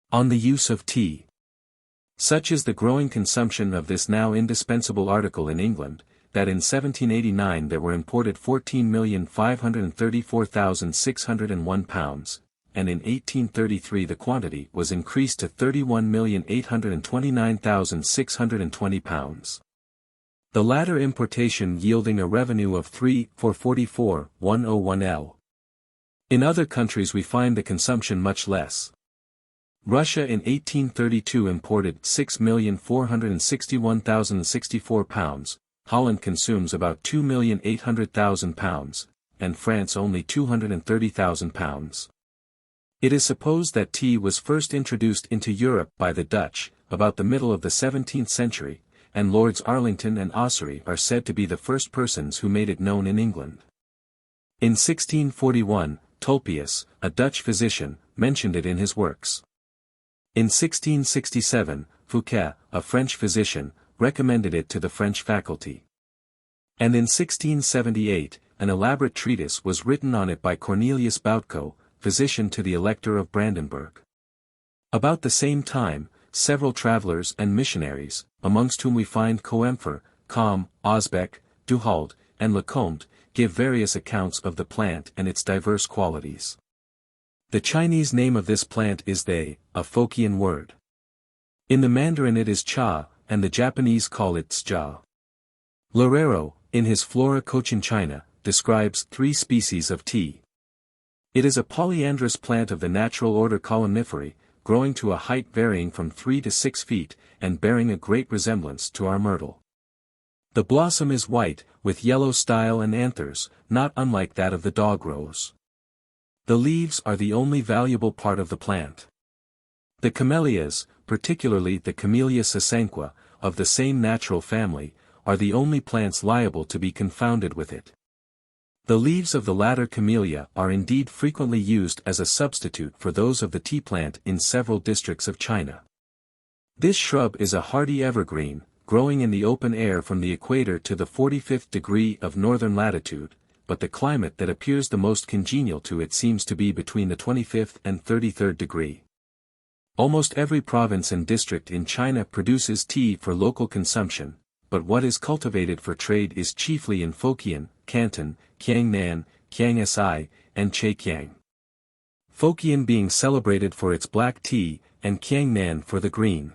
On the use of tea. Such is the growing consumption of this now indispensable article in England, that in 1789 there were imported 14,534,601 pounds, and in 1833 the quantity was increased to 31,829,620 pounds. The latter importation yielding a revenue of 3 for 44,101 L. In other countries we find the consumption much less. Russia in 1832 imported 6,461,064 pounds, Holland consumes about 2,800,000 pounds, and France only 230,000 pounds. It is supposed that tea was first introduced into Europe by the Dutch, about the middle of the 17th century, and Lords Arlington and Ossory are said to be the first persons who made it known in England. In 1641, Tulpius, a Dutch physician, mentioned it in his works. In 1667, Fouquet, a French physician, recommended it to the French faculty. And in 1678, an elaborate treatise was written on it by Cornelius Boutko, physician to the Elector of Brandenburg. About the same time, several travelers and missionaries, amongst whom we find Coemfer, Combe, Osbeck, Duhalde, and Lecomte, give various accounts of the plant and its diverse qualities. The Chinese name of this plant is they, a Phocian word. In the Mandarin it is cha, and the Japanese call it tsja. Loureiro, in his Flora Cochinchina, describes 3 species of tea. It is a polyandrous plant of the natural order Columniferae, growing to a height varying from 3 to 6 feet, and bearing a great resemblance to our myrtle. The blossom is white, with yellow style and anthers, not unlike that of the dog rose. The leaves are the only valuable part of the plant. The camellias, particularly the Camellia sasanqua, of the same natural family, are the only plants liable to be confounded with it. The leaves of the latter camellia are indeed frequently used as a substitute for those of the tea plant in several districts of China. This shrub is a hardy evergreen, growing in the open air from the equator to the 45th degree of northern latitude, but the climate that appears the most congenial to it seems to be between the 25th and 33rd degree. Almost every province and district in China produces tea for local consumption, but what is cultivated for trade is chiefly in Fukien, Canton, Qiangnan, Qiangsi, and Zhejiang. Fukien being celebrated for its black tea, and Qiangnan for the green.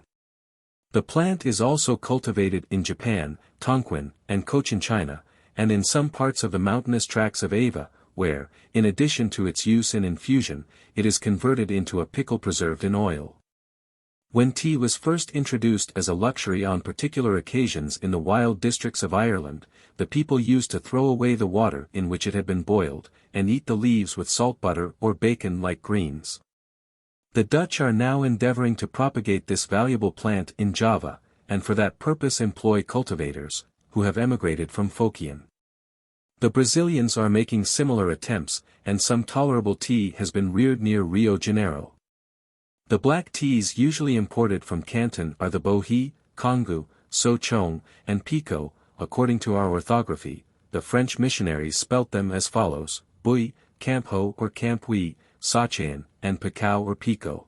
The plant is also cultivated in Japan, Tonquin, and Cochinchina, and in some parts of the mountainous tracts of Ava, where, in addition to its use in infusion, it is converted into a pickle preserved in oil. When tea was first introduced as a luxury on particular occasions in the wild districts of Ireland, the people used to throw away the water in which it had been boiled, and eat the leaves with salt butter or bacon like greens. The Dutch are now endeavoring to propagate this valuable plant in Java, and for that purpose employ cultivators, who have emigrated from Fukien. The Brazilians are making similar attempts, and some tolerable tea has been reared near Rio Janeiro. The black teas usually imported from Canton are the Bohea, Kongu, Sochong, and Pico. According to our orthography, the French missionaries spelt them as follows: Bui, Campo or Campui, Sachain, and Picao or Pico.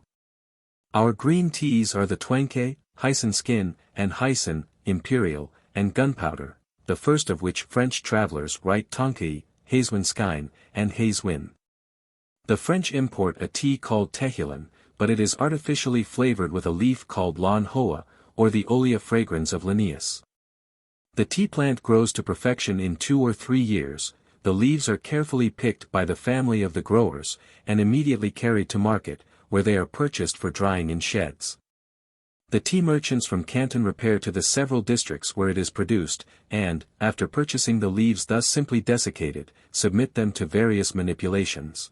Our green teas are the Twenke, Hyson Skin, and Hyson, Imperial, and Gunpowder, the first of which French travelers write Tonki, Hazewin, and Hazewin. The French import a tea called Tehilin, but it is artificially flavored with a leaf called Lan Hoa, or the Olea fragrans of Linnaeus. The tea plant grows to perfection in 2 or 3 years, the leaves are carefully picked by the family of the growers, and immediately carried to market, where they are purchased for drying in sheds. The tea merchants from Canton repair to the several districts where it is produced, and, after purchasing the leaves thus simply desiccated, submit them to various manipulations.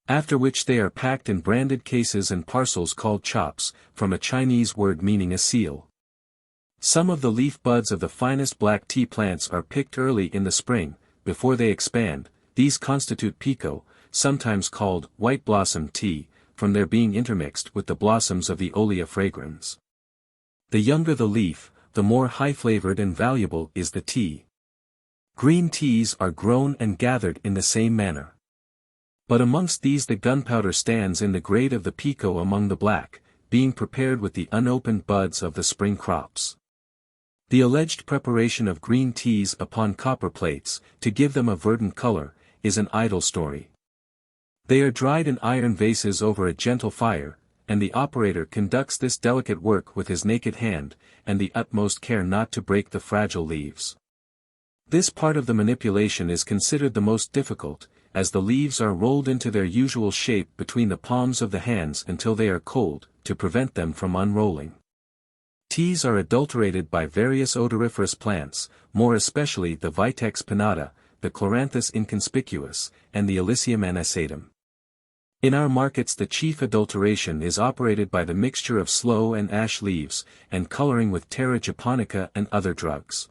After which they are packed in branded cases and parcels called chops, from a Chinese word meaning a seal. Some of the leaf buds of the finest black tea plants are picked early in the spring, before they expand. These constitute Pico, sometimes called white blossom tea, from their being intermixed with the blossoms of the Olea fragrans. The younger the leaf, the more high-flavored and valuable is the tea. Green teas are grown and gathered in the same manner. But amongst these the gunpowder stands in the grade of the Pico among the black, being prepared with the unopened buds of the spring crops. The alleged preparation of green teas upon copper plates, to give them a verdant color, is an idle story. They are dried in iron vases over a gentle fire, and the operator conducts this delicate work with his naked hand, and the utmost care not to break the fragile leaves. This part of the manipulation is considered the most difficult, as the leaves are rolled into their usual shape between the palms of the hands until they are cold, to prevent them from unrolling. Teas are adulterated by various odoriferous plants, more especially the Vitex pinnata, the Chloranthus inconspicuous, and the Alyssium anisatum. In our markets the chief adulteration is operated by the mixture of sloe and ash leaves, and coloring with Terra japonica and other drugs.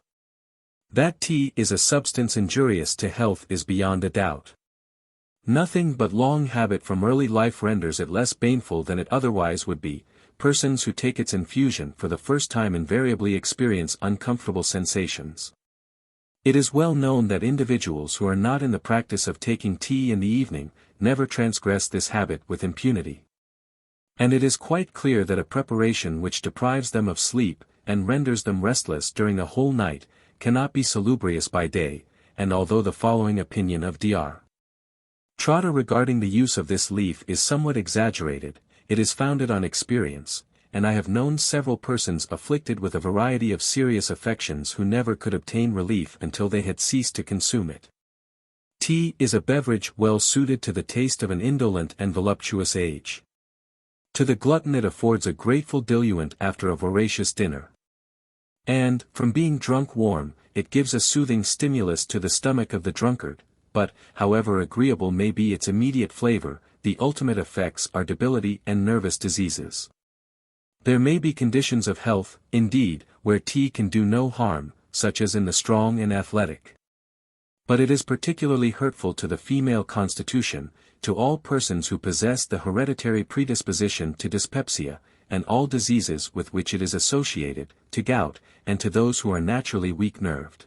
That tea is a substance injurious to health is beyond a doubt. Nothing but long habit from early life renders it less baneful than it otherwise would be. Persons who take its infusion for the first time invariably experience uncomfortable sensations. It is well known that individuals who are not in the practice of taking tea in the evening, never transgress this habit with impunity. And it is quite clear that a preparation which deprives them of sleep, and renders them restless during the whole night, cannot be salubrious by day, and although the following opinion of Dr. Trotter regarding the use of this leaf is somewhat exaggerated, it is founded on experience, and I have known several persons afflicted with a variety of serious affections who never could obtain relief until they had ceased to consume it. Tea is a beverage well suited to the taste of an indolent and voluptuous age. To the glutton it affords a grateful diluent after a voracious dinner. And, from being drunk warm, it gives a soothing stimulus to the stomach of the drunkard, but, however agreeable may be its immediate flavor, the ultimate effects are debility and nervous diseases. There may be conditions of health, indeed, where tea can do no harm, such as in the strong and athletic. But it is particularly hurtful to the female constitution, to all persons who possess the hereditary predisposition to dyspepsia, and all diseases with which it is associated, to gout, and to those who are naturally weak-nerved.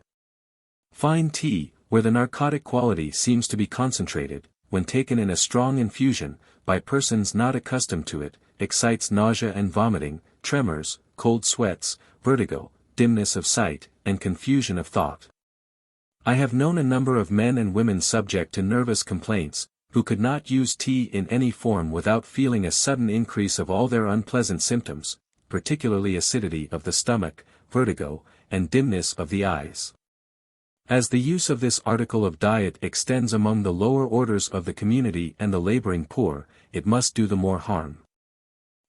Fine tea, where the narcotic quality seems to be concentrated, when taken in a strong infusion, by persons not accustomed to it, excites nausea and vomiting, tremors, cold sweats, vertigo, dimness of sight, and confusion of thought. I have known a number of men and women subject to nervous complaints, who could not use tea in any form without feeling a sudden increase of all their unpleasant symptoms, particularly acidity of the stomach, vertigo, and dimness of the eyes. As the use of this article of diet extends among the lower orders of the community and the laboring poor, it must do the more harm.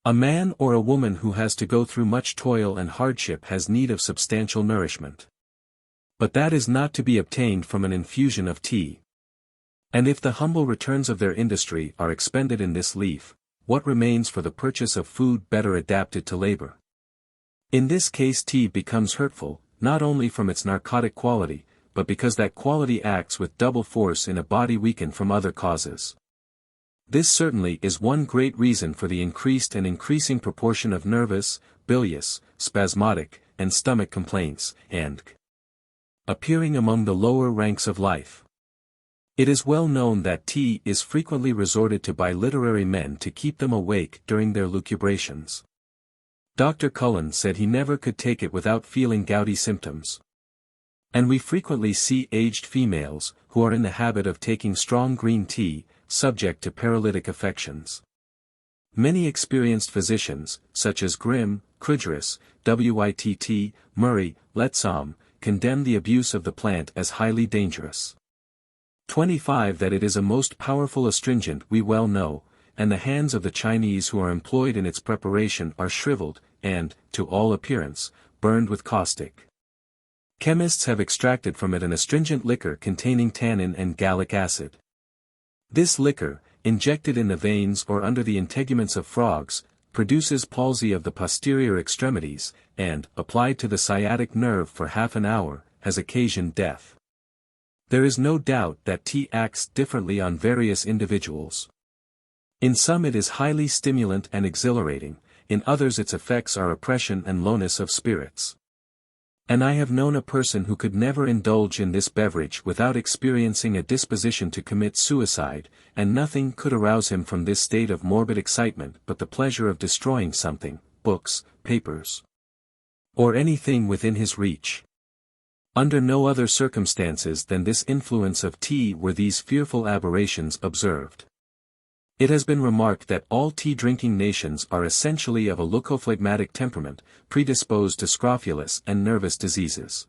A man or a woman who has to go through much toil and hardship has need of substantial nourishment. But that is not to be obtained from an infusion of tea. And if the humble returns of their industry are expended in this leaf, what remains for the purchase of food better adapted to labor? In this case tea becomes hurtful, not only from its narcotic quality, but because that quality acts with double force in a body weakened from other causes. This certainly is one great reason for the increased and increasing proportion of nervous, bilious, spasmodic, and stomach complaints, and appearing among the lower ranks of life. It is well known that tea is frequently resorted to by literary men to keep them awake during their lucubrations. Dr. Cullen said he never could take it without feeling gouty symptoms. And we frequently see aged females, who are in the habit of taking strong green tea, subject to paralytic affections. Many experienced physicians, such as Grimm, Krügerus, Witt, Murray, Letzam, condemn the abuse of the plant as highly dangerous. 25 That it is a most powerful astringent we well know, and the hands of the Chinese who are employed in its preparation are shriveled, and, to all appearance, burned with caustic. Chemists have extracted from it an astringent liquor containing tannin and gallic acid. This liquor, injected in the veins or under the integuments of frogs, produces palsy of the posterior extremities, and, applied to the sciatic nerve for half an hour, has occasioned death. There is no doubt that tea acts differently on various individuals. In some it is highly stimulant and exhilarating, in others its effects are oppression and lowness of spirits. And I have known a person who could never indulge in this beverage without experiencing a disposition to commit suicide, and nothing could arouse him from this state of morbid excitement but the pleasure of destroying something, books, papers, or anything within his reach. Under no other circumstances than this influence of tea were these fearful aberrations observed. It has been remarked that all tea-drinking nations are essentially of a leucophlegmatic temperament, predisposed to scrofulous and nervous diseases.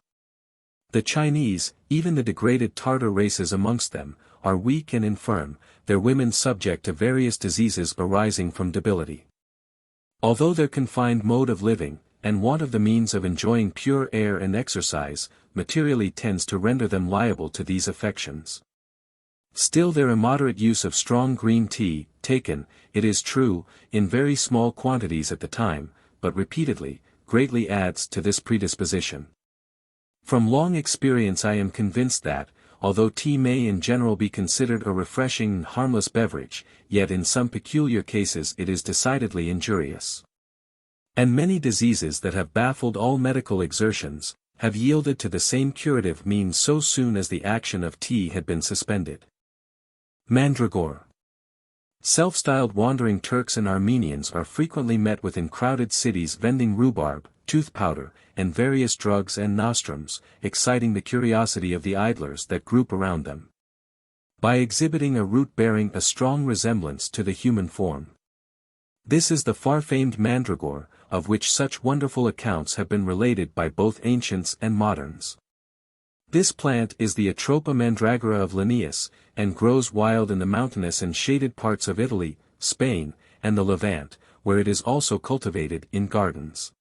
The Chinese, even the degraded Tartar races amongst them, are weak and infirm, their women subject to various diseases arising from debility. Although their confined mode of living, and want of the means of enjoying pure air and exercise, materially tends to render them liable to these affections. Still their immoderate use of strong green tea, taken, it is true, in very small quantities at the time, but repeatedly, greatly adds to this predisposition. From long experience I am convinced that, although tea may in general be considered a refreshing and harmless beverage, yet in some peculiar cases it is decidedly injurious. And many diseases that have baffled all medical exertions, have yielded to the same curative means so soon as the action of tea had been suspended. Mandragore. Self-styled wandering Turks and Armenians are frequently met with in crowded cities vending rhubarb, tooth powder, and various drugs and nostrums, exciting the curiosity of the idlers that group around them, by exhibiting a root bearing a strong resemblance to the human form. This is the far-famed mandragore, of which such wonderful accounts have been related by both ancients and moderns. This plant is the Atropa mandragora of Linnaeus, and grows wild in the mountainous and shaded parts of Italy, Spain, and the Levant, where it is also cultivated in gardens.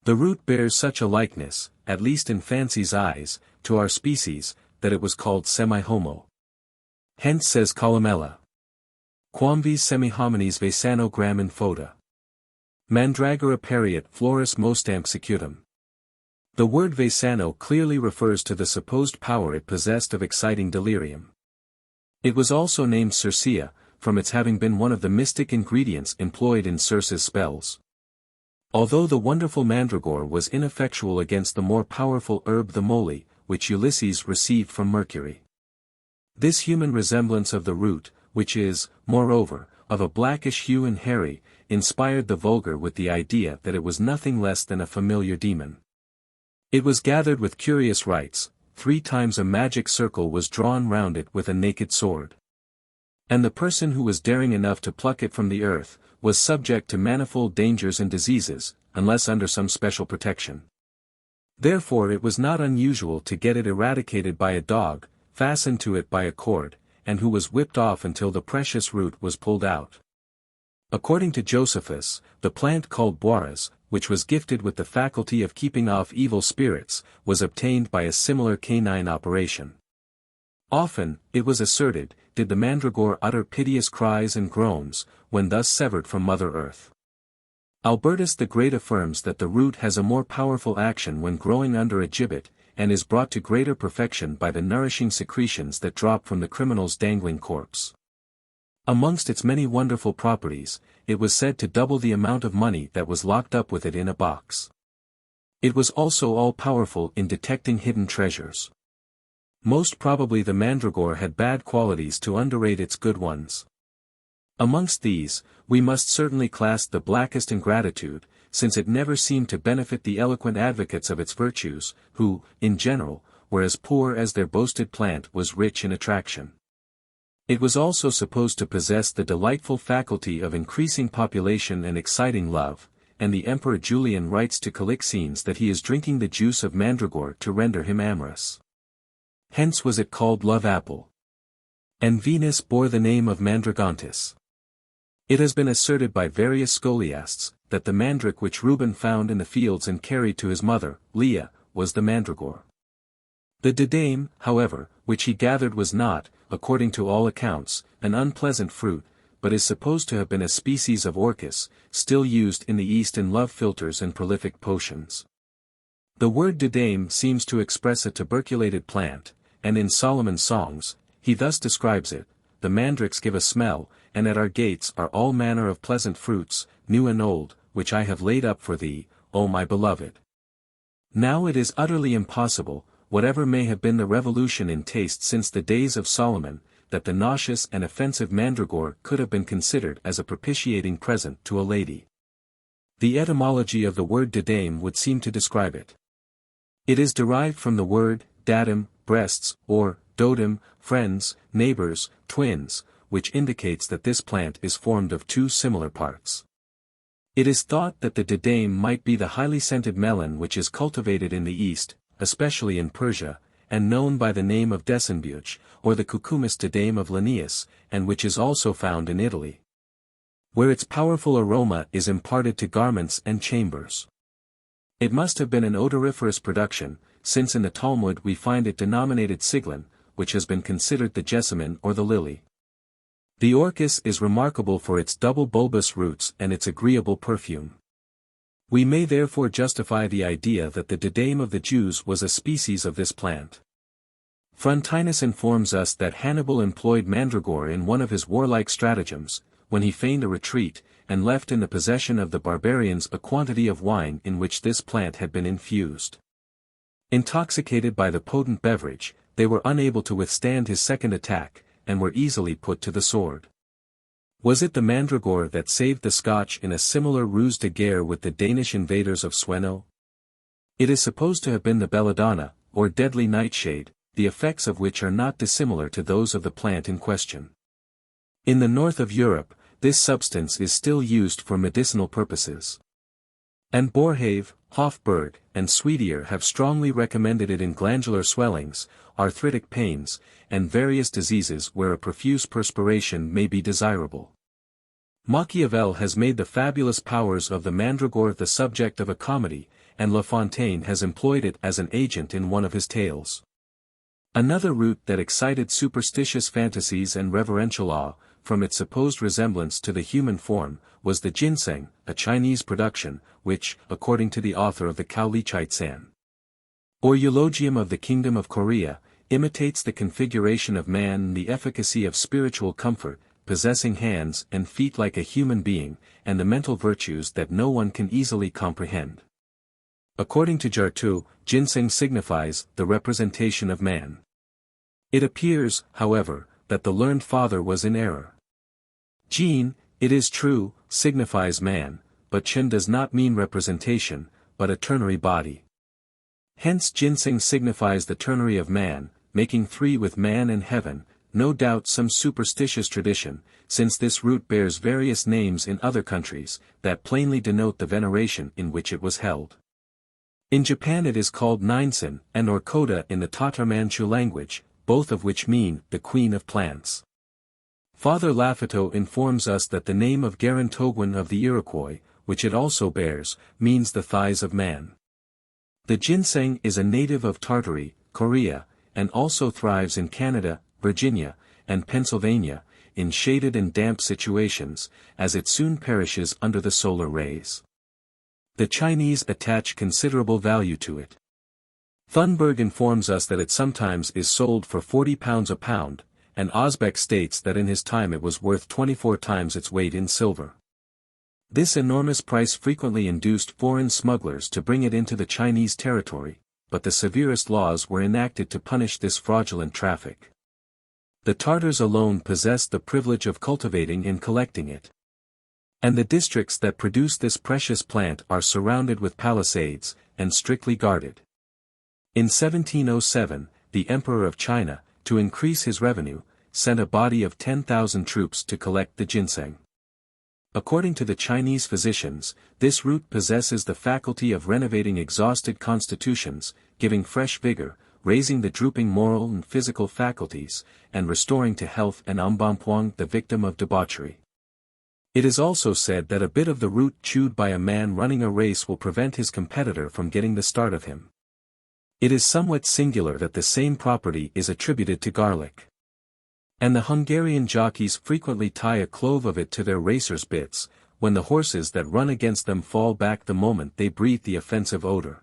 The root bears such a likeness, at least in fancy's eyes, to our species, that it was called semi-homo. Hence says Columella, quamvis semi-homines vesano gramen foda. Mandragora periat floris mostamp secutum. The word vesano clearly refers to the supposed power it possessed of exciting delirium. It was also named Circea, from its having been one of the mystic ingredients employed in Circe's spells. Although the wonderful mandragore was ineffectual against the more powerful herb the moly, which Ulysses received from Mercury. This human resemblance of the root, which is, moreover, of a blackish hue and hairy, inspired the vulgar with the idea that it was nothing less than a familiar demon. It was gathered with curious rites, 3 times a magic circle was drawn round it with a naked sword. And the person who was daring enough to pluck it from the earth, was subject to manifold dangers and diseases, unless under some special protection. Therefore it was not unusual to get it eradicated by a dog, fastened to it by a cord, and who was whipped off until the precious root was pulled out. According to Josephus, the plant called boiras, which was gifted with the faculty of keeping off evil spirits, was obtained by a similar canine operation. Often, it was asserted, did the mandragore utter piteous cries and groans, when thus severed from Mother Earth. Albertus the Great affirms that the root has a more powerful action when growing under a gibbet, and is brought to greater perfection by the nourishing secretions that drop from the criminal's dangling corpse. Amongst its many wonderful properties, it was said to double the amount of money that was locked up with it in a box. It was also all-powerful in detecting hidden treasures. Most probably the mandragore had bad qualities to underrate its good ones. Amongst these, we must certainly class the blackest ingratitude, since it never seemed to benefit the eloquent advocates of its virtues, who, in general, were as poor as their boasted plant was rich in attraction. It was also supposed to possess the delightful faculty of increasing population and exciting love, and the Emperor Julian writes to Calixenes that he is drinking the juice of mandragore to render him amorous. Hence was it called love apple. And Venus bore the name of Mandragontis. It has been asserted by various scholiasts, that the mandrake which Reuben found in the fields and carried to his mother, Leah, was the mandragore. The didame, however, which he gathered was not, according to all accounts, an unpleasant fruit, but is supposed to have been a species of orchis, still used in the East in love philters and prolific potions. The word didame seems to express a tuberculated plant, and in Solomon's songs, he thus describes it: the mandrakes give a smell, and at our gates are all manner of pleasant fruits, new and old, which I have laid up for thee, O my beloved. Now it is utterly impossible, whatever may have been the revolution in taste since the days of Solomon, that the nauseous and offensive mandragore could have been considered as a propitiating present to a lady. The etymology of the word didame would seem to describe it. It is derived from the word, dadim, breasts, or, dodim, friends, neighbors, twins, which indicates that this plant is formed of two similar parts. It is thought that the didame might be the highly scented melon which is cultivated in the East, especially in Persia, and known by the name of Decembuch, or the Cucumis didame of Linnaeus, and which is also found in Italy, where its powerful aroma is imparted to garments and chambers. It must have been an odoriferous production, since in the Talmud we find it denominated siglan, which has been considered the jessamine or the lily. The orchis is remarkable for its double bulbous roots and its agreeable perfume. We may therefore justify the idea that the didame of the Jews was a species of this plant. Frontinus informs us that Hannibal employed mandragore in one of his warlike stratagems, when he feigned a retreat, and left in the possession of the barbarians a quantity of wine in which this plant had been infused. Intoxicated by the potent beverage, they were unable to withstand his second attack, and were easily put to the sword. Was it the mandragore that saved the Scotch in a similar ruse de guerre with the Danish invaders of Sweno? It is supposed to have been the belladonna, or deadly nightshade, the effects of which are not dissimilar to those of the plant in question. In the north of Europe, this substance is still used for medicinal purposes. And Boerhaave, Hofburg, and Sweetier have strongly recommended it in glandular swellings, arthritic pains, and various diseases where a profuse perspiration may be desirable. Machiavel has made the fabulous powers of the mandragore the subject of a comedy, and La Fontaine has employed it as an agent in one of his tales. Another root that excited superstitious fantasies and reverential awe, from its supposed resemblance to the human form, was the ginseng, a Chinese production, which, according to the author of the Caolichitsan, or Eulogium of the Kingdom of Korea, imitates the configuration of man and the efficacy of spiritual comfort, possessing hands and feet like a human being, and the mental virtues that no one can easily comprehend. According to Jartu, ginseng signifies the representation of man. It appears, however, that the learned father was in error. Jin, it is true, signifies man, but Chen does not mean representation, but a ternary body. Hence ginseng signifies the ternary of man, making three with man and heaven, no doubt some superstitious tradition, since this root bears various names in other countries, that plainly denote the veneration in which it was held. In Japan it is called Ninsen and Orkoda in the Tatar Manchu language, both of which mean the queen of plants. Father Lafitau informs us that the name of Garantogwin of the Iroquois, which it also bears, means the thighs of man. The ginseng is a native of Tartary, Korea, and also thrives in Canada, Virginia, and Pennsylvania, in shaded and damp situations, as it soon perishes under the solar rays. The Chinese attach considerable value to it. Thunberg informs us that it sometimes is sold for £40 a pound, and Osbeck states that in his time it was worth 24 times its weight in silver. This enormous price frequently induced foreign smugglers to bring it into the Chinese territory, but the severest laws were enacted to punish this fraudulent traffic. The Tartars alone possessed the privilege of cultivating and collecting it. And the districts that produce this precious plant are surrounded with palisades, and strictly guarded. In 1707, the Emperor of China, to increase his revenue, sent a body of 10,000 troops to collect the ginseng. According to the Chinese physicians, this root possesses the faculty of renovating exhausted constitutions, giving fresh vigor, raising the drooping moral and physical faculties, and restoring to health and embonpoint the victim of debauchery. It is also said that a bit of the root chewed by a man running a race will prevent his competitor from getting the start of him. It is somewhat singular that the same property is attributed to garlic. And the Hungarian jockeys frequently tie a clove of it to their racers' bits, when the horses that run against them fall back the moment they breathe the offensive odor.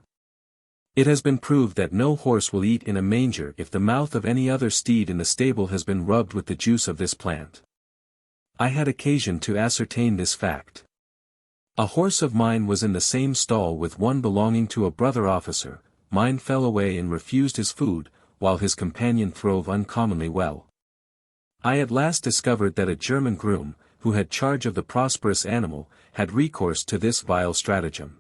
It has been proved that no horse will eat in a manger if the mouth of any other steed in the stable has been rubbed with the juice of this plant. I had occasion to ascertain this fact. A horse of mine was in the same stall with one belonging to a brother officer, mine fell away and refused his food, while his companion throve uncommonly well. I at last discovered that a German groom, who had charge of the prosperous animal, had recourse to this vile stratagem.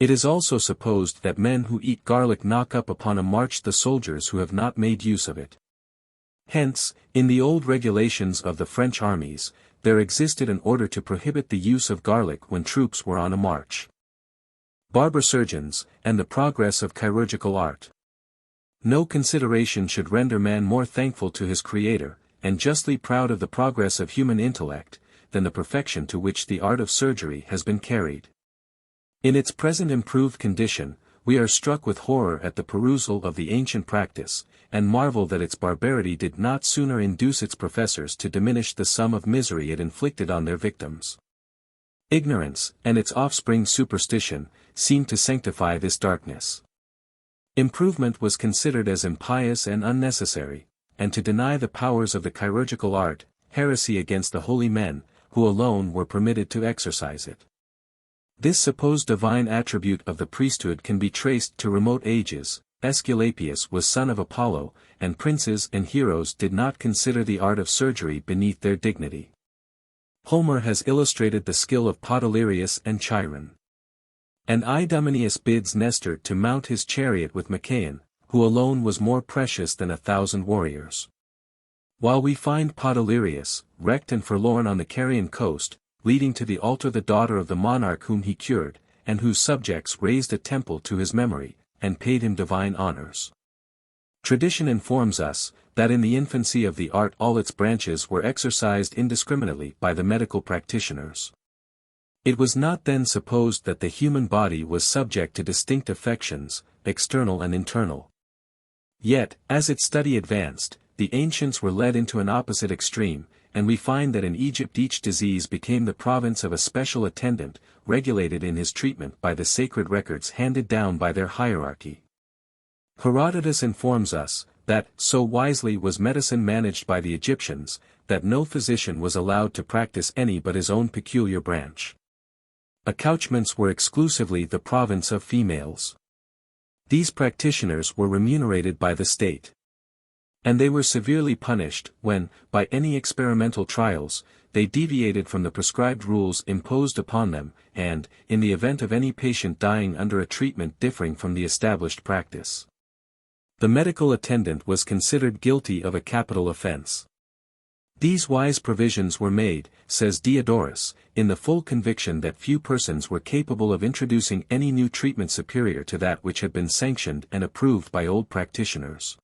It is also supposed that men who eat garlic knock up upon a march the soldiers who have not made use of it. Hence, in the old regulations of the French armies, there existed an order to prohibit the use of garlic when troops were on a march. Barber-Surgeons, and the progress of chirurgical art. No consideration should render man more thankful to his Creator, and justly proud of the progress of human intellect, than the perfection to which the art of surgery has been carried. In its present improved condition, we are struck with horror at the perusal of the ancient practice, and marvel that its barbarity did not sooner induce its professors to diminish the sum of misery it inflicted on their victims. Ignorance, and its offspring superstition, seem to sanctify this darkness. Improvement was considered as impious and unnecessary, and to deny the powers of the chirurgical art, heresy against the holy men, who alone were permitted to exercise it. This supposed divine attribute of the priesthood can be traced to remote ages. Aesculapius was son of Apollo, and princes and heroes did not consider the art of surgery beneath their dignity. Homer has illustrated the skill of Podalirius and Chiron. And Idomeneus bids Nestor to mount his chariot with Machaon, who alone was more precious than 1,000 warriors. While we find Podalirius, wrecked and forlorn on the Carian coast, leading to the altar the daughter of the monarch whom he cured, and whose subjects raised a temple to his memory, and paid him divine honors. Tradition informs us, that in the infancy of the art all its branches were exercised indiscriminately by the medical practitioners. It was not then supposed that the human body was subject to distinct affections, external and internal. Yet, as its study advanced, the ancients were led into an opposite extreme, and we find that in Egypt each disease became the province of a special attendant, regulated in his treatment by the sacred records handed down by their hierarchy. Herodotus informs us, that, so wisely was medicine managed by the Egyptians, that no physician was allowed to practice any but his own peculiar branch. Accouchements were exclusively the province of females. These practitioners were remunerated by the state. And they were severely punished, when, by any experimental trials, they deviated from the prescribed rules imposed upon them, and, in the event of any patient dying under a treatment differing from the established practice, the medical attendant was considered guilty of a capital offense. These wise provisions were made, says Diodorus, in the full conviction that few persons were capable of introducing any new treatment superior to that which had been sanctioned and approved by old practitioners.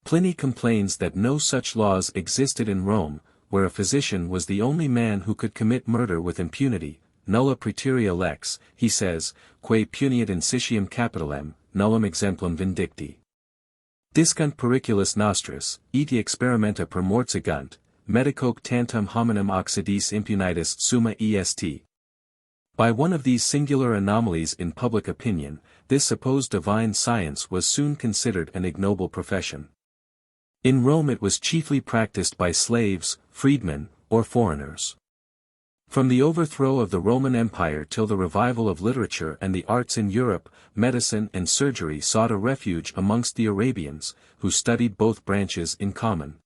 Pliny complains that no such laws existed in Rome, where a physician was the only man who could commit murder with impunity. Nulla praeterea lex, he says, quae puniat insitium capitalem, nullum exemplum vindicti. Discunt periculus nostris, eti experimenta per mortigunt, medicoque tantum hominem occidis impunitis summa est. By one of these singular anomalies in public opinion, this supposed divine science was soon considered an ignoble profession. In Rome it was chiefly practiced by slaves, freedmen, or foreigners. From the overthrow of the Roman Empire till the revival of literature and the arts in Europe, medicine and surgery sought a refuge amongst the Arabians, who studied both branches in common.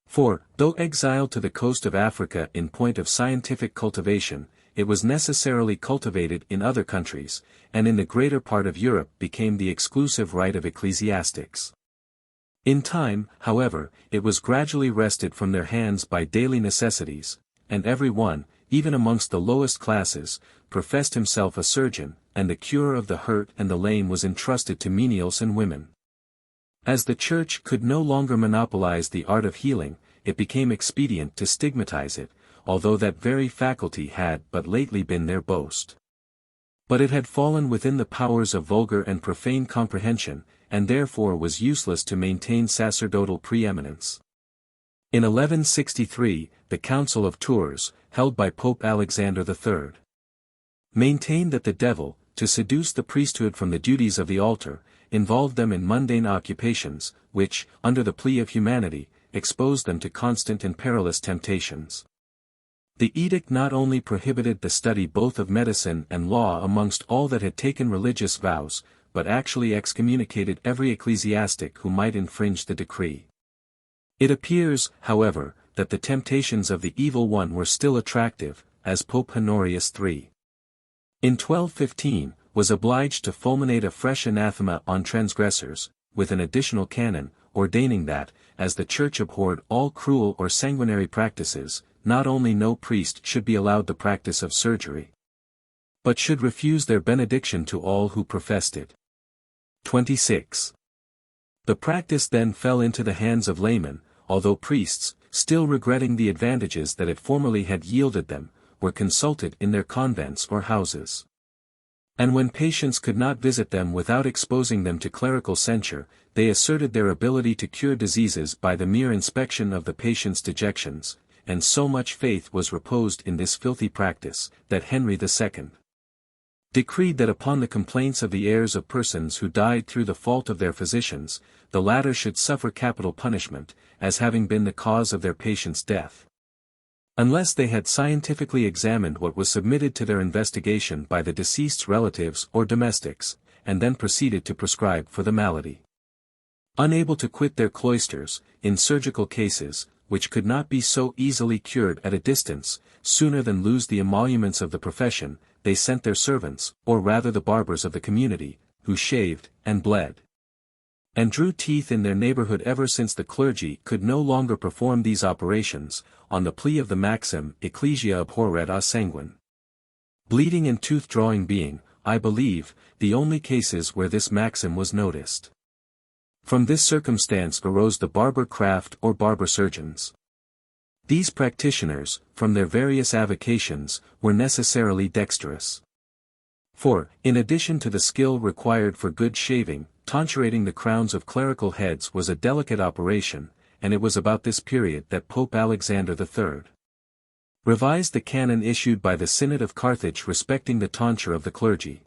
For, though exiled to the coast of Africa in point of scientific cultivation, it was necessarily cultivated in other countries, and in the greater part of Europe became the exclusive right of ecclesiastics. In time, however, it was gradually wrested from their hands by daily necessities, and every one, even amongst the lowest classes, professed himself a surgeon, and the cure of the hurt and the lame was entrusted to menials and women. As the Church could no longer monopolize the art of healing, it became expedient to stigmatize it, although that very faculty had but lately been their boast. But it had fallen within the powers of vulgar and profane comprehension, and therefore was useless to maintain sacerdotal preeminence. In 1163, the Council of Tours, held by Pope Alexander III, maintained that the devil, to seduce the priesthood from the duties of the altar, involved them in mundane occupations, which, under the plea of humanity, exposed them to constant and perilous temptations. The edict not only prohibited the study both of medicine and law amongst all that had taken religious vows, but actually excommunicated every ecclesiastic who might infringe the decree. It appears, however, that the temptations of the evil one were still attractive, as Pope Honorius III, in 1215, was obliged to fulminate a fresh anathema on transgressors, with an additional canon, ordaining that, as the Church abhorred all cruel or sanguinary practices, not only no priest should be allowed the practice of surgery, but should refuse their benediction to all who professed it. 26. The practice then fell into the hands of laymen, although priests, still regretting the advantages that it formerly had yielded them, were consulted in their convents or houses. And when patients could not visit them without exposing them to clerical censure, they asserted their ability to cure diseases by the mere inspection of the patient's dejections, and so much faith was reposed in this filthy practice, that Henry II decreed that upon the complaints of the heirs of persons who died through the fault of their physicians, the latter should suffer capital punishment, as having been the cause of their patient's death, unless they had scientifically examined what was submitted to their investigation by the deceased's relatives or domestics, and then proceeded to prescribe for the malady. Unable to quit their cloisters, in surgical cases, which could not be so easily cured at a distance, sooner than lose the emoluments of the profession, they sent their servants, or rather the barbers of the community, who shaved, and bled, and drew teeth in their neighborhood ever since the clergy could no longer perform these operations, on the plea of the maxim Ecclesia abhorret a sanguine. Bleeding and tooth-drawing being, I believe, the only cases where this maxim was noticed. From this circumstance arose the barber craft or barber-surgeons. These practitioners, from their various avocations, were necessarily dexterous. For, in addition to the skill required for good shaving, tonsurating the crowns of clerical heads was a delicate operation, and it was about this period that Pope Alexander III revised the canon issued by the Synod of Carthage respecting the tonsure of the clergy.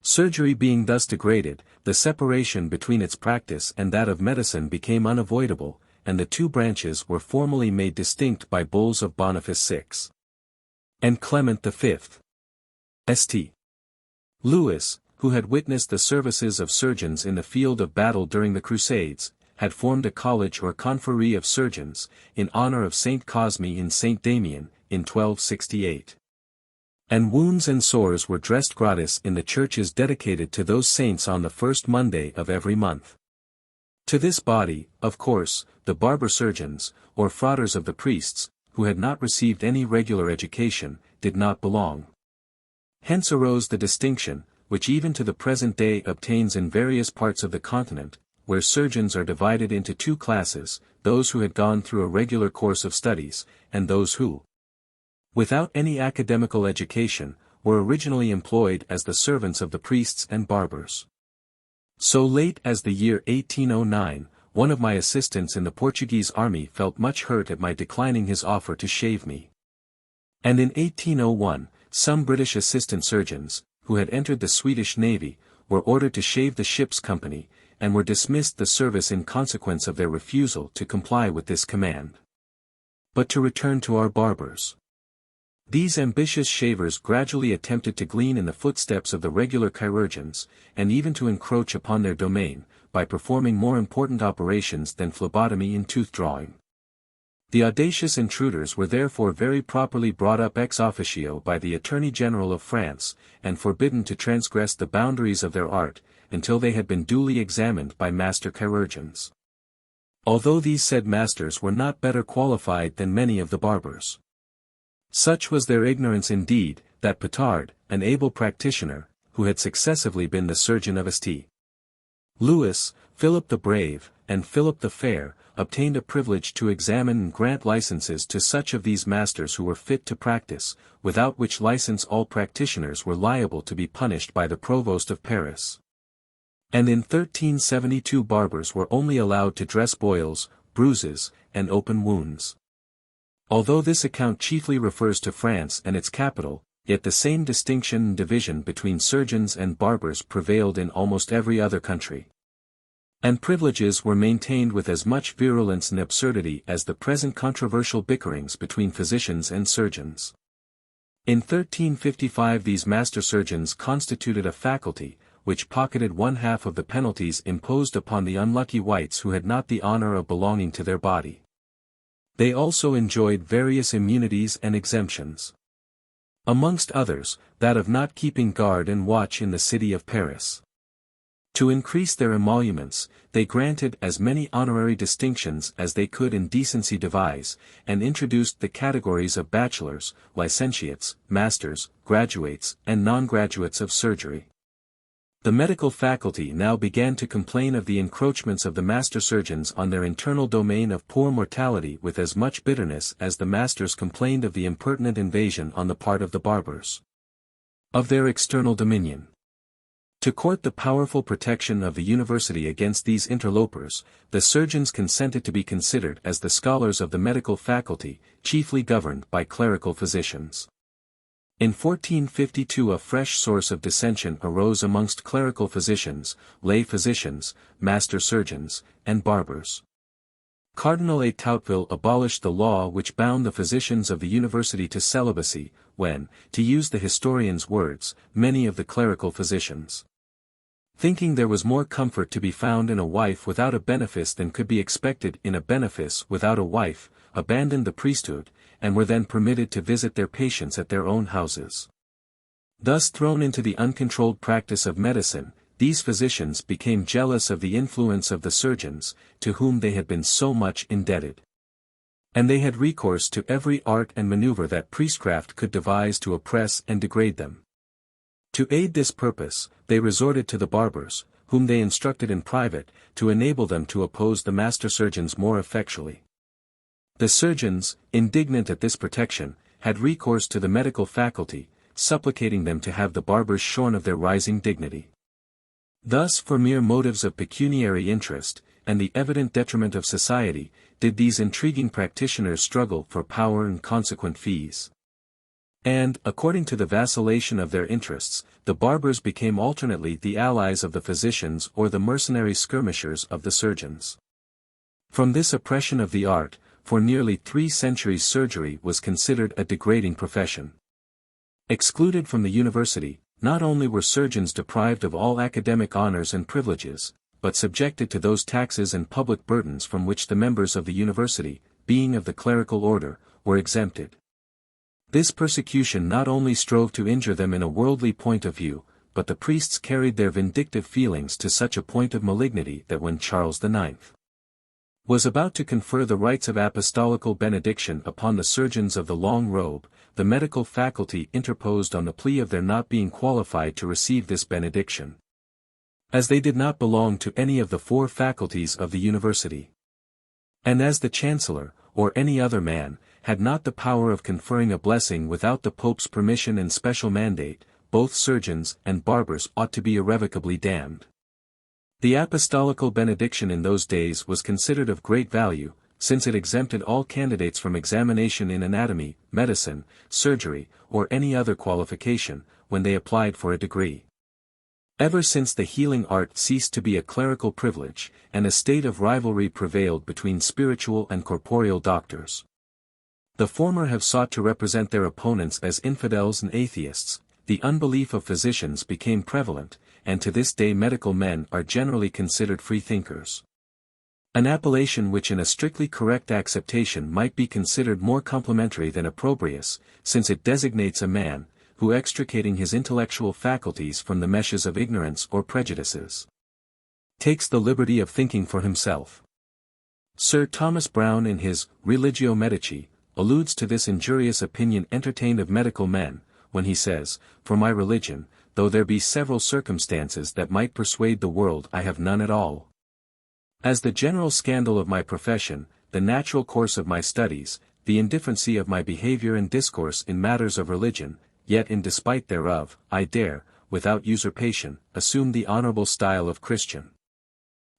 Surgery being thus degraded, the separation between its practice and that of medicine became unavoidable, and the two branches were formally made distinct by bulls of Boniface VI and Clement V. St. Louis, who had witnessed the services of surgeons in the field of battle during the Crusades, had formed a college or confrérie of surgeons, in honor of Saint Cosme and Saint Damien, in 1268. And wounds and sores were dressed gratis in the churches dedicated to those saints on the first Monday of every month. To this body, of course, the barber-surgeons, or fratres of the priests, who had not received any regular education, did not belong. Hence arose the distinction, which even to the present day obtains in various parts of the continent, where surgeons are divided into two classes, those who had gone through a regular course of studies, and those who, without any academical education, were originally employed as the servants of the priests and barbers. So late as the year 1809, one of my assistants in the Portuguese army felt much hurt at my declining his offer to shave me. And in 1801, some British assistant surgeons, who had entered the Swedish Navy, were ordered to shave the ship's company, and were dismissed the service in consequence of their refusal to comply with this command. But to return to our barbers. These ambitious shavers gradually attempted to glean in the footsteps of the regular chirurgeons, and even to encroach upon their domain, by performing more important operations than phlebotomy and tooth-drawing. The audacious intruders were therefore very properly brought up ex officio by the Attorney General of France, and forbidden to transgress the boundaries of their art, until they had been duly examined by master chirurgeons. Although these said masters were not better qualified than many of the barbers. Such was their ignorance indeed, that Petard, an able practitioner, who had successively been the surgeon of St. Louis, Philip the Brave, and Philip the Fair, obtained a privilege to examine and grant licenses to such of these masters who were fit to practice, without which license all practitioners were liable to be punished by the provost of Paris. And in 1372 barbers were only allowed to dress boils, bruises, and open wounds. Although this account chiefly refers to France and its capital, yet the same distinction and division between surgeons and barbers prevailed in almost every other country. And privileges were maintained with as much virulence and absurdity as the present controversial bickerings between physicians and surgeons. In 1355 these master surgeons constituted a faculty, which pocketed one half of the penalties imposed upon the unlucky wights who had not the honor of belonging to their body. They also enjoyed various immunities and exemptions. Amongst others, that of not keeping guard and watch in the city of Paris. To increase their emoluments, they granted as many honorary distinctions as they could in decency devise, and introduced the categories of bachelors, licentiates, masters, graduates, and non-graduates of surgery. The medical faculty now began to complain of the encroachments of the master surgeons on their internal domain of poor mortality with as much bitterness as the masters complained of the impertinent invasion on the part of the barbers of their external dominion. To court the powerful protection of the university against these interlopers, the surgeons consented to be considered as the scholars of the medical faculty, chiefly governed by clerical physicians. In 1452 a fresh source of dissension arose amongst clerical physicians, lay physicians, master surgeons, and barbers. Cardinal Étouteville abolished the law which bound the physicians of the university to celibacy, when, to use the historian's words, many of the clerical physicians, thinking there was more comfort to be found in a wife without a benefice than could be expected in a benefice without a wife, abandoned the priesthood, and were then permitted to visit their patients at their own houses. Thus thrown into the uncontrolled practice of medicine, these physicians became jealous of the influence of the surgeons, to whom they had been so much indebted. And they had recourse to every art and maneuver that priestcraft could devise to oppress and degrade them. To aid this purpose, they resorted to the barbers, whom they instructed in private, to enable them to oppose the master surgeons more effectually. The surgeons, indignant at this protection, had recourse to the medical faculty, supplicating them to have the barbers shorn of their rising dignity. Thus for mere motives of pecuniary interest, and the evident detriment of society, did these intriguing practitioners struggle for power and consequent fees. And, according to the vacillation of their interests, the barbers became alternately the allies of the physicians or the mercenary skirmishers of the surgeons. From this oppression of the art, for nearly 3 centuries surgery was considered a degrading profession. Excluded from the university, not only were surgeons deprived of all academic honors and privileges, but subjected to those taxes and public burdens from which the members of the university, being of the clerical order, were exempted. This persecution not only strove to injure them in a worldly point of view, but the priests carried their vindictive feelings to such a point of malignity that when Charles IX was about to confer the rights of apostolical benediction upon the surgeons of the long robe, the medical faculty interposed on the plea of their not being qualified to receive this benediction, as they did not belong to any of the 4 faculties of the university. And as the chancellor, or any other man, had not the power of conferring a blessing without the Pope's permission and special mandate, both surgeons and barbers ought to be irrevocably damned. The apostolical benediction in those days was considered of great value, since it exempted all candidates from examination in anatomy, medicine, surgery, or any other qualification, when they applied for a degree. Ever since the healing art ceased to be a clerical privilege, and a state of rivalry prevailed between spiritual and corporeal doctors. The former have sought to represent their opponents as infidels and atheists, the unbelief of physicians became prevalent, and to this day medical men are generally considered freethinkers. An appellation which in a strictly correct acceptation might be considered more complimentary than opprobrious, since it designates a man, who extricating his intellectual faculties from the meshes of ignorance or prejudices, takes the liberty of thinking for himself. Sir Thomas Browne in his Religio Medici, alludes to this injurious opinion entertained of medical men, when he says, "For my religion, though there be several circumstances that might persuade the world, I have none at all. As the general scandal of my profession, the natural course of my studies, the indifferency of my behavior and discourse in matters of religion, yet in despite thereof, I dare, without usurpation, assume the honourable style of Christian."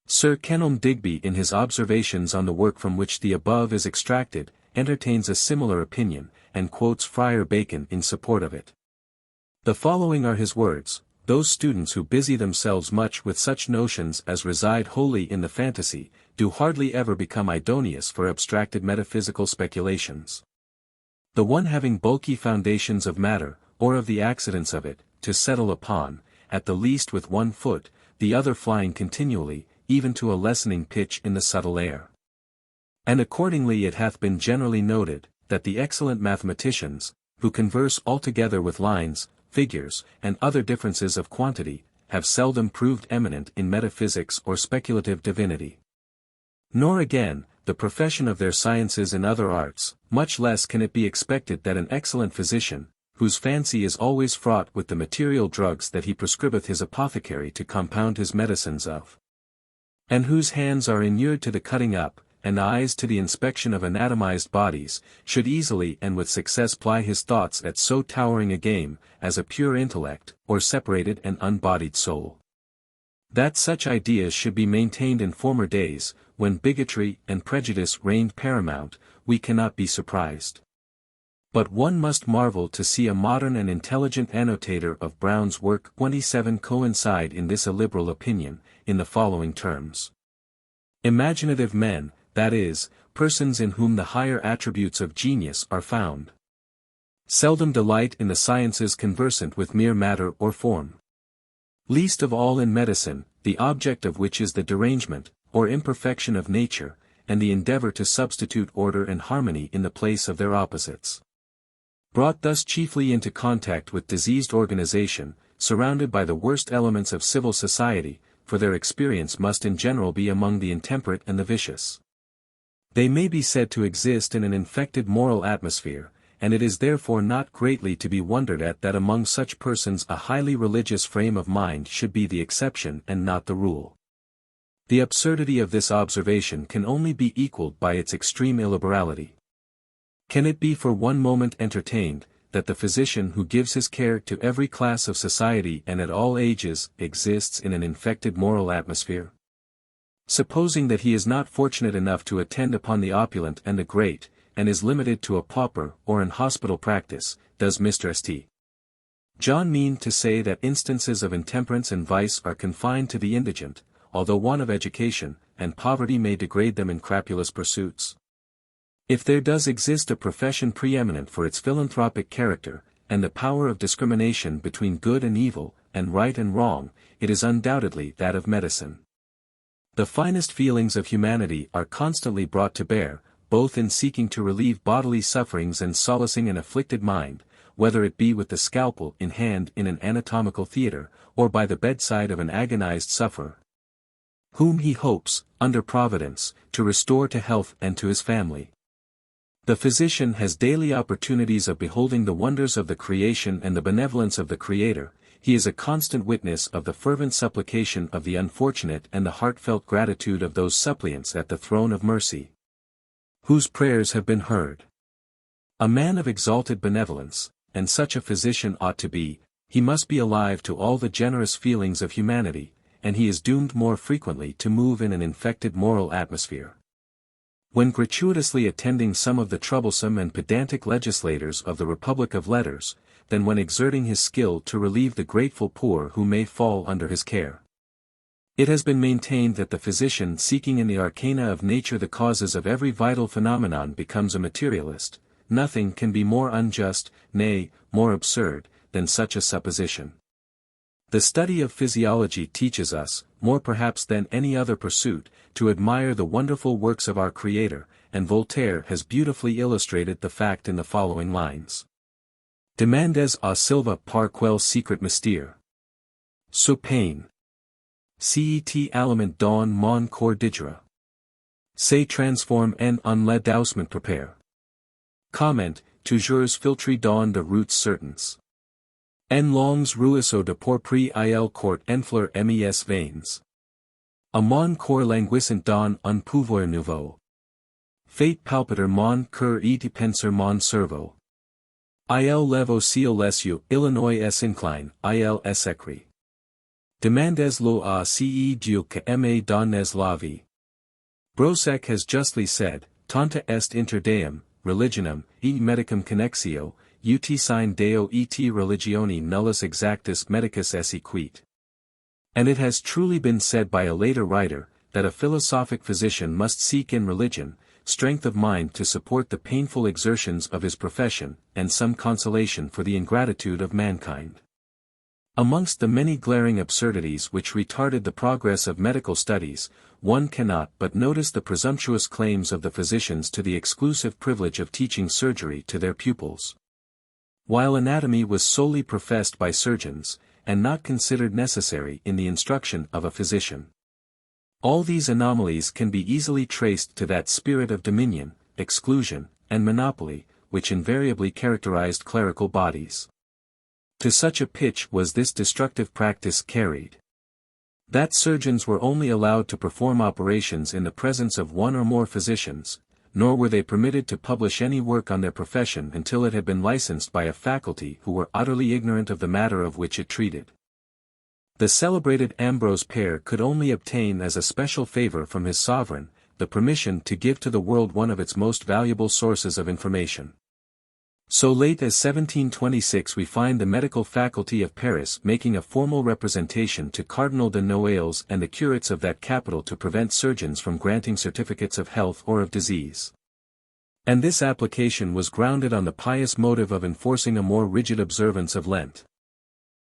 Sir Kenelm Digby in his observations on the work from which the above is extracted, entertains a similar opinion, and quotes Friar Bacon in support of it. The following are his words: those students who busy themselves much with such notions as reside wholly in the fantasy, do hardly ever become idoneous for abstracted metaphysical speculations. The one having bulky foundations of matter, or of the accidents of it, to settle upon, at the least with one foot, the other flying continually, even to a lessening pitch in the subtle air. And accordingly it hath been generally noted, that the excellent mathematicians, who converse altogether with lines, figures, and other differences of quantity, have seldom proved eminent in metaphysics or speculative divinity. Nor again, the profession of their sciences in other arts, much less can it be expected that an excellent physician, whose fancy is always fraught with the material drugs that he prescribeth his apothecary to compound his medicines of, and whose hands are inured to the cutting up, and eyes to the inspection of anatomized bodies, should easily and with success ply his thoughts at so towering a game, as a pure intellect, or separated and unbodied soul. That such ideas should be maintained in former days, when bigotry and prejudice reigned paramount, we cannot be surprised. But one must marvel to see a modern and intelligent annotator of Brown's work 27 coincide in this illiberal opinion, in the following terms. Imaginative men, that is, persons in whom the higher attributes of genius are found, seldom delight in the sciences conversant with mere matter or form. Least of all in medicine, the object of which is the derangement, or imperfection of nature, and the endeavor to substitute order and harmony in the place of their opposites. Brought thus chiefly into contact with diseased organization, surrounded by the worst elements of civil society, for their experience must in general be among the intemperate and the vicious. They may be said to exist in an infected moral atmosphere, and it is therefore not greatly to be wondered at that among such persons a highly religious frame of mind should be the exception and not the rule. The absurdity of this observation can only be equalled by its extreme illiberality. Can it be for one moment entertained, that the physician who gives his care to every class of society and at all ages, exists in an infected moral atmosphere? Supposing that he is not fortunate enough to attend upon the opulent and the great, and is limited to a pauper or an hospital practice, does Mr. St. John mean to say that instances of intemperance and vice are confined to the indigent, although want of education, and poverty may degrade them in crapulous pursuits? If there does exist a profession preeminent for its philanthropic character, and the power of discrimination between good and evil, and right and wrong, it is undoubtedly that of medicine. The finest feelings of humanity are constantly brought to bear, both in seeking to relieve bodily sufferings and solacing an afflicted mind, whether it be with the scalpel in hand in an anatomical theatre, or by the bedside of an agonized sufferer, whom he hopes, under Providence, to restore to health and to his family. The physician has daily opportunities of beholding the wonders of the creation and the benevolence of the Creator. He is a constant witness of the fervent supplication of the unfortunate and the heartfelt gratitude of those suppliants at the throne of mercy, whose prayers have been heard. A man of exalted benevolence, and such a physician ought to be, he must be alive to all the generous feelings of humanity, and he is doomed more frequently to move in an infected moral atmosphere, when gratuitously attending some of the troublesome and pedantic legislators of the Republic of Letters, than when exerting his skill to relieve the grateful poor who may fall under his care. It has been maintained that the physician seeking in the arcana of nature the causes of every vital phenomenon becomes a materialist. Nothing can be more unjust, nay, more absurd, than such a supposition. The study of physiology teaches us, more perhaps than any other pursuit, to admire the wonderful works of our Creator, and Voltaire has beautifully illustrated the fact in the following lines. Demandes a Silva par quel secret mystère. Ce pain. Cet aliment dans mon corps digera. Se transforme en un ledoucement prépare. Comment, toujours filtré dans de routes certaines. En longs ruisseaux de pourpre il court enfleur mes veins. A mon corps languissant dans un pouvoir nouveau. Fait palpiter mon cœur et penser mon cerveau. Il levo ciel lesio Illinois s incline, il s écrit. Demandes lo a ce Dieu que me donnes la vie. Brossek has justly said, Tanta est inter deum, religionum, et medicum connexio, ut sine Deo et religione nullus exactus medicus esse quit. And it has truly been said by a later writer, that a philosophic physician must seek in religion, strength of mind to support the painful exertions of his profession, and some consolation for the ingratitude of mankind. Amongst the many glaring absurdities which retarded the progress of medical studies, one cannot but notice the presumptuous claims of the physicians to the exclusive privilege of teaching surgery to their pupils. While anatomy was solely professed by surgeons, and not considered necessary in the instruction of a physician. All these anomalies can be easily traced to that spirit of dominion, exclusion, and monopoly, which invariably characterized clerical bodies. To such a pitch was this destructive practice carried, that surgeons were only allowed to perform operations in the presence of one or more physicians, nor were they permitted to publish any work on their profession until it had been licensed by a faculty who were utterly ignorant of the matter of which it treated. The celebrated Ambrose Pare could only obtain as a special favor from his sovereign, the permission to give to the world one of its most valuable sources of information. So late as 1726 we find the medical faculty of Paris making a formal representation to Cardinal de Noailles and the curates of that capital to prevent surgeons from granting certificates of health or of disease. And this application was grounded on the pious motive of enforcing a more rigid observance of Lent.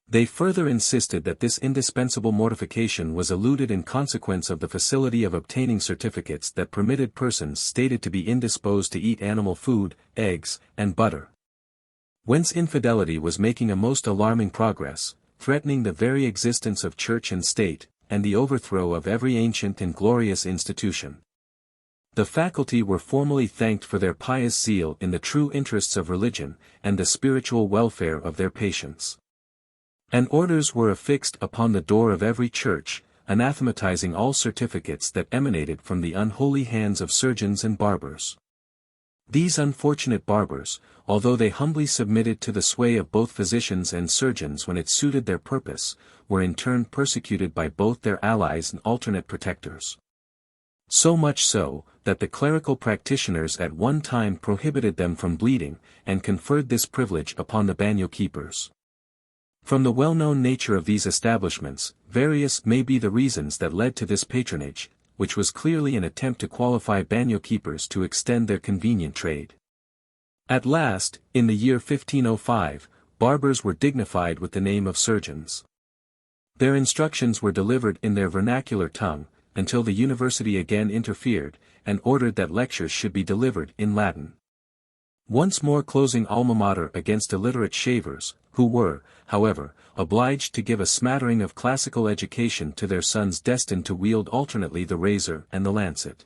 They further insisted that this indispensable mortification was eluded in consequence of the facility of obtaining certificates that permitted persons stated to be indisposed to eat animal food, eggs, and butter. Whence infidelity was making a most alarming progress, threatening the very existence of church and state, and the overthrow of every ancient and glorious institution. The faculty were formally thanked for their pious zeal in the true interests of religion, and the spiritual welfare of their patients. And orders were affixed upon the door of every church, anathematizing all certificates that emanated from the unholy hands of surgeons and barbers. These unfortunate barbers, although they humbly submitted to the sway of both physicians and surgeons when it suited their purpose, were in turn persecuted by both their allies and alternate protectors. So much so, that the clerical practitioners at one time prohibited them from bleeding, and conferred this privilege upon the bagnio keepers. From the well-known nature of these establishments, various may be the reasons that led to this patronage, which was clearly an attempt to qualify bagnio keepers to extend their convenient trade. At last, in the year 1505, barbers were dignified with the name of surgeons. Their instructions were delivered in their vernacular tongue, until the university again interfered, and ordered that lectures should be delivered in Latin. Once more closing alma mater against illiterate shavers, who were, however, obliged to give a smattering of classical education to their sons destined to wield alternately the razor and the lancet.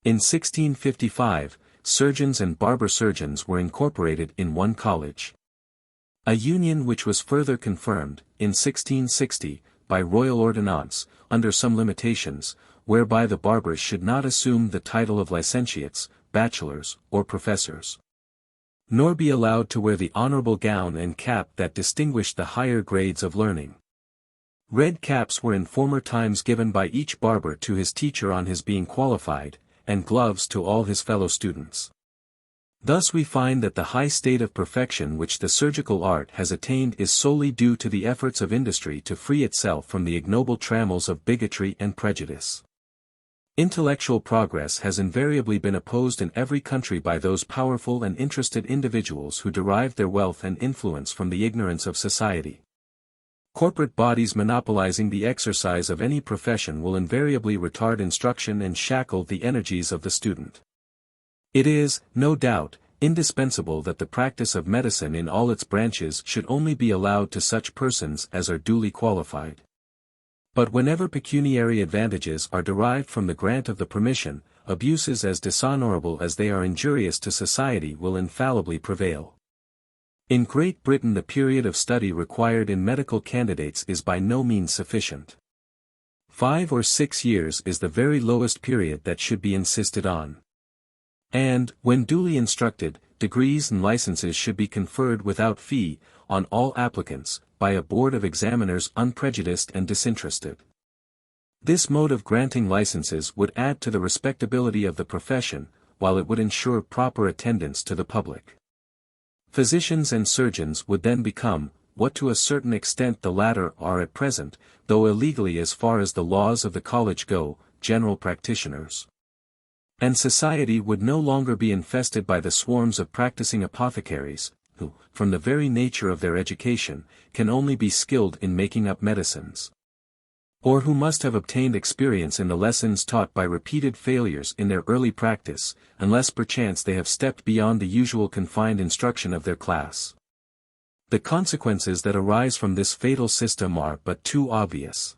In 1655, surgeons and barber-surgeons were incorporated in one college. A union which was further confirmed, in 1660, by royal ordinance, under some limitations, whereby the barbers should not assume the title of licentiates, bachelors, or professors, nor be allowed to wear the honorable gown and cap that distinguished the higher grades of learning. Red caps were in former times given by each barber to his teacher on his being qualified, and gloves to all his fellow students. Thus we find that the high state of perfection which the surgical art has attained is solely due to the efforts of industry to free itself from the ignoble trammels of bigotry and prejudice. Intellectual progress has invariably been opposed in every country by those powerful and interested individuals who derived their wealth and influence from the ignorance of society. Corporate bodies monopolizing the exercise of any profession will invariably retard instruction and shackle the energies of the student. It is, no doubt, indispensable that the practice of medicine in all its branches should only be allowed to such persons as are duly qualified. But whenever pecuniary advantages are derived from the grant of the permission, abuses as dishonorable as they are injurious to society will infallibly prevail. In Great Britain the period of study required in medical candidates is by no means sufficient. 5 or 6 years is the very lowest period that should be insisted on. And, when duly instructed, degrees and licenses should be conferred without fee, on all applicants, by a board of examiners unprejudiced and disinterested. This mode of granting licenses would add to the respectability of the profession, while it would ensure proper attendance to the public. Physicians and surgeons would then become, what to a certain extent the latter are at present, though illegally as far as the laws of the college go, general practitioners. And society would no longer be infested by the swarms of practicing apothecaries, who, from the very nature of their education, can only be skilled in making up medicines. Or who must have obtained experience in the lessons taught by repeated failures in their early practice, unless perchance they have stepped beyond the usual confined instruction of their class. The consequences that arise from this fatal system are but too obvious.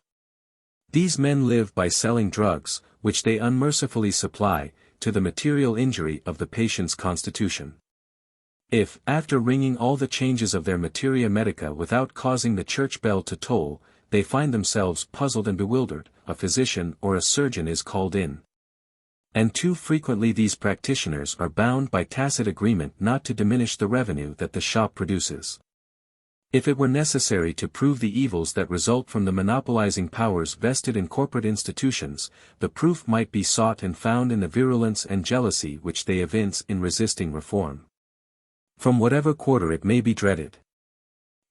These men live by selling drugs, which they unmercifully supply, to the material injury of the patient's constitution. If, after ringing all the changes of their materia medica without causing the church bell to toll, they find themselves puzzled and bewildered, a physician or a surgeon is called in. And too frequently these practitioners are bound by tacit agreement not to diminish the revenue that the shop produces. If it were necessary to prove the evils that result from the monopolizing powers vested in corporate institutions, the proof might be sought and found in the virulence and jealousy which they evince in resisting reform. From whatever quarter it may be dreaded.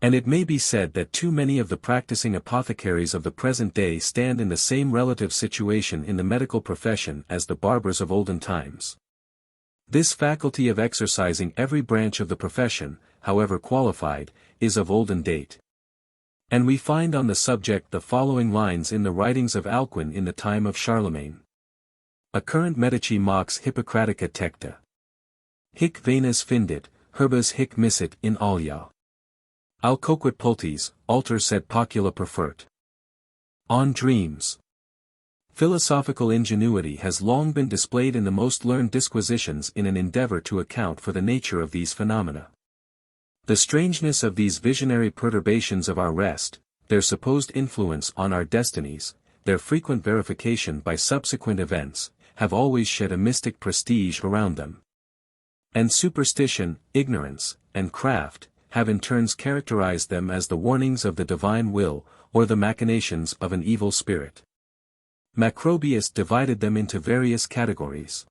And it may be said that too many of the practicing apothecaries of the present day stand in the same relative situation in the medical profession as the barbers of olden times. This faculty of exercising every branch of the profession, however qualified, is of olden date. And we find on the subject the following lines in the writings of Alcuin in the time of Charlemagne. Occurrent medici mox Hippocratica tecta. Hic venas findit, herbas hic missit in alia. Alcoquit pultes, alter sed pocula perfert. On dreams. Philosophical ingenuity has long been displayed in the most learned disquisitions in an endeavor to account for the nature of these phenomena. The strangeness of these visionary perturbations of our rest, their supposed influence on our destinies, their frequent verification by subsequent events, have always shed a mystic prestige around them. And superstition, ignorance, and craft, have in turns characterized them as the warnings of the divine will, or the machinations of an evil spirit. Macrobius divided them into various categories.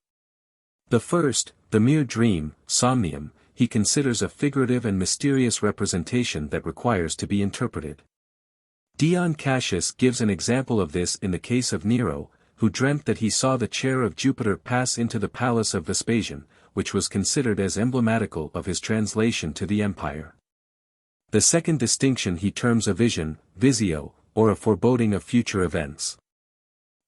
The first, the mere dream, somnium, he considers a figurative and mysterious representation that requires to be interpreted. Dion Cassius gives an example of this in the case of Nero, who dreamt that he saw the chair of Jupiter pass into the palace of Vespasian, which was considered as emblematical of his translation to the empire. The second distinction he terms a vision, visio, or a foreboding of future events.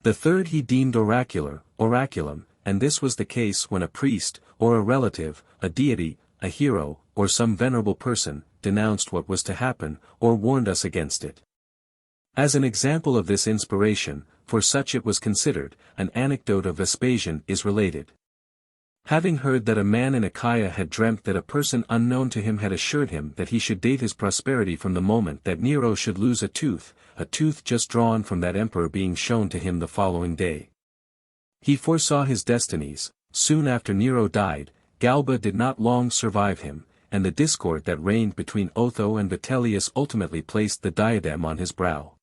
The third he deemed oracular, oraculum, and this was the case when a priest, or a relative, a deity, a hero, or some venerable person, denounced what was to happen, or warned us against it. As an example of this inspiration, for such it was considered, an anecdote of Vespasian is related. Having heard that a man in Achaia had dreamt that a person unknown to him had assured him that he should date his prosperity from the moment that Nero should lose a tooth just drawn from that emperor being shown to him the following day. He foresaw his destinies. Soon after Nero died, Galba did not long survive him, and the discord that reigned between Otho and Vitellius ultimately placed the diadem on his brow.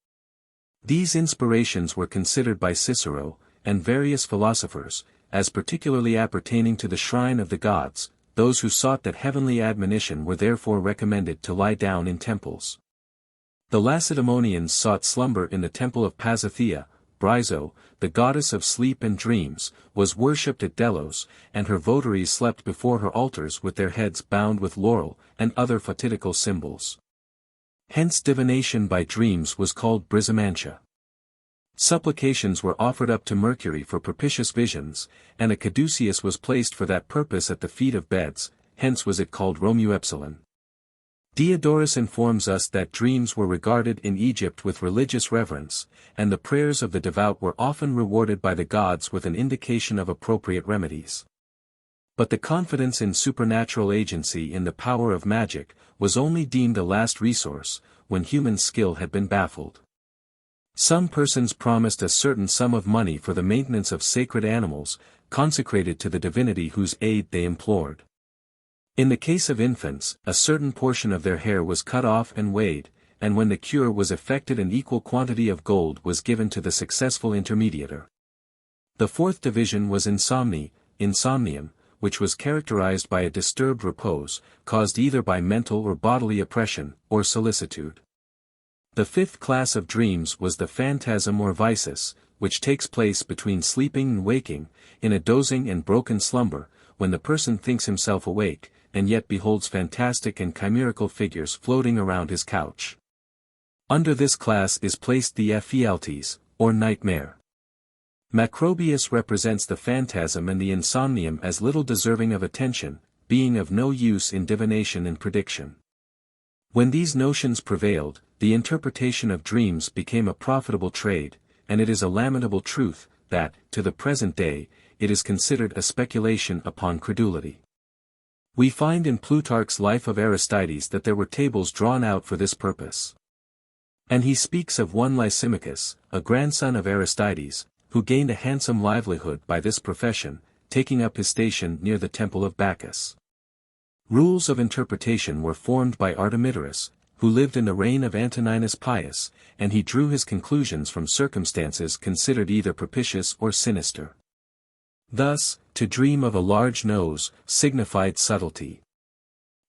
These inspirations were considered by Cicero, and various philosophers, as particularly appertaining to the shrine of the gods. Those who sought that heavenly admonition were therefore recommended to lie down in temples. The Lacedaemonians sought slumber in the temple of Pasithea. Brizo, the goddess of sleep and dreams, was worshipped at Delos, and her votaries slept before her altars with their heads bound with laurel, and other fatidical symbols. Hence divination by dreams was called brisomantia. Supplications were offered up to Mercury for propitious visions, and a caduceus was placed for that purpose at the feet of beds, hence was it called Homœopsilon. Diodorus informs us that dreams were regarded in Egypt with religious reverence, and the prayers of the devout were often rewarded by the gods with an indication of appropriate remedies. But the confidence in supernatural agency in the power of magic was only deemed a last resource, when human skill had been baffled. Some persons promised a certain sum of money for the maintenance of sacred animals, consecrated to the divinity whose aid they implored. In the case of infants, a certain portion of their hair was cut off and weighed, and when the cure was effected an equal quantity of gold was given to the successful intermediator. The fourth division was insomnium, which was characterized by a disturbed repose, caused either by mental or bodily oppression, or solicitude. The fifth class of dreams was the phantasm or visus, which takes place between sleeping and waking, in a dozing and broken slumber, when the person thinks himself awake, and yet beholds fantastic and chimerical figures floating around his couch. Under this class is placed the ephialtes, or nightmare. Macrobius represents the phantasm and the insomnium as little deserving of attention, being of no use in divination and prediction. When these notions prevailed, the interpretation of dreams became a profitable trade, and it is a lamentable truth, that, to the present day, it is considered a speculation upon credulity. We find in Plutarch's Life of Aristides that there were tables drawn out for this purpose. And he speaks of one Lysimachus, a grandson of Aristides, who gained a handsome livelihood by this profession, taking up his station near the temple of Bacchus. Rules of interpretation were formed by Artemidorus, who lived in the reign of Antoninus Pius, and he drew his conclusions from circumstances considered either propitious or sinister. Thus, to dream of a large nose, signified subtlety.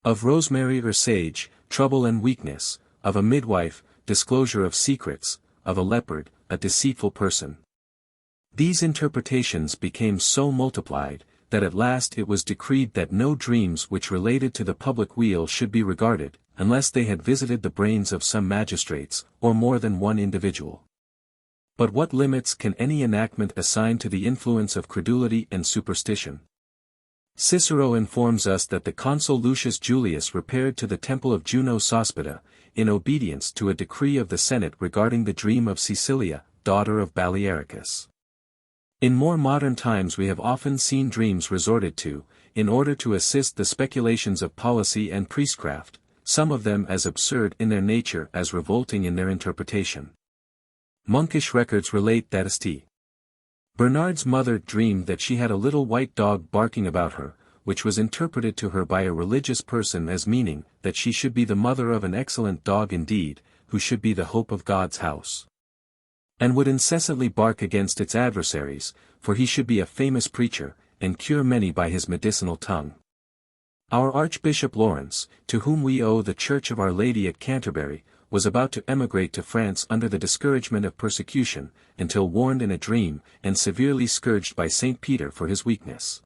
Of rosemary or sage, trouble and weakness, of a midwife, disclosure of secrets, of a leopard, a deceitful person. These interpretations became so multiplied, that at last it was decreed that no dreams which related to the public weal should be regarded, unless they had visited the brains of some magistrates, or more than one individual. But what limits can any enactment assign to the influence of credulity and superstition? Cicero informs us that the consul Lucius Julius repaired to the temple of Juno Sospita, in obedience to a decree of the Senate regarding the dream of Cecilia, daughter of Balearicus. In more modern times we have often seen dreams resorted to, in order to assist the speculations of policy and priestcraft, some of them as absurd in their nature as revolting in their interpretation. Monkish records relate that St. Bernard's mother dreamed that she had a little white dog barking about her, which was interpreted to her by a religious person as meaning that she should be the mother of an excellent dog indeed, who should be the hope of God's house, and would incessantly bark against its adversaries, for he should be a famous preacher, and cure many by his medicinal tongue. Our Archbishop Lawrence, to whom we owe the Church of Our Lady at Canterbury, was about to emigrate to France under the discouragement of persecution, until warned in a dream, and severely scourged by St. Peter for his weakness.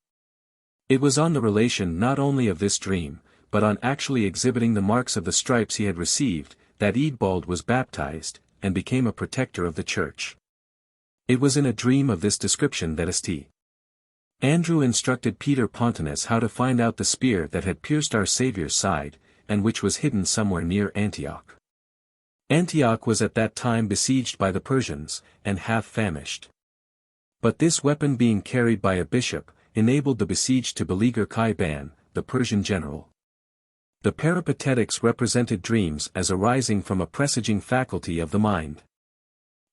It was on the relation not only of this dream, but on actually exhibiting the marks of the stripes he had received, that Eadbald was baptized, and became a protector of the Church. It was in a dream of this description that St. Andrew instructed Peter Pontanus how to find out the spear that had pierced our Saviour's side, and which was hidden somewhere near Antioch. Antioch was at that time besieged by the Persians, and half famished. But this weapon being carried by a bishop, enabled the besieged to beleaguer Caiban, the Persian general. The Peripatetics represented dreams as arising from a presaging faculty of the mind.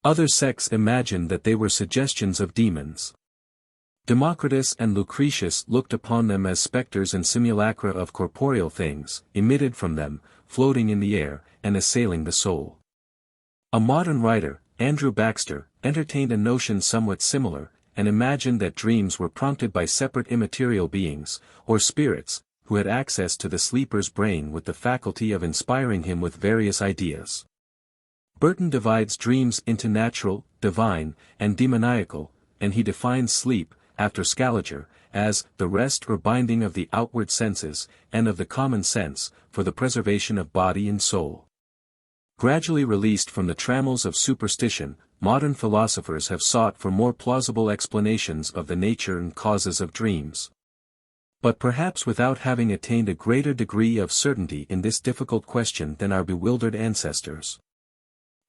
Other sects imagined that they were suggestions of demons. Democritus and Lucretius looked upon them as specters and simulacra of corporeal things, emitted from them, floating in the air, and assailing the soul. A modern writer, Andrew Baxter, entertained a notion somewhat similar, and imagined that dreams were prompted by separate immaterial beings, or spirits, who had access to the sleeper's brain with the faculty of inspiring him with various ideas. Burton divides dreams into natural, divine, and demoniacal, and he defines sleep, after Scaliger, as the rest or binding of the outward senses, and of the common sense, for the preservation of body and soul. Gradually released from the trammels of superstition, modern philosophers have sought for more plausible explanations of the nature and causes of dreams. But perhaps without having attained a greater degree of certainty in this difficult question than our bewildered ancestors.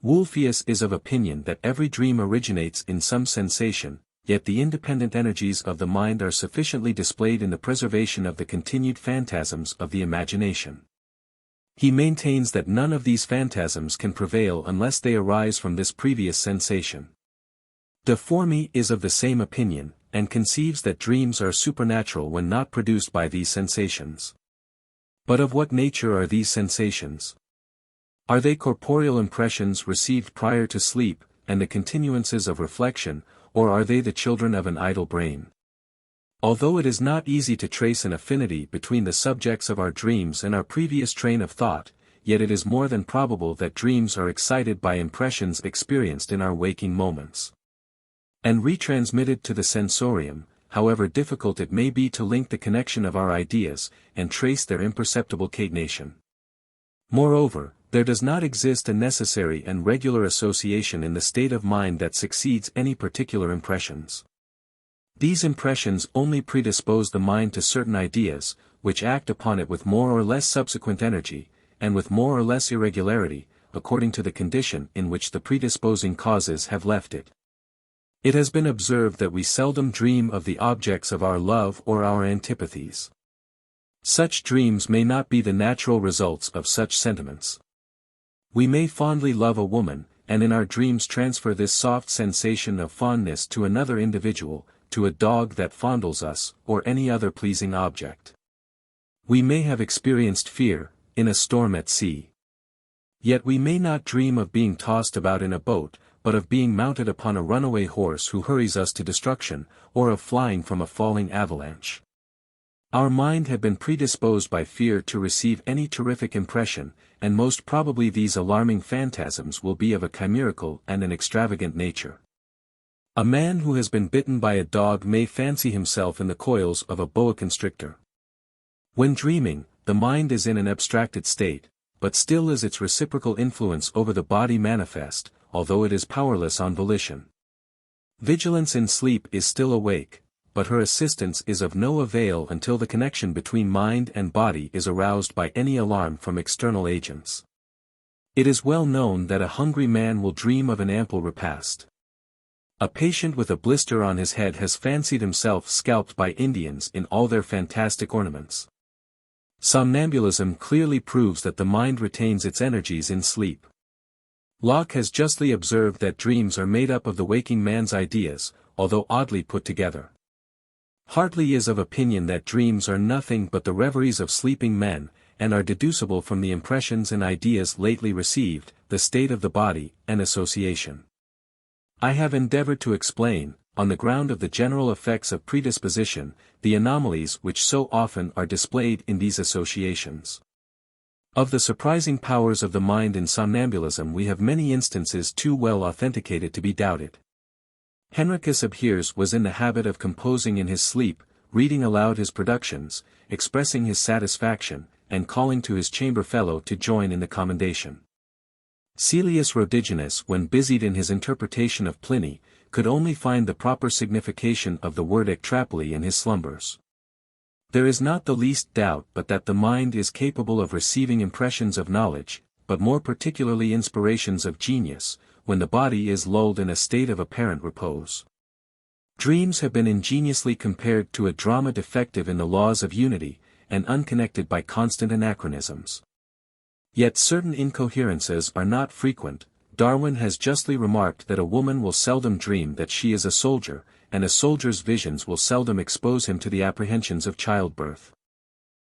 Wolfius is of opinion that every dream originates in some sensation, yet the independent energies of the mind are sufficiently displayed in the preservation of the continued phantasms of the imagination. He maintains that none of these phantasms can prevail unless they arise from this previous sensation. De Formy is of the same opinion, and conceives that dreams are supernatural when not produced by these sensations. But of what nature are these sensations? Are they corporeal impressions received prior to sleep, and the continuances of reflection, or are they the children of an idle brain? Although it is not easy to trace an affinity between the subjects of our dreams and our previous train of thought, yet it is more than probable that dreams are excited by impressions experienced in our waking moments, and retransmitted to the sensorium, however difficult it may be to link the connection of our ideas, and trace their imperceptible catenation. Moreover, there does not exist a necessary and regular association in the state of mind that succeeds any particular impressions. These impressions only predispose the mind to certain ideas, which act upon it with more or less subsequent energy, and with more or less irregularity, according to the condition in which the predisposing causes have left it. It has been observed that we seldom dream of the objects of our love or our antipathies. Such dreams may not be the natural results of such sentiments. We may fondly love a woman, and in our dreams transfer this soft sensation of fondness to another individual, to a dog that fondles us, or any other pleasing object. We may have experienced fear, in a storm at sea. Yet we may not dream of being tossed about in a boat, but of being mounted upon a runaway horse who hurries us to destruction, or of flying from a falling avalanche. Our mind had been predisposed by fear to receive any terrific impression, and most probably these alarming phantasms will be of a chimerical and an extravagant nature. A man who has been bitten by a dog may fancy himself in the coils of a boa constrictor. When dreaming, the mind is in an abstracted state, but still is its reciprocal influence over the body manifest, although it is powerless on volition. Vigilance in sleep is still awake, but her assistance is of no avail until the connection between mind and body is aroused by any alarm from external agents. It is well known that a hungry man will dream of an ample repast. A patient with a blister on his head has fancied himself scalped by Indians in all their fantastic ornaments. Somnambulism clearly proves that the mind retains its energies in sleep. Locke has justly observed that dreams are made up of the waking man's ideas, although oddly put together. Hartley is of opinion that dreams are nothing but the reveries of sleeping men, and are deducible from the impressions and ideas lately received, the state of the body, and association. I have endeavored to explain, on the ground of the general effects of predisposition, the anomalies which so often are displayed in these associations. Of the surprising powers of the mind in somnambulism we have many instances too well authenticated to be doubted. Henricus of Hears was in the habit of composing in his sleep, reading aloud his productions, expressing his satisfaction, and calling to his chamber fellow to join in the commendation. Caelius Rhodiginus, when busied in his interpretation of Pliny, could only find the proper signification of the word ectrapole in his slumbers. There is not the least doubt but that the mind is capable of receiving impressions of knowledge, but more particularly inspirations of genius, when the body is lulled in a state of apparent repose. Dreams have been ingeniously compared to a drama defective in the laws of unity, and unconnected by constant anachronisms. Yet certain incoherences are not frequent. Darwin has justly remarked that a woman will seldom dream that she is a soldier, and a soldier's visions will seldom expose him to the apprehensions of childbirth.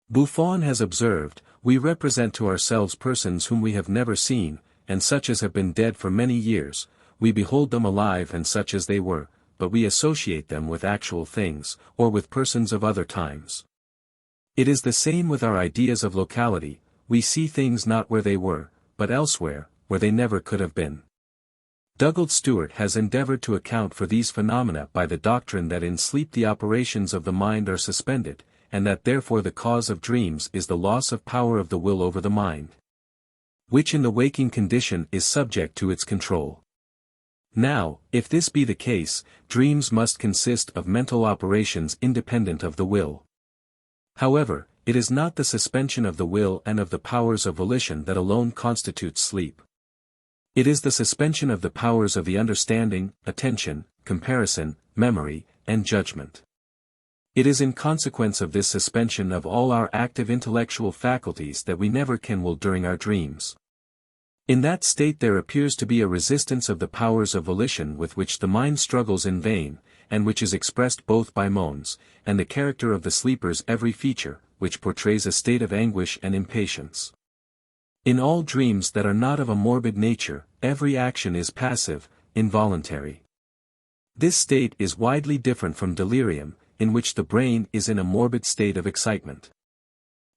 Buffon has observed, "We represent to ourselves persons whom we have never seen, and such as have been dead for many years, we behold them alive and such as they were, but we associate them with actual things, or with persons of other times." It is the same with our ideas of locality. We see things not where they were, but elsewhere, where they never could have been. Dugald Stewart has endeavored to account for these phenomena by the doctrine that in sleep the operations of the mind are suspended, and that therefore the cause of dreams is the loss of power of the will over the mind, which in the waking condition is subject to its control. Now, if this be the case, dreams must consist of mental operations independent of the will. However, it is not the suspension of the will and of the powers of volition that alone constitutes sleep. It is the suspension of the powers of the understanding, attention, comparison, memory, and judgment. It is in consequence of this suspension of all our active intellectual faculties that we never can will during our dreams. In that state there appears to be a resistance of the powers of volition with which the mind struggles in vain, and which is expressed both by moans, and the character of the sleeper's every feature, which portrays a state of anguish and impatience. In all dreams that are not of a morbid nature, every action is passive, involuntary. This state is widely different from delirium, in which the brain is in a morbid state of excitement.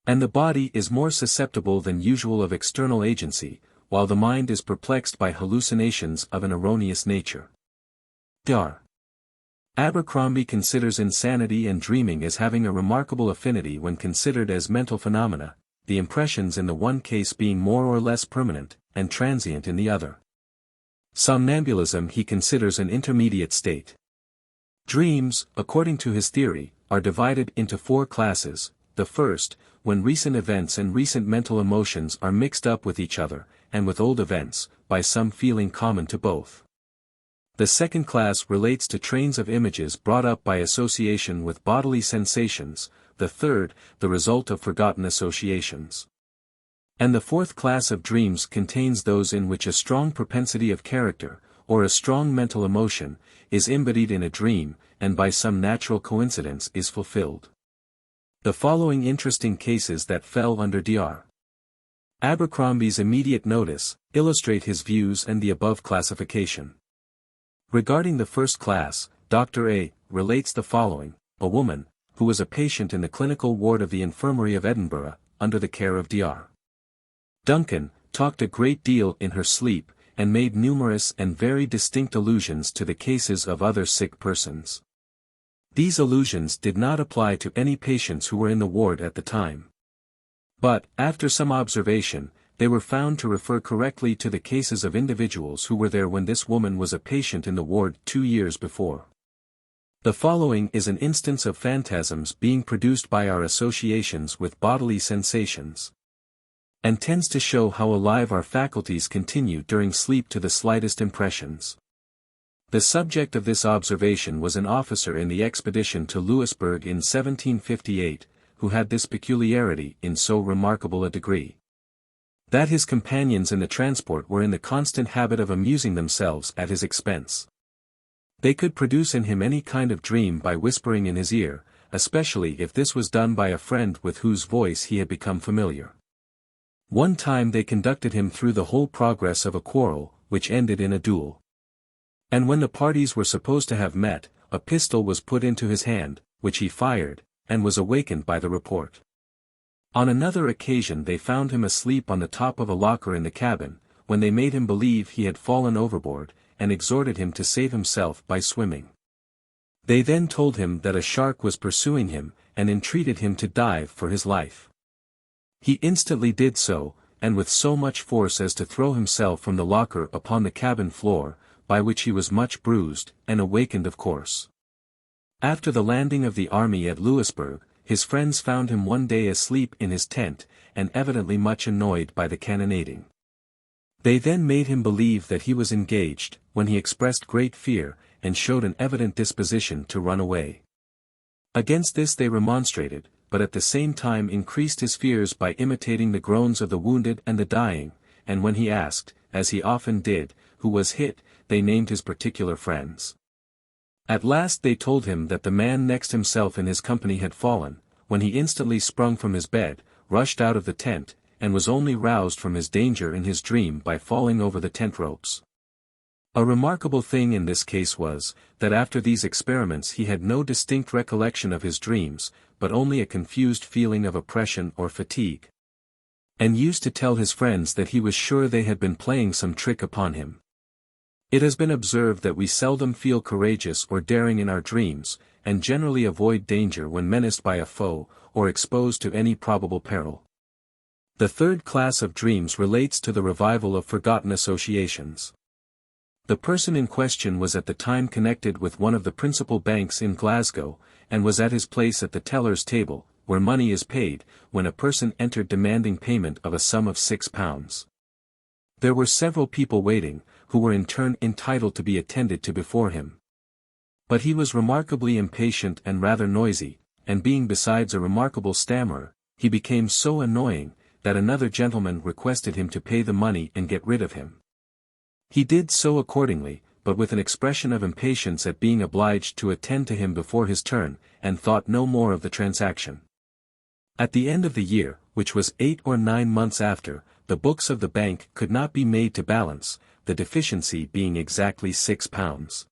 And the body is more susceptible than usual of external agency, while the mind is perplexed by hallucinations of an erroneous nature. Dr. Abercrombie considers insanity and dreaming as having a remarkable affinity when considered as mental phenomena, the impressions in the one case being more or less permanent, and transient in the other. Somnambulism he considers an intermediate state. Dreams, according to his theory, are divided into 4 classes. The first, when recent events and recent mental emotions are mixed up with each other, and with old events, by some feeling common to both. The second class relates to trains of images brought up by association with bodily sensations, the third, the result of forgotten associations. And the fourth class of dreams contains those in which a strong propensity of character, or a strong mental emotion, is embodied in a dream, and by some natural coincidence is fulfilled. The following interesting cases that fell under Dr. Abercrombie's immediate notice, illustrate his views and the above classification. Regarding the first class, Dr. A. relates the following: a woman, who was a patient in the clinical ward of the Infirmary of Edinburgh, under the care of Dr. Duncan, talked a great deal in her sleep, and made numerous and very distinct allusions to the cases of other sick persons. These allusions did not apply to any patients who were in the ward at the time. But, after some observation, they were found to refer correctly to the cases of individuals who were there when this woman was a patient in the ward 2 years before. The following is an instance of phantasms being produced by our associations with bodily sensations, and tends to show how alive our faculties continue during sleep to the slightest impressions. The subject of this observation was an officer in the expedition to Louisbourg in 1758, who had this peculiarity in so remarkable a degree, that his companions in the transport were in the constant habit of amusing themselves at his expense. They could produce in him any kind of dream by whispering in his ear, especially if this was done by a friend with whose voice he had become familiar. One time they conducted him through the whole progress of a quarrel, which ended in a duel. And when the parties were supposed to have met, a pistol was put into his hand, which he fired, and was awakened by the report. On another occasion they found him asleep on the top of a locker in the cabin, when they made him believe he had fallen overboard, and exhorted him to save himself by swimming. They then told him that a shark was pursuing him, and entreated him to dive for his life. He instantly did so, and with so much force as to throw himself from the locker upon the cabin floor, by which he was much bruised, and awakened of course. After the landing of the army at Louisbourg, his friends found him one day asleep in his tent, and evidently much annoyed by the cannonading. They then made him believe that he was engaged, when he expressed great fear, and showed an evident disposition to run away. Against this they remonstrated, but at the same time increased his fears by imitating the groans of the wounded and the dying, and when he asked, as he often did, who was hit, they named his particular friends. At last they told him that the man next himself in his company had fallen, when he instantly sprung from his bed, rushed out of the tent, and was only roused from his danger in his dream by falling over the tent ropes. A remarkable thing in this case was, that after these experiments he had no distinct recollection of his dreams, but only a confused feeling of oppression or fatigue, and used to tell his friends that he was sure they had been playing some trick upon him. It has been observed that we seldom feel courageous or daring in our dreams, and generally avoid danger when menaced by a foe, or exposed to any probable peril. The third class of dreams relates to the revival of forgotten associations. The person in question was at the time connected with one of the principal banks in Glasgow, and was at his place at the teller's table, where money is paid, when a person entered demanding payment of a sum of £6. There were several people waiting, who were in turn entitled to be attended to before him. But he was remarkably impatient and rather noisy, and being besides a remarkable stammerer, he became so annoying, that another gentleman requested him to pay the money and get rid of him. He did so accordingly, but with an expression of impatience at being obliged to attend to him before his turn, and thought no more of the transaction. At the end of the year, which was 8 or 9 months after, the books of the bank could not be made to balance, the deficiency being exactly £6.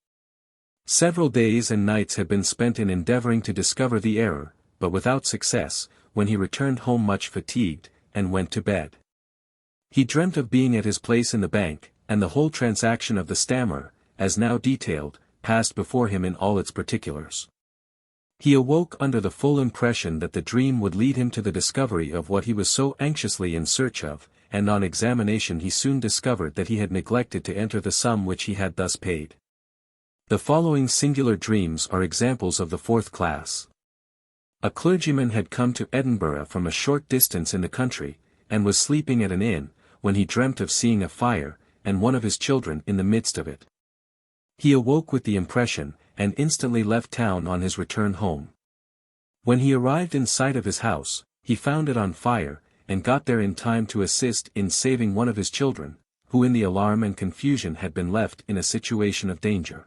Several days and nights had been spent in endeavoring to discover the error, but without success, when he returned home much fatigued, and went to bed. He dreamt of being at his place in the bank, and the whole transaction of the stammer, as now detailed, passed before him in all its particulars. He awoke under the full impression that the dream would lead him to the discovery of what he was so anxiously in search of, and on examination he soon discovered that he had neglected to enter the sum which he had thus paid. The following singular dreams are examples of the fourth class. A clergyman had come to Edinburgh from a short distance in the country, and was sleeping at an inn, when he dreamt of seeing a fire, and one of his children in the midst of it. He awoke with the impression, and instantly left town on his return home. When he arrived in sight of his house, he found it on fire, and got there in time to assist in saving one of his children, who in the alarm and confusion had been left in a situation of danger.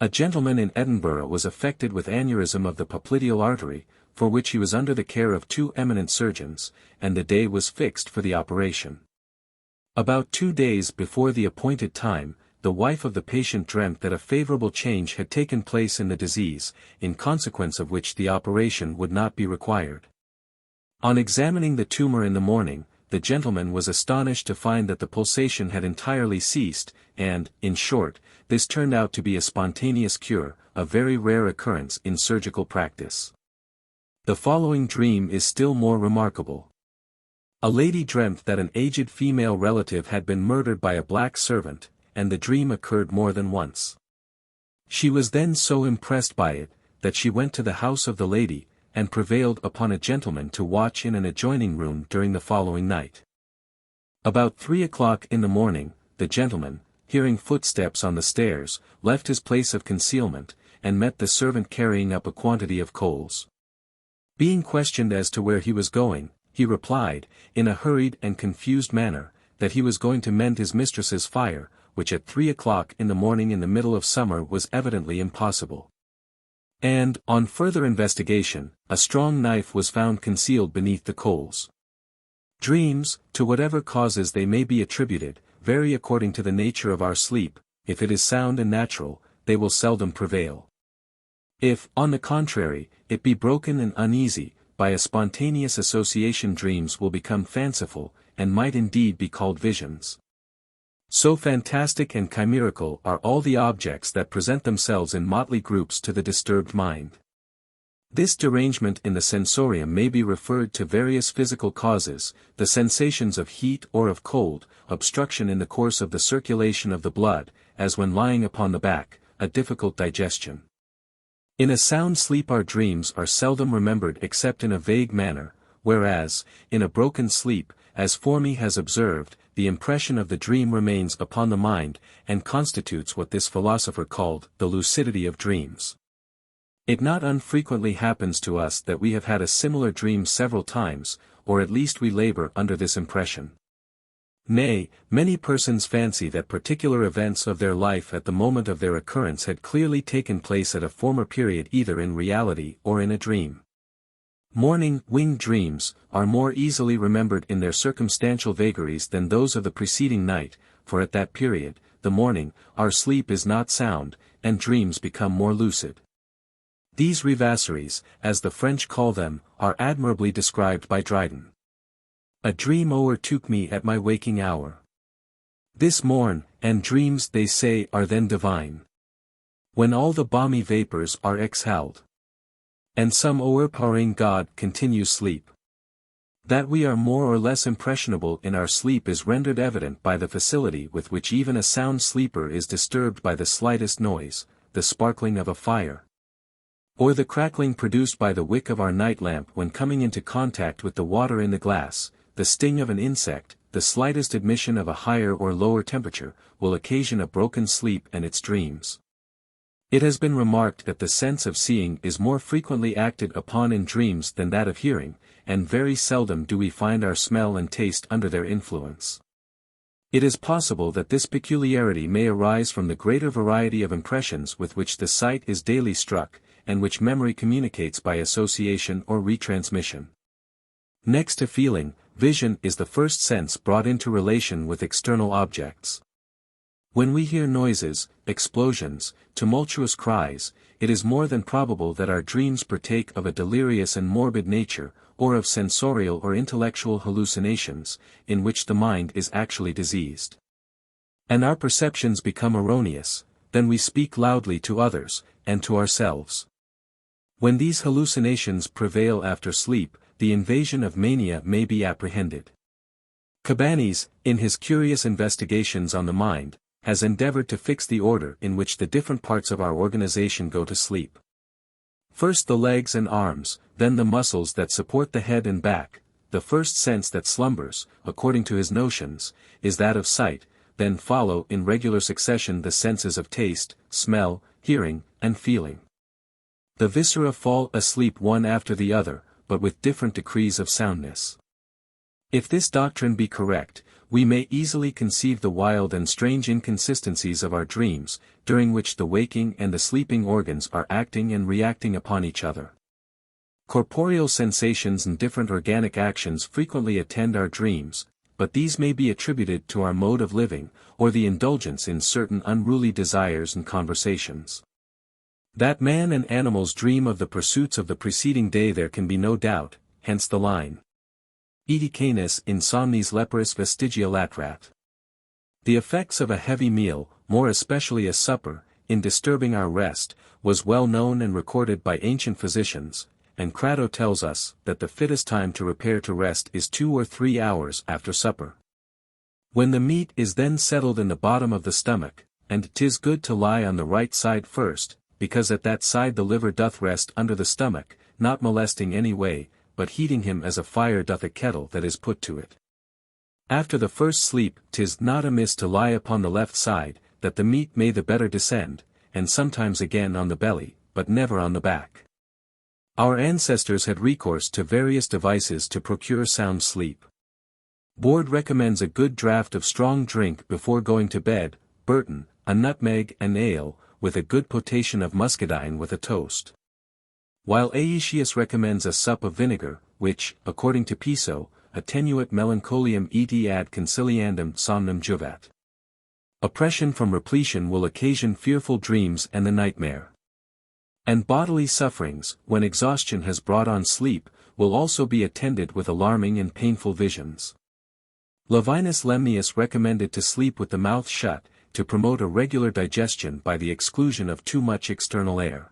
A gentleman in Edinburgh was affected with aneurysm of the popliteal artery, for which he was under the care of 2 eminent surgeons, and the day was fixed for the operation. About 2 days before the appointed time, the wife of the patient dreamt that a favorable change had taken place in the disease, in consequence of which the operation would not be required. On examining the tumor in the morning, the gentleman was astonished to find that the pulsation had entirely ceased, and, in short, this turned out to be a spontaneous cure, a very rare occurrence in surgical practice. The following dream is still more remarkable. A lady dreamt that an aged female relative had been murdered by a black servant, and the dream occurred more than once. She was then so impressed by it, that she went to the house of the lady, and prevailed upon a gentleman to watch in an adjoining room during the following night. About 3 o'clock in the morning, the gentleman, hearing footsteps on the stairs, left his place of concealment, and met the servant carrying up a quantity of coals. Being questioned as to where he was going, he replied, in a hurried and confused manner, that he was going to mend his mistress's fire, which at 3 o'clock in the morning in the middle of summer was evidently impossible. And, on further investigation, a strong knife was found concealed beneath the coals. Dreams, to whatever causes they may be attributed, vary according to the nature of our sleep. If it is sound and natural, they will seldom prevail. If, on the contrary, it be broken and uneasy, by a spontaneous association dreams will become fanciful, and might indeed be called visions. So fantastic and chimerical are all the objects that present themselves in motley groups to the disturbed mind. This derangement in the sensorium may be referred to various physical causes, the sensations of heat or of cold, obstruction in the course of the circulation of the blood, as when lying upon the back, a difficult digestion. In a sound sleep our dreams are seldom remembered except in a vague manner, whereas, in a broken sleep, as Formy has observed, the impression of the dream remains upon the mind, and constitutes what this philosopher called the lucidity of dreams. It not unfrequently happens to us that we have had a similar dream several times, or at least we labor under this impression. Nay, many persons fancy that particular events of their life at the moment of their occurrence had clearly taken place at a former period either in reality or in a dream. Morning, winged dreams, are more easily remembered in their circumstantial vagaries than those of the preceding night, for at that period, the morning, our sleep is not sound, and dreams become more lucid. These rêvasseries, as the French call them, are admirably described by Dryden. A dream o'ertook me at my waking hour. This morn, and dreams they say are then divine, when all the balmy vapours are exhaled, and some o'erpowering God continues sleep. That we are more or less impressionable in our sleep is rendered evident by the facility with which even a sound sleeper is disturbed by the slightest noise, the sparkling of a fire, or the crackling produced by the wick of our night lamp when coming into contact with the water in the glass, the sting of an insect, the slightest admission of a higher or lower temperature, will occasion a broken sleep and its dreams. It has been remarked that the sense of seeing is more frequently acted upon in dreams than that of hearing, and very seldom do we find our smell and taste under their influence. It is possible that this peculiarity may arise from the greater variety of impressions with which the sight is daily struck, and which memory communicates by association or retransmission. Next to feeling, vision is the first sense brought into relation with external objects. When we hear noises, explosions, tumultuous cries, it is more than probable that our dreams partake of a delirious and morbid nature, or of sensorial or intellectual hallucinations, in which the mind is actually diseased. And our perceptions become erroneous, then we speak loudly to others, and to ourselves. When these hallucinations prevail after sleep, the invasion of mania may be apprehended. Cabanis, in his curious investigations on the mind, has endeavored to fix the order in which the different parts of our organization go to sleep. First the legs and arms, then the muscles that support the head and back. The first sense that slumbers, according to his notions, is that of sight, then follow in regular succession the senses of taste, smell, hearing, and feeling. The viscera fall asleep one after the other, but with different degrees of soundness. If this doctrine be correct, we may easily conceive the wild and strange inconsistencies of our dreams, during which the waking and the sleeping organs are acting and reacting upon each other. Corporeal sensations and different organic actions frequently attend our dreams, but these may be attributed to our mode of living, or the indulgence in certain unruly desires and conversations. That man and animals dream of the pursuits of the preceding day there can be no doubt, hence the line. Iti canis insomnes leperis vestigia latrat. The effects of a heavy meal, more especially a supper, in disturbing our rest, was well known and recorded by ancient physicians, and Crato tells us that the fittest time to repair to rest is 2 or 3 hours after supper. When the meat is then settled in the bottom of the stomach, and 'tis good to lie on the right side first, because at that side the liver doth rest under the stomach, not molesting any way, but heating him as a fire doth a kettle that is put to it. After the first sleep 'tis not amiss to lie upon the left side, that the meat may the better descend, and sometimes again on the belly, but never on the back. Our ancestors had recourse to various devices to procure sound sleep. Board recommends a good draught of strong drink before going to bed, Burton, a nutmeg and ale, with a good potation of muscadine with a toast. While Aetius recommends a sup of vinegar, which, according to Piso, attenuat melancholiam eti ad conciliandum somnum juvat. Oppression from repletion will occasion fearful dreams and the nightmare. And bodily sufferings, when exhaustion has brought on sleep, will also be attended with alarming and painful visions. Levinus Lemnius recommended to sleep with the mouth shut, to promote a regular digestion by the exclusion of too much external air.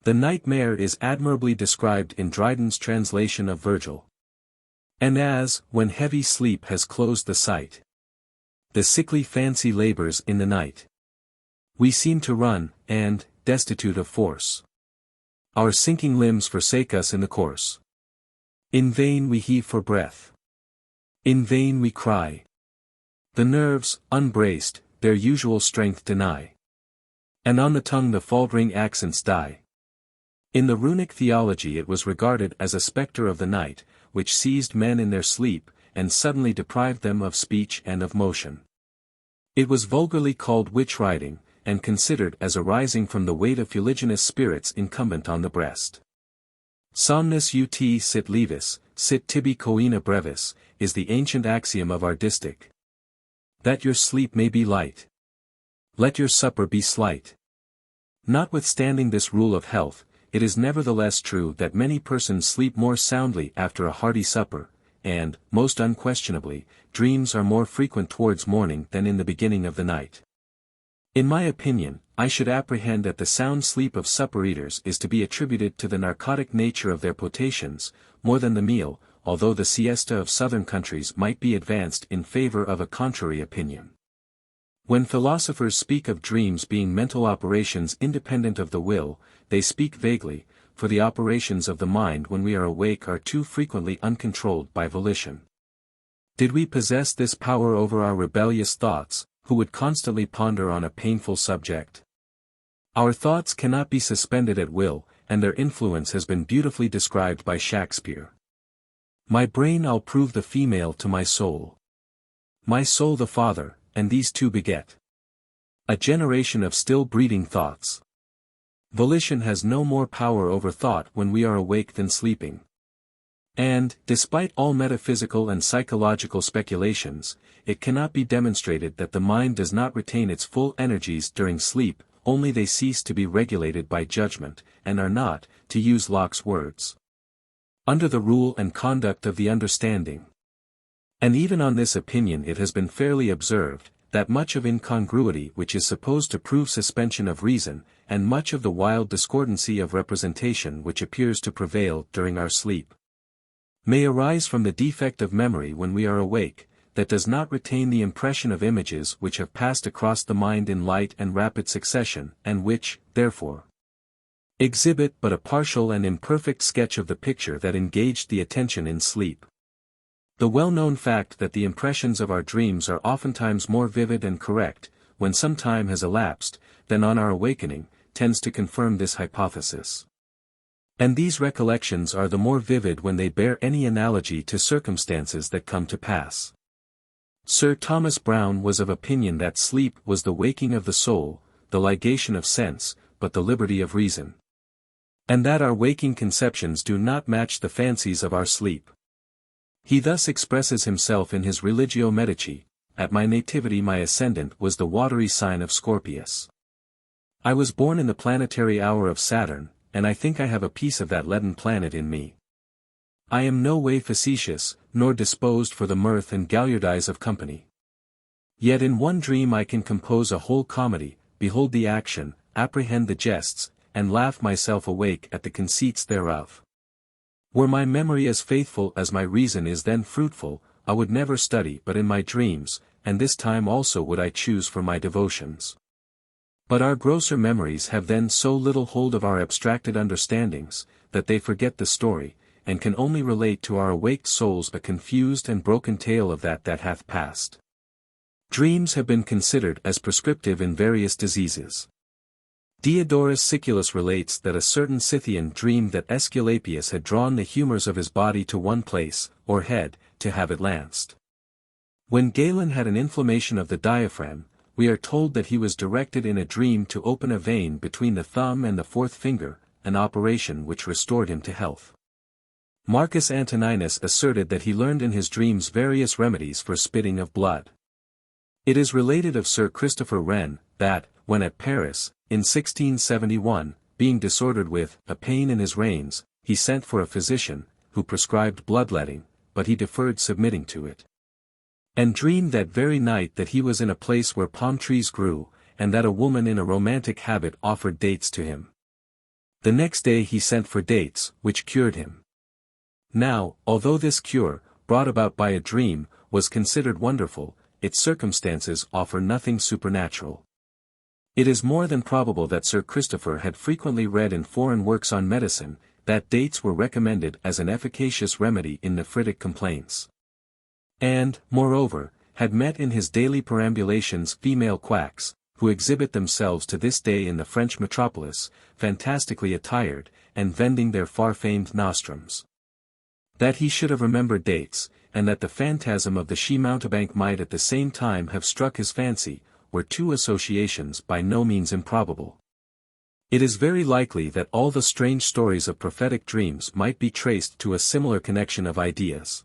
The nightmare is admirably described in Dryden's translation of Virgil. And as, when heavy sleep has closed the sight, the sickly fancy labors in the night, we seem to run, and, destitute of force, our sinking limbs forsake us in the course. In vain we heave for breath. In vain we cry. The nerves, unbraced, their usual strength deny. And on the tongue the faltering accents die. In the runic theology it was regarded as a spectre of the night, which seized men in their sleep, and suddenly deprived them of speech and of motion. It was vulgarly called witch-riding, and considered as arising from the weight of fuliginous spirits incumbent on the breast. Somnus ut sit levis, sit tibi coena brevis, is the ancient axiom of our distich. That your sleep may be light. Let your supper be slight. Notwithstanding this rule of health, it is nevertheless true that many persons sleep more soundly after a hearty supper, and, most unquestionably, dreams are more frequent towards morning than in the beginning of the night. In my opinion, I should apprehend that the sound sleep of supper-eaters is to be attributed to the narcotic nature of their potations, more than the meal, although the siesta of southern countries might be advanced in favor of a contrary opinion. When philosophers speak of dreams being mental operations independent of the will, they speak vaguely, for the operations of the mind when we are awake are too frequently uncontrolled by volition. Did we possess this power over our rebellious thoughts, who would constantly ponder on a painful subject? Our thoughts cannot be suspended at will, and their influence has been beautifully described by Shakespeare. My brain I'll prove the female to my soul. My soul the father, and these two beget a generation of still breeding thoughts. Volition has no more power over thought when we are awake than sleeping. And, despite all metaphysical and psychological speculations, it cannot be demonstrated that the mind does not retain its full energies during sleep, only they cease to be regulated by judgment, and are not, to use Locke's words, under the rule and conduct of the understanding. And even on this opinion it has been fairly observed, that much of incongruity which is supposed to prove suspension of reason, and much of the wild discordancy of representation which appears to prevail during our sleep, may arise from the defect of memory when we are awake, that does not retain the impression of images which have passed across the mind in light and rapid succession, and which, therefore, exhibit but a partial and imperfect sketch of the picture that engaged the attention in sleep. The well-known fact that the impressions of our dreams are oftentimes more vivid and correct, when some time has elapsed, than on our awakening, tends to confirm this hypothesis. And these recollections are the more vivid when they bear any analogy to circumstances that come to pass. Sir Thomas Browne was of opinion that sleep was the waking of the soul, the ligation of sense, but the liberty of reason. And that our waking conceptions do not match the fancies of our sleep. He thus expresses himself in his Religio Medici: "At my nativity my ascendant was the watery sign of Scorpius. I was born in the planetary hour of Saturn, and I think I have a piece of that leaden planet in me. I am no way facetious, nor disposed for the mirth and galliardize of company. Yet in one dream I can compose a whole comedy, behold the action, apprehend the jests, and laugh myself awake at the conceits thereof. Were my memory as faithful as my reason is then fruitful, I would never study but in my dreams, and this time also would I choose for my devotions. But our grosser memories have then so little hold of our abstracted understandings, that they forget the story, and can only relate to our awaked souls a confused and broken tale of that hath passed." Dreams have been considered as prescriptive in various diseases. Diodorus Siculus relates that a certain Scythian dreamed that Aesculapius had drawn the humours of his body to one place, or head, to have it lanced. When Galen had an inflammation of the diaphragm, we are told that he was directed in a dream to open a vein between the thumb and the fourth finger, an operation which restored him to health. Marcus Antoninus asserted that he learned in his dreams various remedies for spitting of blood. It is related of Sir Christopher Wren, that, when at Paris, in 1671, being disordered with a pain in his reins, he sent for a physician, who prescribed bloodletting, but he deferred submitting to it. And dreamed that very night that he was in a place where palm trees grew, and that a woman in a romantic habit offered dates to him. The next day he sent for dates, which cured him. Now, although this cure, brought about by a dream, was considered wonderful, its circumstances offer nothing supernatural. It is more than probable that Sir Christopher had frequently read in foreign works on medicine, that dates were recommended as an efficacious remedy in nephritic complaints. And, moreover, had met in his daily perambulations female quacks, who exhibit themselves to this day in the French metropolis, fantastically attired, and vending their far-famed nostrums. That he should have remembered dates, and that the phantasm of the she-mountebank might at the same time have struck his fancy, were two associations by no means improbable. It is very likely that all the strange stories of prophetic dreams might be traced to a similar connection of ideas.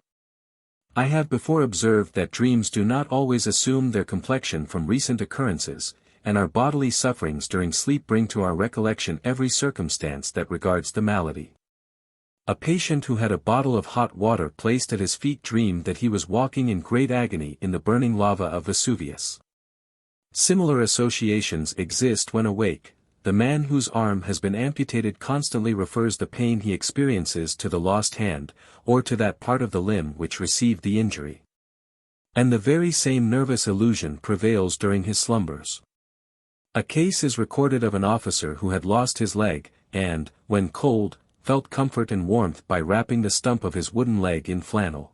I have before observed that dreams do not always assume their complexion from recent occurrences, and our bodily sufferings during sleep bring to our recollection every circumstance that regards the malady. A patient who had a bottle of hot water placed at his feet dreamed that he was walking in great agony in the burning lava of Vesuvius. Similar associations exist when awake. The man whose arm has been amputated constantly refers the pain he experiences to the lost hand, or to that part of the limb which received the injury. And the very same nervous illusion prevails during his slumbers. A case is recorded of an officer who had lost his leg, and, when cold, felt comfort and warmth by wrapping the stump of his wooden leg in flannel.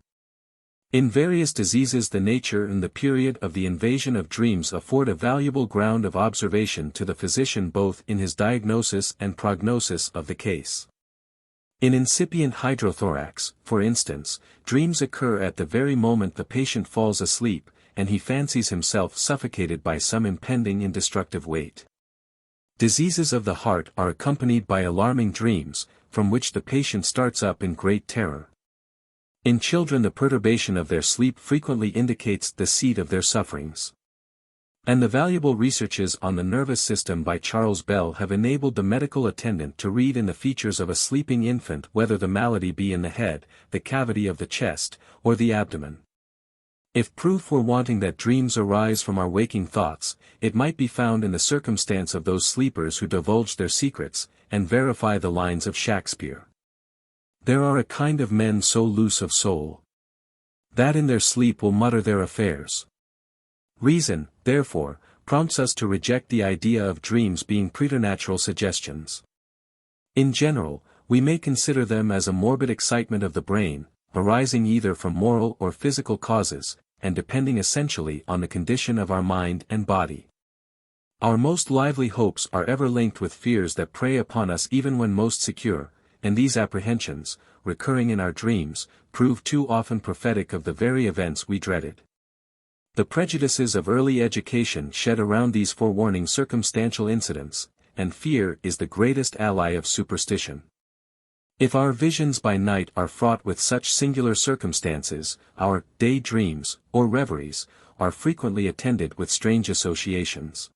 In various diseases the nature and the period of the invasion of dreams afford a valuable ground of observation to the physician both in his diagnosis and prognosis of the case. In incipient hydrothorax, for instance, dreams occur at the very moment the patient falls asleep, and he fancies himself suffocated by some impending indestructible weight. Diseases of the heart are accompanied by alarming dreams, from which the patient starts up in great terror. In children the perturbation of their sleep frequently indicates the seat of their sufferings. And the valuable researches on the nervous system by Charles Bell have enabled the medical attendant to read in the features of a sleeping infant whether the malady be in the head, the cavity of the chest, or the abdomen. If proof were wanting that dreams arise from our waking thoughts, it might be found in the circumstance of those sleepers who divulge their secrets, and verify the lines of Shakespeare. There are a kind of men so loose of soul, that in their sleep will mutter their affairs. Reason, therefore, prompts us to reject the idea of dreams being preternatural suggestions. In general, we may consider them as a morbid excitement of the brain, arising either from moral or physical causes, and depending essentially on the condition of our mind and body. Our most lively hopes are ever linked with fears that prey upon us even when most secure, and these apprehensions, recurring in our dreams, prove too often prophetic of the very events we dreaded. The prejudices of early education shed around these forewarning circumstantial incidents, and fear is the greatest ally of superstition. If our visions by night are fraught with such singular circumstances, our day dreams, or reveries, are frequently attended with strange associations.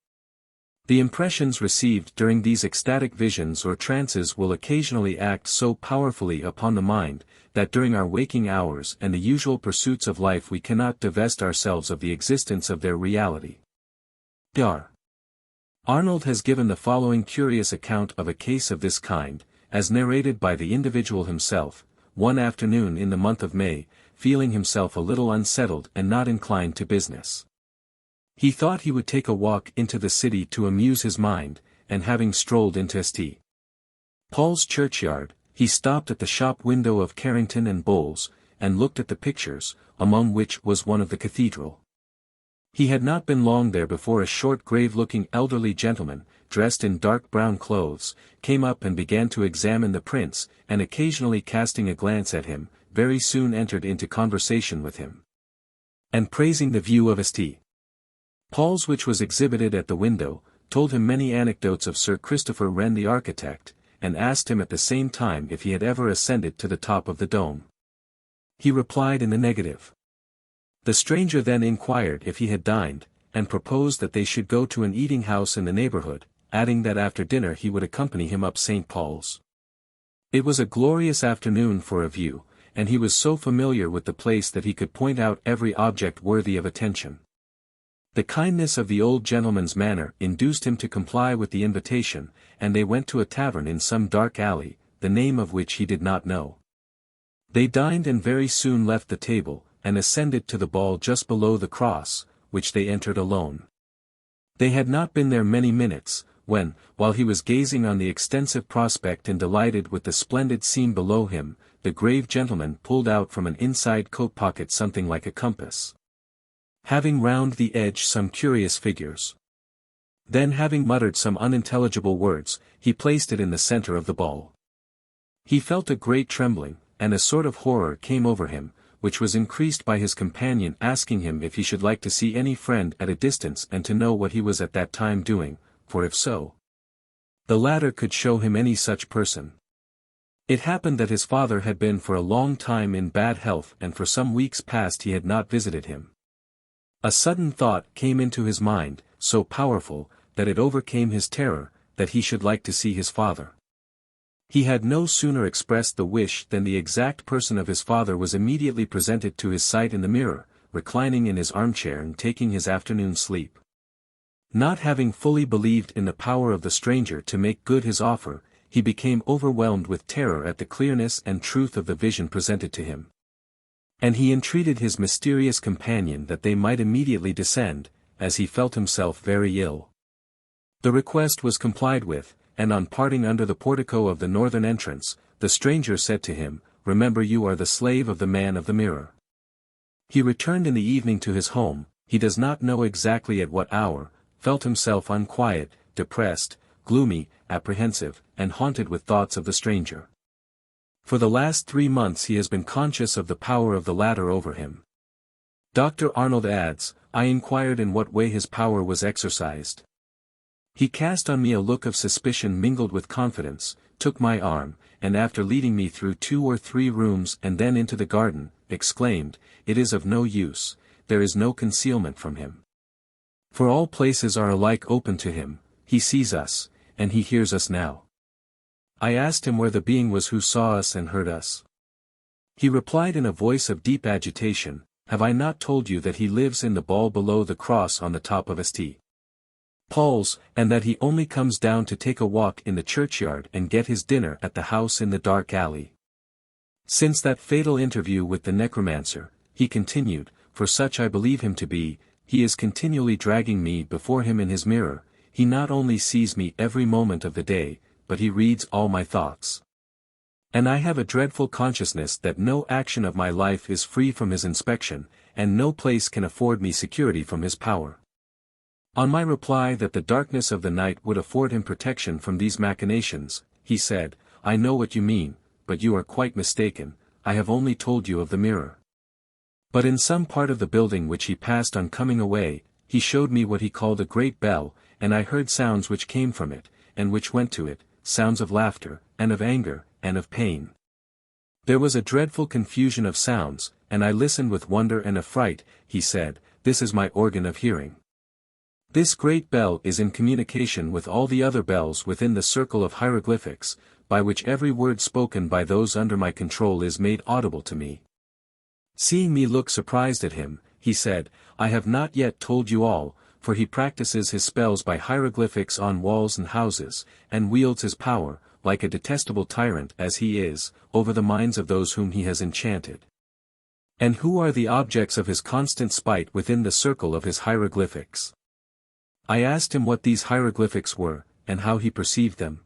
The impressions received during these ecstatic visions or trances will occasionally act so powerfully upon the mind, that during our waking hours and the usual pursuits of life we cannot divest ourselves of the existence of their reality. Dr. Arnold has given the following curious account of a case of this kind, as narrated by the individual himself. One afternoon in the month of May, feeling himself a little unsettled and not inclined to business, he thought he would take a walk into the city to amuse his mind, and having strolled into St. Paul's churchyard, he stopped at the shop window of Carrington and Bowles, and looked at the pictures, among which was one of the cathedral. He had not been long there before a short grave-looking elderly gentleman, dressed in dark brown clothes, came up and began to examine the prints, and occasionally casting a glance at him, very soon entered into conversation with him. And praising the view of St. Paul's which was exhibited at the window, told him many anecdotes of Sir Christopher Wren the architect, and asked him at the same time if he had ever ascended to the top of the dome. He replied in the negative. The stranger then inquired if he had dined, and proposed that they should go to an eating-house in the neighborhood, adding that after dinner he would accompany him up St. Paul's. It was a glorious afternoon for a view, and he was so familiar with the place that he could point out every object worthy of attention. The kindness of the old gentleman's manner induced him to comply with the invitation, and they went to a tavern in some dark alley, the name of which he did not know. They dined and very soon left the table, and ascended to the ball just below the cross, which they entered alone. They had not been there many minutes, when, while he was gazing on the extensive prospect and delighted with the splendid scene below him, the grave gentleman pulled out from an inside coat pocket something like a compass, having round the edge some curious figures. Then having muttered some unintelligible words, he placed it in the center of the ball. He felt a great trembling, and a sort of horror came over him, which was increased by his companion asking him if he should like to see any friend at a distance and to know what he was at that time doing, for if so, the latter could show him any such person. It happened that his father had been for a long time in bad health and for some weeks past he had not visited him. A sudden thought came into his mind, so powerful, that it overcame his terror, that he should like to see his father. He had no sooner expressed the wish than the exact person of his father was immediately presented to his sight in the mirror, reclining in his armchair and taking his afternoon sleep. Not having fully believed in the power of the stranger to make good his offer, he became overwhelmed with terror at the clearness and truth of the vision presented to him. And he entreated his mysterious companion that they might immediately descend, as he felt himself very ill. The request was complied with, and on parting under the portico of the northern entrance, the stranger said to him, "Remember you are the slave of the man of the mirror." He returned in the evening to his home, he does not know exactly at what hour, felt himself unquiet, depressed, gloomy, apprehensive, and haunted with thoughts of the stranger. For the last 3 months he has been conscious of the power of the latter over him. Dr. Arnold adds, "I inquired in what way his power was exercised. He cast on me a look of suspicion mingled with confidence, took my arm, and after leading me through 2 or 3 rooms and then into the garden, exclaimed, "It is of no use, there is no concealment from him. For all places are alike open to him, he sees us, and he hears us now." I asked him where the being was who saw us and heard us. He replied in a voice of deep agitation, "Have I not told you that he lives in the ball below the cross on the top of St. Paul's, and that he only comes down to take a walk in the churchyard and get his dinner at the house in the dark alley? Since that fatal interview with the necromancer," he continued, "for such I believe him to be, he is continually dragging me before him in his mirror. He not only sees me every moment of the day, but he reads all my thoughts. And I have a dreadful consciousness that no action of my life is free from his inspection, and no place can afford me security from his power." On my reply that the darkness of the night would afford him protection from these machinations, he said, "I know what you mean, but you are quite mistaken, I have only told you of the mirror." But in some part of the building which he passed on coming away, he showed me what he called a great bell, and I heard sounds which came from it, and which went to it, sounds of laughter, and of anger, and of pain. There was a dreadful confusion of sounds, and I listened with wonder and affright. He said, "This is my organ of hearing. This great bell is in communication with all the other bells within the circle of hieroglyphics, by which every word spoken by those under my control is made audible to me." Seeing me look surprised at him, he said, "I have not yet told you all, for he practices his spells by hieroglyphics on walls and houses, and wields his power, like a detestable tyrant as he is, over the minds of those whom he has enchanted." "And who are the objects of his constant spite within the circle of his hieroglyphics?" I asked him what these hieroglyphics were, and how he perceived them.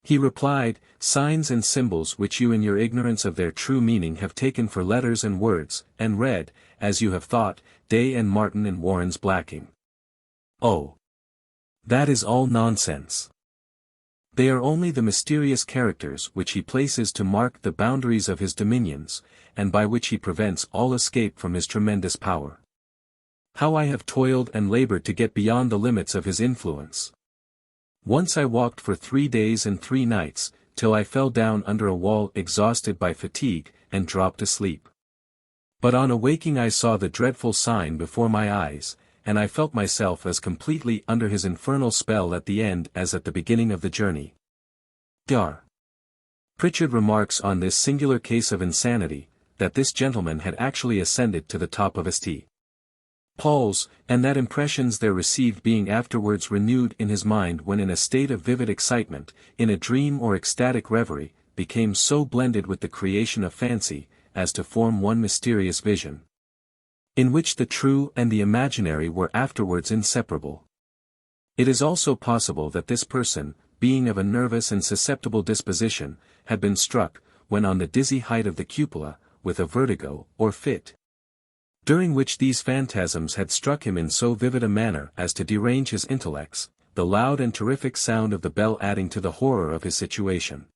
He replied, "Signs and symbols which you in your ignorance of their true meaning have taken for letters and words, and read, as you have thought, Day and Martin and Warren's blacking. Oh! That is all nonsense. They are only the mysterious characters which he places to mark the boundaries of his dominions, and by which he prevents all escape from his tremendous power. How I have toiled and labored to get beyond the limits of his influence. Once I walked for 3 days and 3 nights, till I fell down under a wall exhausted by fatigue, and dropped asleep. But on awaking I saw the dreadful sign before my eyes, and I felt myself as completely under his infernal spell at the end as at the beginning of the journey. Dr. Pritchard remarks on this singular case of insanity, that this gentleman had actually ascended to the top of St. Paul's, and that impressions there received being afterwards renewed in his mind when in a state of vivid excitement, in a dream or ecstatic reverie, became so blended with the creation of fancy, as to form one mysterious vision, in which the true and the imaginary were afterwards inseparable. It is also possible that this person, being of a nervous and susceptible disposition, had been struck, when on the dizzy height of the cupola, with a vertigo, or fit, during which these phantasms had struck him in so vivid a manner as to derange his intellects, the loud and terrific sound of the bell adding to the horror of his situation.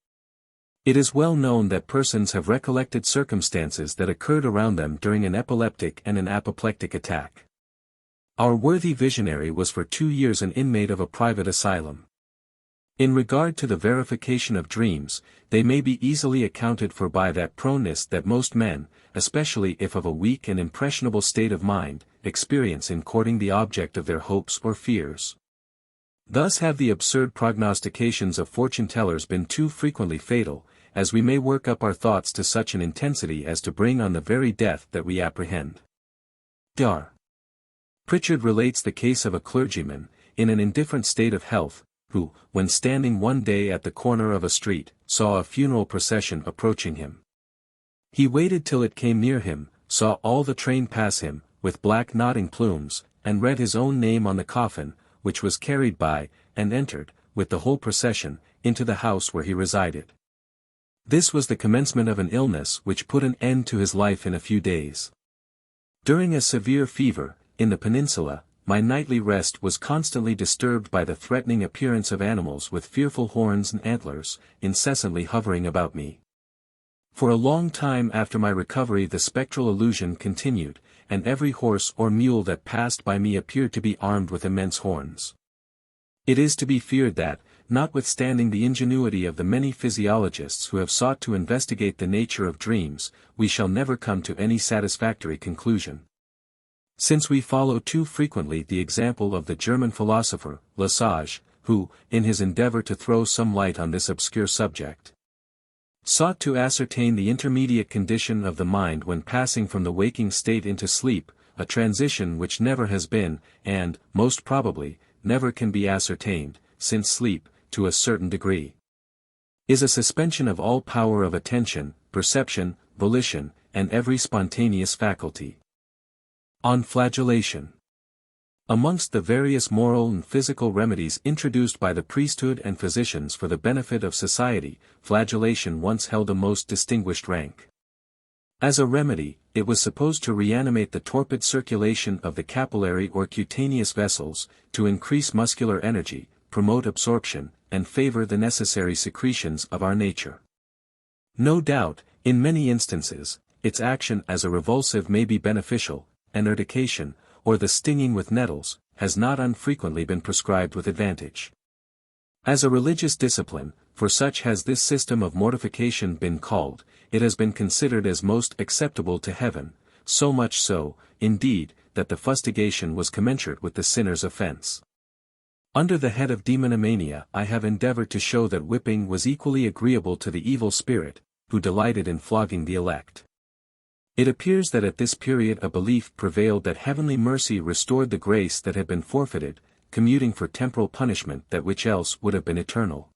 It is well known that persons have recollected circumstances that occurred around them during an epileptic and an apoplectic attack. Our worthy visionary was for 2 years an inmate of a private asylum. In regard to the verification of dreams, they may be easily accounted for by that proneness that most men, especially if of a weak and impressionable state of mind, experience in courting the object of their hopes or fears. Thus have the absurd prognostications of fortune-tellers been too frequently fatal, as we may work up our thoughts to such an intensity as to bring on the very death that we apprehend. Dr. Pritchard relates the case of a clergyman, in an indifferent state of health, who, when standing one day at the corner of a street, saw a funeral procession approaching him. He waited till it came near him, saw all the train pass him, with black nodding plumes, and read his own name on the coffin, which was carried by, and entered, with the whole procession, into the house where he resided. This was the commencement of an illness which put an end to his life in a few days. During a severe fever, in the peninsula, my nightly rest was constantly disturbed by the threatening appearance of animals with fearful horns and antlers, incessantly hovering about me. For a long time after my recovery the spectral illusion continued, and every horse or mule that passed by me appeared to be armed with immense horns. It is to be feared that, notwithstanding the ingenuity of the many physiologists who have sought to investigate the nature of dreams, we shall never come to any satisfactory conclusion. Since we follow too frequently the example of the German philosopher, Lesage, who, in his endeavor to throw some light on this obscure subject, sought to ascertain the intermediate condition of the mind when passing from the waking state into sleep, a transition which never has been, and, most probably, never can be ascertained, since sleep, to a certain degree, is a suspension of all power of attention, perception, volition, and every spontaneous faculty. On flagellation. Amongst the various moral and physical remedies introduced by the priesthood and physicians for the benefit of society, flagellation once held a most distinguished rank. As a remedy, it was supposed to reanimate the torpid circulation of the capillary or cutaneous vessels, to increase muscular energy, promote absorption, and favor the necessary secretions of our nature. No doubt, in many instances, its action as a revulsive may be beneficial, and urtication, or the stinging with nettles, has not unfrequently been prescribed with advantage. As a religious discipline, for such has this system of mortification been called, it has been considered as most acceptable to heaven, so much so, indeed, that the fustigation was commensurate with the sinner's offense. Under the head of demonomania I have endeavored to show that whipping was equally agreeable to the evil spirit, who delighted in flogging the elect. It appears that at this period a belief prevailed that heavenly mercy restored the grace that had been forfeited, commuting for temporal punishment that which else would have been eternal.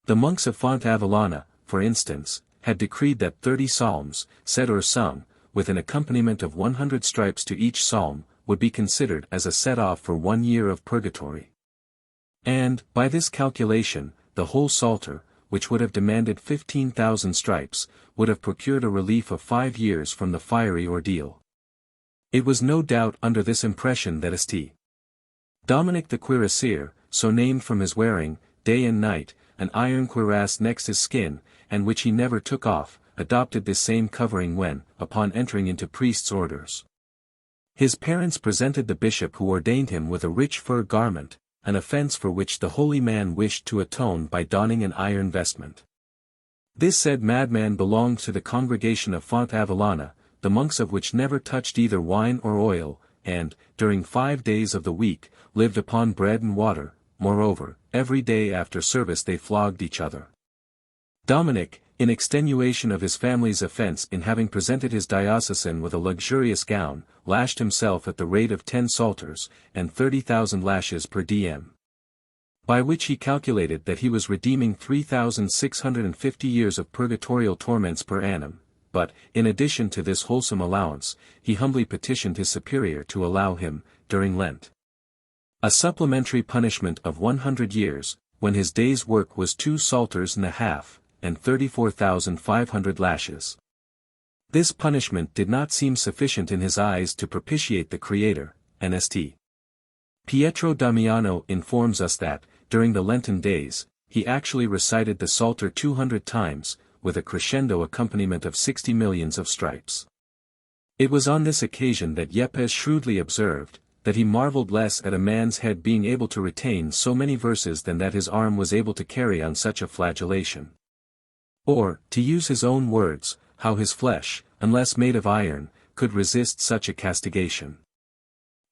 The monks of Font-Avellana, for instance, had decreed that 30 psalms, said or sung, with an accompaniment of 100 stripes to each psalm, would be considered as a set-off for 1 year of purgatory. And, by this calculation, the whole psalter, which would have demanded 15,000 stripes, would have procured a relief of 5 years from the fiery ordeal. It was no doubt under this impression that St. Dominic the Cuirassier, so named from his wearing, day and night, an iron cuirass next his skin, and which he never took off, adopted this same covering when, upon entering into priest's orders, his parents presented the bishop who ordained him with a rich fur garment, an offense for which the holy man wished to atone by donning an iron vestment. This said madman belonged to the congregation of Font-Avellana, the monks of which never touched either wine or oil, and, during 5 days of the week, lived upon bread and water. Moreover, every day after service they flogged each other. Dominic, in extenuation of his family's offense in having presented his diocesan with a luxurious gown, lashed himself at the rate of 10 psalters, and 30,000 lashes per diem. By which he calculated that he was redeeming 3,650 years of purgatorial torments per annum, but, in addition to this wholesome allowance, he humbly petitioned his superior to allow him, during Lent, a supplementary punishment of 100 years, when his day's work was 2 psalters and a half, and 34,500 lashes. This punishment did not seem sufficient in his eyes to propitiate the Creator, and St. Pietro Damiano informs us that, during the Lenten days, he actually recited the Psalter 200 times, with a crescendo accompaniment of 60 millions of stripes. It was on this occasion that Yepes shrewdly observed, that he marveled less at a man's head being able to retain so many verses than that his arm was able to carry on such a flagellation. Or, to use his own words, how his flesh, unless made of iron, could resist such a castigation.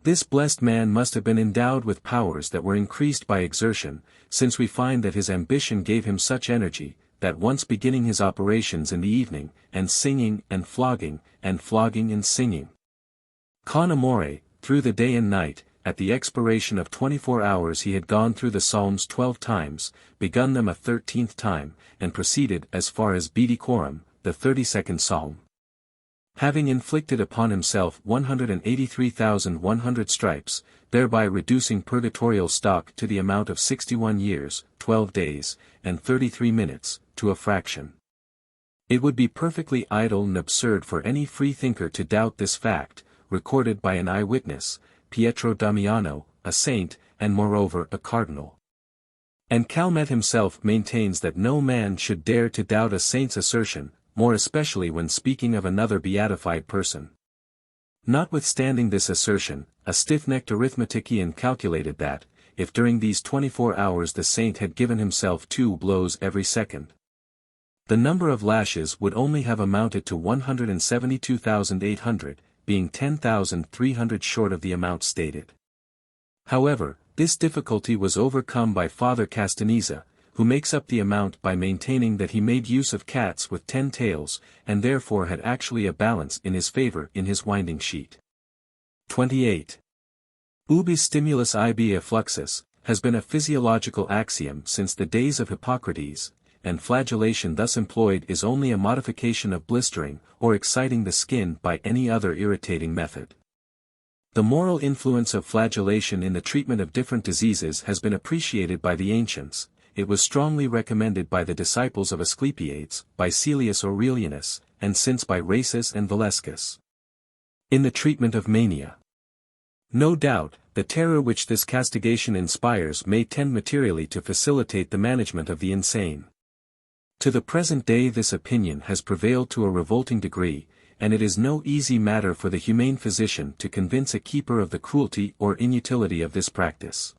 This blessed man must have been endowed with powers that were increased by exertion, since we find that his ambition gave him such energy, that once beginning his operations in the evening, and singing and flogging and singing, con amore, through the day and night, at the expiration of 24 hours he had gone through the Psalms 12 times, begun them a 13th time, and proceeded as far as Bedecorum, the 32nd Psalm. Having inflicted upon himself 183,100 stripes, thereby reducing purgatorial stock to the amount of 61 years, 12 days, and 33 minutes, to a fraction. It would be perfectly idle and absurd for any freethinker to doubt this fact, recorded by an eyewitness, Pietro Damiano, a saint, and moreover a cardinal. And Calmet himself maintains that no man should dare to doubt a saint's assertion, more especially when speaking of another beatified person. Notwithstanding this assertion, a stiff-necked arithmetician calculated that, if during these 24 hours the saint had given himself 2 blows every second. The number of lashes would only have amounted to 172,800, being 10,300 short of the amount stated. However, this difficulty was overcome by Father Castaneza, who makes up the amount by maintaining that he made use of cats with 10 tails, and therefore had actually a balance in his favor in his winding sheet. 28. Ubi stimulus ibi effluxus, has been a physiological axiom since the days of Hippocrates, and flagellation thus employed is only a modification of blistering, or exciting the skin by any other irritating method. The moral influence of flagellation in the treatment of different diseases has been appreciated by the ancients. It was strongly recommended by the disciples of Asclepiades, by Caelius Aurelianus, and since by Rhasis and Valescus. In the treatment of mania. No doubt, the terror which this castigation inspires may tend materially to facilitate the management of the insane. To the present day this opinion has prevailed to a revolting degree, and it is no easy matter for the humane physician to convince a keeper of the cruelty or inutility of this practice.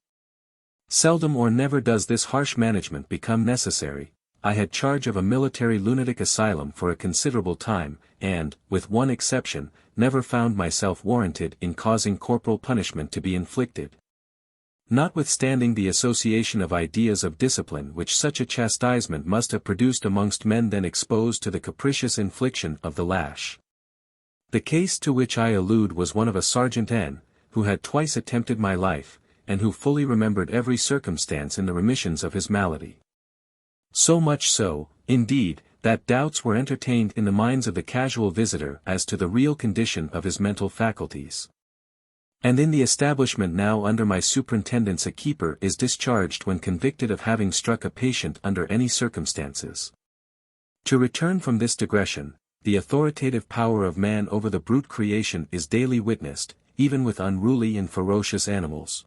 Seldom or never does this harsh management become necessary. I had charge of a military lunatic asylum for a considerable time, and, with one exception, never found myself warranted in causing corporal punishment to be inflicted. Notwithstanding the association of ideas of discipline which such a chastisement must have produced amongst men then exposed to the capricious infliction of the lash. The case to which I allude was one of a Sergeant N, who had twice attempted my life, and who fully remembered every circumstance in the remissions of his malady. So much so, indeed, that doubts were entertained in the minds of the casual visitor as to the real condition of his mental faculties. And in the establishment now under my superintendence a keeper is discharged when convicted of having struck a patient under any circumstances. To return from this digression, the authoritative power of man over the brute creation is daily witnessed, even with unruly and ferocious animals.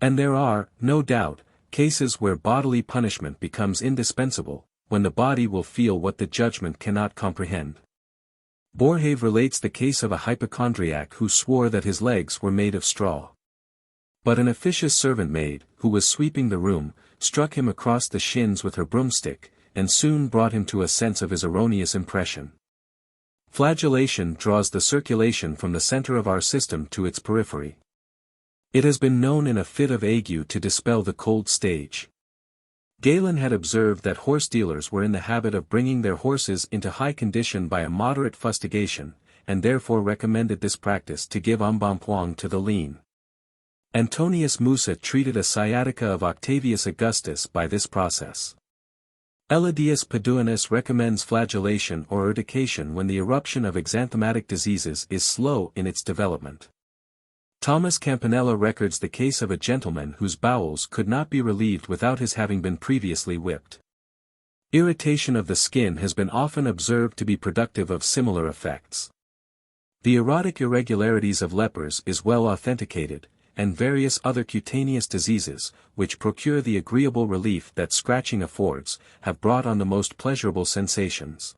And there are, no doubt, cases where bodily punishment becomes indispensable, when the body will feel what the judgment cannot comprehend. Borhave relates the case of a hypochondriac who swore that his legs were made of straw. But an officious servant maid, who was sweeping the room, struck him across the shins with her broomstick, and soon brought him to a sense of his erroneous impression. Flagellation draws the circulation from the center of our system to its periphery. It has been known in a fit of ague to dispel the cold stage. Galen had observed that horse dealers were in the habit of bringing their horses into high condition by a moderate fustigation, and therefore recommended this practice to give embonpoint to the lean. Antonius Musa treated a sciatica of Octavius Augustus by this process. Eladius Paduanus recommends flagellation or urtication when the eruption of exanthematic diseases is slow in its development. Thomas Campanella records the case of a gentleman whose bowels could not be relieved without his having been previously whipped. Irritation of the skin has been often observed to be productive of similar effects. The erotic irregularities of lepers is well authenticated, and various other cutaneous diseases, which procure the agreeable relief that scratching affords, have brought on the most pleasurable sensations.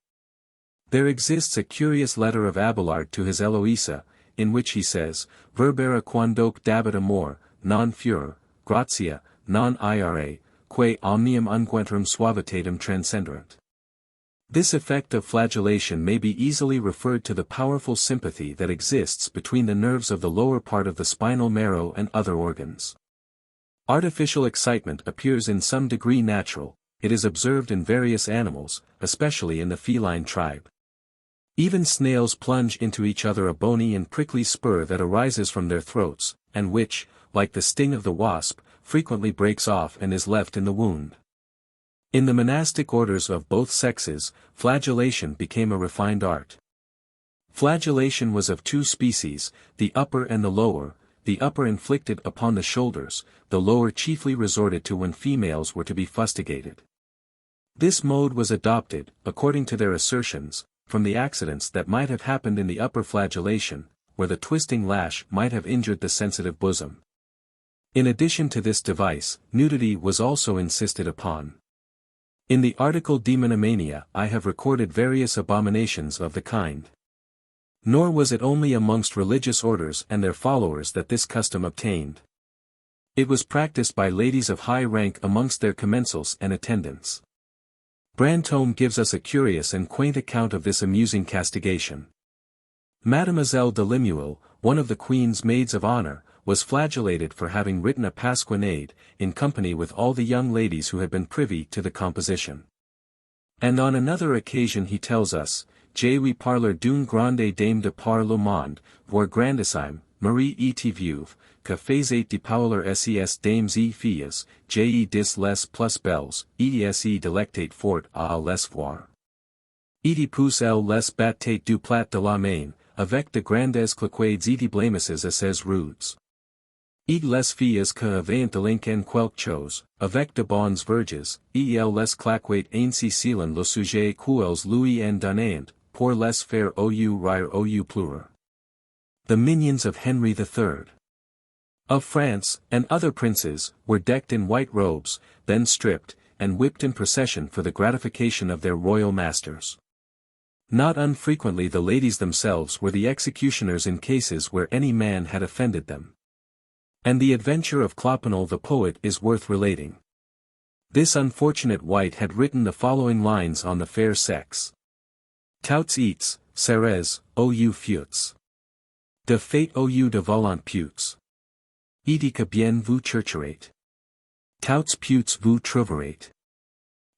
There exists a curious letter of Abelard to his Eloisa, in which he says, Verbera quandoque dabit amor, non furor, gratia, non ira, quae omnium unguentrum suavitatem transcenderant. This effect of flagellation may be easily referred to the powerful sympathy that exists between the nerves of the lower part of the spinal marrow and other organs. Artificial excitement appears in some degree natural, it is observed in various animals, especially in the feline tribe. Even snails plunge into each other a bony and prickly spur that arises from their throats, and which, like the sting of the wasp, frequently breaks off and is left in the wound. In the monastic orders of both sexes, flagellation became a refined art. Flagellation was of 2 species, the upper and the lower, the upper inflicted upon the shoulders, the lower chiefly resorted to when females were to be fustigated. This mode was adopted, according to their assertions, from the accidents that might have happened in the upper flagellation, where the twisting lash might have injured the sensitive bosom. In addition to this device, nudity was also insisted upon. In the article Demonomania I have recorded various abominations of the kind. Nor was it only amongst religious orders and their followers that this custom obtained. It was practiced by ladies of high rank amongst their commensals and attendants. Brantome gives us a curious and quaint account of this amusing castigation. Mademoiselle de Lemuel, one of the Queen's maids of honor, was flagellated for having written a pasquinade, in company with all the young ladies who had been privy to the composition. And on another occasion he tells us, Je oui parler d'une grande dame de par le monde, voir grandissime, Marie et vieuve, que faisait de pauler ses dames et filles, je dis les plus belles, et se delectate fort à les voir. Et pousse elle les battait du plat de la main, avec de grandes claquades et de blâmisses à ses rudes. Et les filles que avaient délinqué quelque chose, avec de bonnes verges, et elles les claquaient ainsi selon le sujet qu'elles lui en donnant, pour les faire ou rire ou pleurer. The minions of Henry III. Of France, and other princes, were decked in white robes, then stripped, and whipped in procession for the gratification of their royal masters. Not unfrequently the ladies themselves were the executioners in cases where any man had offended them. And the adventure of Clopinel the poet is worth relating. This unfortunate wight had written the following lines on the fair sex. Touts eats, Ceres, ou futes. De fait ou de volant putes. Et que bien vous chercherate. Touts putes vous trouverate.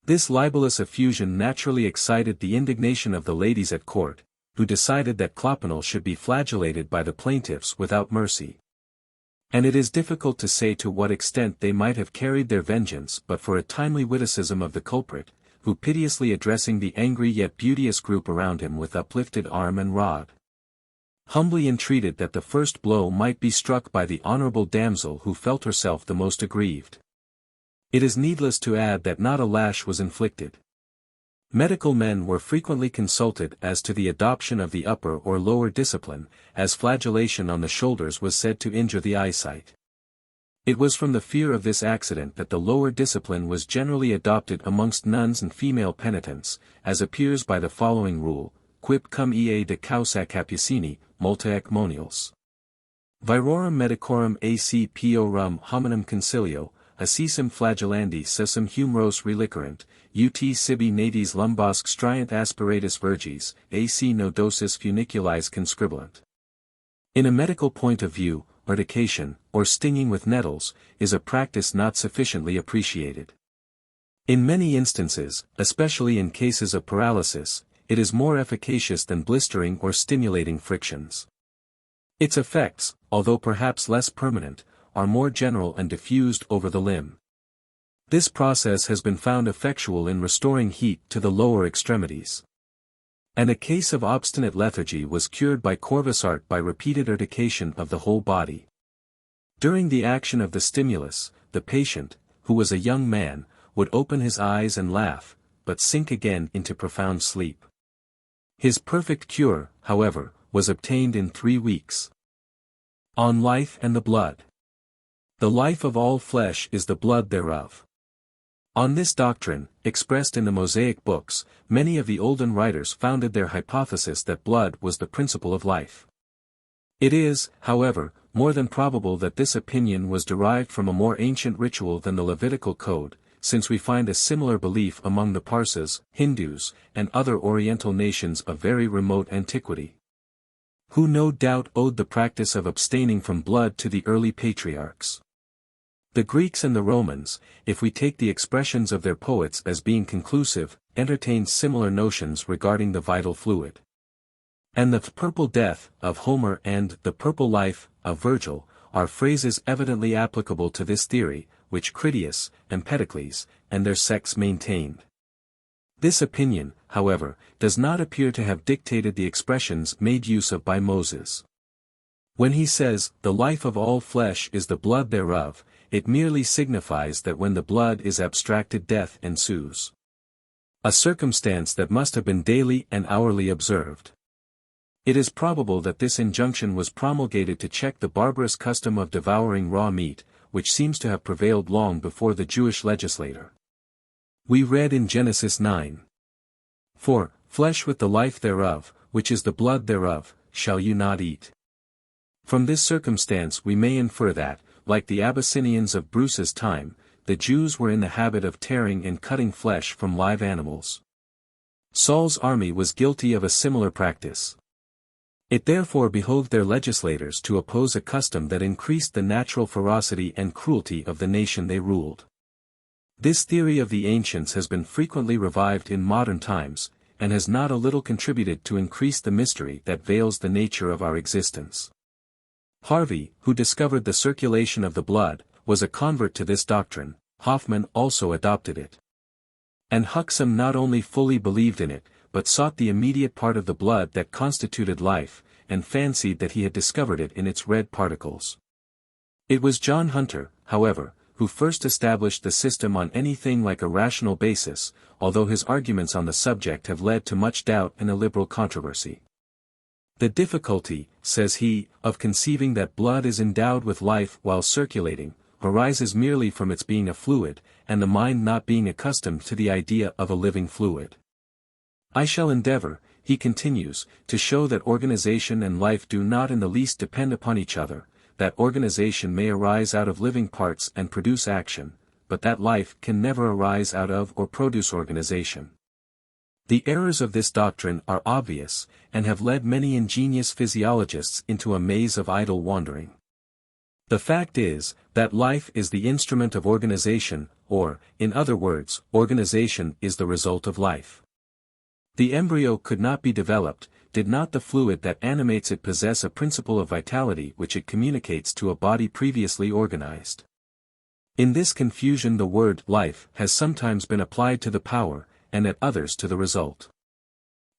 This libellous effusion naturally excited the indignation of the ladies at court, who decided that Clopinel should be flagellated by the plaintiffs without mercy. And it is difficult to say to what extent they might have carried their vengeance but for a timely witticism of the culprit, who piteously addressing the angry yet beauteous group around him with uplifted arm and rod, humbly entreated that the first blow might be struck by the honorable damsel who felt herself the most aggrieved. It is needless to add that not a lash was inflicted. Medical men were frequently consulted as to the adoption of the upper or lower discipline, as flagellation on the shoulders was said to injure the eyesight. It was from the fear of this accident that the lower discipline was generally adopted amongst nuns and female penitents, as appears by the following rule, quip cum ea de causa capucini, multa monials. Virorum medicorum ac piorum hominum concilio, assisum flagellandi sessum humoros reliquerant, ut sibi nades lumbosque striant aspiratus verges, ac nodosis funiculis conscribulant. In a medical point of view, urtication, or stinging with nettles, is a practice not sufficiently appreciated. In many instances, especially in cases of paralysis, it is more efficacious than blistering or stimulating frictions. Its effects, although perhaps less permanent, are more general and diffused over the limb. This process has been found effectual in restoring heat to the lower extremities. And a case of obstinate lethargy was cured by Corvisart by repeated urtication of the whole body. During the action of the stimulus, the patient, who was a young man, would open his eyes and laugh, but sink again into profound sleep. His perfect cure, however, was obtained in 3 weeks. On life and the blood. The life of all flesh is the blood thereof. On this doctrine, expressed in the Mosaic books, many of the olden writers founded their hypothesis that blood was the principle of life. It is, however, more than probable that this opinion was derived from a more ancient ritual than the Levitical code, since we find a similar belief among the Parsas, Hindus, and other Oriental nations of very remote antiquity, who no doubt owed the practice of abstaining from blood to the early patriarchs. The Greeks and the Romans, if we take the expressions of their poets as being conclusive, entertained similar notions regarding the vital fluid. And the purple death of Homer and the purple life of Virgil are phrases evidently applicable to this theory, which Critias, Empedocles, and their sects maintained. This opinion, however, does not appear to have dictated the expressions made use of by Moses. When he says, "The life of all flesh is the blood thereof," it merely signifies that when the blood is abstracted death ensues. A circumstance that must have been daily and hourly observed. It is probable that this injunction was promulgated to check the barbarous custom of devouring raw meat, which seems to have prevailed long before the Jewish legislator. We read in Genesis 9. "For, flesh with the life thereof, which is the blood thereof, shall you not eat." From this circumstance we may infer that, like the Abyssinians of Bruce's time, the Jews were in the habit of tearing and cutting flesh from live animals. Saul's army was guilty of a similar practice. It therefore behoved their legislators to oppose a custom that increased the natural ferocity and cruelty of the nation they ruled. This theory of the ancients has been frequently revived in modern times, and has not a little contributed to increase the mystery that veils the nature of our existence. Harvey, who discovered the circulation of the blood, was a convert to this doctrine. Hoffman also adopted it. And Huxham not only fully believed in it, but sought the immediate part of the blood that constituted life, and fancied that he had discovered it in its red particles. It was John Hunter, however, who first established the system on anything like a rational basis, although his arguments on the subject have led to much doubt and a liberal controversy. The difficulty, says he, of conceiving that blood is endowed with life while circulating, arises merely from its being a fluid, and the mind not being accustomed to the idea of a living fluid. I shall endeavor, he continues, to show that organization and life do not in the least depend upon each other, that organization may arise out of living parts and produce action, but that life can never arise out of or produce organization. The errors of this doctrine are obvious, and have led many ingenious physiologists into a maze of idle wandering. The fact is, that life is the instrument of organization, or, in other words, organization is the result of life. The embryo could not be developed, did not the fluid that animates it possess a principle of vitality which it communicates to a body previously organized. In this confusion the word life has sometimes been applied to the power, and at others to the result.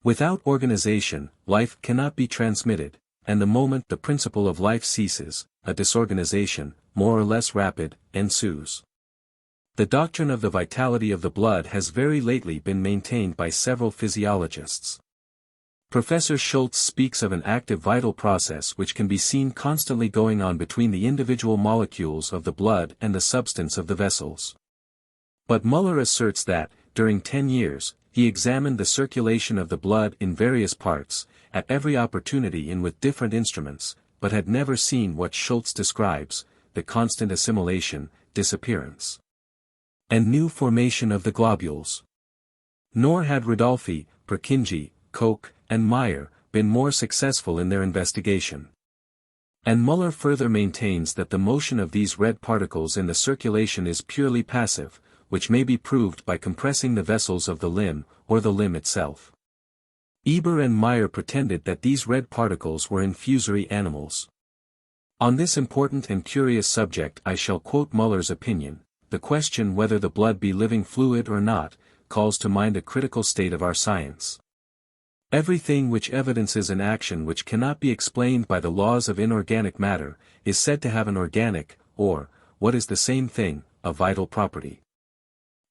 Without organization, life cannot be transmitted, and the moment the principle of life ceases, a disorganization, more or less rapid, ensues. The doctrine of the vitality of the blood has very lately been maintained by several physiologists. Professor Schultz speaks of an active vital process which can be seen constantly going on between the individual molecules of the blood and the substance of the vessels. But Muller asserts that, during 10 years, he examined the circulation of the blood in various parts, at every opportunity and with different instruments, but had never seen what Schultz describes, the constant assimilation, disappearance, and new formation of the globules. Nor had Rodolphi, Purkinje, Koch, and Meyer been more successful in their investigation. And Muller further maintains that the motion of these red particles in the circulation is purely passive, which may be proved by compressing the vessels of the limb, or the limb itself. Eber and Meyer pretended that these red particles were infusory animals. On this important and curious subject I shall quote Muller's opinion. The question whether the blood be living fluid or not, calls to mind a critical state of our science. Everything which evidences an action which cannot be explained by the laws of inorganic matter, is said to have an organic, or, what is the same thing, a vital property.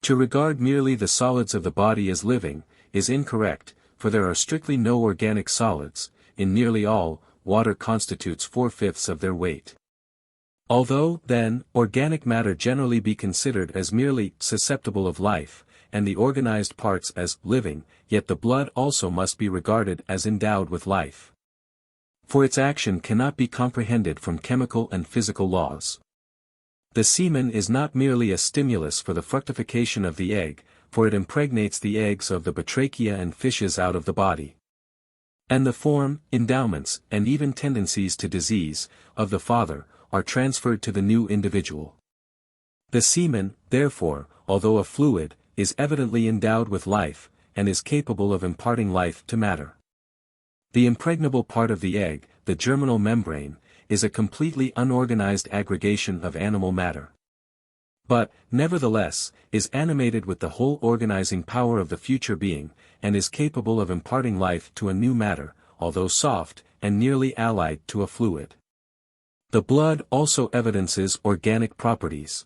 To regard merely the solids of the body as living, is incorrect, for there are strictly no organic solids. In nearly all, water constitutes 4/5 of their weight. Although, then, organic matter generally be considered as merely susceptible of life, and the organized parts as living, yet the blood also must be regarded as endowed with life. For its action cannot be comprehended from chemical and physical laws. The semen is not merely a stimulus for the fructification of the egg, for it impregnates the eggs of the batrachia and fishes out of the body. And the form, endowments, and even tendencies to disease, of the father, are transferred to the new individual. The semen, therefore, although a fluid, is evidently endowed with life, and is capable of imparting life to matter. The impregnable part of the egg, the germinal membrane, is a completely unorganized aggregation of animal matter. But, nevertheless, is animated with the whole organizing power of the future being, and is capable of imparting life to a new matter, although soft, and nearly allied to a fluid. The blood also evidences organic properties.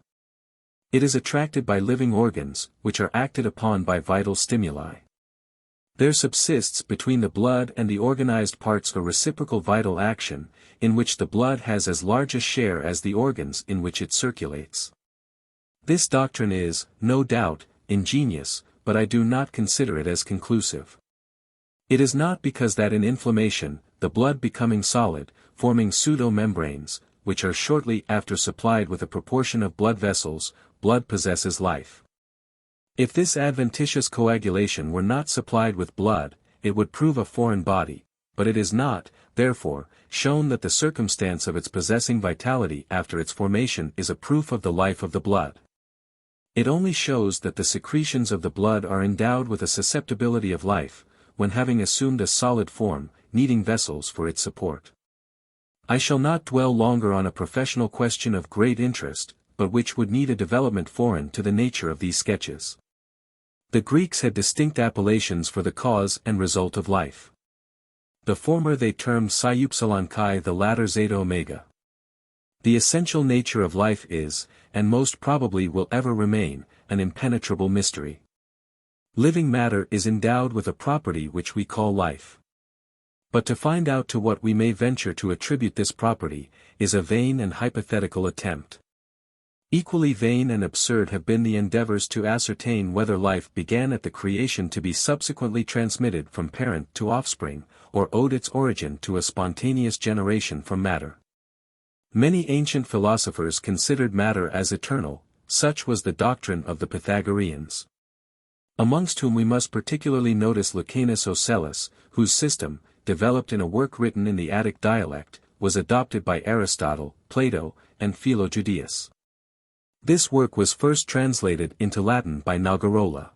It is attracted by living organs, which are acted upon by vital stimuli. There subsists between the blood and the organized parts a reciprocal vital action, in which the blood has as large a share as the organs in which it circulates. This doctrine is, no doubt, ingenious, but I do not consider it as conclusive. It is not because that in inflammation, the blood becoming solid, forming pseudo-membranes, which are shortly after supplied with a proportion of blood vessels, blood possesses life. If this adventitious coagulation were not supplied with blood, it would prove a foreign body, but it is not, therefore, shown that the circumstance of its possessing vitality after its formation is a proof of the life of the blood. It only shows that the secretions of the blood are endowed with a susceptibility of life, when having assumed a solid form, needing vessels for its support. I shall not dwell longer on a professional question of great interest, but which would need a development foreign to the nature of these sketches. The Greeks had distinct appellations for the cause and result of life. The former they termed Syupsilon Chi, the latter Zeta Omega. The essential nature of life is, and most probably will ever remain, an impenetrable mystery. Living matter is endowed with a property which we call life. But to find out to what we may venture to attribute this property, is a vain and hypothetical attempt. Equally vain and absurd have been the endeavors to ascertain whether life began at the creation to be subsequently transmitted from parent to offspring, or owed its origin to a spontaneous generation from matter. Many ancient philosophers considered matter as eternal, such was the doctrine of the Pythagoreans. Amongst whom we must particularly notice Lucanus Ocellus, whose system, developed in a work written in the Attic dialect, was adopted by Aristotle, Plato, and Philo Judaeus. This work was first translated into Latin by Nagarola.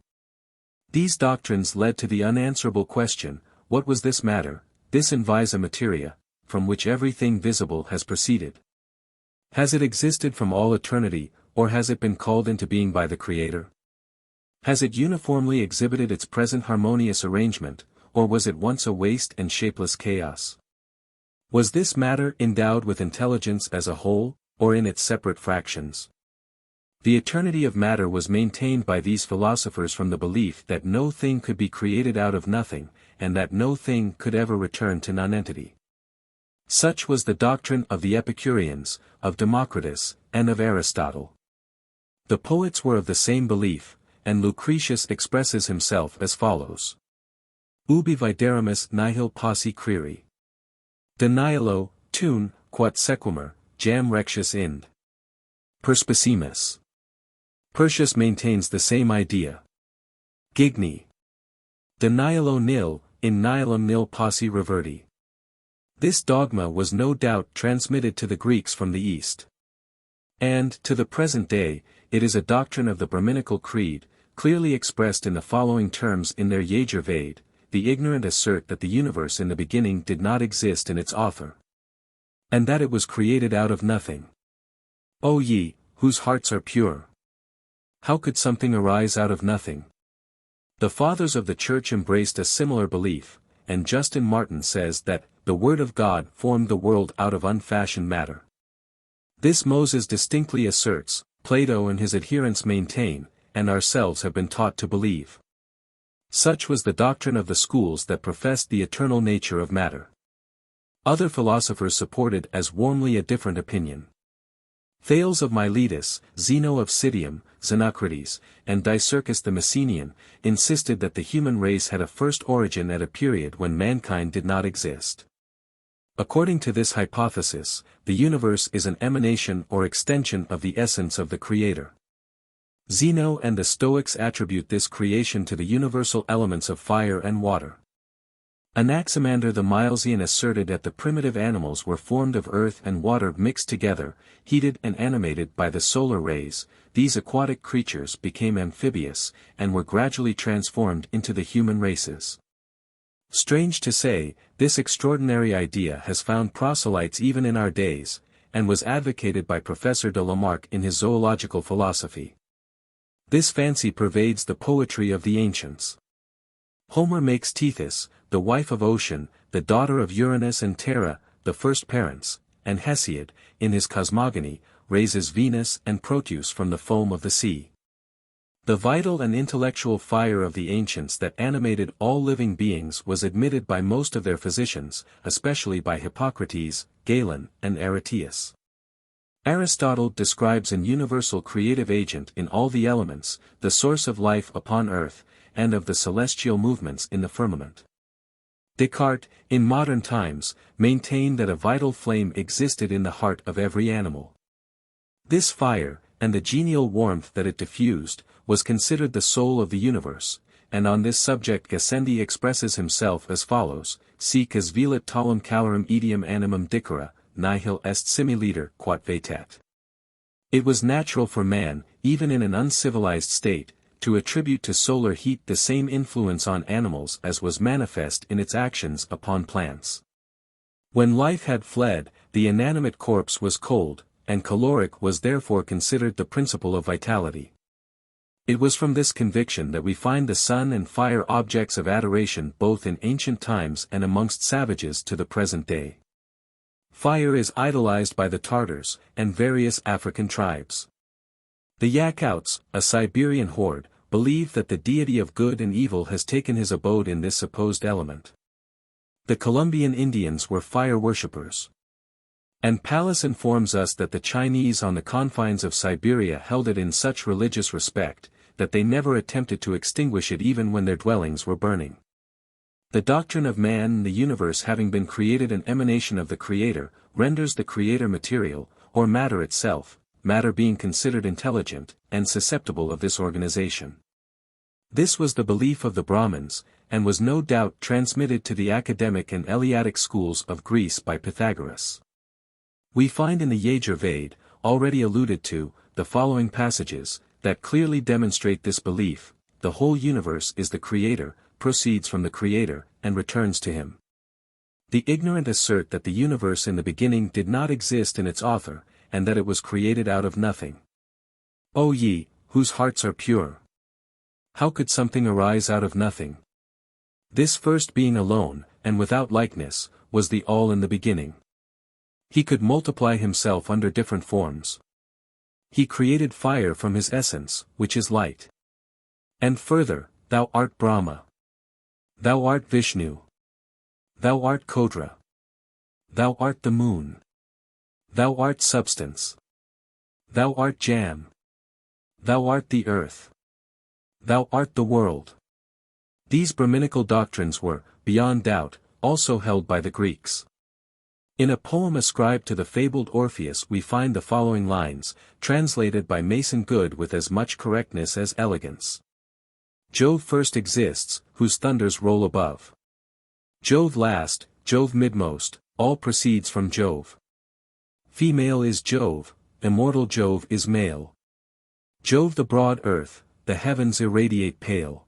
These doctrines led to the unanswerable question, what was this matter, this invisa materia, from which everything visible has proceeded? Has it existed from all eternity, or has it been called into being by the Creator? Has it uniformly exhibited its present harmonious arrangement, or was it once a waste and shapeless chaos? Was this matter endowed with intelligence as a whole, or in its separate fractions? The eternity of matter was maintained by these philosophers from the belief that no thing could be created out of nothing, and that no thing could ever return to nonentity. Such was the doctrine of the Epicureans, of Democritus, and of Aristotle. The poets were of the same belief, and Lucretius expresses himself as follows. Ubi videramus nihil posse creri. De nihilo, tun, quat sequimer, jam rectius ind. Perspicacimus. Persius maintains the same idea. Gigni. De nihilo nil, in nihilum nil posse reverti. This dogma was no doubt transmitted to the Greeks from the East. And, to the present day, it is a doctrine of the Brahminical creed, clearly expressed in the following terms in their Yajurveda: the ignorant assert that the universe in the beginning did not exist in its author, and that it was created out of nothing. O ye, whose hearts are pure! How could something arise out of nothing? The Fathers of the Church embraced a similar belief, and Justin Martyr says that, the Word of God formed the world out of unfashioned matter. This Moses distinctly asserts, Plato and his adherents maintain, and ourselves have been taught to believe. Such was the doctrine of the schools that professed the eternal nature of matter. Other philosophers supported as warmly a different opinion. Thales of Miletus, Zeno of Citium, Xenocrates, and Dicerchus the Messenian, insisted that the human race had a first origin at a period when mankind did not exist. According to this hypothesis, the universe is an emanation or extension of the essence of the Creator. Zeno and the Stoics attribute this creation to the universal elements of fire and water. Anaximander the Milesian asserted that the primitive animals were formed of earth and water mixed together, heated and animated by the solar rays. These aquatic creatures became amphibious, and were gradually transformed into the human races. Strange to say, this extraordinary idea has found proselytes even in our days, and was advocated by Professor de Lamarck in his zoological philosophy. This fancy pervades the poetry of the ancients. Homer makes Tethys, the wife of Ocean, the daughter of Uranus and Terra, the first parents, and Hesiod, in his cosmogony, raises Venus and Proteus from the foam of the sea. The vital and intellectual fire of the ancients that animated all living beings was admitted by most of their physicians, especially by Hippocrates, Galen, and Aretius. Aristotle describes an universal creative agent in all the elements, the source of life upon earth, and of the celestial movements in the firmament. Descartes, in modern times, maintained that a vital flame existed in the heart of every animal. This fire, and the genial warmth that it diffused, was considered the soul of the universe, and on this subject Gassendi expresses himself as follows: Sic as velit talum calorem etiam animum dicere, nihil est similiter quod vetat. It was natural for man, even in an uncivilized state, to attribute to solar heat the same influence on animals as was manifest in its actions upon plants. When life had fled, the inanimate corpse was cold, and caloric was therefore considered the principle of vitality. It was from this conviction that we find the sun and fire objects of adoration both in ancient times and amongst savages to the present day. Fire is idolized by the Tartars, and various African tribes. The Yakouts, a Siberian horde, believe that the deity of good and evil has taken his abode in this supposed element. The Colombian Indians were fire worshippers. And Pallas informs us that the Chinese on the confines of Siberia held it in such religious respect, that they never attempted to extinguish it even when their dwellings were burning. The doctrine of man and the universe having been created an emanation of the Creator, renders the Creator material, or matter itself, matter being considered intelligent, and susceptible of this organization. This was the belief of the Brahmins, and was no doubt transmitted to the academic and Eleatic schools of Greece by Pythagoras. We find in the Yajurveda, already alluded to, the following passages, that clearly demonstrate this belief: the whole universe is the Creator, proceeds from the Creator, and returns to Him. The ignorant assert that the universe in the beginning did not exist in its author, and that it was created out of nothing. O ye, whose hearts are pure! How could something arise out of nothing? This first being alone, and without likeness, was the all in the beginning. He could multiply himself under different forms. He created fire from his essence, which is light. And further, thou art Brahma. Thou art Vishnu. Thou art Kodra. Thou art the moon. Thou art substance. Thou art Jam. Thou art the earth. Thou art the world. These Brahminical doctrines were, beyond doubt, also held by the Greeks. In a poem ascribed to the fabled Orpheus we find the following lines, translated by Mason Good with as much correctness as elegance. Jove first exists, whose thunders roll above. Jove last, Jove midmost, all proceeds from Jove. Female is Jove, immortal Jove is male. Jove the broad earth, the heavens irradiate pale.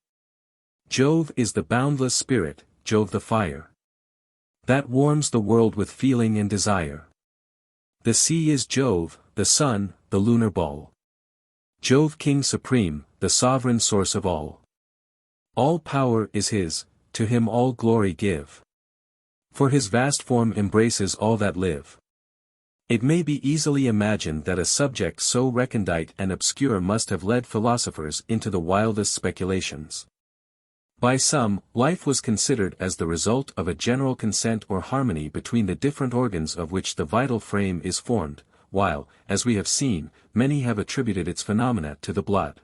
Jove is the boundless spirit, Jove the fire that warms the world with feeling and desire. The sea is Jove, the sun, the lunar ball. Jove king supreme, the sovereign source of all. All power is his, to him all glory give. For his vast form embraces all that live. It may be easily imagined that a subject so recondite and obscure must have led philosophers into the wildest speculations. By some, life was considered as the result of a general consent or harmony between the different organs of which the vital frame is formed, while, as we have seen, many have attributed its phenomena to the blood.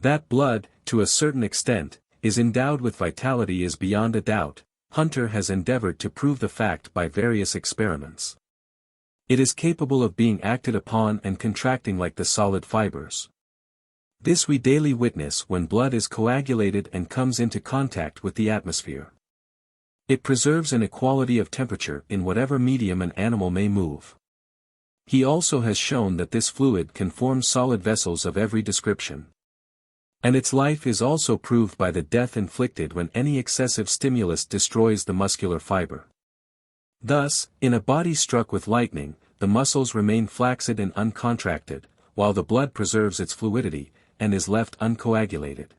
That blood, to a certain extent, is endowed with vitality is beyond a doubt. Hunter has endeavored to prove the fact by various experiments. It is capable of being acted upon and contracting like the solid fibers. This we daily witness when blood is coagulated and comes into contact with the atmosphere. It preserves an equality of temperature in whatever medium an animal may move. He also has shown that this fluid can form solid vessels of every description. And its life is also proved by the death inflicted when any excessive stimulus destroys the muscular fiber. Thus, in a body struck with lightning, the muscles remain flaccid and uncontracted, while the blood preserves its fluidity, and is left uncoagulated.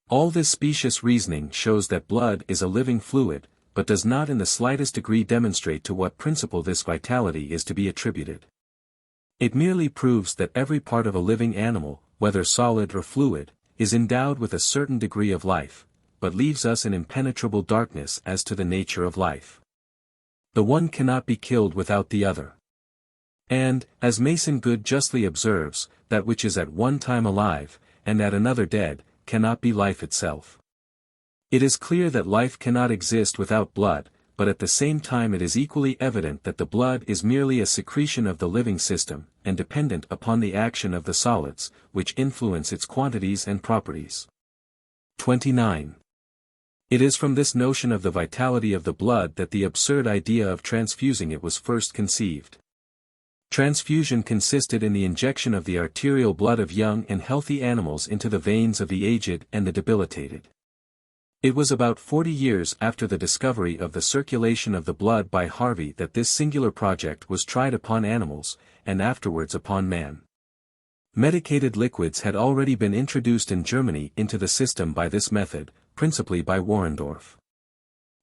All this specious reasoning shows that blood is a living fluid, but does not in the slightest degree demonstrate to what principle this vitality is to be attributed. It merely proves that every part of a living animal, whether solid or fluid, is endowed with a certain degree of life, but leaves us in impenetrable darkness as to the nature of life. The one cannot be killed without the other. And, as Mason Good justly observes, that which is at one time alive, and at another dead, cannot be life itself. It is clear that life cannot exist without blood, but at the same time it is equally evident that the blood is merely a secretion of the living system, and dependent upon the action of the solids, which influence its quantities and properties. 29. It is from this notion of the vitality of the blood that the absurd idea of transfusing it was first conceived. Transfusion consisted in the injection of the arterial blood of young and healthy animals into the veins of the aged and the debilitated. It was about 40 years after the discovery of the circulation of the blood by Harvey that this singular project was tried upon animals, and afterwards upon man. Medicated liquids had already been introduced in Germany into the system by this method, principally by Warendorf.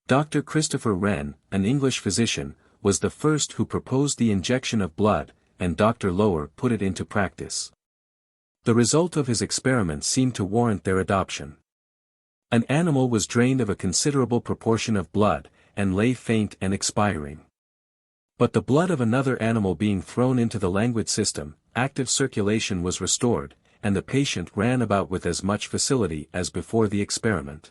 Dr. Christopher Wren, an English physician, was the first who proposed the injection of blood, and Dr. Lower put it into practice. The result of his experiments seemed to warrant their adoption. An animal was drained of a considerable proportion of blood, and lay faint and expiring. But the blood of another animal being thrown into the languid system, active circulation was restored, and the patient ran about with as much facility as before the experiment.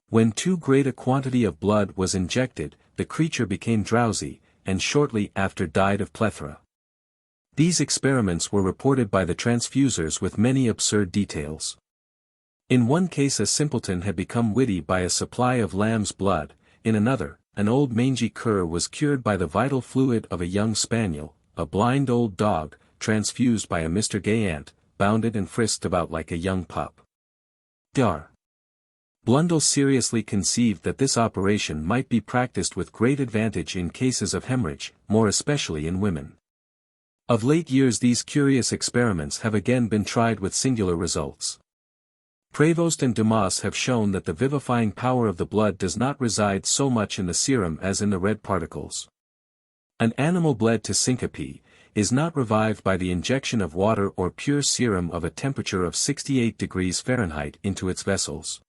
When too great a quantity of blood was injected, the creature became drowsy, and shortly after died of plethora. These experiments were reported by the transfusers with many absurd details. In one case a simpleton had become witty by a supply of lamb's blood, in another, an old mangy cur was cured by the vital fluid of a young spaniel, a blind old dog, transfused by a Mr. Gayant, bounded and frisked about like a young pup. Dr. Blundell seriously conceived that this operation might be practiced with great advantage in cases of hemorrhage, more especially in women. Of late years these curious experiments have again been tried with singular results. Prévost and Dumas have shown that the vivifying power of the blood does not reside so much in the serum as in the red particles. An animal bled to syncope is not revived by the injection of water or pure serum of a temperature of 68 degrees Fahrenheit into its vessels.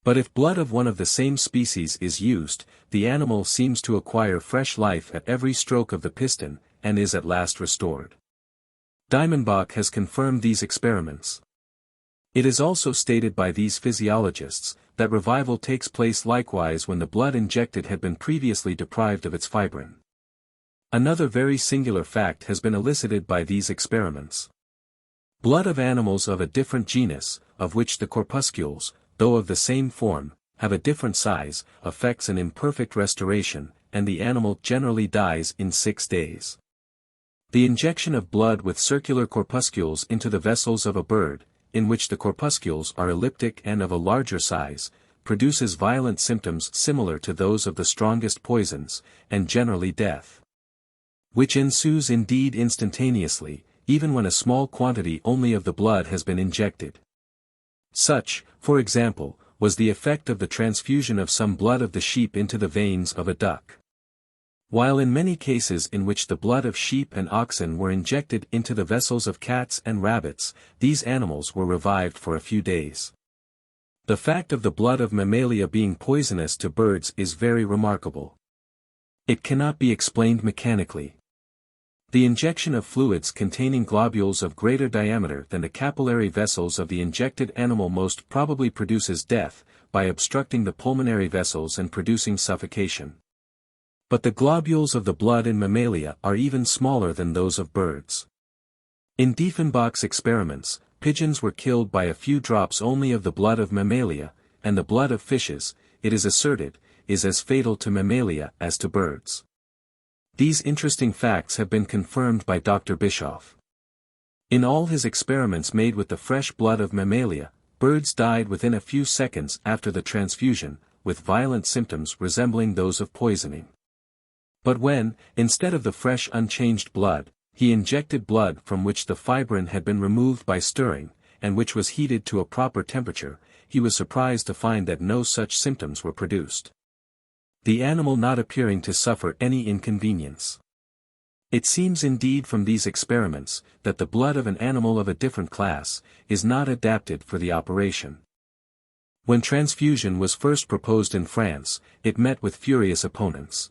But if blood of one of the same species is used, the animal seems to acquire fresh life at every stroke of the piston, and is at last restored. Diamondbach has confirmed these experiments. It is also stated by these physiologists, that revival takes place likewise when the blood injected had been previously deprived of its fibrin. Another very singular fact has been elicited by these experiments. Blood of animals of a different genus, of which the corpuscles, though of the same form, have a different size, effects an imperfect restoration, and the animal generally dies in 6 days. The injection of blood with circular corpuscles into the vessels of a bird, in which the corpuscles are elliptic and of a larger size, produces violent symptoms similar to those of the strongest poisons, and generally death. Which ensues indeed instantaneously, even when a small quantity only of the blood has been injected. Such, for example, was the effect of the transfusion of some blood of the sheep into the veins of a duck. While in many cases in which the blood of sheep and oxen were injected into the vessels of cats and rabbits, these animals were revived for a few days. The fact of the blood of mammalia being poisonous to birds is very remarkable. It cannot be explained mechanically. The injection of fluids containing globules of greater diameter than the capillary vessels of the injected animal most probably produces death, by obstructing the pulmonary vessels and producing suffocation. But the globules of the blood in mammalia are even smaller than those of birds. In Dieffenbach's experiments, pigeons were killed by a few drops only of the blood of mammalia, and the blood of fishes, it is asserted, is as fatal to mammalia as to birds. These interesting facts have been confirmed by Dr. Bischoff. In all his experiments made with the fresh blood of mammalia, birds died within a few seconds after the transfusion, with violent symptoms resembling those of poisoning. But when, instead of the fresh unchanged blood, he injected blood from which the fibrin had been removed by stirring, and which was heated to a proper temperature, he was surprised to find that no such symptoms were produced. The animal not appearing to suffer any inconvenience. It seems indeed from these experiments, that the blood of an animal of a different class, is not adapted for the operation. When transfusion was first proposed in France, it met with furious opponents.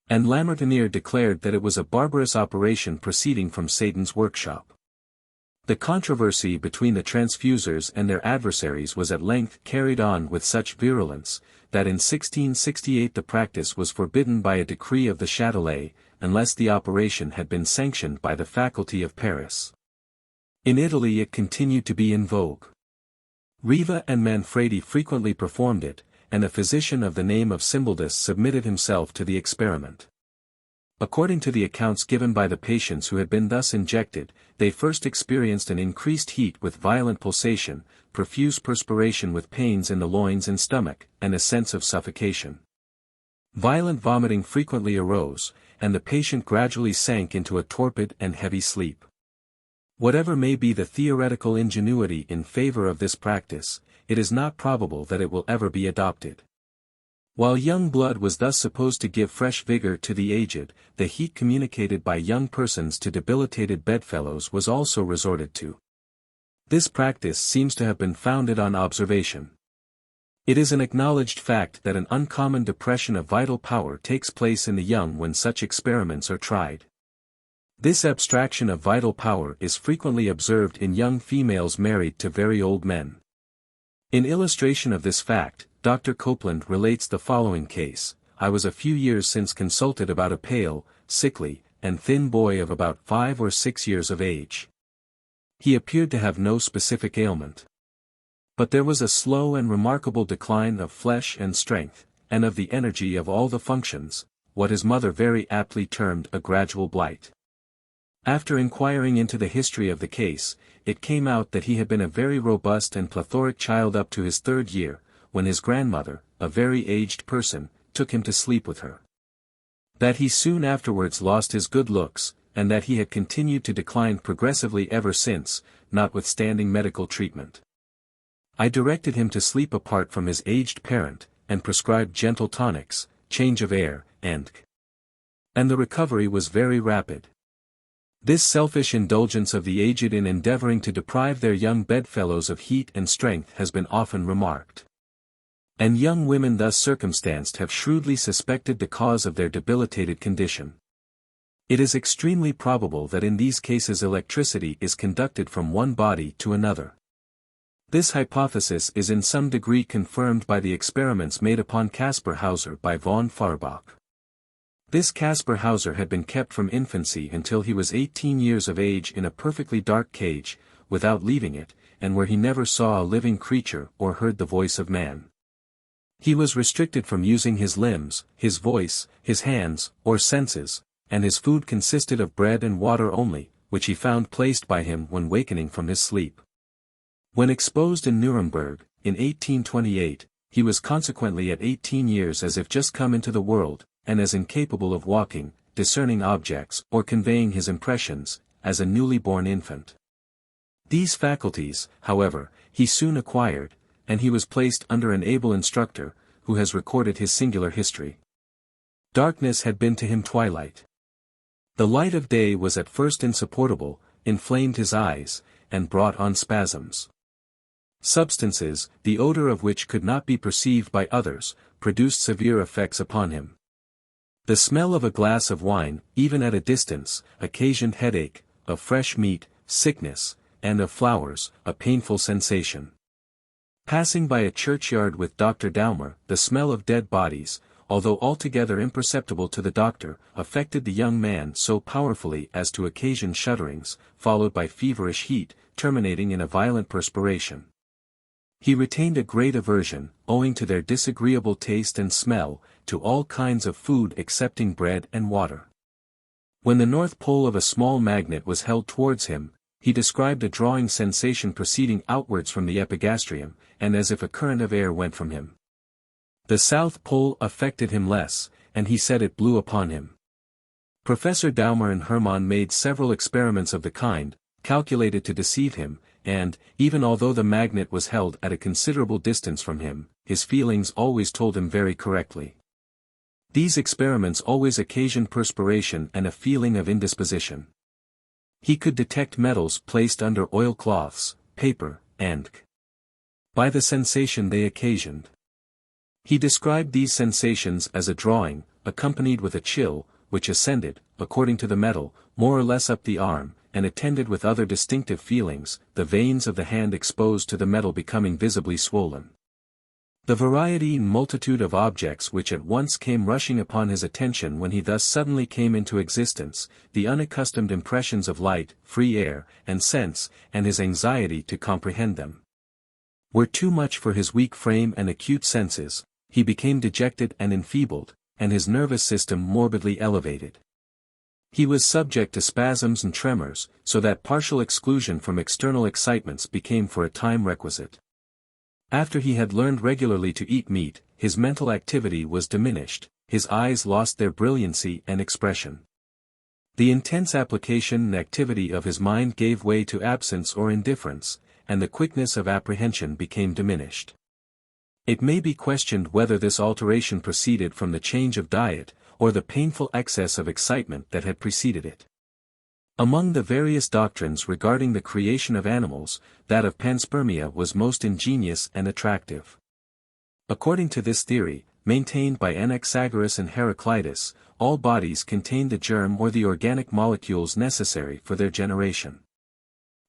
And Lamartiniere declared that it was a barbarous operation proceeding from Satan's workshop. The controversy between the transfusers and their adversaries was at length carried on with such virulence, that in 1668 the practice was forbidden by a decree of the Châtelet, unless the operation had been sanctioned by the Faculty of Paris. In Italy it continued to be in vogue. Riva and Manfredi frequently performed it, and a physician of the name of Symbaldus submitted himself to the experiment. According to the accounts given by the patients who had been thus injected, they first experienced an increased heat with violent pulsation, profuse perspiration with pains in the loins and stomach, and a sense of suffocation. Violent vomiting frequently arose, and the patient gradually sank into a torpid and heavy sleep. Whatever may be the theoretical ingenuity in favor of this practice, it is not probable that it will ever be adopted. While young blood was thus supposed to give fresh vigor to the aged, the heat communicated by young persons to debilitated bedfellows was also resorted to. This practice seems to have been founded on observation. It is an acknowledged fact that an uncommon depression of vital power takes place in the young when such experiments are tried. This abstraction of vital power is frequently observed in young females married to very old men. In illustration of this fact, Dr. Copeland relates the following case: I was a few years since consulted about a pale, sickly, and thin boy of about 5 or 6 years of age. He appeared to have no specific ailment. But there was a slow and remarkable decline of flesh and strength, and of the energy of all the functions, what his mother very aptly termed a gradual blight. After inquiring into the history of the case, it came out that he had been a very robust and plethoric child up to his 3rd year, when his grandmother, a very aged person, took him to sleep with her. That he soon afterwards lost his good looks, and that he had continued to decline progressively ever since, notwithstanding medical treatment. I directed him to sleep apart from his aged parent, and prescribed gentle tonics, change of air, and the recovery was very rapid. This selfish indulgence of the aged in endeavoring to deprive their young bedfellows of heat and strength has been often remarked. And young women thus circumstanced have shrewdly suspected the cause of their debilitated condition. It is extremely probable that in these cases electricity is conducted from one body to another. This hypothesis is in some degree confirmed by the experiments made upon Caspar Hauser by von Feuerbach. This Caspar Hauser had been kept from infancy until he was 18 years of age in a perfectly dark cage, without leaving it, and where he never saw a living creature or heard the voice of man. He was restricted from using his limbs, his voice, his hands, or senses, and his food consisted of bread and water only, which he found placed by him when wakening from his sleep. When exposed in Nuremberg, in 1828, he was consequently at 18 years as if just come into the world, and as incapable of walking, discerning objects, or conveying his impressions, as a newly born infant. These faculties, however, he soon acquired, and he was placed under an able instructor, who has recorded his singular history. Darkness had been to him twilight. The light of day was at first insupportable, inflamed his eyes, and brought on spasms. Substances, the odor of which could not be perceived by others, produced severe effects upon him. The smell of a glass of wine, even at a distance, occasioned headache, of fresh meat, sickness, and of flowers, a painful sensation. Passing by a churchyard with Dr. Daumer, the smell of dead bodies, although altogether imperceptible to the doctor, affected the young man so powerfully as to occasion shudderings, followed by feverish heat, terminating in a violent perspiration. He retained a great aversion, owing to their disagreeable taste and smell, to all kinds of food excepting bread and water. When the north pole of a small magnet was held towards him, he described a drawing sensation proceeding outwards from the epigastrium, and as if a current of air went from him. The south pole affected him less, and he said it blew upon him. Professor Daumer and Hermann made several experiments of the kind, calculated to deceive him, and, even although the magnet was held at a considerable distance from him, his feelings always told him very correctly. These experiments always occasioned perspiration and a feeling of indisposition. He could detect metals placed under oilcloths, paper, and by the sensation they occasioned. He described these sensations as a drawing, accompanied with a chill, which ascended, according to the metal, more or less up the arm, and attended with other distinctive feelings, the veins of the hand exposed to the metal becoming visibly swollen. The variety and multitude of objects which at once came rushing upon his attention when he thus suddenly came into existence, the unaccustomed impressions of light, free air, and sense, and his anxiety to comprehend them, were too much for his weak frame and acute senses. He became dejected and enfeebled, and his nervous system morbidly elevated. He was subject to spasms and tremors, so that partial exclusion from external excitements became for a time requisite. After he had learned regularly to eat meat, his mental activity was diminished, his eyes lost their brilliancy and expression. The intense application and activity of his mind gave way to absence or indifference, and the quickness of apprehension became diminished. It may be questioned whether this alteration proceeded from the change of diet, or the painful excess of excitement that had preceded it. Among the various doctrines regarding the creation of animals, that of panspermia was most ingenious and attractive. According to this theory, maintained by Anaxagoras and Heraclitus, all bodies contain the germ or the organic molecules necessary for their generation.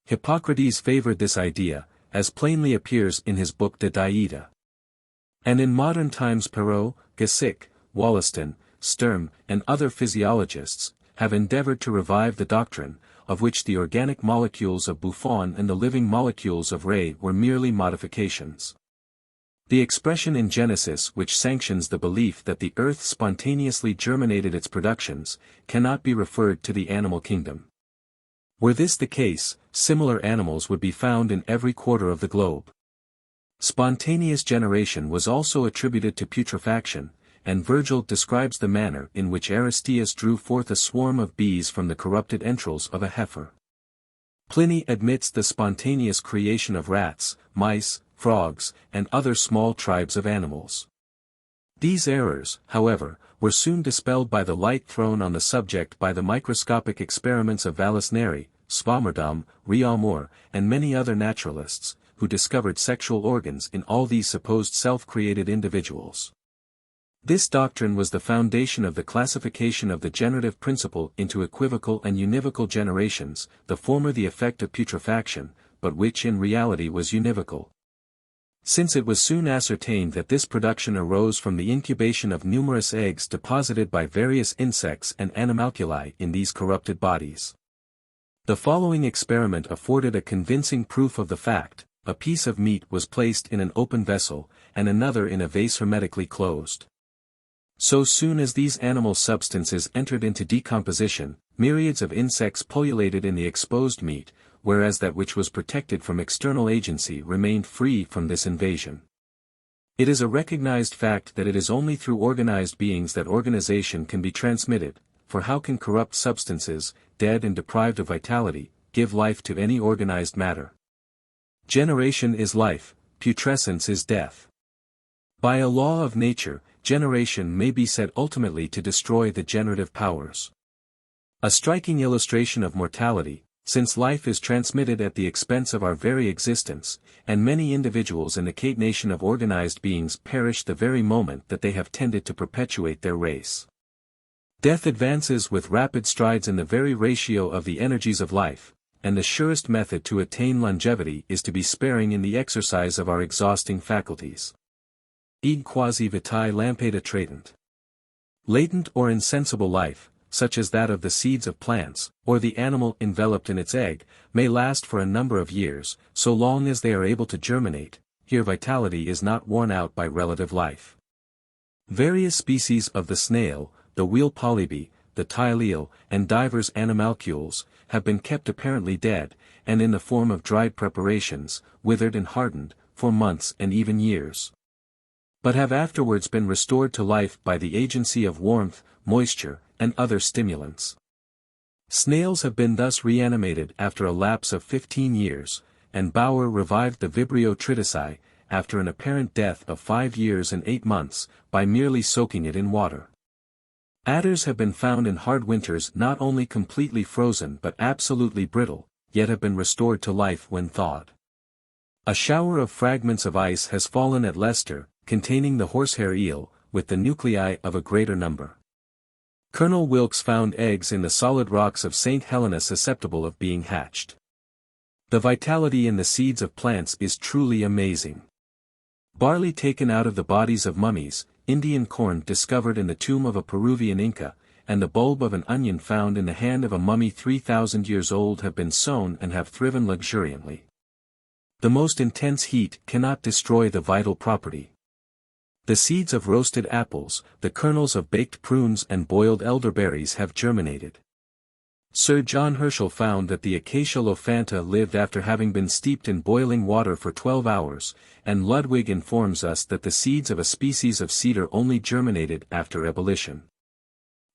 Hippocrates favored this idea, as plainly appears in his book De Dieta. And in modern times Perot, Gassic, Wollaston, Sturm, and other physiologists, have endeavored to revive the doctrine, of which the organic molecules of Buffon and the living molecules of Ray were merely modifications. The expression in Genesis which sanctions the belief that the earth spontaneously germinated its productions, cannot be referred to the animal kingdom. Were this the case, similar animals would be found in every quarter of the globe. Spontaneous generation was also attributed to putrefaction, and Virgil describes the manner in which Aristeus drew forth a swarm of bees from the corrupted entrails of a heifer. Pliny admits the spontaneous creation of rats, mice, frogs, and other small tribes of animals. These errors, however, were soon dispelled by the light thrown on the subject by the microscopic experiments of Vallisneri, Swammerdam, Réaumur, and many other naturalists, who discovered sexual organs in all these supposed self-created individuals. This doctrine was the foundation of the classification of the generative principle into equivocal and univocal generations, the former the effect of putrefaction, but which in reality was univocal. Since it was soon ascertained that this production arose from the incubation of numerous eggs deposited by various insects and animalculi in these corrupted bodies. The following experiment afforded a convincing proof of the fact: a piece of meat was placed in an open vessel, and another in a vase hermetically closed. So soon as these animal substances entered into decomposition, myriads of insects pullulated in the exposed meat, whereas that which was protected from external agency remained free from this invasion. It is a recognized fact that it is only through organized beings that organization can be transmitted, for how can corrupt substances, dead and deprived of vitality, give life to any organized matter? Generation is life, putrescence is death. By a law of nature, generation may be said ultimately to destroy the generative powers. A striking illustration of mortality, since life is transmitted at the expense of our very existence, and many individuals in the catenation of organized beings perish the very moment that they have tended to perpetuate their race. Death advances with rapid strides in the very ratio of the energies of life, and the surest method to attain longevity is to be sparing in the exercise of our exhausting faculties. Id quasi vitae lampeda tratant. Latent or insensible life, such as that of the seeds of plants, or the animal enveloped in its egg, may last for a number of years, so long as they are able to germinate. Here vitality is not worn out by relative life. Various species of the snail, the wheel polybe, the tile eel, and divers animalcules, have been kept apparently dead, and in the form of dried preparations, withered and hardened, for months and even years, but have afterwards been restored to life by the agency of warmth, moisture, and other stimulants. Snails have been thus reanimated after a lapse of 15 years, and Bauer revived the Vibrio tritici, after an apparent death of 5 years and 8 months, by merely soaking it in water. Adders have been found in hard winters not only completely frozen but absolutely brittle, yet have been restored to life when thawed. A shower of fragments of ice has fallen at Leicester, containing the horsehair eel, with the nuclei of a greater number. Colonel Wilkes found eggs in the solid rocks of St. Helena susceptible of being hatched. The vitality in the seeds of plants is truly amazing. Barley taken out of the bodies of mummies, Indian corn discovered in the tomb of a Peruvian Inca, and the bulb of an onion found in the hand of a mummy 3,000 years old have been sown and have thriven luxuriantly. The most intense heat cannot destroy the vital property. The seeds of roasted apples, the kernels of baked prunes and boiled elderberries have germinated. Sir John Herschel found that the Acacia lophanta lived after having been steeped in boiling water for 12 hours, and Ludwig informs us that the seeds of a species of cedar only germinated after ebullition.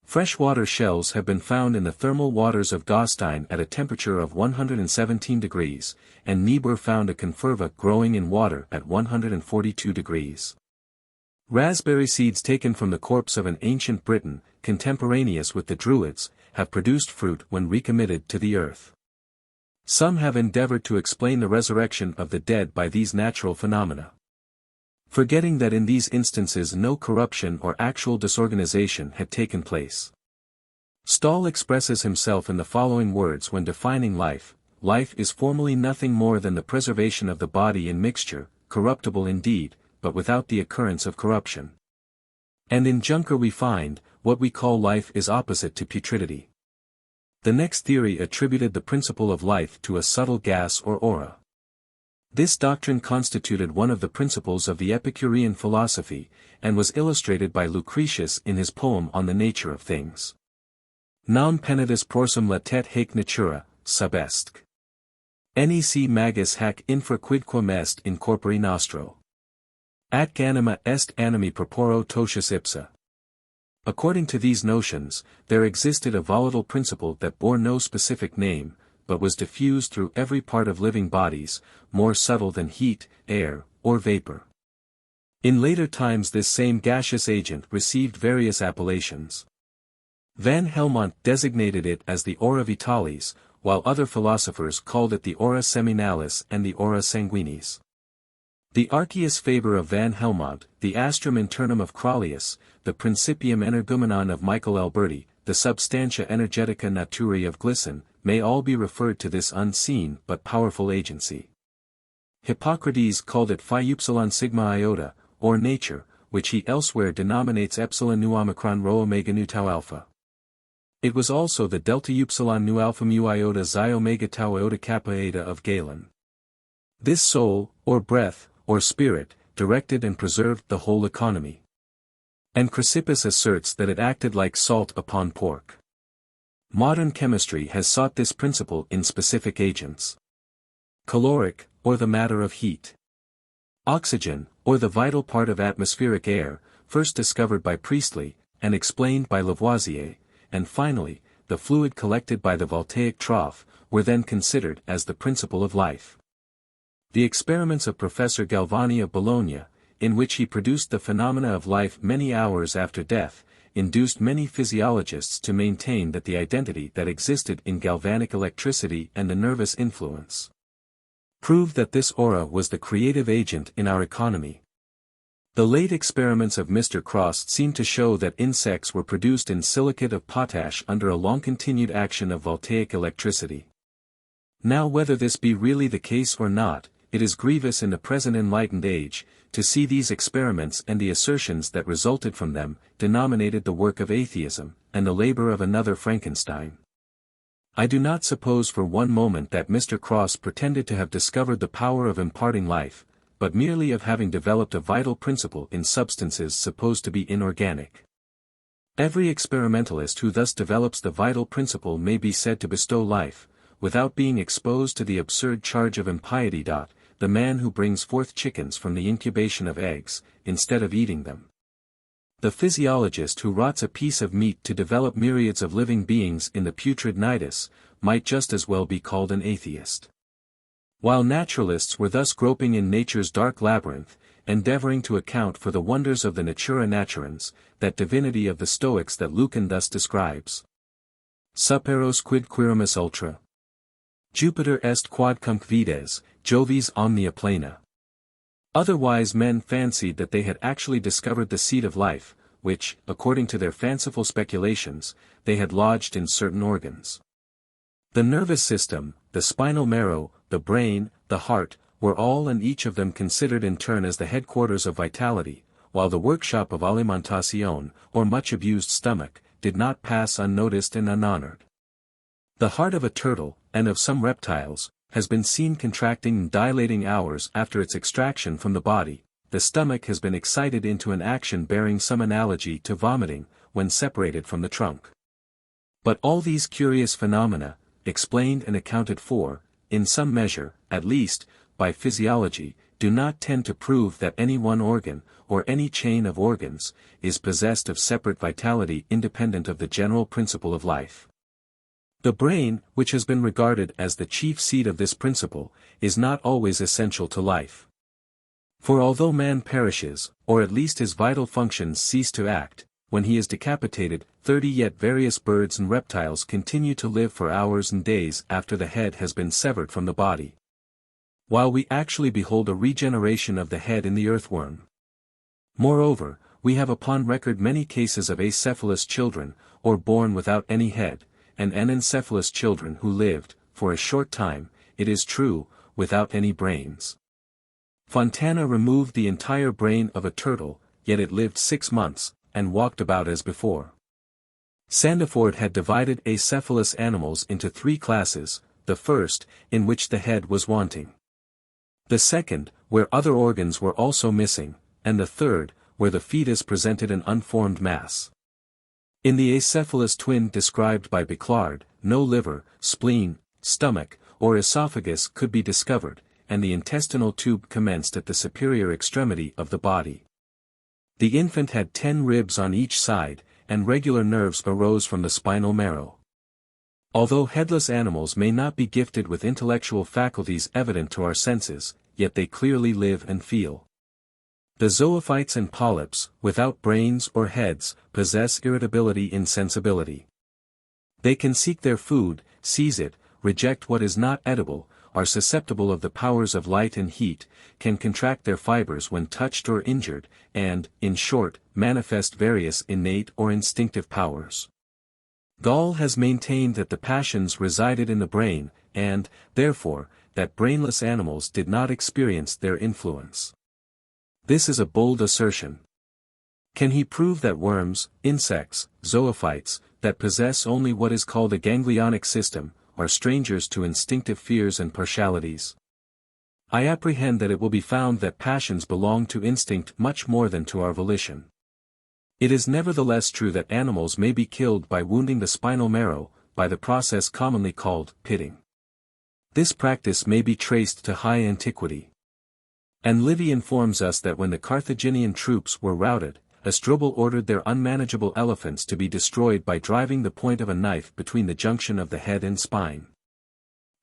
Freshwater shells have been found in the thermal waters of Gastein at a temperature of 117 degrees, and Niebuhr found a conferva growing in water at 142 degrees. Raspberry seeds taken from the corpse of an ancient Briton, contemporaneous with the Druids, have produced fruit when recommitted to the earth. Some have endeavored to explain the resurrection of the dead by these natural phenomena, forgetting that in these instances no corruption or actual disorganization had taken place. Stahl expresses himself in the following words when defining life: life is formally nothing more than the preservation of the body in mixture, corruptible indeed, but without the occurrence of corruption. And in Juncker we find, what we call life is opposite to putridity. The next theory attributed the principle of life to a subtle gas or aura. This doctrine constituted one of the principles of the Epicurean philosophy, and was illustrated by Lucretius in his poem on the nature of things. Nam penitus prorsum latet haec natura, sub est. Nec magis hac infra quidquam est in corpore nostro. Atque anima est animi proporo totius ipsa. According to these notions, there existed a volatile principle that bore no specific name, but was diffused through every part of living bodies, more subtle than heat, air, or vapor. In later times this same gaseous agent received various appellations. Van Helmont designated it as the aura vitalis, while other philosophers called it the aura seminalis and the aura sanguinis. The Archeus Faber of Van Helmont, the Astrum Internum of Crollius, the Principium Energumenon of Michael Alberti, the Substantia Energetica Naturae of Glisson, may all be referred to this unseen but powerful agency. Hippocrates called it phi upsilon sigma iota, or nature, which he elsewhere denominates epsilon nu omicron rho omega nu tau alpha. It was also the delta upsilon nu alpha mu iota xi omega tau iota kappa eta of Galen. This soul, or breath, or spirit, directed and preserved the whole economy. And Chrysippus asserts that it acted like salt upon pork. Modern chemistry has sought this principle in specific agents. Caloric, or the matter of heat. Oxygen, or the vital part of atmospheric air, first discovered by Priestley, and explained by Lavoisier, and finally, the fluid collected by the voltaic trough, were then considered as the principle of life. The experiments of Professor Galvani of Bologna, in which he produced the phenomena of life many hours after death, induced many physiologists to maintain that the identity that existed in galvanic electricity and the nervous influence proved that this aura was the creative agent in our economy. The late experiments of Mr. Cross seem to show that insects were produced in silicate of potash under a long-continued action of voltaic electricity. Now whether this be really the case or not, it is grievous in the present enlightened age, to see these experiments and the assertions that resulted from them, denominated the work of atheism, and the labor of another Frankenstein. I do not suppose for one moment that Mr. Cross pretended to have discovered the power of imparting life, but merely of having developed a vital principle in substances supposed to be inorganic. Every experimentalist who thus develops the vital principle may be said to bestow life, without being exposed to the absurd charge of impiety. The man who brings forth chickens from the incubation of eggs, instead of eating them. The physiologist who rots a piece of meat to develop myriads of living beings in the putrid nidus, might just as well be called an atheist. While naturalists were thus groping in nature's dark labyrinth, endeavoring to account for the wonders of the natura naturans, that divinity of the Stoics that Lucan thus describes. Superos quid quirimus ultra. Jupiter est quodcumque vides, Jovis omnia plena. Otherwise men fancied that they had actually discovered the seed of life, which, according to their fanciful speculations, they had lodged in certain organs. The nervous system, the spinal marrow, the brain, the heart, were all and each of them considered in turn as the headquarters of vitality, while the workshop of alimentation, or much abused stomach, did not pass unnoticed and unhonored. The heart of a turtle, and of some reptiles, has been seen contracting and dilating hours after its extraction from the body. The stomach has been excited into an action bearing some analogy to vomiting, when separated from the trunk. But all these curious phenomena, explained and accounted for, in some measure, at least, by physiology, do not tend to prove that any one organ, or any chain of organs, is possessed of separate vitality independent of the general principle of life. The brain, which has been regarded as the chief seat of this principle, is not always essential to life. For although man perishes, or at least his vital functions cease to act, when he is decapitated, 30 yet various birds and reptiles continue to live for hours and days after the head has been severed from the body. While we actually behold a regeneration of the head in the earthworm. Moreover, we have upon record many cases of acephalous children, or born without any head, and anencephalous children who lived, for a short time, it is true, without any brains. Fontana removed the entire brain of a turtle, yet it lived 6 months, and walked about as before. Sandiford had divided acephalous animals into 3 classes, the first, in which the head was wanting. The second, where other organs were also missing, and the third, where the fetus presented an unformed mass. In the acephalous twin described by Béclard, no liver, spleen, stomach, or esophagus could be discovered, and the intestinal tube commenced at the superior extremity of the body. The infant had 10 ribs on each side, and regular nerves arose from the spinal marrow. Although headless animals may not be gifted with intellectual faculties evident to our senses, yet they clearly live and feel. The zoophytes and polyps, without brains or heads, possess irritability insensibility. They can seek their food, seize it, reject what is not edible, are susceptible of the powers of light and heat, can contract their fibers when touched or injured, and, in short, manifest various innate or instinctive powers. Gall has maintained that the passions resided in the brain, and, therefore, that brainless animals did not experience their influence. This is a bold assertion. Can he prove that worms, insects, zoophytes, that possess only what is called a ganglionic system, are strangers to instinctive fears and partialities? I apprehend that it will be found that passions belong to instinct much more than to our volition. It is nevertheless true that animals may be killed by wounding the spinal marrow, by the process commonly called pitting. This practice may be traced to high antiquity. And Livy informs us that when the Carthaginian troops were routed, Asdrubal ordered their unmanageable elephants to be destroyed by driving the point of a knife between the junction of the head and spine.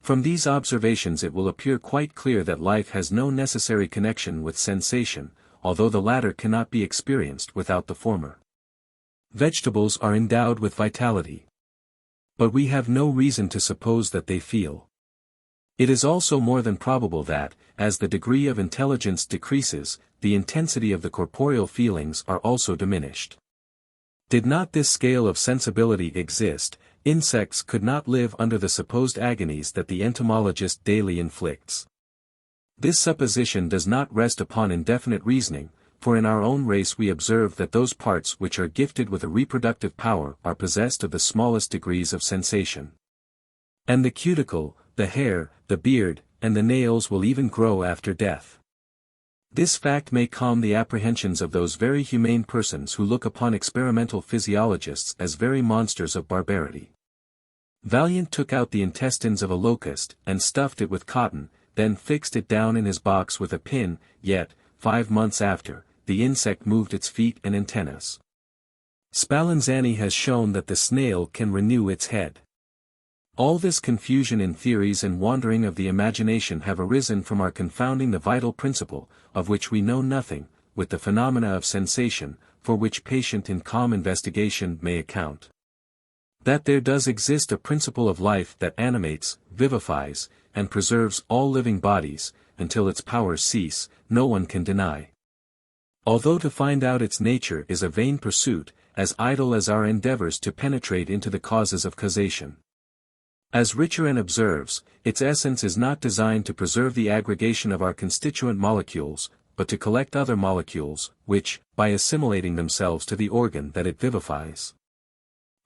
From these observations it will appear quite clear that life has no necessary connection with sensation, although the latter cannot be experienced without the former. Vegetables are endowed with vitality. But we have no reason to suppose that they feel. It is also more than probable that, as the degree of intelligence decreases, the intensity of the corporeal feelings are also diminished. Did not this scale of sensibility exist, insects could not live under the supposed agonies that the entomologist daily inflicts. This supposition does not rest upon indefinite reasoning, for in our own race we observe that those parts which are gifted with a reproductive power are possessed of the smallest degrees of sensation. And the cuticle, the hair, the beard, and the nails will even grow after death. This fact may calm the apprehensions of those very humane persons who look upon experimental physiologists as very monsters of barbarity. Valiant took out the intestines of a locust, and stuffed it with cotton, then fixed it down in his box with a pin, yet, 5 months after, the insect moved its feet and antennas. Spallanzani has shown that the snail can renew its head. All this confusion in theories and wandering of the imagination have arisen from our confounding the vital principle, of which we know nothing, with the phenomena of sensation, for which patient in calm investigation may account. That there does exist a principle of life that animates, vivifies, and preserves all living bodies, until its powers cease, no one can deny. Although to find out its nature is a vain pursuit, as idle as our endeavors to penetrate into the causes of causation. As Richorin observes, its essence is not designed to preserve the aggregation of our constituent molecules, but to collect other molecules, which, by assimilating themselves to the organ that it vivifies,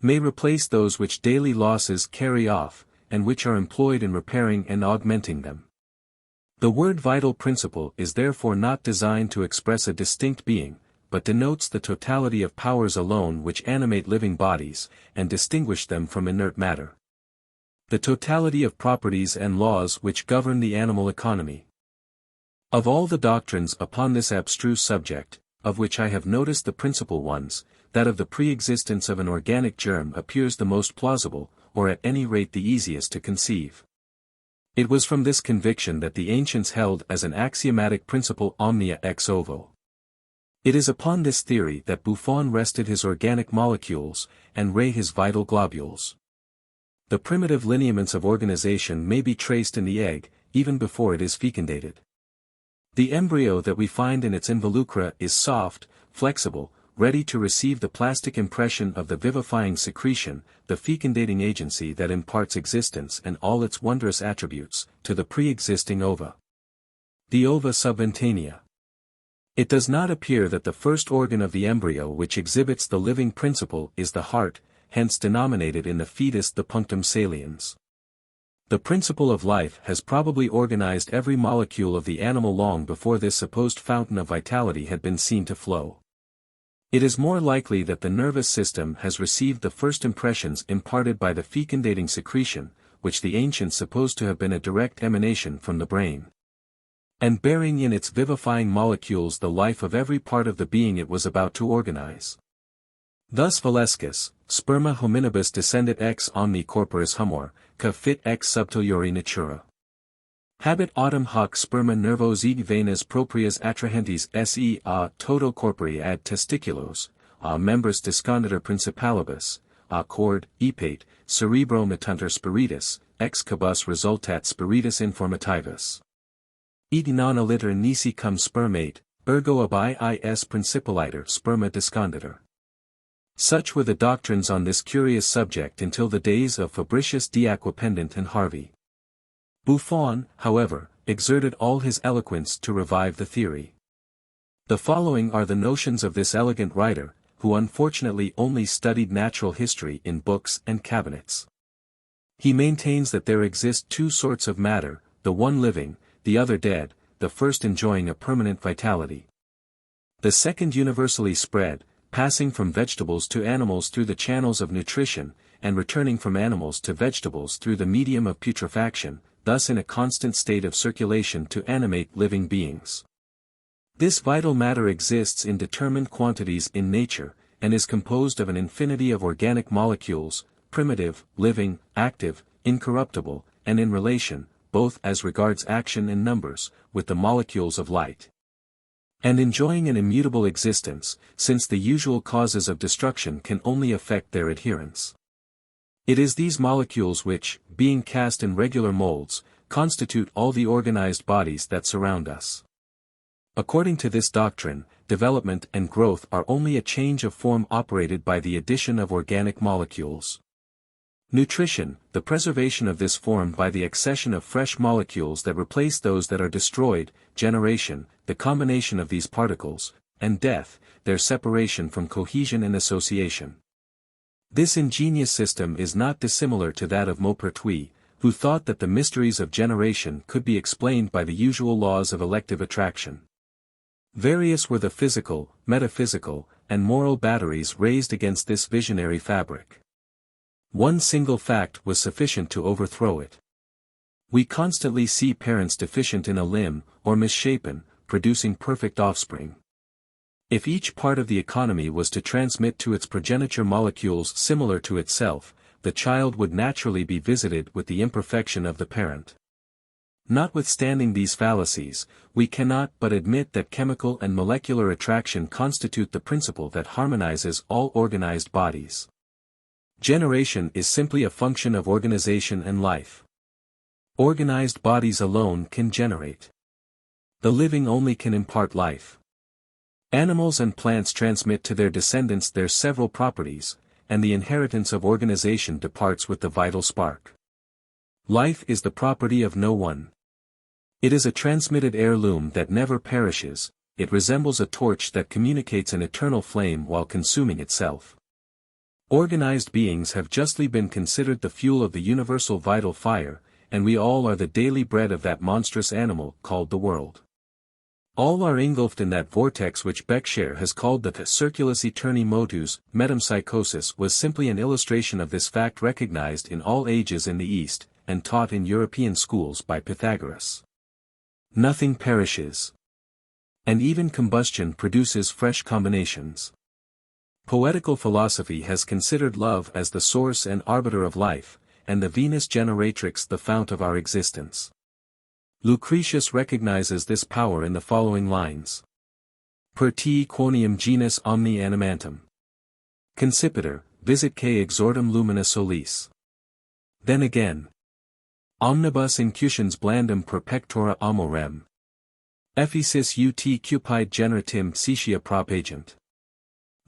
may replace those which daily losses carry off, and which are employed in repairing and augmenting them. The word vital principle is therefore not designed to express a distinct being, but denotes the totality of powers alone which animate living bodies, and distinguish them from inert matter. The totality of properties and laws which govern the animal economy. Of all the doctrines upon this abstruse subject, of which I have noticed the principal ones, that of the pre-existence of an organic germ appears the most plausible, or at any rate the easiest to conceive. It was from this conviction that the ancients held as an axiomatic principle omnia ex ovo. It is upon this theory that Buffon rested his organic molecules, and Ray his vital globules. The primitive lineaments of organization may be traced in the egg, even before it is fecundated. The embryo that we find in its involucra is soft, flexible, ready to receive the plastic impression of the vivifying secretion, the fecundating agency that imparts existence and all its wondrous attributes, to the pre-existing ova. The ova subventanea. It does not appear that the first organ of the embryo which exhibits the living principle is the heart, hence denominated in the fetus the punctum saliens. The principle of life has probably organized every molecule of the animal long before this supposed fountain of vitality had been seen to flow. It is more likely that the nervous system has received the first impressions imparted by the fecundating secretion, which the ancients supposed to have been a direct emanation from the brain, and bearing in its vivifying molecules the life of every part of the being it was about to organize. Thus Valescus, sperma hominibus descendit ex omni corporis humor, ca fit ex subtiliori natura. Habet autem hoc sperma nervos et venas proprias attrahentes se a toto corpori ad testiculos, a membris disconditor principalibus, a cord, epate, cerebro metunter spiritus, ex cabus resultat spiritus informativus. Et non aliter nisi cum spermate, ergo ab iis principaliter sperma disconditor. Such were the doctrines on this curious subject until the days of Fabricius de Aquapendent and Harvey. Buffon, however, exerted all his eloquence to revive the theory. The following are the notions of this elegant writer, who unfortunately only studied natural history in books and cabinets. He maintains that there exist two sorts of matter, the one living, the other dead, the first enjoying a permanent vitality, the second universally spread, passing from vegetables to animals through the channels of nutrition, and returning from animals to vegetables through the medium of putrefaction, thus in a constant state of circulation to animate living beings. This vital matter exists in determined quantities in nature, and is composed of an infinity of organic molecules, primitive, living, active, incorruptible, and in relation, both as regards action and numbers, with the molecules of light, and enjoying an immutable existence, since the usual causes of destruction can only affect their adherents. It is these molecules which, being cast in regular molds, constitute all the organized bodies that surround us. According to this doctrine, development and growth are only a change of form operated by the addition of organic molecules. Nutrition, the preservation of this form by the accession of fresh molecules that replace those that are destroyed, generation, the combination of these particles, and death, their separation from cohesion and association. This ingenious system is not dissimilar to that of Maupertuis, who thought that the mysteries of generation could be explained by the usual laws of elective attraction. Various were the physical, metaphysical, and moral batteries raised against this visionary fabric. One single fact was sufficient to overthrow it. We constantly see parents deficient in a limb, or misshapen, producing perfect offspring. If each part of the economy was to transmit to its progenitor molecules similar to itself, the child would naturally be visited with the imperfection of the parent. Notwithstanding these fallacies, we cannot but admit that chemical and molecular attraction constitute the principle that harmonizes all organized bodies. Generation is simply a function of organization and life. Organized bodies alone can generate. The living only can impart life. Animals and plants transmit to their descendants their several properties, and the inheritance of organization departs with the vital spark. Life is the property of no one. It is a transmitted heirloom that never perishes. It resembles a torch that communicates an eternal flame while consuming itself. Organized beings have justly been considered the fuel of the universal vital fire, and we all are the daily bread of that monstrous animal called the world. All are engulfed in that vortex which Beckshare has called the circulus aeterni motus. Metempsychosis was simply an illustration of this fact recognized in all ages in the East, and taught in European schools by Pythagoras. Nothing perishes. And even combustion produces fresh combinations. Poetical philosophy has considered love as the source and arbiter of life, and the Venus generatrix the fount of our existence. Lucretius recognizes this power in the following lines. Per te quoniam genus omni animantum. Concipiter, visitque exortum lumina solis. Then again. Omnibus incutions blandum per pectora amorem. Ephesis ut cupide generatim psichia propagent.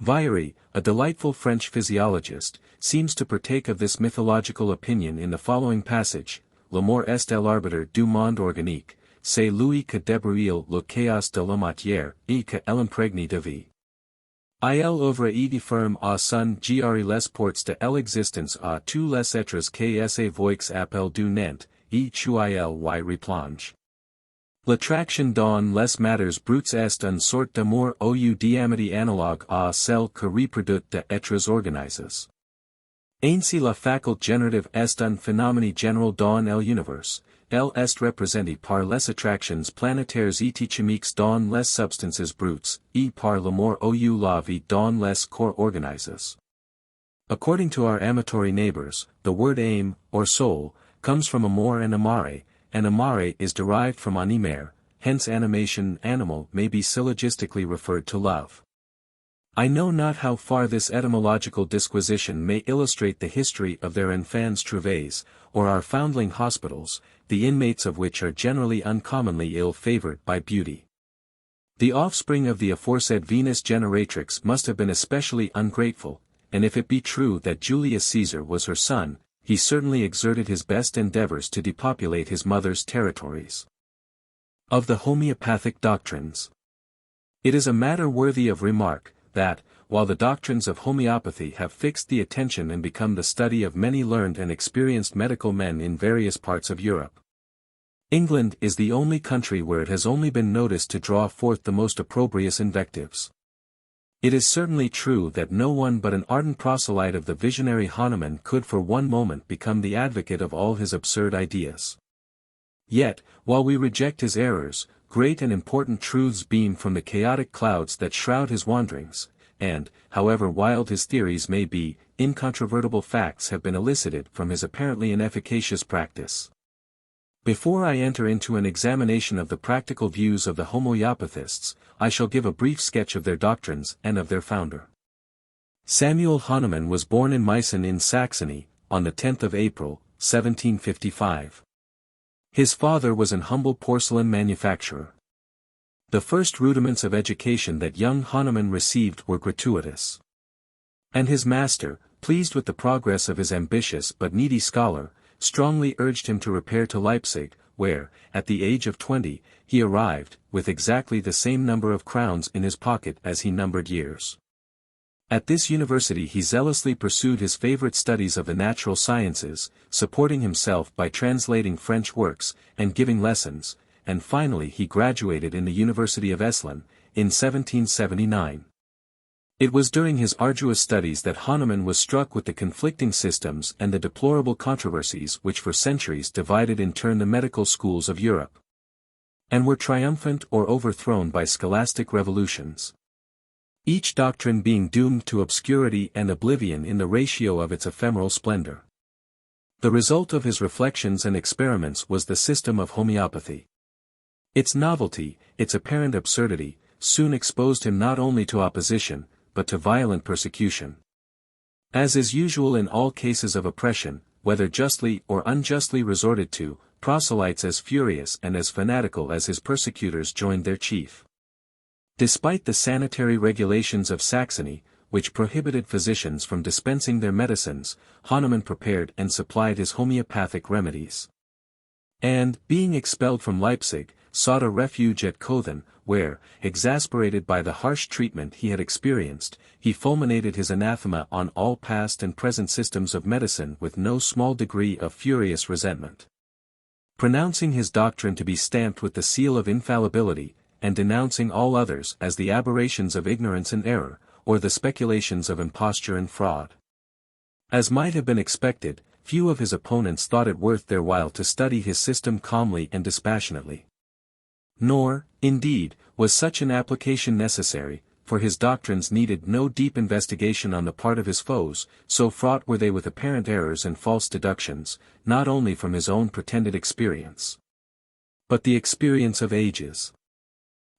Vieri, a delightful French physiologist, seems to partake of this mythological opinion in the following passage: L'amour est l'arbiter du monde organique, c'est lui que débrouille le chaos de la matière, et que l'imprègne de vie. Il ouvre et ferme à son gri les portes de l'existence à tous les êtres que sa voix appelle du nent, et chuil y replonge. L'attraction dans les matters brutes est une sorte d'amour ou d'amitié analogue à celle que reproduit de êtres organisés. Ainsi la faculté generative est un phénomène général dans l'univers, elle est représentée par les attractions planétaires et chimiques dans les substances brutes, et par l'amour ou la vie dans les corps organisés. According to our amatory neighbors, the word âme, or soul, comes from amor and amare, and amare is derived from animare, hence animation animal may be syllogistically referred to love. I know not how far this etymological disquisition may illustrate the history of their enfants trouves, or our foundling hospitals, the inmates of which are generally uncommonly ill-favored by beauty. The offspring of the aforesaid Venus generatrix must have been especially ungrateful, and if it be true that Julius Caesar was her son, he certainly exerted his best endeavors to depopulate his mother's territories. Of the Homœopathic Doctrines. It is a matter worthy of remark, that, while the doctrines of homeopathy have fixed the attention and become the study of many learned and experienced medical men in various parts of Europe, England is the only country where it has only been noticed to draw forth the most opprobrious invectives. It is certainly true that no one but an ardent proselyte of the visionary Hahnemann could for one moment become the advocate of all his absurd ideas. Yet, while we reject his errors, great and important truths beam from the chaotic clouds that shroud his wanderings, and, however wild his theories may be, incontrovertible facts have been elicited from his apparently inefficacious practice. Before I enter into an examination of the practical views of the homeopathists, I shall give a brief sketch of their doctrines and of their founder. Samuel Hahnemann was born in Meissen in Saxony, on the 10th of April, 1755. His father was an humble porcelain manufacturer. The first rudiments of education that young Hahnemann received were gratuitous. And his master, pleased with the progress of his ambitious but needy scholar, strongly urged him to repair to Leipzig, where, at the age of 20, he arrived, with exactly the same number of crowns in his pocket as he numbered years. At this university he zealously pursued his favorite studies of the natural sciences, supporting himself by translating French works, and giving lessons, and finally he graduated in the University of Esslin, in 1779. It was during his arduous studies that Hahnemann was struck with the conflicting systems and the deplorable controversies which for centuries divided in turn the medical schools of Europe, and were triumphant or overthrown by scholastic revolutions, each doctrine being doomed to obscurity and oblivion in the ratio of its ephemeral splendor. The result of his reflections and experiments was the system of homeopathy. Its novelty, its apparent absurdity, soon exposed him not only to opposition, but to violent persecution. As is usual in all cases of oppression, whether justly or unjustly resorted to, proselytes as furious and as fanatical as his persecutors joined their chief. Despite the sanitary regulations of Saxony, which prohibited physicians from dispensing their medicines, Hahnemann prepared and supplied his homeopathic remedies. And, being expelled from Leipzig, sought a refuge at Cothen, where, exasperated by the harsh treatment he had experienced, he fulminated his anathema on all past and present systems of medicine with no small degree of furious resentment. Pronouncing his doctrine to be stamped with the seal of infallibility, and denouncing all others as the aberrations of ignorance and error, or the speculations of imposture and fraud. As might have been expected, few of his opponents thought it worth their while to study his system calmly and dispassionately. Nor, indeed, was such an application necessary, for his doctrines needed no deep investigation on the part of his foes, so fraught were they with apparent errors and false deductions, not only from his own pretended experience, but the experience of ages.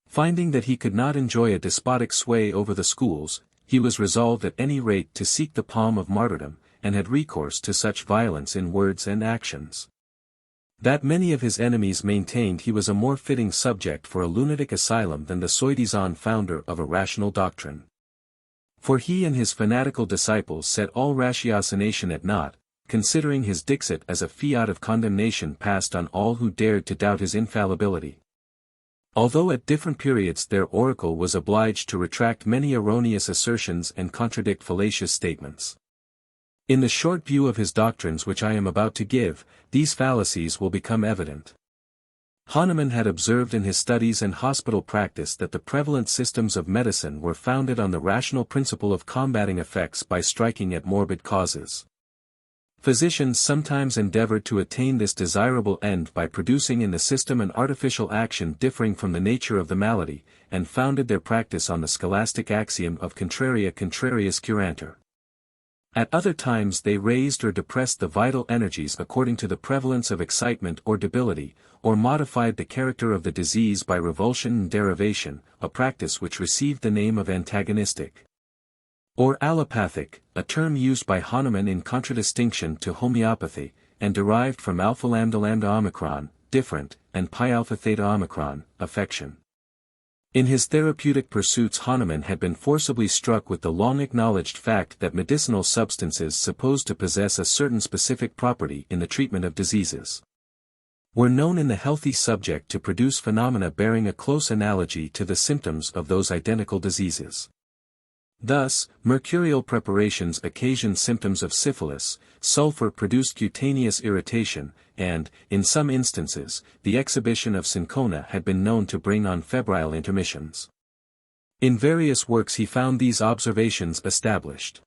Finding that he could not enjoy a despotic sway over the schools, he was resolved at any rate to seek the palm of martyrdom, and had recourse to such violence in words and actions, that many of his enemies maintained he was a more fitting subject for a lunatic asylum than the soi-disant founder of a rational doctrine. For he and his fanatical disciples set all ratiocination at naught, considering his dixit as a fiat of condemnation passed on all who dared to doubt his infallibility. Although at different periods their oracle was obliged to retract many erroneous assertions and contradict fallacious statements. In the short view of his doctrines which I am about to give, these fallacies will become evident. Hahnemann had observed in his studies and hospital practice that the prevalent systems of medicine were founded on the rational principle of combating effects by striking at morbid causes. Physicians sometimes endeavored to attain this desirable end by producing in the system an artificial action differing from the nature of the malady, and founded their practice on the scholastic axiom of contraria contrarius curantur. At other times they raised or depressed the vital energies according to the prevalence of excitement or debility, or modified the character of the disease by revulsion and derivation, a practice which received the name of antagonistic, or allopathic, a term used by Hahnemann in contradistinction to homeopathy, and derived from alpha lambda lambda omicron, different, and pi alpha theta omicron, affection. In his therapeutic pursuits Hahnemann had been forcibly struck with the long-acknowledged fact that medicinal substances supposed to possess a certain specific property in the treatment of diseases were known in the healthy subject to produce phenomena bearing a close analogy to the symptoms of those identical diseases. Thus, mercurial preparations occasioned symptoms of syphilis, sulfur produced cutaneous irritation, and, in some instances, the exhibition of cinchona had been known to bring on febrile intermissions. In various works he found these observations established.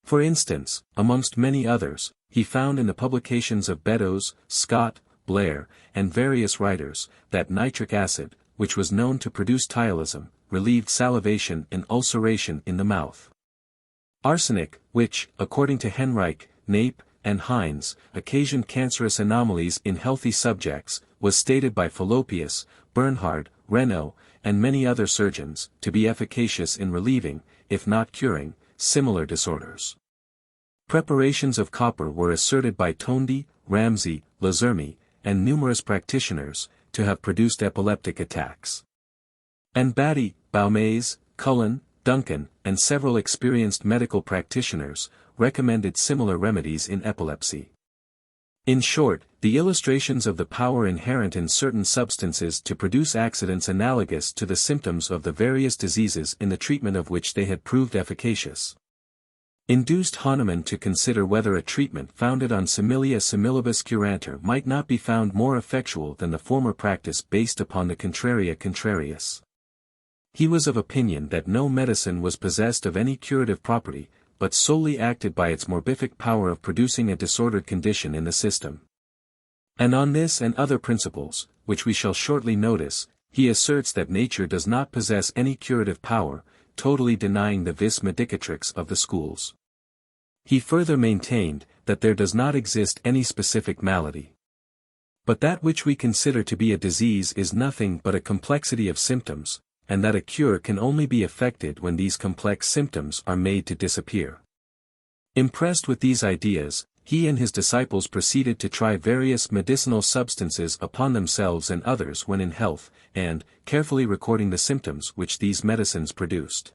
For instance, amongst many others, he found in the publications of Beddoes, Scott, Blair, and various writers, that nitric acid, which was known to produce ptyalism, relieved salivation and ulceration in the mouth. Arsenic, which, according to Henrich, Nape, and Heinz, occasioned cancerous anomalies in healthy subjects, was stated by Fallopius, Bernhard, Renaud, and many other surgeons, to be efficacious in relieving, if not curing, similar disorders. Preparations of copper were asserted by Tondi, Ramsay, Lazermi, and numerous practitioners, to have produced epileptic attacks. And Batty, Baumaise, Cullen, Duncan, and several experienced medical practitioners, recommended similar remedies in epilepsy. In short, the illustrations of the power inherent in certain substances to produce accidents analogous to the symptoms of the various diseases in the treatment of which they had proved efficacious, induced Hahnemann to consider whether a treatment founded on similia similibus curantur might not be found more effectual than the former practice based upon the contraria contrarius. He was of opinion that no medicine was possessed of any curative property, but solely acted by its morbific power of producing a disordered condition in the system. And on this and other principles, which we shall shortly notice, he asserts that nature does not possess any curative power, totally denying the vis medicatrix of the schools. He further maintained, that there does not exist any specific malady, but that which we consider to be a disease is nothing but a complexity of symptoms, and that a cure can only be effected when these complex symptoms are made to disappear. Impressed with these ideas, he and his disciples proceeded to try various medicinal substances upon themselves and others when in health, and, carefully recording the symptoms which these medicines produced,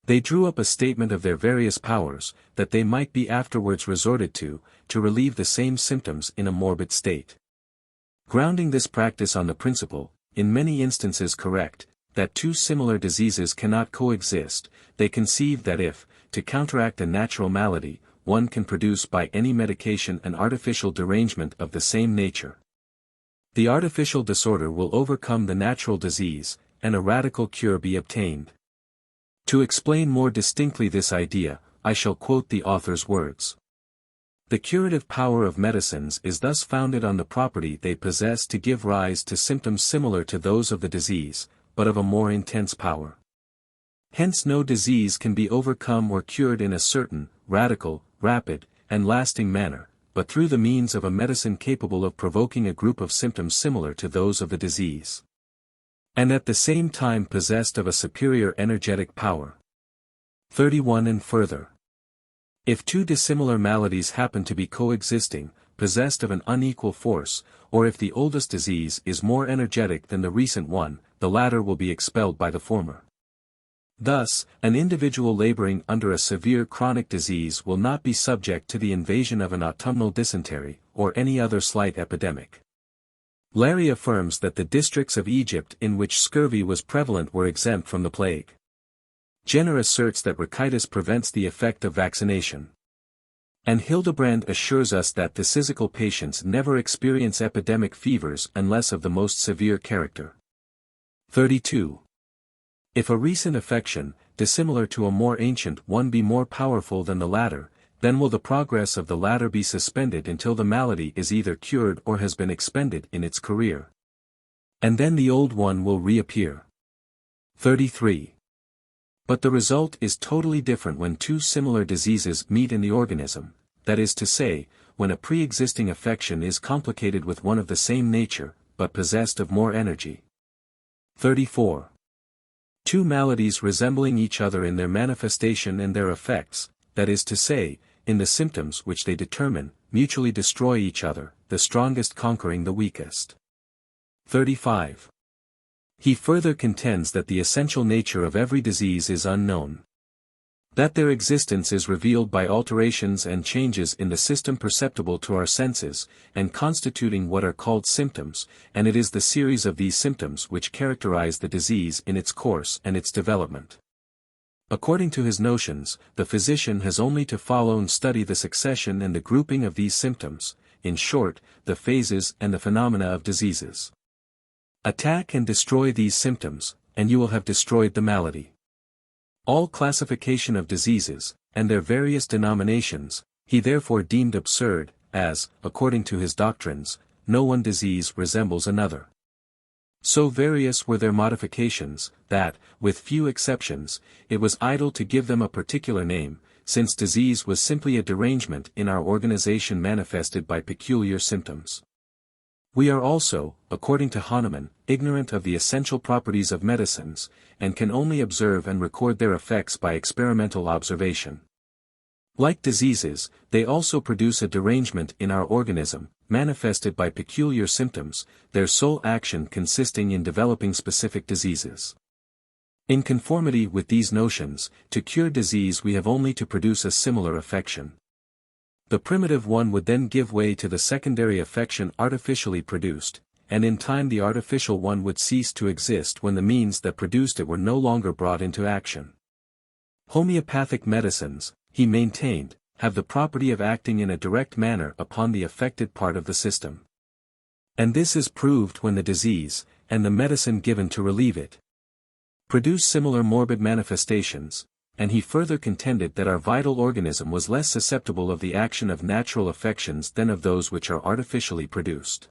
they drew up a statement of their various powers, that they might be afterwards resorted to relieve the same symptoms in a morbid state. Grounding this practice on the principle, in many instances correct, that two similar diseases cannot coexist, they conceived that if, to counteract a natural malady, one can produce by any medication an artificial derangement of the same nature, the artificial disorder will overcome the natural disease, and a radical cure be obtained. To explain more distinctly this idea, I shall quote the author's words. The curative power of medicines is thus founded on the property they possess to give rise to symptoms similar to those of the disease, but of a more intense power. Hence no disease can be overcome or cured in a certain, radical, rapid, and lasting manner, but through the means of a medicine capable of provoking a group of symptoms similar to those of the disease, and at the same time possessed of a superior energetic power. 31 and further. If two dissimilar maladies happen to be coexisting, possessed of an unequal force, or if the oldest disease is more energetic than the recent one, the latter will be expelled by the former. Thus, an individual laboring under a severe chronic disease will not be subject to the invasion of an autumnal dysentery, or any other slight epidemic. Larry affirms that the districts of Egypt in which scurvy was prevalent were exempt from the plague. Jenner asserts that rachitis prevents the effect of vaccination. And Hildebrand assures us that phthisical patients never experience epidemic fevers unless of the most severe character. 32. If a recent affection, dissimilar to a more ancient one be more powerful than the latter, then will the progress of the latter be suspended until the malady is either cured or has been expended in its career. And then the old one will reappear. 33. But the result is totally different when two similar diseases meet in the organism, that is to say, when a pre-existing affection is complicated with one of the same nature, but possessed of more energy. 34. Two maladies resembling each other in their manifestation and their effects, that is to say, in the symptoms which they determine, mutually destroy each other, the strongest conquering the weakest. 35. He further contends that the essential nature of every disease is unknown. That their existence is revealed by alterations and changes in the system perceptible to our senses, and constituting what are called symptoms, and it is the series of these symptoms which characterize the disease in its course and its development. According to his notions, the physician has only to follow and study the succession and the grouping of these symptoms, in short, the phases and the phenomena of diseases. Attack and destroy these symptoms, and you will have destroyed the malady. All classification of diseases, and their various denominations, he therefore deemed absurd, as, according to his doctrines, no one disease resembles another. So various were their modifications, that, with few exceptions, it was idle to give them a particular name, since disease was simply a derangement in our organization manifested by peculiar symptoms. We are also, according to Hahnemann, ignorant of the essential properties of medicines, and can only observe and record their effects by experimental observation. Like diseases, they also produce a derangement in our organism, manifested by peculiar symptoms, their sole action consisting in developing specific diseases. In conformity with these notions, to cure disease we have only to produce a similar affection. The primitive one would then give way to the secondary affection artificially produced, and in time the artificial one would cease to exist when the means that produced it were no longer brought into action. Homeopathic medicines, he maintained, have the property of acting in a direct manner upon the affected part of the system. And this is proved when the disease, and the medicine given to relieve it, produce similar morbid manifestations, and he further contended that our vital organism was less susceptible of the action of natural affections than of those which are artificially produced.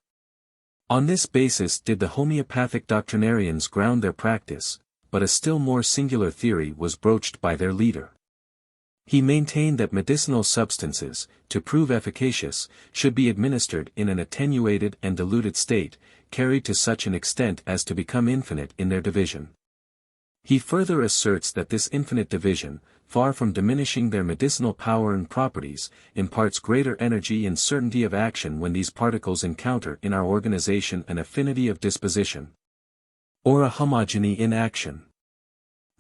On this basis did the homeopathic doctrinarians ground their practice, but a still more singular theory was broached by their leader. He maintained that medicinal substances, to prove efficacious, should be administered in an attenuated and diluted state, carried to such an extent as to become infinite in their division. He further asserts that this infinite division, far from diminishing their medicinal power and properties, imparts greater energy and certainty of action when these particles encounter in our organization an affinity of disposition, or a homogeny in action.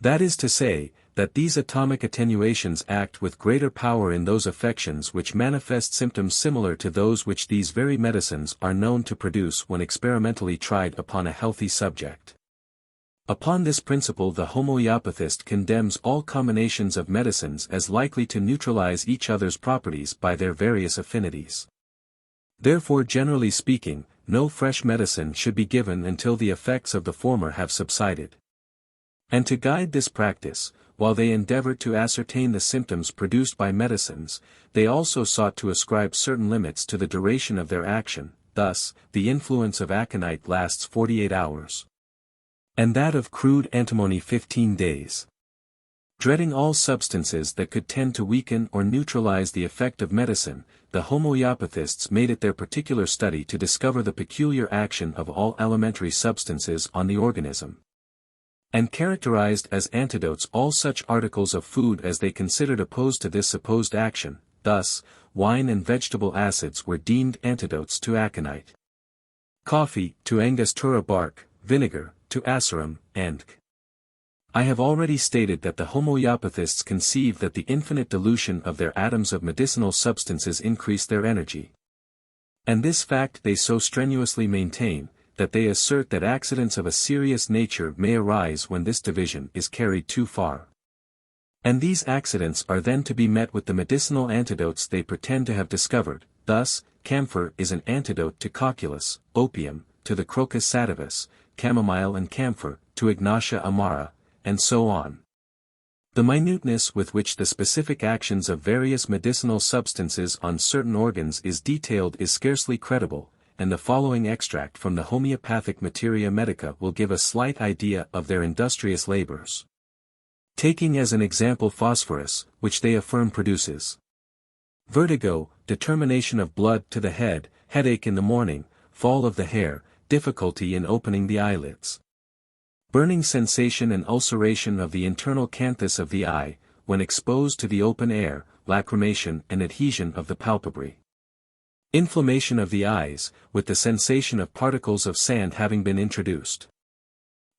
That is to say, that these atomic attenuations act with greater power in those affections which manifest symptoms similar to those which these very medicines are known to produce when experimentally tried upon a healthy subject. Upon this principle the homeopathist condemns all combinations of medicines as likely to neutralize each other's properties by their various affinities. Therefore, generally speaking, no fresh medicine should be given until the effects of the former have subsided. And to guide this practice, while they endeavored to ascertain the symptoms produced by medicines, they also sought to ascribe certain limits to the duration of their action. Thus, the influence of aconite lasts 48 hours. And that of crude antimony 15 days. Dreading all substances that could tend to weaken or neutralize the effect of medicine, the homeopathists made it their particular study to discover the peculiar action of all elementary substances on the organism, and characterized as antidotes all such articles of food as they considered opposed to this supposed action. Thus, wine and vegetable acids were deemed antidotes to aconite, coffee to Angostura bark, vinegar to asarum, and I have already stated that the homeopathists conceive that the infinite dilution of their atoms of medicinal substances increase their energy. And this fact they so strenuously maintain, that they assert that accidents of a serious nature may arise when this division is carried too far. And these accidents are then to be met with the medicinal antidotes they pretend to have discovered. Thus, camphor is an antidote to cocculus, opium, to the crocus sativus, chamomile and camphor, to Ignatia amara, and so on. The minuteness with which the specific actions of various medicinal substances on certain organs is detailed is scarcely credible, and the following extract from the Homeopathic Materia Medica will give a slight idea of their industrious labors. Taking as an example phosphorus, which they affirm produces vertigo, determination of blood to the head, headache in the morning, fall of the hair, difficulty in opening the eyelids, burning sensation and ulceration of the internal canthus of the eye, when exposed to the open air, lacrimation and adhesion of the palpebrae, inflammation of the eyes, with the sensation of particles of sand having been introduced,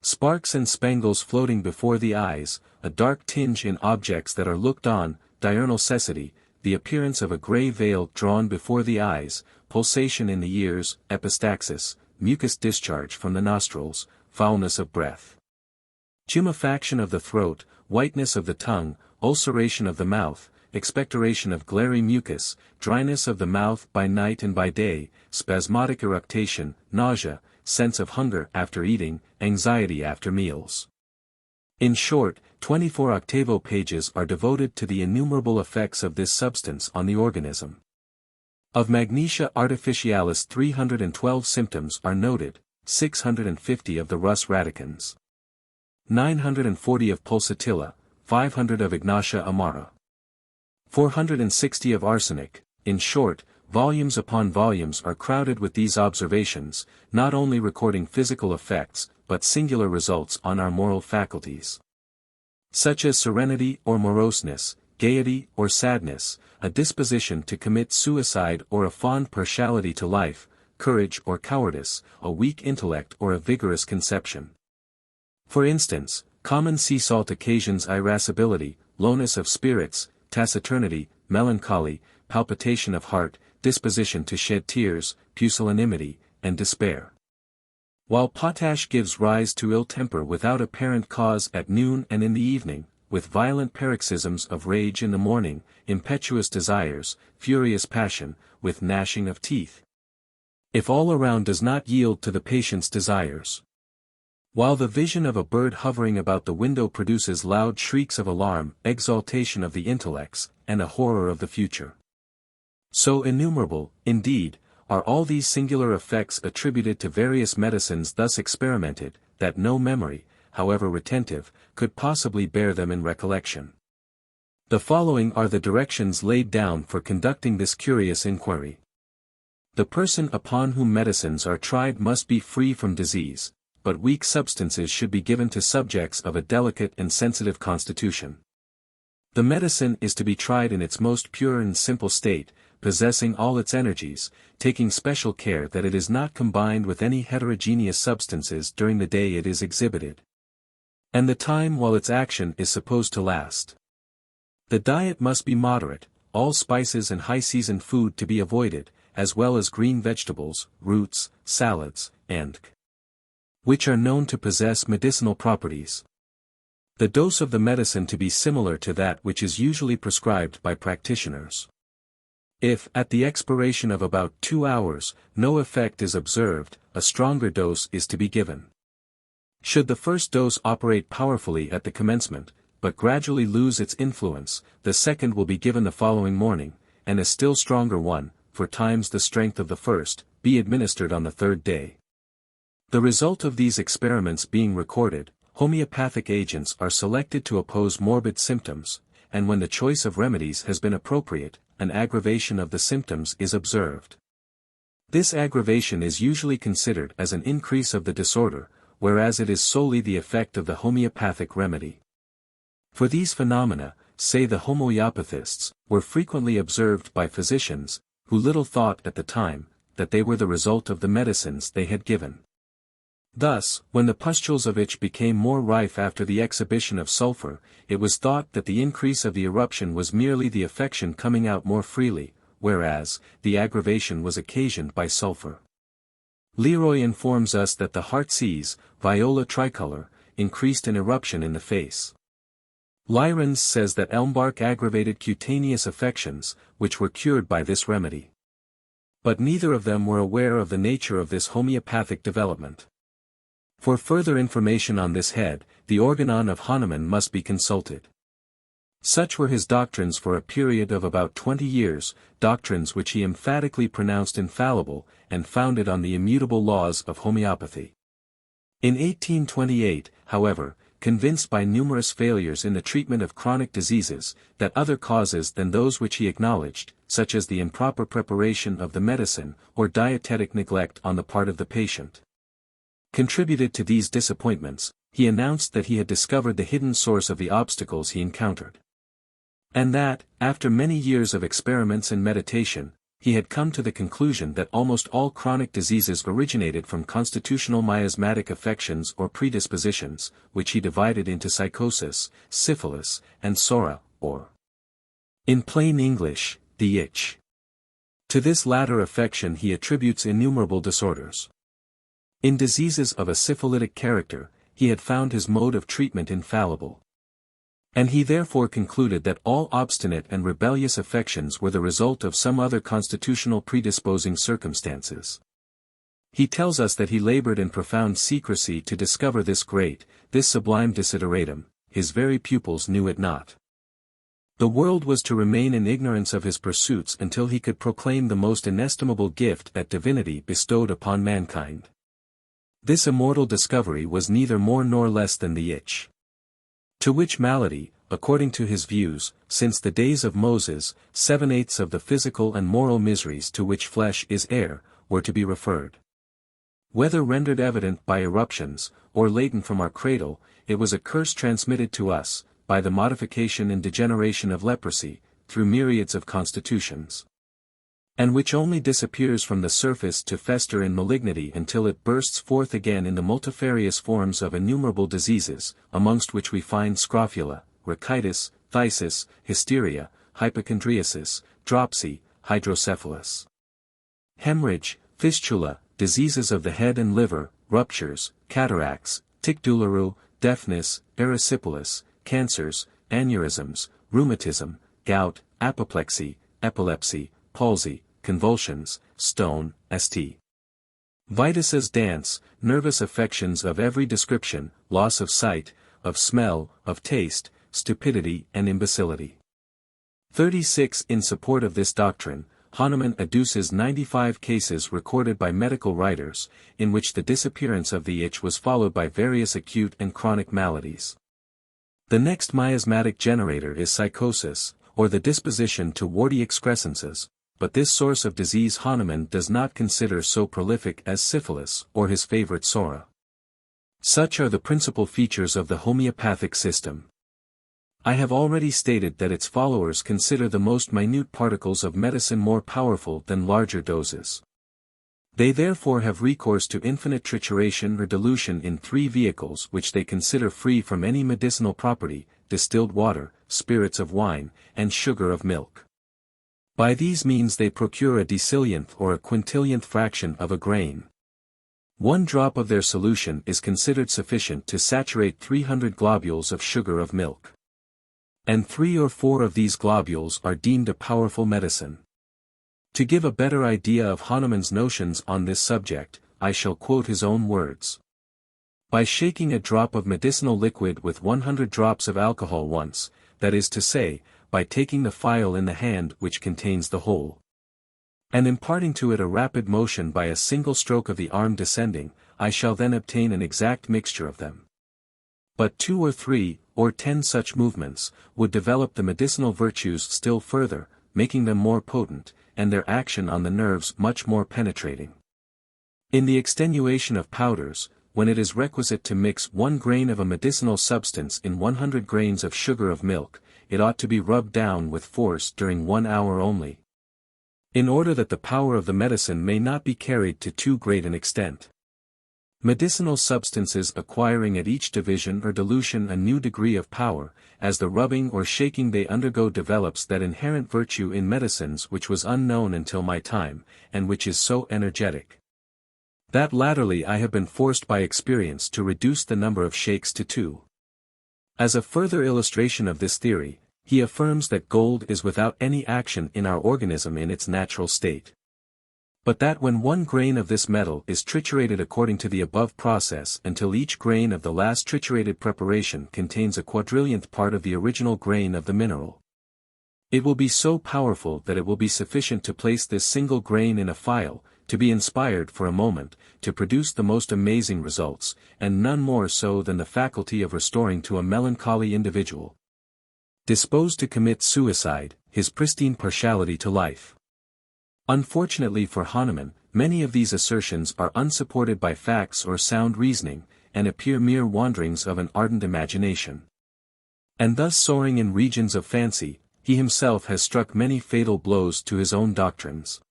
sparks and spangles floating before the eyes, a dark tinge in objects that are looked on, diurnal cecity, the appearance of a grey veil drawn before the eyes, pulsation in the ears, epistaxis, mucus discharge from the nostrils, foulness of breath, tumefaction of the throat, whiteness of the tongue, ulceration of the mouth, expectoration of glary mucus, dryness of the mouth by night and by day, spasmodic eructation, nausea, sense of hunger after eating, anxiety after meals. In short, 24 octavo pages are devoted to the innumerable effects of this substance on the organism. Of magnesia artificialis 312 symptoms are noted, 650 of the rus radicans, 940 of pulsatilla, 500 of Ignatia amara, 460 of arsenic. In short, volumes upon volumes are crowded with these observations, not only recording physical effects, but singular results on our moral faculties, such as serenity or moroseness, gaiety or sadness, a disposition to commit suicide or a fond partiality to life, courage or cowardice, a weak intellect or a vigorous conception. For instance, common sea salt occasions irascibility, lowness of spirits, taciturnity, melancholy, palpitation of heart, disposition to shed tears, pusillanimity, and despair. While potash gives rise to ill temper without apparent cause at noon and in the evening, with violent paroxysms of rage in the morning, impetuous desires, furious passion, with gnashing of teeth, if all around does not yield to the patient's desires. While the vision of a bird hovering about the window produces loud shrieks of alarm, exaltation of the intellects, and a horror of the future. So innumerable, indeed, are all these singular effects attributed to various medicines thus experimented, that no memory, however retentive, could possibly bear them in recollection. The following are the directions laid down for conducting this curious inquiry. The person upon whom medicines are tried must be free from disease, but weak substances should be given to subjects of a delicate and sensitive constitution. The medicine is to be tried in its most pure and simple state, possessing all its energies, taking special care that it is not combined with any heterogeneous substances during the day it is exhibited, and the time while its action is supposed to last. The diet must be moderate, all spices and high-seasoned food to be avoided, as well as green vegetables, roots, salads, and which are known to possess medicinal properties. The dose of the medicine to be similar to that which is usually prescribed by practitioners. If, at the expiration of about 2 hours, no effect is observed, a stronger dose is to be given. Should the first dose operate powerfully at the commencement, but gradually lose its influence, the second will be given the following morning, and a still stronger one, for times the strength of the first, be administered on the third day. The result of these experiments being recorded, homeopathic agents are selected to oppose morbid symptoms, and when the choice of remedies has been appropriate, an aggravation of the symptoms is observed. This aggravation is usually considered as an increase of the disorder, whereas it is solely the effect of the homeopathic remedy. For these phenomena, say the homeopathists, were frequently observed by physicians, who little thought at the time, that they were the result of the medicines they had given. Thus, when the pustules of itch became more rife after the exhibition of sulfur, it was thought that the increase of the eruption was merely the affection coming out more freely, whereas, the aggravation was occasioned by sulfur. Leroy informs us that the heartsease, viola tricolor, increased an eruption in the face. Lyrens says that elmbark aggravated cutaneous affections, which were cured by this remedy. But neither of them were aware of the nature of this homeopathic development. For further information on this head, the Organon of Hahnemann must be consulted. Such were his doctrines for a period of about 20 years, doctrines which he emphatically pronounced infallible, and founded on the immutable laws of homeopathy. In 1828, however, convinced by numerous failures in the treatment of chronic diseases, that other causes than those which he acknowledged, such as the improper preparation of the medicine, or dietetic neglect on the part of the patient, contributed to these disappointments, he announced that he had discovered the hidden source of the obstacles he encountered. And that, after many years of experiments and meditation, he had come to the conclusion that almost all chronic diseases originated from constitutional miasmatic affections or predispositions, which he divided into psychosis, syphilis, and sora, or, in plain English, the itch. To this latter affection he attributes innumerable disorders. In diseases of a syphilitic character, he had found his mode of treatment infallible. And he therefore concluded that all obstinate and rebellious affections were the result of some other constitutional predisposing circumstances. He tells us that he labored in profound secrecy to discover this sublime desideratum, his very pupils knew it not. The world was to remain in ignorance of his pursuits until he could proclaim the most inestimable gift that divinity bestowed upon mankind. This immortal discovery was neither more nor less than the itch. To which malady, according to his views, since the days of Moses, 7/8 of the physical and moral miseries to which flesh is heir, were to be referred. Whether rendered evident by eruptions, or latent from our cradle, it was a curse transmitted to us, by the modification and degeneration of leprosy, through myriads of constitutions, and which only disappears from the surface to fester in malignity until it bursts forth again in the multifarious forms of innumerable diseases, amongst which we find scrofula, rachitis, phthisis, hysteria, hypochondriasis, dropsy, hydrocephalus, hemorrhage, fistula, diseases of the head and liver, ruptures, cataracts, tic douloureux, deafness, erysipelas, cancers, aneurysms, rheumatism, gout, apoplexy, epilepsy, palsy, convulsions, stone, st. Vitus's dance, nervous affections of every description, loss of sight, of smell, of taste, stupidity and imbecility. 36 In support of this doctrine, Hahnemann adduces 95 cases recorded by medical writers, in which the disappearance of the itch was followed by various acute and chronic maladies. The next miasmatic generator is psychosis, or the disposition to warty excrescences, but this source of disease Hahnemann does not consider so prolific as syphilis or his favorite sora. Such are the principal features of the homeopathic system. I have already stated that its followers consider the most minute particles of medicine more powerful than larger doses. They therefore have recourse to infinite trituration or dilution in 3 vehicles which they consider free from any medicinal property: distilled water, spirits of wine, and sugar of milk. By these means they procure a decillionth or a quintillionth fraction of a grain. 1 drop of their solution is considered sufficient to saturate 300 globules of sugar of milk. And 3 or 4 of these globules are deemed a powerful medicine. To give a better idea of Hahnemann's notions on this subject, I shall quote his own words. By shaking a drop of medicinal liquid with 100 drops of alcohol once, that is to say, by taking the phial in the hand which contains the whole, and imparting to it a rapid motion by a single stroke of the arm descending, I shall then obtain an exact mixture of them. But 2 or 3, or 10 such movements, would develop the medicinal virtues still further, making them more potent, and their action on the nerves much more penetrating. In the extenuation of powders, when it is requisite to mix 1 grain of a medicinal substance in 100 grains of sugar of milk, it ought to be rubbed down with force during 1 hour only, in order that the power of the medicine may not be carried to too great an extent. Medicinal substances acquiring at each division or dilution a new degree of power, as the rubbing or shaking they undergo develops that inherent virtue in medicines which was unknown until my time, and which is so energetic. That latterly I have been forced by experience to reduce the number of shakes to 2. As a further illustration of this theory, he affirms that gold is without any action in our organism in its natural state, but that when 1 grain of this metal is triturated according to the above process until each grain of the last triturated preparation contains a quadrillionth part of the original grain of the mineral, it will be so powerful that it will be sufficient to place this single grain in a phial, to be inspired for a moment, to produce the most amazing results, and none more so than the faculty of restoring to a melancholy individual, disposed to commit suicide, his pristine partiality to life. Unfortunately for Hahnemann, many of these assertions are unsupported by facts or sound reasoning, and appear mere wanderings of an ardent imagination. And thus soaring in regions of fancy, he himself has struck many fatal blows to his own doctrines.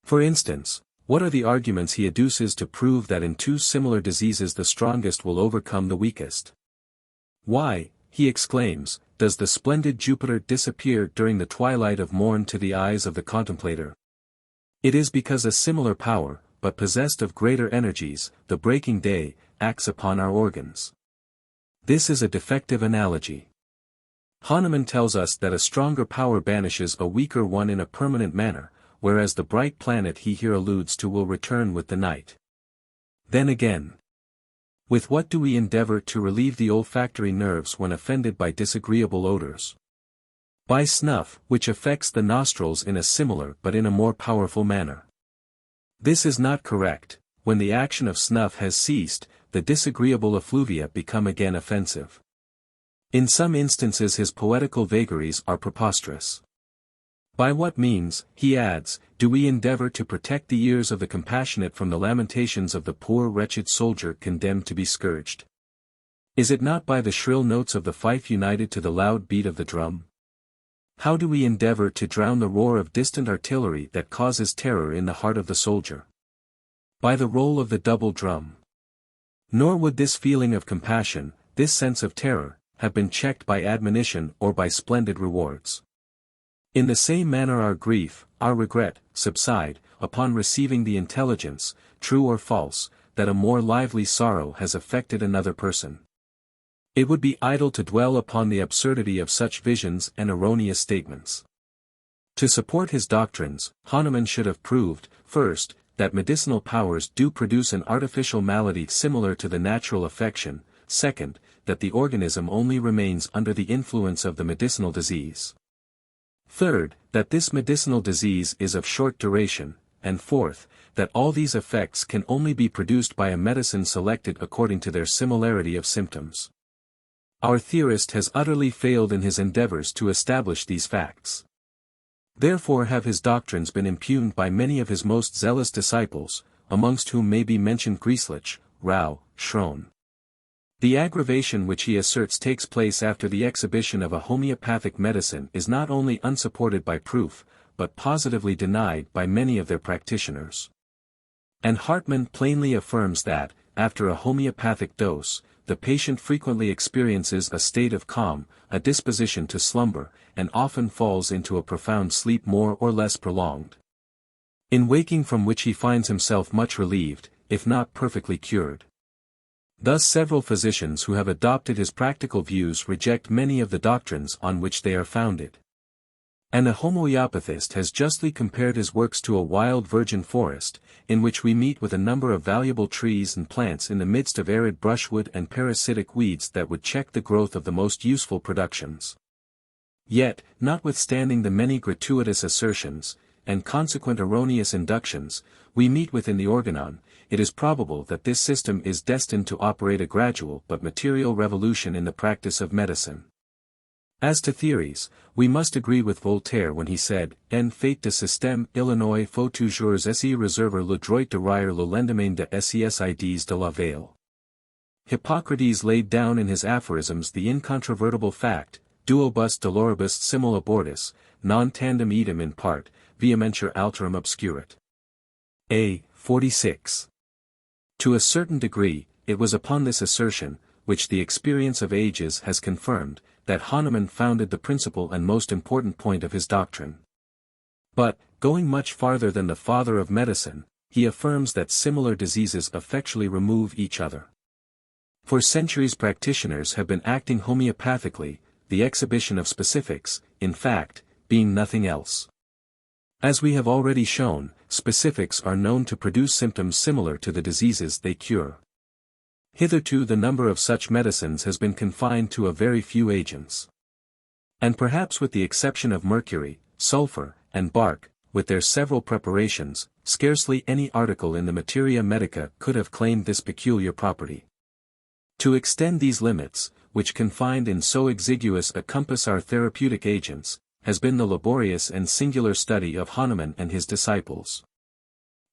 For instance, what are the arguments he adduces to prove that in 2 similar diseases the strongest will overcome the weakest? Why, he exclaims, does the splendid Jupiter disappear during the twilight of morn to the eyes of the contemplator? It is because a similar power, but possessed of greater energies, the breaking day, acts upon our organs. This is a defective analogy. Hahnemann tells us that a stronger power banishes a weaker one in a permanent manner, whereas the bright planet he here alludes to will return with the night. Then again, with what do we endeavor to relieve the olfactory nerves when offended by disagreeable odors? By snuff, which affects the nostrils in a similar but in a more powerful manner. This is not correct. When the action of snuff has ceased, the disagreeable effluvia become again offensive. In some instances his poetical vagaries are preposterous. By what means, he adds, do we endeavor to protect the ears of the compassionate from the lamentations of the poor wretched soldier condemned to be scourged? Is it not by the shrill notes of the fife united to the loud beat of the drum? How do we endeavor to drown the roar of distant artillery that causes terror in the heart of the soldier? By the roll of the double drum. Nor would this feeling of compassion, this sense of terror, have been checked by admonition or by splendid rewards. In the same manner our grief, our regret, subside, upon receiving the intelligence, true or false, that a more lively sorrow has affected another person. It would be idle to dwell upon the absurdity of such visions and erroneous statements. To support his doctrines, Hahnemann should have proved, first, that medicinal powers do produce an artificial malady similar to the natural affection, second, that the organism only remains under the influence of the medicinal disease. Third, that this medicinal disease is of short duration, and fourth, that all these effects can only be produced by a medicine selected according to their similarity of symptoms. Our theorist has utterly failed in his endeavors to establish these facts. Therefore have his doctrines been impugned by many of his most zealous disciples, amongst whom may be mentioned Grieslich, Rau, Schroen, The aggravation which he asserts takes place after the exhibition of a homeopathic medicine is not only unsupported by proof, but positively denied by many of their practitioners. And Hartmann plainly affirms that, after a homeopathic dose, the patient frequently experiences a state of calm, a disposition to slumber, and often falls into a profound sleep more or less prolonged, in waking from which he finds himself much relieved, if not perfectly cured. Thus several physicians who have adopted his practical views reject many of the doctrines on which they are founded. And a homeopathist has justly compared his works to a wild virgin forest, in which we meet with a number of valuable trees and plants in the midst of arid brushwood and parasitic weeds that would check the growth of the most useful productions. Yet, notwithstanding the many gratuitous assertions, and consequent erroneous inductions, we meet with in the Organon, it is probable that this system is destined to operate a gradual but material revolution in the practice of medicine. As to theories, we must agree with Voltaire when he said, En fait de système, Illinois faut toujours essayer réserver le droit de rire le lendemain de ses idées de la veille. Hippocrates laid down in his aphorisms the incontrovertible fact, duobus doloribus simul abortus, non tandem idem in part, vehementur alterum obscurat. A. 46. To a certain degree, it was upon this assertion, which the experience of ages has confirmed, that Hahnemann founded the principal and most important point of his doctrine. But, going much farther than the father of medicine, he affirms that similar diseases effectually remove each other. For centuries practitioners have been acting homeopathically, the exhibition of specifics, in fact, being nothing else. As we have already shown, specifics are known to produce symptoms similar to the diseases they cure. Hitherto the number of such medicines has been confined to a very few agents. And perhaps with the exception of mercury, sulfur, and bark, with their several preparations, scarcely any article in the Materia Medica could have claimed this peculiar property. To extend these limits, which confined in so exiguous a compass our therapeutic agents, has been the laborious and singular study of Hahnemann and his disciples.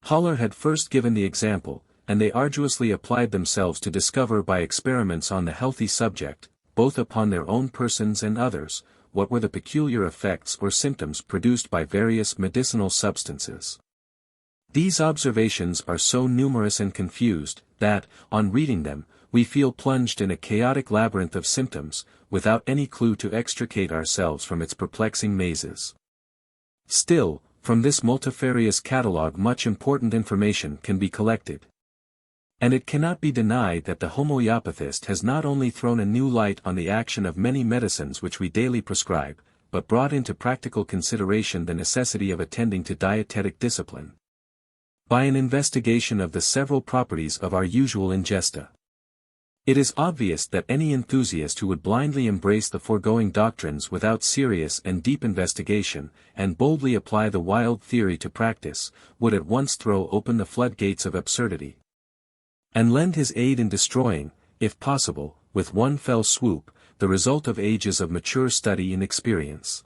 Haller had first given the example, and they arduously applied themselves to discover by experiments on the healthy subject, both upon their own persons and others, what were the peculiar effects or symptoms produced by various medicinal substances. These observations are so numerous and confused, that, on reading them, we feel plunged in a chaotic labyrinth of symptoms, without any clue to extricate ourselves from its perplexing mazes. Still, from this multifarious catalogue much important information can be collected. And it cannot be denied that the homeopathist has not only thrown a new light on the action of many medicines which we daily prescribe, but brought into practical consideration the necessity of attending to dietetic discipline, by an investigation of the several properties of our usual ingesta. It is obvious that any enthusiast who would blindly embrace the foregoing doctrines without serious and deep investigation, and boldly apply the wild theory to practice, would at once throw open the floodgates of absurdity, and lend his aid in destroying, if possible, with one fell swoop, the result of ages of mature study and experience.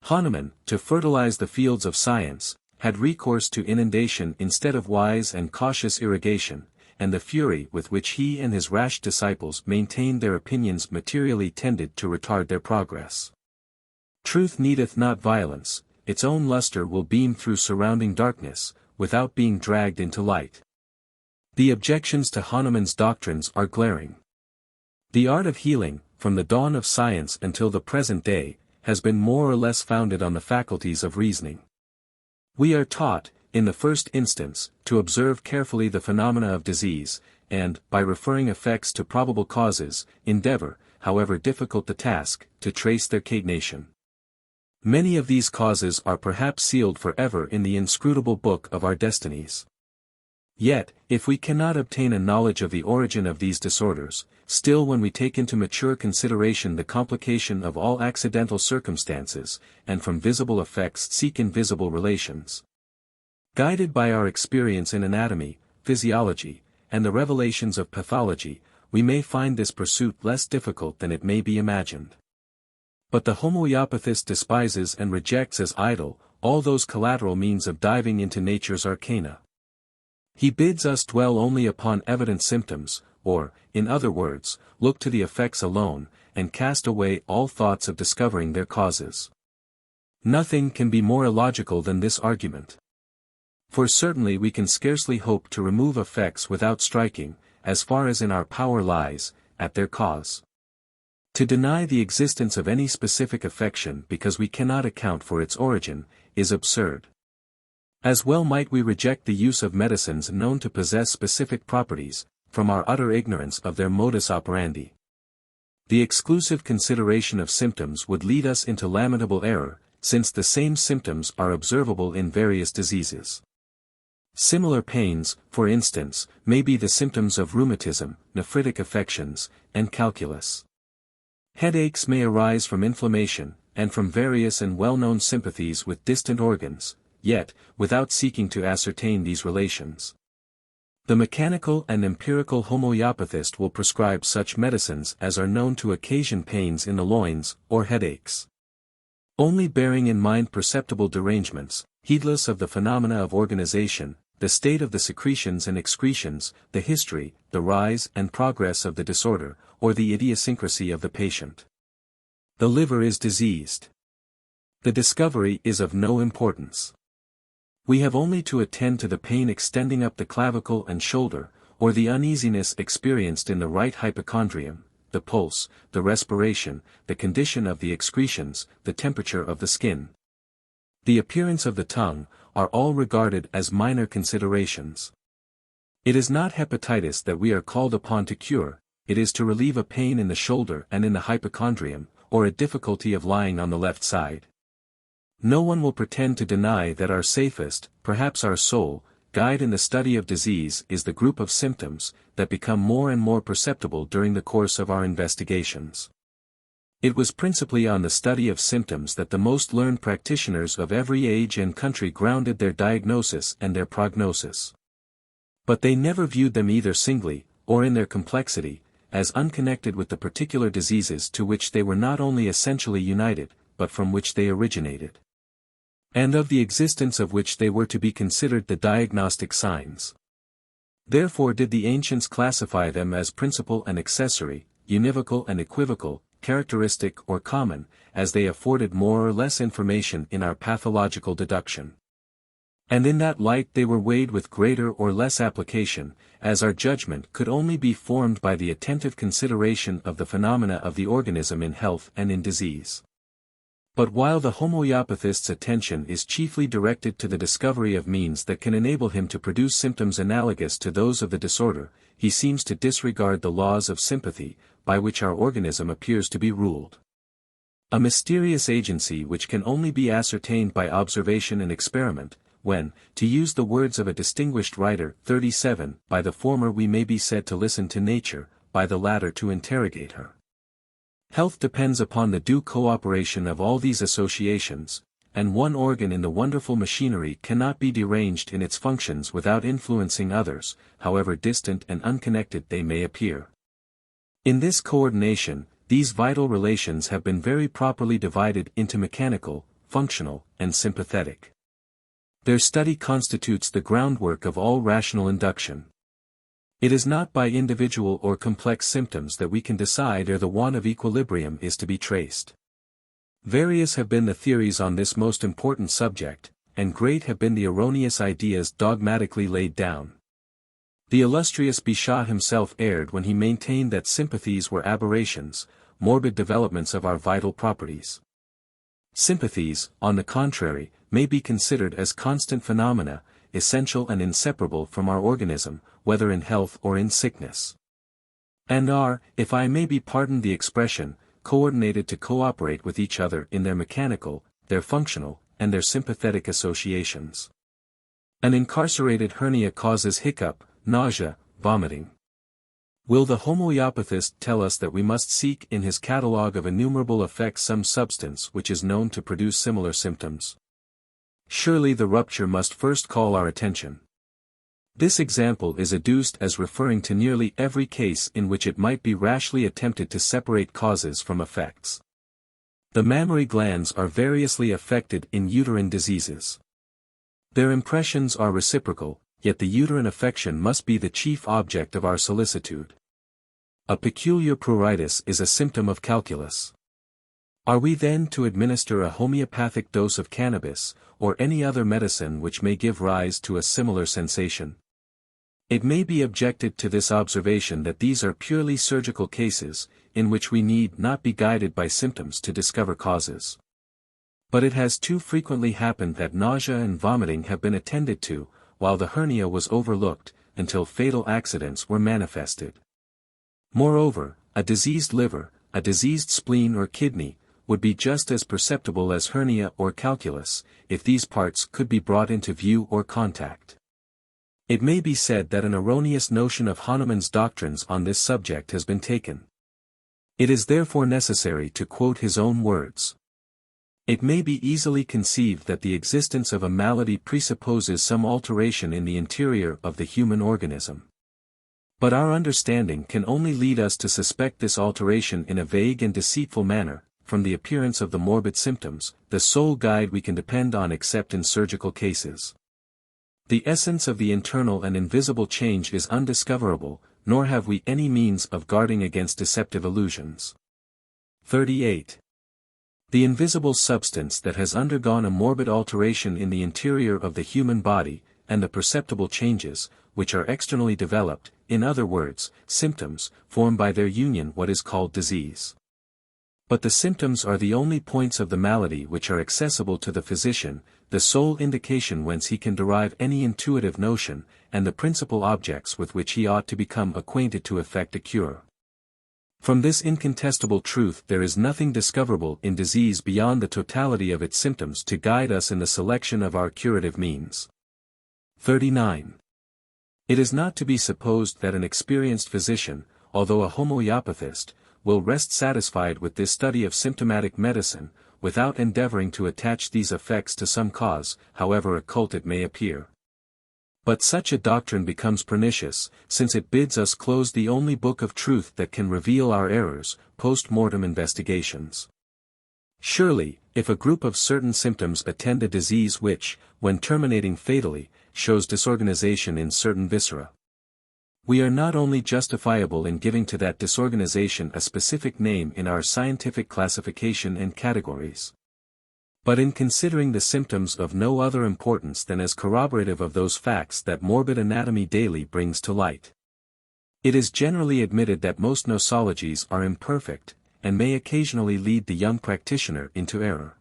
Hahnemann, to fertilize the fields of science, had recourse to inundation instead of wise and cautious irrigation, and the fury with which he and his rash disciples maintained their opinions materially tended to retard their progress. Truth needeth not violence, its own lustre will beam through surrounding darkness, without being dragged into light. The objections to Hahnemann's doctrines are glaring. The art of healing, from the dawn of science until the present day, has been more or less founded on the faculties of reasoning. We are taught, in the first instance, to observe carefully the phenomena of disease, and, by referring effects to probable causes, endeavor, however difficult the task, to trace their catenation. Many of these causes are perhaps sealed forever in the inscrutable book of our destinies. Yet, if we cannot obtain a knowledge of the origin of these disorders, still when we take into mature consideration the complication of all accidental circumstances, and from visible effects seek invisible relations, guided by our experience in anatomy, physiology, and the revelations of pathology, we may find this pursuit less difficult than it may be imagined. But the homeopathist despises and rejects as idle all those collateral means of diving into nature's arcana. He bids us dwell only upon evident symptoms, or, in other words, look to the effects alone, and cast away all thoughts of discovering their causes. Nothing can be more illogical than this argument. For certainly we can scarcely hope to remove effects without striking, as far as in our power lies, at their cause. To deny the existence of any specific affection because we cannot account for its origin, is absurd. As well might we reject the use of medicines known to possess specific properties, from our utter ignorance of their modus operandi. The exclusive consideration of symptoms would lead us into lamentable error, since the same symptoms are observable in various diseases. Similar pains, for instance, may be the symptoms of rheumatism, nephritic affections, and calculus. Headaches may arise from inflammation, and from various and well-known sympathies with distant organs, yet, without seeking to ascertain these relations. The mechanical and empirical homeopathist will prescribe such medicines as are known to occasion pains in the loins, or headaches. Only bearing in mind perceptible derangements, heedless of the phenomena of organization, the state of the secretions and excretions, the history, the rise and progress of the disorder, or the idiosyncrasy of the patient. The liver is diseased. The discovery is of no importance. We have only to attend to the pain extending up the clavicle and shoulder, or the uneasiness experienced in the right hypochondrium, the pulse, the respiration, the condition of the excretions, the temperature of the skin, the appearance of the tongue, are all regarded as minor considerations. It is not hepatitis that we are called upon to cure, it is to relieve a pain in the shoulder and in the hypochondrium, or a difficulty of lying on the left side. No one will pretend to deny that our safest, perhaps our sole, guide in the study of disease is the group of symptoms that become more and more perceptible during the course of our investigations. It was principally on the study of symptoms that the most learned practitioners of every age and country grounded their diagnosis and their prognosis. But they never viewed them either singly, or in their complexity, as unconnected with the particular diseases to which they were not only essentially united, but from which they originated, and of the existence of which they were to be considered the diagnostic signs. Therefore did the ancients classify them as principal and accessory, univocal and equivocal, characteristic or common, as they afforded more or less information in our pathological deduction. And in that light they were weighed with greater or less application, as our judgment could only be formed by the attentive consideration of the phenomena of the organism in health and in disease. But while the homeopathist's attention is chiefly directed to the discovery of means that can enable him to produce symptoms analogous to those of the disorder, he seems to disregard the laws of sympathy, by which our organism appears to be ruled. A mysterious agency which can only be ascertained by observation and experiment, when, to use the words of a distinguished writer, 37, by the former we may be said to listen to nature, by the latter to interrogate her. Health depends upon the due cooperation of all these associations, and one organ in the wonderful machinery cannot be deranged in its functions without influencing others, however distant and unconnected they may appear. In this coordination, these vital relations have been very properly divided into mechanical, functional, and sympathetic. Their study constitutes the groundwork of all rational induction. It is not by individual or complex symptoms that we can decide ere the want of equilibrium is to be traced. Various have been the theories on this most important subject, and great have been the erroneous ideas dogmatically laid down. The illustrious Bichat himself erred when he maintained that sympathies were aberrations, morbid developments of our vital properties. Sympathies, on the contrary, may be considered as constant phenomena, essential and inseparable from our organism, whether in health or in sickness. And are, if I may be pardoned the expression, coordinated to cooperate with each other in their mechanical, their functional, and their sympathetic associations. An incarcerated hernia causes hiccup, nausea, vomiting. Will the homeopathist tell us that we must seek in his catalogue of innumerable effects some substance which is known to produce similar symptoms? Surely the rupture must first call our attention. This example is adduced as referring to nearly every case in which it might be rashly attempted to separate causes from effects. The mammary glands are variously affected in uterine diseases. Their impressions are reciprocal, yet the uterine affection must be the chief object of our solicitude. A peculiar pruritus is a symptom of calculus. Are we then to administer a homeopathic dose of cannabis, or any other medicine which may give rise to a similar sensation? It may be objected to this observation that these are purely surgical cases, in which we need not be guided by symptoms to discover causes. But it has too frequently happened that nausea and vomiting have been attended to, while the hernia was overlooked, until fatal accidents were manifested. Moreover, a diseased liver, a diseased spleen or kidney, would be just as perceptible as hernia or calculus, if these parts could be brought into view or contact. It may be said that an erroneous notion of Hahnemann's doctrines on this subject has been taken. It is therefore necessary to quote his own words. It may be easily conceived that the existence of a malady presupposes some alteration in the interior of the human organism. But our understanding can only lead us to suspect this alteration in a vague and deceitful manner, from the appearance of the morbid symptoms, the sole guide we can depend on except in surgical cases. The essence of the internal and invisible change is undiscoverable, nor have we any means of guarding against deceptive illusions. 38. The invisible substance that has undergone a morbid alteration in the interior of the human body, and the perceptible changes, which are externally developed, in other words, symptoms, form by their union what is called disease. But the symptoms are the only points of the malady which are accessible to the physician, the sole indication whence he can derive any intuitive notion, and the principal objects with which he ought to become acquainted to effect a cure. From this incontestable truth there is nothing discoverable in disease beyond the totality of its symptoms to guide us in the selection of our curative means. 39. It is not to be supposed that an experienced physician, although a homeopathist, will rest satisfied with this study of symptomatic medicine, without endeavoring to attach these effects to some cause, however occult it may appear. But such a doctrine becomes pernicious, since it bids us close the only book of truth that can reveal our errors, post-mortem investigations. Surely, if a group of certain symptoms attend a disease which, when terminating fatally, shows disorganization in certain viscera, we are not only justifiable in giving to that disorganization a specific name in our scientific classification and categories, but in considering the symptoms of no other importance than as corroborative of those facts that morbid anatomy daily brings to light. It is generally admitted that most nosologies are imperfect, and may occasionally lead the young practitioner into error.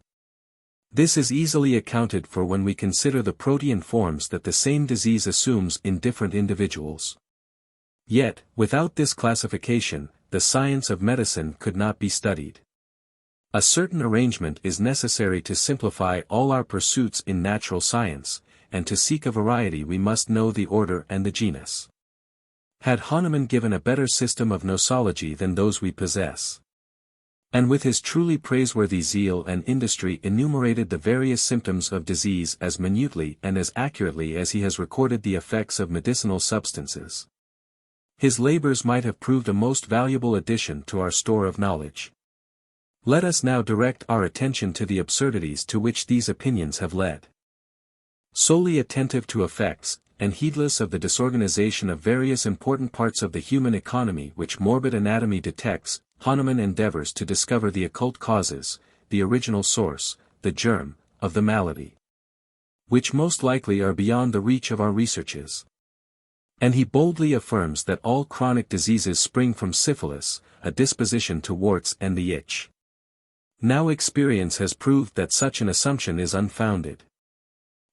This is easily accounted for when we consider the protean forms that the same disease assumes in different individuals. Yet, without this classification, the science of medicine could not be studied. A certain arrangement is necessary to simplify all our pursuits in natural science, and to seek a variety we must know the order and the genus. Had Hahnemann given a better system of nosology than those we possess, and with his truly praiseworthy zeal and industry enumerated the various symptoms of disease as minutely and as accurately as he has recorded the effects of medicinal substances, his labors might have proved a most valuable addition to our store of knowledge. Let us now direct our attention to the absurdities to which these opinions have led. Solely attentive to effects, and heedless of the disorganization of various important parts of the human economy which morbid anatomy detects, Hahnemann endeavors to discover the occult causes, the original source, the germ, of the malady, which most likely are beyond the reach of our researches. And he boldly affirms that all chronic diseases spring from syphilis, a disposition to warts and the itch. Now experience has proved that such an assumption is unfounded.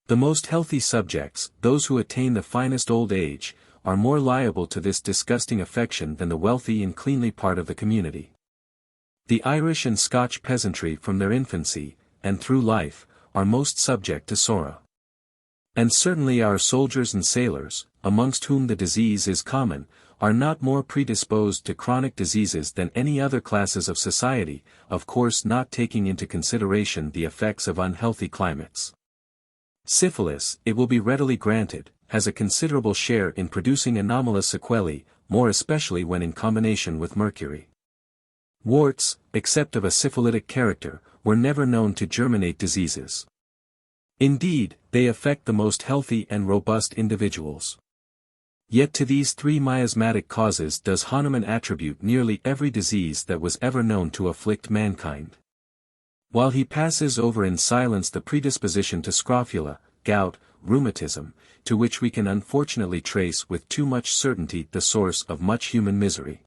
The most healthy subjects, those who attain the finest old age, are more liable to this disgusting affection than the wealthy and cleanly part of the community. The Irish and Scotch peasantry from their infancy, and through life, are most subject to sorrow. And certainly our soldiers and sailors, amongst whom the disease is common, are not more predisposed to chronic diseases than any other classes of society, of course not taking into consideration the effects of unhealthy climates. Syphilis, it will be readily granted, has a considerable share in producing anomalous sequelae, more especially when in combination with mercury. Warts, except of a syphilitic character, were never known to germinate diseases. Indeed, they affect the most healthy and robust individuals. Yet to these three miasmatic causes does Hahnemann attribute nearly every disease that was ever known to afflict mankind. While he passes over in silence the predisposition to scrofula, gout, rheumatism, to which we can unfortunately trace with too much certainty the source of much human misery.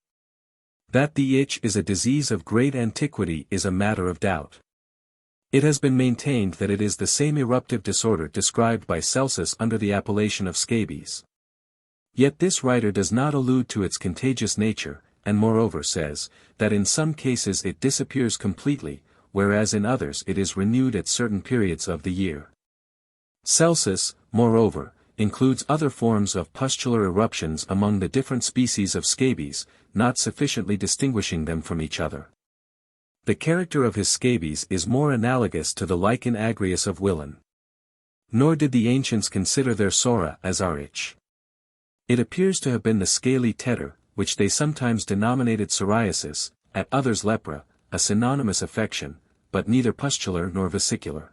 That the itch is a disease of great antiquity is a matter of doubt. It has been maintained that it is the same eruptive disorder described by Celsus under the appellation of scabies. Yet this writer does not allude to its contagious nature, and moreover says, that in some cases it disappears completely, whereas in others it is renewed at certain periods of the year. Celsus, moreover, includes other forms of pustular eruptions among the different species of scabies, not sufficiently distinguishing them from each other. The character of his scabies is more analogous to the lichen agrius of Willan. Nor did the ancients consider their sora as our itch. It appears to have been the scaly tetter, which they sometimes denominated psoriasis, at others lepra, a synonymous affection, but neither pustular nor vesicular.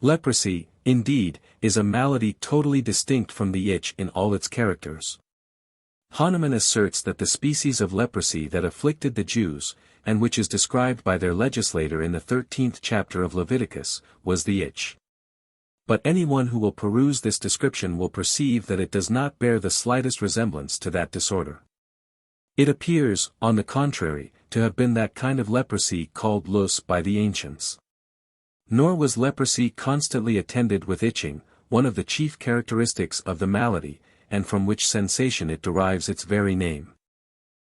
Leprosy, indeed, is a malady totally distinct from the itch in all its characters. Hahnemann asserts that the species of leprosy that afflicted the Jews, and which is described by their legislator in the 13th chapter of Leviticus, was the itch. But anyone who will peruse this description will perceive that it does not bear the slightest resemblance to that disorder. It appears, on the contrary, to have been that kind of leprosy called lus by the ancients. Nor was leprosy constantly attended with itching, one of the chief characteristics of the malady, and from which sensation it derives its very name.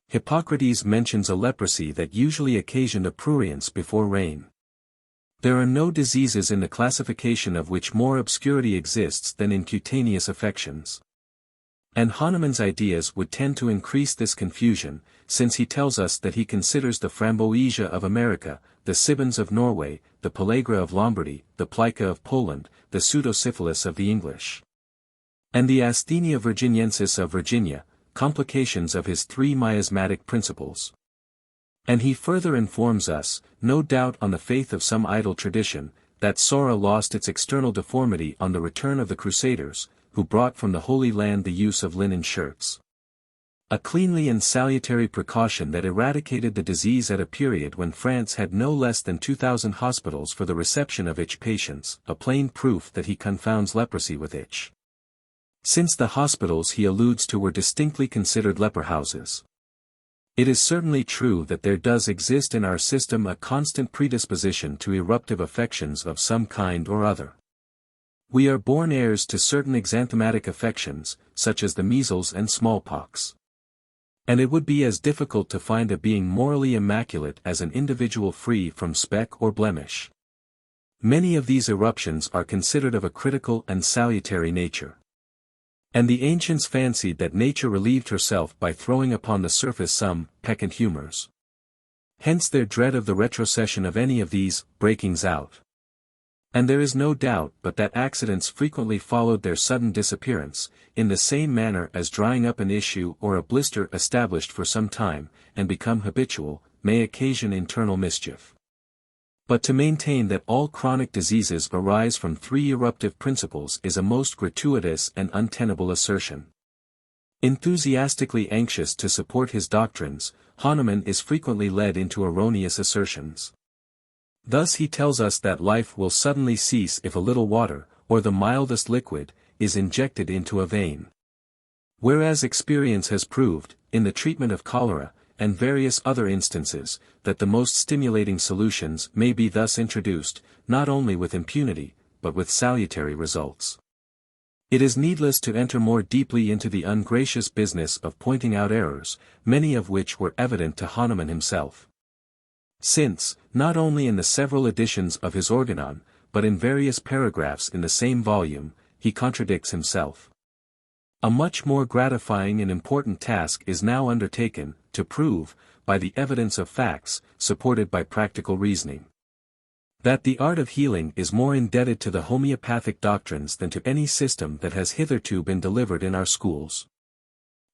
Hippocrates mentions a leprosy that usually occasioned a prurience before rain. There are no diseases in the classification of which more obscurity exists than in cutaneous affections. And Hahnemann's ideas would tend to increase this confusion, since he tells us that he considers the framboisia of America, the sibbins of Norway, the pellagra of Lombardy, the plica of Poland, the pseudosyphilis of the English, and the asthenia virginiensis of Virginia, complications of his three miasmatic principles. And he further informs us, no doubt on the faith of some idle tradition, that sora lost its external deformity on the return of the Crusaders, who brought from the Holy Land the use of linen shirts. A cleanly and salutary precaution that eradicated the disease at a period when France had no less than 2,000 hospitals for the reception of itch patients, a plain proof that he confounds leprosy with itch. Since the hospitals he alludes to were distinctly considered leper houses. It is certainly true that there does exist in our system a constant predisposition to eruptive affections of some kind or other. We are born heirs to certain exanthematic affections, such as the measles and smallpox. And it would be as difficult to find a being morally immaculate as an individual free from speck or blemish. Many of these eruptions are considered of a critical and salutary nature. And the ancients fancied that nature relieved herself by throwing upon the surface some peccant humors. Hence their dread of the retrocession of any of these breakings out. And there is no doubt but that accidents frequently followed their sudden disappearance, in the same manner as drying up an issue or a blister established for some time, and become habitual, may occasion internal mischief. But to maintain that all chronic diseases arise from three eruptive principles is a most gratuitous and untenable assertion. Enthusiastically anxious to support his doctrines, Hahnemann is frequently led into erroneous assertions. Thus he tells us that life will suddenly cease if a little water, or the mildest liquid, is injected into a vein. Whereas experience has proved, in the treatment of cholera, and various other instances, that the most stimulating solutions may be thus introduced, not only with impunity, but with salutary results. It is needless to enter more deeply into the ungracious business of pointing out errors, many of which were evident to Hahnemann himself. Since, not only in the several editions of his Organon, but in various paragraphs in the same volume, he contradicts himself. A much more gratifying and important task is now undertaken, to prove, by the evidence of facts, supported by practical reasoning, that the art of healing is more indebted to the homeopathic doctrines than to any system that has hitherto been delivered in our schools.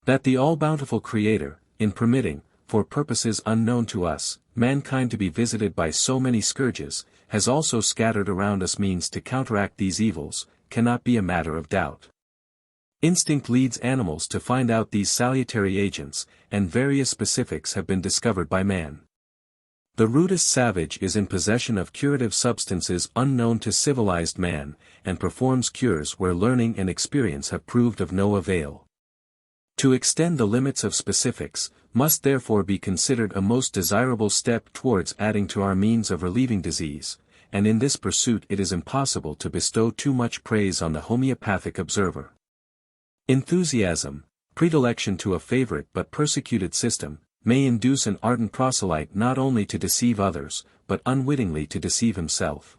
That the all-bountiful Creator, in permitting, for purposes unknown to us, mankind to be visited by so many scourges, has also scattered around us means to counteract these evils, cannot be a matter of doubt. Instinct leads animals to find out these salutary agents, and various specifics have been discovered by man. The rudest savage is in possession of curative substances unknown to civilized man, and performs cures where learning and experience have proved of no avail. To extend the limits of specifics, must therefore be considered a most desirable step towards adding to our means of relieving disease, and in this pursuit it is impossible to bestow too much praise on the homeopathic observer. Enthusiasm, predilection to a favorite but persecuted system, may induce an ardent proselyte not only to deceive others, but unwittingly to deceive himself.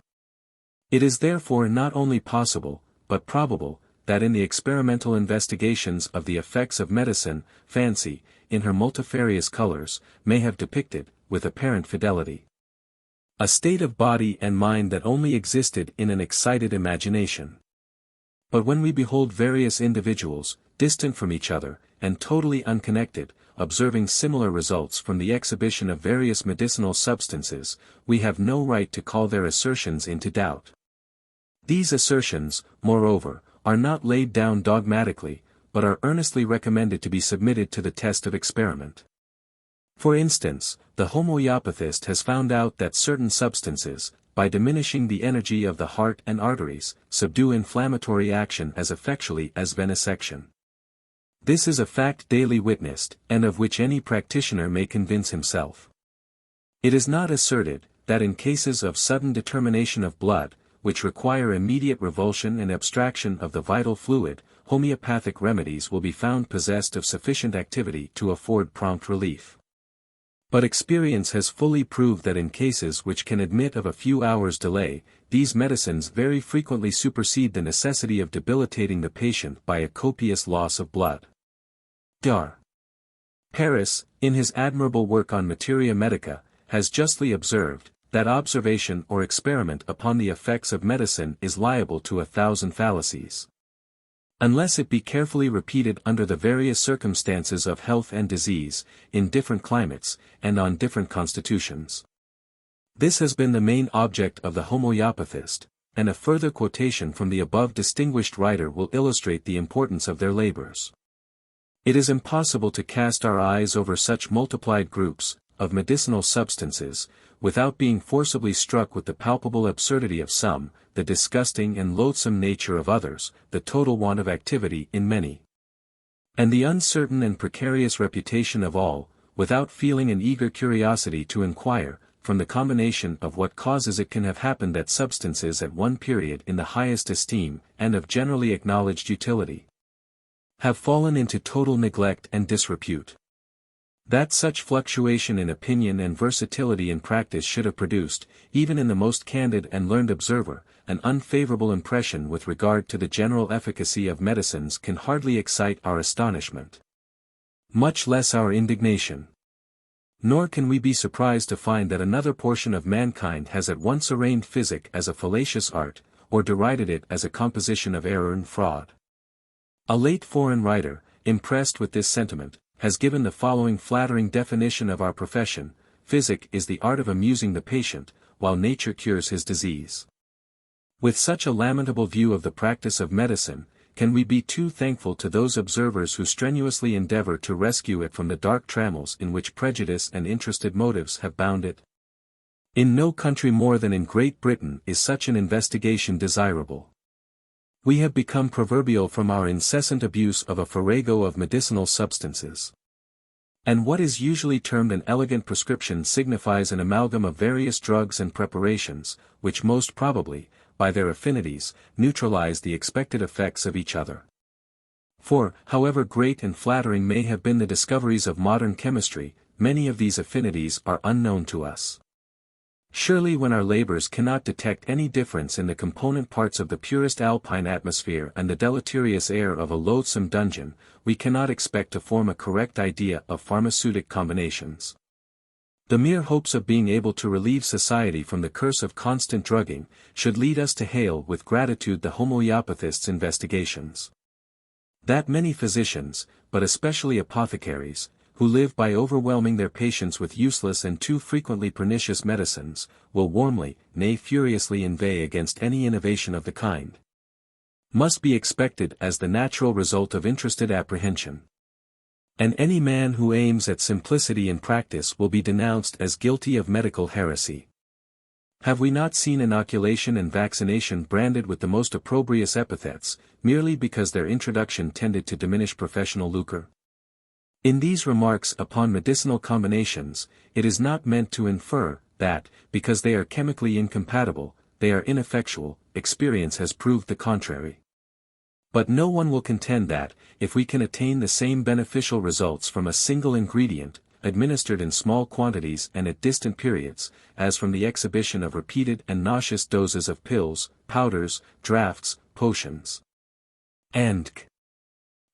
It is therefore not only possible, but probable, that in the experimental investigations of the effects of medicine, fancy, in her multifarious colors, may have depicted, with apparent fidelity, a state of body and mind that only existed in an excited imagination. But when we behold various individuals, distant from each other, and totally unconnected, observing similar results from the exhibition of various medicinal substances, we have no right to call their assertions into doubt. These assertions, moreover, are not laid down dogmatically, but are earnestly recommended to be submitted to the test of experiment. For instance, the homeopathist has found out that certain substances, by diminishing the energy of the heart and arteries, subdue inflammatory action as effectually as venesection. This is a fact daily witnessed, and of which any practitioner may convince himself. It is not asserted, that in cases of sudden determination of blood, which require immediate revulsion and abstraction of the vital fluid, homeopathic remedies will be found possessed of sufficient activity to afford prompt relief. But experience has fully proved that in cases which can admit of a few hours' delay, these medicines very frequently supersede the necessity of debilitating the patient by a copious loss of blood. Dar. Paris, in his admirable work on Materia Medica, has justly observed, that observation or experiment upon the effects of medicine is liable to 1,000 fallacies. Unless it be carefully repeated under the various circumstances of health and disease, in different climates, and on different constitutions. This has been the main object of the homeopathist, and a further quotation from the above distinguished writer will illustrate the importance of their labors. It is impossible to cast our eyes over such multiplied groups, of medicinal substances, without being forcibly struck with the palpable absurdity of some, the disgusting and loathsome nature of others, the total want of activity in many, and the uncertain and precarious reputation of all, without feeling an eager curiosity to inquire, from the combination of what causes it can have happened that substances at one period in the highest esteem, and of generally acknowledged utility, have fallen into total neglect and disrepute. That such fluctuation in opinion and versatility in practice should have produced, even in the most candid and learned observer, an unfavorable impression with regard to the general efficacy of medicines can hardly excite our astonishment, much less our indignation. Nor can we be surprised to find that another portion of mankind has at once arraigned physic as a fallacious art, or derided it as a composition of error and fraud. A late foreign writer, impressed with this sentiment, has given the following flattering definition of our profession: physic is the art of amusing the patient, while nature cures his disease. With such a lamentable view of the practice of medicine, can we be too thankful to those observers who strenuously endeavor to rescue it from the dark trammels in which prejudice and interested motives have bound it? In no country more than in Great Britain is such an investigation desirable. We have become proverbial from our incessant abuse of a farrago of medicinal substances. And what is usually termed an elegant prescription signifies an amalgam of various drugs and preparations, which most probably, by their affinities, neutralize the expected effects of each other. For, however great and flattering may have been the discoveries of modern chemistry, many of these affinities are unknown to us. Surely when our labors cannot detect any difference in the component parts of the purest alpine atmosphere and the deleterious air of a loathsome dungeon, we cannot expect to form a correct idea of pharmaceutic combinations. The mere hopes of being able to relieve society from the curse of constant drugging, should lead us to hail with gratitude the homeopathist's investigations. That many physicians, but especially apothecaries, who live by overwhelming their patients with useless and too frequently pernicious medicines, will warmly, nay furiously inveigh against any innovation of the kind. must be expected as the natural result of interested apprehension. And any man who aims at simplicity in practice will be denounced as guilty of medical heresy. Have we not seen inoculation and vaccination branded with the most opprobrious epithets, merely because their introduction tended to diminish professional lucre? In these remarks upon medicinal combinations, it is not meant to infer that, because they are chemically incompatible, they are ineffectual. Experience has proved the contrary. But no one will contend that, if we can attain the same beneficial results from a single ingredient, administered in small quantities and at distant periods, as from the exhibition of repeated and nauseous doses of pills, powders, draughts, potions, and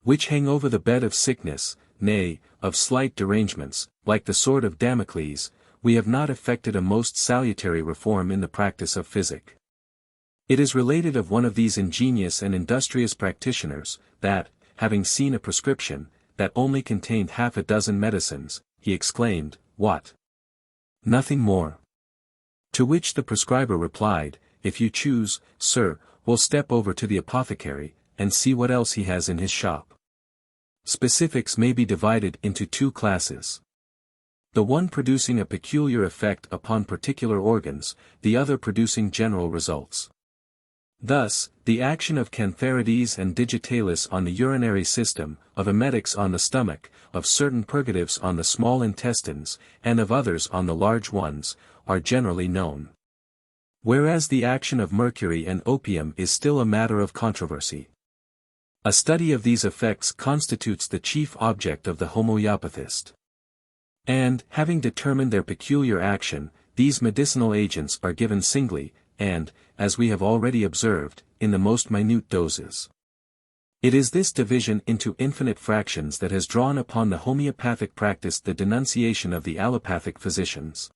which hang over the bed of sickness, nay, of slight derangements, like the sword of Damocles, we have not effected a most salutary reform in the practice of physic. It is related of one of these ingenious and industrious practitioners, that, having seen a prescription, that only contained half a dozen medicines, he exclaimed, "What? Nothing more?" To which the prescriber replied, "If you choose, sir, we'll step over to the apothecary, and see what else he has in his shop." Specifics may be divided into two classes. The one producing a peculiar effect upon particular organs, the other producing general results. Thus, the action of cantharides and digitalis on the urinary system, of emetics on the stomach, of certain purgatives on the small intestines, and of others on the large ones, are generally known. Whereas the action of mercury and opium is still a matter of controversy. A study of these effects constitutes the chief object of the homeopathist. And, having determined their peculiar action, these medicinal agents are given singly, and, as we have already observed, in the most minute doses. It is this division into infinite fractions that has drawn upon the homeopathic practice the denunciation of the allopathic physicians.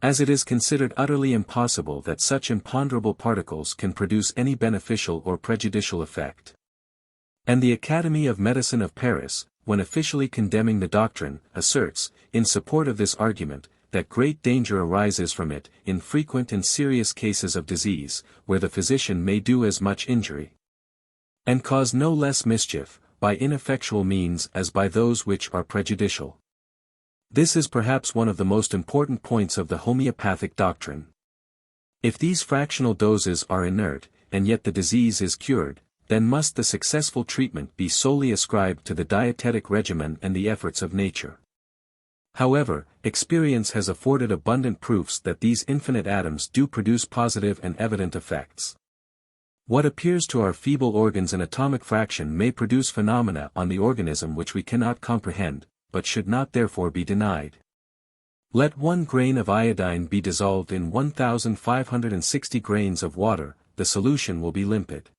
As it is considered utterly impossible that such imponderable particles can produce any beneficial or prejudicial effect. And the Academy of Medicine of Paris, when officially condemning the doctrine, asserts, in support of this argument, that great danger arises from it, in frequent and serious cases of disease, where the physician may do as much injury, and cause no less mischief, by ineffectual means as by those which are prejudicial. This is perhaps one of the most important points of the homeopathic doctrine. If these fractional doses are inert, and yet the disease is cured, then must the successful treatment be solely ascribed to the dietetic regimen and the efforts of nature. However, experience has afforded abundant proofs that these infinite atoms do produce positive and evident effects. What appears to our feeble organs an atomic fraction may produce phenomena on the organism which we cannot comprehend, but should not therefore be denied. Let 1 grain of iodine be dissolved in 1,560 grains of water, the solution will be limpid.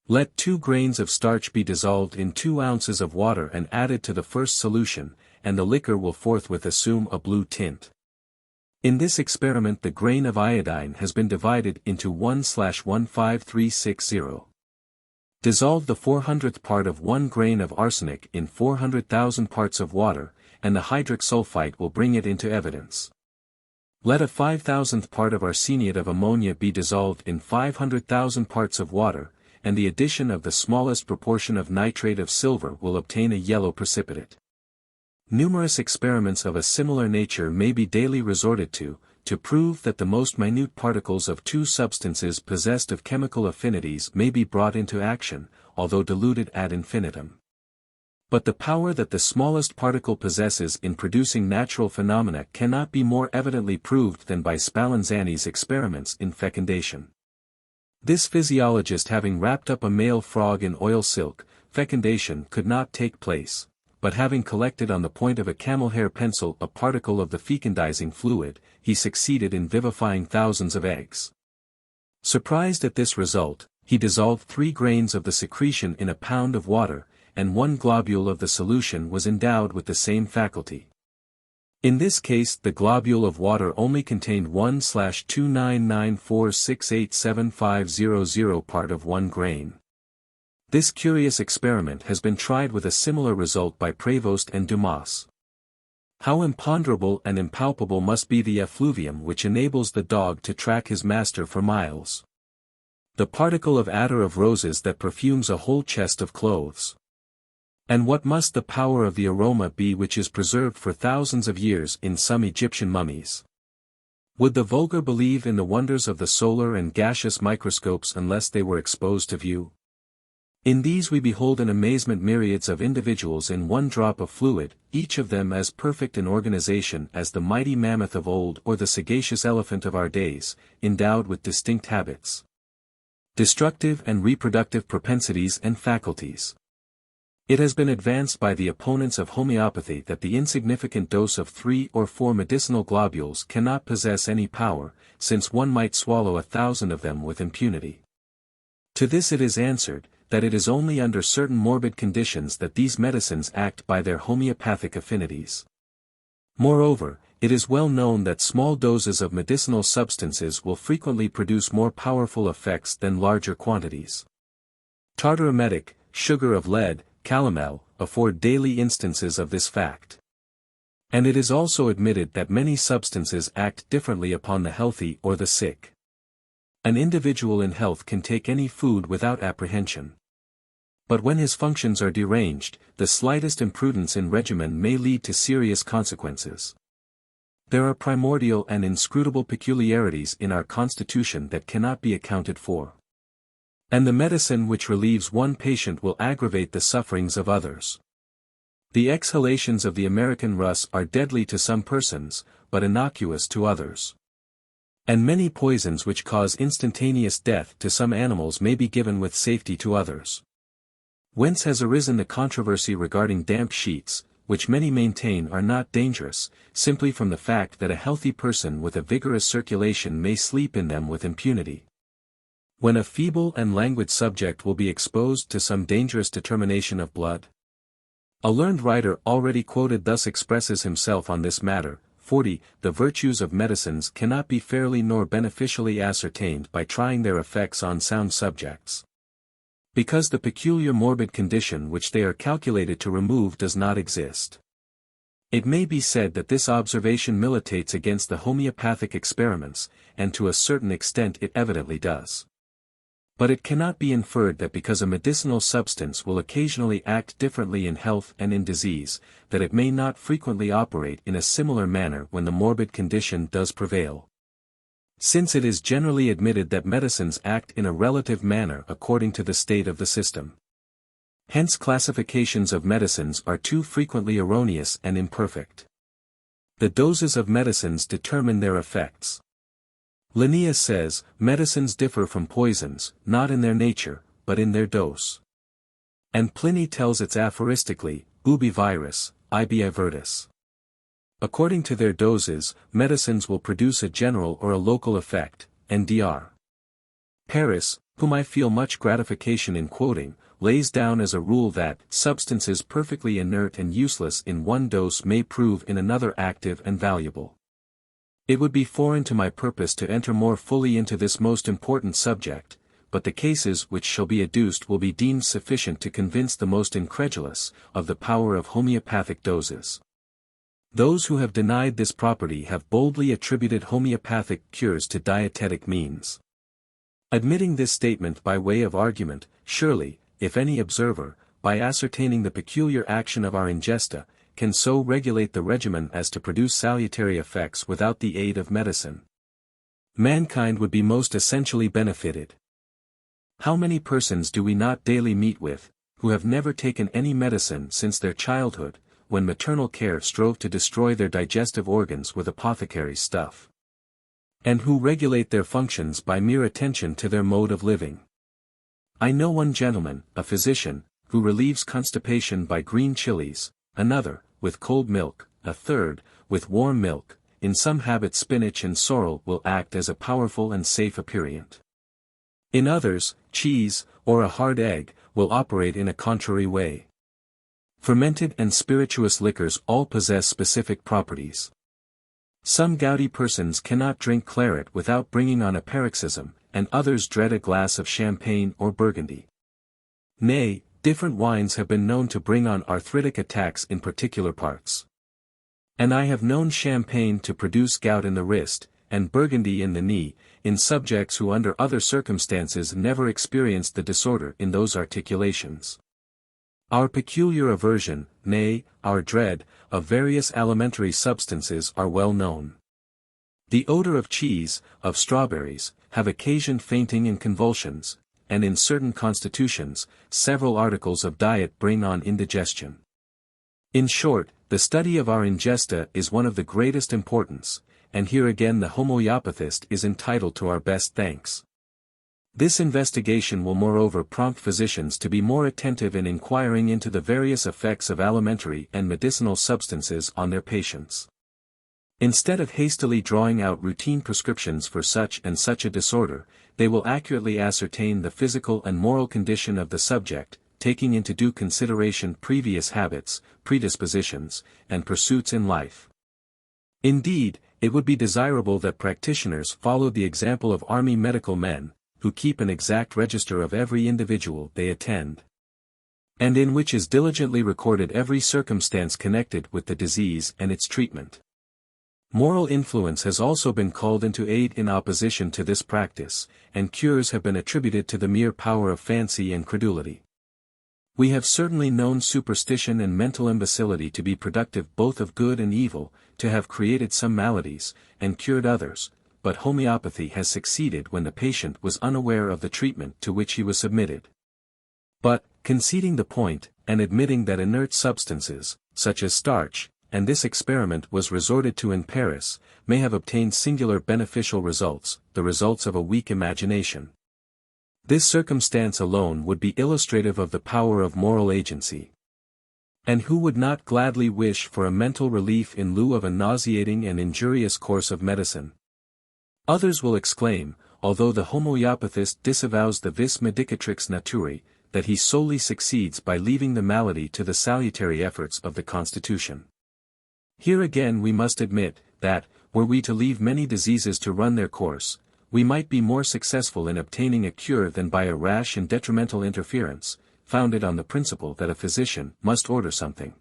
Let 2 grains of starch be dissolved in 2 ounces of water and added to the first solution, and the liquor will forthwith assume a blue tint. In this experiment the grain of iodine has been divided into 1/15360. Dissolve the 400th part of 1 grain of arsenic in 400,000 parts of water, and the hydric sulfite will bring it into evidence. Let a 5,000th part of arseniate of ammonia be dissolved in 500,000 parts of water, and the addition of the smallest proportion of nitrate of silver will obtain a yellow precipitate. Numerous experiments of a similar nature may be daily resorted to prove that the most minute particles of 2 substances possessed of chemical affinities may be brought into action, although diluted ad infinitum. But the power that the smallest particle possesses in producing natural phenomena cannot be more evidently proved than by Spallanzani's experiments in fecundation. This physiologist having wrapped up a male frog in oil silk, fecundation could not take place. But having collected on the point of a camel hair pencil a particle of the fecundizing fluid, he succeeded in vivifying thousands of eggs. Surprised at this result, he dissolved 3 grains of the secretion in a pound of water, and 1 globule of the solution was endowed with the same faculty. In this case the globule of water only contained 1/299468750 part of 1 grain. This curious experiment has been tried with a similar result by Prévost and Dumas. How imponderable and impalpable must be the effluvium which enables the dog to track his master for miles. The particle of attar of roses that perfumes a whole chest of clothes. And what must the power of the aroma be which is preserved for thousands of years in some Egyptian mummies? Would the vulgar believe in the wonders of the solar and gaseous microscopes unless they were exposed to view? In these we behold in amazement myriads of individuals in one drop of fluid, each of them as perfect in organization as the mighty mammoth of old or the sagacious elephant of our days, endowed with distinct habits, destructive and reproductive propensities and faculties. It has been advanced by the opponents of homeopathy that the insignificant dose of 3 or 4 medicinal globules cannot possess any power, since one might swallow 1,000 of them with impunity. To this it is answered, that it is only under certain morbid conditions that these medicines act by their homeopathic affinities. Moreover, it is well known that small doses of medicinal substances will frequently produce more powerful effects than larger quantities. Tartaremetic, sugar of lead, calomel, afford daily instances of this fact. And it is also admitted that many substances act differently upon the healthy or the sick. An individual in health can take any food without apprehension. But when his functions are deranged, the slightest imprudence in regimen may lead to serious consequences. There are primordial and inscrutable peculiarities in our constitution that cannot be accounted for. And the medicine which relieves one patient will aggravate the sufferings of others. The exhalations of the American Russ are deadly to some persons, but innocuous to others. And many poisons which cause instantaneous death to some animals may be given with safety to others. Whence has arisen the controversy regarding damp sheets, which many maintain are not dangerous, simply from the fact that a healthy person with a vigorous circulation may sleep in them with impunity. When a feeble and languid subject will be exposed to some dangerous determination of blood? A learned writer already quoted thus expresses himself on this matter, 40. The virtues of medicines cannot be fairly nor beneficially ascertained by trying their effects on sound subjects. Because the peculiar morbid condition which they are calculated to remove does not exist. It may be said that this observation militates against the homeopathic experiments, and to a certain extent it evidently does. But it cannot be inferred that because a medicinal substance will occasionally act differently in health and in disease, that it may not frequently operate in a similar manner when the morbid condition does prevail. Since it is generally admitted that medicines act in a relative manner according to the state of the system. Hence classifications of medicines are too frequently erroneous and imperfect. The doses of medicines determine their effects. Linnaeus says, medicines differ from poisons, not in their nature, but in their dose. And Pliny tells it aphoristically, ubi virus, ibi virtus. According to their doses, medicines will produce a general or a local effect, and Dr. Paris, whom I feel much gratification in quoting, lays down as a rule that substances perfectly inert and useless in one dose may prove in another active and valuable. It would be foreign to my purpose to enter more fully into this most important subject, but the cases which shall be adduced will be deemed sufficient to convince the most incredulous of the power of homeopathic doses. Those who have denied this property have boldly attributed homeopathic cures to dietetic means. Admitting this statement by way of argument, surely, if any observer, by ascertaining the peculiar action of our ingesta, can so regulate the regimen as to produce salutary effects without the aid of medicine, mankind would be most essentially benefited. How many persons do we not daily meet with, who have never taken any medicine since their childhood, when maternal care strove to destroy their digestive organs with apothecary stuff? And who regulate their functions by mere attention to their mode of living? I know one gentleman, a physician, who relieves constipation by green chilies, another, with cold milk, a third, with warm milk. In some habits spinach and sorrel will act as a powerful and safe aperient. In others, cheese, or a hard egg, will operate in a contrary way. Fermented and spirituous liquors all possess specific properties. Some gouty persons cannot drink claret without bringing on a paroxysm, and others dread a glass of champagne or burgundy. Nay, different wines have been known to bring on arthritic attacks in particular parts. And I have known champagne to produce gout in the wrist, and burgundy in the knee, in subjects who under other circumstances never experienced the disorder in those articulations. Our peculiar aversion, nay, our dread, of various alimentary substances are well known. The odor of cheese, of strawberries, have occasioned fainting and convulsions, and in certain constitutions, several articles of diet bring on indigestion. In short, the study of our ingesta is one of the greatest importance, and here again the homeopathist is entitled to our best thanks. This investigation will moreover prompt physicians to be more attentive in inquiring into the various effects of alimentary and medicinal substances on their patients. Instead of hastily drawing out routine prescriptions for such and such a disorder, they will accurately ascertain the physical and moral condition of the subject, taking into due consideration previous habits, predispositions, and pursuits in life. Indeed, it would be desirable that practitioners follow the example of army medical men, who keep an exact register of every individual they attend, and in which is diligently recorded every circumstance connected with the disease and its treatment. Moral influence has also been called into aid in opposition to this practice, and cures have been attributed to the mere power of fancy and credulity. We have certainly known superstition and mental imbecility to be productive both of good and evil, to have created some maladies, and cured others, but homeopathy has succeeded when the patient was unaware of the treatment to which he was submitted. But, conceding the point, and admitting that inert substances, such as starch, and this experiment was resorted to in Paris, may have obtained singular beneficial results, the results of a weak imagination. This circumstance alone would be illustrative of the power of moral agency. And who would not gladly wish for a mental relief in lieu of a nauseating and injurious course of medicine? Others will exclaim, although the homeopathist disavows the vis medicatrix naturae, that he solely succeeds by leaving the malady to the salutary efforts of the constitution. Here again we must admit, that, were we to leave many diseases to run their course, we might be more successful in obtaining a cure than by a rash and detrimental interference, founded on the principle that a physician must order something.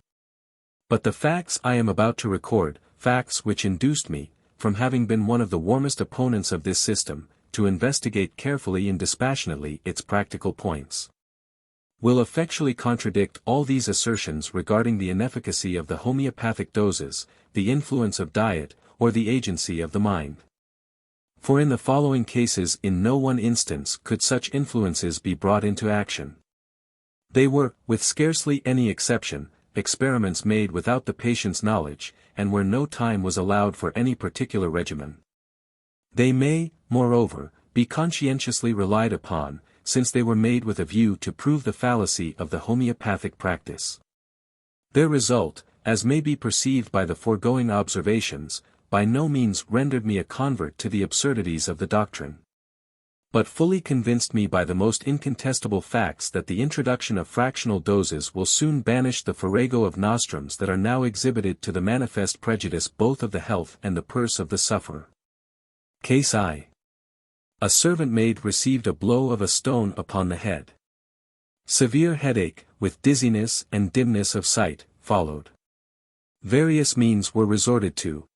But the facts I am about to record, facts which induced me, from having been one of the warmest opponents of this system, to investigate carefully and dispassionately its practical points, will effectually contradict all these assertions regarding the inefficacy of the homeopathic doses, the influence of diet, or the agency of the mind. For in the following cases in no one instance could such influences be brought into action. They were, with scarcely any exception, experiments made without the patient's knowledge, and where no time was allowed for any particular regimen. They may, moreover, be conscientiously relied upon, since they were made with a view to prove the fallacy of the homeopathic practice. Their result, as may be perceived by the foregoing observations, by no means rendered me a convert to the absurdities of the doctrine, but fully convinced me by the most incontestable facts that the introduction of fractional doses will soon banish the farrago of nostrums that are now exhibited to the manifest prejudice both of the health and the purse of the sufferer. Case I. A servant maid received a blow of a stone upon the head. Severe headache, with dizziness and dimness of sight, followed. Various means were resorted to,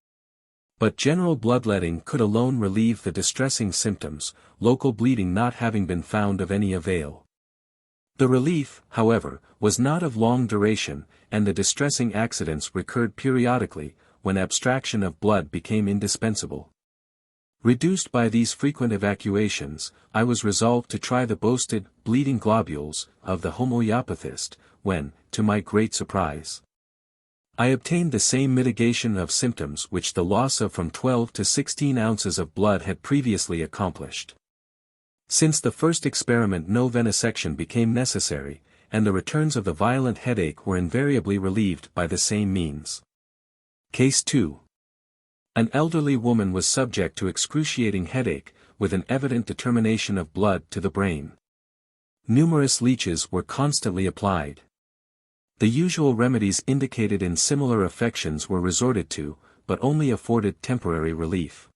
but general bloodletting could alone relieve the distressing symptoms, local bleeding not having been found of any avail. The relief, however, was not of long duration, and the distressing accidents recurred periodically, when abstraction of blood became indispensable. Reduced by these frequent evacuations, I was resolved to try the boasted bleeding globules of the homeopathist, when, to my great surprise, I obtained the same mitigation of symptoms which the loss of from 12 to 16 ounces of blood had previously accomplished. Since the first experiment no venesection became necessary, and the returns of the violent headache were invariably relieved by the same means. Case 2. An elderly woman was subject to excruciating headache, with an evident determination of blood to the brain. Numerous leeches were constantly applied. The usual remedies indicated in similar affections were resorted to, but only afforded temporary relief.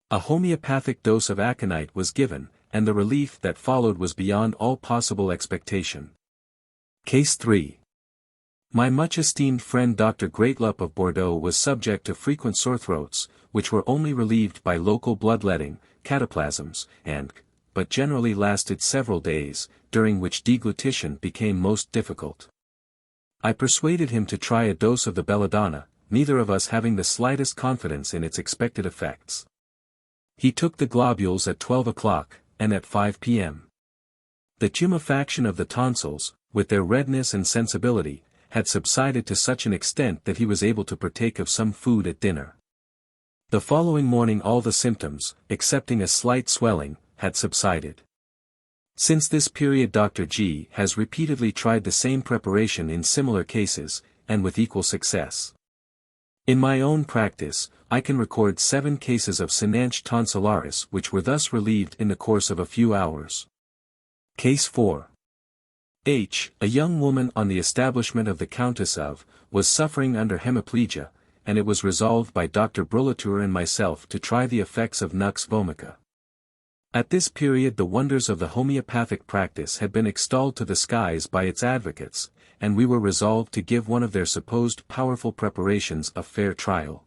A homeopathic dose of aconite was given, and the relief that followed was beyond all possible expectation. Case 3. My much esteemed friend Dr. Greatlup of Bordeaux was subject to frequent sore throats, which were only relieved by local bloodletting, cataplasms, but generally lasted several days, during which deglutition became most difficult. I persuaded him to try a dose of the belladonna, neither of us having the slightest confidence in its expected effects. He took the globules at 12 o'clock, and at 5 p.m. The tumefaction of the tonsils, with their redness and sensibility, had subsided to such an extent that he was able to partake of some food at dinner. The following morning all the symptoms, excepting a slight swelling, had subsided. Since this period Dr. G has repeatedly tried the same preparation in similar cases, and with equal success. In my own practice, I can record 7 cases of Synanche tonsillaris which were thus relieved in the course of a few hours. Case 4. H. A young woman on the establishment of the Countess of, was suffering under hemiplegia, and it was resolved by Dr. Brulatour and myself to try the effects of nux vomica. At this period the wonders of the homeopathic practice had been extolled to the skies by its advocates, and we were resolved to give one of their supposed powerful preparations a fair trial.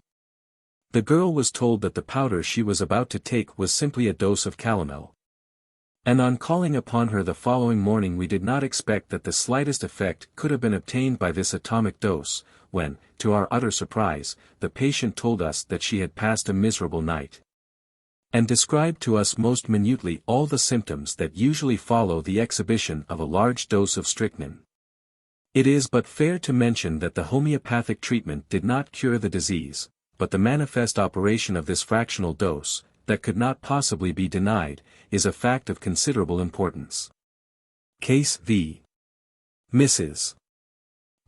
The girl was told that the powder she was about to take was simply a dose of calomel. And on calling upon her the following morning we did not expect that the slightest effect could have been obtained by this atomic dose, when, to our utter surprise, the patient told us that she had passed a miserable night, and described to us most minutely all the symptoms that usually follow the exhibition of a large dose of strychnine. It is but fair to mention that the homeopathic treatment did not cure the disease, but the manifest operation of this fractional dose, that could not possibly be denied, is a fact of considerable importance. Case v. Mrs.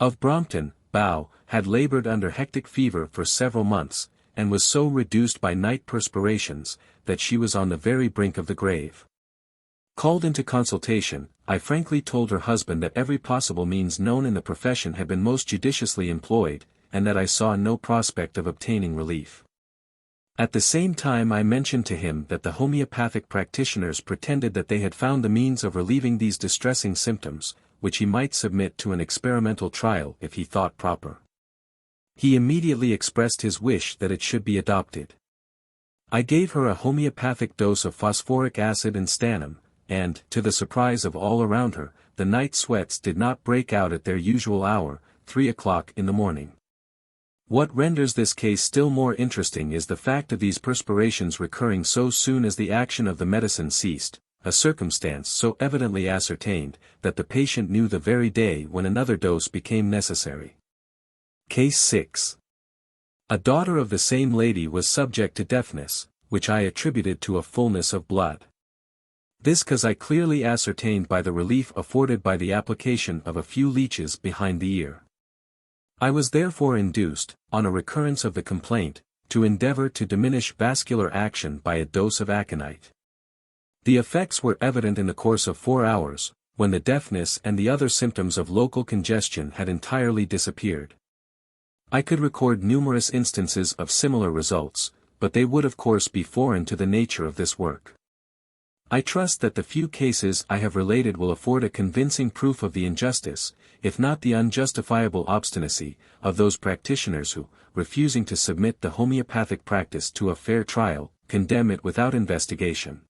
of Brompton, Bow, had labored under hectic fever for several months, and was so reduced by night perspirations, that she was on the very brink of the grave. Called into consultation, I frankly told her husband that every possible means known in the profession had been most judiciously employed, and that I saw no prospect of obtaining relief. At the same time I mentioned to him that the homeopathic practitioners pretended that they had found the means of relieving these distressing symptoms, which he might submit to an experimental trial if he thought proper. He immediately expressed his wish that it should be adopted. I gave her a homeopathic dose of phosphoric acid and stannum, and, to the surprise of all around her, the night sweats did not break out at their usual hour, 3 o'clock in the morning. What renders this case still more interesting is the fact of these perspirations recurring so soon as the action of the medicine ceased, a circumstance so evidently ascertained, that the patient knew the very day when another dose became necessary. Case 6. A daughter of the same lady was subject to deafness, which I attributed to a fullness of blood. This cause I clearly ascertained by the relief afforded by the application of a few leeches behind the ear. I was therefore induced, on a recurrence of the complaint, to endeavor to diminish vascular action by a dose of aconite. The effects were evident in the course of 4 hours, when the deafness and the other symptoms of local congestion had entirely disappeared. I could record numerous instances of similar results, but they would of course be foreign to the nature of this work. I trust that the few cases I have related will afford a convincing proof of the injustice, if not the unjustifiable obstinacy, of those practitioners who, refusing to submit the homeopathic practice to a fair trial, condemn it without investigation.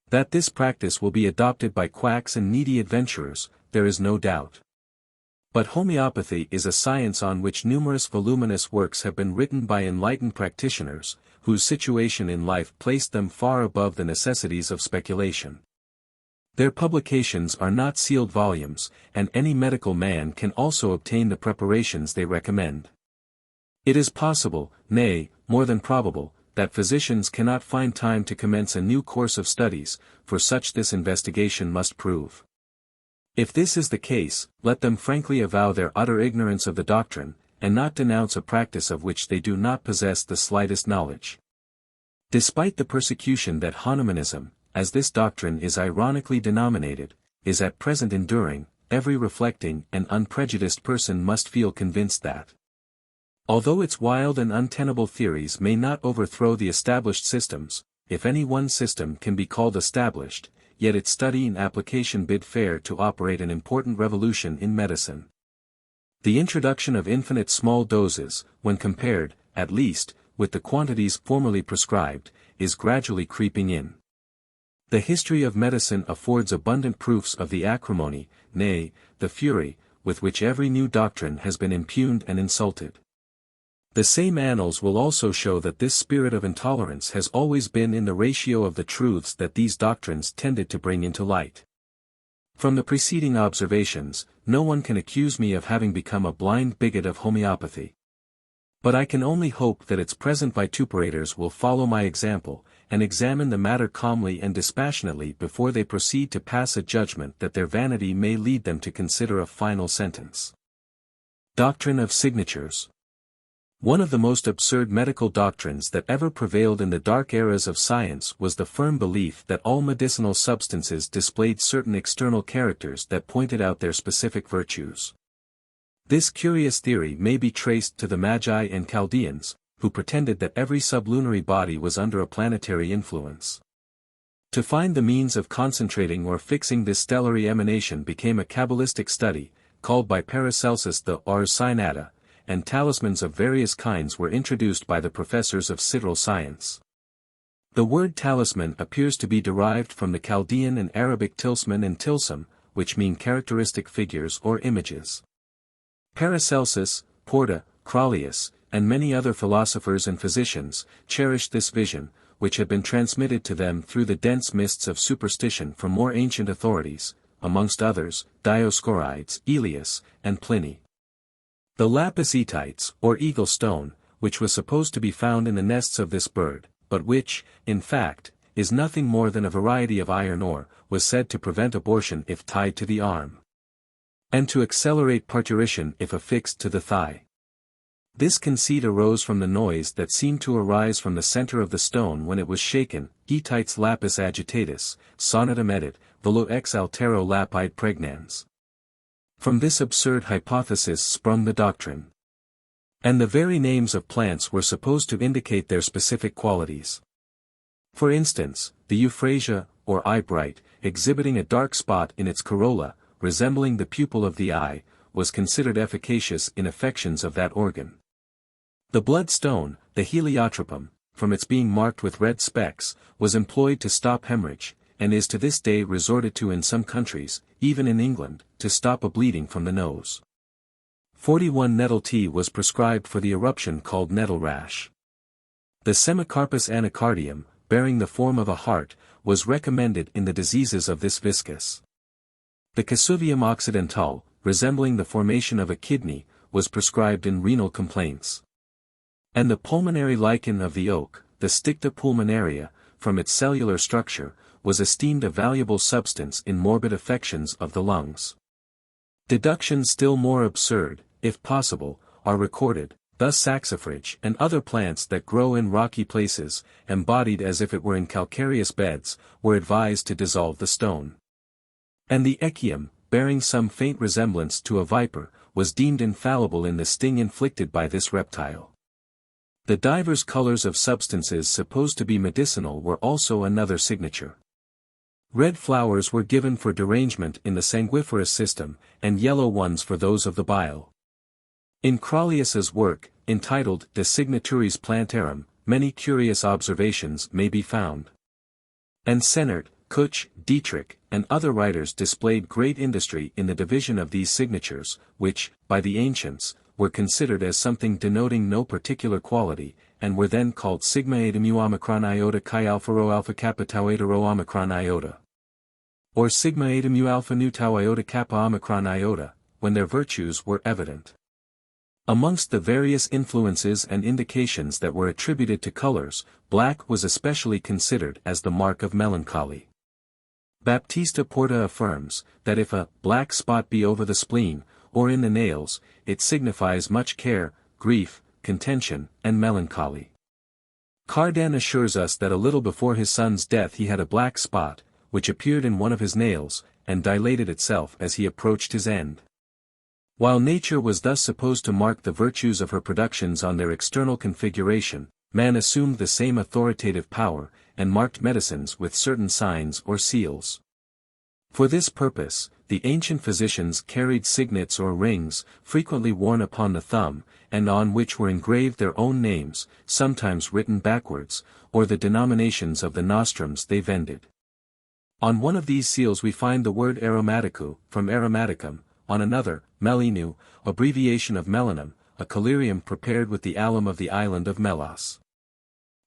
That this practice will be adopted by quacks and needy adventurers, there is no doubt. But homeopathy is a science on which numerous voluminous works have been written by enlightened practitioners, whose situation in life placed them far above the necessities of speculation. Their publications are not sealed volumes, and any medical man can also obtain the preparations they recommend. It is possible, nay, more than probable, that physicians cannot find time to commence a new course of studies, for such this investigation must prove. If this is the case, let them frankly avow their utter ignorance of the doctrine, and not denounce a practice of which they do not possess the slightest knowledge. Despite the persecution that Hahnemannism, as this doctrine is ironically denominated, is at present enduring, every reflecting and unprejudiced person must feel convinced that, although its wild and untenable theories may not overthrow the established systems, if any one system can be called established, yet its study and application bid fair to operate an important revolution in medicine. The introduction of infinite small doses, when compared, at least, with the quantities formerly prescribed, is gradually creeping in. The history of medicine affords abundant proofs of the acrimony, nay, the fury, with which every new doctrine has been impugned and insulted. The same annals will also show that this spirit of intolerance has always been in the ratio of the truths that these doctrines tended to bring into light. From the preceding observations, no one can accuse me of having become a blind bigot of homeopathy. But I can only hope that its present vituperators will follow my example, and examine the matter calmly and dispassionately before they proceed to pass a judgment that their vanity may lead them to consider a final sentence. Doctrine of Signatures. One of the most absurd medical doctrines that ever prevailed in the dark eras of science was the firm belief that all medicinal substances displayed certain external characters that pointed out their specific virtues. This curious theory may be traced to the Magi and Chaldeans, who pretended that every sublunary body was under a planetary influence. To find the means of concentrating or fixing this stellary emanation became a Kabbalistic study, called by Paracelsus the Ars Signata, and talismans of various kinds were introduced by the professors of sidereal science. The word talisman appears to be derived from the Chaldean and Arabic tilsman and tilsum, which mean characteristic figures or images. Paracelsus, Porta, Crollius, and many other philosophers and physicians, cherished this vision, which had been transmitted to them through the dense mists of superstition from more ancient authorities, amongst others, Dioscorides, Elias, and Pliny. The lapis aetites, or eagle stone, which was supposed to be found in the nests of this bird, but which, in fact, is nothing more than a variety of iron ore, was said to prevent abortion if tied to the arm, and to accelerate parturition if affixed to the thigh. This conceit arose from the noise that seemed to arise from the center of the stone when it was shaken, aetites lapis agitatus, sonatum edit, velo ex altero lapide pregnans. From this absurd hypothesis sprung the doctrine. And the very names of plants were supposed to indicate their specific qualities. For instance, the euphrasia, or eyebright, exhibiting a dark spot in its corolla, resembling the pupil of the eye, was considered efficacious in affections of that organ. The bloodstone, the heliotropum, from its being marked with red specks, was employed to stop hemorrhage, and is to this day resorted to in some countries, even in England, to stop a bleeding from the nose. 41 nettle tea was prescribed for the eruption called nettle rash. The Semicarpus anacardium, bearing the form of a heart, was recommended in the diseases of this viscus. The Casuvium occidental, resembling the formation of a kidney, was prescribed in renal complaints. And the pulmonary lichen of the oak, the Sticta pulmonaria, from its cellular structure, was esteemed a valuable substance in morbid affections of the lungs. Deductions still more absurd, if possible, are recorded, thus saxifrage and other plants that grow in rocky places, embodied as if it were in calcareous beds, were advised to dissolve the stone. And the echium, bearing some faint resemblance to a viper, was deemed infallible in the sting inflicted by this reptile. The divers colors of substances supposed to be medicinal were also another signature. Red flowers were given for derangement in the sanguiferous system, and yellow ones for those of the bile. In Crollius's work, entitled De Signaturis Plantarum, many curious observations may be found. And Sennert, Kuch, Dietrich, and other writers displayed great industry in the division of these signatures, which, by the ancients, were considered as something denoting no particular quality, and were then called sigma eta mu omicron iota chi alpha rho alpha kappa tau eta rho omicron iota, or sigma eta mu alpha nu tau iota kappa omicron iota, when their virtues were evident. Amongst the various influences and indications that were attributed to colors, black was especially considered as the mark of melancholy. Baptista Porta affirms, that if a black spot be over the spleen, or in the nails, it signifies much care, grief, contention, and melancholy. Cardan assures us that a little before his son's death he had a black spot, which appeared in one of his nails, and dilated itself as he approached his end. While nature was thus supposed to mark the virtues of her productions on their external configuration, man assumed the same authoritative power, and marked medicines with certain signs or seals. For this purpose, the ancient physicians carried signets or rings, frequently worn upon the thumb, and on which were engraved their own names, sometimes written backwards, or the denominations of the nostrums they vended. On one of these seals we find the word aromaticu, from aromaticum, on another, melinu, abbreviation of melinum, a collyrium prepared with the alum of the island of Melos.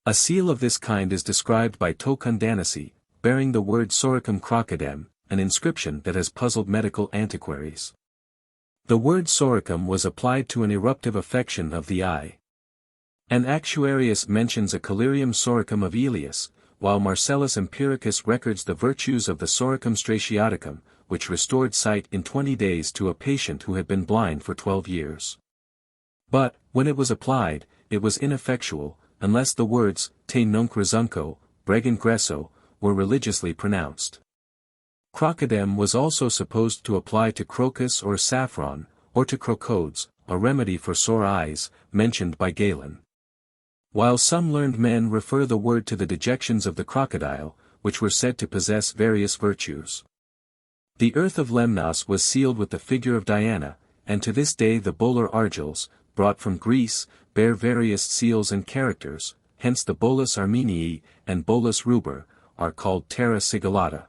A seal of this kind is described by Tocundanesi, bearing the word soricum crocodem, an inscription that has puzzled medical antiquaries. The word soricum was applied to an eruptive affection of the eye. An actuarius mentions a collyrium soricum of Elias, while Marcellus Empiricus records the virtues of the soricum stratiaticum, which restored sight in 20 days to a patient who had been blind for 12 years. But, when it was applied, it was ineffectual, unless the words, te nunc resunco, bregin gresso, were religiously pronounced. Crocodem was also supposed to apply to crocus or saffron, or to crocodes, a remedy for sore eyes, mentioned by Galen. While some learned men refer the word to the dejections of the crocodile, which were said to possess various virtues. The earth of Lemnos was sealed with the figure of Diana, and to this day the Bolar argils, brought from Greece, bear various seals and characters, hence the Bolus Armenii, and Bolus Ruber, are called terra sigillata.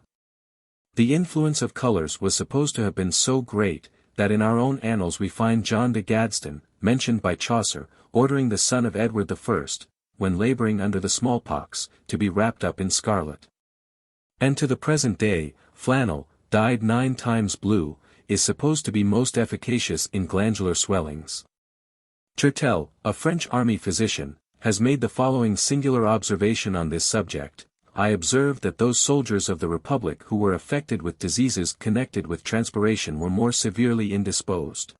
The influence of colors was supposed to have been so great, that in our own annals we find John de Gadsden, mentioned by Chaucer, ordering the son of Edward I, when laboring under the smallpox, to be wrapped up in scarlet. And to the present day, flannel, dyed 9 times blue, is supposed to be most efficacious in glandular swellings. Chertel, a French army physician, has made the following singular observation on this subject: I observed that those soldiers of the Republic who were affected with diseases connected with transpiration were more severely indisposed,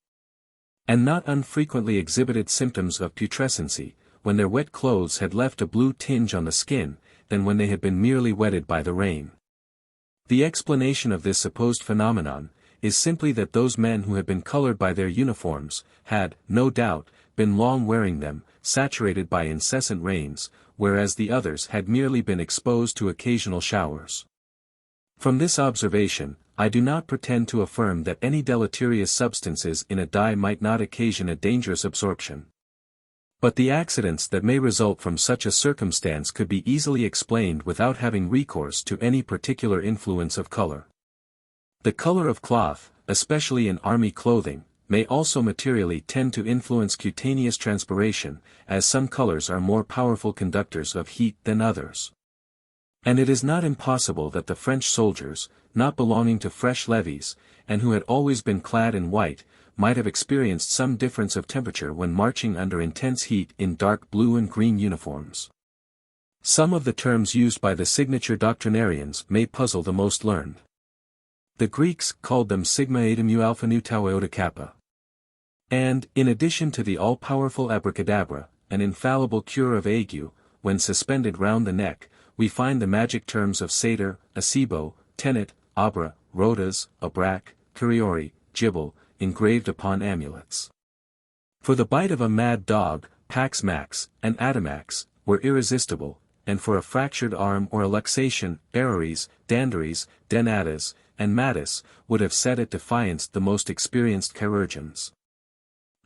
and not unfrequently exhibited symptoms of putrescency, when their wet clothes had left a blue tinge on the skin, than when they had been merely wetted by the rain. The explanation of this supposed phenomenon is simply that those men who had been colored by their uniforms, had, no doubt, been long wearing them, saturated by incessant rains, whereas the others had merely been exposed to occasional showers. From this observation, I do not pretend to affirm that any deleterious substances in a dye might not occasion a dangerous absorption. But the accidents that may result from such a circumstance could be easily explained without having recourse to any particular influence of color. The color of cloth, especially in army clothing, may also materially tend to influence cutaneous transpiration, as some colors are more powerful conductors of heat than others. And it is not impossible that the French soldiers, not belonging to fresh levies, and who had always been clad in white, might have experienced some difference of temperature when marching under intense heat in dark blue and green uniforms. Some of the terms used by the signature doctrinarians may puzzle the most learned. The Greeks called them sigma eta mu alpha nu tau iota kappa. And, in addition to the all-powerful abracadabra, an infallible cure of ague, when suspended round the neck, we find the magic terms of satyr, acebo, tenet, abra, rotas, abrac, curiori, gibel, engraved upon amulets. For the bite of a mad dog, pax max, and atomax, were irresistible, and for a fractured arm or a luxation, aeries, dandaries, denatas, and matis, would have set at defiance the most experienced chirurgeons.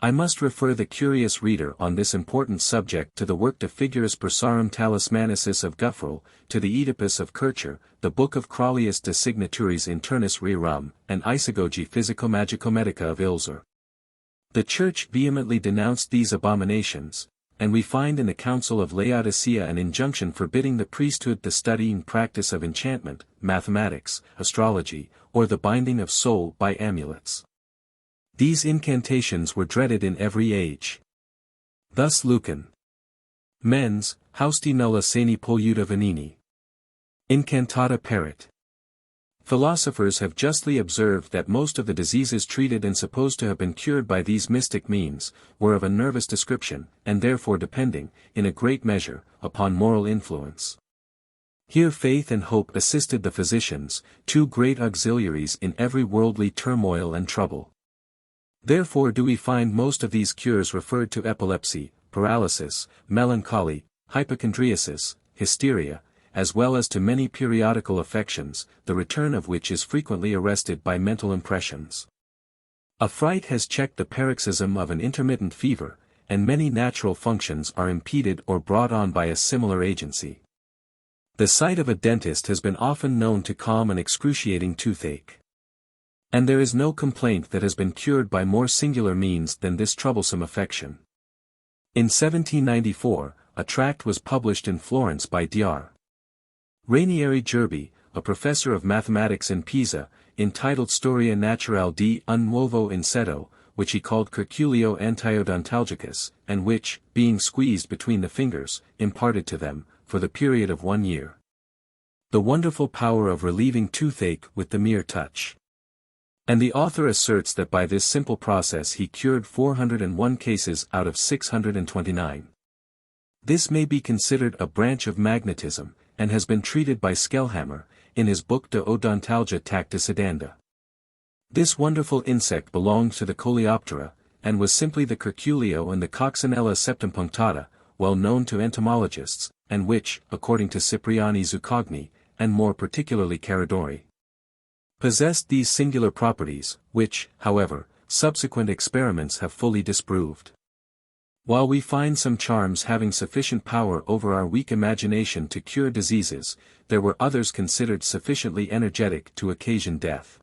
I must refer the curious reader on this important subject to the work De Figuris Persarum Talismanicis of Gufferel, to the Oedipus of Kircher, the book of Crollius de Signaturis Internis Rerum, and Isagogi Physico-Magico-Medica of Ilzer. The Church vehemently denounced these abominations, and we find in the Council of Laodicea an injunction forbidding the priesthood the study and practice of enchantment, mathematics, astrology, or the binding of soul by amulets. These incantations were dreaded in every age. Thus Lucan. Mens, hausti nulla sani polluta venini. Incantata perit. Philosophers have justly observed that most of the diseases treated and supposed to have been cured by these mystic means, were of a nervous description, and therefore depending, in a great measure, upon moral influence. Here faith and hope assisted the physicians, two great auxiliaries in every worldly turmoil and trouble. Therefore do we find most of these cures referred to epilepsy, paralysis, melancholy, hypochondriasis, hysteria, as well as to many periodical affections, the return of which is frequently arrested by mental impressions. A fright has checked the paroxysm of an intermittent fever, and many natural functions are impeded or brought on by a similar agency. The sight of a dentist has been often known to calm an excruciating toothache. And there is no complaint that has been cured by more singular means than this troublesome affection. In 1794, a tract was published in Florence by Dr. Rainieri Gerbi, a professor of mathematics in Pisa, entitled Storia Naturale di un nuovo insetto, which he called Curculio Antiodontalgicus, and which, being squeezed between the fingers, imparted to them, for the period of 1 year, the wonderful power of relieving toothache with the mere touch. And the author asserts that by this simple process he cured 401 cases out of 629. This may be considered a branch of magnetism, and has been treated by Skellhammer, in his book De Odontalgia Tacta Sedanda. This wonderful insect belonged to the Coleoptera, and was simply the Curculio and the Coccinella septempunctata, well known to entomologists, and which, according to Cipriani Zucogni, and more particularly Caradori, possessed these singular properties, which, however, subsequent experiments have fully disproved. While we find some charms having sufficient power over our weak imagination to cure diseases, there were others considered sufficiently energetic to occasion death.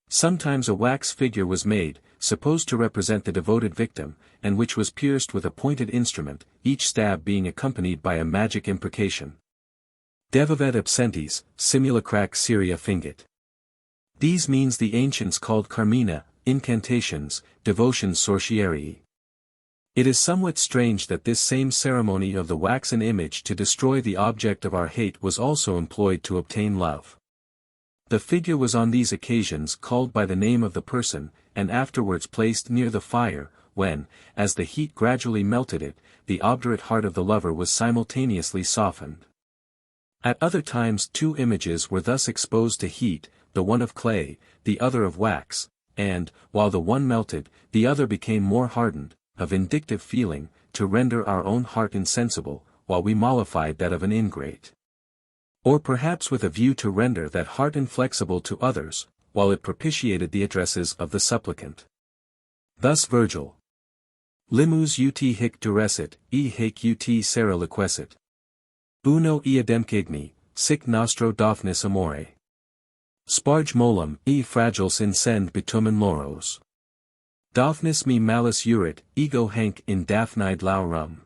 Sometimes a wax figure was made, supposed to represent the devoted victim, and which was pierced with a pointed instrument, each stab being accompanied by a magic imprecation. Devavet absentis, simulacrac Syria fingit. These means the ancients called carmina, incantations, devotions sortiarii. It is somewhat strange that this same ceremony of the waxen image to destroy the object of our hate was also employed to obtain love. The figure was on these occasions called by the name of the person, and afterwards placed near the fire, when, as the heat gradually melted it, the obdurate heart of the lover was simultaneously softened. At other times 2 images were thus exposed to heat, the one of clay, the other of wax, and, while the one melted, the other became more hardened, a vindictive feeling, to render our own heart insensible, while we mollified that of an ingrate. Or perhaps with a view to render that heart inflexible to others, while it propitiated the addresses of the supplicant. Thus Virgil. Limus ut hic durescit, e haec ut sera liquescit. Uno iademcigni, sic nostro Daphnis amore. Sparge molum, e fragiles incend bitumen loros. Daphnis me malus urit, ego hanc in Daphnide laurum.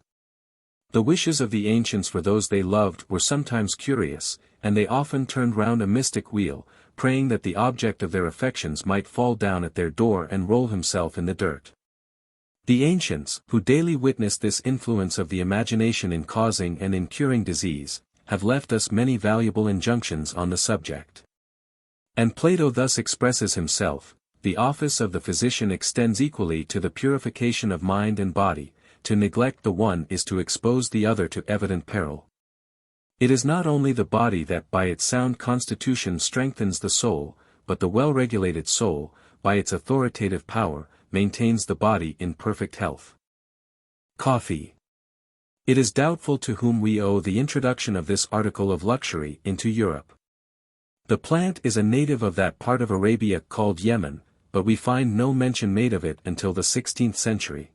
The wishes of the ancients for those they loved were sometimes curious, and they often turned round a mystic wheel, praying that the object of their affections might fall down at their door and roll himself in the dirt. The ancients, who daily witnessed this influence of the imagination in causing and in curing disease, have left us many valuable injunctions on the subject. And Plato thus expresses himself: the office of the physician extends equally to the purification of mind and body. To neglect the one is to expose the other to evident peril. It is not only the body that by its sound constitution strengthens the soul, but the well-regulated soul, by its authoritative power, maintains the body in perfect health. Coffee. It is doubtful to whom we owe the introduction of this article of luxury into Europe. The plant is a native of that part of Arabia called Yemen, but we find no mention made of it until the 16th century.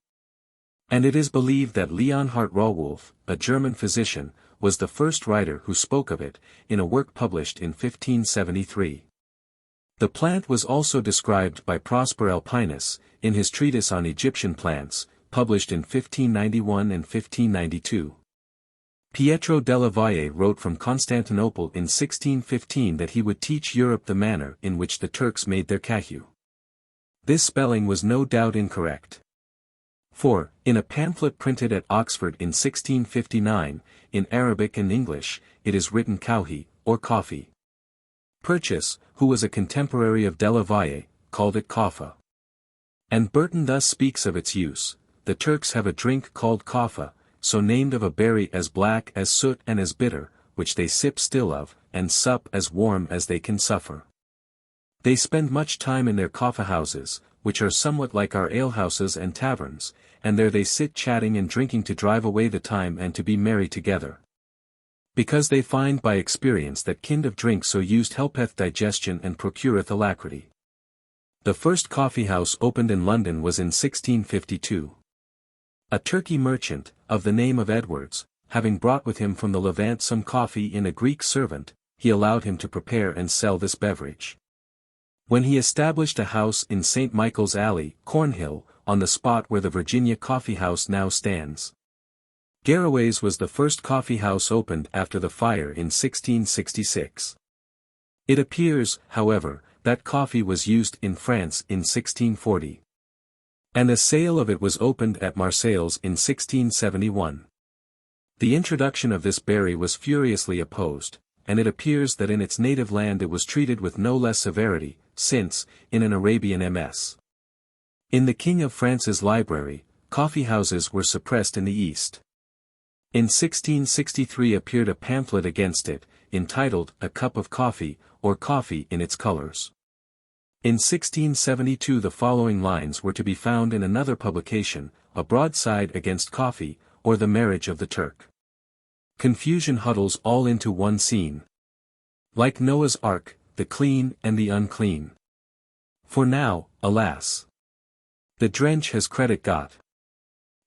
And it is believed that Leonhard Rowohlt, a German physician, was the first writer who spoke of it, in a work published in 1573. The plant was also described by Prosper Alpinus, in his treatise on Egyptian plants, published in 1591 and 1592. Pietro della Valle wrote from Constantinople in 1615 that he would teach Europe the manner in which the Turks made their kahyu. This spelling was no doubt incorrect. For, in a pamphlet printed at Oxford in 1659, in Arabic and English, it is written cowhee, or coffee. Purchas, who was a contemporary of Della Valle, called it kaffa. And Burton thus speaks of its use: the Turks have a drink called kaffa, so named of a berry as black as soot and as bitter, which they sip still of, and sup as warm as they can suffer. They spend much time in their kaffa houses, which are somewhat like our alehouses and taverns, and there they sit chatting and drinking to drive away the time and to be merry together. Because they find by experience that kind of drink so used helpeth digestion and procureth alacrity. The first coffee house opened in London was in 1652. A Turkey merchant, of the name of Edwards, having brought with him from the Levant some coffee in a Greek servant, he allowed him to prepare and sell this beverage. When he established a house in St. Michael's Alley, Cornhill, on the spot where the Virginia Coffee House now stands. Garraway's was the first coffee house opened after the fire in 1666. It appears, however, that coffee was used in France in 1640. And a sale of it was opened at Marseilles in 1671. The introduction of this berry was furiously opposed, and it appears that in its native land it was treated with no less severity, since, in an Arabian MS. In the King of France's library, coffee houses were suppressed in the East. In 1663 appeared a pamphlet against it, entitled A Cup of Coffee, or Coffee in its Colors. In 1672 the following lines were to be found in another publication, A Broadside Against Coffee, or The Marriage of the Turk. Confusion huddles all into one scene. Like Noah's Ark, the clean and the unclean. For now, alas, the drench has credit got.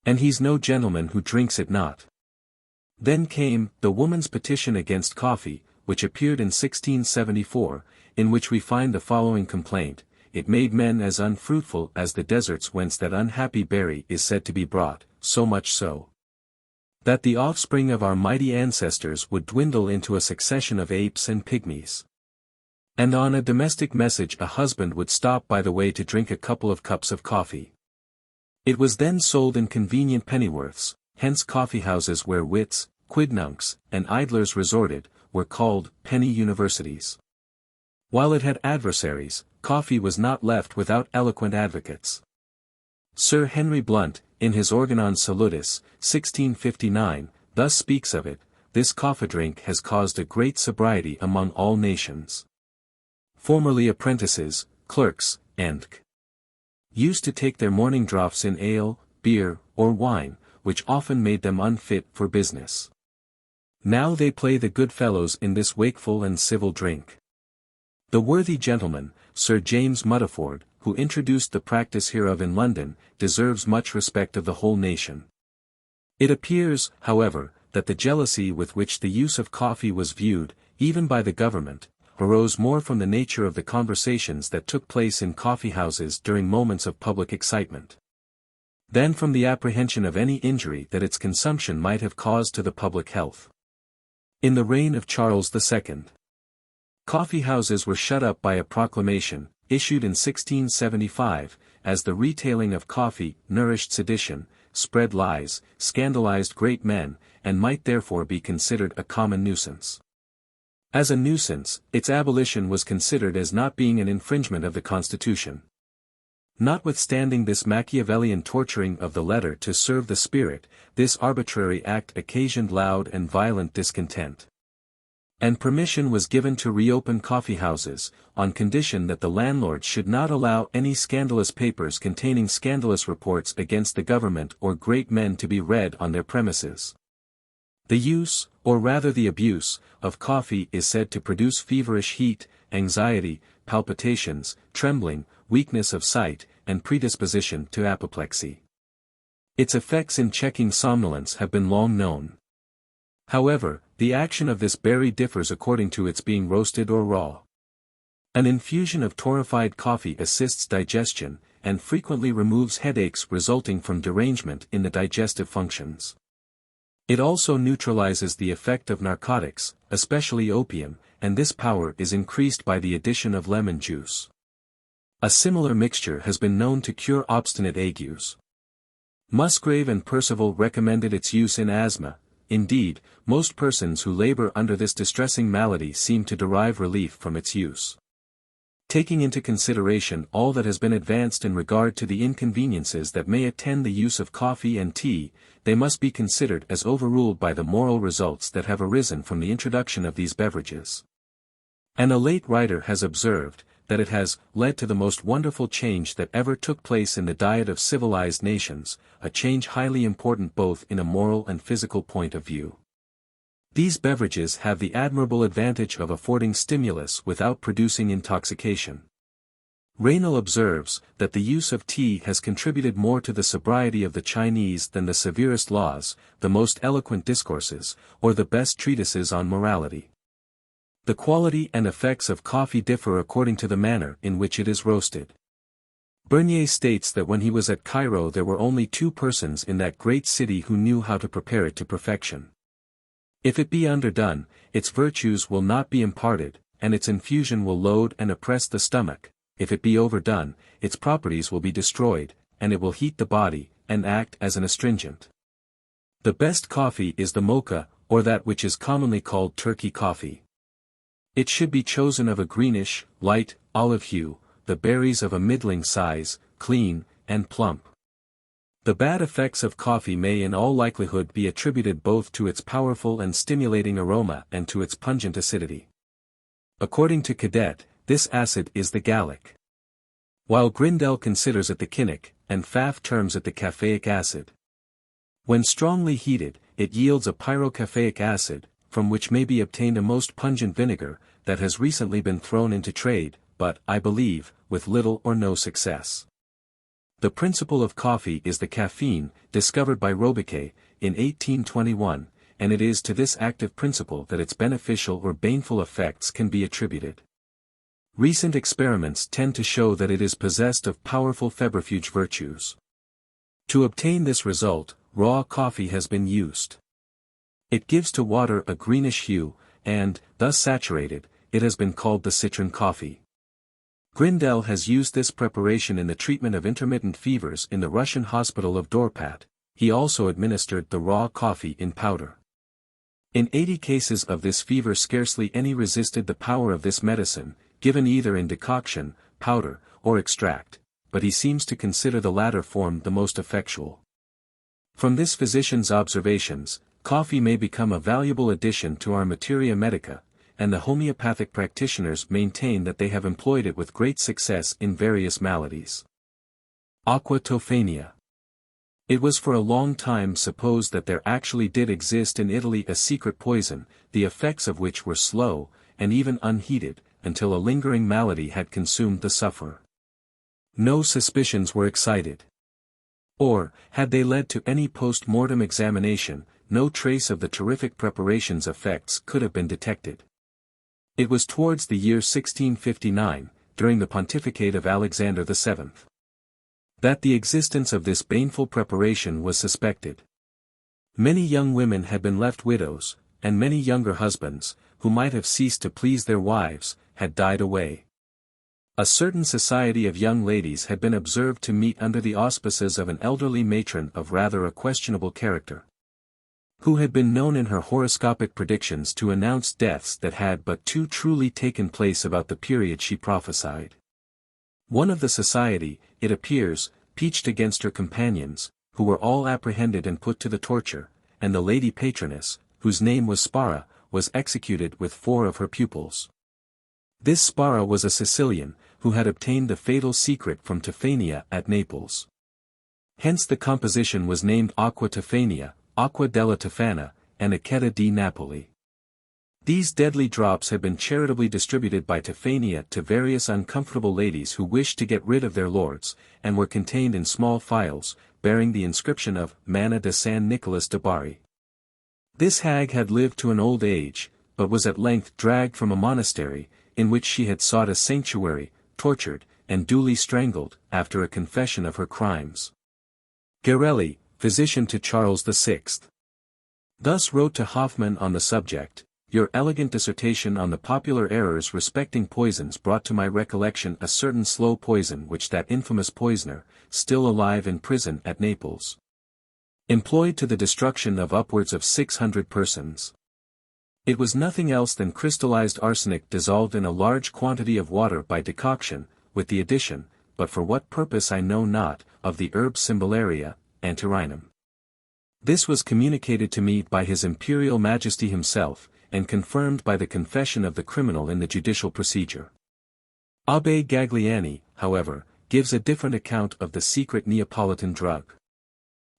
And he's no gentleman who drinks it not. Then came The Woman's Petition Against Coffee, which appeared in 1674, in which we find the following complaint: It made men as unfruitful as the deserts whence that unhappy berry is said to be brought, so much so, that the offspring of our mighty ancestors would dwindle into a succession of apes and pygmies. And on a domestic message a husband would stop by the way to drink a couple of cups of coffee. It was then sold in convenient pennyworths, hence coffeehouses where wits, quidnuncs, and idlers resorted, were called penny universities. While it had adversaries, coffee was not left without eloquent advocates. Sir Henry Blount, in his Organon Salutis, 1659, thus speaks of it: This coffee drink has caused a great sobriety among all nations. Formerly apprentices, clerks, and used to take their morning draughts in ale, beer, or wine, which often made them unfit for business. Now they play the good fellows in this wakeful and civil drink. The worthy gentleman, Sir James Muddaford, who introduced the practice hereof in London, deserves much respect of the whole nation. It appears, however, that the jealousy with which the use of coffee was viewed, even by the government, arose more from the nature of the conversations that took place in coffee-houses during moments of public excitement, than from the apprehension of any injury that its consumption might have caused to the public health. In the reign of Charles II, coffee-houses were shut up by a proclamation, issued in 1675, as the retailing of coffee nourished sedition, spread lies, scandalized great men, and might therefore be considered a common nuisance. As a nuisance, its abolition was considered as not being an infringement of the Constitution. Notwithstanding this Machiavellian torturing of the letter to serve the spirit, this arbitrary act occasioned loud and violent discontent. And permission was given to reopen coffee-houses, on condition that the landlords should not allow any scandalous papers containing scandalous reports against the government or great men to be read on their premises. The use, or rather the abuse, of coffee is said to produce feverish heat, anxiety, palpitations, trembling, weakness of sight, and predisposition to apoplexy. Its effects in checking somnolence have been long known. However, the action of this berry differs according to its being roasted or raw. An infusion of torrefied coffee assists digestion, and frequently removes headaches resulting from derangement in the digestive functions. It also neutralizes the effect of narcotics, especially opium, and this power is increased by the addition of lemon juice. A similar mixture has been known to cure obstinate agues. Musgrave and Percival recommended its use in asthma. Indeed, most persons who labor under this distressing malady seem to derive relief from its use. Taking into consideration all that has been advanced in regard to the inconveniences that may attend the use of coffee and tea, they must be considered as overruled by the moral results that have arisen from the introduction of these beverages. And a late writer has observed, that it has led to the most wonderful change that ever took place in the diet of civilized nations, a change highly important both in a moral and physical point of view. These beverages have the admirable advantage of affording stimulus without producing intoxication. Raynal observes, that the use of tea has contributed more to the sobriety of the Chinese than the severest laws, the most eloquent discourses, or the best treatises on morality. The quality and effects of coffee differ according to the manner in which it is roasted. Bernier states that when he was at Cairo there were only 2 persons in that great city who knew how to prepare it to perfection. If it be underdone, its virtues will not be imparted, and its infusion will load and oppress the stomach. If it be overdone, its properties will be destroyed, and it will heat the body, and act as an astringent. The best coffee is the mocha, or that which is commonly called Turkey coffee. It should be chosen of a greenish, light, olive hue, the berries of a middling size, clean, and plump. The bad effects of coffee may in all likelihood be attributed both to its powerful and stimulating aroma and to its pungent acidity. According to Cadet, this acid is the gallic, while Grindel considers it the chinic, and Pfaff terms it the caffeic acid. When strongly heated, it yields a pyrocaffeic acid, from which may be obtained a most pungent vinegar, that has recently been thrown into trade, but, I believe, with little or no success. The principle of coffee is the caffeine, discovered by Robiquet, in 1821, and it is to this active principle that its beneficial or baneful effects can be attributed. Recent experiments tend to show that it is possessed of powerful febrifuge virtues. To obtain this result, raw coffee has been used. It gives to water a greenish hue, and, thus saturated, it has been called the citron coffee. Grindel has used this preparation in the treatment of intermittent fevers in the Russian hospital of Dorpat. He also administered the raw coffee in powder. In 80 cases of this fever scarcely any resisted the power of this medicine, given either in decoction, powder, or extract, but he seems to consider the latter form the most effectual. From this physician's observations, coffee may become a valuable addition to our materia medica, and the homeopathic practitioners maintain that they have employed it with great success in various maladies. Aqua Tophania. It was for a long time supposed that there actually did exist in Italy a secret poison, the effects of which were slow, and even unheeded, until a lingering malady had consumed the sufferer. No suspicions were excited. Or, had they led to any post-mortem examination, no trace of the terrific preparation's effects could have been detected. It was towards the year 1659, during the pontificate of Alexander VII, that the existence of this baneful preparation was suspected. Many young women had been left widows, and many younger husbands, who might have ceased to please their wives, had died away. A certain society of young ladies had been observed to meet under the auspices of an elderly matron of rather a questionable character, who had been known in her horoscopic predictions to announce deaths that had but too truly taken place about the period she prophesied. One of the society, it appears, peached against her companions, who were all apprehended and put to the torture, and the lady patroness, whose name was Spara, was executed with 4 of her pupils. This Spara was a Sicilian, who had obtained the fatal secret from Tophania at Naples. Hence the composition was named Aqua Tophania, Acqua della Tofana, and Acquetta di Napoli. These deadly drops had been charitably distributed by Tophania to various uncomfortable ladies who wished to get rid of their lords, and were contained in small phials, bearing the inscription of Manna de San Nicolas de Bari. This hag had lived to an old age, but was at length dragged from a monastery, in which she had sought a sanctuary, tortured, and duly strangled, after a confession of her crimes. Garelli, physician to Charles VI, thus wrote to Hoffmann on the subject: "Your elegant dissertation on the popular errors respecting poisons brought to my recollection a certain slow poison which that infamous poisoner, still alive in prison at Naples, employed to the destruction of upwards of 600 persons. It was nothing else than crystallized arsenic dissolved in a large quantity of water by decoction, with the addition, but for what purpose I know not, of the herb Cymbalaria, Antirrhinum. This was communicated to me by His Imperial Majesty himself, and confirmed by the confession of the criminal in the judicial procedure." Abbé Gagliani, however, gives a different account of the secret Neapolitan drug.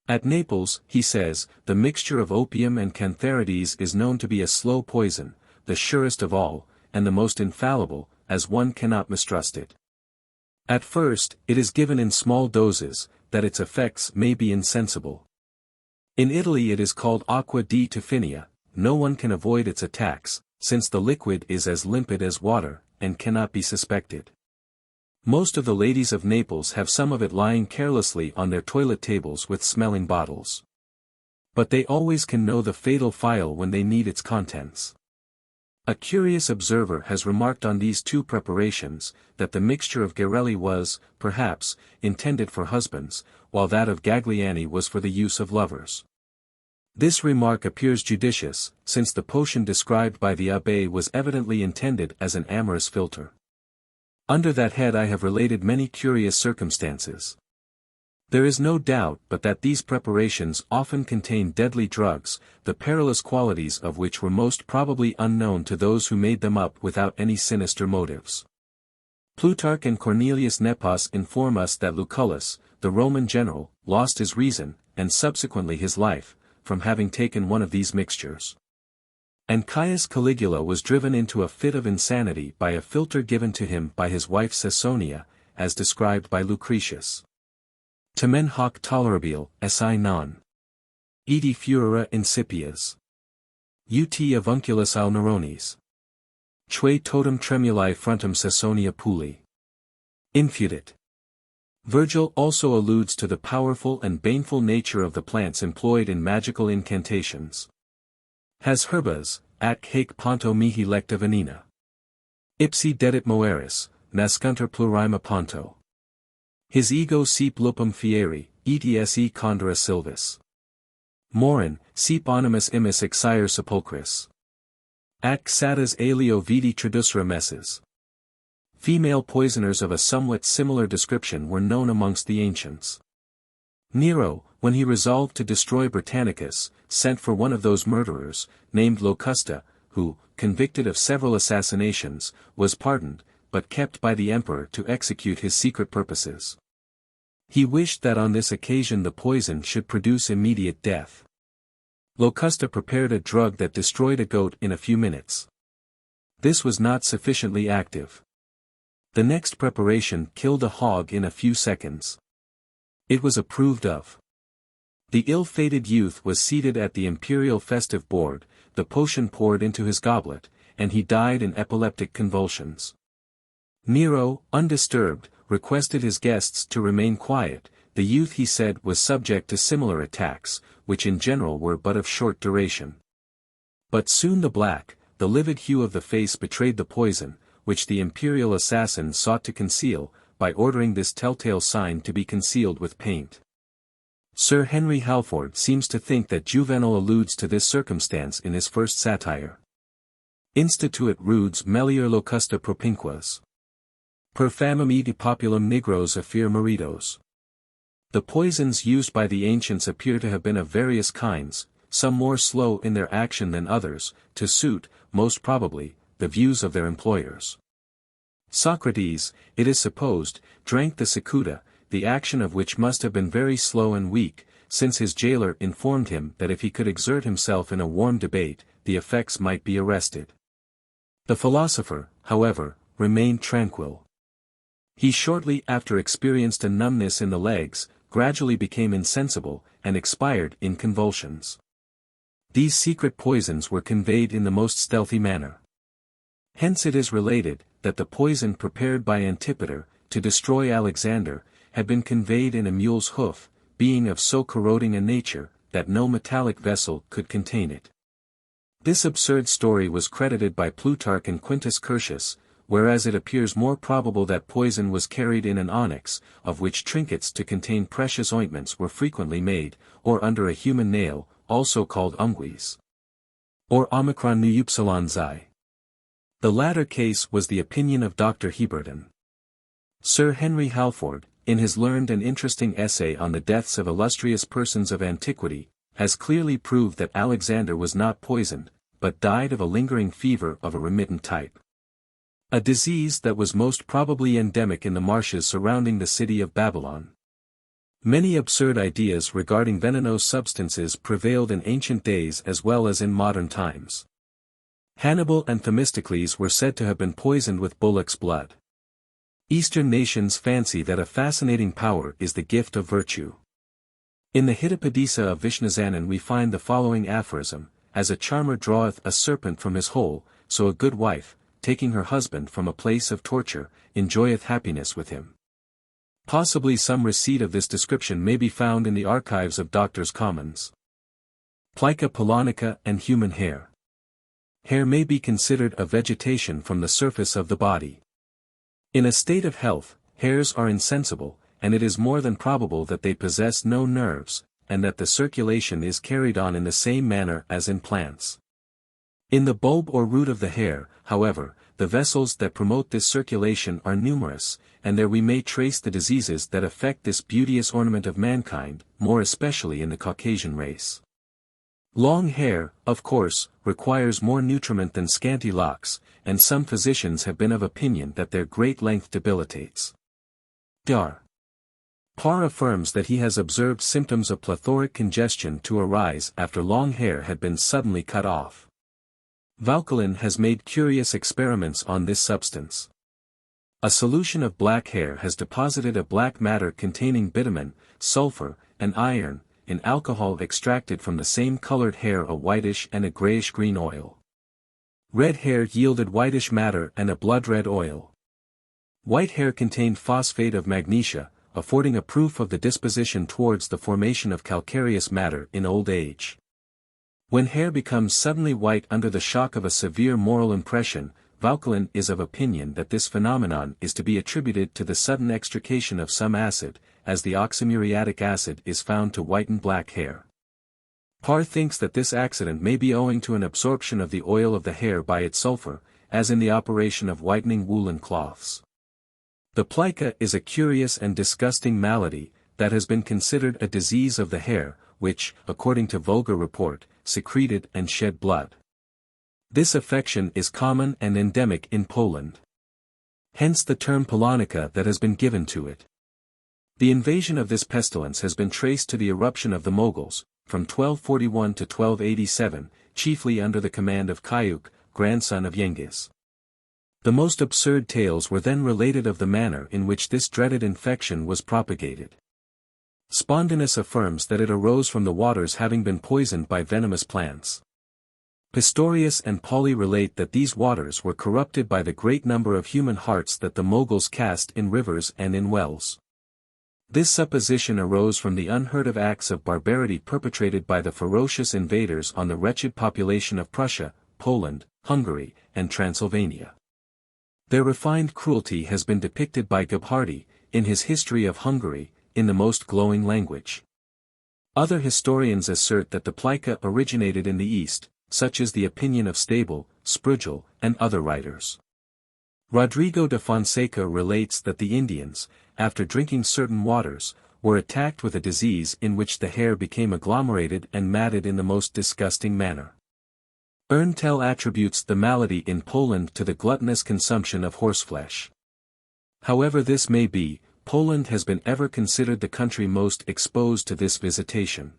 At Naples, he says, the mixture of opium and cantharides is known to be a slow poison, the surest of all, and the most infallible, as one cannot mistrust it. At first, it is given in small doses, that its effects may be insensible. In Italy it is called Aqua Tophania. No one can avoid its attacks, since the liquid is as limpid as water, and cannot be suspected. Most of the ladies of Naples have some of it lying carelessly on their toilet tables with smelling bottles. But they always can know the fatal phial when they need its contents. A curious observer has remarked on these two preparations, that the mixture of Garelli was, perhaps, intended for husbands, while that of Gagliani was for the use of lovers. This remark appears judicious, since the potion described by the abbé was evidently intended as an amorous philtre. Under that head I have related many curious circumstances. There is no doubt but that these preparations often contain deadly drugs, the perilous qualities of which were most probably unknown to those who made them up without any sinister motives. Plutarch and Cornelius Nepos inform us that Lucullus, the Roman general, lost his reason, and subsequently his life, from having taken one of these mixtures. And Caius Caligula was driven into a fit of insanity by a philtre given to him by his wife Caesonia, as described by Lucretius. Tamen hoc tolerabile, esse non. Edi furora incipias. Ut avunculus al neurones. Tue totum tremuli frontum Caesonia puli. Infudit. Virgil also alludes to the powerful and baneful nature of the plants employed in magical incantations. Has herbas, at haec ponto mihi lecta venina. Ipsi dedit moeris, nascunter plurima ponto. His ego sep lupum fieri, etse condora silvis. Morin, sep animus imis exire sepulchris. Ac satas alio vidi tradusra messes. Female poisoners of a somewhat similar description were known amongst the ancients. Nero, when he resolved to destroy Britannicus, sent for one of those murderers, named Locusta, who, convicted of several assassinations, was pardoned, but kept by the emperor to execute his secret purposes. He wished that on this occasion the poison should produce immediate death. Locusta prepared a drug that destroyed a goat in a few minutes. This was not sufficiently active. The next preparation killed a hog in a few seconds. It was approved of. The ill-fated youth was seated at the imperial festive board, the potion poured into his goblet, and he died in epileptic convulsions. Nero, undisturbed, requested his guests to remain quiet. The youth, he said, was subject to similar attacks, which in general were but of short duration. But soon the livid hue of the face betrayed the poison, which the imperial assassin sought to conceal, by ordering this telltale sign to be concealed with paint. Sir Henry Halford seems to think that Juvenal alludes to this circumstance in his first satire. Instituit rudes melior locusta propinquas. Per famam de populum nigros affir maridos. The poisons used by the ancients appear to have been of various kinds, some more slow in their action than others, to suit, most probably, the views of their employers. Socrates, it is supposed, drank the cicuta, the action of which must have been very slow and weak, since his jailer informed him that if he could exert himself in a warm debate, the effects might be arrested. The philosopher, however, remained tranquil. He shortly after experienced a numbness in the legs, gradually became insensible, and expired in convulsions. These secret poisons were conveyed in the most stealthy manner. Hence it is related, that the poison prepared by Antipater, to destroy Alexander, had been conveyed in a mule's hoof, being of so corroding a nature, that no metallic vessel could contain it. This absurd story was credited by Plutarch and Quintus Curtius, whereas it appears more probable that poison was carried in an onyx, of which trinkets to contain precious ointments were frequently made, or under a human nail, also called unguis. Or omicron neupsilonzi. The latter case was the opinion of Dr. Heberden. Sir Henry Halford, in his learned and interesting essay on the deaths of illustrious persons of antiquity, has clearly proved that Alexander was not poisoned, but died of a lingering fever of a remittent type. A disease that was most probably endemic in the marshes surrounding the city of Babylon. Many absurd ideas regarding venomous substances prevailed in ancient days as well as in modern times. Hannibal and Themistocles were said to have been poisoned with bullock's blood. Eastern nations fancy that a fascinating power is the gift of virtue. In the Hitopadesa of Vishnasanan we find the following aphorism: as a charmer draweth a serpent from his hole, so a good wife, taking her husband from a place of torture, enjoyeth happiness with him. Possibly some receipt of this description may be found in the archives of Doctors' Commons. Plica, Polonica, and human hair. Hair may be considered a vegetation from the surface of the body. In a state of health, hairs are insensible, and it is more than probable that they possess no nerves, and that the circulation is carried on in the same manner as in plants. In the bulb or root of the hair, however, the vessels that promote this circulation are numerous, and there we may trace the diseases that affect this beauteous ornament of mankind, more especially in the Caucasian race. Long hair, of course, requires more nutriment than scanty locks, and some physicians have been of opinion that their great length debilitates. Dar. Parr affirms that he has observed symptoms of plethoric congestion to arise after long hair had been suddenly cut off. Vauquelin has made curious experiments on this substance. A solution of black hair has deposited a black matter containing bitumen, sulfur, and iron, in alcohol extracted from the same colored hair a whitish and a grayish-green oil. Red hair yielded whitish matter and a blood-red oil. White hair contained phosphate of magnesia, affording a proof of the disposition towards the formation of calcareous matter in old age. When hair becomes suddenly white under the shock of a severe moral impression, Vauquelin is of opinion that this phenomenon is to be attributed to the sudden extrication of some acid, as the oxymuriatic acid is found to whiten black hair. Parr thinks that this accident may be owing to an absorption of the oil of the hair by its sulfur, as in the operation of whitening woolen cloths. The plica is a curious and disgusting malady, that has been considered a disease of the hair, which, according to vulgar report, secreted and shed blood. This affection is common and endemic in Poland. Hence the term Polonica that has been given to it. The invasion of this pestilence has been traced to the eruption of the Moguls, from 1241 to 1287, chiefly under the command of Kayuk, grandson of Yengiz. The most absurd tales were then related of the manner in which this dreaded infection was propagated. Spondinus affirms that it arose from the waters having been poisoned by venomous plants. Pistorius and Pauli relate that these waters were corrupted by the great number of human hearts that the Moguls cast in rivers and in wells. This supposition arose from the unheard-of acts of barbarity perpetrated by the ferocious invaders on the wretched population of Prussia, Poland, Hungary, and Transylvania. Their refined cruelty has been depicted by Gebhardy, in his History of Hungary, in the most glowing language. Other historians assert that the plica originated in the East, such is the opinion of Stable, Sprugel, and other writers. Rodrigo de Fonseca relates that the Indians, after drinking certain waters, were attacked with a disease in which the hair became agglomerated and matted in the most disgusting manner. Erntell attributes the malady in Poland to the gluttonous consumption of horseflesh. However this may be, Poland has been ever considered the country most exposed to this visitation.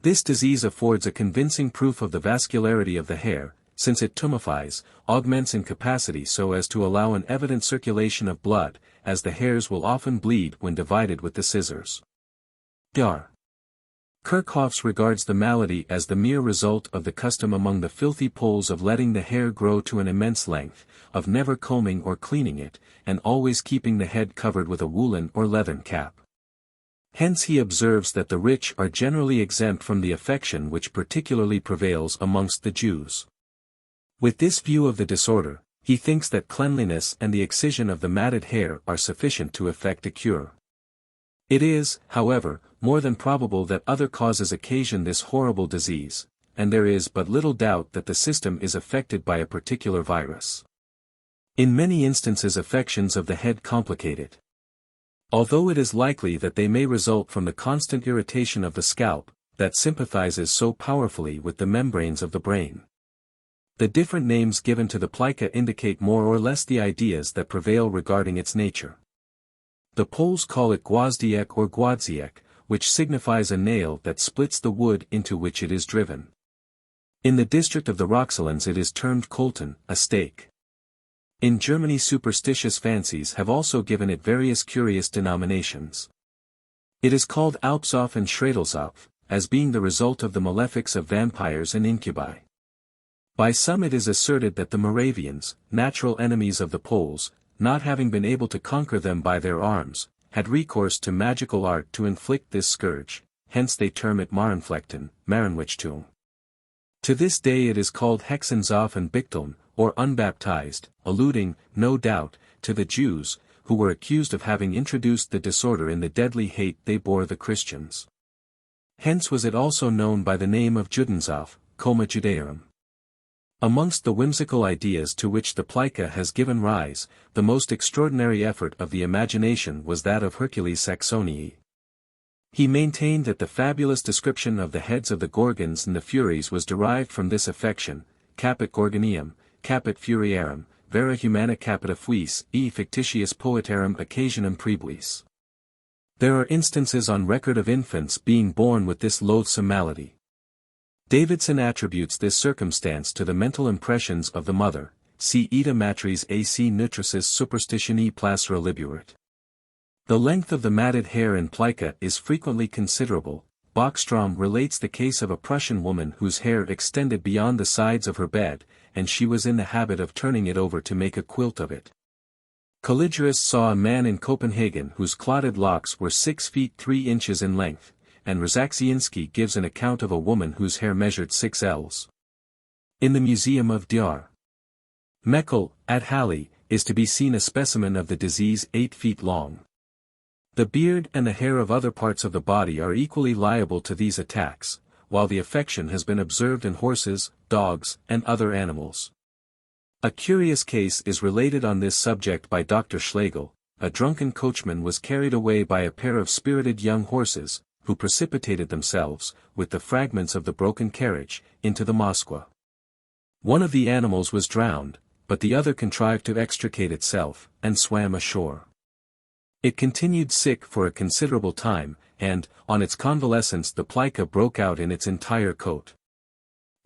This disease affords a convincing proof of the vascularity of the hair, since it tumefies, augments in capacity so as to allow an evident circulation of blood, as the hairs will often bleed when divided with the scissors. Dar. Kirchhoffs regards the malady as the mere result of the custom among the filthy Poles of letting the hair grow to an immense length, of never combing or cleaning it, and always keeping the head covered with a woolen or leathern cap. Hence he observes that the rich are generally exempt from the affection which particularly prevails amongst the Jews. With this view of the disorder, he thinks that cleanliness and the excision of the matted hair are sufficient to effect a cure. It is, however, more than probable that other causes occasion this horrible disease, and there is but little doubt that the system is affected by a particular virus. In many instances affections of the head complicate it. Although it is likely that they may result from the constant irritation of the scalp, that sympathizes so powerfully with the membranes of the brain. The different names given to the plica indicate more or less the ideas that prevail regarding its nature. The Poles call it gwazdiek or gładziek, which signifies a nail that splits the wood into which it is driven. In the district of the Roxolans it is termed kolton, a stake. In Germany superstitious fancies have also given it various curious denominations. It is called Alpsoph and Schradelsoph, as being the result of the malefics of vampires and incubi. By some it is asserted that the Moravians, natural enemies of the Poles, not having been able to conquer them by their arms, had recourse to magical art to inflict this scourge, hence they term it Marenflechten, Marenwichtum. To this day it is called Hexenzoff and Bichteln, or unbaptized, alluding, no doubt, to the Jews, who were accused of having introduced the disorder in the deadly hate they bore the Christians. Hence was it also known by the name of Judenzoff, Coma Judaeorum. Amongst the whimsical ideas to which the Plica has given rise, the most extraordinary effort of the imagination was that of Hercules Saxonii. He maintained that the fabulous description of the heads of the Gorgons and the Furies was derived from this affection, caput Gorgoneum, caput Furiarum, vera humana capita fuis, e fictitius poetarum occasionum prebuis. There are instances on record of infants being born with this loathsome malady. Davidson attributes this circumstance to the mental impressions of the mother, see ita matris ac nutricis superstitioni placera libuit. The length of the matted hair in Plica is frequently considerable. Bachstrom relates the case of a Prussian woman whose hair extended beyond the sides of her bed, and she was in the habit of turning it over to make a quilt of it. Caligurus saw a man in Copenhagen whose clotted locks were 6 feet 3 inches in length, and Rzaksiński gives an account of a woman whose hair measured 6 ells. In the Museum of Dr. Meckel, at Halle, is to be seen a specimen of the disease 8 feet long. The beard and the hair of other parts of the body are equally liable to these attacks, while the affection has been observed in horses, dogs, and other animals. A curious case is related on this subject by Dr. Schlegel. A drunken coachman was carried away by a pair of spirited young horses, who precipitated themselves, with the fragments of the broken carriage, into the Moskwa. One of the animals was drowned, but the other contrived to extricate itself, and swam ashore. It continued sick for a considerable time, and, on its convalescence the plica broke out in its entire coat.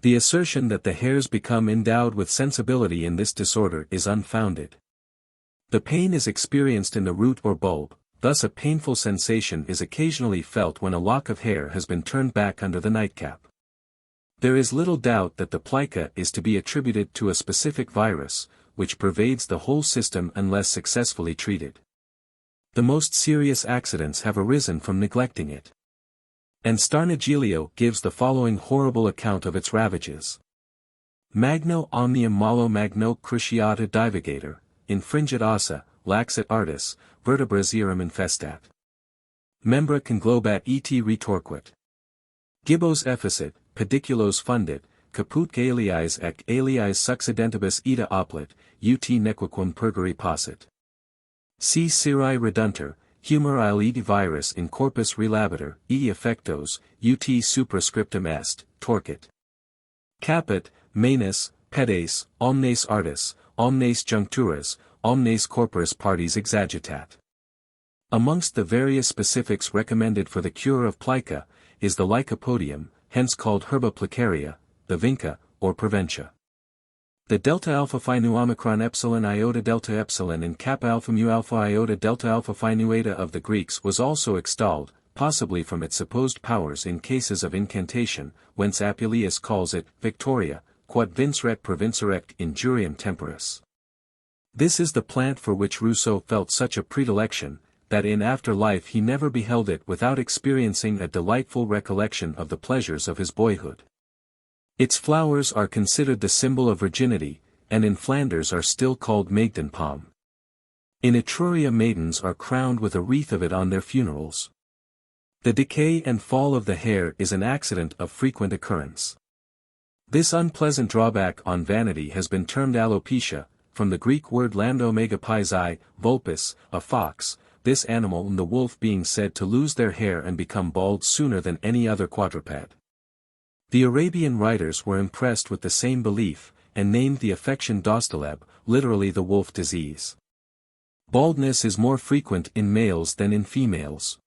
The assertion that the hairs become endowed with sensibility in this disorder is unfounded. The pain is experienced in the root or bulb, thus a painful sensation is occasionally felt when a lock of hair has been turned back under the nightcap. There is little doubt that the plica is to be attributed to a specific virus, which pervades the whole system unless successfully treated. The most serious accidents have arisen from neglecting it. And Starnagilio gives the following horrible account of its ravages. Magno omnium malo magno cruciata divagator, infringit ossa, laxit artis, vertebra zerum infestat. Membra conglobat et retorquit. Gibbos efficit, pediculos fundit, caput aliis ec aliis succedentibus ita oplit, ut nequaquam purgari possit. Si siri redunter, humor id virus in corpus relabator, e effectos, ut suprascriptum est, torquit. Caput, manus, pedes, omnes artis, omnes juncturas, omnes corporis parties exagitat. Amongst the various specifics recommended for the cure of plica, is the lycopodium, hence called herba plicaria, the vinca, or preventia. The delta alpha phi nu omicron epsilon iota delta epsilon and kappa alpha mu alpha iota delta alpha phi nu eta of the Greeks was also extolled, possibly from its supposed powers in cases of incantation, whence Apuleius calls it Victoria, quod vinceret provincerect injuriam temporis. This is the plant for which Rousseau felt such a predilection, that in after life he never beheld it without experiencing a delightful recollection of the pleasures of his boyhood. Its flowers are considered the symbol of virginity, and in Flanders are still called Maagdenpalm. In Etruria maidens are crowned with a wreath of it on their funerals. The decay and fall of the hair is an accident of frequent occurrence. This unpleasant drawback on vanity has been termed alopecia, from the Greek word landomegapizai, vulpes, a fox, this animal and the wolf being said to lose their hair and become bald sooner than any other quadruped. The Arabian writers were impressed with the same belief, and named the affection dostaleb, literally the wolf disease. Baldness is more frequent in males than in females.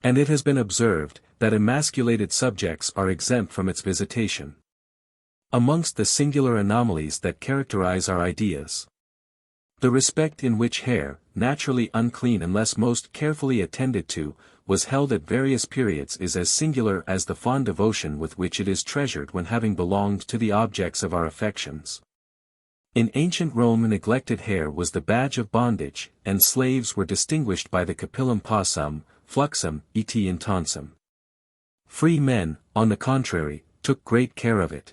And it has been observed, that emasculated subjects are exempt from its visitation. Amongst the singular anomalies that characterize our ideas The respect in which hair, naturally unclean unless most carefully attended to, was held at various periods is as singular as the fond devotion with which it is treasured when having belonged to the objects of our affections. In ancient Rome neglected hair was the badge of bondage, and slaves were distinguished by the capillum possum, fluxum, et intensum. Free men, on the contrary, took great care of it.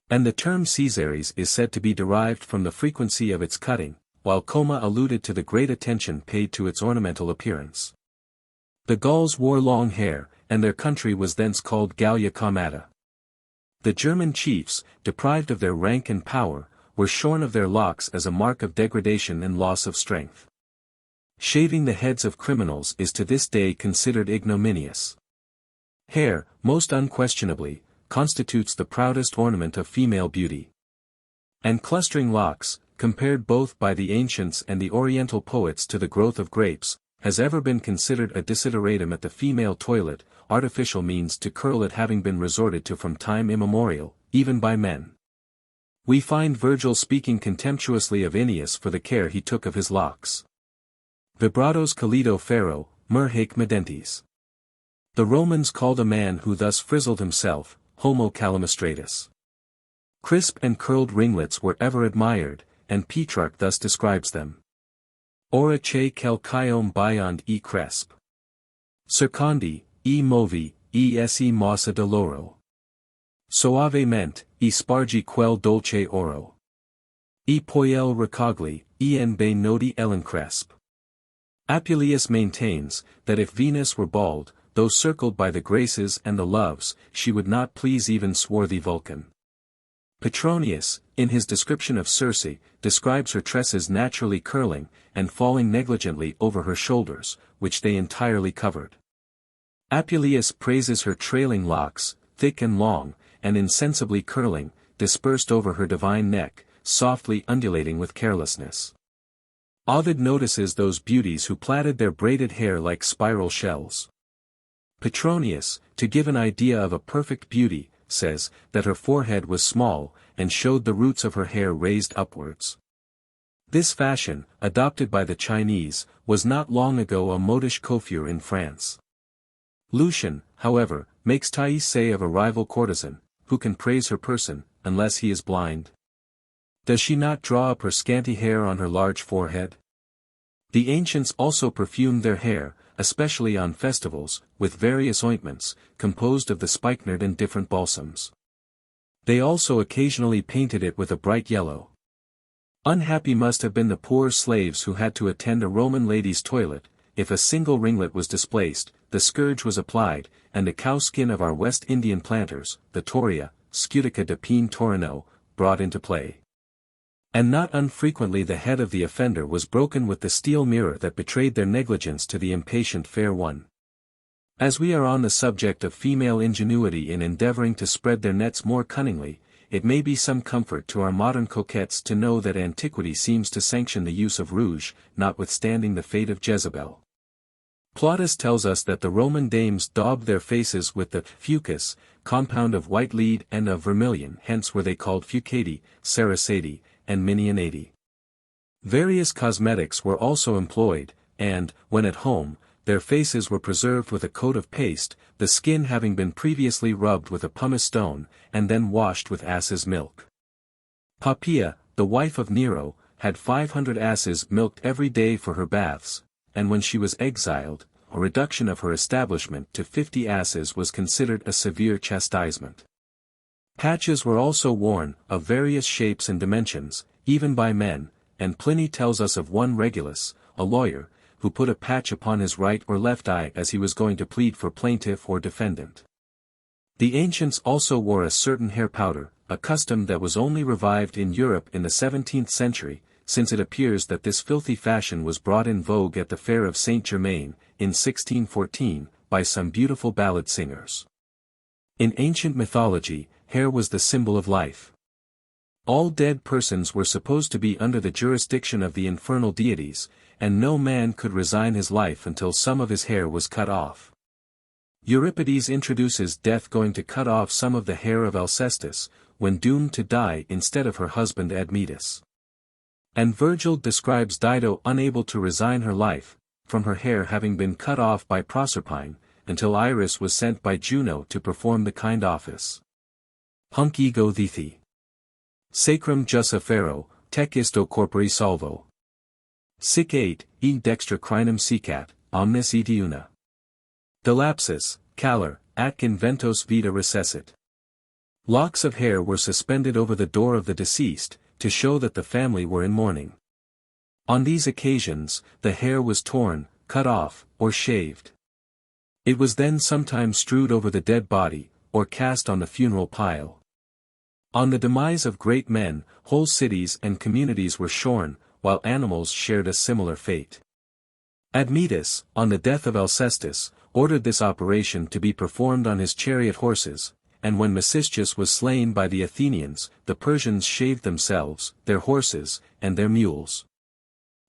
And the term Caesaris is said to be derived from the frequency of its cutting, while coma alluded to the great attention paid to its ornamental appearance. The Gauls wore long hair, and their country was thence called Gallia Comata. The German chiefs, deprived of their rank and power, were shorn of their locks as a mark of degradation and loss of strength. Shaving the heads of criminals is to this day considered ignominious. Hair, most unquestionably, constitutes the proudest ornament of female beauty. And clustering locks, compared both by the ancients and the Oriental poets to the growth of grapes, has ever been considered a desideratum at the female toilet, artificial means to curl it having been resorted to from time immemorial, even by men. We find Virgil speaking contemptuously of Aeneas for the care he took of his locks. Vibratos calido ferro, mer haec medentes. The Romans called a man who thus frizzled himself, homo calamistratus. Crisp and curled ringlets were ever admired, and Petrarch thus describes them. Ora che calcium beyond e cresp. Circondi, e movi, e esse mossa de loro. Soavemente, e spargi quel dolce oro. E poi el ricogli, e en be nodi ellen cresp. Apuleius maintains, that if Venus were bald, though circled by the Graces and the Loves, she would not please even swarthy Vulcan. Petronius, in his description of Circe, describes her tresses naturally curling, and falling negligently over her shoulders, which they entirely covered. Apuleius praises her trailing locks, thick and long, and insensibly curling, dispersed over her divine neck, softly undulating with carelessness. Ovid notices those beauties who plaited their braided hair like spiral shells. Petronius, to give an idea of a perfect beauty, says, that her forehead was small, and showed the roots of her hair raised upwards. This fashion, adopted by the Chinese, was not long ago a modish coiffure in France. Lucian, however, makes Thais say of a rival courtesan, who can praise her person, unless he is blind? Does she not draw up her scanty hair on her large forehead? The ancients also perfumed their hair, especially on festivals, with various ointments, composed of the spikenard and different balsams. They also occasionally painted it with a bright yellow. Unhappy must have been the poor slaves who had to attend a Roman lady's toilet. If a single ringlet was displaced, the scourge was applied, and the cowskin of our West Indian planters, the toria, scutica de pine torino, brought into play. And not unfrequently the head of the offender was broken with the steel mirror that betrayed their negligence to the impatient fair one. As we are on the subject of female ingenuity in endeavoring to spread their nets more cunningly, it may be some comfort to our modern coquettes to know that antiquity seems to sanction the use of rouge, notwithstanding the fate of Jezebel. Plautus tells us that the Roman dames daubed their faces with the fucus, compound of white lead and of vermilion, hence were they called fucati, ceracati, and minionati. Various cosmetics were also employed, and, when at home, their faces were preserved with a coat of paste, the skin having been previously rubbed with a pumice stone, and then washed with ass's milk. Poppaea, the wife of Nero, had 500 asses milked every day for her baths, and when she was exiled, a reduction of her establishment to 50 asses was considered a severe chastisement. Patches were also worn, of various shapes and dimensions, even by men, and Pliny tells us of one Regulus, a lawyer, who put a patch upon his right or left eye as he was going to plead for plaintiff or defendant. The ancients also wore a certain hair powder, a custom that was only revived in Europe in the 17th century, since it appears that this filthy fashion was brought in vogue at the fair of Saint-Germain, in 1614, by some beautiful ballad singers. In ancient mythology, hair was the symbol of life. All dead persons were supposed to be under the jurisdiction of the infernal deities, and no man could resign his life until some of his hair was cut off. Euripides introduces Death going to cut off some of the hair of Alcestis, when doomed to die instead of her husband Admetus. And Virgil describes Dido unable to resign her life, from her hair having been cut off by Proserpine, until Iris was sent by Juno to perform the kind office. Hunc ego dithi. Sacrum jussa fero, tec isto corpori salvo. Sic 8, e dextra crinum sicat, omnis etiuna. Delapsus, calor, atque ventos vita recessit. Locks of hair were suspended over the door of the deceased, to show that the family were in mourning. On these occasions, the hair was torn, cut off, or shaved. It was then sometimes strewed over the dead body, or cast on the funeral pile. On the demise of great men, whole cities and communities were shorn, while animals shared a similar fate. Admetus, on the death of Alcestis, ordered this operation to be performed on his chariot horses, and when Mecistius was slain by the Athenians, the Persians shaved themselves, their horses, and their mules.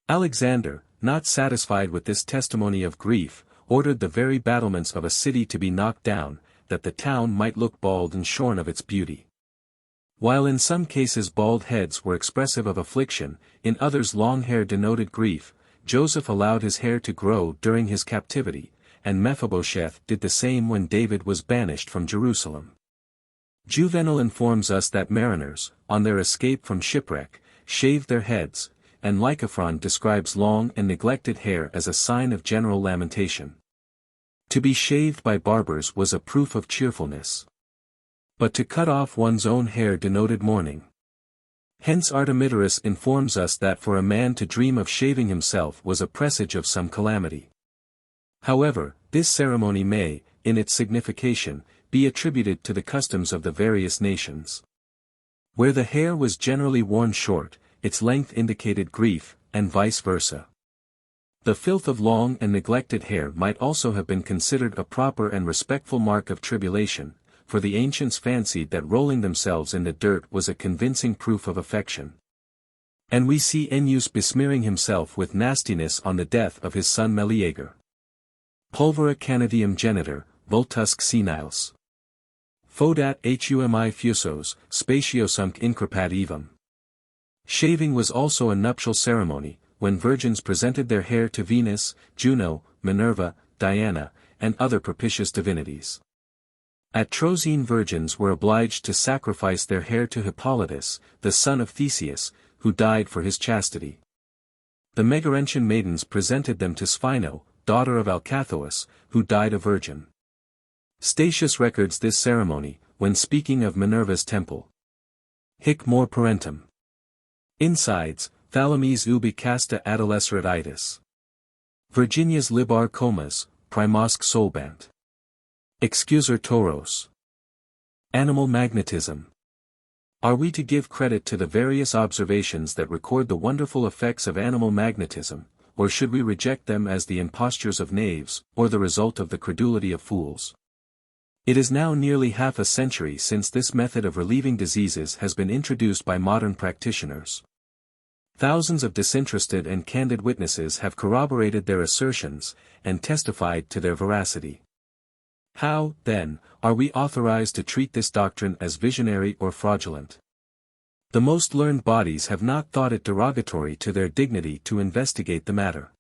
Alexander, not satisfied with this testimony of grief, ordered the very battlements of a city to be knocked down, that the town might look bald and shorn of its beauty. While in some cases bald heads were expressive of affliction, in others long hair denoted grief, Joseph allowed his hair to grow during his captivity, and Mephibosheth did the same when David was banished from Jerusalem. Juvenal informs us that mariners, on their escape from shipwreck, shaved their heads, and Lycophron describes long and neglected hair as a sign of general lamentation. To be shaved by barbers was a proof of cheerfulness. But to cut off one's own hair denoted mourning. Hence Artemidorus informs us that for a man to dream of shaving himself was a presage of some calamity. However, this ceremony may, in its signification, be attributed to the customs of the various nations. Where the hair was generally worn short, its length indicated grief, and vice versa. The filth of long and neglected hair might also have been considered a proper and respectful mark of tribulation, for the ancients fancied that rolling themselves in the dirt was a convincing proof of affection. And we see Ennius besmearing himself with nastiness on the death of his son Meleager. Pulvera canidium genitor, vultusque seniles. Fodat humi fusos, spatiosumque increpat evum. Shaving was also a nuptial ceremony, when virgins presented their hair to Venus, Juno, Minerva, Diana, and other propitious divinities. At Troezene virgins were obliged to sacrifice their hair to Hippolytus, the son of Theseus, who died for his chastity. The Megarentian maidens presented them to Sphino, daughter of Alcathous, who died a virgin. Statius records this ceremony, when speaking of Minerva's temple. Hic mor parentum. Insides, Thalames ubi casta adolescerat itis. Virginia's libar comas, primosque solbant. Excuser toros. Animal magnetism. Are we to give credit to the various observations that record the wonderful effects of animal magnetism, or should we reject them as the impostures of knaves, or the result of the credulity of fools? It is now nearly half a century since this method of relieving diseases has been introduced by modern practitioners. Thousands of disinterested and candid witnesses have corroborated their assertions, and testified to their veracity. How, then, are we authorized to treat this doctrine as visionary or fraudulent? The most learned bodies have not thought it derogatory to their dignity to investigate the matter.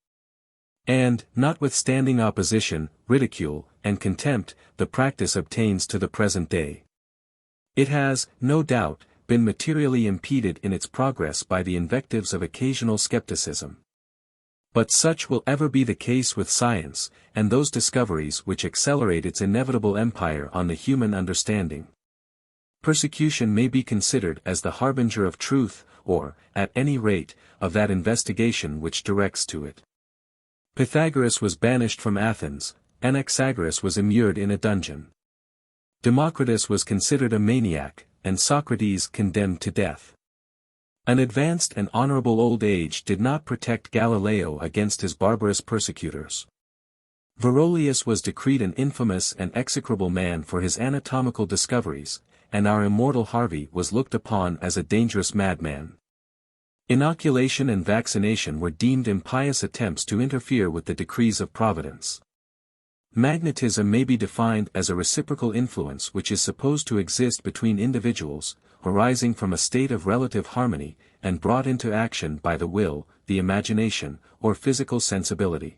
And, notwithstanding opposition, ridicule, and contempt, the practice obtains to the present day. It has, no doubt, been materially impeded in its progress by the invectives of occasional skepticism. But such will ever be the case with science, and those discoveries which accelerate its inevitable empire on the human understanding. Persecution may be considered as the harbinger of truth, or, at any rate, of that investigation which directs to it. Pythagoras was banished from Athens, Anaxagoras was immured in a dungeon. Democritus was considered a maniac, and Socrates condemned to death. An advanced and honorable old age did not protect Galileo against his barbarous persecutors. Varolius was decreed an infamous and execrable man for his anatomical discoveries, and our immortal Harvey was looked upon as a dangerous madman. Inoculation and vaccination were deemed impious attempts to interfere with the decrees of Providence. Magnetism may be defined as a reciprocal influence which is supposed to exist between individuals, arising from a state of relative harmony, and brought into action by the will, the imagination, or physical sensibility.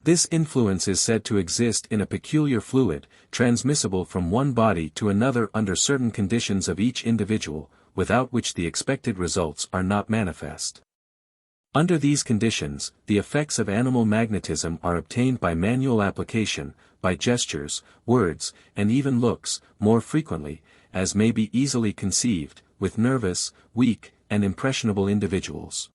This influence is said to exist in a peculiar fluid, transmissible from one body to another under certain conditions of each individual, without which the expected results are not manifest. Under these conditions, the effects of animal magnetism are obtained by manual application, by gestures, words, and even looks, more frequently, as may be easily conceived, with nervous, weak, and impressionable individuals.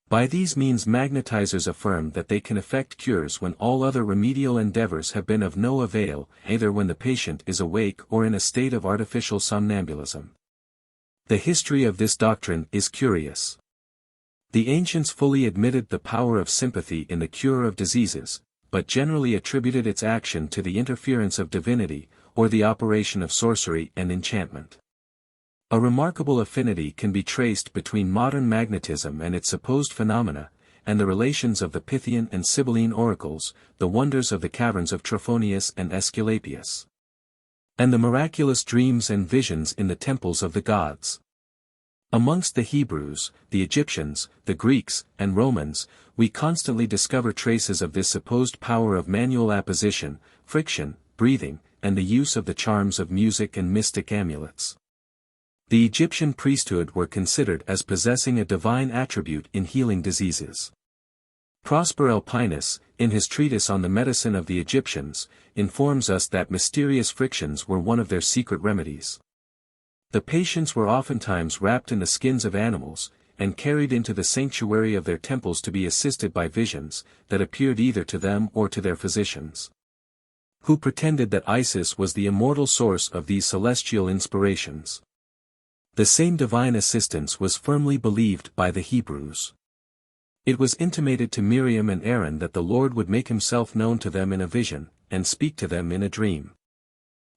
By these means magnetizers affirm that they can effect cures when all other remedial endeavors have been of no avail, either when the patient is awake or in a state of artificial somnambulism. The history of this doctrine is curious. The ancients fully admitted the power of sympathy in the cure of diseases, but generally attributed its action to the interference of divinity, or the operation of sorcery and enchantment. A remarkable affinity can be traced between modern magnetism and its supposed phenomena, and the relations of the Pythian and Sibylline oracles, the wonders of the caverns of Trophonius and Aesculapius, and the miraculous dreams and visions in the temples of the gods. Amongst the Hebrews, the Egyptians, the Greeks, and Romans, we constantly discover traces of this supposed power of manual apposition, friction, breathing, and the use of the charms of music and mystic amulets. The Egyptian priesthood were considered as possessing a divine attribute in healing diseases. Prosper Alpinus, in his treatise on the medicine of the Egyptians, informs us that mysterious frictions were one of their secret remedies. The patients were oftentimes wrapped in the skins of animals, and carried into the sanctuary of their temples to be assisted by visions, that appeared either to them or to their physicians, who pretended that Isis was the immortal source of these celestial inspirations. The same divine assistance was firmly believed by the Hebrews. It was intimated to Miriam and Aaron that the Lord would make himself known to them in a vision, and speak to them in a dream.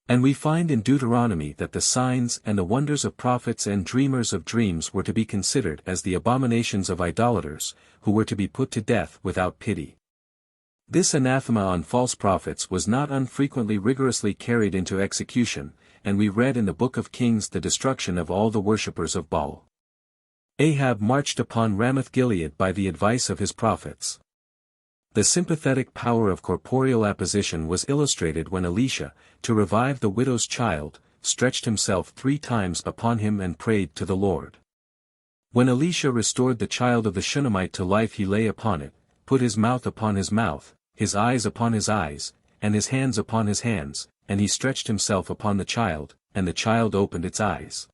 And we find in Deuteronomy that the signs and the wonders of prophets and dreamers of dreams were to be considered as the abominations of idolaters, who were to be put to death without pity. This anathema on false prophets was not unfrequently rigorously carried into execution, and we read in the Book of Kings the destruction of all the worshippers of Baal. Ahab marched upon Ramoth-Gilead by the advice of his prophets. The sympathetic power of corporeal apposition was illustrated when Elisha, to revive the widow's child, stretched himself 3 times upon him and prayed to the Lord. When Elisha restored the child of the Shunammite to life, he lay upon it, put his mouth upon his mouth, his eyes upon his eyes, and his hands upon his hands, and he stretched himself upon the child, and the child opened its eyes.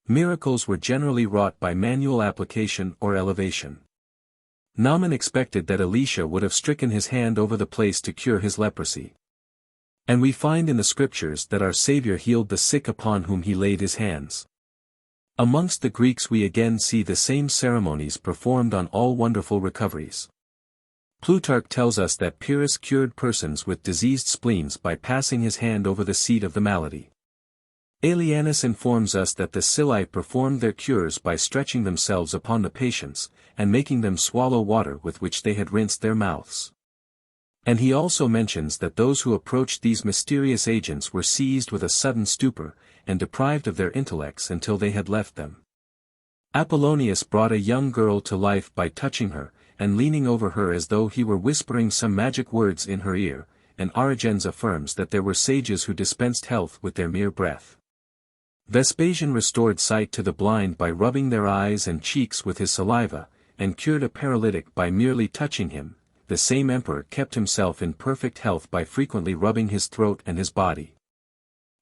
Miracles were generally wrought by manual application or elevation. Naaman expected that Elisha would have stricken his hand over the place to cure his leprosy. And we find in the scriptures that our Savior healed the sick upon whom he laid his hands. Amongst the Greeks we again see the same ceremonies performed on all wonderful recoveries. Plutarch tells us that Pyrrhus cured persons with diseased spleens by passing his hand over the seat of the malady. Aelianus informs us that the Scylli performed their cures by stretching themselves upon the patients, and making them swallow water with which they had rinsed their mouths. And he also mentions that those who approached these mysterious agents were seized with a sudden stupor, and deprived of their intellects until they had left them. Apollonius brought a young girl to life by touching her, and leaning over her as though he were whispering some magic words in her ear, and Origenes affirms that there were sages who dispensed health with their mere breath. Vespasian restored sight to the blind by rubbing their eyes and cheeks with his saliva, and cured a paralytic by merely touching him. The same emperor kept himself in perfect health by frequently rubbing his throat and his body.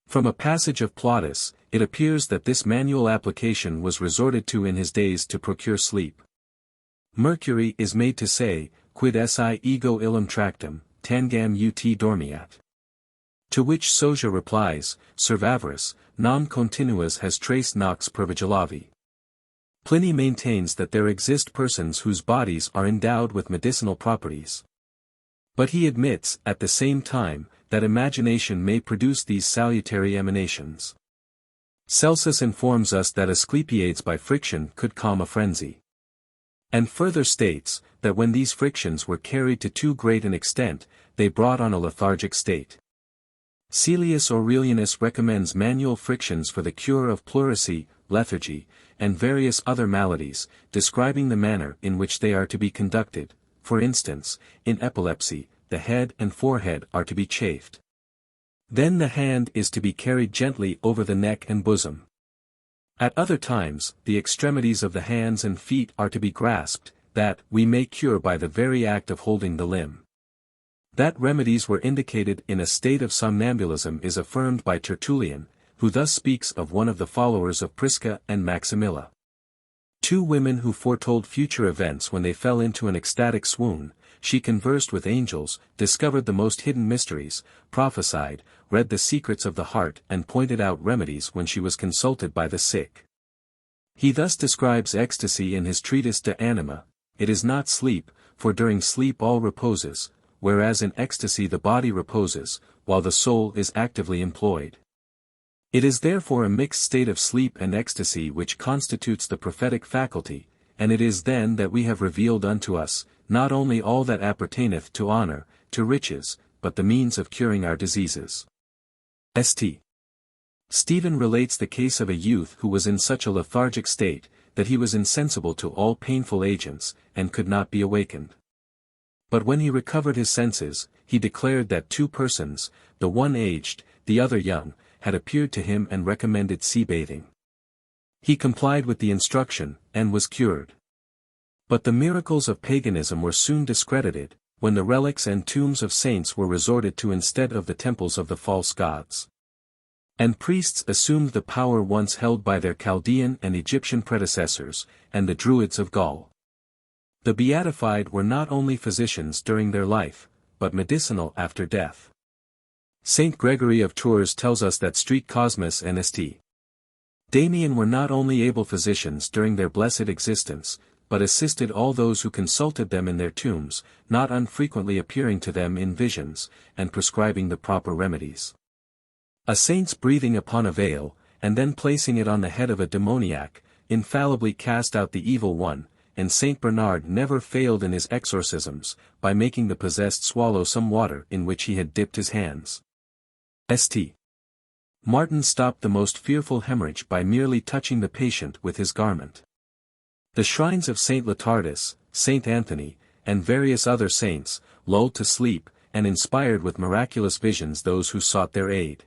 From a passage of Plautus, it appears that this manual application was resorted to in his days to procure sleep. Mercury is made to say, quid esse ego illum tractum, tangam ut dormiat. To which Soja replies, Servaverus, non continuas has trace nox pervigilavi. Pliny maintains that there exist persons whose bodies are endowed with medicinal properties. But he admits, at the same time, that imagination may produce these salutary emanations. Celsus informs us that Asclepiades by friction could calm a frenzy. And further states, that when these frictions were carried to too great an extent, they brought on a lethargic state. Caelius Aurelianus recommends manual frictions for the cure of pleurisy, lethargy, and various other maladies, describing the manner in which they are to be conducted. For instance, in epilepsy, the head and forehead are to be chafed. Then the hand is to be carried gently over the neck and bosom. At other times, the extremities of the hands and feet are to be grasped, that we may cure by the very act of holding the limb. That remedies were indicated in a state of somnambulism is affirmed by Tertullian, who thus speaks of one of the followers of Prisca and Maximilla. Two women who foretold future events when they fell into an ecstatic swoon. She conversed with angels, discovered the most hidden mysteries, prophesied, read the secrets of the heart and pointed out remedies when she was consulted by the sick. He thus describes ecstasy in his treatise De Anima: it is not sleep, for during sleep all reposes, whereas in ecstasy the body reposes, while the soul is actively employed. It is therefore a mixed state of sleep and ecstasy which constitutes the prophetic faculty, and it is then that we have revealed unto us, not only all that appertaineth to honor, to riches, but the means of curing our diseases. St. Stephen relates the case of a youth who was in such a lethargic state, that he was insensible to all painful agents, and could not be awakened. But when he recovered his senses, he declared that two persons, the one aged, the other young, had appeared to him and recommended sea-bathing. He complied with the instruction, and was cured. But the miracles of paganism were soon discredited, when the relics and tombs of saints were resorted to instead of the temples of the false gods. And priests assumed the power once held by their Chaldean and Egyptian predecessors, and the Druids of Gaul. The beatified were not only physicians during their life, but medicinal after death. Saint Gregory of Tours tells us that St. Cosmas and St. Damian were not only able physicians during their blessed existence, but assisted all those who consulted them in their tombs, not unfrequently appearing to them in visions, and prescribing the proper remedies. A saint's breathing upon a veil, and then placing it on the head of a demoniac, infallibly cast out the evil one, and Saint Bernard never failed in his exorcisms, by making the possessed swallow some water in which he had dipped his hands. St. Martin stopped the most fearful hemorrhage by merely touching the patient with his garment. The shrines of Saint Latardus, Saint Anthony, and various other saints, lulled to sleep, and inspired with miraculous visions those who sought their aid.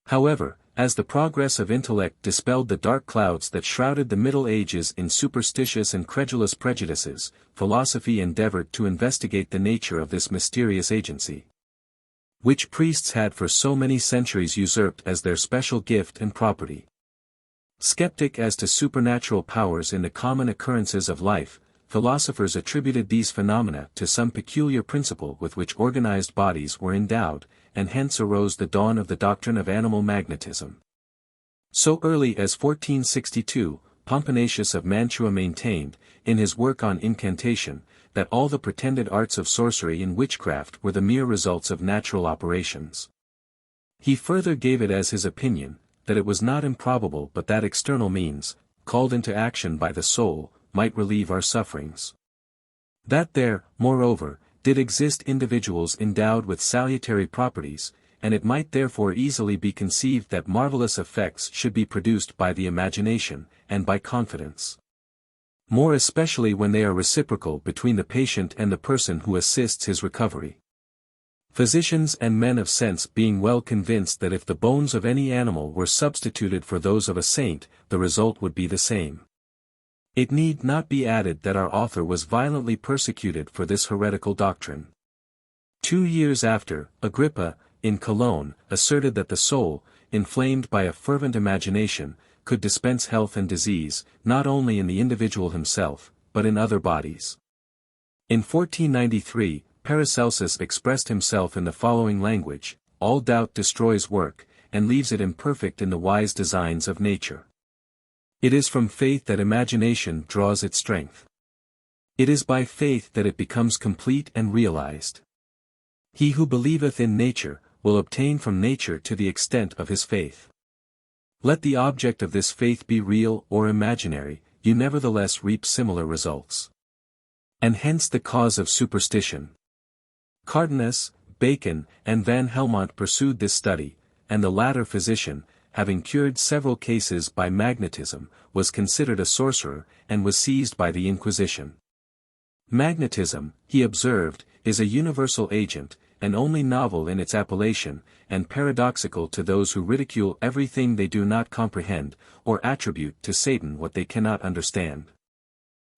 However, as the progress of intellect dispelled the dark clouds that shrouded the Middle Ages in superstitious and credulous prejudices, philosophy endeavored to investigate the nature of this mysterious agency, which priests had for so many centuries usurped as their special gift and property. Skeptic as to supernatural powers in the common occurrences of life, philosophers attributed these phenomena to some peculiar principle with which organized bodies were endowed, and hence arose the dawn of the doctrine of animal magnetism. So early as 1462, Pomponius of Mantua maintained, in his work on incantation, that all the pretended arts of sorcery and witchcraft were the mere results of natural operations. He further gave it as his opinion, that it was not improbable but that external means, called into action by the soul, might relieve our sufferings. That there, moreover, did exist individuals endowed with salutary properties, and it might therefore easily be conceived that marvelous effects should be produced by the imagination, and by confidence. More especially when they are reciprocal between the patient and the person who assists his recovery. Physicians and men of sense being well convinced that if the bones of any animal were substituted for those of a saint, the result would be the same. It need not be added that our author was violently persecuted for this heretical doctrine. 2 years after, Agrippa, in Cologne, asserted that the soul, inflamed by a fervent imagination, could dispense health and disease, not only in the individual himself, but in other bodies. In 1493, Paracelsus expressed himself in the following language: all doubt destroys work, and leaves it imperfect in the wise designs of nature. It is from faith that imagination draws its strength. It is by faith that it becomes complete and realized. He who believeth in nature, will obtain from nature to the extent of his faith. Let the object of this faith be real or imaginary, you nevertheless reap similar results. And hence the cause of superstition. Cardanus, Bacon, and Van Helmont pursued this study, and the latter physician, having cured several cases by magnetism, was considered a sorcerer, and was seized by the Inquisition. Magnetism, he observed, is a universal agent, and only novel in its appellation, and paradoxical to those who ridicule everything they do not comprehend, or attribute to Satan what they cannot understand.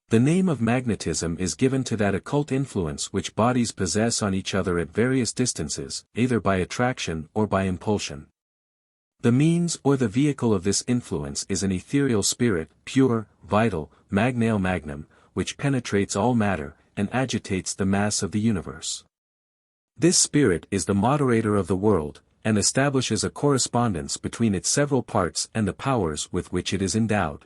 The name of magnetism is given to that occult influence which bodies possess on each other at various distances, either by attraction or by impulsion. The means or the vehicle of this influence is an ethereal spirit, pure, vital, magnale magnum, which penetrates all matter, and agitates the mass of the universe. This spirit is the moderator of the world, and establishes a correspondence between its several parts and the powers with which it is endowed.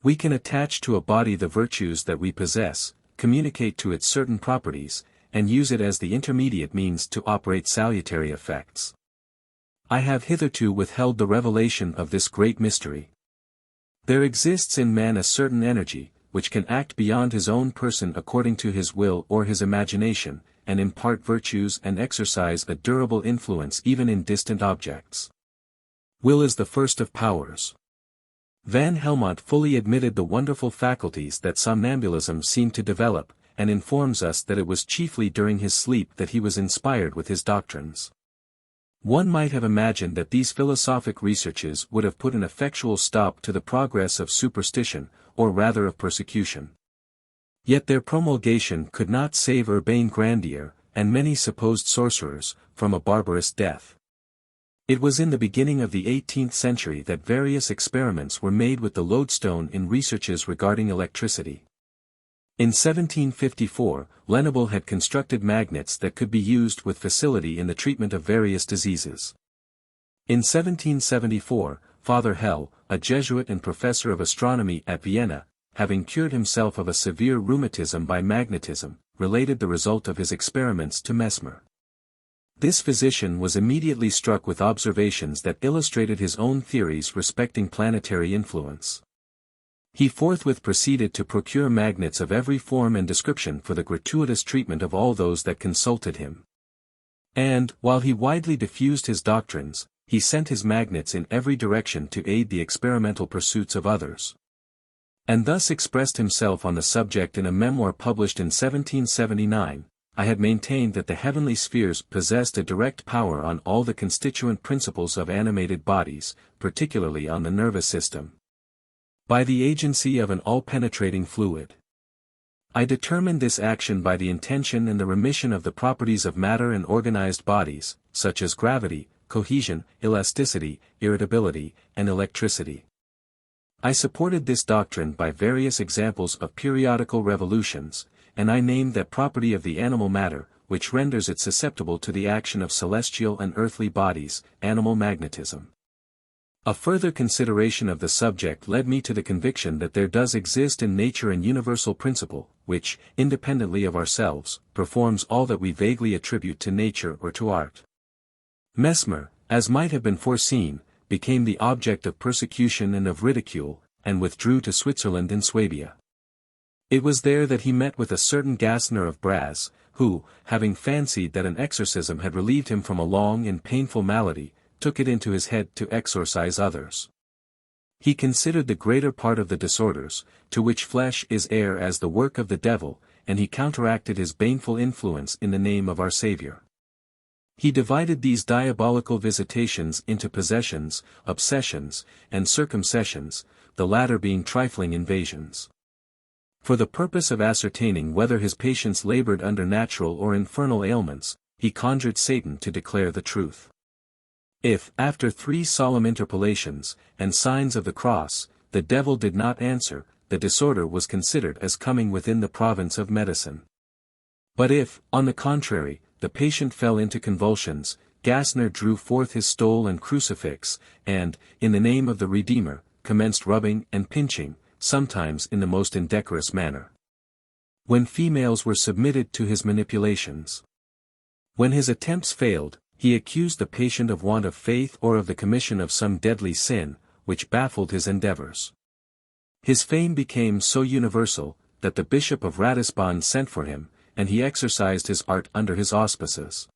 We can attach to a body the virtues that we possess, communicate to it certain properties, and use it as the intermediate means to operate salutary effects. I have hitherto withheld the revelation of this great mystery. There exists in man a certain energy, which can act beyond his own person according to his will or his imagination, and impart virtues and exercise a durable influence even in distant objects. Will is the first of powers. Van Helmont fully admitted the wonderful faculties that somnambulism seemed to develop, and informs us that it was chiefly during his sleep that he was inspired with his doctrines. One might have imagined that these philosophic researches would have put an effectual stop to the progress of superstition, or rather of persecution. Yet their promulgation could not save urbane grandeur, and many supposed sorcerers, from a barbarous death. It was in the beginning of the 18th century that various experiments were made with the lodestone in researches regarding electricity. In 1754, Lennable had constructed magnets that could be used with facility in the treatment of various diseases. In 1774, Father Hell, a Jesuit and professor of astronomy at Vienna, having cured himself of a severe rheumatism by magnetism, related the result of his experiments to Mesmer. This physician was immediately struck with observations that illustrated his own theories respecting planetary influence. He forthwith proceeded to procure magnets of every form and description for the gratuitous treatment of all those that consulted him. And, while he widely diffused his doctrines, he sent his magnets in every direction to aid the experimental pursuits of others. And thus expressed himself on the subject in a memoir published in 1779, I had maintained that the heavenly spheres possessed a direct power on all the constituent principles of animated bodies, particularly on the nervous system, by the agency of an all-penetrating fluid. I determined this action by the intention and the remission of the properties of matter and organized bodies, such as gravity, cohesion, elasticity, irritability, and electricity. I supported this doctrine by various examples of periodical revolutions, and I named that property of the animal matter, which renders it susceptible to the action of celestial and earthly bodies, animal magnetism. A further consideration of the subject led me to the conviction that there does exist in nature an universal principle, which, independently of ourselves, performs all that we vaguely attribute to nature or to art. Mesmer, as might have been foreseen, became the object of persecution and of ridicule, and withdrew to Switzerland and Swabia. It was there that he met with a certain Gassner of Braz, who, having fancied that an exorcism had relieved him from a long and painful malady, took it into his head to exorcise others. He considered the greater part of the disorders, to which flesh is heir, as the work of the devil, and he counteracted his baneful influence in the name of our Saviour. He divided these diabolical visitations into possessions, obsessions, and circumcisions, the latter being trifling invasions. For the purpose of ascertaining whether his patients labored under natural or infernal ailments, he conjured Satan to declare the truth. If, after 3 solemn interpolations, and signs of the cross, the devil did not answer, the disorder was considered as coming within the province of medicine. But if, on the contrary, the patient fell into convulsions, Gassner drew forth his stole and crucifix, and, in the name of the Redeemer, commenced rubbing and pinching, sometimes in the most indecorous manner. When females were submitted to his manipulations. When his attempts failed, he accused the patient of want of faith or of the commission of some deadly sin, which baffled his endeavors. His fame became so universal, that the Bishop of Ratisbon sent for him, and he exercised his art under his auspices.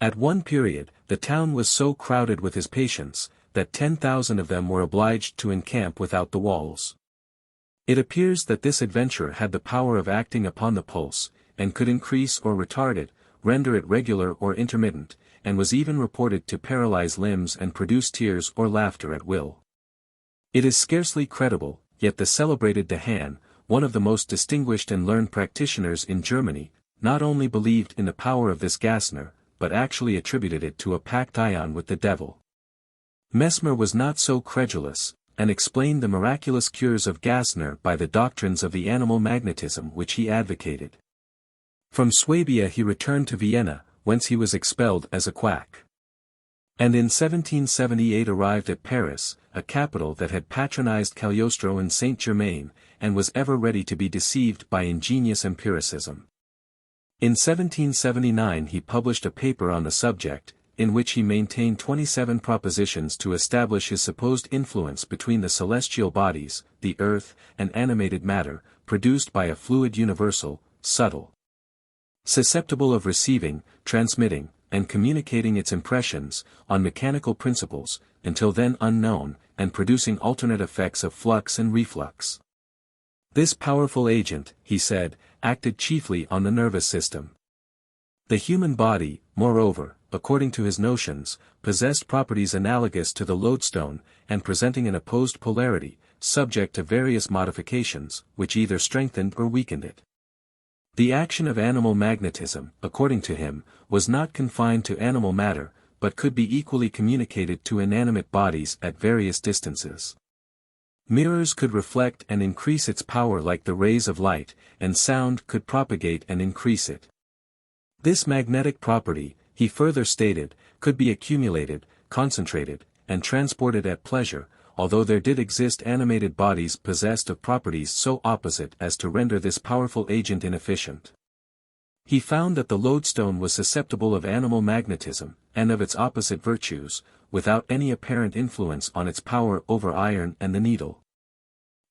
At one period, the town was so crowded with his patients, that 10,000 of them were obliged to encamp without the walls. It appears that this adventurer had the power of acting upon the pulse, and could increase or retard it, render it regular or intermittent, and was even reported to paralyze limbs and produce tears or laughter at will. It is scarcely credible, yet the celebrated De Haan, one of the most distinguished and learned practitioners in Germany, not only believed in the power of this Gassner, but actually attributed it to a pact ion with the devil. Mesmer was not so credulous, and explained the miraculous cures of Gassner by the doctrines of the animal magnetism which he advocated. From Swabia he returned to Vienna, whence he was expelled as a quack. And in 1778 arrived at Paris, a capital that had patronized Cagliostro and Saint-Germain, and was ever ready to be deceived by ingenious empiricism. In 1779 he published a paper on the subject, in which he maintained 27 propositions to establish his supposed influence between the celestial bodies, the earth, and animated matter, produced by a fluid universal, subtle, susceptible of receiving, transmitting, and communicating its impressions, on mechanical principles, until then unknown, and producing alternate effects of flux and reflux. This powerful agent, he said, acted chiefly on the nervous system. The human body, moreover, according to his notions, possessed properties analogous to the lodestone, and presenting an opposed polarity, subject to various modifications, which either strengthened or weakened it. The action of animal magnetism, according to him, was not confined to animal matter, but could be equally communicated to inanimate bodies at various distances. Mirrors could reflect and increase its power like the rays of light, and sound could propagate and increase it. This magnetic property, he further stated, could be accumulated, concentrated, and transported at pleasure, although there did exist animated bodies possessed of properties so opposite as to render this powerful agent inefficient. He found that the lodestone was susceptible of animal magnetism, and of its opposite virtues, without any apparent influence on its power over iron and the needle.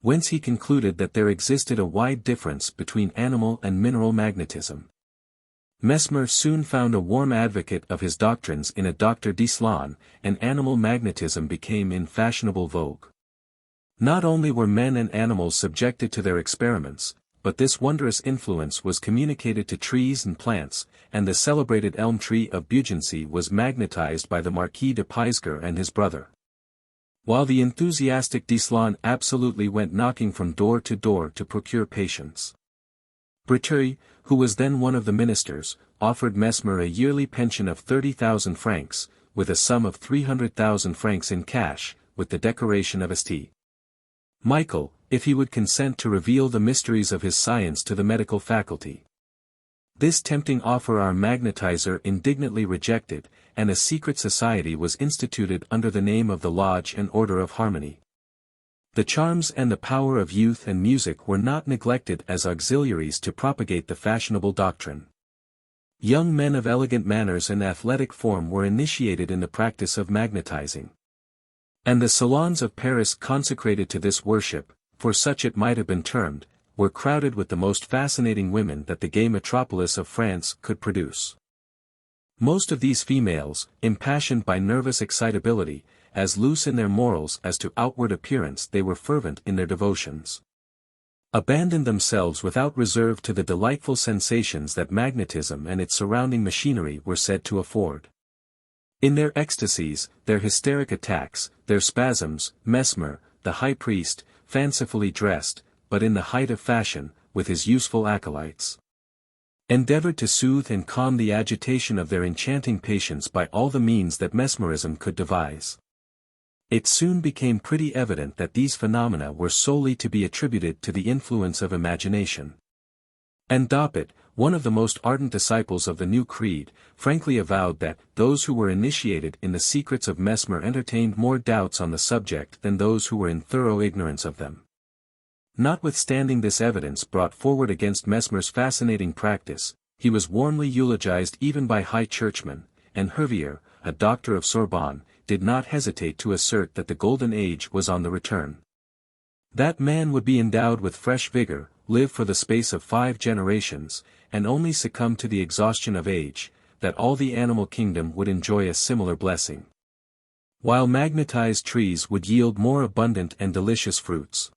Whence he concluded that there existed a wide difference between animal and mineral magnetism. Mesmer soon found a warm advocate of his doctrines in a Dr. D'Islan, and animal magnetism became in fashionable vogue. Not only were men and animals subjected to their experiments, but this wondrous influence was communicated to trees and plants, and the celebrated elm tree of Beaugency was magnetized by the Marquis de Puysegur and his brother. While the enthusiastic D'Islan absolutely went knocking from door to procure patients. Breteuil, who was then one of the ministers, offered Mesmer a yearly pension of 30,000 francs, with a sum of 300,000 francs in cash, with the decoration of St. Michael, if he would consent to reveal the mysteries of his science to the medical faculty. This tempting offer our magnetizer indignantly rejected, and a secret society was instituted under the name of the Lodge and Order of Harmony. The charms and the power of youth and music were not neglected as auxiliaries to propagate the fashionable doctrine. Young men of elegant manners and athletic form were initiated in the practice of magnetizing. And the salons of Paris consecrated to this worship, for such it might have been termed, were crowded with the most fascinating women that the gay metropolis of France could produce. Most of these females, impassioned by nervous excitability, as loose in their morals as to outward appearance, they were fervent in their devotions, abandoned themselves without reserve to the delightful sensations that magnetism and its surrounding machinery were said to afford. In their ecstasies, their hysteric attacks, their spasms, Mesmer, the high priest, fancifully dressed, but in the height of fashion, with his useful acolytes, endeavored to soothe and calm the agitation of their enchanting patients by all the means that mesmerism could devise. It soon became pretty evident that these phenomena were solely to be attributed to the influence of imagination. And Doppet, one of the most ardent disciples of the new creed, frankly avowed that those who were initiated in the secrets of Mesmer entertained more doubts on the subject than those who were in thorough ignorance of them. Notwithstanding this evidence brought forward against Mesmer's fascinating practice, he was warmly eulogized even by high churchmen, and Hervier, a doctor of Sorbonne, did not hesitate to assert that the golden age was on the return. That man would be endowed with fresh vigor, live for the space of 5 generations, and only succumb to the exhaustion of age, that all the animal kingdom would enjoy a similar blessing. while magnetized trees would yield more abundant and delicious fruits.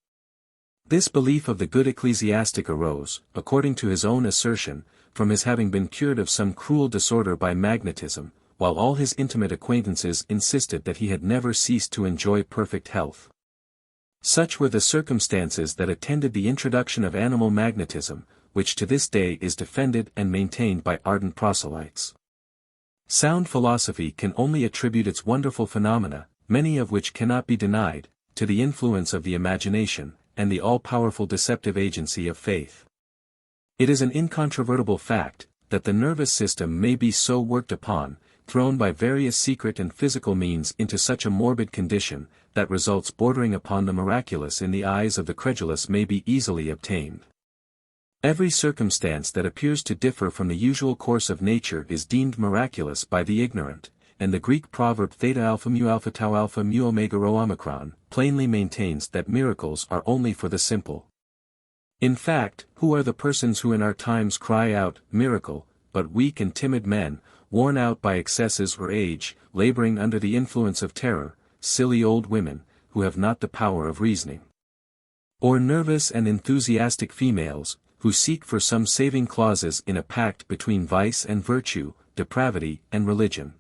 This belief of the good ecclesiastic arose, according to his own assertion, from his having been cured of some cruel disorder by magnetism, while all his intimate acquaintances insisted that he had never ceased to enjoy perfect health. Such were the circumstances that attended the introduction of animal magnetism, which to this day is defended and maintained by ardent proselytes. Sound philosophy can only attribute its wonderful phenomena, many of which cannot be denied, to the influence of the imagination, and the all-powerful deceptive agency of faith. It is an incontrovertible fact, that the nervous system may be so worked upon, thrown by various secret and physical means into such a morbid condition, that results bordering upon the miraculous in the eyes of the credulous may be easily obtained. Every circumstance that appears to differ from the usual course of nature is deemed miraculous by the ignorant, and the Greek proverb theta alpha mu alpha tau alpha mu omega rho omicron plainly maintains that miracles are only for the simple. In fact, who are the persons who in our times cry out, miracle, but weak and timid men, worn out by excesses or age, laboring under the influence of terror, silly old women, who have not the power of reasoning? Or nervous and enthusiastic females, who seek for some saving clauses in a pact between vice and virtue, depravity and religion?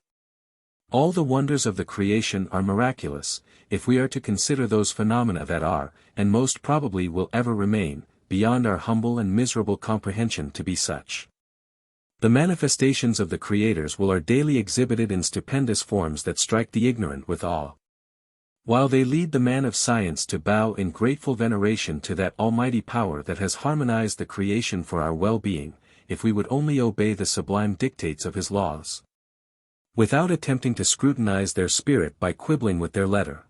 All the wonders of the creation are miraculous, if we are to consider those phenomena that are, and most probably will ever remain, beyond our humble and miserable comprehension to be such. The manifestations of the creators will are daily exhibited in stupendous forms that strike the ignorant with awe. While they lead the man of science to bow in grateful veneration to that almighty power that has harmonized the creation for our well-being, if we would only obey the sublime dictates of his laws, without attempting to scrutinize their spirit by quibbling with their letter.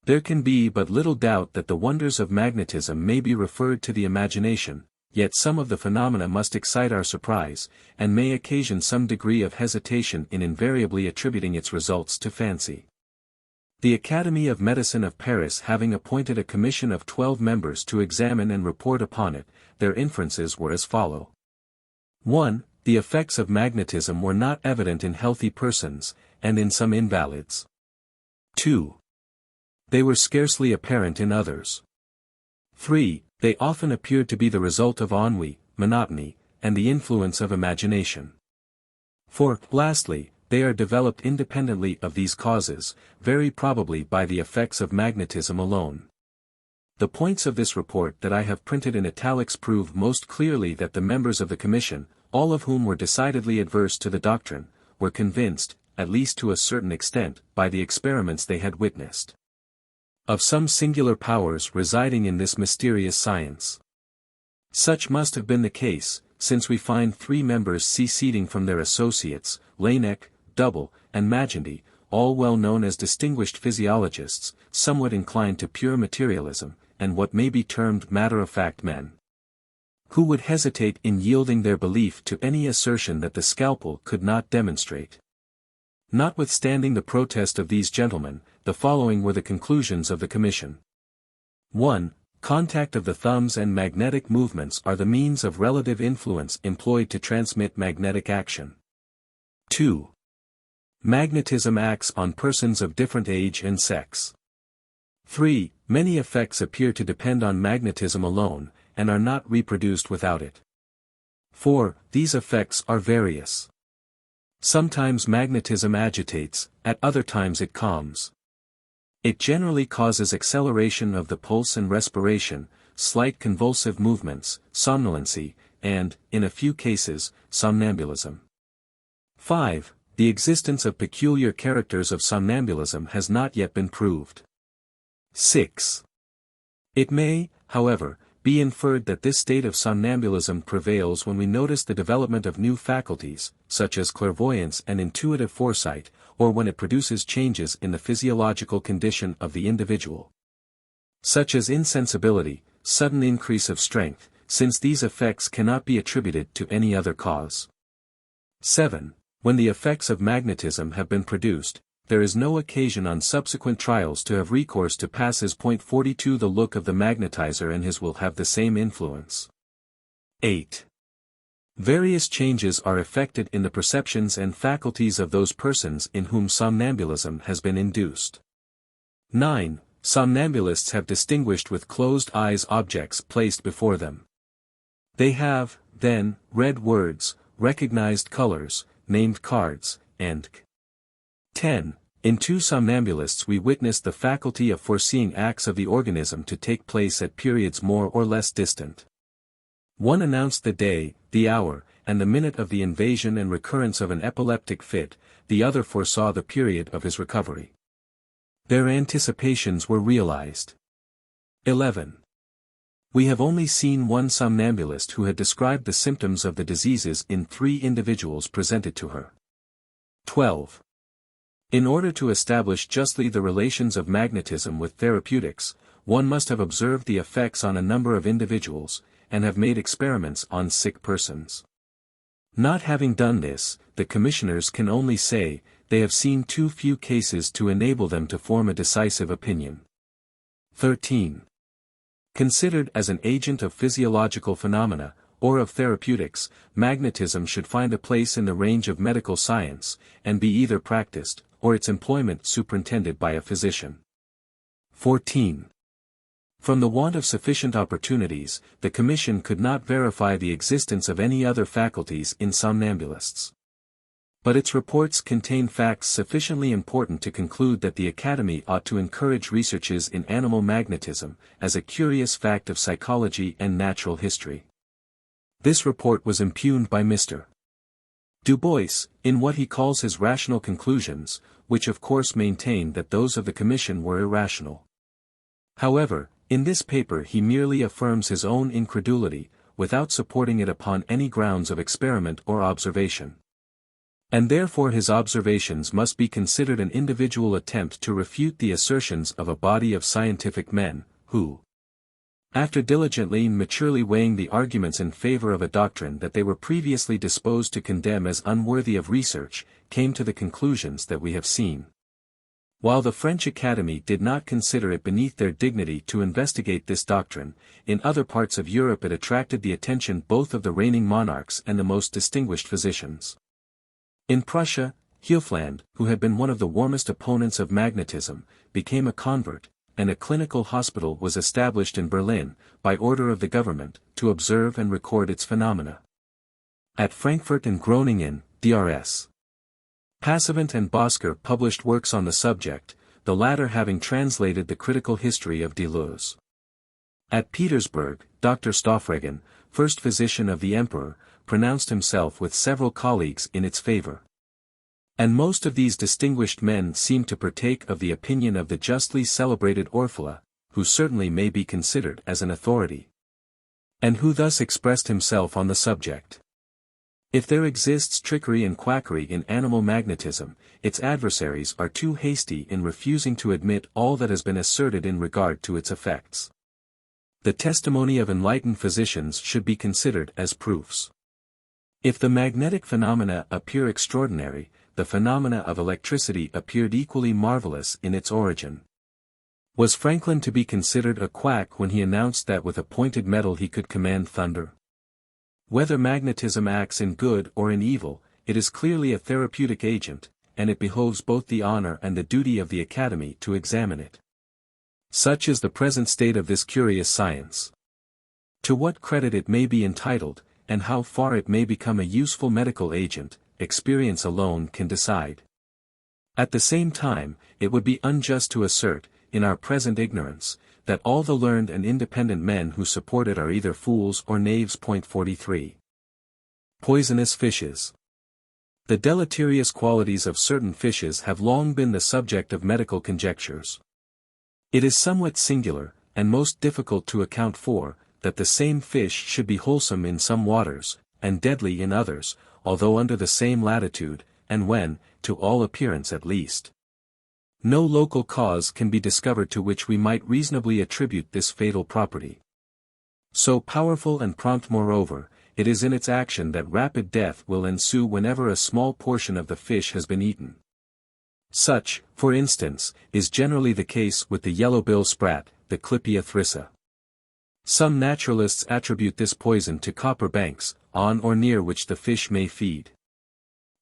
There can be but little doubt that the wonders of magnetism may be referred to the imagination, yet some of the phenomena must excite our surprise, and may occasion some degree of hesitation in invariably attributing its results to fancy. The Academy of Medicine of Paris having appointed a commission of 12 members to examine and report upon it, their inferences were as follow. 1. The effects of magnetism were not evident in healthy persons, and in some invalids. 2. They were scarcely apparent in others. 3. They often appeared to be the result of ennui, monotony, and the influence of imagination. 4. Lastly, they are developed independently of these causes, very probably by the effects of magnetism alone. The points of this report that I have printed in italics prove most clearly that the members of the Commission, all of whom were decidedly adverse to the doctrine, were convinced, at least to a certain extent, by the experiments they had witnessed, of some singular powers residing in this mysterious science. Such must have been the case, since we find 3 members seceding from their associates, Laennec, Double, and Magendie, all well known as distinguished physiologists, somewhat inclined to pure materialism, and what may be termed matter-of-fact men, who would hesitate in yielding their belief to any assertion that the scalpel could not demonstrate. Notwithstanding the protest of these gentlemen, the following were the conclusions of the Commission. 1. Contact of the thumbs and magnetic movements are the means of relative influence employed to transmit magnetic action. 2. Magnetism acts on persons of different age and sex. 3. Many effects appear to depend on magnetism alone, and are not reproduced without it. 4. These effects are various. Sometimes magnetism agitates, at other times it calms. It generally causes acceleration of the pulse and respiration, slight convulsive movements, somnolency, and, in a few cases, somnambulism. 5. The existence of peculiar characters of somnambulism has not yet been proved. 6. It may, however, be inferred that this state of somnambulism prevails when we notice the development of new faculties, such as clairvoyance and intuitive foresight, or when it produces changes in the physiological condition of the individual, such as insensibility, sudden increase of strength, since these effects cannot be attributed to any other cause. 7. When the effects of magnetism have been produced, there is no occasion on subsequent trials to have recourse to passes. 42 The look of the magnetizer and his will have the same influence. 8. Various changes are effected in the perceptions and faculties of those persons in whom somnambulism has been induced. 9. Somnambulists have distinguished with closed eyes objects placed before them. They have, then, read words, recognized colors, named cards, and 10. In 2 somnambulists we witnessed the faculty of foreseeing acts of the organism to take place at periods more or less distant. One announced the day, the hour, and the minute of the invasion and recurrence of an epileptic fit, the other foresaw the period of his recovery. Their anticipations were realized. 11. We have only seen one somnambulist who had described the symptoms of the diseases in 3 individuals presented to her. 12. In order to establish justly the relations of magnetism with therapeutics, one must have observed the effects on a number of individuals, and have made experiments on sick persons. Not having done this, the commissioners can only say, they have seen too few cases to enable them to form a decisive opinion. 13. Considered as an agent of physiological phenomena, or of therapeutics, magnetism should find a place in the range of medical science, and be either practiced, or its employment superintended by a physician. 14. From the want of sufficient opportunities, the Commission could not verify the existence of any other faculties in somnambulists. But its reports contain facts sufficiently important to conclude that the Academy ought to encourage researches in animal magnetism, as a curious fact of psychology and natural history. This report was impugned by Mr. Du Bois, in what he calls his rational conclusions, which of course maintain that those of the Commission were irrational. However, in this paper he merely affirms his own incredulity, without supporting it upon any grounds of experiment or observation. And therefore his observations must be considered an individual attempt to refute the assertions of a body of scientific men, who, after diligently and maturely weighing the arguments in favor of a doctrine that they were previously disposed to condemn as unworthy of research, came to the conclusions that we have seen. While the French Academy did not consider it beneath their dignity to investigate this doctrine, in other parts of Europe it attracted the attention both of the reigning monarchs and the most distinguished physicians. In Prussia, Hufeland, who had been one of the warmest opponents of magnetism, became a convert, and a clinical hospital was established in Berlin, by order of the government, to observe and record its phenomena. At Frankfurt and Groningen, Drs. Passavant and Bosker published works on the subject, the latter having translated the critical history of Deleuze. At Petersburg, Dr. Stoffregen, first physician of the emperor, pronounced himself with several colleagues in its favor. And most of these distinguished men seem to partake of the opinion of the justly celebrated Orfila, who certainly may be considered as an authority, and who thus expressed himself on the subject. If there exists trickery and quackery in animal magnetism, its adversaries are too hasty in refusing to admit all that has been asserted in regard to its effects. The testimony of enlightened physicians should be considered as proofs. If the magnetic phenomena appear extraordinary, the phenomena of electricity appeared equally marvelous in its origin. Was Franklin to be considered a quack when he announced that with a pointed metal he could command thunder? Whether magnetism acts in good or in evil, it is clearly a therapeutic agent, and it behoves both the honor and the duty of the Academy to examine it. Such is the present state of this curious science. To what credit it may be entitled, and how far it may become a useful medical agent, experience alone can decide. At the same time, it would be unjust to assert, in our present ignorance, that all the learned and independent men who support it are either fools or knaves. 43. Poisonous fishes. The deleterious qualities of certain fishes have long been the subject of medical conjectures. It is somewhat singular, and most difficult to account for, that the same fish should be wholesome in some waters, and deadly in others, although under the same latitude, and when, to all appearance at least, no local cause can be discovered to which we might reasonably attribute this fatal property. So powerful and prompt moreover, it is in its action that rapid death will ensue whenever a small portion of the fish has been eaten. Such, for instance, is generally the case with the yellow-bill sprat, the Clypea thrissa. Some naturalists attribute this poison to copper banks, on or near which the fish may feed.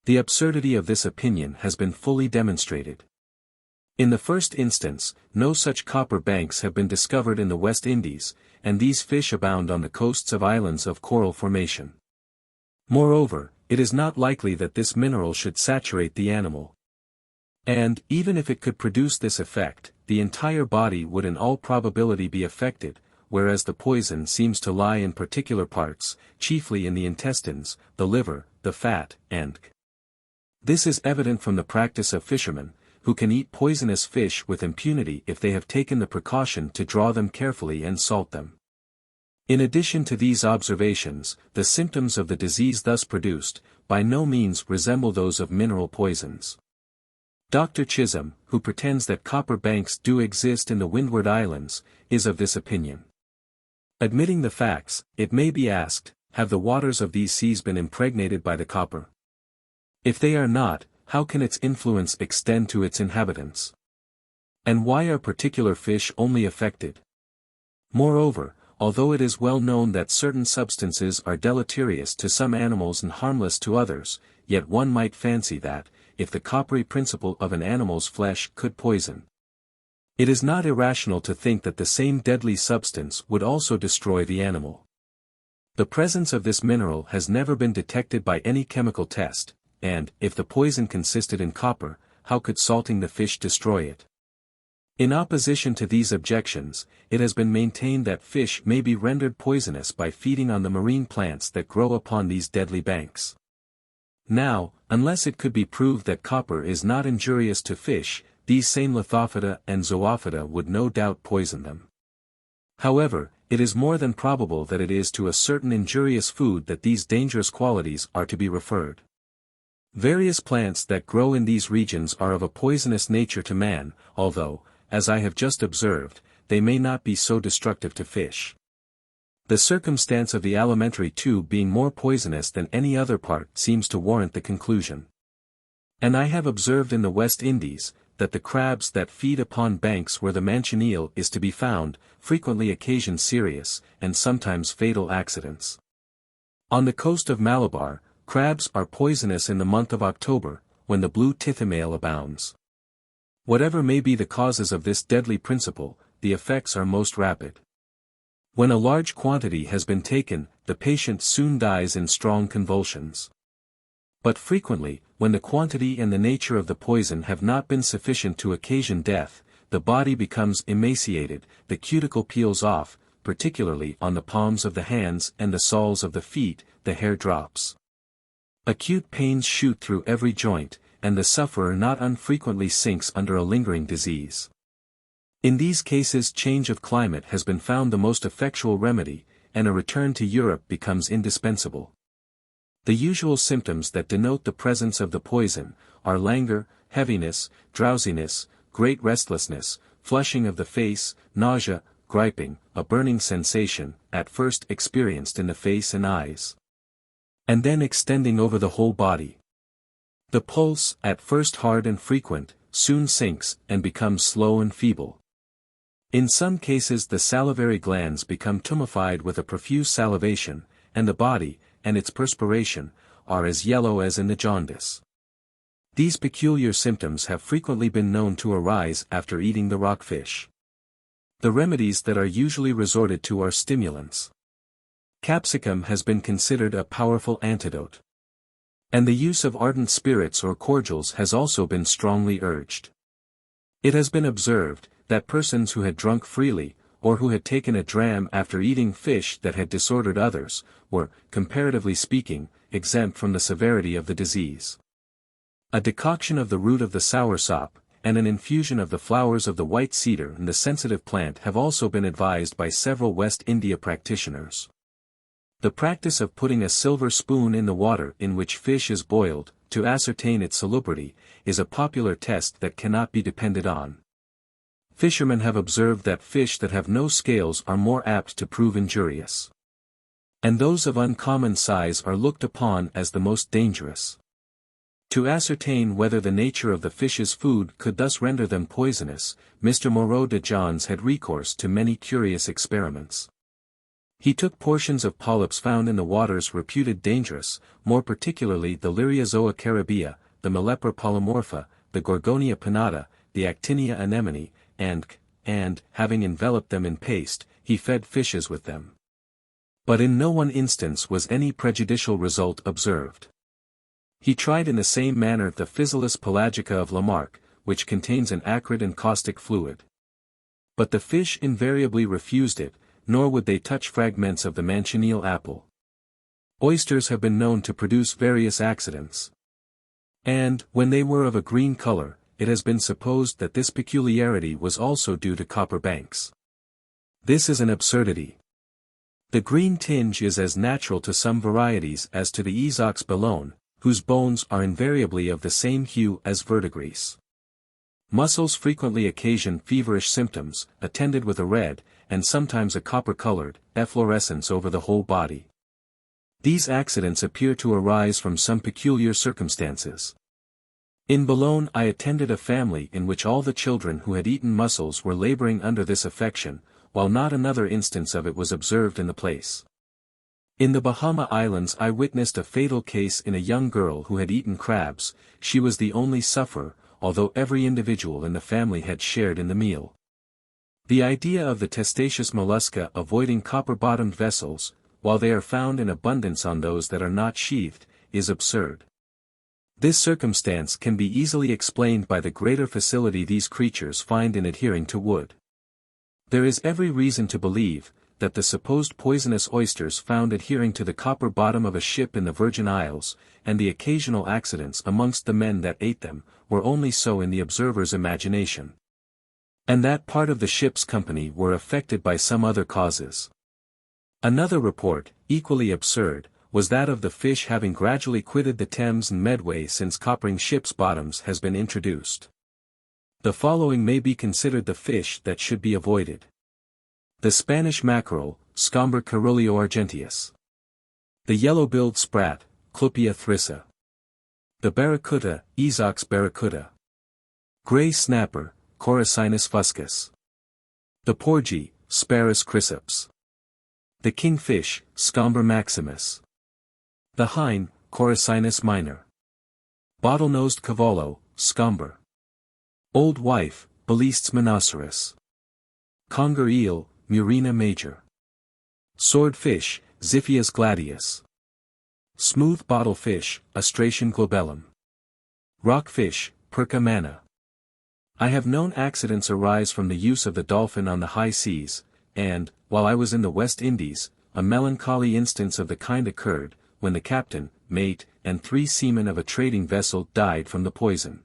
The absurdity of this opinion has been fully demonstrated. In the first instance, no such copper banks have been discovered in the West Indies, and these fish abound on the coasts of islands of coral formation. Moreover, it is not likely that this mineral should saturate the animal. And, even if it could produce this effect, the entire body would in all probability be affected, whereas the poison seems to lie in particular parts, chiefly in the intestines, the liver, the fat, and this is evident from the practice of fishermen, who can eat poisonous fish with impunity if they have taken the precaution to draw them carefully and salt them. In addition to these observations, the symptoms of the disease thus produced, by no means resemble those of mineral poisons. Dr. Chisholm, who pretends that copper banks do exist in the Windward Islands, is of this opinion. Admitting the facts, it may be asked, have the waters of these seas been impregnated by the copper? If they are not, how can its influence extend to its inhabitants? And why are particular fish only affected? Moreover, although it is well known that certain substances are deleterious to some animals and harmless to others, yet one might fancy that, if the coppery principle of an animal's flesh could poison, it is not irrational to think that the same deadly substance would also destroy the animal. The presence of this mineral has never been detected by any chemical test, and, if the poison consisted in copper, how could salting the fish destroy it? In opposition to these objections, it has been maintained that fish may be rendered poisonous by feeding on the marine plants that grow upon these deadly banks. Now, unless it could be proved that copper is not injurious to fish, these same Lithophyta and Zoophyta would no doubt poison them. However, it is more than probable that it is to a certain injurious food that these dangerous qualities are to be referred. Various plants that grow in these regions are of a poisonous nature to man, although, as I have just observed, they may not be so destructive to fish. The circumstance of the alimentary tube being more poisonous than any other part seems to warrant the conclusion. And I have observed in the West Indies, that the crabs that feed upon banks where the manchineel is to be found, frequently occasion serious, and sometimes fatal accidents. On the coast of Malabar, crabs are poisonous in the month of October, when the blue tithymale abounds. Whatever may be the causes of this deadly principle, the effects are most rapid. When a large quantity has been taken, the patient soon dies in strong convulsions. But frequently, when the quantity and the nature of the poison have not been sufficient to occasion death, the body becomes emaciated, the cuticle peels off, particularly on the palms of the hands and the soles of the feet, the hair drops. Acute pains shoot through every joint, and the sufferer not unfrequently sinks under a lingering disease. In these cases change of climate has been found the most effectual remedy, and a return to Europe becomes indispensable. The usual symptoms that denote the presence of the poison are languor, heaviness, drowsiness, great restlessness, flushing of the face, nausea, griping, a burning sensation, at first experienced in the face and eyes, and then extending over the whole body. The pulse, at first hard and frequent, soon sinks and becomes slow and feeble. In some cases the salivary glands become tumefied with a profuse salivation, and the body, and its perspiration, are as yellow as in the jaundice. These peculiar symptoms have frequently been known to arise after eating the rockfish. The remedies that are usually resorted to are stimulants. Capsicum has been considered a powerful antidote. And the use of ardent spirits or cordials has also been strongly urged. It has been observed, that persons who had drunk freely, or who had taken a dram after eating fish that had disordered others, were, comparatively speaking, exempt from the severity of the disease. A decoction of the root of the soursop, and an infusion of the flowers of the white cedar and the sensitive plant have also been advised by several West India practitioners. The practice of putting a silver spoon in the water in which fish is boiled, to ascertain its salubrity, is a popular test that cannot be depended on. Fishermen have observed that fish that have no scales are more apt to prove injurious. And those of uncommon size are looked upon as the most dangerous. To ascertain whether the nature of the fish's food could thus render them poisonous, Mr. Moreau de Jons had recourse to many curious experiments. He took portions of polyps found in the waters reputed dangerous, more particularly the Lyriozoa caribea, the Melepra polymorpha, the Gorgonia pinnata, the Actinia anemone, and, having enveloped them in paste, he fed fishes with them. But in no one instance was any prejudicial result observed. He tried in the same manner the Physalis pelagica of Lamarck, which contains an acrid and caustic fluid. But the fish invariably refused it, nor would they touch fragments of the manchineel apple. Oysters have been known to produce various accidents. And, when they were of a green color, it has been supposed that this peculiarity was also due to copper banks. This is an absurdity. The green tinge is as natural to some varieties as to the Esox ballone, whose bones are invariably of the same hue as verdigris. Mussels frequently occasion feverish symptoms, attended with a red, and sometimes a copper-colored, efflorescence over the whole body. These accidents appear to arise from some peculiar circumstances. In Boulogne I attended a family in which all the children who had eaten mussels were laboring under this affection, while not another instance of it was observed in the place. In the Bahama Islands I witnessed a fatal case in a young girl who had eaten crabs. She was the only sufferer, although every individual in the family had shared in the meal. The idea of the testaceous mollusca avoiding copper-bottomed vessels, while they are found in abundance on those that are not sheathed, is absurd. This circumstance can be easily explained by the greater facility these creatures find in adhering to wood. There is every reason to believe that the supposed poisonous oysters found adhering to the copper bottom of a ship in the Virgin Isles, and the occasional accidents amongst the men that ate them, were only so in the observer's imagination. And that part of the ship's company were affected by some other causes. Another report, equally absurd, was that of the fish having gradually quitted the Thames and Medway since coppering ships' bottoms has been introduced. The following may be considered the fish that should be avoided. The Spanish mackerel, Scomber carulio argenteus. The yellow-billed sprat, Clupea thrissa. The barracuda, Esox barracuda. Gray snapper, Coracinus fuscus. The porgy, Sparus chrysops. The kingfish, Scomber maximus. The hine, Coracinus minor. Bottle-nosed cavallo, Scomber. Old wife, Balistes monoceros. Conger eel, Murena major. Swordfish, Xiphias gladius. Smooth bottlefish, Astratian globellum. Rockfish, Perca manna. I have known accidents arise from the use of the dolphin on the high seas, and, while I was in the West Indies, a melancholy instance of the kind occurred, when the captain, mate, and 3 seamen of a trading vessel died from the poison.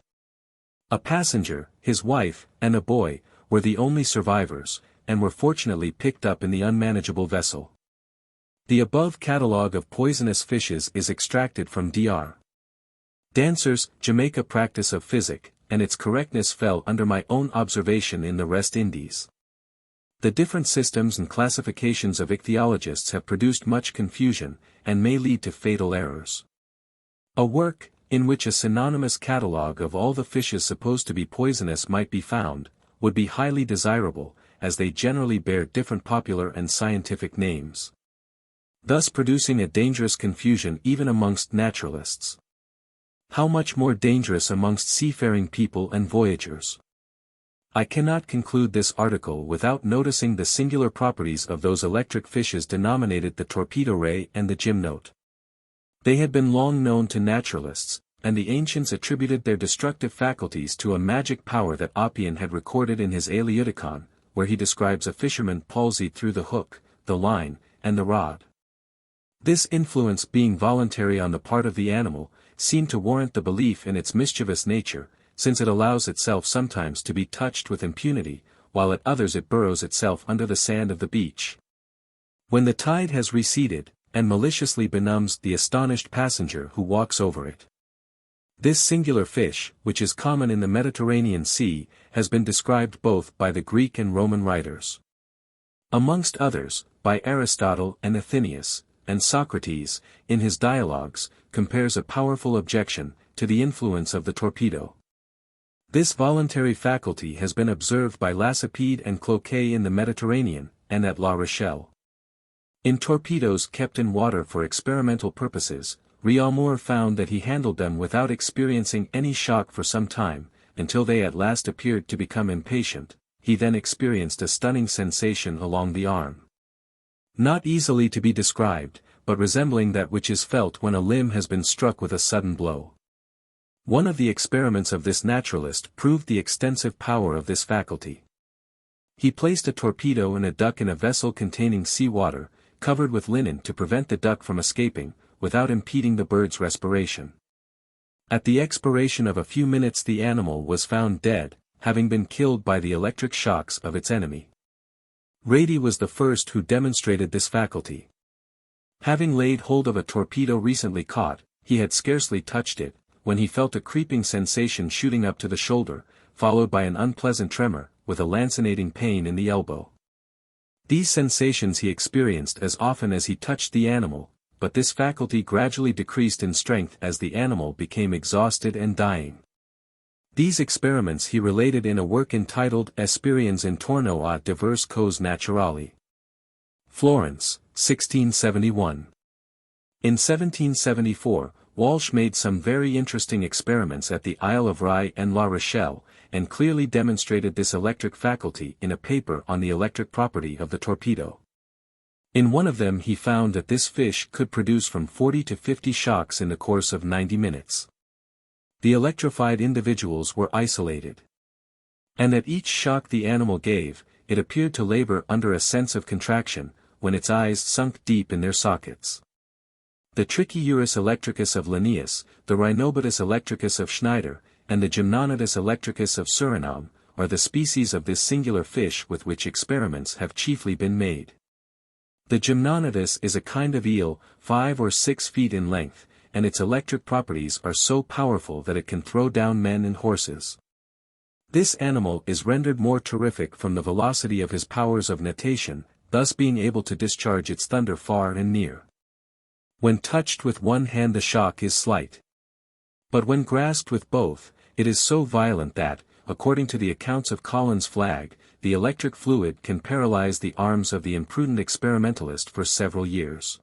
A passenger, his wife, and a boy, were the only survivors, and were fortunately picked up in the unmanageable vessel. The above catalogue of poisonous fishes is extracted from Dr. Dancer's Jamaica Practice of Physic, and its correctness fell under my own observation in the West Indies. The different systems and classifications of ichthyologists have produced much confusion, and may lead to fatal errors. A work, in which a synonymous catalogue of all the fishes supposed to be poisonous might be found, would be highly desirable, as they generally bear different popular and scientific names, thus producing a dangerous confusion even amongst naturalists. How much more dangerous amongst seafaring people and voyagers? I cannot conclude this article without noticing the singular properties of those electric fishes denominated the torpedo ray and the gymnote. They had been long known to naturalists, and the ancients attributed their destructive faculties to a magic power that Oppian had recorded in his Eleuticon, where he describes a fisherman palsied through the hook, the line, and the rod. This influence being voluntary on the part of the animal, seemed to warrant the belief in its mischievous nature, since it allows itself sometimes to be touched with impunity, while at others it burrows itself under the sand of the beach. When the tide has receded, and maliciously benumbs the astonished passenger who walks over it. This singular fish, which is common in the Mediterranean Sea, has been described both by the Greek and Roman writers. Amongst others, by Aristotle and Athenaeus, and Socrates, in his dialogues, compares a powerful objection to the influence of the torpedo. This voluntary faculty has been observed by Lacépède and Cloquet in the Mediterranean, and at La Rochelle. In torpedoes kept in water for experimental purposes, Reaumur found that he handled them without experiencing any shock for some time, until they at last appeared to become impatient. He then experienced a stunning sensation along the arm. Not easily to be described, but resembling that which is felt when a limb has been struck with a sudden blow. One of the experiments of this naturalist proved the extensive power of this faculty. He placed a torpedo and a duck in a vessel containing sea water, covered with linen to prevent the duck from escaping, without impeding the bird's respiration. At the expiration of a few minutes the animal was found dead, having been killed by the electric shocks of its enemy. Rady was the first who demonstrated this faculty. Having laid hold of a torpedo recently caught, he had scarcely touched it, when he felt a creeping sensation shooting up to the shoulder, followed by an unpleasant tremor, with a lancinating pain in the elbow. These sensations he experienced as often as he touched the animal, but this faculty gradually decreased in strength as the animal became exhausted and dying. These experiments he related in a work entitled Esperienze intorno a diverse cose naturali. Florence, 1671. In 1774, Walsh made some very interesting experiments at the Isle of Rye and La Rochelle, and clearly demonstrated this electric faculty in a paper on the electric property of the torpedo. In one of them he found that this fish could produce from 40 to 50 shocks in the course of 90 minutes. The electrified individuals were isolated. And at each shock the animal gave, it appeared to labor under a sense of contraction, when its eyes sunk deep in their sockets. The Trichiurus electricus of Linnaeus, the Rhinobatus electricus of Schneider, and the Gymnonidatus electricus of Suriname, are the species of this singular fish with which experiments have chiefly been made. The Gymnonidatus is a kind of eel, 5 or 6 feet in length, and its electric properties are so powerful that it can throw down men and horses. This animal is rendered more terrific from the velocity of his powers of natation, thus being able to discharge its thunder far and near. When touched with one hand the shock is slight. But when grasped with both, it is so violent that, according to the accounts of Collins Flagg, the electric fluid can paralyze the arms of the imprudent experimentalist for several years.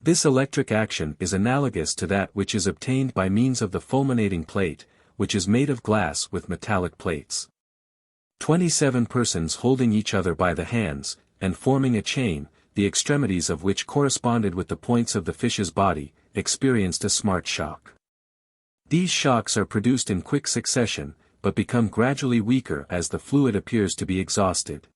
This electric action is analogous to that which is obtained by means of the fulminating plate, which is made of glass with metallic plates. 27 persons holding each other by the hands, and forming a chain, the extremities of which corresponded with the points of the fish's body, experienced a smart shock. These shocks are produced in quick succession, but become gradually weaker as the fluid appears to be exhausted.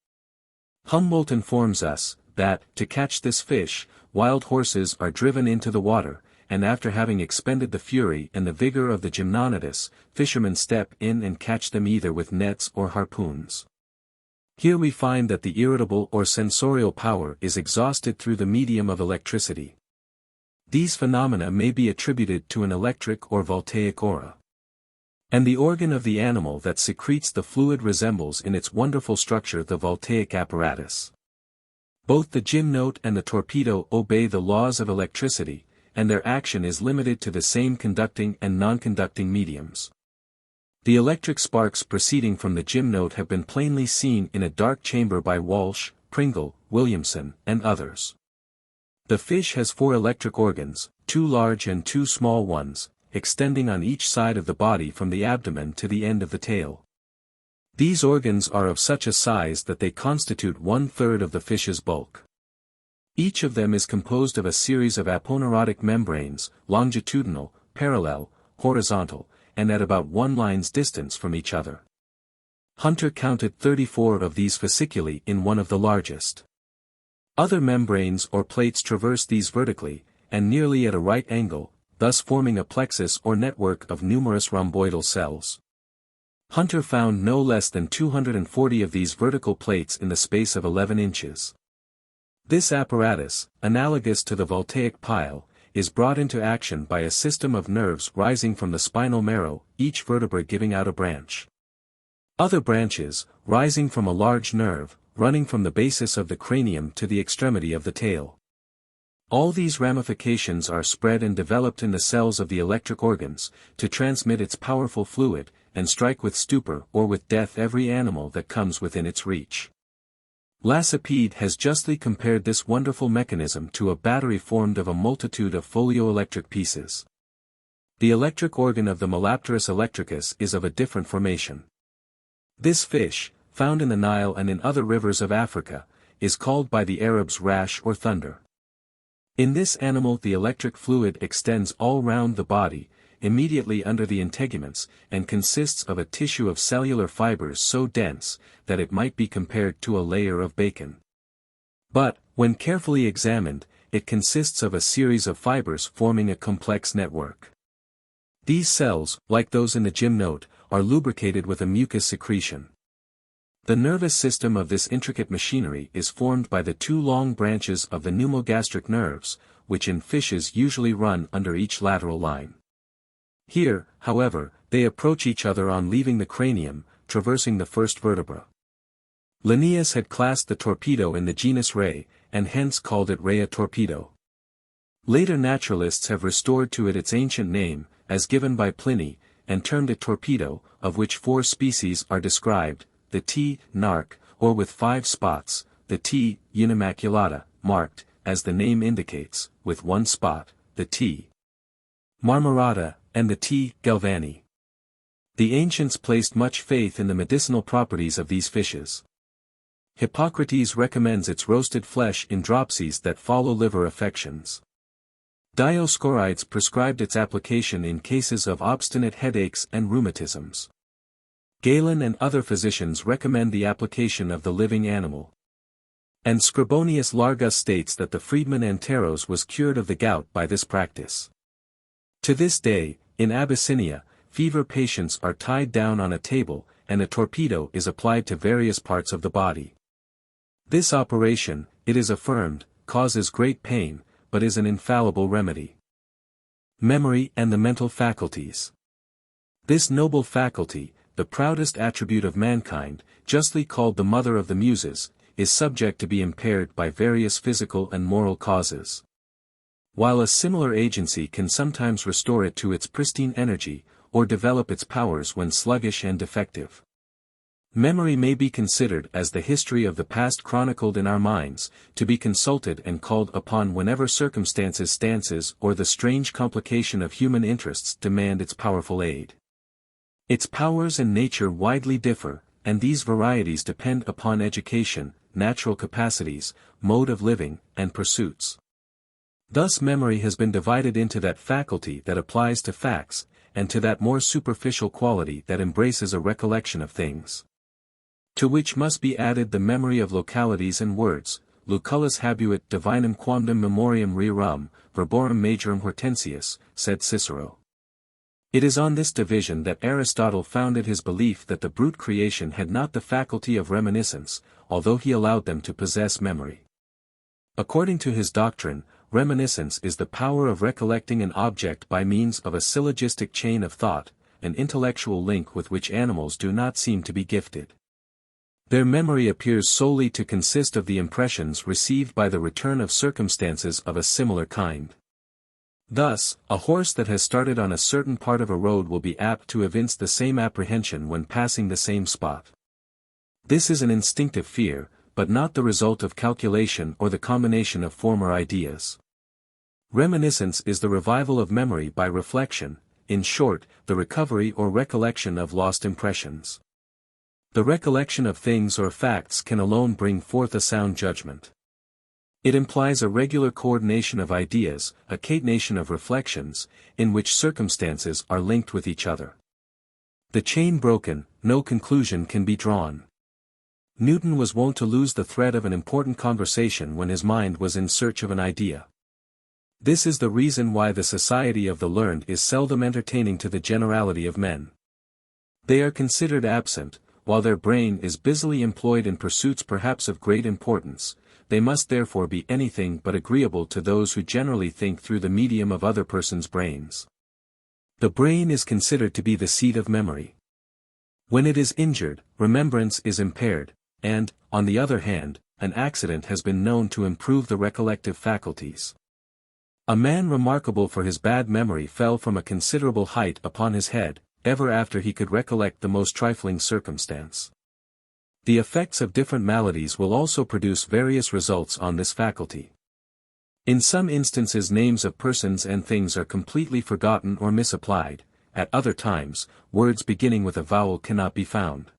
Humboldt informs us, that, to catch this fish, wild horses are driven into the water, and after having expended the fury and the vigor of the Gymnonidatus, fishermen step in and catch them either with nets or harpoons. Here we find that the irritable or sensorial power is exhausted through the medium of electricity. These phenomena may be attributed to an electric or voltaic aura. And the organ of the animal that secretes the fluid resembles in its wonderful structure the voltaic apparatus. Both the gymnote and the torpedo obey the laws of electricity, and their action is limited to the same conducting and non-conducting mediums. The electric sparks proceeding from the gymnote have been plainly seen in a dark chamber by Walsh, Pringle, Williamson, and others. The fish has 4 electric organs, 2 large and 2 small ones, extending on each side of the body from the abdomen to the end of the tail. These organs are of such a size that they constitute 1/3 of the fish's bulk. Each of them is composed of a series of aponeurotic membranes, longitudinal, parallel, horizontal, and at about 1 line's distance from each other. Hunter counted 34 of these fasciculi in one of the largest. Other membranes or plates traverse these vertically, and nearly at a right angle, thus forming a plexus or network of numerous rhomboidal cells. Hunter found no less than 240 of these vertical plates in the space of 11 inches. This apparatus, analogous to the voltaic pile, is brought into action by a system of nerves rising from the spinal marrow, each vertebra giving out a branch. Other branches, rising from a large nerve, running from the basis of the cranium to the extremity of the tail. All these ramifications are spread and developed in the cells of the electric organs, to transmit its powerful fluid, and strike with stupor or with death every animal that comes within its reach. Lacépède has justly compared this wonderful mechanism to a battery formed of a multitude of folioelectric pieces. The electric organ of the Melapterus electricus is of a different formation. This fish, found in the Nile and in other rivers of Africa, is called by the Arabs rash or thunder. In this animal the electric fluid extends all round the body, immediately under the integuments, and consists of a tissue of cellular fibers so dense, that it might be compared to a layer of bacon. But, when carefully examined, it consists of a series of fibers forming a complex network. These cells, like those in the gymnote, are lubricated with a mucus secretion. The nervous system of this intricate machinery is formed by the two long branches of the pneumogastric nerves, which in fishes usually run under each lateral line. Here, however, they approach each other on leaving the cranium, traversing the first vertebra. Linnaeus had classed the torpedo in the genus Ray, and hence called it Rhea torpedo. Later naturalists have restored to it its ancient name, as given by Pliny, and termed it torpedo, of which 4 species are described, the T. narc, or with 5 spots, the T. unimaculata, marked, as the name indicates, with 1 spot, the T. marmorata, and the T. galvani. The ancients placed much faith in the medicinal properties of these fishes. Hippocrates recommends its roasted flesh in dropsies that follow liver affections. Dioscorides prescribed its application in cases of obstinate headaches and rheumatisms. Galen and other physicians recommend the application of the living animal. And Scribonius Largus states that the freedman Anteros was cured of the gout by this practice. To this day, in Abyssinia, fever patients are tied down on a table, and a torpedo is applied to various parts of the body. This operation, it is affirmed, causes great pain, but is an infallible remedy. Memory and the mental faculties. This noble faculty, the proudest attribute of mankind, justly called the mother of the muses, is subject to be impaired by various physical and moral causes. While a similar agency can sometimes restore it to its pristine energy, or develop its powers when sluggish and defective. Memory may be considered as the history of the past chronicled in our minds, to be consulted and called upon whenever stances or the strange complication of human interests demand its powerful aid. Its powers and nature widely differ, and these varieties depend upon education, natural capacities, mode of living, and pursuits. Thus memory has been divided into that faculty that applies to facts, and to that more superficial quality that embraces a recollection of things. To which must be added the memory of localities and words, Lucullus habuit divinum quamdam memoriam rerum, verborum majorum hortensius, said Cicero. It is on this division that Aristotle founded his belief that the brute creation had not the faculty of reminiscence, although he allowed them to possess memory. According to his doctrine, reminiscence is the power of recollecting an object by means of a syllogistic chain of thought, an intellectual link with which animals do not seem to be gifted. Their memory appears solely to consist of the impressions received by the return of circumstances of a similar kind. Thus, a horse that has started on a certain part of a road will be apt to evince the same apprehension when passing the same spot. This is an instinctive fear, but not the result of calculation or the combination of former ideas. Reminiscence is the revival of memory by reflection, in short, the recovery or recollection of lost impressions. The recollection of things or facts can alone bring forth a sound judgment. It implies a regular coordination of ideas, a catenation of reflections, in which circumstances are linked with each other. The chain broken, no conclusion can be drawn. Newton was wont to lose the thread of an important conversation when his mind was in search of an idea. This is the reason why the society of the learned is seldom entertaining to the generality of men. They are considered absent, while their brain is busily employed in pursuits perhaps of great importance. They must therefore be anything but agreeable to those who generally think through the medium of other persons' brains. The brain is considered to be the seat of memory. When it is injured, remembrance is impaired, and, on the other hand, an accident has been known to improve the recollective faculties. A man remarkable for his bad memory fell from a considerable height upon his head, ever after he could recollect the most trifling circumstance. The effects of different maladies will also produce various results on this faculty. In some instances names of persons and things are completely forgotten or misapplied, at other times, words beginning with a vowel cannot be found.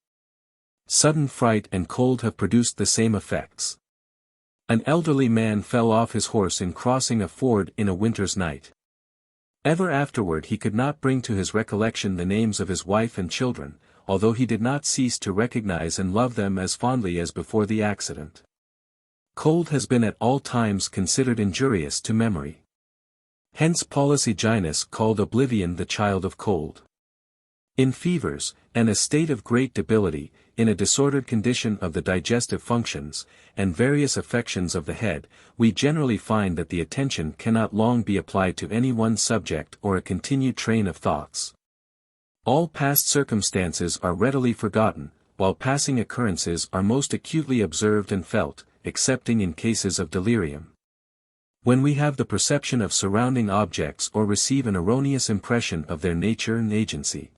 Sudden fright and cold have produced the same effects. An elderly man fell off his horse in crossing a ford in a winter's night. Ever afterward he could not bring to his recollection the names of his wife and children, although he did not cease to recognize and love them as fondly as before the accident. Cold has been at all times considered injurious to memory. Hence Paulus Aegis called oblivion the child of cold. In fevers, and a state of great debility, in a disordered condition of the digestive functions, and various affections of the head, we generally find that the attention cannot long be applied to any one subject or a continued train of thoughts. All past circumstances are readily forgotten, while passing occurrences are most acutely observed and felt, excepting in cases of delirium. When we have the perception of surrounding objects or receive an erroneous impression of their nature and agency.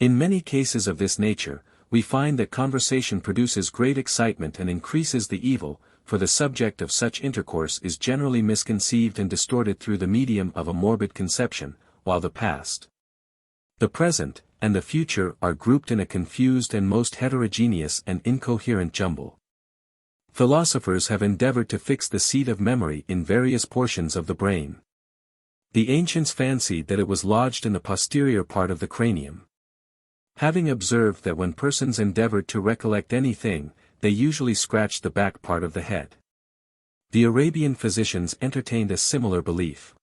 In many cases of this nature, we find that conversation produces great excitement and increases the evil, for the subject of such intercourse is generally misconceived and distorted through the medium of a morbid conception, while the past, the present, and the future are grouped in a confused and most heterogeneous and incoherent jumble. Philosophers have endeavored to fix the seat of memory in various portions of the brain. The ancients fancied that it was lodged in the posterior part of the cranium. Having observed that when persons endeavored to recollect anything, they usually scratched the back part of the head. The Arabian physicians entertained a similar belief.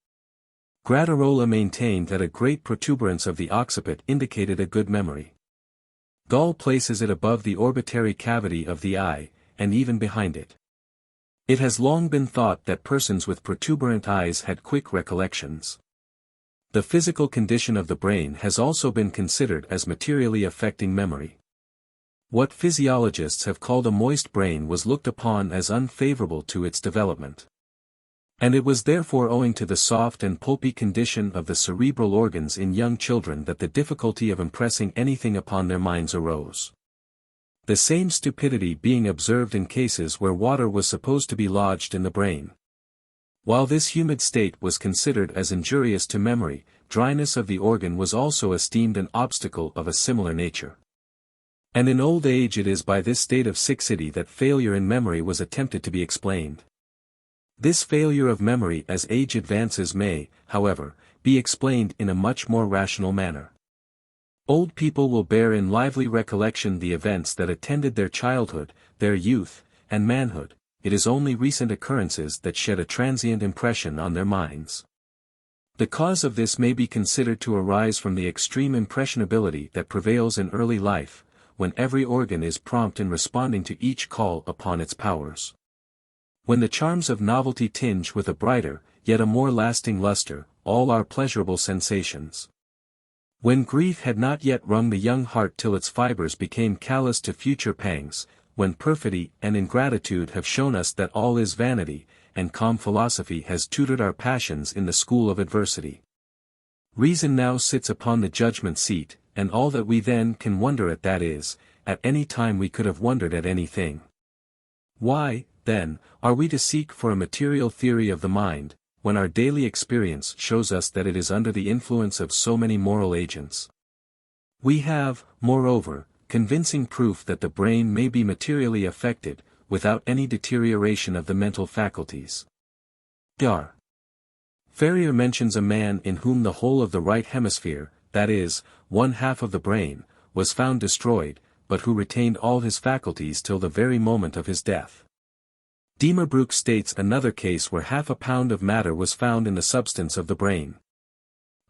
Gradarola maintained that a great protuberance of the occiput indicated a good memory. Gall places it above the orbitary cavity of the eye, and even behind it. It has long been thought that persons with protuberant eyes had quick recollections. The physical condition of the brain has also been considered as materially affecting memory. What physiologists have called a moist brain was looked upon as unfavorable to its development. And it was therefore owing to the soft and pulpy condition of the cerebral organs in young children that the difficulty of impressing anything upon their minds arose. The same stupidity being observed in cases where water was supposed to be lodged in the brain. While this humid state was considered as injurious to memory, dryness of the organ was also esteemed an obstacle of a similar nature. And in old age it is by this state of siccity that failure in memory was attempted to be explained. This failure of memory as age advances may, however, be explained in a much more rational manner. Old people will bear in lively recollection the events that attended their childhood, their youth, and manhood. It is only recent occurrences that shed a transient impression on their minds. The cause of this may be considered to arise from the extreme impressionability that prevails in early life, when every organ is prompt in responding to each call upon its powers. When the charms of novelty tinge with a brighter, yet a more lasting luster, all our pleasurable sensations. When grief had not yet wrung the young heart till its fibers became callous to future pangs, when perfidy and ingratitude have shown us that all is vanity, and calm philosophy has tutored our passions in the school of adversity. Reason now sits upon the judgment seat, and all that we then can wonder at that is, at any time we could have wondered at anything. Why, then, are we to seek for a material theory of the mind, when our daily experience shows us that it is under the influence of so many moral agents? We have, moreover, convincing proof that the brain may be materially affected, without any deterioration of the mental faculties. Dar. Ferrier mentions a man in whom the whole of the right hemisphere, that is, one half of the brain, was found destroyed, but who retained all his faculties till the very moment of his death. Demerbrook states another case where half a pound of matter was found in the substance of the brain.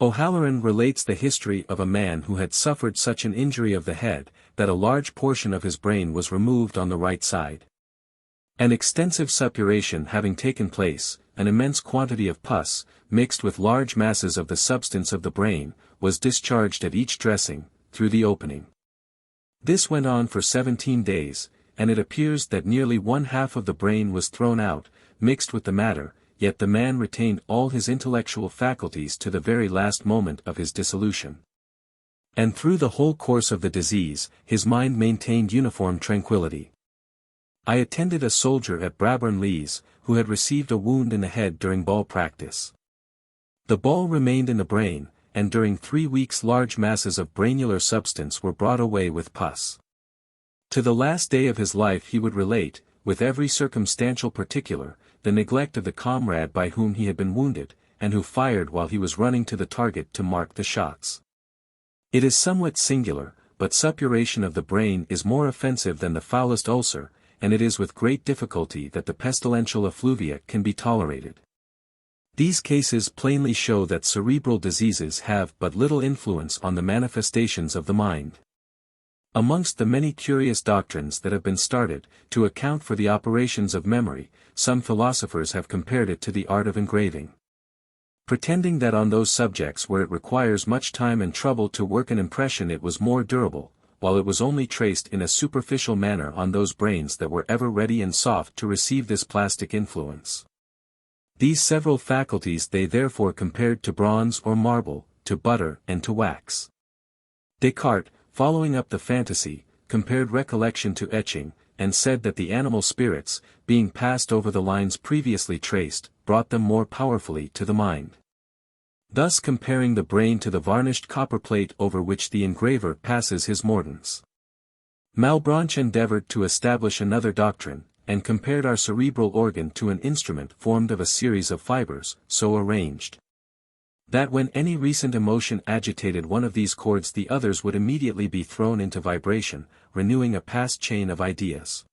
O'Halloran relates the history of a man who had suffered such an injury of the head, that a large portion of his brain was removed on the right side. An extensive suppuration having taken place, an immense quantity of pus, mixed with large masses of the substance of the brain, was discharged at each dressing, through the opening. This went on for 17 days, and it appears that nearly one half of the brain was thrown out, mixed with the matter, yet the man retained all his intellectual faculties to the very last moment of his dissolution. And through the whole course of the disease, his mind maintained uniform tranquility. I attended a soldier at Brabourne-Lees, who had received a wound in the head during ball practice. The ball remained in the brain, and during 3 weeks large masses of granular substance were brought away with pus. To the last day of his life he would relate, with every circumstantial particular, the neglect of the comrade by whom he had been wounded, and who fired while he was running to the target to mark the shots. It is somewhat singular, but suppuration of the brain is more offensive than the foulest ulcer, and it is with great difficulty that the pestilential effluvia can be tolerated. These cases plainly show that cerebral diseases have but little influence on the manifestations of the mind. Amongst the many curious doctrines that have been started, to account for the operations of memory, some philosophers have compared it to the art of engraving. Pretending that on those subjects where it requires much time and trouble to work an impression it was more durable, while it was only traced in a superficial manner on those brains that were ever ready and soft to receive this plastic influence. These several faculties they therefore compared to bronze or marble, to butter and to wax. Descartes, following up the fantasy, compared recollection to etching, and said that the animal spirits, being passed over the lines previously traced, brought them more powerfully to the mind. Thus comparing the brain to the varnished copperplate over which the engraver passes his mordants. Malebranche endeavored to establish another doctrine, and compared our cerebral organ to an instrument formed of a series of fibers, so arranged that when any recent emotion agitated one of these chords the others would immediately be thrown into vibration, renewing a past chain of ideas.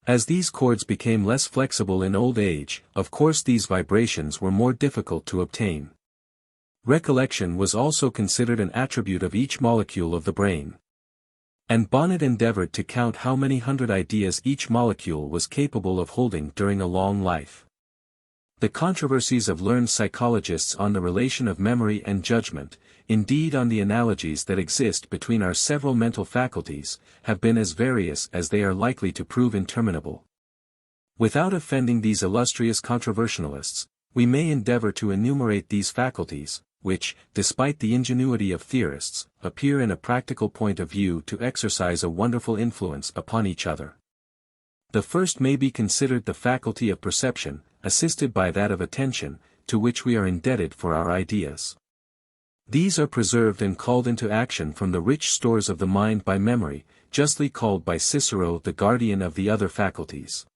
As these chords became less flexible in old age, of course these vibrations were more difficult to obtain. Recollection was also considered an attribute of each molecule of the brain. And Bonnet endeavored to count how many hundred ideas each molecule was capable of holding during a long life. The controversies of learned psychologists on the relation of memory and judgment, indeed on the analogies that exist between our several mental faculties, have been as various as they are likely to prove interminable. Without offending these illustrious controversialists, we may endeavor to enumerate these faculties, which, despite the ingenuity of theorists, appear in a practical point of view to exercise a wonderful influence upon each other. The first may be considered the faculty of perception, assisted by that of attention, to which we are indebted for our ideas. These are preserved and called into action from the rich stores of the mind by memory, justly called by Cicero the guardian of the other faculties.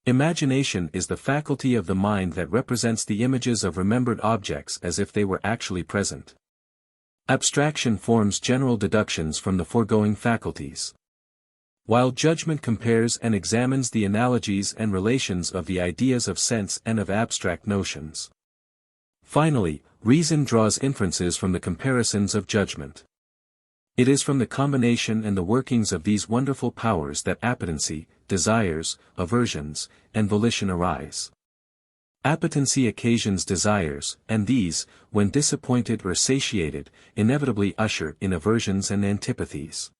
Imagination is the faculty of the mind that represents the images of remembered objects as if they were actually present. Abstraction forms general deductions from the foregoing faculties, while judgment compares and examines the analogies and relations of the ideas of sense and of abstract notions. Finally, reason draws inferences from the comparisons of judgment. It is from the combination and the workings of these wonderful powers that appetency, desires, aversions, and volition arise. Appetency occasions desires, and these, when disappointed or satiated, inevitably usher in aversions and antipathies.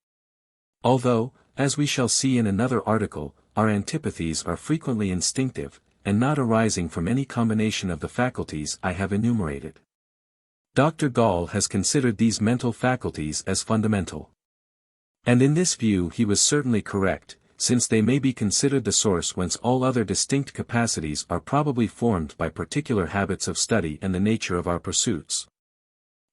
Although, as we shall see in another article, our antipathies are frequently instinctive, and not arising from any combination of the faculties I have enumerated. Dr. Gall has considered these mental faculties as fundamental. And in this view he was certainly correct, since they may be considered the source whence all other distinct capacities are probably formed by particular habits of study and the nature of our pursuits,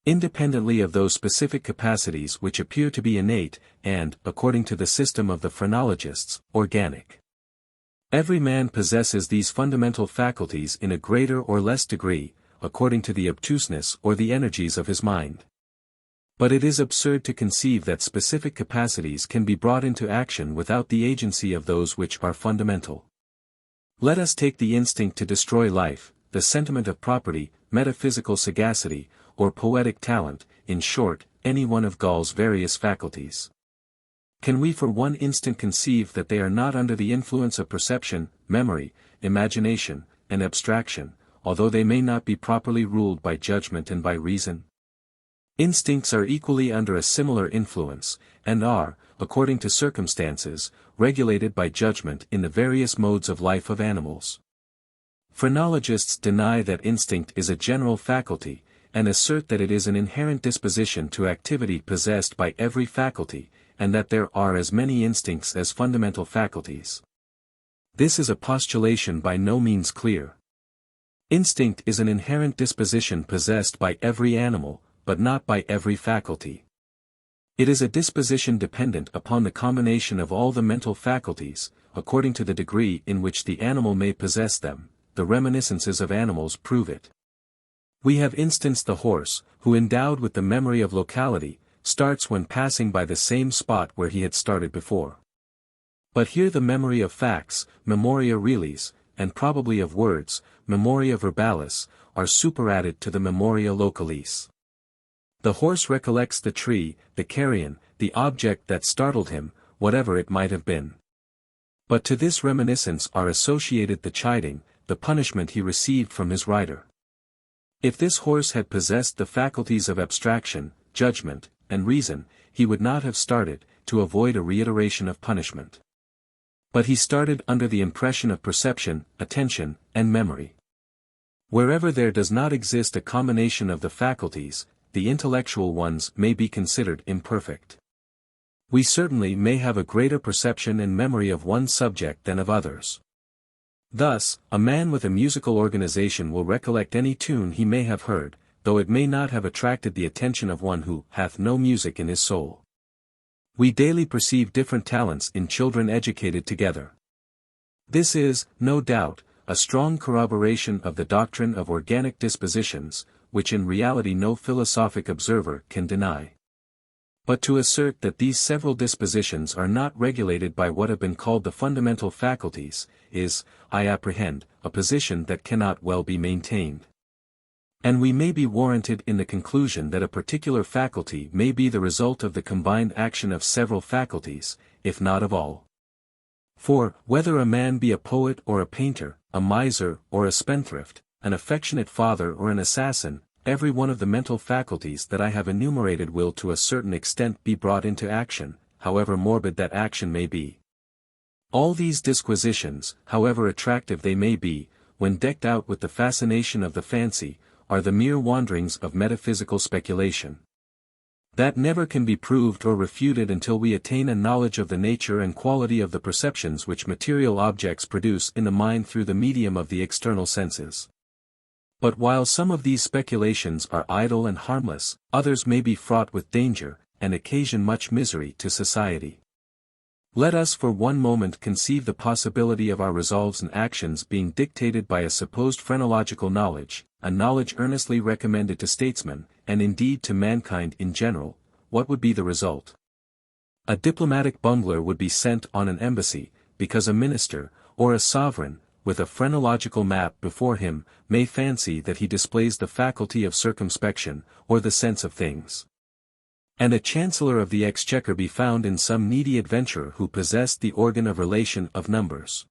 independently of those specific capacities which appear to be innate, and, according to the system of the phrenologists, organic. Every man possesses these fundamental faculties in a greater or less degree, according to the obtuseness or the energies of his mind. But it is absurd to conceive that specific capacities can be brought into action without the agency of those which are fundamental. Let us take the instinct to destroy life, the sentiment of property, metaphysical sagacity, or poetic talent, in short, any one of Gall's various faculties. Can we for one instant conceive that they are not under the influence of perception, memory, imagination, and abstraction, although they may not be properly ruled by judgment and by reason? Instincts are equally under a similar influence, and are, according to circumstances, regulated by judgment in the various modes of life of animals. Phrenologists deny that instinct is a general faculty, and assert that it is an inherent disposition to activity possessed by every faculty, and that there are as many instincts as fundamental faculties. This is a postulation by no means clear. Instinct is an inherent disposition possessed by every animal, but not by every faculty. It is a disposition dependent upon the combination of all the mental faculties, according to the degree in which the animal may possess them. The reminiscences of animals prove it. We have instanced the horse, who endowed with the memory of locality, starts when passing by the same spot where he had started before. But here the memory of facts, memoria realis, and probably of words, memoria verbalis, are superadded to the memoria localis. The horse recollects the tree, the carrion, the object that startled him, whatever it might have been. But to this reminiscence are associated the chiding, the punishment he received from his rider. If this horse had possessed the faculties of abstraction, judgment, and reason, he would not have started, to avoid a reiteration of punishment. But he started under the impression of perception, attention, and memory. Wherever there does not exist a combination of the faculties, the intellectual ones may be considered imperfect. We certainly may have a greater perception and memory of one subject than of others. Thus, a man with a musical organization will recollect any tune he may have heard, though it may not have attracted the attention of one who hath no music in his soul. We daily perceive different talents in children educated together. This is, no doubt, a strong corroboration of the doctrine of organic dispositions, which in reality no philosophic observer can deny. But to assert that these several dispositions are not regulated by what have been called the fundamental faculties, is, I apprehend, a position that cannot well be maintained. And we may be warranted in the conclusion that a particular faculty may be the result of the combined action of several faculties, if not of all. For, whether a man be a poet or a painter, a miser or a spendthrift, an affectionate father or an assassin, every one of the mental faculties that I have enumerated will to a certain extent be brought into action, however morbid that action may be. All these disquisitions, however attractive they may be, when decked out with the fascination of the fancy, are the mere wanderings of metaphysical speculation. That never can be proved or refuted until we attain a knowledge of the nature and quality of the perceptions which material objects produce in the mind through the medium of the external senses. But while some of these speculations are idle and harmless, others may be fraught with danger, and occasion much misery to society. Let us for one moment conceive the possibility of our resolves and actions being dictated by a supposed phrenological knowledge, a knowledge earnestly recommended to statesmen, and indeed to mankind in general. What would be the result? A diplomatic bungler would be sent on an embassy, because a minister, or a sovereign, with a phrenological map before him, may fancy that he displays the faculty of circumspection, or the sense of things. And a chancellor of the exchequer be found in some needy adventurer who possessed the organ of relation of numbers.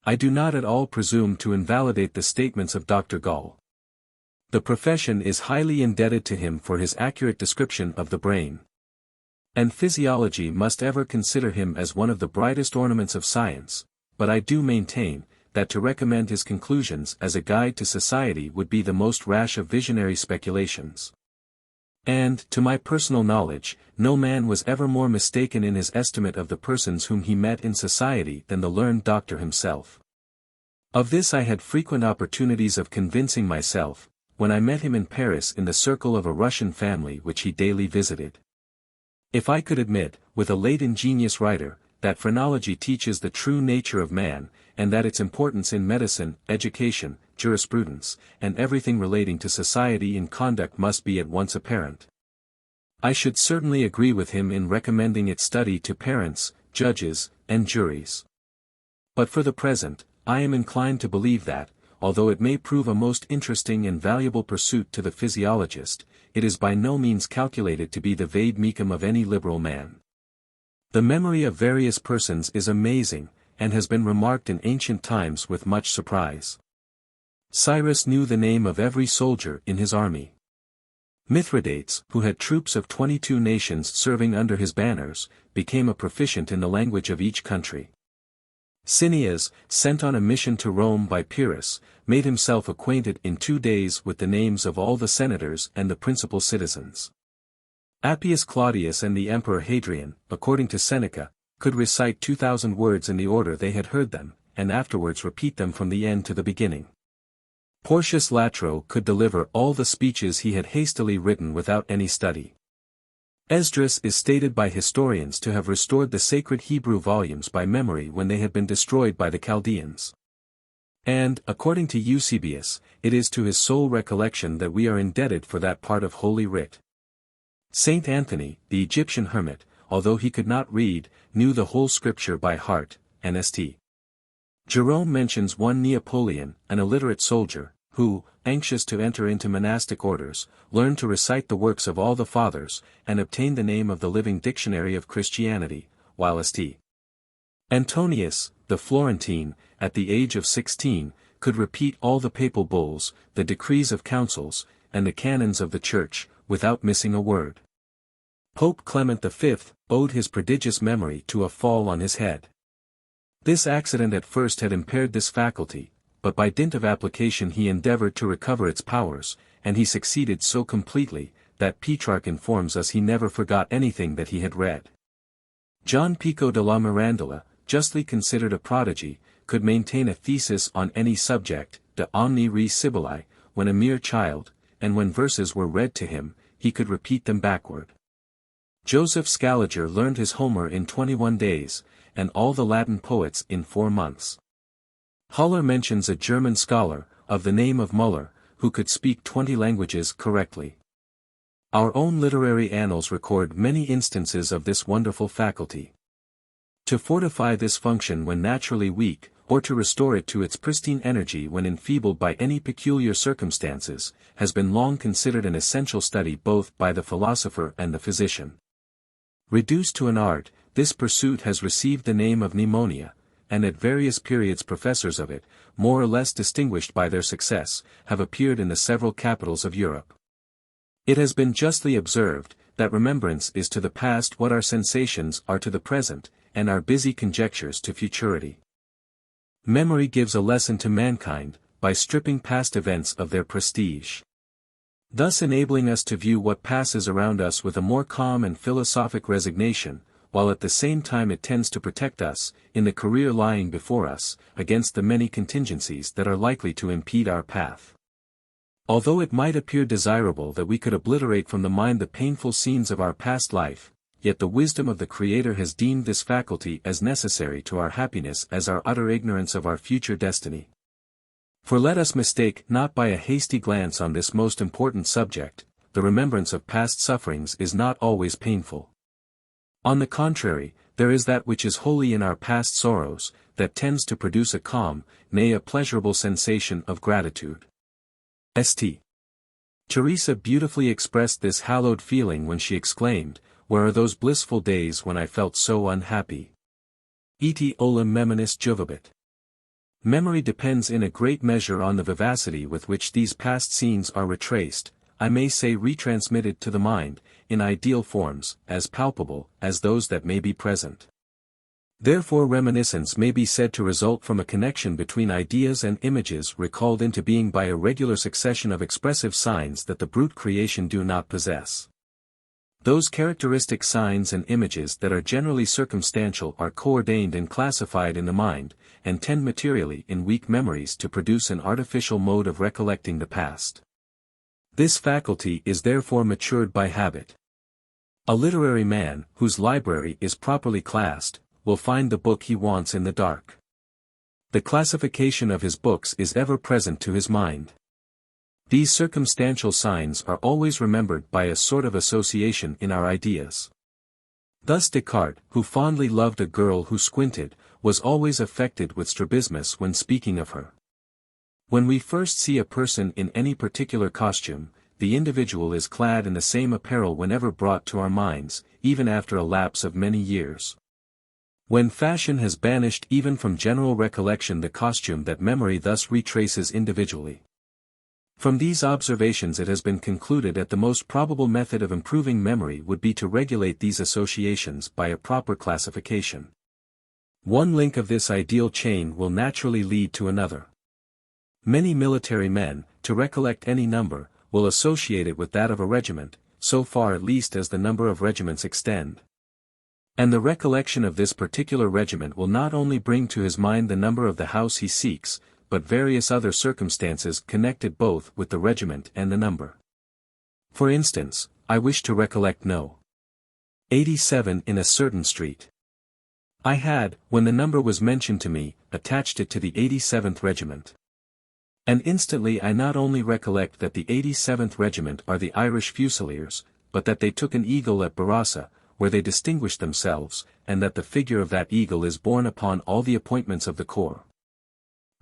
I do not at all presume to invalidate the statements of Dr. Gall. The profession is highly indebted to him for his accurate description of the brain. And physiology must ever consider him as one of the brightest ornaments of science, but I do maintain, that to recommend his conclusions as a guide to society would be the most rash of visionary speculations. And, to my personal knowledge, no man was ever more mistaken in his estimate of the persons whom he met in society than the learned doctor himself. Of this I had frequent opportunities of convincing myself, when I met him in Paris in the circle of a Russian family which he daily visited. If I could admit, with a late ingenious writer, that phrenology teaches the true nature of man, and that its importance in medicine, education, jurisprudence, and everything relating to society and conduct must be at once apparent, I should certainly agree with him in recommending its study to parents, judges, and juries. But for the present, I am inclined to believe that, although it may prove a most interesting and valuable pursuit to the physiologist, it is by no means calculated to be the vade mecum of any liberal man. The memory of various persons is amazing, and has been remarked in ancient times with much surprise. Cyrus knew the name of every soldier in his army. Mithridates, who had troops of 22 nations serving under his banners, became a proficient in the language of each country. Cineas, sent on a mission to Rome by Pyrrhus, made himself acquainted in 2 days with the names of all the senators and the principal citizens. Appius Claudius and the Emperor Hadrian, according to Seneca, could recite 2,000 words in the order they had heard them, and afterwards repeat them from the end to the beginning. Porcius Latro could deliver all the speeches he had hastily written without any study. Esdras is stated by historians to have restored the sacred Hebrew volumes by memory when they had been destroyed by the Chaldeans. And, according to Eusebius, it is to his sole recollection that we are indebted for that part of Holy Writ. Saint Anthony, the Egyptian hermit, although he could not read, knew the whole scripture by heart, and St. Jerome mentions one Neapolitan, an illiterate soldier, who, anxious to enter into monastic orders, learned to recite the works of all the fathers, and obtained the name of the living dictionary of Christianity, while St. Antonius, the Florentine, at the age of 16, could repeat all the papal bulls, the decrees of councils, and the canons of the Church, without missing a word. Pope Clement V owed his prodigious memory to a fall on his head. This accident at first had impaired this faculty, but by dint of application he endeavored to recover its powers, and he succeeded so completely, that Petrarch informs us he never forgot anything that he had read. John Pico de la Mirandola, justly considered a prodigy, could maintain a thesis on any subject, de omni re Sibyllae, when a mere child, and when verses were read to him, he could repeat them backward. Joseph Scaliger learned his Homer in 21 days, and all the Latin poets in 4 months. Haller mentions a German scholar, of the name of Müller, who could speak 20 languages correctly. Our own literary annals record many instances of this wonderful faculty. To fortify this function when naturally weak, or to restore it to its pristine energy when enfeebled by any peculiar circumstances, has been long considered an essential study both by the philosopher and the physician. Reduced to an art, this pursuit has received the name of pneumonia, and at various periods professors of it, more or less distinguished by their success, have appeared in the several capitals of Europe. It has been justly observed, that remembrance is to the past what our sensations are to the present, and our busy conjectures to futurity. Memory gives a lesson to mankind, by stripping past events of their prestige, thus enabling us to view what passes around us with a more calm and philosophic resignation, while at the same time it tends to protect us, in the career lying before us, against the many contingencies that are likely to impede our path. Although it might appear desirable that we could obliterate from the mind the painful scenes of our past life, yet the wisdom of the Creator has deemed this faculty as necessary to our happiness as our utter ignorance of our future destiny. For let us mistake not by a hasty glance on this most important subject, the remembrance of past sufferings is not always painful. On the contrary, there is that which is wholly in our past sorrows, that tends to produce a calm, nay a pleasurable sensation of gratitude. St. Teresa beautifully expressed this hallowed feeling when she exclaimed, "Where are those blissful days when I felt so unhappy? Iti olim memoris juvabit." Memory depends in a great measure on the vivacity with which these past scenes are retraced, I may say retransmitted to the mind, in ideal forms, as palpable as those that may be present. Therefore reminiscence may be said to result from a connection between ideas and images recalled into being by a regular succession of expressive signs that the brute creation do not possess. Those characteristic signs and images that are generally circumstantial are coordained and classified in the mind, and tend materially in weak memories to produce an artificial mode of recollecting the past. This faculty is therefore matured by habit. A literary man, whose library is properly classed, will find the book he wants in the dark. The classification of his books is ever present to his mind. These circumstantial signs are always remembered by a sort of association in our ideas. Thus Descartes, who fondly loved a girl who squinted, was always affected with strabismus when speaking of her. When we first see a person in any particular costume, the individual is clad in the same apparel whenever brought to our minds, even after a lapse of many years. When fashion has banished even from general recollection the costume that memory thus retraces individually. From these observations it has been concluded that the most probable method of improving memory would be to regulate these associations by a proper classification. One link of this ideal chain will naturally lead to another. Many military men, to recollect any number, will associate it with that of a regiment, so far at least as the number of regiments extend. And the recollection of this particular regiment will not only bring to his mind the number of the house he seeks, but various other circumstances connected both with the regiment and the number. For instance, I wish to recollect No. 87 in a certain street. I had, when the number was mentioned to me, attached it to the 87th Regiment. And instantly I not only recollect that the 87th Regiment are the Irish Fusiliers, but that they took an eagle at Barassa, where they distinguished themselves, and that the figure of that eagle is borne upon all the appointments of the corps.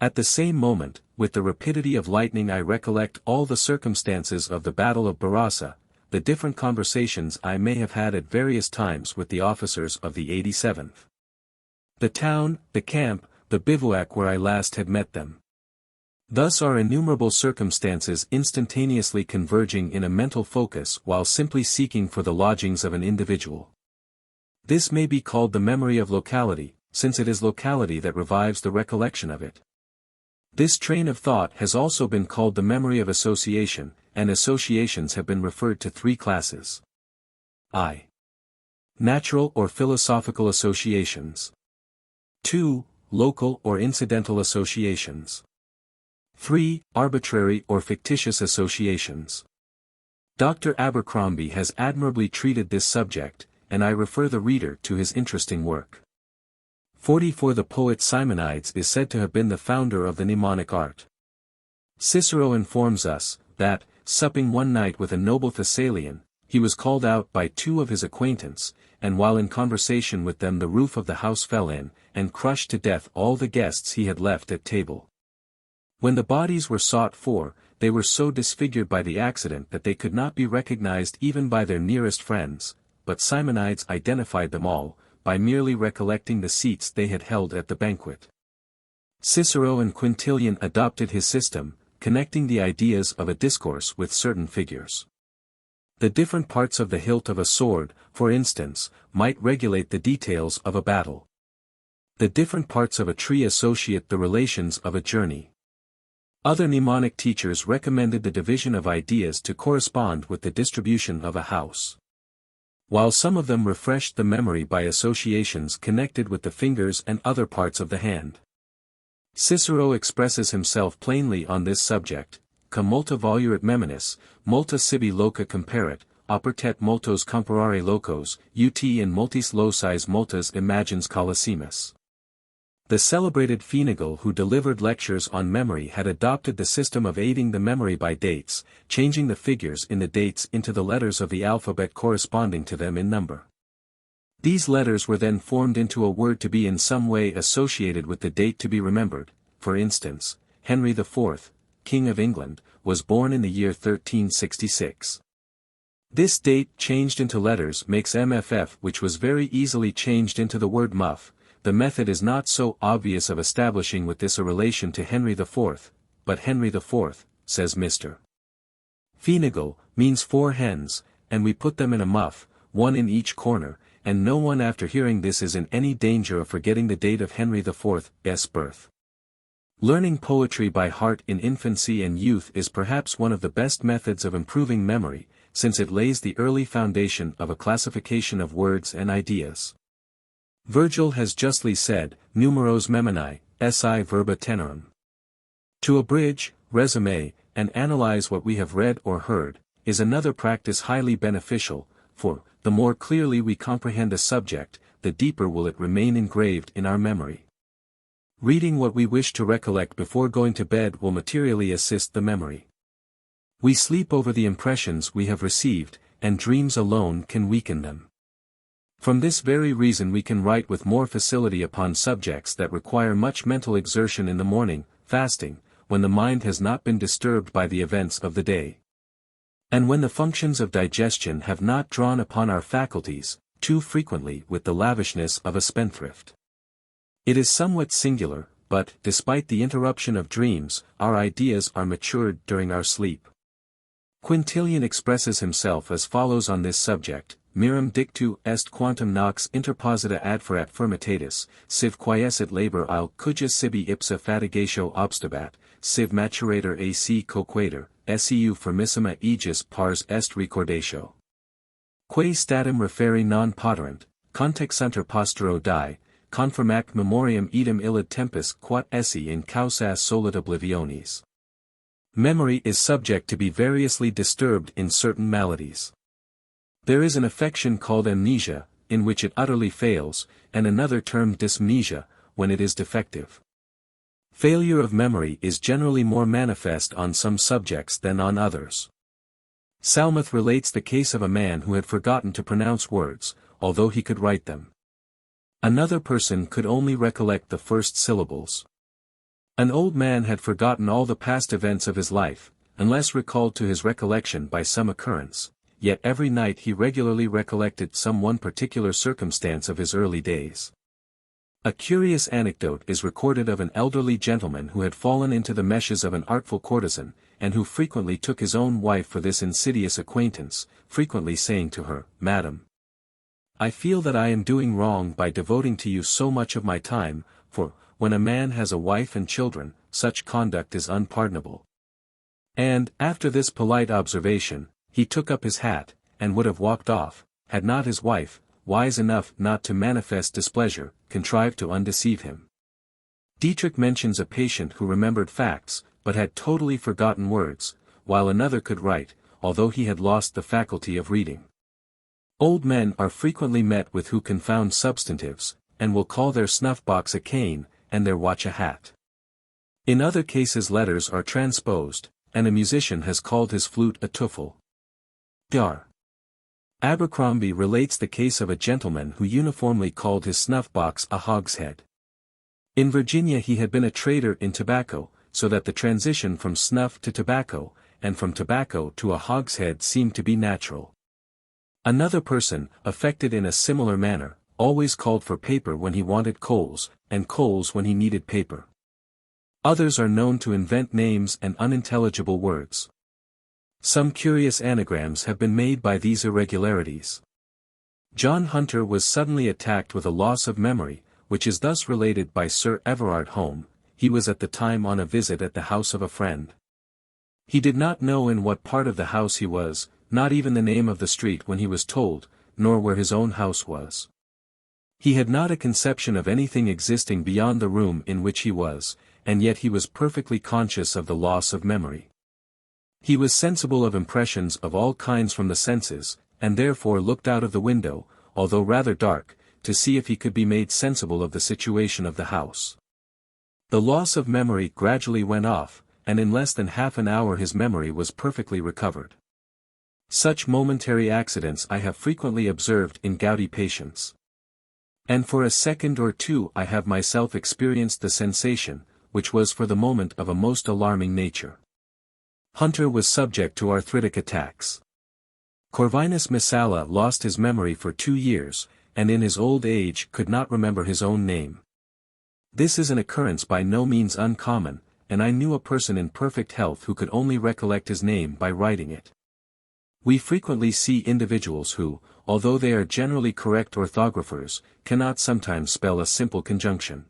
At the same moment, with the rapidity of lightning I recollect all the circumstances of the Battle of Barassa, the different conversations I may have had at various times with the officers of the 87th. The town, the camp, the bivouac where I last had met them. Thus are innumerable circumstances instantaneously converging in a mental focus while simply seeking for the lodgings of an individual. This may be called the memory of locality, since it is locality that revives the recollection of it. This train of thought has also been called the memory of association, and associations have been referred to three classes. I. Natural or philosophical associations. 2. Local or incidental associations. 3. Arbitrary or fictitious associations. Dr. Abercrombie has admirably treated this subject, and I refer the reader to his interesting work. 44. The poet Simonides is said to have been the founder of the mnemonic art. Cicero informs us, that, supping one night with a noble Thessalian, he was called out by two of his acquaintance, and while in conversation with them the roof of the house fell in, and crushed to death all the guests he had left at table. When the bodies were sought for, they were so disfigured by the accident that they could not be recognized even by their nearest friends, but Simonides identified them all, by merely recollecting the seats they had held at the banquet. Cicero and Quintilian adopted his system, connecting the ideas of a discourse with certain figures. The different parts of the hilt of a sword, for instance, might regulate the details of a battle. The different parts of a tree associate the relations of a journey. Other mnemonic teachers recommended the division of ideas to correspond with the distribution of a house. While some of them refreshed the memory by associations connected with the fingers and other parts of the hand. Cicero expresses himself plainly on this subject, cum multa volurit meminus, multa sibi loca comparet, opertet multos comparare locos, ut in multis locis multas imagines colossemus. The celebrated Fenegal who delivered lectures on memory had adopted the system of aiding the memory by dates, changing the figures in the dates into the letters of the alphabet corresponding to them in number. These letters were then formed into a word to be in some way associated with the date to be remembered. For instance, Henry IV, King of England, was born in the year 1366. This date changed into letters makes MFF, which was very easily changed into the word muff. The method is not so obvious of establishing with this a relation to Henry IV, but Henry IV, says Mr. Fenegal, means 4 hens, and we put them in a muff, one in each corner, and no one after hearing this is in any danger of forgetting the date of Henry IV's birth. Learning poetry by heart in infancy and youth is perhaps one of the best methods of improving memory, since it lays the early foundation of a classification of words and ideas. Virgil has justly said, numeros memonae, si verba tenorum. To abridge, resume, and analyze what we have read or heard, is another practice highly beneficial, for, the more clearly we comprehend a subject, the deeper will it remain engraved in our memory. Reading what we wish to recollect before going to bed will materially assist the memory. We sleep over the impressions we have received, and dreams alone can weaken them. From this very reason we can write with more facility upon subjects that require much mental exertion in the morning, fasting, when the mind has not been disturbed by the events of the day. And when the functions of digestion have not drawn upon our faculties, too frequently with the lavishness of a spendthrift. It is somewhat singular, but, despite the interruption of dreams, our ideas are matured during our sleep. Quintilian expresses himself as follows on this subject, mirum dictu est quantum nox interposita adferat firmitatis, siv quiescit labor il cujus sibi ipsa fatigatio obstabat, siv maturator ac coquator, seu firmissima aegis pars est recordatio. Quae statum referi non poterant, contexunter postero die, confirmac memoriam idem illud tempus quat esse in causas solit oblivionis. Memory is subject to be variously disturbed in certain maladies. There is an affection called amnesia, in which it utterly fails, and another termed dysmnesia, when it is defective. Failure of memory is generally more manifest on some subjects than on others. Salmouth relates the case of a man who had forgotten to pronounce words, although he could write them. Another person could only recollect the first syllables. An old man had forgotten all the past events of his life, unless recalled to his recollection by some occurrence, yet every night he regularly recollected some one particular circumstance of his early days. A curious anecdote is recorded of an elderly gentleman who had fallen into the meshes of an artful courtesan, and who frequently took his own wife for this insidious acquaintance, frequently saying to her, "Madam, I feel that I am doing wrong by devoting to you so much of my time, for, when a man has a wife and children, such conduct is unpardonable." And, after this polite observation, he took up his hat, and would have walked off, had not his wife, wise enough not to manifest displeasure, contrived to undeceive him. Dietrich mentions a patient who remembered facts, but had totally forgotten words, while another could write, although he had lost the faculty of reading. Old men are frequently met with who confound substantives, and will call their snuff-box a cane, and their watch a hat. In other cases letters are transposed, and a musician has called his flute a tuffle. Dar. Abercrombie relates the case of a gentleman who uniformly called his snuff-box a hogshead. In Virginia he had been a trader in tobacco, so that the transition from snuff to tobacco, and from tobacco to a hogshead seemed to be natural. Another person, affected in a similar manner, always called for paper when he wanted coals, and coals when he needed paper. Others are known to invent names and unintelligible words. Some curious anagrams have been made by these irregularities. John Hunter was suddenly attacked with a loss of memory, which is thus related by Sir Everard Home. He was at the time on a visit at the house of a friend. He did not know in what part of the house he was, not even the name of the street when he was told, nor where his own house was. He had not a conception of anything existing beyond the room in which he was, and yet he was perfectly conscious of the loss of memory. He was sensible of impressions of all kinds from the senses, and therefore looked out of the window, although rather dark, to see if he could be made sensible of the situation of the house. The loss of memory gradually went off, and in less than half an hour his memory was perfectly recovered. Such momentary accidents I have frequently observed in gouty patients. And for a second or two I have myself experienced the sensation, which was for the moment of a most alarming nature. Hunter was subject to arthritic attacks. Corvinus Messala lost his memory for 2 years, and in his old age could not remember his own name. This is an occurrence by no means uncommon, and I knew a person in perfect health who could only recollect his name by writing it. We frequently see individuals who, although they are generally correct orthographers, cannot sometimes spell a simple conjunction.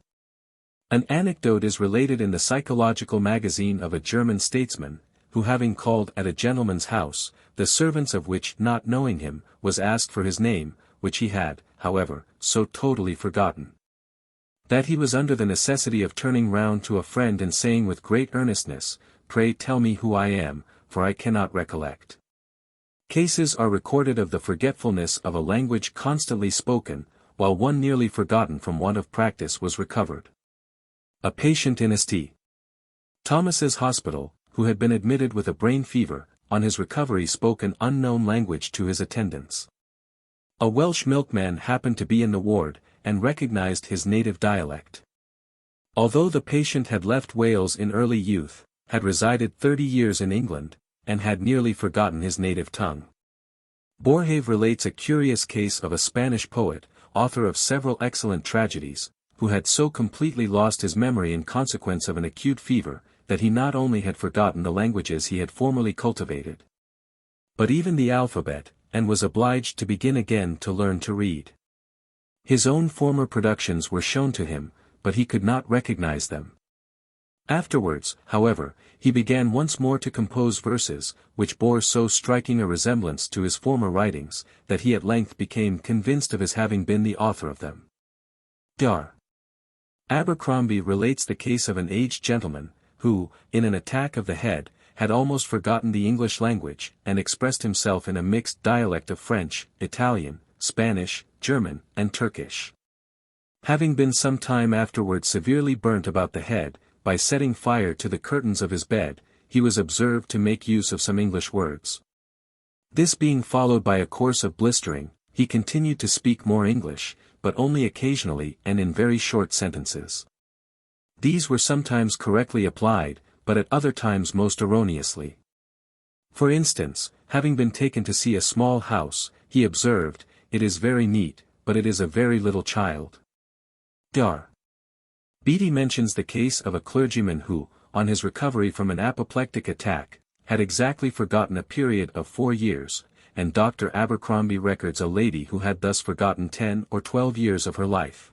An anecdote is related in the Psychological Magazine of a German statesman, who having called at a gentleman's house, the servants of which not knowing him, was asked for his name, which he had, however, so totally forgotten, that he was under the necessity of turning round to a friend and saying with great earnestness, "Pray tell me who I am, for I cannot recollect." Cases are recorded of the forgetfulness of a language constantly spoken, while one nearly forgotten from want of practice was recovered. A patient in St. Thomas's Hospital, who had been admitted with a brain fever, on his recovery spoke an unknown language to his attendants. A Welsh milkman happened to be in the ward, and recognized his native dialect. Although the patient had left Wales in early youth, had resided 30 years in England, and had nearly forgotten his native tongue. Borges relates a curious case of a Spanish poet, author of several excellent tragedies, who had so completely lost his memory in consequence of an acute fever, that he not only had forgotten the languages he had formerly cultivated, but even the alphabet, and was obliged to begin again to learn to read. His own former productions were shown to him, but he could not recognize them. Afterwards, however, he began once more to compose verses, which bore so striking a resemblance to his former writings, that he at length became convinced of his having been the author of them. Dr. Abercrombie relates the case of an aged gentleman, who, in an attack of the head, had almost forgotten the English language, and expressed himself in a mixed dialect of French, Italian, Spanish, German, and Turkish. Having been some time afterwards severely burnt about the head, by setting fire to the curtains of his bed, he was observed to make use of some English words. This being followed by a course of blistering, he continued to speak more English, but only occasionally and in very short sentences. These were sometimes correctly applied, but at other times most erroneously. For instance, having been taken to see a small house, he observed, "It is very neat, but it is a very little child." Dr. Beattie mentions the case of a clergyman who, on his recovery from an apoplectic attack, had exactly forgotten a period of 4 years, and Dr. Abercrombie records a lady who had thus forgotten 10 or 12 years of her life.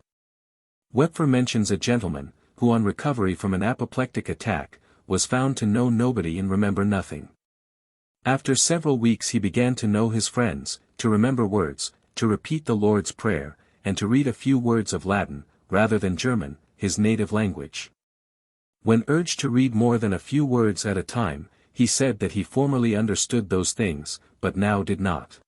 Wepfer mentions a gentleman, who on recovery from an apoplectic attack, was found to know nobody and remember nothing. After several weeks he began to know his friends, to remember words, to repeat the Lord's Prayer, and to read a few words of Latin, rather than German, his native language. When urged to read more than a few words at a time, he said that he formerly understood those things, but now did not.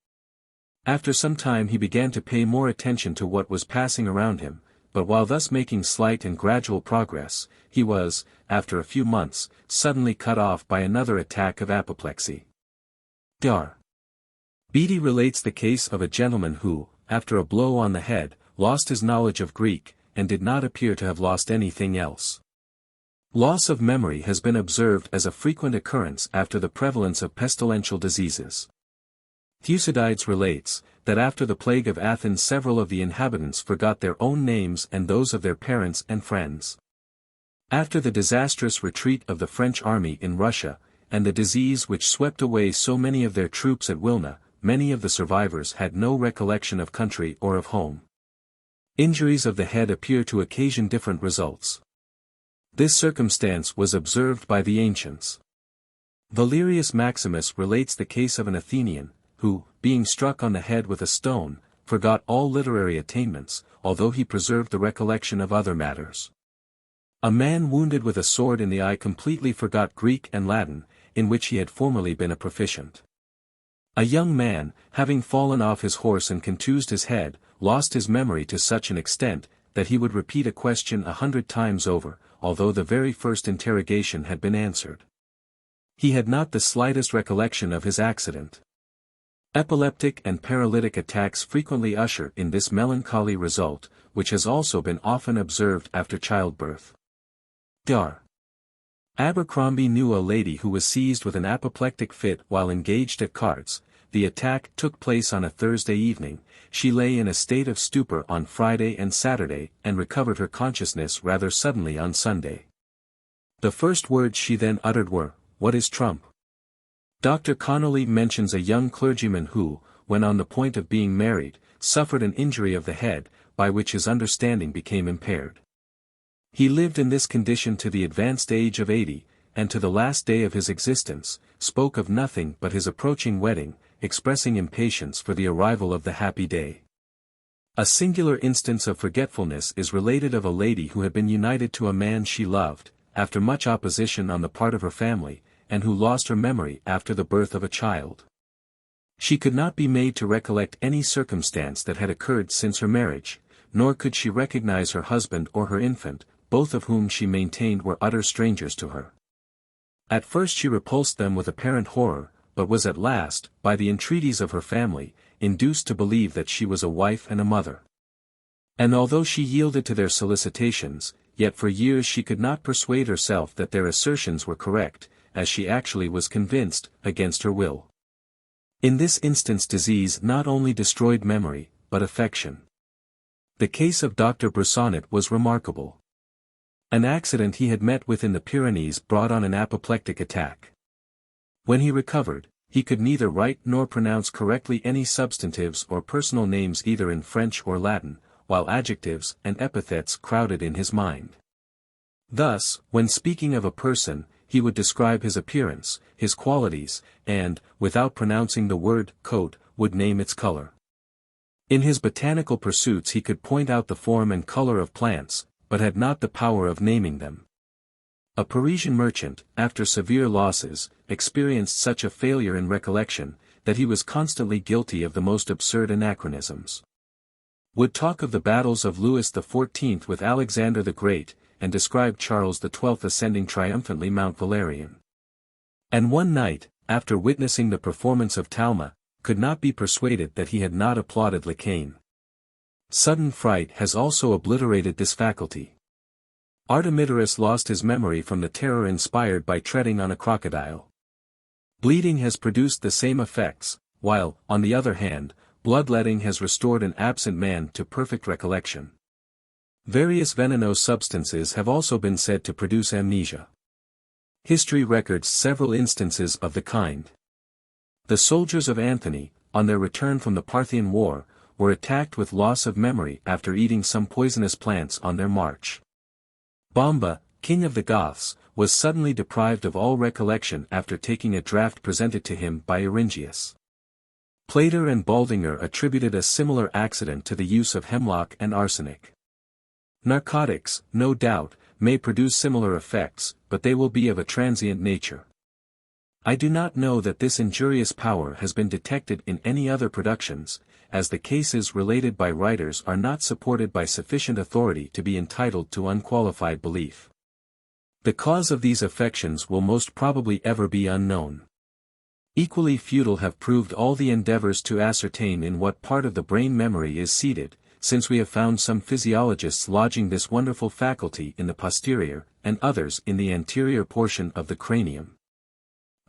After some time he began to pay more attention to what was passing around him, but while thus making slight and gradual progress, he was, after a few months, suddenly cut off by another attack of apoplexy. Dr. Beattie relates the case of a gentleman who, after a blow on the head, lost his knowledge of Greek, and did not appear to have lost anything else. Loss of memory has been observed as a frequent occurrence after the prevalence of pestilential diseases. Thucydides relates, that after the plague of Athens several of the inhabitants forgot their own names and those of their parents and friends. After the disastrous retreat of the French army in Russia, and the disease which swept away so many of their troops at Wilna, many of the survivors had no recollection of country or of home. Injuries of the head appear to occasion different results. This circumstance was observed by the ancients. Valerius Maximus relates the case of an Athenian, who, being struck on the head with a stone, forgot all literary attainments, although he preserved the recollection of other matters. A man wounded with a sword in the eye completely forgot Greek and Latin, in which he had formerly been a proficient. A young man, having fallen off his horse and contused his head, lost his memory to such an extent, that he would repeat a question 100 times over, although the very first interrogation had been answered. He had not the slightest recollection of his accident. Epileptic and paralytic attacks frequently usher in this melancholy result, which has also been often observed after childbirth. Dr. Abercrombie knew a lady who was seized with an apoplectic fit while engaged at cards. The attack took place on a Thursday evening. She lay in a state of stupor on Friday and Saturday, and recovered her consciousness rather suddenly on Sunday. The first words she then uttered were, "What is trump?" Dr. Connolly mentions a young clergyman who, when on the point of being married, suffered an injury of the head, by which his understanding became impaired. He lived in this condition to the advanced age of 80, and to the last day of his existence, spoke of nothing but his approaching wedding, expressing impatience for the arrival of the happy day. A singular instance of forgetfulness is related of a lady who had been united to a man she loved, after much opposition on the part of her family, and who lost her memory after the birth of a child. She could not be made to recollect any circumstance that had occurred since her marriage, nor could she recognize her husband or her infant, both of whom she maintained were utter strangers to her. At first she repulsed them with apparent horror, but was at last, by the entreaties of her family, induced to believe that she was a wife and a mother. And although she yielded to their solicitations, yet for years she could not persuade herself that their assertions were correct, as she actually was convinced, against her will. In this instance disease not only destroyed memory, but affection. The case of Dr. Bressonnet was remarkable. An accident he had met with in the Pyrenees brought on an apoplectic attack. When he recovered, he could neither write nor pronounce correctly any substantives or personal names either in French or Latin, while adjectives and epithets crowded in his mind. Thus, when speaking of a person, he would describe his appearance, his qualities, and, without pronouncing the word coat, would name its color. In his botanical pursuits he could point out the form and color of plants, but had not the power of naming them. A Parisian merchant, after severe losses, experienced such a failure in recollection, that he was constantly guilty of the most absurd anachronisms. Would talk of the battles of Louis XIV with Alexander the Great, and describe Charles XII ascending triumphantly Mount Valerian. And one night, after witnessing the performance of Talma, could not be persuaded that he had not applauded Lecain. Sudden fright has also obliterated this faculty. Artemidorus lost his memory from the terror inspired by treading on a crocodile. Bleeding has produced the same effects, while, on the other hand, bloodletting has restored an absent man to perfect recollection. Various venomous substances have also been said to produce amnesia. History records several instances of the kind. The soldiers of Antony, on their return from the Parthian War, were attacked with loss of memory after eating some poisonous plants on their march. Bomba, king of the Goths, was suddenly deprived of all recollection after taking a draught presented to him by Eryngius. Plater and Baldinger attributed a similar accident to the use of hemlock and arsenic. Narcotics, no doubt, may produce similar effects, but they will be of a transient nature. I do not know that this injurious power has been detected in any other productions, as the cases related by writers are not supported by sufficient authority to be entitled to unqualified belief. The cause of these affections will most probably ever be unknown. Equally futile have proved all the endeavors to ascertain in what part of the brain memory is seated, since we have found some physiologists lodging this wonderful faculty in the posterior, and others in the anterior portion of the cranium.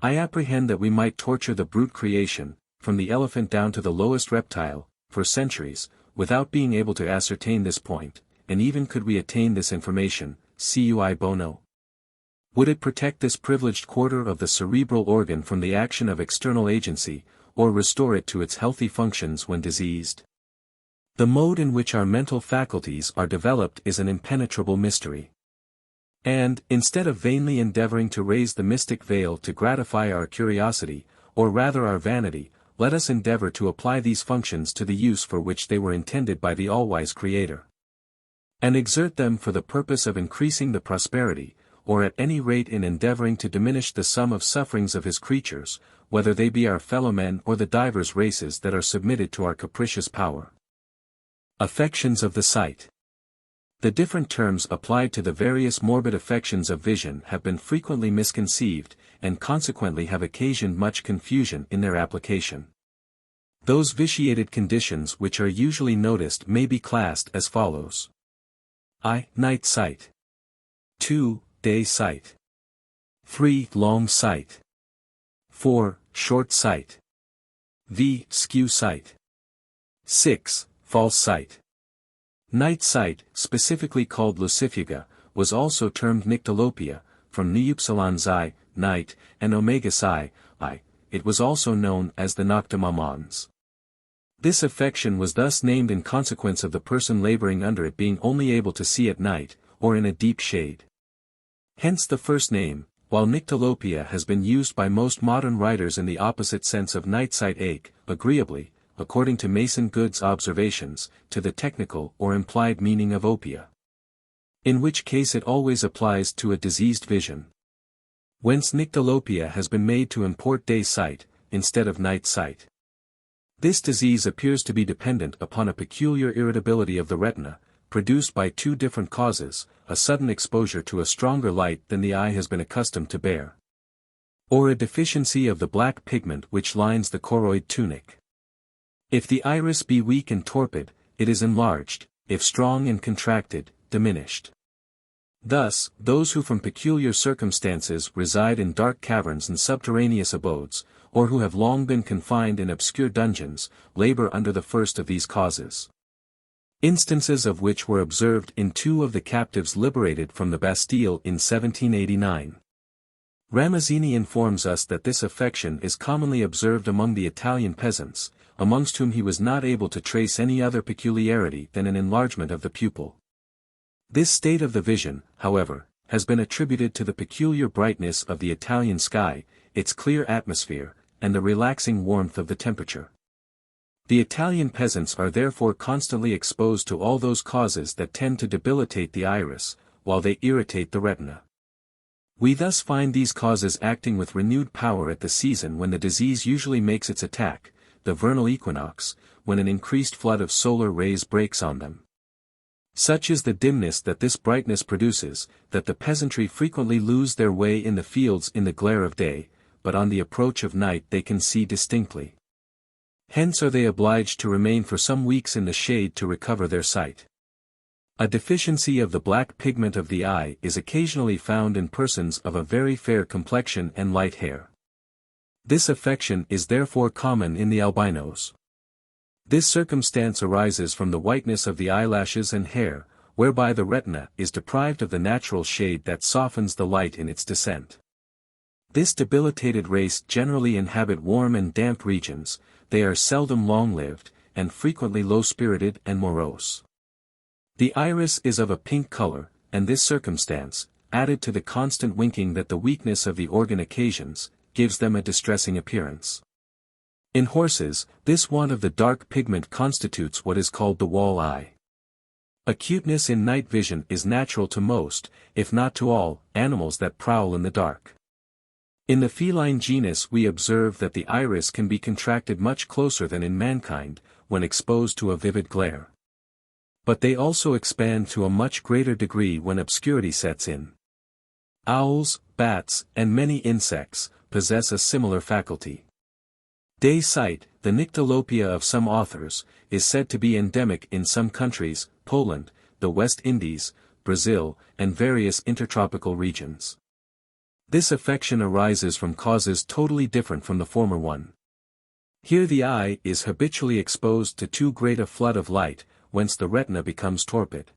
I apprehend that we might torture the brute creation, from the elephant down to the lowest reptile, for centuries, without being able to ascertain this point, and even could we attain this information, cui bono? Would it protect this privileged quarter of the cerebral organ from the action of external agency, or restore it to its healthy functions when diseased? The mode in which our mental faculties are developed is an impenetrable mystery. And, instead of vainly endeavoring to raise the mystic veil to gratify our curiosity, or rather our vanity, let us endeavor to apply these functions to the use for which they were intended by the all-wise Creator. And exert them for the purpose of increasing the prosperity, or at any rate in endeavoring to diminish the sum of sufferings of His creatures, whether they be our fellow men or the divers races that are submitted to our capricious power. Affections of the sight. The different terms applied to the various morbid affections of vision have been frequently misconceived, and consequently have occasioned much confusion in their application. Those vitiated conditions which are usually noticed may be classed as follows. I. Night sight. 2. Day sight. 3. Long sight. 4. Short sight. V. Skew sight. 6. False sight. Night sight, specifically called lucifuga, was also termed nyctalopia, from nyupsilon xi, night, and omega psi, I. It was also known as the noctamamons. This affection was thus named in consequence of the person laboring under it being only able to see at night, or in a deep shade. Hence the first name, while nyctalopia has been used by most modern writers in the opposite sense of night sight ache, agreeably, according to Mason Good's observations, to the technical or implied meaning of opia. In which case it always applies to a diseased vision. Whence nyctalopia has been made to import day sight, instead of night sight. This disease appears to be dependent upon a peculiar irritability of the retina, produced by two different causes, a sudden exposure to a stronger light than the eye has been accustomed to bear, or a deficiency of the black pigment which lines the choroid tunic. If the iris be weak and torpid, it is enlarged, if strong and contracted, diminished. Thus, those who from peculiar circumstances reside in dark caverns and subterraneous abodes, or who have long been confined in obscure dungeons, labor under the first of these causes. Instances of which were observed in 2 of the captives liberated from the Bastille in 1789. Ramazzini informs us that this affection is commonly observed among the Italian peasants, amongst whom he was not able to trace any other peculiarity than an enlargement of the pupil. This state of the vision, however, has been attributed to the peculiar brightness of the Italian sky, its clear atmosphere, and the relaxing warmth of the temperature. The Italian peasants are therefore constantly exposed to all those causes that tend to debilitate the iris, while they irritate the retina. We thus find these causes acting with renewed power at the season when the disease usually makes its attack, the vernal equinox, when an increased flood of solar rays breaks on them. Such is the dimness that this brightness produces, that the peasantry frequently lose their way in the fields in the glare of day, but on the approach of night they can see distinctly. Hence are they obliged to remain for some weeks in the shade to recover their sight. A deficiency of the black pigment of the eye is occasionally found in persons of a very fair complexion and light hair. This affection is therefore common in the albinos. This circumstance arises from the whiteness of the eyelashes and hair, whereby the retina is deprived of the natural shade that softens the light in its descent. This debilitated race generally inhabit warm and damp regions, they are seldom long-lived, and frequently low-spirited and morose. The iris is of a pink color, and this circumstance, added to the constant winking that the weakness of the organ occasions, gives them a distressing appearance. In horses, this want of the dark pigment constitutes what is called the wall eye. Acuteness in night vision is natural to most, if not to all, animals that prowl in the dark. In the feline genus we observe that the iris can be contracted much closer than in mankind, when exposed to a vivid glare. But they also expand to a much greater degree when obscurity sets in. Owls, bats, and many insects, possess a similar faculty. Day sight, the nyctalopia of some authors, is said to be endemic in some countries, Poland, the West Indies, Brazil, and various intertropical regions. This affection arises from causes totally different from the former one. Here the eye is habitually exposed to too great a flood of light, whence the retina becomes torpid.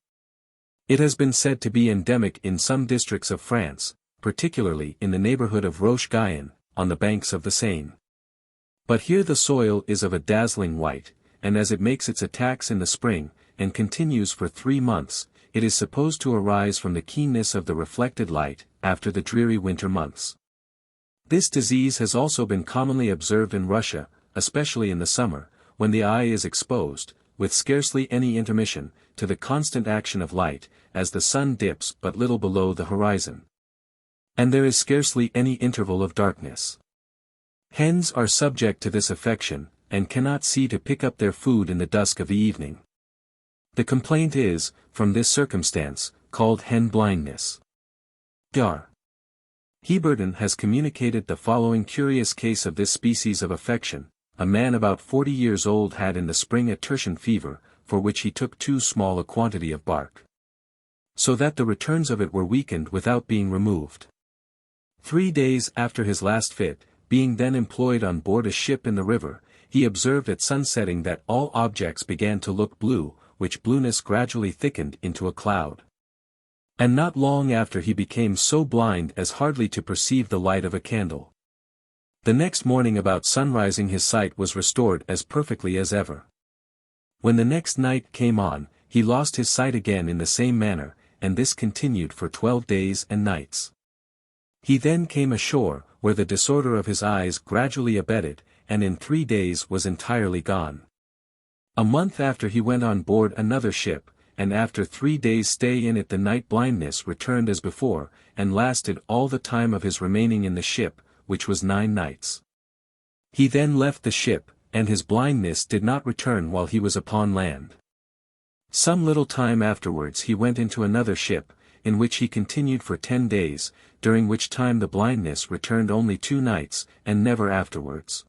It has been said to be endemic in some districts of France, particularly in the neighborhood of Roche-Guyon, on the banks of the Seine. But here the soil is of a dazzling white, and as it makes its attacks in the spring, and continues for 3 months, it is supposed to arise from the keenness of the reflected light, after the dreary winter months. This disease has also been commonly observed in Russia, especially in the summer, when the eye is exposed, with scarcely any intermission, to the constant action of light, as the sun dips but little below the horizon. And there is scarcely any interval of darkness. Hens are subject to this affection, and cannot see to pick up their food in the dusk of the evening. The complaint is, from this circumstance, called hen blindness. Dr. Heberden has communicated the following curious case of this species of affection. A man about 40 years old had in the spring a tertian fever, for which he took too small a quantity of bark, so that the returns of it were weakened without being removed. 3 days after his last fit, being then employed on board a ship in the river, he observed at sunsetting that all objects began to look blue, which blueness gradually thickened into a cloud. And not long after he became so blind as hardly to perceive the light of a candle. The next morning about sunrising his sight was restored as perfectly as ever. When the next night came on, he lost his sight again in the same manner, and this continued for 12 days and nights. He then came ashore, where the disorder of his eyes gradually abated, and in 3 days was entirely gone. A month after he went on board another ship, and after 3 days' stay in it the night blindness returned as before, and lasted all the time of his remaining in the ship, which was 9 nights. He then left the ship, and his blindness did not return while he was upon land. Some little time afterwards he went into another ship, in which he continued for 10 days, during which time the blindness returned only 2 nights, and never afterwards.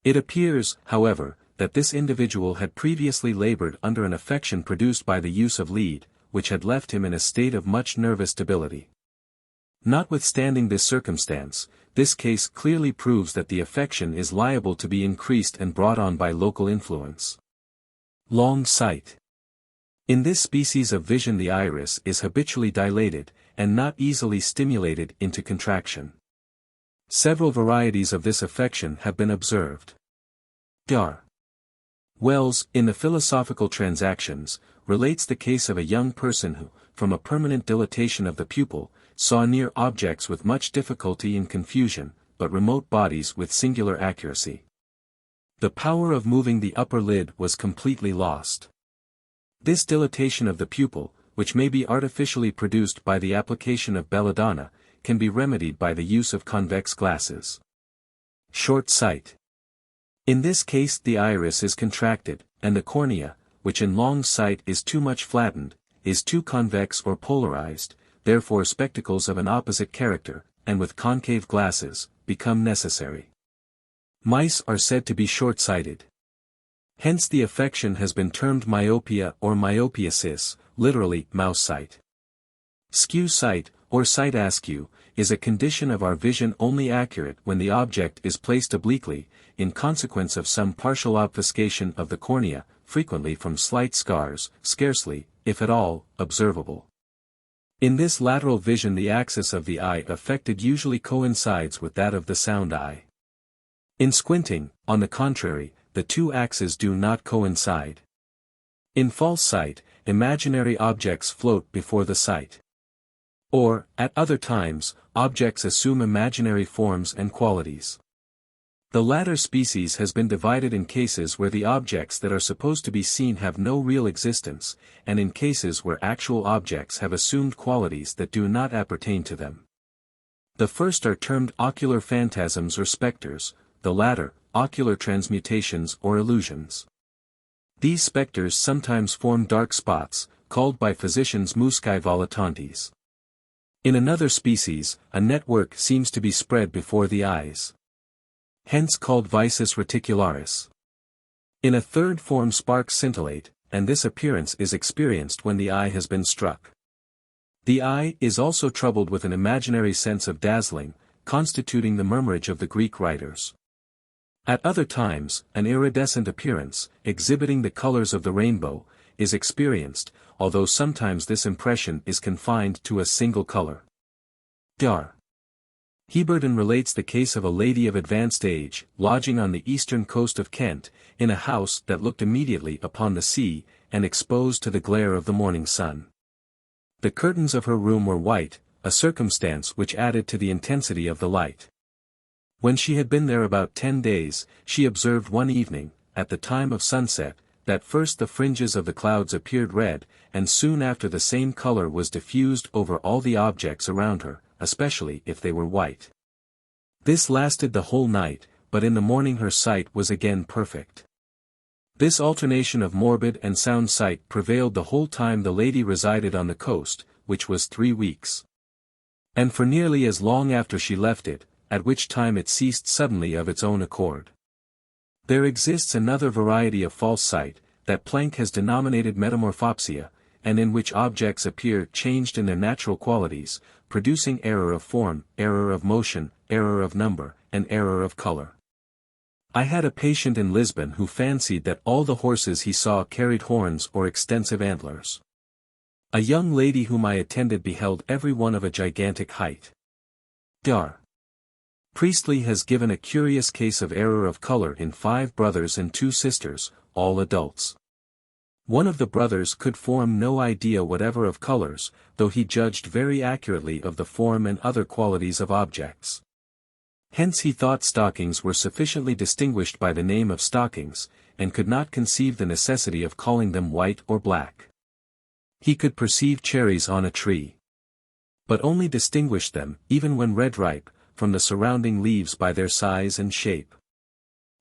It appears, however, that this individual had previously labored under an affection produced by the use of lead, which had left him in a state of much nervous debility. Notwithstanding this circumstance, this case clearly proves that the affection is liable to be increased and brought on by local influence. Long sight. In this species of vision the iris is habitually dilated, and not easily stimulated into contraction. Several varieties of this affection have been observed. Dr. Wells, in the Philosophical Transactions, relates the case of a young person who, from a permanent dilatation of the pupil, saw near objects with much difficulty and confusion, but remote bodies with singular accuracy. The power of moving the upper lid was completely lost. This dilatation of the pupil, which may be artificially produced by the application of belladonna, can be remedied by the use of convex glasses. Short sight. In this case the iris is contracted, and the cornea, which in long sight is too much flattened, is too convex or polarized, therefore spectacles of an opposite character, and with concave glasses, become necessary. Mice are said to be short-sighted. Hence the affection has been termed myopia or myopiasis, literally, mouse sight. Skew sight, or sight askew, is a condition of our vision only accurate when the object is placed obliquely, in consequence of some partial obfuscation of the cornea, frequently from slight scars, scarcely, if at all, observable. In this lateral vision the axis of the eye affected usually coincides with that of the sound eye. In squinting, on the contrary, the two axes do not coincide. In false sight, imaginary objects float before the sight. Or, at other times, objects assume imaginary forms and qualities. The latter species has been divided in cases where the objects that are supposed to be seen have no real existence, and in cases where actual objects have assumed qualities that do not appertain to them. The first are termed ocular phantasms or specters, the latter, ocular transmutations or illusions. These specters sometimes form dark spots, called by physicians muscae volatantes. In another species, a network seems to be spread before the eyes. Hence called visus reticularis. In a third form sparks scintillate, and this appearance is experienced when the eye has been struck. The eye is also troubled with an imaginary sense of dazzling, constituting the murmurage of the Greek writers. At other times, an iridescent appearance, exhibiting the colors of the rainbow, is experienced, although sometimes this impression is confined to a single color. Dr. Heberden relates the case of a lady of advanced age, lodging on the eastern coast of Kent, in a house that looked immediately upon the sea, and exposed to the glare of the morning sun. The curtains of her room were white, a circumstance which added to the intensity of the light. When she had been there about 10 days, she observed one evening, at the time of sunset, that first the fringes of the clouds appeared red, and soon after the same color was diffused over all the objects around her, especially if they were white. This lasted the whole night, but in the morning her sight was again perfect. This alternation of morbid and sound sight prevailed the whole time the lady resided on the coast, which was 3 weeks. And for nearly as long after she left it, at which time it ceased suddenly of its own accord. There exists another variety of false sight, that Planck has denominated metamorphopsia, and in which objects appear changed in their natural qualities, producing error of form, error of motion, error of number, and error of color. I had a patient in Lisbon who fancied that all the horses he saw carried horns or extensive antlers. A young lady whom I attended beheld every one of a gigantic height. Dr. Priestley has given a curious case of error of color in 5 brothers and 2 sisters, all adults. One of the brothers could form no idea whatever of colors, though he judged very accurately of the form and other qualities of objects. Hence he thought stockings were sufficiently distinguished by the name of stockings, and could not conceive the necessity of calling them white or black. He could perceive cherries on a tree, but only distinguished them, even when red ripe, from the surrounding leaves by their size and shape.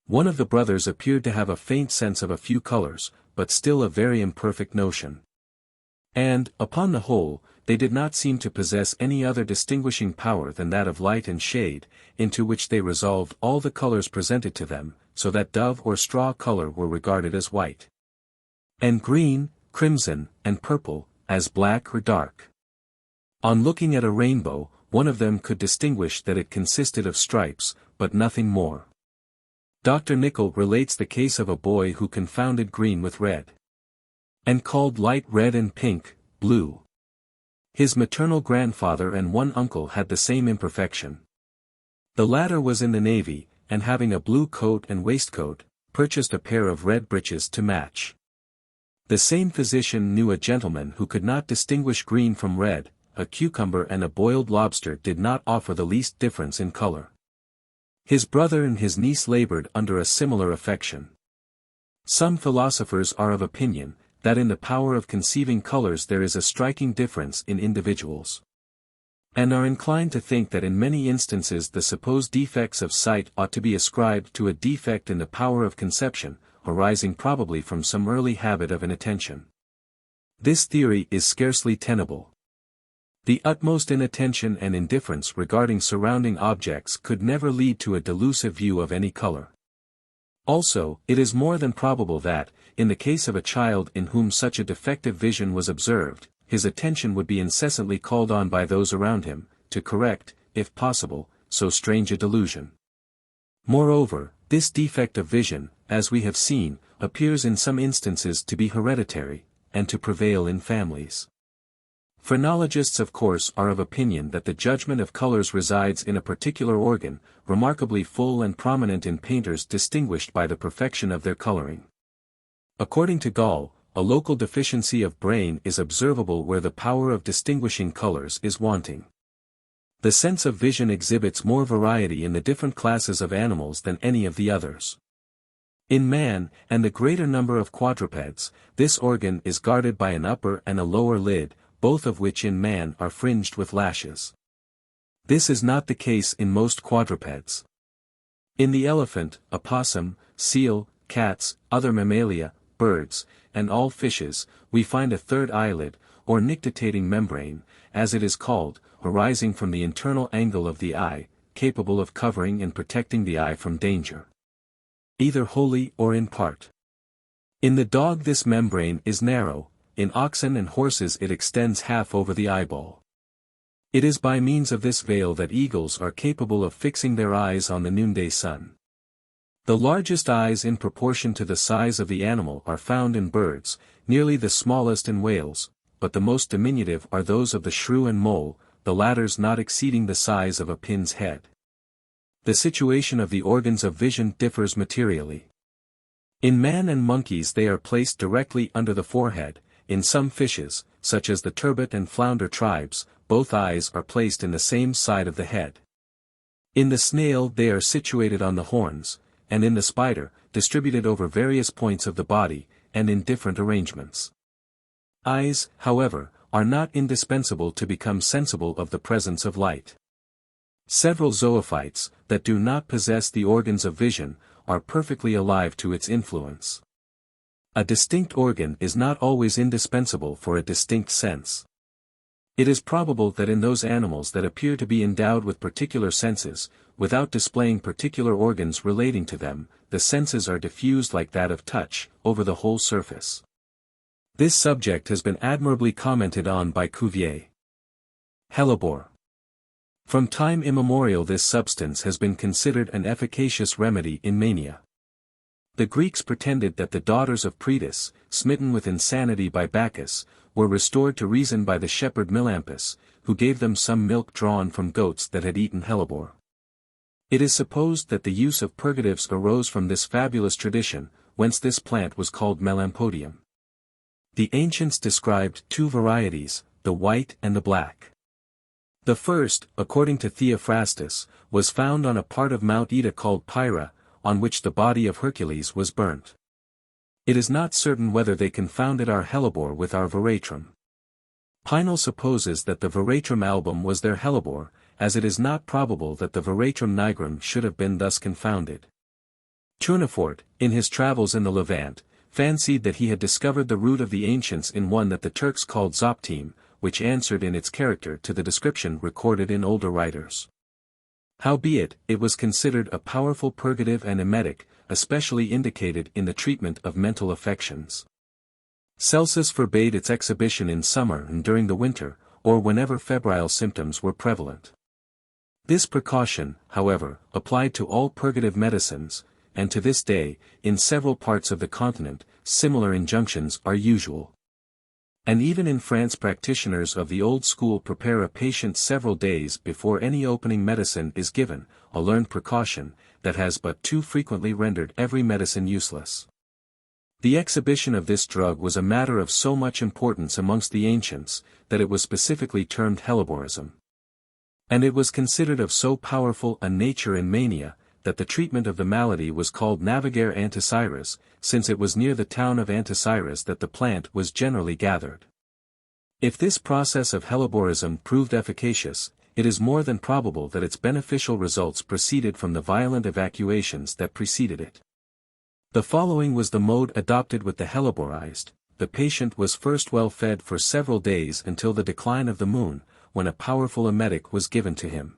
One of the brothers appeared to have a faint sense of a few colors, but still a very imperfect notion. And, upon the whole, they did not seem to possess any other distinguishing power than that of light and shade, into which they resolved all the colors presented to them, so that dove or straw color were regarded as white, and green, crimson, and purple, as black or dark. On looking at a rainbow, one of them could distinguish that it consisted of stripes, but nothing more. Dr. Nicol relates the case of a boy who confounded green with red, and called light red and pink, blue. His maternal grandfather and one uncle had the same imperfection. The latter was in the navy, and having a blue coat and waistcoat, purchased a pair of red breeches to match. The same physician knew a gentleman who could not distinguish green from red. A cucumber and a boiled lobster did not offer the least difference in color. His brother and his niece labored under a similar affection. Some philosophers are of opinion, that in the power of conceiving colors there is a striking difference in individuals, and are inclined to think that in many instances the supposed defects of sight ought to be ascribed to a defect in the power of conception, arising probably from some early habit of inattention. This theory is scarcely tenable. The utmost inattention and indifference regarding surrounding objects could never lead to a delusive view of any color. Also, it is more than probable that, in the case of a child in whom such a defective vision was observed, his attention would be incessantly called on by those around him, to correct, if possible, so strange a delusion. Moreover, this defect of vision, as we have seen, appears in some instances to be hereditary, and to prevail in families. Phrenologists of course are of opinion that the judgment of colors resides in a particular organ, remarkably full and prominent in painters distinguished by the perfection of their coloring. According to Gall, a local deficiency of brain is observable where the power of distinguishing colors is wanting. The sense of vision exhibits more variety in the different classes of animals than any of the others. In man, and the greater number of quadrupeds, this organ is guarded by an upper and a lower lid, both of which in man are fringed with lashes. This is not the case in most quadrupeds. In the elephant, opossum, seal, cats, other mammalia, birds, and all fishes, we find a third eyelid, or nictitating membrane, as it is called, arising from the internal angle of the eye, capable of covering and protecting the eye from danger, either wholly or in part. In the dog this membrane is narrow, in oxen and horses it extends half over the eyeball. It is by means of this veil that eagles are capable of fixing their eyes on the noonday sun. The largest eyes in proportion to the size of the animal are found in birds, nearly the smallest in whales, but the most diminutive are those of the shrew and mole, the latters not exceeding the size of a pin's head. The situation of the organs of vision differs materially. In man and monkeys they are placed directly under the forehead. In some fishes, such as the turbot and flounder tribes, both eyes are placed in the same side of the head. In the snail they are situated on the horns, and in the spider, distributed over various points of the body, and in different arrangements. Eyes, however, are not indispensable to become sensible of the presence of light. Several zoophytes, that do not possess the organs of vision, are perfectly alive to its influence. A distinct organ is not always indispensable for a distinct sense. It is probable that in those animals that appear to be endowed with particular senses, without displaying particular organs relating to them, the senses are diffused like that of touch, over the whole surface. This subject has been admirably commented on by Cuvier. Hellebore. From time immemorial this substance has been considered an efficacious remedy in mania. The Greeks pretended that the daughters of Proetus, smitten with insanity by Bacchus, were restored to reason by the shepherd Melampus, who gave them some milk drawn from goats that had eaten hellebore. It is supposed that the use of purgatives arose from this fabulous tradition, whence this plant was called Melampodium. The ancients described two varieties, the white and the black. The first, according to Theophrastus, was found on a part of Mount Ida called Pyrrha, on which the body of Hercules was burnt. It is not certain whether they confounded our hellebore with our veratrum. Pinel supposes that the veratrum album was their hellebore, as it is not probable that the veratrum nigrum should have been thus confounded. Tournefort, in his travels in the Levant, fancied that he had discovered the root of the ancients in one that the Turks called Zoptim, which answered in its character to the description recorded in older writers. Howbeit, it was considered a powerful purgative and emetic, especially indicated in the treatment of mental affections. Celsus forbade its exhibition in summer and during the winter, or whenever febrile symptoms were prevalent. This precaution, however, applied to all purgative medicines, and to this day, in several parts of the continent, similar injunctions are usual. And even in France practitioners of the old school prepare a patient several days before any opening medicine is given, a learned precaution, that has but too frequently rendered every medicine useless. The exhibition of this drug was a matter of so much importance amongst the ancients, that it was specifically termed Helleborism. And it was considered of so powerful a nature in mania, that the treatment of the malady was called Navigare Antisires, since it was near the town of Antisires that the plant was generally gathered. If this process of Helleborism proved efficacious, it is more than probable that its beneficial results proceeded from the violent evacuations that preceded it. The following was the mode adopted with the Helleborized. The patient was first well fed for several days until the decline of the moon, when a powerful emetic was given to him.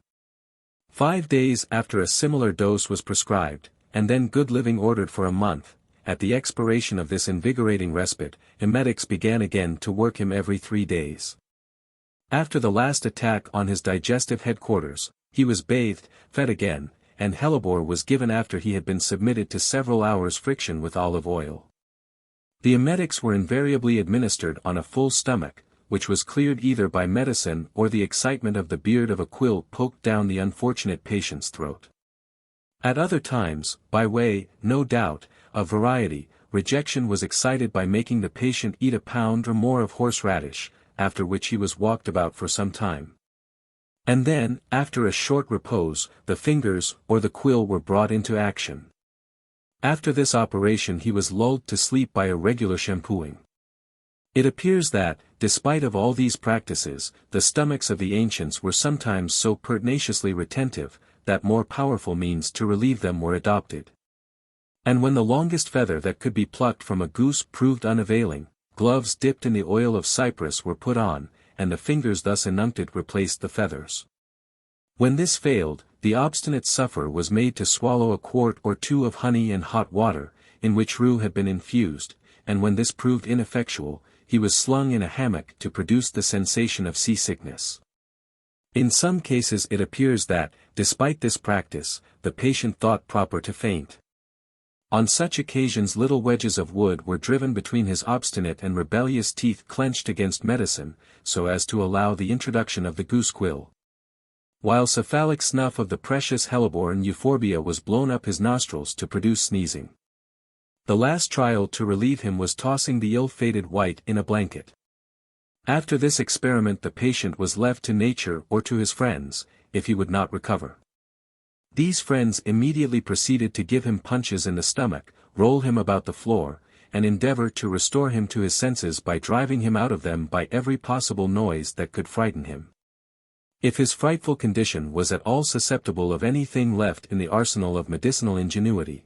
5 days after a similar dose was prescribed, and then good living ordered for a month. At the expiration of this invigorating respite, emetics began again to work him every 3 days. After the last attack on his digestive headquarters, he was bathed, fed again, and Hellebore was given after he had been submitted to several hours' friction with olive oil. The emetics were invariably administered on a full stomach, which was cleared either by medicine or the excitement of the beard of a quill poked down the unfortunate patient's throat. At other times, by way, no doubt, of variety, rejection was excited by making the patient eat a pound or more of horseradish, after which he was walked about for some time. And then, after a short repose, the fingers or the quill were brought into action. After this operation he was lulled to sleep by a regular shampooing. It appears that, despite of all these practices, the stomachs of the ancients were sometimes so pertinaciously retentive, that more powerful means to relieve them were adopted. And when the longest feather that could be plucked from a goose proved unavailing, gloves dipped in the oil of cypress were put on, and the fingers thus enuncted replaced the feathers. When this failed, the obstinate sufferer was made to swallow a quart or two of honey and hot water, in which rue had been infused, and when this proved ineffectual, he was slung in a hammock to produce the sensation of seasickness. In some cases it appears that, despite this practice, the patient thought proper to faint. On such occasions little wedges of wood were driven between his obstinate and rebellious teeth clenched against medicine, so as to allow the introduction of the goose quill. While cephalic snuff of the precious Hellebore and euphorbia was blown up his nostrils to produce sneezing. The last trial to relieve him was tossing the ill-fated white in a blanket. After this experiment the patient was left to nature or to his friends, if he would not recover. These friends immediately proceeded to give him punches in the stomach, roll him about the floor, and endeavor to restore him to his senses by driving him out of them by every possible noise that could frighten him. If his frightful condition was at all susceptible of anything left in the arsenal of medicinal ingenuity.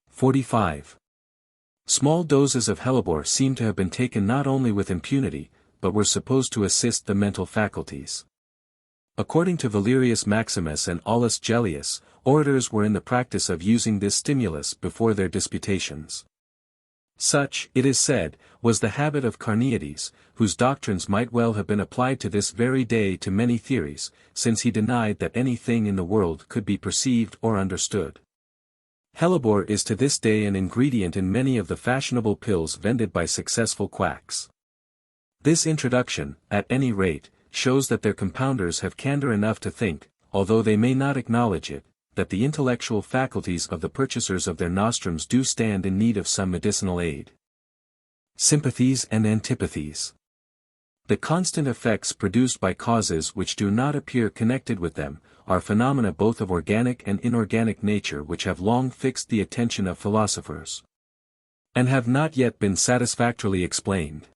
45. Small doses of Hellebore seem to have been taken not only with impunity, but were supposed to assist the mental faculties. According to Valerius Maximus and Aulus Gellius, orators were in the practice of using this stimulus before their disputations. Such, it is said, was the habit of Carneades, whose doctrines might well have been applied to this very day to many theories, since he denied that anything in the world could be perceived or understood. Hellebore is to this day an ingredient in many of the fashionable pills vended by successful quacks. This introduction, at any rate, shows that their compounders have candor enough to think, although they may not acknowledge it, that the intellectual faculties of the purchasers of their nostrums do stand in need of some medicinal aid. Sympathies and Antipathies. The constant effects produced by causes which do not appear connected with them, are phenomena both of organic and inorganic nature which have long fixed the attention of philosophers, and have not yet been satisfactorily explained.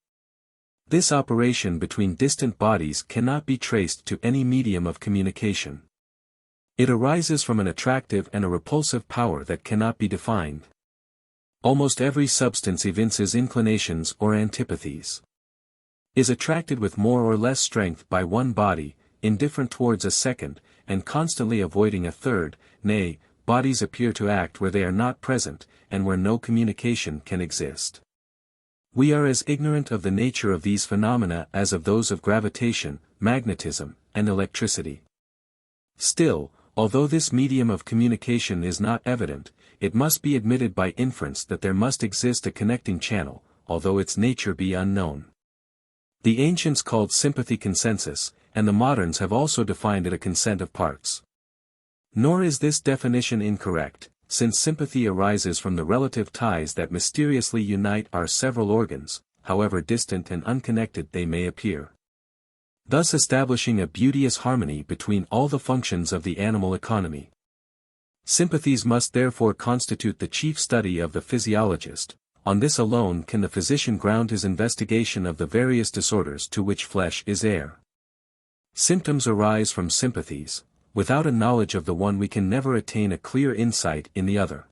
This operation between distant bodies cannot be traced to any medium of communication. It arises from an attractive and a repulsive power that cannot be defined. Almost every substance evinces inclinations or antipathies. Is attracted with more or less strength by one body, indifferent towards a second, and constantly avoiding a third. Nay, bodies appear to act where they are not present, and where no communication can exist. We are as ignorant of the nature of these phenomena as of those of gravitation, magnetism, and electricity. Still, although this medium of communication is not evident, it must be admitted by inference that there must exist a connecting channel, although its nature be unknown. The ancients called sympathy consensus, and the moderns have also defined it a consent of parts. Nor is this definition incorrect, since sympathy arises from the relative ties that mysteriously unite our several organs, however distant and unconnected they may appear, thus establishing a beauteous harmony between all the functions of the animal economy. Sympathies must therefore constitute the chief study of the physiologist. On this alone can the physician ground his investigation of the various disorders to which flesh is heir. Symptoms arise from sympathies. Without a knowledge of the one we can never attain a clear insight in the other.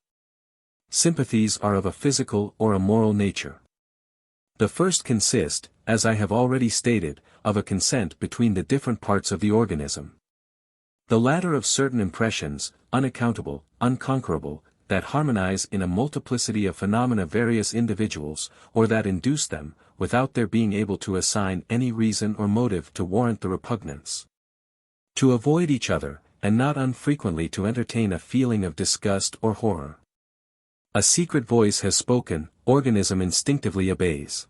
Sympathies are of a physical or a moral nature. The first consist, as I have already stated, of a consent between the different parts of the organism. The latter of certain impressions, unaccountable, unconquerable, that harmonize in a multiplicity of phenomena various individuals, or that induce them, without their being able to assign any reason or motive to warrant the repugnance, to avoid each other, and not unfrequently to entertain a feeling of disgust or horror. A secret voice has spoken, organism instinctively obeys.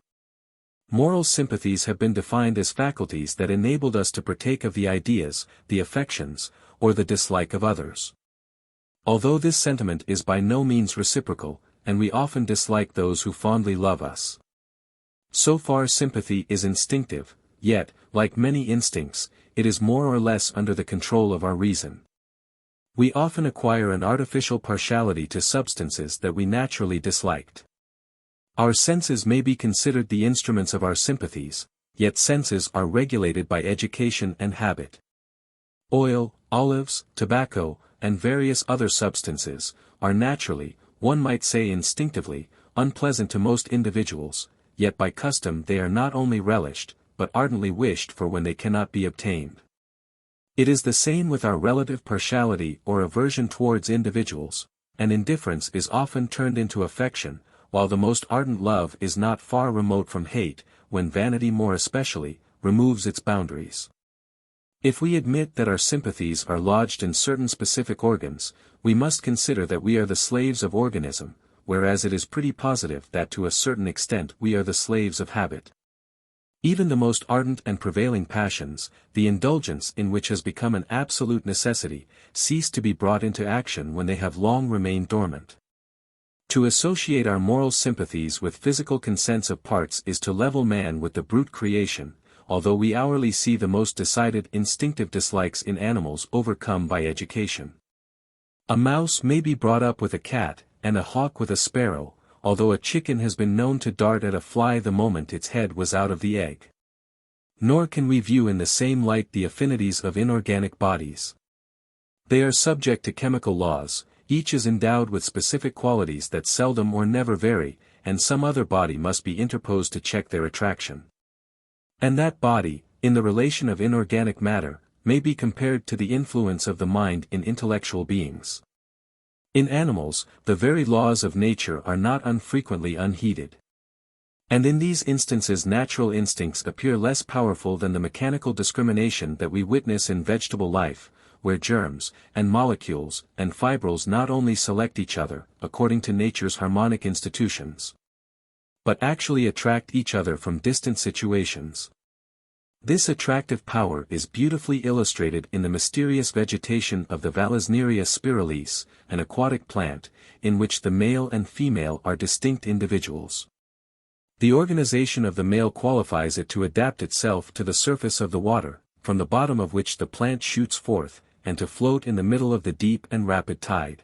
Moral sympathies have been defined as faculties that enabled us to partake of the ideas, the affections, or the dislike of others. Although this sentiment is by no means reciprocal, and we often dislike those who fondly love us. So far sympathy is instinctive, yet, like many instincts, it is more or less under the control of our reason. We often acquire an artificial partiality to substances that we naturally disliked. Our senses may be considered the instruments of our sympathies, yet senses are regulated by education and habit. Oil, olives, tobacco, and various other substances, are naturally, one might say instinctively, unpleasant to most individuals, yet by custom they are not only relished, but ardently wished for when they cannot be obtained. It is the same with our relative partiality or aversion towards individuals, and indifference is often turned into affection, while the most ardent love is not far remote from hate, when vanity more especially, removes its boundaries. If we admit that our sympathies are lodged in certain specific organs, we must consider that we are the slaves of organism, whereas it is pretty positive that to a certain extent we are the slaves of habit. Even the most ardent and prevailing passions, the indulgence in which has become an absolute necessity, cease to be brought into action when they have long remained dormant. To associate our moral sympathies with physical consents of parts is to level man with the brute creation, although we hourly see the most decided instinctive dislikes in animals overcome by education. A mouse may be brought up with a cat, and a hawk with a sparrow, although a chicken has been known to dart at a fly the moment its head was out of the egg. Nor can we view in the same light the affinities of inorganic bodies. They are subject to chemical laws, each is endowed with specific qualities that seldom or never vary, and some other body must be interposed to check their attraction. And that body, in the relation of inorganic matter, may be compared to the influence of the mind in intellectual beings. In animals, the very laws of nature are not unfrequently unheeded. And in these instances natural instincts appear less powerful than the mechanical discrimination that we witness in vegetable life, where germs, and molecules, and fibrils not only select each other, according to nature's harmonic institutions, but actually attract each other from distant situations. This attractive power is beautifully illustrated in the mysterious vegetation of the Vallisneria spiralis, an aquatic plant, in which the male and female are distinct individuals. The organization of the male qualifies it to adapt itself to the surface of the water, from the bottom of which the plant shoots forth, and to float in the middle of the deep and rapid tide.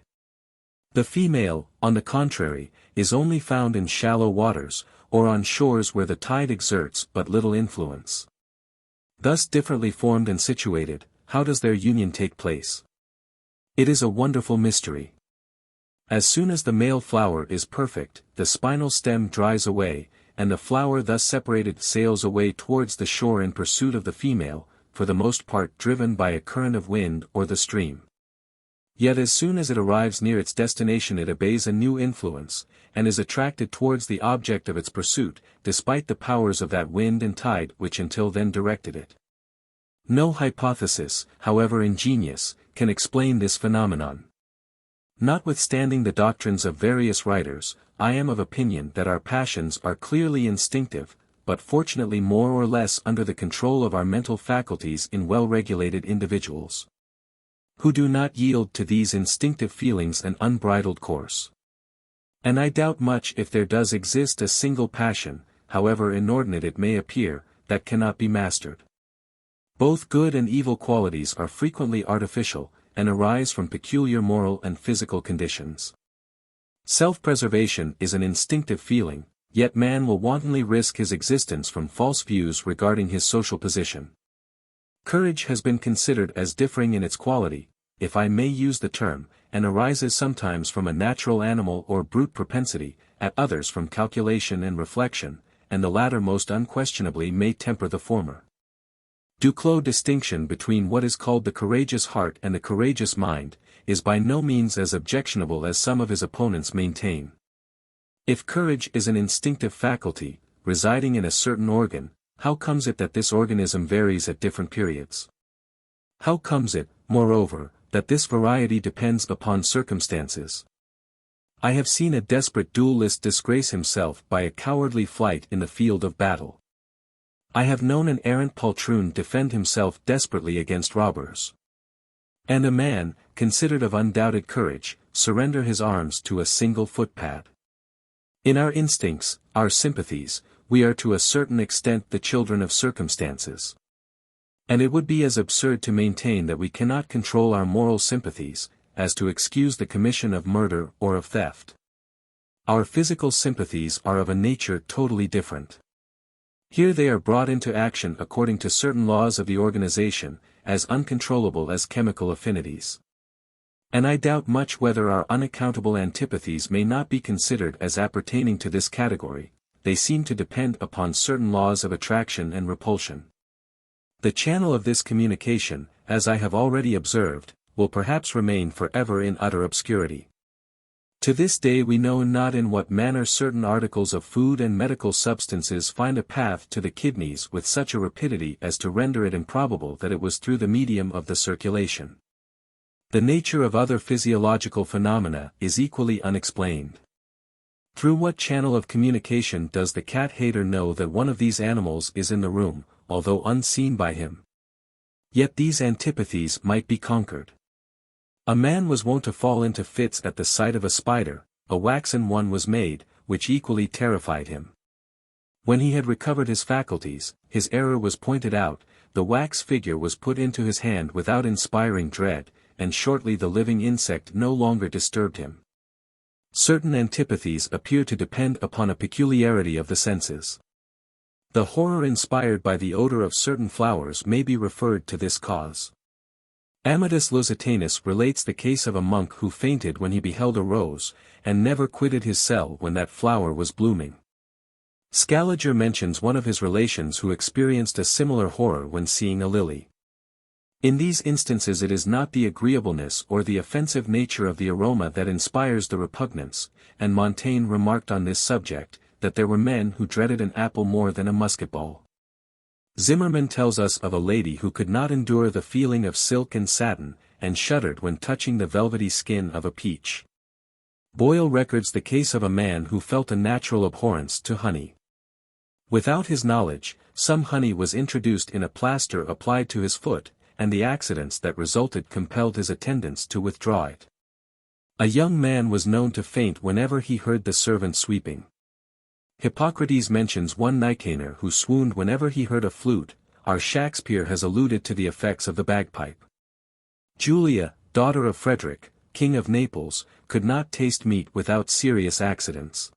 The female, on the contrary, is only found in shallow waters, or on shores where the tide exerts but little influence. Thus differently formed and situated, how does their union take place? It is a wonderful mystery. As soon as the male flower is perfect, the spinal stem dries away, and the flower thus separated sails away towards the shore in pursuit of the female, for the most part driven by a current of wind or the stream. Yet as soon as it arrives near its destination it obeys a new influence, and is attracted towards the object of its pursuit, despite the powers of that wind and tide which until then directed it. No hypothesis, however ingenious, can explain this phenomenon. Notwithstanding the doctrines of various writers, I am of opinion that our passions are clearly instinctive, but fortunately more or less under the control of our mental faculties in well-regulated individuals, who do not yield to these instinctive feelings an unbridled course. And I doubt much if there does exist a single passion, however inordinate it may appear, that cannot be mastered. Both good and evil qualities are frequently artificial, and arise from peculiar moral and physical conditions. Self-preservation is an instinctive feeling, yet man will wantonly risk his existence from false views regarding his social position. Courage has been considered as differing in its quality, if I may use the term, and arises sometimes from a natural animal or brute propensity, at others from calculation and reflection, and the latter most unquestionably may temper the former. Duclos' distinction between what is called the courageous heart and the courageous mind, is by no means as objectionable as some of his opponents maintain. If courage is an instinctive faculty, residing in a certain organ, how comes it that this organism varies at different periods? How comes it, moreover, that this variety depends upon circumstances? I have seen a desperate duelist disgrace himself by a cowardly flight in the field of battle. I have known an errant poltroon defend himself desperately against robbers. And a man, considered of undoubted courage, surrender his arms to a single footpad. In our instincts, our sympathies, we are to a certain extent the children of circumstances. And it would be as absurd to maintain that we cannot control our moral sympathies, as to excuse the commission of murder or of theft. Our physical sympathies are of a nature totally different. Here they are brought into action according to certain laws of the organization, as uncontrollable as chemical affinities. And I doubt much whether our unaccountable antipathies may not be considered as appertaining to this category. They seem to depend upon certain laws of attraction and repulsion. The channel of this communication, as I have already observed, will perhaps remain forever in utter obscurity. To this day we know not in what manner certain articles of food and medical substances find a path to the kidneys with such a rapidity as to render it improbable that it was through the medium of the circulation. The nature of other physiological phenomena is equally unexplained. Through what channel of communication does the cat-hater know that one of these animals is in the room, although unseen by him? Yet these antipathies might be conquered. A man was wont to fall into fits at the sight of a spider, a waxen one was made, which equally terrified him. When he had recovered his faculties, his error was pointed out, the wax figure was put into his hand without inspiring dread, and shortly the living insect no longer disturbed him. Certain antipathies appear to depend upon a peculiarity of the senses. The horror inspired by the odor of certain flowers may be referred to this cause. Amadis Lusitanus relates the case of a monk who fainted when he beheld a rose, and never quitted his cell when that flower was blooming. Scaliger mentions one of his relations who experienced a similar horror when seeing a lily. In these instances it is not the agreeableness or the offensive nature of the aroma that inspires the repugnance, and Montaigne remarked on this subject, that there were men who dreaded an apple more than a musket ball. Zimmermann tells us of a lady who could not endure the feeling of silk and satin, and shuddered when touching the velvety skin of a peach. Boyle records the case of a man who felt a natural abhorrence to honey. Without his knowledge, some honey was introduced in a plaster applied to his foot, and the accidents that resulted compelled his attendants to withdraw it. A young man was known to faint whenever he heard the servant sweeping. Hippocrates mentions one Nicanor who swooned whenever he heard a flute. Our Shakespeare has alluded to the effects of the bagpipe. Julia, daughter of Frederick, King of Naples, could not taste meat without serious accidents.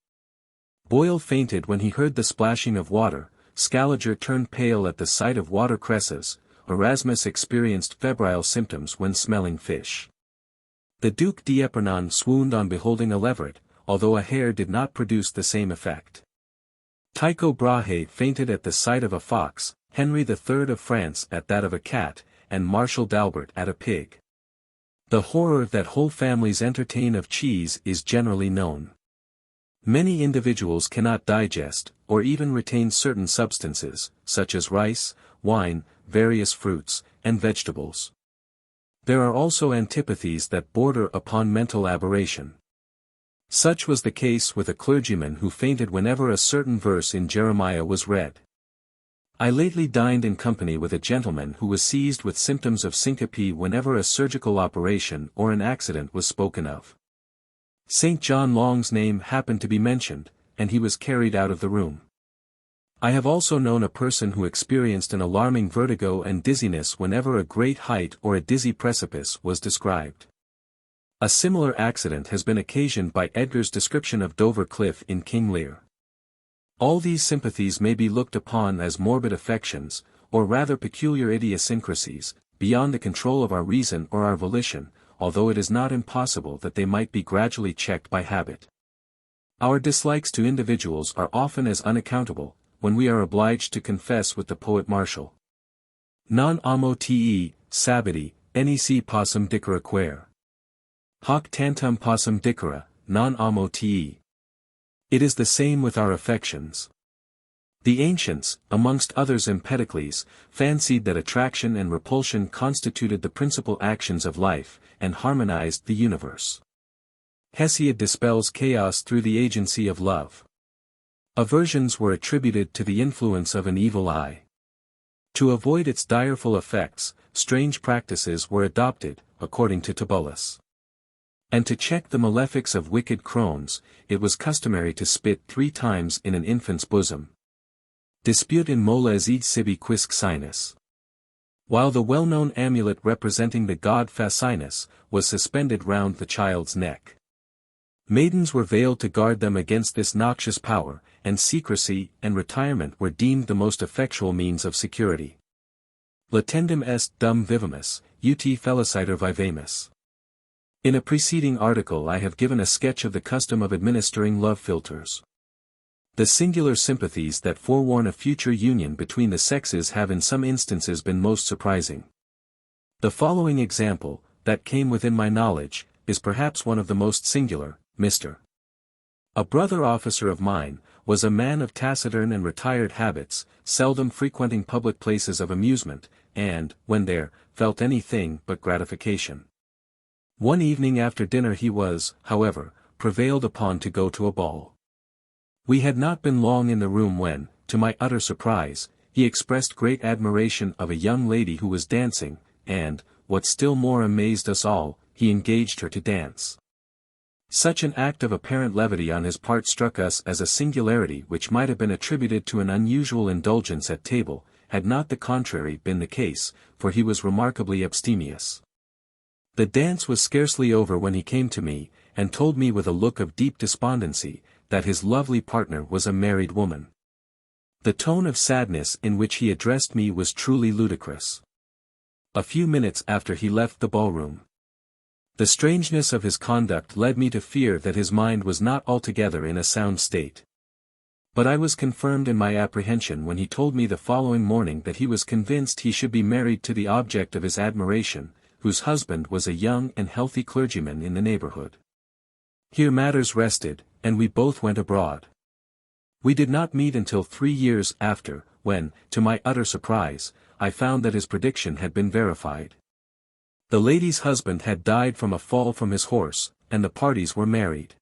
Boyle fainted when he heard the splashing of water, Scaliger turned pale at the sight of watercresses, Erasmus experienced febrile symptoms when smelling fish. The Duc d'Epernon swooned on beholding a leveret, although a hare did not produce the same effect. Tycho Brahe fainted at the sight of a fox, Henry III of France at that of a cat, and Marshal d'Albert at a pig. The horror that whole families entertain of cheese is generally known. Many individuals cannot digest, or even retain certain substances, such as rice, wine, various fruits, and vegetables. There are also antipathies that border upon mental aberration. Such was the case with a clergyman who fainted whenever a certain verse in Jeremiah was read. I lately dined in company with a gentleman who was seized with symptoms of syncope whenever a surgical operation or an accident was spoken of. St. John Long's name happened to be mentioned, and he was carried out of the room. I have also known a person who experienced an alarming vertigo and dizziness whenever a great height or a dizzy precipice was described. A similar accident has been occasioned by Edgar's description of Dover Cliff in King Lear. All these sympathies may be looked upon as morbid affections, or rather peculiar idiosyncrasies, beyond the control of our reason or our volition, although it is not impossible that they might be gradually checked by habit. Our dislikes to individuals are often as unaccountable, when we are obliged to confess with the poet Martial. Non amo te, sabidi, nec possum dicere quare. Hoc tantum possum dicere, non amo te. It is the same with our affections. The ancients, amongst others Empedocles, fancied that attraction and repulsion constituted the principal actions of life, and harmonized the universe. Hesiod dispels chaos through the agency of love. Aversions were attributed to the influence of an evil eye. To avoid its direful effects, strange practices were adopted, according to Tibullus. And to check the malefics of wicked crones, it was customary to spit 3 times in an infant's bosom. Dispute in mola id sibi quisque sinus. While the well-known amulet representing the god Facinus was suspended round the child's neck. Maidens were veiled to guard them against this noxious power, and secrecy and retirement were deemed the most effectual means of security. Latendum est dum vivimus, ut feliciter vivamus. In a preceding article I have given a sketch of the custom of administering love philters. The singular sympathies that forewarn a future union between the sexes have in some instances been most surprising. The following example, that came within my knowledge, is perhaps one of the most singular. Mr. A brother officer of mine, was a man of taciturn and retired habits, seldom frequenting public places of amusement, and, when there, felt anything but gratification. One evening after dinner he was, however, prevailed upon to go to a ball. We had not been long in the room when, to my utter surprise, he expressed great admiration of a young lady who was dancing, and, what still more amazed us all, he engaged her to dance. Such an act of apparent levity on his part struck us as a singularity which might have been attributed to an unusual indulgence at table, had not the contrary been the case, for he was remarkably abstemious. The dance was scarcely over when he came to me, and told me with a look of deep despondency, that his lovely partner was a married woman. The tone of sadness in which he addressed me was truly ludicrous. A few minutes after he left the ballroom. The strangeness of his conduct led me to fear that his mind was not altogether in a sound state. But I was confirmed in my apprehension when he told me the following morning that he was convinced he should be married to the object of his admiration, whose husband was a young and healthy clergyman in the neighborhood. Here matters rested, and we both went abroad. We did not meet until 3 years after, when, to my utter surprise, I found that his prediction had been verified. The lady's husband had died from a fall from his horse, and the parties were married.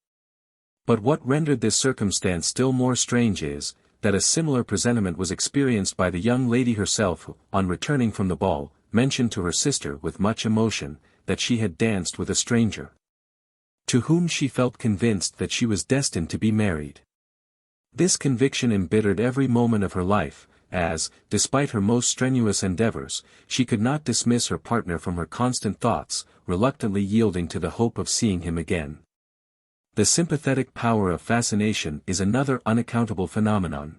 But what rendered this circumstance still more strange is, that a similar presentiment was experienced by the young lady herself who, on returning from the ball, mentioned to her sister with much emotion, that she had danced with a stranger, to whom she felt convinced that she was destined to be married. This conviction embittered every moment of her life, as, despite her most strenuous endeavors, she could not dismiss her partner from her constant thoughts, reluctantly yielding to the hope of seeing him again. The sympathetic power of fascination is another unaccountable phenomenon.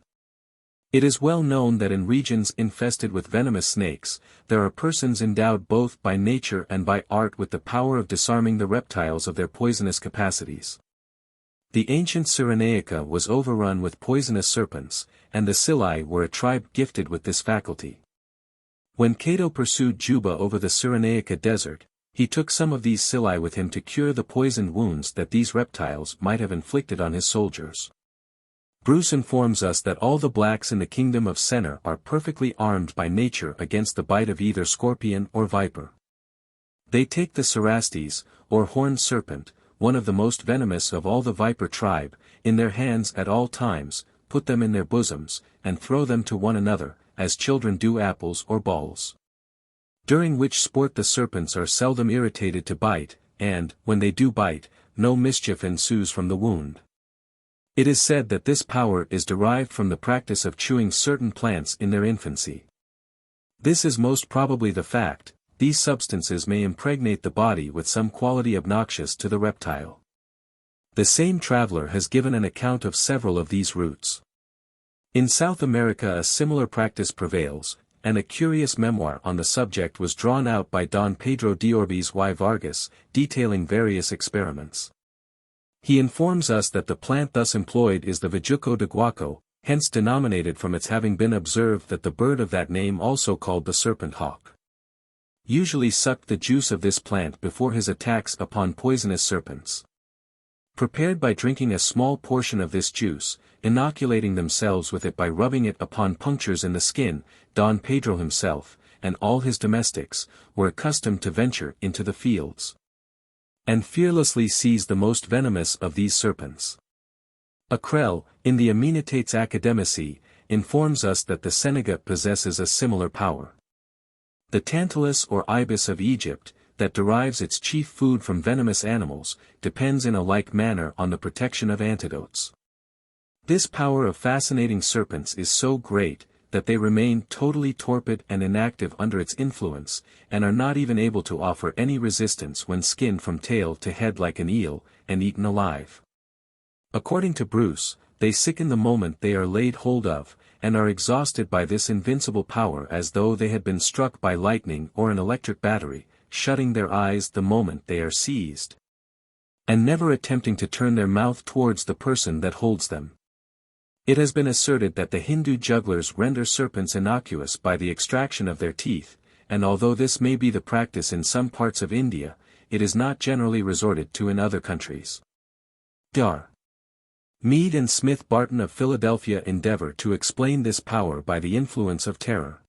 It is well known that in regions infested with venomous snakes, there are persons endowed both by nature and by art with the power of disarming the reptiles of their poisonous capacities. The ancient Cyrenaica was overrun with poisonous serpents, and the Scylli were a tribe gifted with this faculty. When Cato pursued Juba over the Cyrenaica desert, he took some of these Scylli with him to cure the poisoned wounds that these reptiles might have inflicted on his soldiers. Bruce informs us that all the blacks in the kingdom of Sennar are perfectly armed by nature against the bite of either scorpion or viper. They take the cerastes, or horned serpent, one of the most venomous of all the viper tribe, in their hands at all times, put them in their bosoms, and throw them to one another, as children do apples or balls. During which sport the serpents are seldom irritated to bite, and, when they do bite, no mischief ensues from the wound. It is said that this power is derived from the practice of chewing certain plants in their infancy. This is most probably the fact. These substances may impregnate the body with some quality obnoxious to the reptile. The same traveler has given an account of several of these roots. In South America a similar practice prevails, and a curious memoir on the subject was drawn out by Don Pedro de Orbis y Vargas, detailing various experiments. He informs us that the plant thus employed is the Vejuco de Guaco, hence denominated from its having been observed that the bird of that name, also called the serpent hawk, usually sucked the juice of this plant before his attacks upon poisonous serpents. Prepared by drinking a small portion of this juice, inoculating themselves with it by rubbing it upon punctures in the skin, Don Pedro himself, and all his domestics, were accustomed to venture into the fields and fearlessly seize the most venomous of these serpents. Acrel, in the Amenitates Academici, informs us that the Senegat possesses a similar power. The Tantalus or ibis of Egypt, that derives its chief food from venomous animals, depends in a like manner on the protection of antidotes. This power of fascinating serpents is so great, that they remain totally torpid and inactive under its influence, and are not even able to offer any resistance when skinned from tail to head like an eel, and eaten alive. According to Bruce, they sicken the moment they are laid hold of, and are exhausted by this invincible power as though they had been struck by lightning or an electric battery, shutting their eyes the moment they are seized, and never attempting to turn their mouth towards the person that holds them. It has been asserted that the Hindu jugglers render serpents innocuous by the extraction of their teeth, and although this may be the practice in some parts of India, it is not generally resorted to in other countries. Dar. Mead and Smith Barton of Philadelphia endeavor to explain this power by the influence of terror.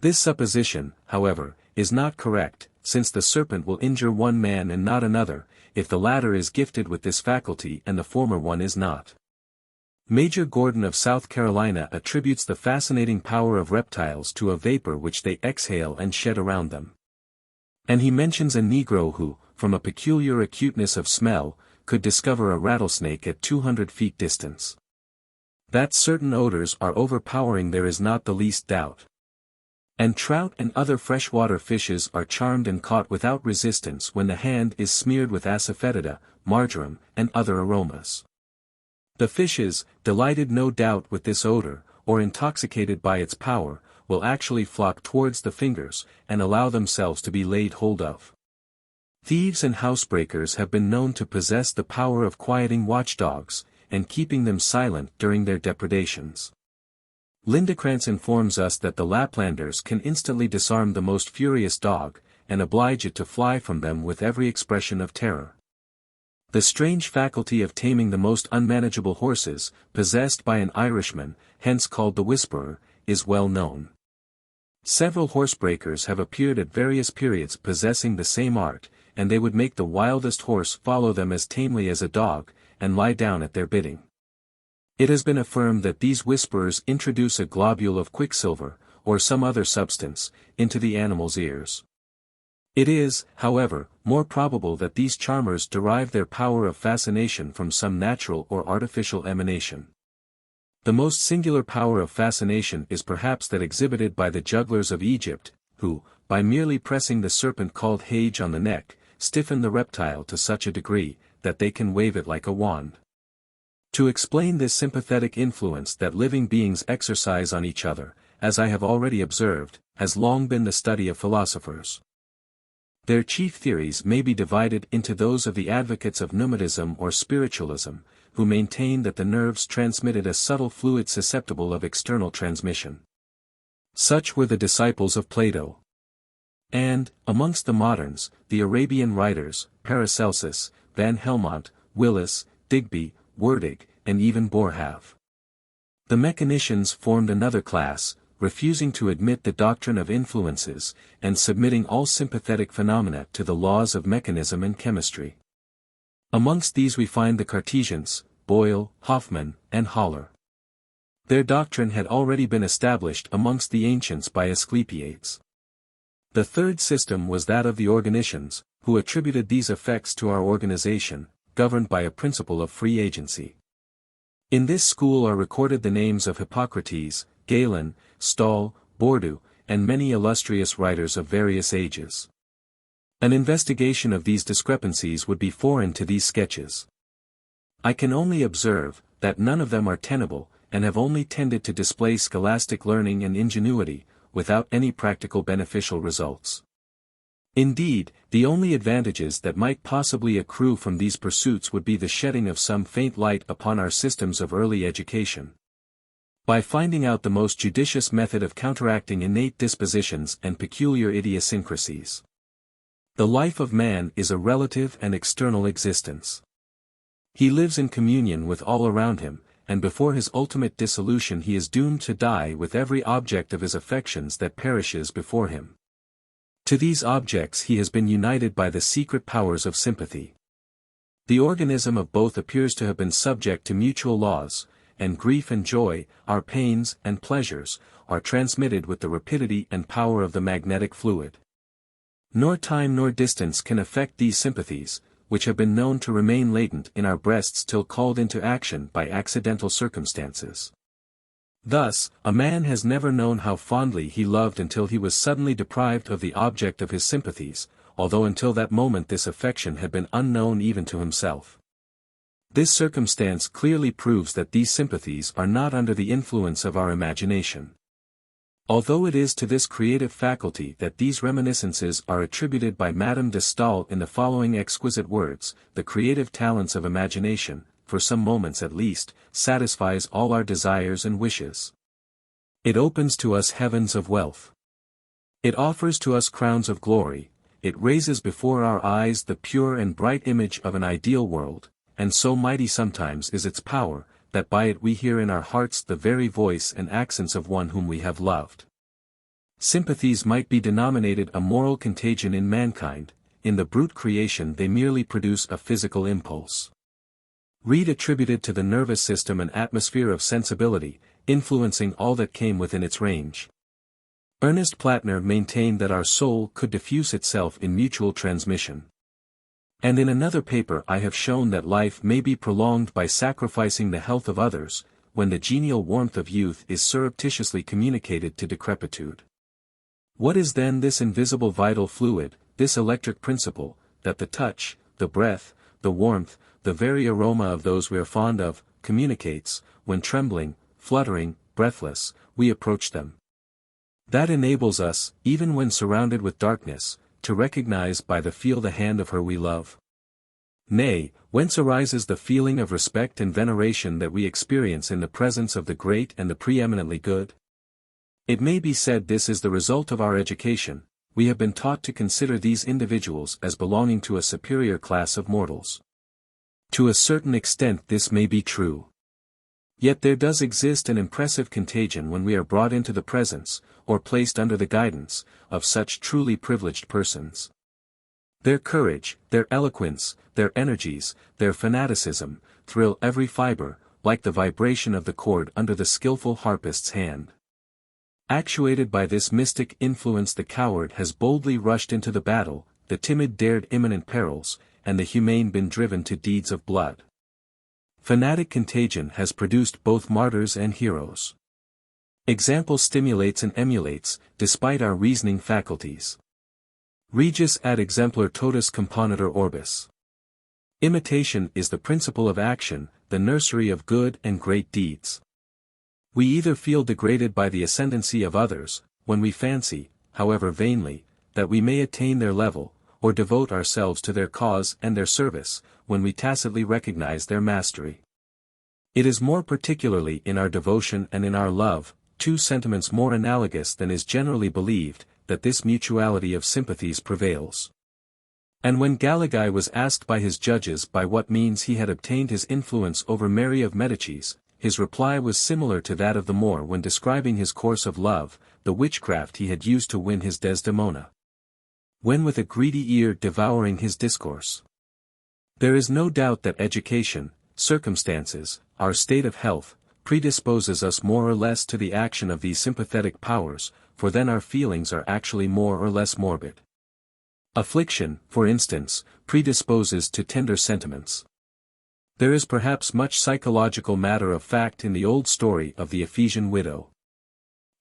This supposition, however, is not correct, since the serpent will injure one man and not another, if the latter is gifted with this faculty and the former one is not. Major Gordon of South Carolina attributes the fascinating power of reptiles to a vapor which they exhale and shed around them. And he mentions a Negro who, from a peculiar acuteness of smell, could discover a rattlesnake at 200 feet distance. That certain odors are overpowering there is not the least doubt. And trout and other freshwater fishes are charmed and caught without resistance when the hand is smeared with asafoetida, marjoram, and other aromas. The fishes, delighted no doubt with this odor, or intoxicated by its power, will actually flock towards the fingers, and allow themselves to be laid hold of. Thieves and housebreakers have been known to possess the power of quieting watchdogs, and keeping them silent during their depredations. Lindekrantz informs us that the Laplanders can instantly disarm the most furious dog, and oblige it to fly from them with every expression of terror. The strange faculty of taming the most unmanageable horses, possessed by an Irishman, hence called the Whisperer, is well known. Several horsebreakers have appeared at various periods possessing the same art, and they would make the wildest horse follow them as tamely as a dog, and lie down at their bidding. It has been affirmed that these whisperers introduce a globule of quicksilver, or some other substance, into the animal's ears. It is, however, more probable that these charmers derive their power of fascination from some natural or artificial emanation. The most singular power of fascination is perhaps that exhibited by the jugglers of Egypt, who, by merely pressing the serpent called hage on the neck, stiffen the reptile to such a degree, that they can wave it like a wand. To explain this sympathetic influence that living beings exercise on each other, as I have already observed, has long been the study of philosophers. Their chief theories may be divided into those of the advocates of pneumatism or spiritualism, who maintain that the nerves transmitted a subtle fluid susceptible of external transmission. Such were the disciples of Plato. And, amongst the moderns, the Arabian writers, Paracelsus, Van Helmont, Willis, Digby, Werdig, and even Bohr have. The mechanicians formed another class, refusing to admit the doctrine of influences, and submitting all sympathetic phenomena to the laws of mechanism and chemistry. Amongst these we find the Cartesians, Boyle, Hoffmann, and Haller. Their doctrine had already been established amongst the ancients by Asclepiades. The third system was that of the Organicians, who attributed these effects to our organization, governed by a principle of free agency. In this school are recorded the names of Hippocrates, Galen, Stahl, Bourdieu, and many illustrious writers of various ages. An investigation of these discrepancies would be foreign to these sketches. I can only observe, that none of them are tenable, and have only tended to display scholastic learning and ingenuity, without any practical beneficial results. Indeed, the only advantages that might possibly accrue from these pursuits would be the shedding of some faint light upon our systems of early education. By finding out the most judicious method of counteracting innate dispositions and peculiar idiosyncrasies. The life of man is a relative and external existence. He lives in communion with all around him, and before his ultimate dissolution he is doomed to die with every object of his affections that perishes before him. To these objects he has been united by the secret powers of sympathy. The organism of both appears to have been subject to mutual laws, and grief and joy, our pains and pleasures, are transmitted with the rapidity and power of the magnetic fluid. Nor time nor distance can affect these sympathies, which have been known to remain latent in our breasts till called into action by accidental circumstances. Thus, a man has never known how fondly he loved until he was suddenly deprived of the object of his sympathies, although until that moment this affection had been unknown even to himself. This circumstance clearly proves that these sympathies are not under the influence of our imagination. Although it is to this creative faculty that these reminiscences are attributed by Madame de Staël in the following exquisite words, the creative talents of imagination, for some moments at least, satisfies all our desires and wishes. It opens to us heavens of wealth. It offers to us crowns of glory, it raises before our eyes the pure and bright image of an ideal world, and so mighty sometimes is its power, that by it we hear in our hearts the very voice and accents of one whom we have loved. Sympathies might be denominated a moral contagion in mankind, in the brute creation they merely produce a physical impulse. Reid attributed to the nervous system an atmosphere of sensibility, influencing all that came within its range. Ernest Platner maintained that our soul could diffuse itself in mutual transmission. And in another paper I have shown that life may be prolonged by sacrificing the health of others, when the genial warmth of youth is surreptitiously communicated to decrepitude. What is then this invisible vital fluid, this electric principle, that the touch, the breath, the warmth, the very aroma of those we are fond of, communicates, when trembling, fluttering, breathless, we approach them? That enables us, even when surrounded with darkness, to recognize by the feel the hand of her we love. Nay, whence arises the feeling of respect and veneration that we experience in the presence of the great and the preeminently good? It may be said this is the result of our education. We have been taught to consider these individuals as belonging to a superior class of mortals. To a certain extent this may be true. Yet there does exist an impressive contagion when we are brought into the presence, or placed under the guidance, of such truly privileged persons. Their courage, their eloquence, their energies, their fanaticism, thrill every fiber, like the vibration of the chord under the skillful harpist's hand. Actuated by this mystic influence the coward has boldly rushed into the battle, the timid dared imminent perils, and the humane been driven to deeds of blood. Fanatic contagion has produced both martyrs and heroes. Example stimulates and emulates, despite our reasoning faculties. Regis ad exemplar totus componitor orbis. Imitation is the principle of action, the nursery of good and great deeds. We either feel degraded by the ascendancy of others, when we fancy, however vainly, that we may attain their level, or devote ourselves to their cause and their service, when we tacitly recognize their mastery. It is more particularly in our devotion and in our love, two sentiments more analogous than is generally believed, that this mutuality of sympathies prevails. And when Galigai was asked by his judges by what means he had obtained his influence over Mary of Medicis, his reply was similar to that of the Moor when describing his course of love, the witchcraft he had used to win his Desdemona. When with a greedy ear devouring his discourse. There is no doubt that education, circumstances, our state of health, predisposes us more or less to the action of these sympathetic powers, for then our feelings are actually more or less morbid. Affliction, for instance, predisposes to tender sentiments. There is perhaps much psychological matter of fact in the old story of the Ephesian widow.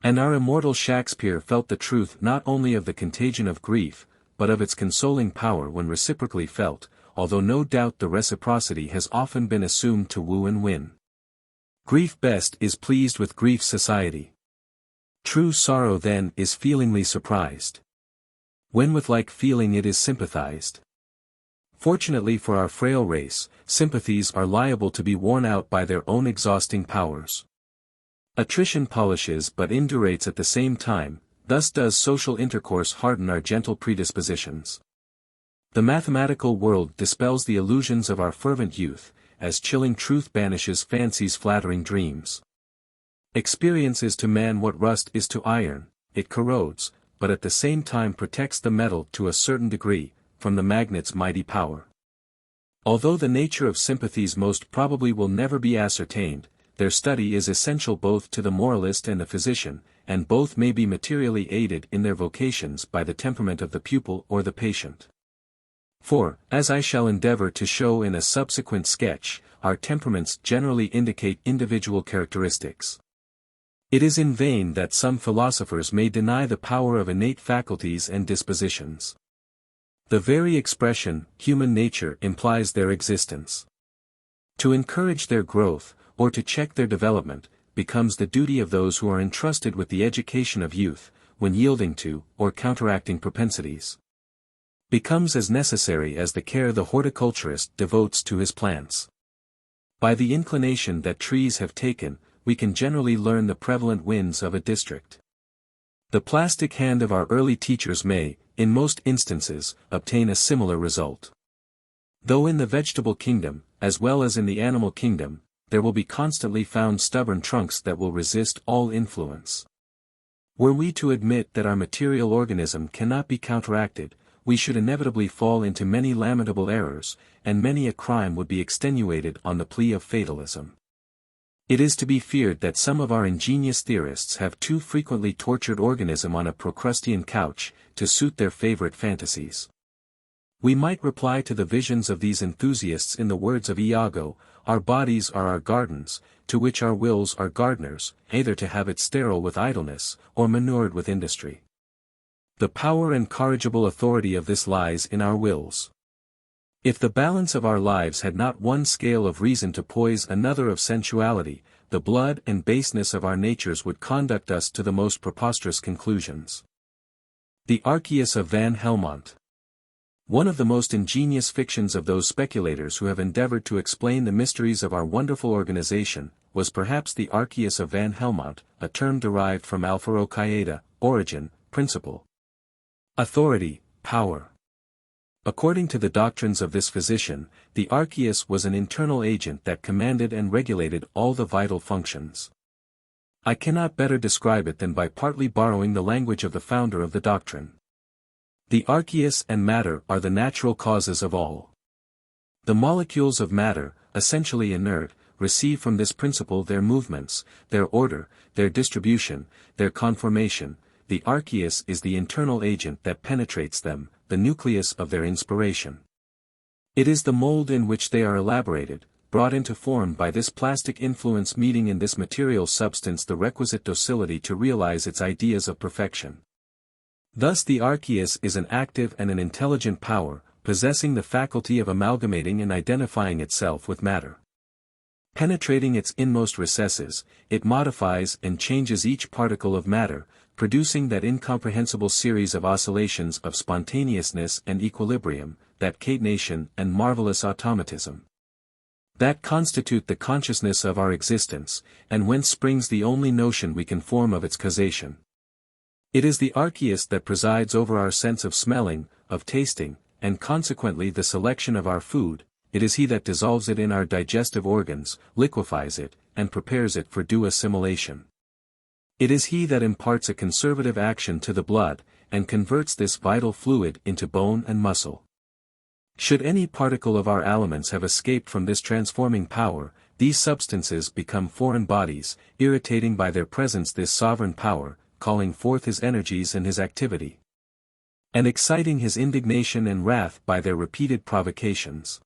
And our immortal Shakespeare felt the truth not only of the contagion of grief, but of its consoling power when reciprocally felt, although no doubt the reciprocity has often been assumed to woo and win. Grief best is pleased with grief's society. True sorrow then is feelingly surprised. When with like feeling it is sympathized. Fortunately for our frail race, sympathies are liable to be worn out by their own exhausting powers. Attrition polishes but indurates at the same time, thus does social intercourse harden our gentle predispositions. The mathematical world dispels the illusions of our fervent youth, as chilling truth banishes fancy's flattering dreams. Experience is to man what rust is to iron, it corrodes, but at the same time protects the metal to a certain degree, from the magnet's mighty power. Although the nature of sympathies most probably will never be ascertained, their study is essential both to the moralist and the physician, and both may be materially aided in their vocations by the temperament of the pupil or the patient. For, as I shall endeavor to show in a subsequent sketch, our temperaments generally indicate individual characteristics. It is in vain that some philosophers may deny the power of innate faculties and dispositions. The very expression, human nature, implies their existence. To encourage their growth, or to check their development, becomes the duty of those who are entrusted with the education of youth, when yielding to, or counteracting propensities. Becomes as necessary as the care the horticulturist devotes to his plants. By the inclination that trees have taken, we can generally learn the prevalent winds of a district. The plastic hand of our early teachers may, in most instances, obtain a similar result. Though in the vegetable kingdom, as well as in the animal kingdom, there will be constantly found stubborn trunks that will resist all influence. Were we to admit that our material organism cannot be counteracted, we should inevitably fall into many lamentable errors, and many a crime would be extenuated on the plea of fatalism. It is to be feared that some of our ingenious theorists have too frequently tortured organism on a Procrustean couch, to suit their favorite fantasies. We might reply to the visions of these enthusiasts in the words of Iago, our bodies are our gardens, to which our wills are gardeners, either to have it sterile with idleness, or manured with industry. The power and corrigible authority of this lies in our wills. If the balance of our lives had not one scale of reason to poise another of sensuality, the blood and baseness of our natures would conduct us to the most preposterous conclusions. The Archeus of Van Helmont. One of the most ingenious fictions of those speculators who have endeavored to explain the mysteries of our wonderful organization, was perhaps the Archeus of Van Helmont, a term derived from alpharocaeta, origin, principle. Authority, power. According to the doctrines of this physician, the Archeus was an internal agent that commanded and regulated all the vital functions. I cannot better describe it than by partly borrowing the language of the founder of the doctrine. The Archeus and matter are the natural causes of all. The molecules of matter, essentially inert, receive from this principle their movements, their order, their distribution, their conformation. The Archeus is the internal agent that penetrates them, the nucleus of their inspiration. It is the mold in which they are elaborated, brought into form by this plastic influence meeting in this material substance the requisite docility to realize its ideas of perfection. Thus the Archeus is an active and an intelligent power, possessing the faculty of amalgamating and identifying itself with matter. Penetrating its inmost recesses, it modifies and changes each particle of matter, producing that incomprehensible series of oscillations of spontaneousness and equilibrium, that catenation and marvelous automatism, that constitute the consciousness of our existence, and whence springs the only notion we can form of its causation. It is the Archeus that presides over our sense of smelling, of tasting, and consequently the selection of our food. It is he that dissolves it in our digestive organs, liquefies it, and prepares it for due assimilation. It is he that imparts a conservative action to the blood, and converts this vital fluid into bone and muscle. Should any particle of our elements have escaped from this transforming power, these substances become foreign bodies, irritating by their presence this sovereign power, calling forth his energies and his activity, and exciting his indignation and wrath by their repeated provocations.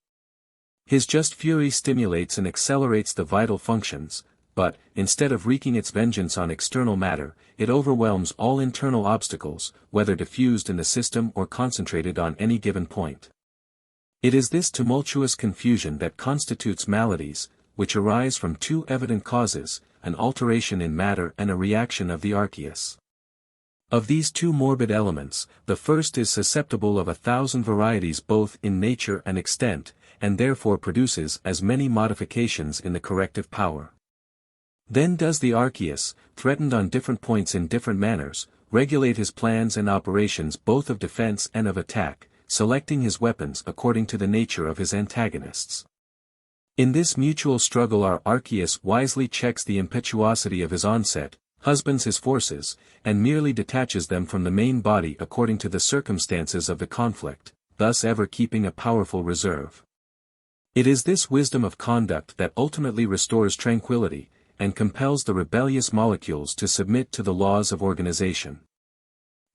His just fury stimulates and accelerates the vital functions, but, instead of wreaking its vengeance on external matter, it overwhelms all internal obstacles, whether diffused in the system or concentrated on any given point. It is this tumultuous confusion that constitutes maladies, which arise from two evident causes, an alteration in matter and a reaction of the Archeus. Of these two morbid elements, the first is susceptible of 1,000 varieties both in nature and extent, and therefore produces as many modifications in the corrective power. Then does the Archeus, threatened on different points in different manners, regulate his plans and operations both of defense and of attack, selecting his weapons according to the nature of his antagonists. In this mutual struggle our Archeus wisely checks the impetuosity of his onset, husbands his forces, and merely detaches them from the main body according to the circumstances of the conflict, thus ever keeping a powerful reserve. It is this wisdom of conduct that ultimately restores tranquility, and compels the rebellious molecules to submit to the laws of organization.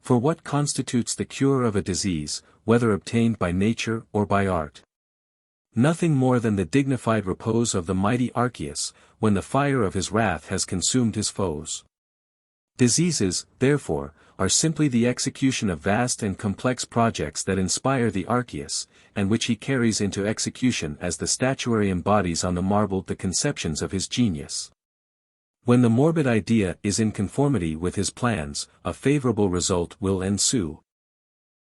For what constitutes the cure of a disease, whether obtained by nature or by art? Nothing more than the dignified repose of the mighty Archeus, when the fire of his wrath has consumed his foes. Diseases, therefore, are simply the execution of vast and complex projects that inspire the Archeus, and which he carries into execution as the statuary embodies on the marble the conceptions of his genius. When the morbid idea is in conformity with his plans, a favorable result will ensue.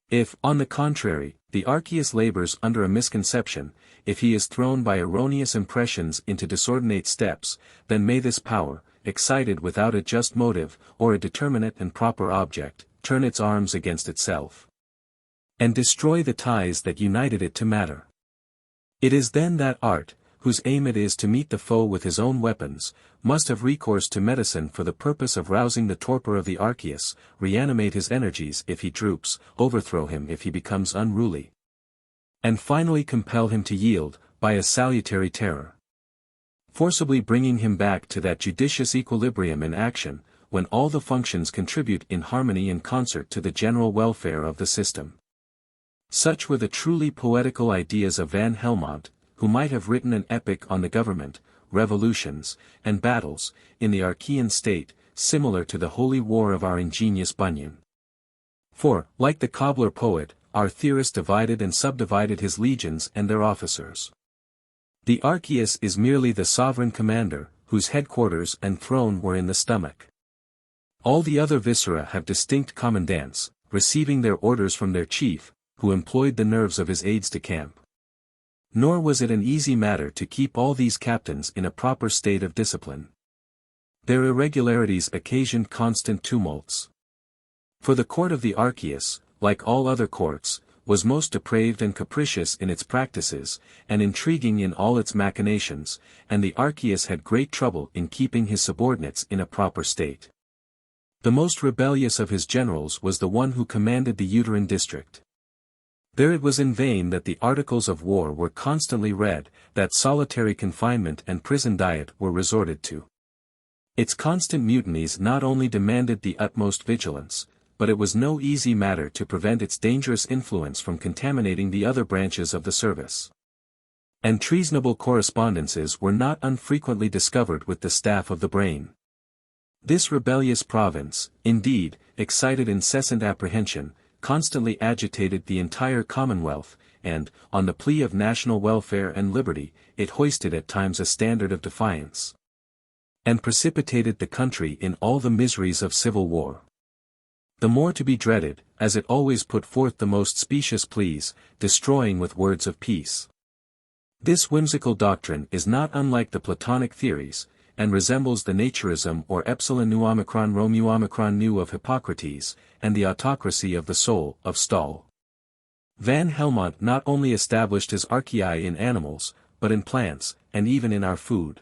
If, on the contrary, the Archeus labors under a misconception, if he is thrown by erroneous impressions into disordinate steps, then may this power, excited without a just motive, or a determinate and proper object, turn its arms against itself, and destroy the ties that united it to matter. It is then that art, whose aim it is to meet the foe with his own weapons, must have recourse to medicine for the purpose of rousing the torpor of the Archeus, reanimate his energies if he droops, overthrow him if he becomes unruly, and finally compel him to yield, by a salutary terror, forcibly bringing him back to that judicious equilibrium in action, when all the functions contribute in harmony and concert to the general welfare of the system. Such were the truly poetical ideas of Van Helmont, who might have written an epic on the government, revolutions, and battles, in the Archean state, similar to the holy war of our ingenious Bunyan. For, like the cobbler poet, our theorist divided and subdivided his legions and their officers. The Archeus is merely the sovereign commander, whose headquarters and throne were in the stomach. All the other viscera have distinct commandants, receiving their orders from their chief, who employed the nerves of his aides-de-camp. Nor was it an easy matter to keep all these captains in a proper state of discipline. Their irregularities occasioned constant tumults. For the court of the Archeus, like all other courts, was most depraved and capricious in its practices, and intriguing in all its machinations, and the Archeus had great trouble in keeping his subordinates in a proper state. The most rebellious of his generals was the one who commanded the uterine district. There it was in vain that the articles of war were constantly read, that solitary confinement and prison diet were resorted to. Its constant mutinies not only demanded the utmost vigilance, but it was no easy matter to prevent its dangerous influence from contaminating the other branches of the service. And treasonable correspondences were not unfrequently discovered with the staff of the brain. This rebellious province, indeed, excited incessant apprehension, constantly agitated the entire Commonwealth, and, on the plea of national welfare and liberty, it hoisted at times a standard of defiance, and precipitated the country in all the miseries of civil war. The more to be dreaded, as it always put forth the most specious pleas, destroying with words of peace. This whimsical doctrine is not unlike the Platonic theories, and resembles the naturism or epsilon nu omicron rho mu omicron nu of Hippocrates, and the autocracy of the soul, of Stahl. Van Helmont not only established his archaea in animals, but in plants, and even in our food.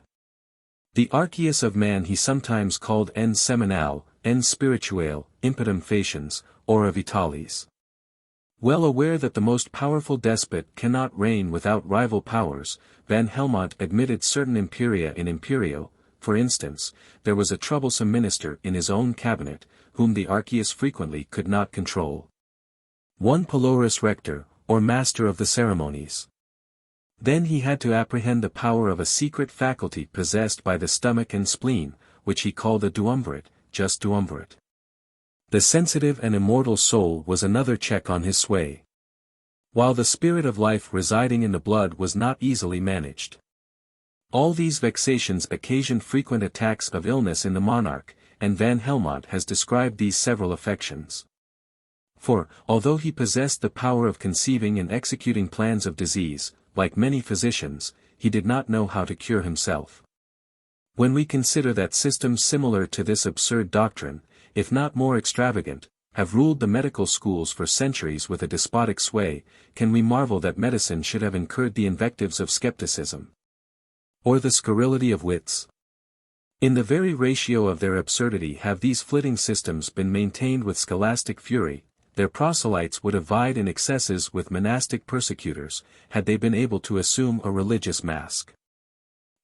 The Archeus of man he sometimes called ens seminale, ens spirituale, impetum faciens, ora vitalis. Well aware that the most powerful despot cannot reign without rival powers, Van Helmont admitted certain imperia in imperio. For instance, there was a troublesome minister in his own cabinet, whom the Archeus frequently could not control. One Polorus rector, or master of the ceremonies. Then he had to apprehend the power of a secret faculty possessed by the stomach and spleen, which he called a duumvirate, just duumvirate. The sensitive and immortal soul was another check on his sway. While the spirit of life residing in the blood was not easily managed. All these vexations occasioned frequent attacks of illness in the monarch, and Van Helmont has described these several affections. For, although he possessed the power of conceiving and executing plans of disease, like many physicians, he did not know how to cure himself. When we consider that systems similar to this absurd doctrine, if not more extravagant, have ruled the medical schools for centuries with a despotic sway, can we marvel that medicine should have incurred the invectives of skepticism? Or the scurrility of wits? In the very ratio of their absurdity have these flitting systems been maintained with scholastic fury. Their proselytes would have vied in excesses with monastic persecutors, had they been able to assume a religious mask.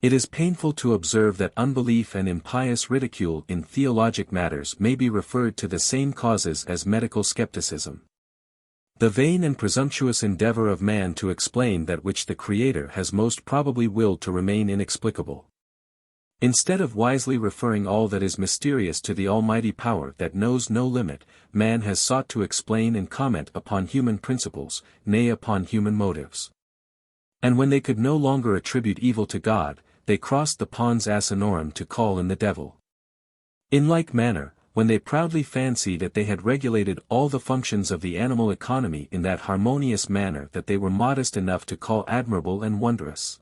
It is painful to observe that unbelief and impious ridicule in theologic matters may be referred to the same causes as medical skepticism. The vain and presumptuous endeavor of man to explain that which the Creator has most probably willed to remain inexplicable. Instead of wisely referring all that is mysterious to the almighty power that knows no limit, man has sought to explain and comment upon human principles, nay upon human motives. And when they could no longer attribute evil to God, they crossed the pons asinorum to call in the devil. In like manner, when they proudly fancied that they had regulated all the functions of the animal economy in that harmonious manner that they were modest enough to call admirable and wondrous,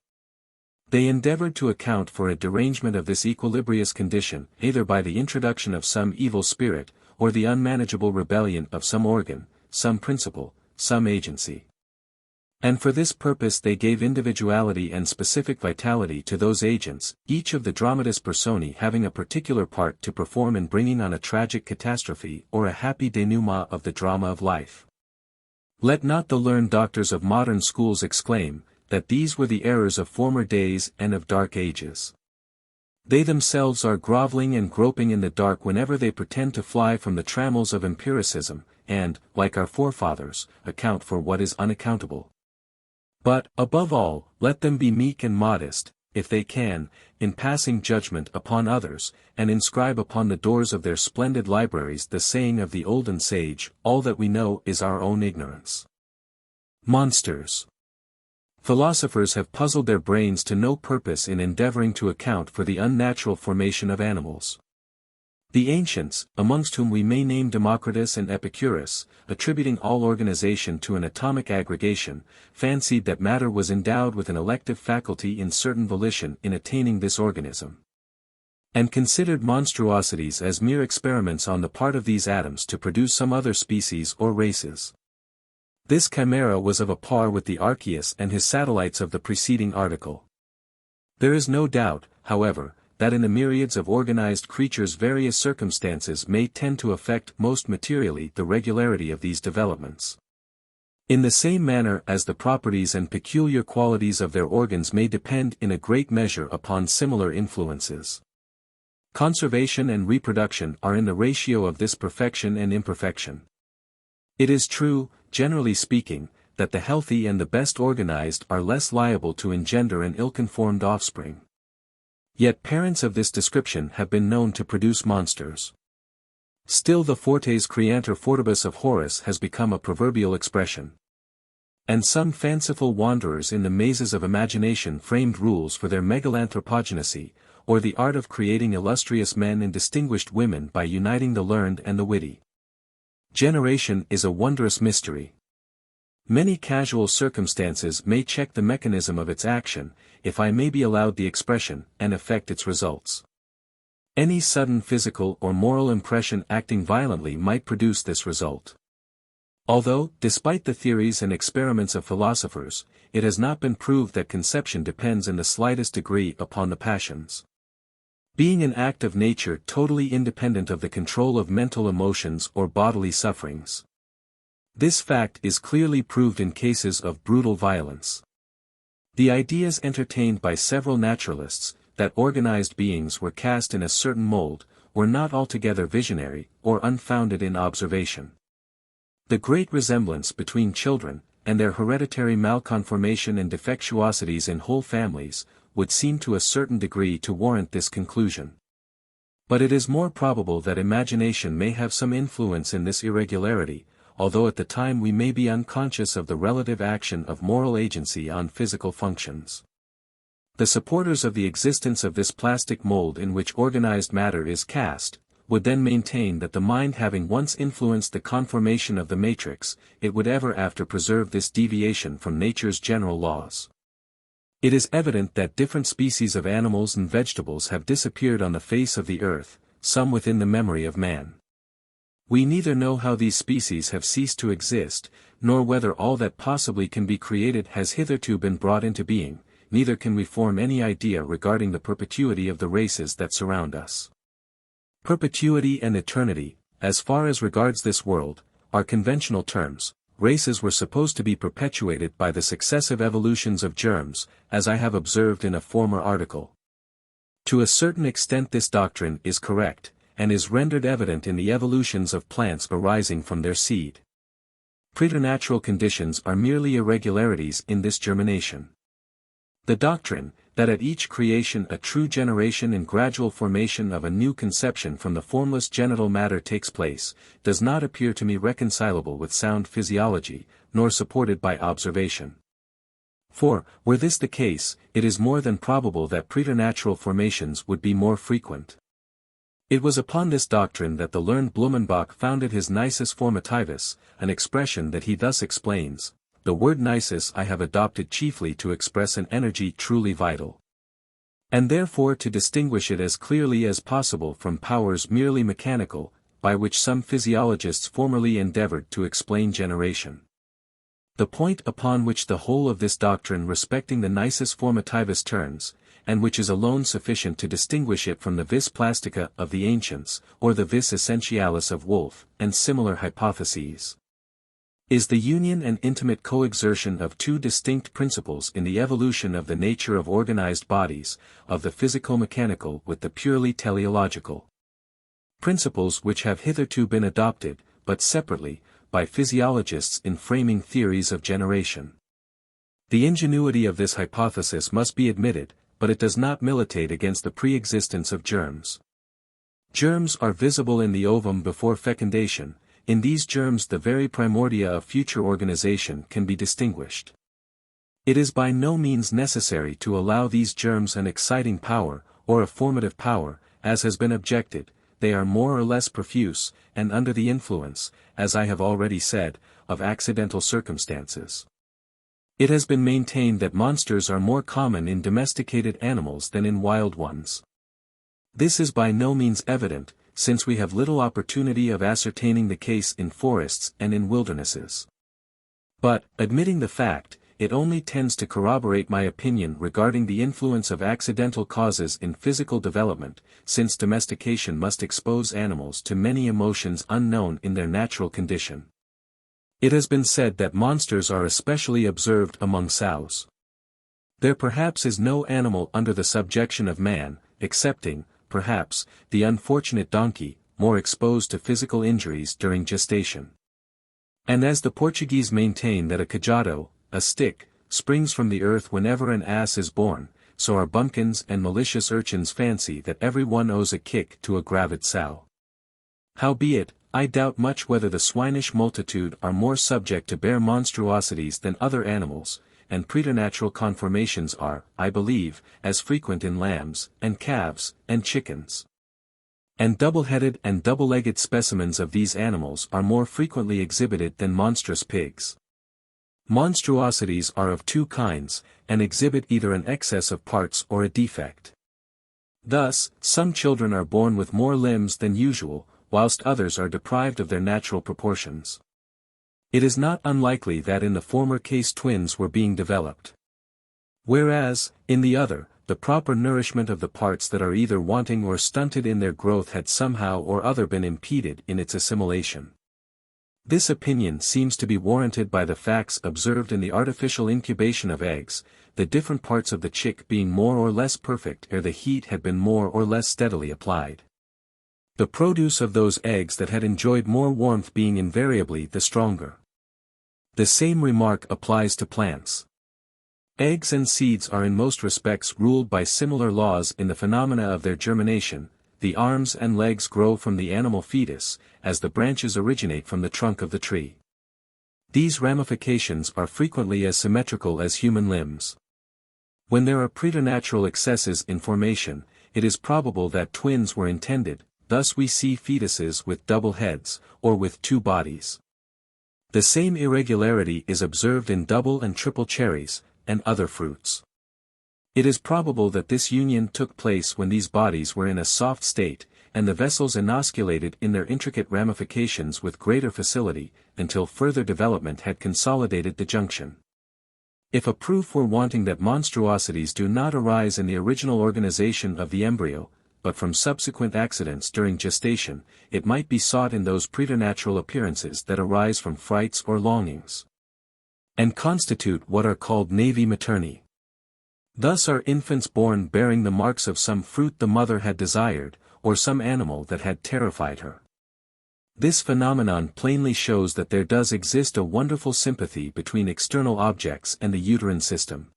they endeavored to account for a derangement of this equilibrious condition, either by the introduction of some evil spirit, or the unmanageable rebellion of some organ, some principle, some agency. And for this purpose they gave individuality and specific vitality to those agents, each of the dramatis personae having a particular part to perform in bringing on a tragic catastrophe or a happy denouement of the drama of life. Let not the learned doctors of modern schools exclaim, that these were the errors of former days and of dark ages. They themselves are groveling and groping in the dark whenever they pretend to fly from the trammels of empiricism, and, like our forefathers, account for what is unaccountable. But, above all, let them be meek and modest, if they can, in passing judgment upon others, and inscribe upon the doors of their splendid libraries the saying of the olden sage, all that we know is our own ignorance. Monsters. Philosophers have puzzled their brains to no purpose in endeavoring to account for the unnatural formation of animals. The ancients, amongst whom we may name Democritus and Epicurus, attributing all organization to an atomic aggregation, fancied that matter was endowed with an elective faculty in certain volition in attaining this organism, and considered monstruosities as mere experiments on the part of these atoms to produce some other species or races. This chimera was of a par with the Archeus and his satellites of the preceding article. There is no doubt, however, that in the myriads of organized creatures various circumstances may tend to affect most materially the regularity of these developments. In the same manner as the properties and peculiar qualities of their organs may depend in a great measure upon similar influences. Conservation and reproduction are in the ratio of this perfection and imperfection. It is true, generally speaking, that the healthy and the best organized are less liable to engender an ill-conformed offspring. Yet parents of this description have been known to produce monsters. Still the fortes creantur fortibus of Horace has become a proverbial expression. And some fanciful wanderers in the mazes of imagination framed rules for their megalanthropogenesy, or the art of creating illustrious men and distinguished women by uniting the learned and the witty. Generation is a wondrous mystery. Many casual circumstances may check the mechanism of its action, if I may be allowed the expression, and affect its results. Any sudden physical or moral impression acting violently might produce this result. Although, despite the theories and experiments of philosophers, it has not been proved that conception depends in the slightest degree upon the passions. Being an act of nature totally independent of the control of mental emotions or bodily sufferings. This fact is clearly proved in cases of brutal violence. The ideas entertained by several naturalists, that organized beings were cast in a certain mold, were not altogether visionary, or unfounded in observation. The great resemblance between children, and their hereditary malconformation and defectuosities in whole families, would seem to a certain degree to warrant this conclusion. But it is more probable that imagination may have some influence in this irregularity, although at the time we may be unconscious of the relative action of moral agency on physical functions. The supporters of the existence of this plastic mold in which organized matter is cast, would then maintain that the mind having once influenced the conformation of the matrix, it would ever after preserve this deviation from nature's general laws. It is evident that different species of animals and vegetables have disappeared on the face of the earth, some within the memory of man. We neither know how these species have ceased to exist, nor whether all that possibly can be created has hitherto been brought into being, neither can we form any idea regarding the perpetuity of the races that surround us. Perpetuity and eternity, as far as regards this world, are conventional terms. Races were supposed to be perpetuated by the successive evolutions of germs, as I have observed in a former article. To a certain extent this doctrine is correct, and is rendered evident in the evolutions of plants arising from their seed. Preternatural conditions are merely irregularities in this germination. The doctrine, that at each creation a true generation and gradual formation of a new conception from the formless genital matter takes place, does not appear to me reconcilable with sound physiology, nor supported by observation. For, were this the case, it is more than probable that preternatural formations would be more frequent. It was upon this doctrine that the learned Blumenbach founded his nisus formativus, an expression that he thus explains: the word nisus I have adopted chiefly to express an energy truly vital, and therefore to distinguish it as clearly as possible from powers merely mechanical, by which some physiologists formerly endeavored to explain generation. The point upon which the whole of this doctrine respecting the nisus formativus turns, and which is alone sufficient to distinguish it from the vis plastica of the ancients, or the vis essentialis of Wolff, and similar hypotheses, is the union and intimate coexertion of two distinct principles in the evolution of the nature of organized bodies, of the physico-mechanical with the purely teleological. Principles which have hitherto been adopted, but separately, by physiologists in framing theories of generation. The ingenuity of this hypothesis must be admitted, but it does not militate against the pre-existence of germs. Germs are visible in the ovum before fecundation. In these germs the very primordia of future organization can be distinguished. It is by no means necessary to allow these germs an exciting power, or a formative power, as has been objected. They are more or less profuse, and under the influence, as I have already said, of accidental circumstances. It has been maintained that monsters are more common in domesticated animals than in wild ones. This is by no means evident, since we have little opportunity of ascertaining the case in forests and in wildernesses. But, admitting the fact, it only tends to corroborate my opinion regarding the influence of accidental causes in physical development, since domestication must expose animals to many emotions unknown in their natural condition. It has been said that monsters are especially observed among sows. There perhaps is no animal under the subjection of man, excepting, perhaps, the unfortunate donkey, more exposed to physical injuries during gestation. And as the Portuguese maintain that a cajado, a stick, springs from the earth whenever an ass is born, so our bumpkins and malicious urchins fancy that every one owes a kick to a gravid sow. Howbeit, I doubt much whether the swinish multitude are more subject to bare monstruosities than other animals, and preternatural conformations are, I believe, as frequent in lambs, and calves, and chickens. And double-headed and double-legged specimens of these animals are more frequently exhibited than monstrous pigs. Monstruosities are of two kinds, and exhibit either an excess of parts or a defect. Thus, some children are born with more limbs than usual, whilst others are deprived of their natural proportions. It is not unlikely that in the former case twins were being developed, whereas, in the other, the proper nourishment of the parts that are either wanting or stunted in their growth had somehow or other been impeded in its assimilation. This opinion seems to be warranted by the facts observed in the artificial incubation of eggs, the different parts of the chick being more or less perfect ere the heat had been more or less steadily applied. The produce of those eggs that had enjoyed more warmth being invariably the stronger. The same remark applies to plants. Eggs and seeds are in most respects ruled by similar laws in the phenomena of their germination. The arms and legs grow from the animal fetus, as the branches originate from the trunk of the tree. These ramifications are frequently as symmetrical as human limbs. When there are preternatural excesses in formation, it is probable that twins were intended, thus we see fetuses with double heads, or with two bodies. The same irregularity is observed in double and triple cherries, and other fruits. It is probable that this union took place when these bodies were in a soft state, and the vessels enosculated in their intricate ramifications with greater facility, until further development had consolidated the junction. If a proof were wanting that monstrosities do not arise in the original organization of the embryo, but from subsequent accidents during gestation, it might be sought in those preternatural appearances that arise from frights or longings, and constitute what are called navi materni. Thus are infants born bearing the marks of some fruit the mother had desired, or some animal that had terrified her. This phenomenon plainly shows that there does exist a wonderful sympathy between external objects and the uterine system.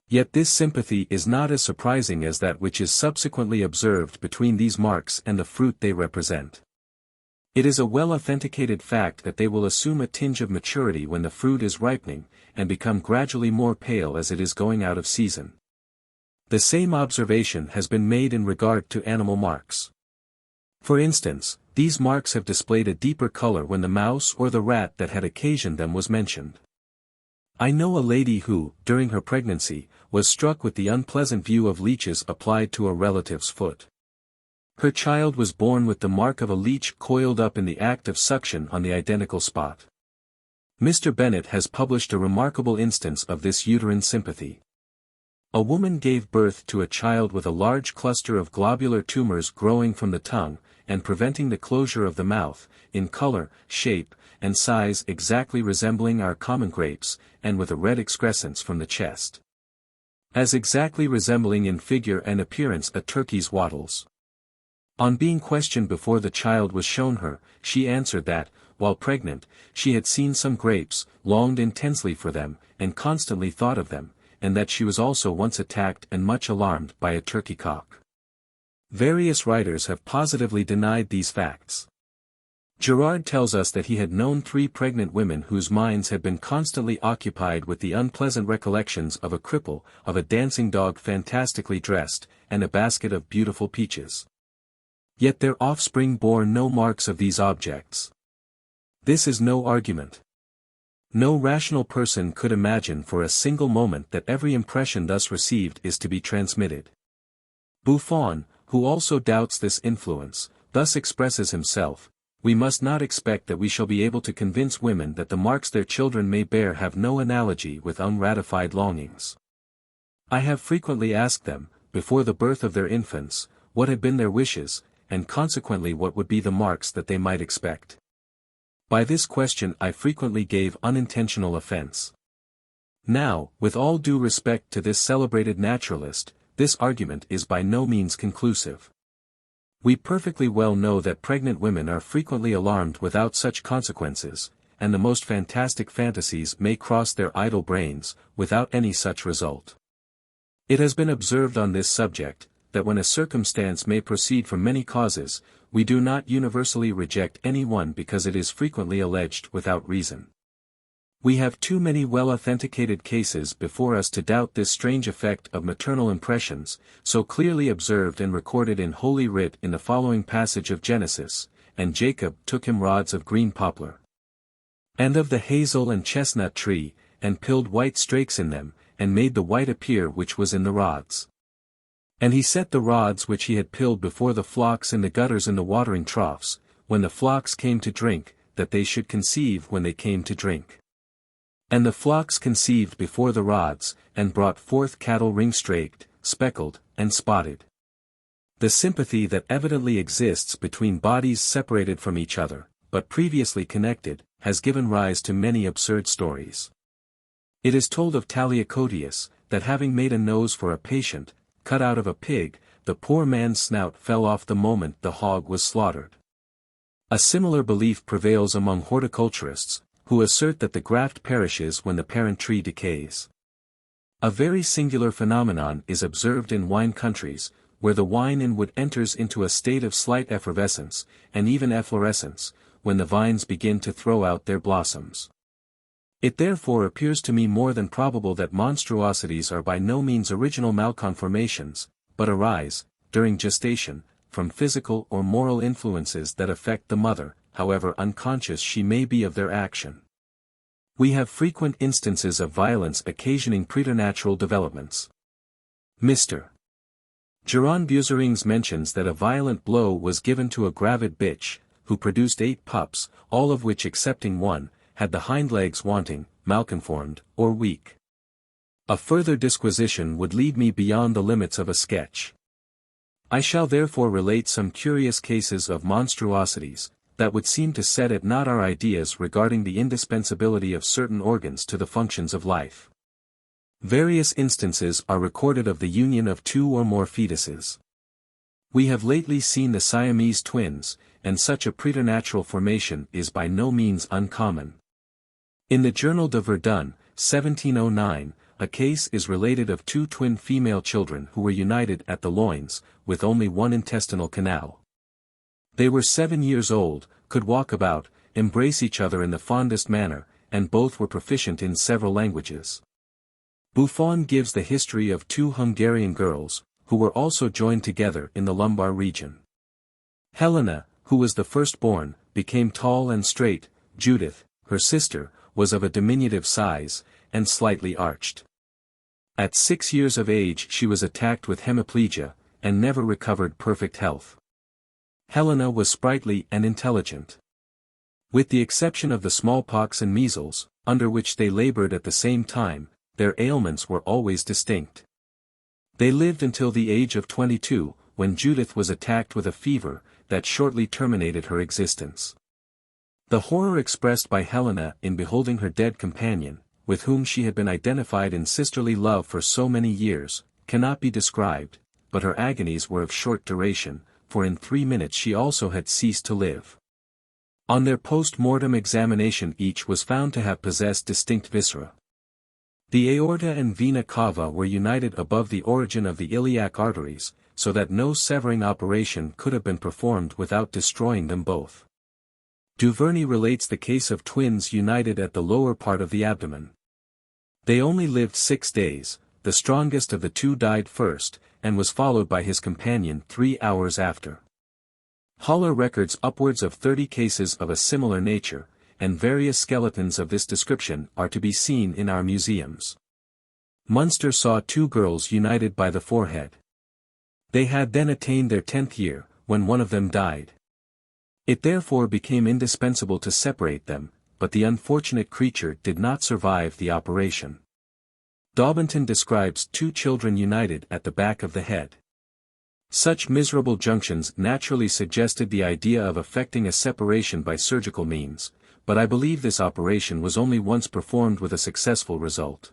Yet this sympathy is not as surprising as that which is subsequently observed between these marks and the fruit they represent. It is a well-authenticated fact that they will assume a tinge of maturity when the fruit is ripening, and become gradually more pale as it is going out of season. The same observation has been made in regard to animal marks. For instance, these marks have displayed a deeper color when the mouse or the rat that had occasioned them was mentioned. I know a lady who, during her pregnancy, was struck with the unpleasant view of leeches applied to a relative's foot. Her child was born with the mark of a leech coiled up in the act of suction on the identical spot. Mr. Bennett has published a remarkable instance of this uterine sympathy. A woman gave birth to a child with a large cluster of globular tumors growing from the tongue, and preventing the closure of the mouth, in color, shape, and size exactly resembling our common grapes, and with a red excrescence from the chest, as exactly resembling in figure and appearance a turkey's wattles. On being questioned before the child was shown her, she answered that, while pregnant, she had seen some grapes, longed intensely for them, and constantly thought of them, and that she was also once attacked and much alarmed by a turkey cock. Various writers have positively denied these facts. Gerard tells us that he had known 3 pregnant women whose minds had been constantly occupied with the unpleasant recollections of a cripple, of a dancing dog fantastically dressed, and a basket of beautiful peaches. Yet their offspring bore no marks of these objects. This is no argument. No rational person could imagine for a single moment that every impression thus received is to be transmitted. Buffon, who also doubts this influence, thus expresses himself: "We must not expect that we shall be able to convince women that the marks their children may bear have no analogy with unratified longings. I have frequently asked them, before the birth of their infants, what had been their wishes, and consequently what would be the marks that they might expect. By this question I frequently gave unintentional offense." Now, with all due respect to this celebrated naturalist, this argument is by no means conclusive. We perfectly well know that pregnant women are frequently alarmed without such consequences, and the most fantastic fantasies may cross their idle brains, without any such result. It has been observed on this subject, that when a circumstance may proceed from many causes, we do not universally reject any one because it is frequently alleged without reason. We have too many well-authenticated cases before us to doubt this strange effect of maternal impressions, so clearly observed and recorded in Holy Writ in the following passage of Genesis: "And Jacob took him rods of green poplar, and of the hazel and chestnut tree, and pilled white strakes in them, and made the white appear which was in the rods. And he set the rods which he had pilled before the flocks in the gutters in the watering troughs, when the flocks came to drink, that they should conceive when they came to drink. And the flocks conceived before the rods, and brought forth cattle ring-straked, speckled, and spotted." The sympathy that evidently exists between bodies separated from each other, but previously connected, has given rise to many absurd stories. It is told of Taliacotius, that having made a nose for a patient, cut out of a pig, the poor man's snout fell off the moment the hog was slaughtered. A similar belief prevails among horticulturists, who assert that the graft perishes when the parent tree decays. A very singular phenomenon is observed in wine countries, where the wine in wood enters into a state of slight effervescence, and even efflorescence, when the vines begin to throw out their blossoms. It therefore appears to me more than probable that monstruosities are by no means original malconformations, but arise, during gestation, from physical or moral influences that affect the mother, however unconscious she may be of their action. We have frequent instances of violence occasioning preternatural developments. Mr. Geron Buserings mentions that a violent blow was given to a gravid bitch, who produced 8 pups, all of which excepting one, had the hind legs wanting, malconformed, or weak. A further disquisition would lead me beyond the limits of a sketch. I shall therefore relate some curious cases of monstruosities, that would seem to set at naught our ideas regarding the indispensability of certain organs to the functions of life. Various instances are recorded of the union of 2 or more fetuses. We have lately seen the Siamese twins, and such a preternatural formation is by no means uncommon. In the Journal de Verdun, 1709, a case is related of 2 twin female children who were united at the loins, with only one intestinal canal. They were 7 years old, could walk about, embrace each other in the fondest manner, and both were proficient in several languages. Buffon gives the history of 2 Hungarian girls, who were also joined together in the lumbar region. Helena, who was the firstborn, became tall and straight. Judith, her sister, was of a diminutive size, and slightly arched. At 6 years of age she was attacked with hemiplegia, and never recovered perfect health. Helena was sprightly and intelligent. With the exception of the smallpox and measles, under which they labored at the same time, their ailments were always distinct. They lived until the age of 22, when Judith was attacked with a fever, that shortly terminated her existence. The horror expressed by Helena in beholding her dead companion, with whom she had been identified in sisterly love for so many years, cannot be described, but her agonies were of short duration, for in 3 minutes she also had ceased to live. On their post-mortem examination each was found to have possessed distinct viscera. The aorta and vena cava were united above the origin of the iliac arteries, so that no severing operation could have been performed without destroying them both. Duvernay relates the case of twins united at the lower part of the abdomen. They only lived 6 days, the strongest of the 2 died first, and was followed by his companion 3 hours after. Haller records upwards of 30 cases of a similar nature, and various skeletons of this description are to be seen in our museums. Munster saw 2 girls united by the forehead. They had then attained their 10th year, when one of them died. It therefore became indispensable to separate them, but the unfortunate creature did not survive the operation. Daubenton describes 2 children united at the back of the head. Such miserable junctions naturally suggested the idea of effecting a separation by surgical means, but I believe this operation was only once performed with a successful result.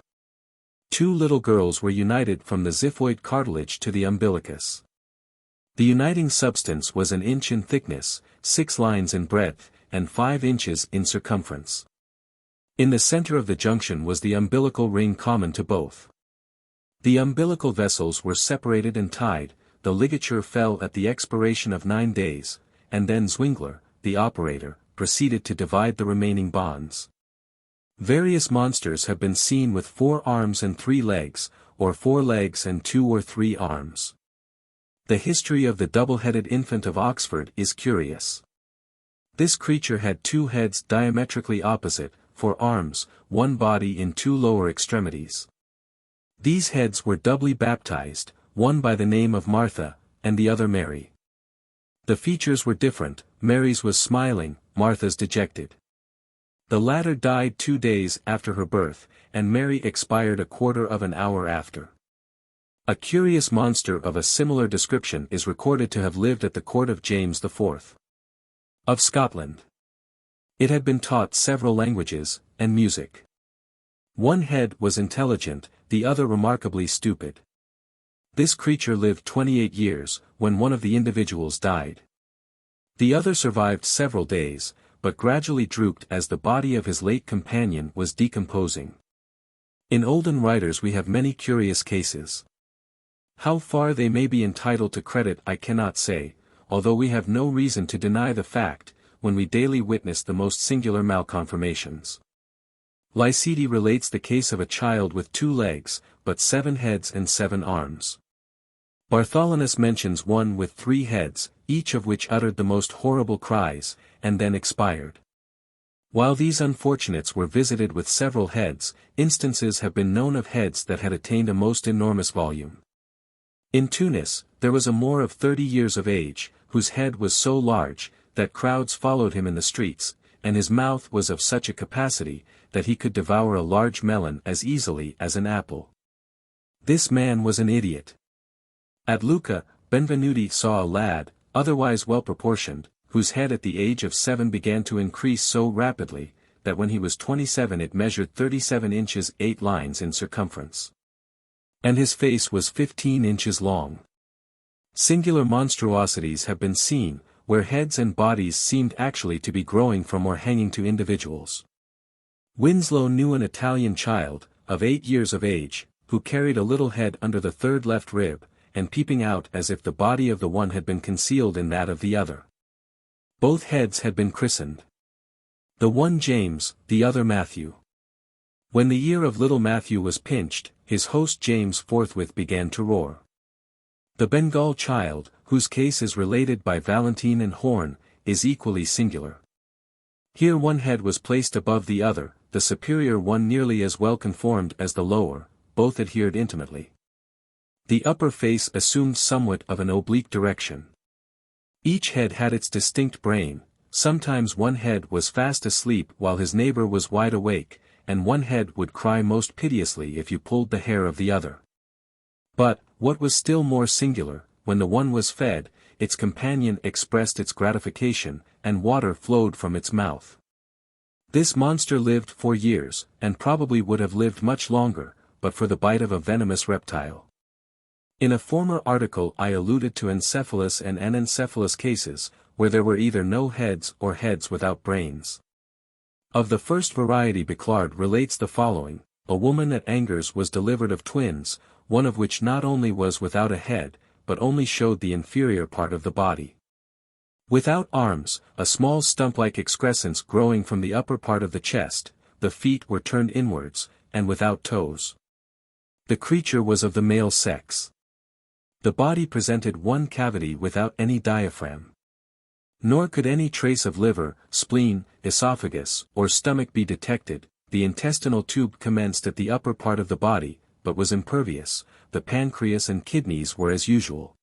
2 little girls were united from the xiphoid cartilage to the umbilicus. The uniting substance was 1 inch in thickness, 6 lines in breadth, and 5 inches in circumference. In the center of the junction was the umbilical ring common to both. The umbilical vessels were separated and tied, the ligature fell at the expiration of 9 days, and then Zwingler, the operator, proceeded to divide the remaining bonds. Various monsters have been seen with 4 arms and 3 legs, or 4 legs and 2 or 3 arms. The history of the double-headed infant of Oxford is curious. This creature had 2 heads diametrically opposite, 4 arms, 1 body in 2 lower extremities. These heads were doubly baptized, one by the name of Martha, and the other Mary. The features were different, Mary's was smiling, Martha's dejected. The latter died 2 days after her birth, and Mary expired a quarter of an hour after. A curious monster of a similar description is recorded to have lived at the court of James IV. of Scotland. It had been taught several languages, and music. One head was intelligent, the other remarkably stupid. This creature lived 28 years, when one of the individuals died. The other survived several days, but gradually drooped as the body of his late companion was decomposing. In olden writers we have many curious cases. How far they may be entitled to credit I cannot say, although we have no reason to deny the fact, when we daily witness the most singular malconformations. Lycete relates the case of a child with 2 legs, but 7 heads and 7 arms. Bartholinus mentions one with 3 heads, each of which uttered the most horrible cries, and then expired. While these unfortunates were visited with several heads, instances have been known of heads that had attained a most enormous volume. In Tunis, there was a Moor of 30 years of age, whose head was so large, that crowds followed him in the streets, and his mouth was of such a capacity, that he could devour a large melon as easily as an apple. This man was an idiot. At Lucca, Benvenuti saw a lad, otherwise well proportioned, whose head at the age of 7 began to increase so rapidly, that when he was 27 it measured 37 inches 8 lines in circumference. And his face was 15 inches long. Singular monstrosities have been seen, where heads and bodies seemed actually to be growing from or hanging to individuals. Winslow knew an Italian child, of 8 years of age, who carried a little head under the 3rd left rib, and peeping out as if the body of the one had been concealed in that of the other. Both heads had been christened. The one James, the other Matthew. When the ear of little Matthew was pinched, his host James forthwith began to roar. The Bengal child, whose case is related by Valentine and Horn, is equally singular. Here one head was placed above the other, the superior one nearly as well conformed as the lower, both adhered intimately. The upper face assumed somewhat of an oblique direction. Each head had its distinct brain. Sometimes one head was fast asleep while his neighbor was wide awake, and one head would cry most piteously if you pulled the hair of the other. But, what was still more singular, when the one was fed, its companion expressed its gratification, and water flowed from its mouth. This monster lived 4 years, and probably would have lived much longer, but for the bite of a venomous reptile. In a former article I alluded to encephalous and anencephalous cases, where there were either no heads or heads without brains. Of the first variety Biclard relates the following: a woman at Angers was delivered of twins, one of which not only was without a head, but only showed the inferior part of the body. Without arms, a small stump-like excrescence growing from the upper part of the chest, the feet were turned inwards, and without toes. The creature was of the male sex. The body presented one cavity without any diaphragm. Nor could any trace of liver, spleen, esophagus, or stomach be detected. The intestinal tube commenced at the upper part of the body, but was impervious. The pancreas and kidneys were as usual.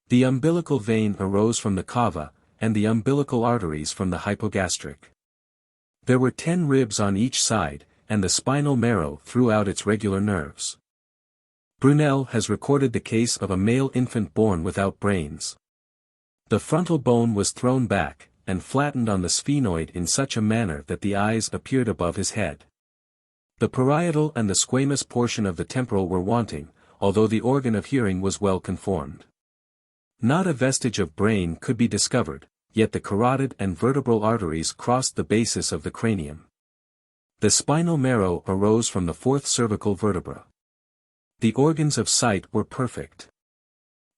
The umbilical vein arose from the cava, and the umbilical arteries from the hypogastric. There were 10 ribs on each side, and the spinal marrow throughout its regular nerves. Brunel has recorded the case of a male infant born without brains. The frontal bone was thrown back, and flattened on the sphenoid in such a manner that the eyes appeared above his head. The parietal and the squamous portion of the temporal were wanting, although the organ of hearing was well conformed. Not a vestige of brain could be discovered, yet the carotid and vertebral arteries crossed the basis of the cranium. The spinal marrow arose from the 4th cervical vertebra. The organs of sight were perfect.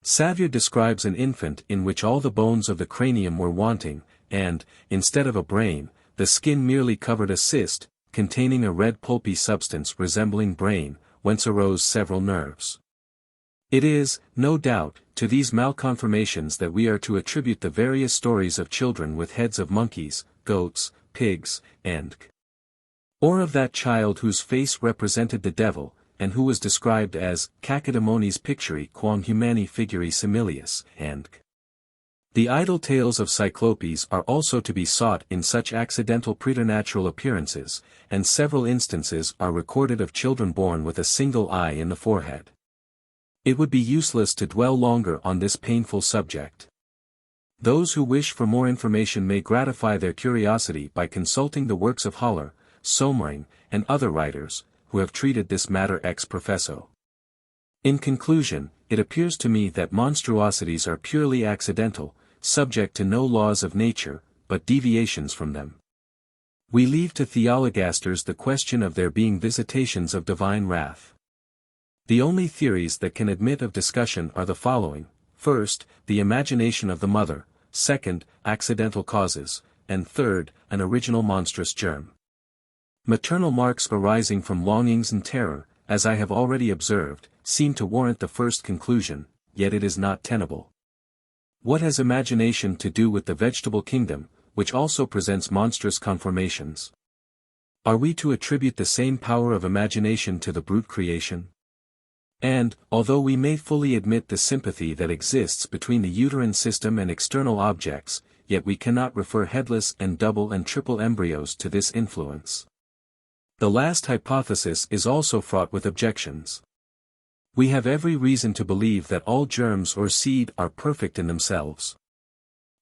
Savier describes an infant in which all the bones of the cranium were wanting, and, instead of a brain, the skin merely covered a cyst, containing a red pulpy substance resembling brain, whence arose several nerves. It is, no doubt, to these malconformations that we are to attribute the various stories of children with heads of monkeys, goats, pigs, or of that child whose face represented the devil, and who was described as Cacodemonies picturi quam humani figuri similius, and the idle tales of Cyclopes are also to be sought in such accidental preternatural appearances, and several instances are recorded of children born with a single eye in the forehead. It would be useless to dwell longer on this painful subject. Those who wish for more information may gratify their curiosity by consulting the works of Haller, Sommering, and other writers, who have treated this matter ex professo. In conclusion, it appears to me that monstrosities are purely accidental, subject to no laws of nature, but deviations from them. We leave to theologasters the question of their being visitations of divine wrath. The only theories that can admit of discussion are the following: first, the imagination of the mother; second, accidental causes; and third, an original monstrous germ. Maternal marks arising from longings and terror, as I have already observed, seem to warrant the first conclusion, yet it is not tenable. What has imagination to do with the vegetable kingdom, which also presents monstrous conformations? Are we to attribute the same power of imagination to the brute creation? And, although we may fully admit the sympathy that exists between the uterine system and external objects, yet we cannot refer headless and double and triple embryos to this influence. The last hypothesis is also fraught with objections. We have every reason to believe that all germs or seed are perfect in themselves.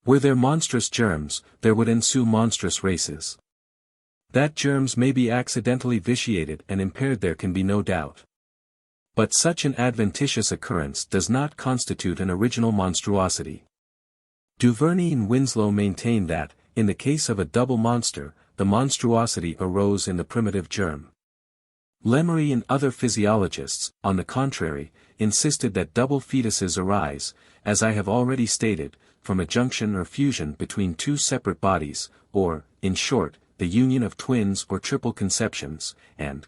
Were there monstrous germs, there would ensue monstrous races. That germs may be accidentally vitiated and impaired there can be no doubt. But such an adventitious occurrence does not constitute an original monstruosity. Duvernay and Winslow maintain that, in the case of a double monster, the monstruosity arose in the primitive germ. Lemery and other physiologists, on the contrary, insisted that double fetuses arise, as I have already stated, from a junction or fusion between two separate bodies, or, in short, the union of twins or triple conceptions, and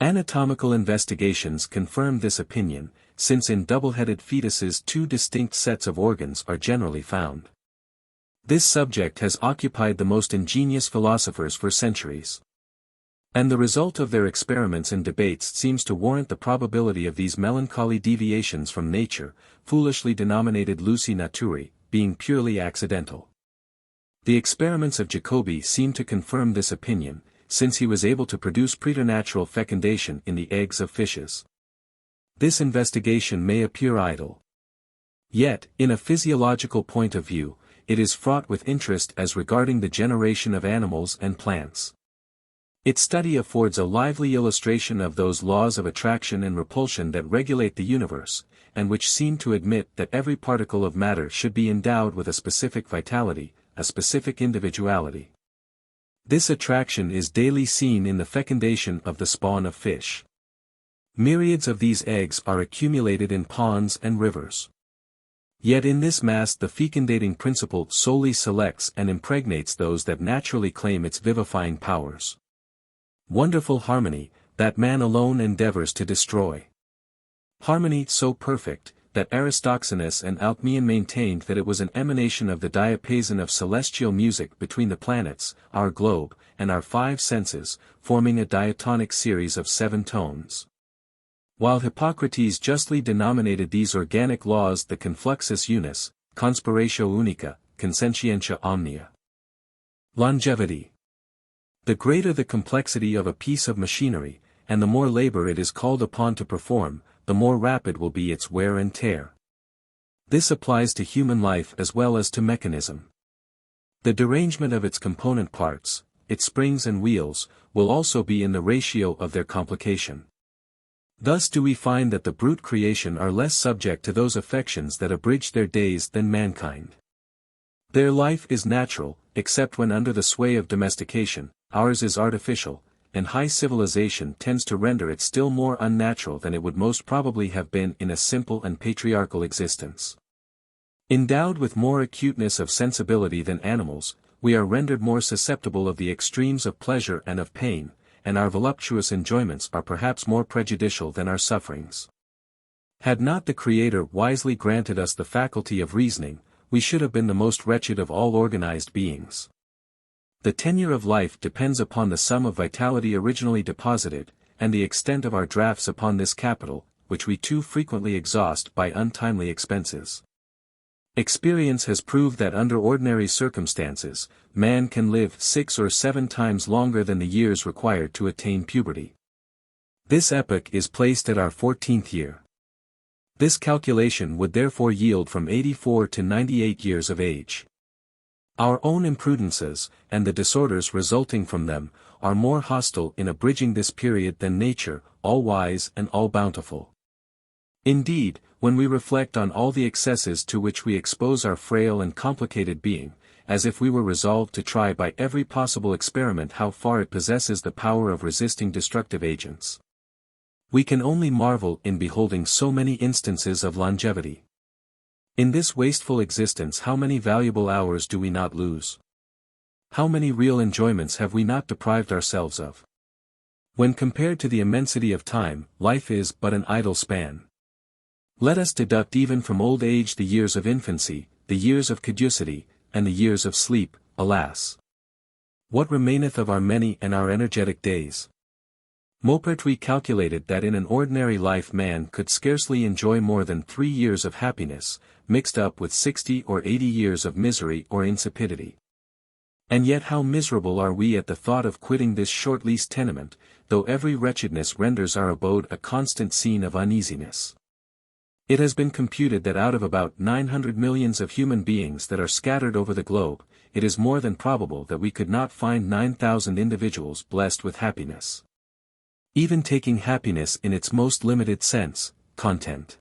anatomical investigations confirm this opinion, since in double-headed fetuses two distinct sets of organs are generally found. This subject has occupied the most ingenious philosophers for centuries. And the result of their experiments and debates seems to warrant the probability of these melancholy deviations from nature, foolishly denominated luci naturae, being purely accidental. The experiments of Jacobi seem to confirm this opinion, since he was able to produce preternatural fecundation in the eggs of fishes. This investigation may appear idle. Yet, in a physiological point of view, it is fraught with interest as regarding the generation of animals and plants. Its study affords a lively illustration of those laws of attraction and repulsion that regulate the universe, and which seem to admit that every particle of matter should be endowed with a specific vitality, a specific individuality. This attraction is daily seen in the fecundation of the spawn of fish. Myriads of these eggs are accumulated in ponds and rivers. Yet in this mass the fecundating principle solely selects and impregnates those that naturally claim its vivifying powers. Wonderful harmony, that man alone endeavors to destroy. Harmony so perfect, that Aristoxenus and Alcmaeon maintained that it was an emanation of the diapason of celestial music between the planets, our globe, and our five senses, forming a diatonic series of 7 tones. While Hippocrates justly denominated these organic laws the confluxus unis, conspiratio unica, consentientia omnia. Longevity. The greater the complexity of a piece of machinery, and the more labor it is called upon to perform, the more rapid will be its wear and tear. This applies to human life as well as to mechanism. The derangement of its component parts, its springs and wheels, will also be in the ratio of their complication. Thus do we find that the brute creation are less subject to those affections that abridge their days than mankind. Their life is natural, except when under the sway of domestication; ours is artificial, and high civilization tends to render it still more unnatural than it would most probably have been in a simple and patriarchal existence. Endowed with more acuteness of sensibility than animals, we are rendered more susceptible of the extremes of pleasure and of pain, and our voluptuous enjoyments are perhaps more prejudicial than our sufferings. Had not the Creator wisely granted us the faculty of reasoning, we should have been the most wretched of all organized beings. The tenure of life depends upon the sum of vitality originally deposited, and the extent of our drafts upon this capital, which we too frequently exhaust by untimely expenses. Experience has proved that under ordinary circumstances, man can live 6 or 7 times longer than the years required to attain puberty. This epoch is placed at our 14th year. This calculation would therefore yield from 84 to 98 years of age. Our own imprudences, and the disorders resulting from them, are more hostile in abridging this period than nature, all-wise and all-bountiful. Indeed, when we reflect on all the excesses to which we expose our frail and complicated being, as if we were resolved to try by every possible experiment how far it possesses the power of resisting destructive agents, we can only marvel in beholding so many instances of longevity. In this wasteful existence, how many valuable hours do we not lose? How many real enjoyments have we not deprived ourselves of? When compared to the immensity of time, life is but an idle span. Let us deduct even from old age the years of infancy, the years of caducity, and the years of sleep. Alas! What remaineth of our many and our energetic days? Maupertuis calculated that in an ordinary life man could scarcely enjoy more than 3 years of happiness, mixed up with 60 or 80 years of misery or insipidity. And yet how miserable are we at the thought of quitting this short-leased tenement, though every wretchedness renders our abode a constant scene of uneasiness. It has been computed that out of about 900 millions of human beings that are scattered over the globe, it is more than probable that we could not find 9,000 individuals blessed with happiness. Even taking happiness in its most limited sense, content.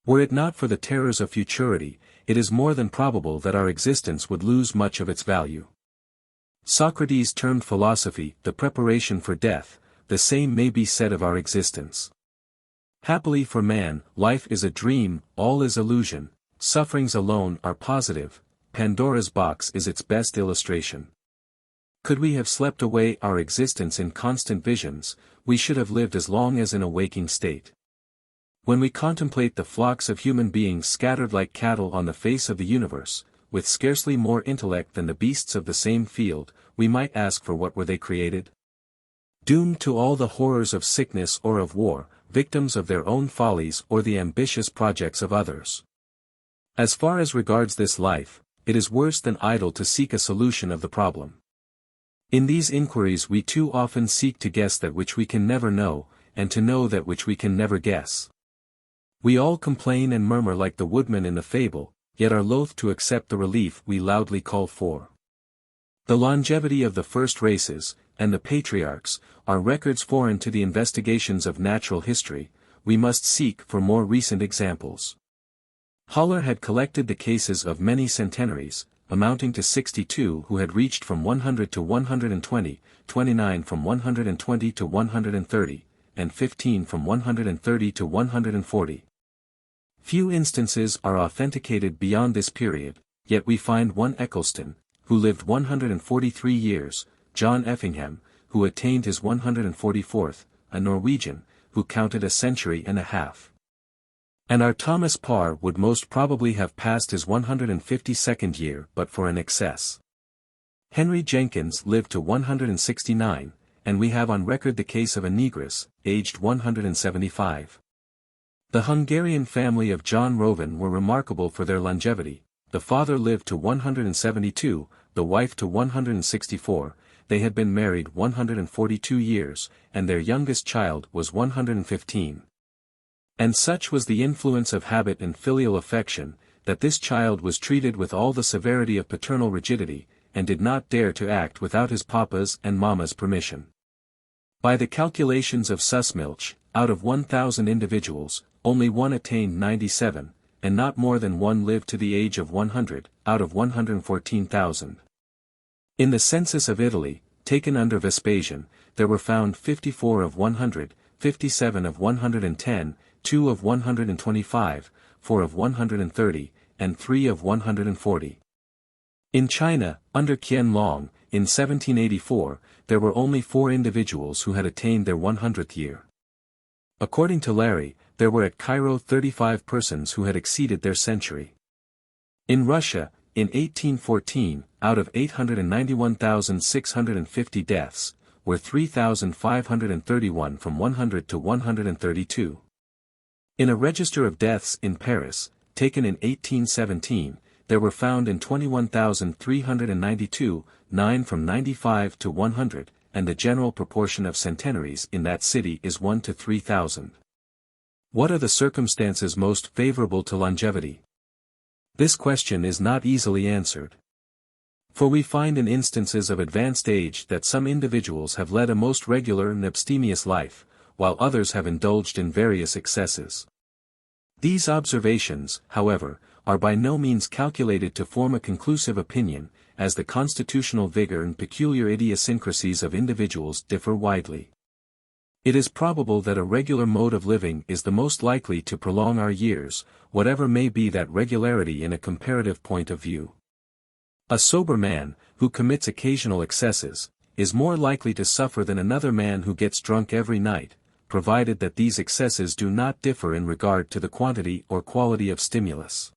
Were it not for the terrors of futurity, it is more than probable that our existence would lose much of its value. Socrates termed philosophy the preparation for death. The same may be said of our existence. Happily for man, life is a dream, all is illusion, sufferings alone are positive. Pandora's box is its best illustration. Could we have slept away our existence in constant visions, we should have lived as long as in a waking state. When we contemplate the flocks of human beings scattered like cattle on the face of the universe, with scarcely more intellect than the beasts of the same field, we might ask for what were they created? Doomed to all the horrors of sickness or of war, victims of their own follies or the ambitious projects of others. As far as regards this life, it is worse than idle to seek a solution of the problem. In these inquiries we too often seek to guess that which we can never know, and to know that which we can never guess. We all complain and murmur like the woodman in the fable, yet are loath to accept the relief we loudly call for. The longevity of the first races, and the patriarchs, are records foreign to the investigations of natural history. We must seek for more recent examples. Haller had collected the cases of many centenaries, amounting to 62 who had reached from 100 to 120, 29 from 120 to 130, and 15 from 130 to 140. Few instances are authenticated beyond this period, yet we find one Eccleston, who lived 143 years, John Effingham, who attained his 144th, a Norwegian, who counted a century and a half. And our Thomas Parr would most probably have passed his 152nd year but for an excess. Henry Jenkins lived to 169, and we have on record the case of a negress, aged 175. The Hungarian family of John Roven were remarkable for their longevity. The father lived to 172, the wife to 164, they had been married 142 years, and their youngest child was 115. And such was the influence of habit and filial affection, that this child was treated with all the severity of paternal rigidity, and did not dare to act without his papa's and mamma's permission. By the calculations of Sussmilch, out of 1,000 individuals, only one attained 97, and not more than one lived to the age of 100, out of 114,000. In the census of Italy, taken under Vespasian, there were found 54 of 100, 57 of 110, 2 of 125, 4 of 130, and 3 of 140. In China, under Qian Long, in 1784, there were only 4 individuals who had attained their 100th year. According to Larry, there were at Cairo 35 persons who had exceeded their century. In Russia, in 1814, out of 891,650 deaths, were 3,531 from 100 to 132. In a register of deaths in Paris, taken in 1817, there were found in 21,392, 9 from 95 to 100, and the general proportion of centenaries in that city is 1 to 3,000. What are the circumstances most favorable to longevity? This question is not easily answered. For we find in instances of advanced age that some individuals have led a most regular and abstemious life, while others have indulged in various excesses. These observations, however, are by no means calculated to form a conclusive opinion, as the constitutional vigor and peculiar idiosyncrasies of individuals differ widely. It is probable that a regular mode of living is the most likely to prolong our years, whatever may be that regularity in a comparative point of view. A sober man, who commits occasional excesses, is more likely to suffer than another man who gets drunk every night, provided that these excesses do not differ in regard to the quantity or quality of stimulus.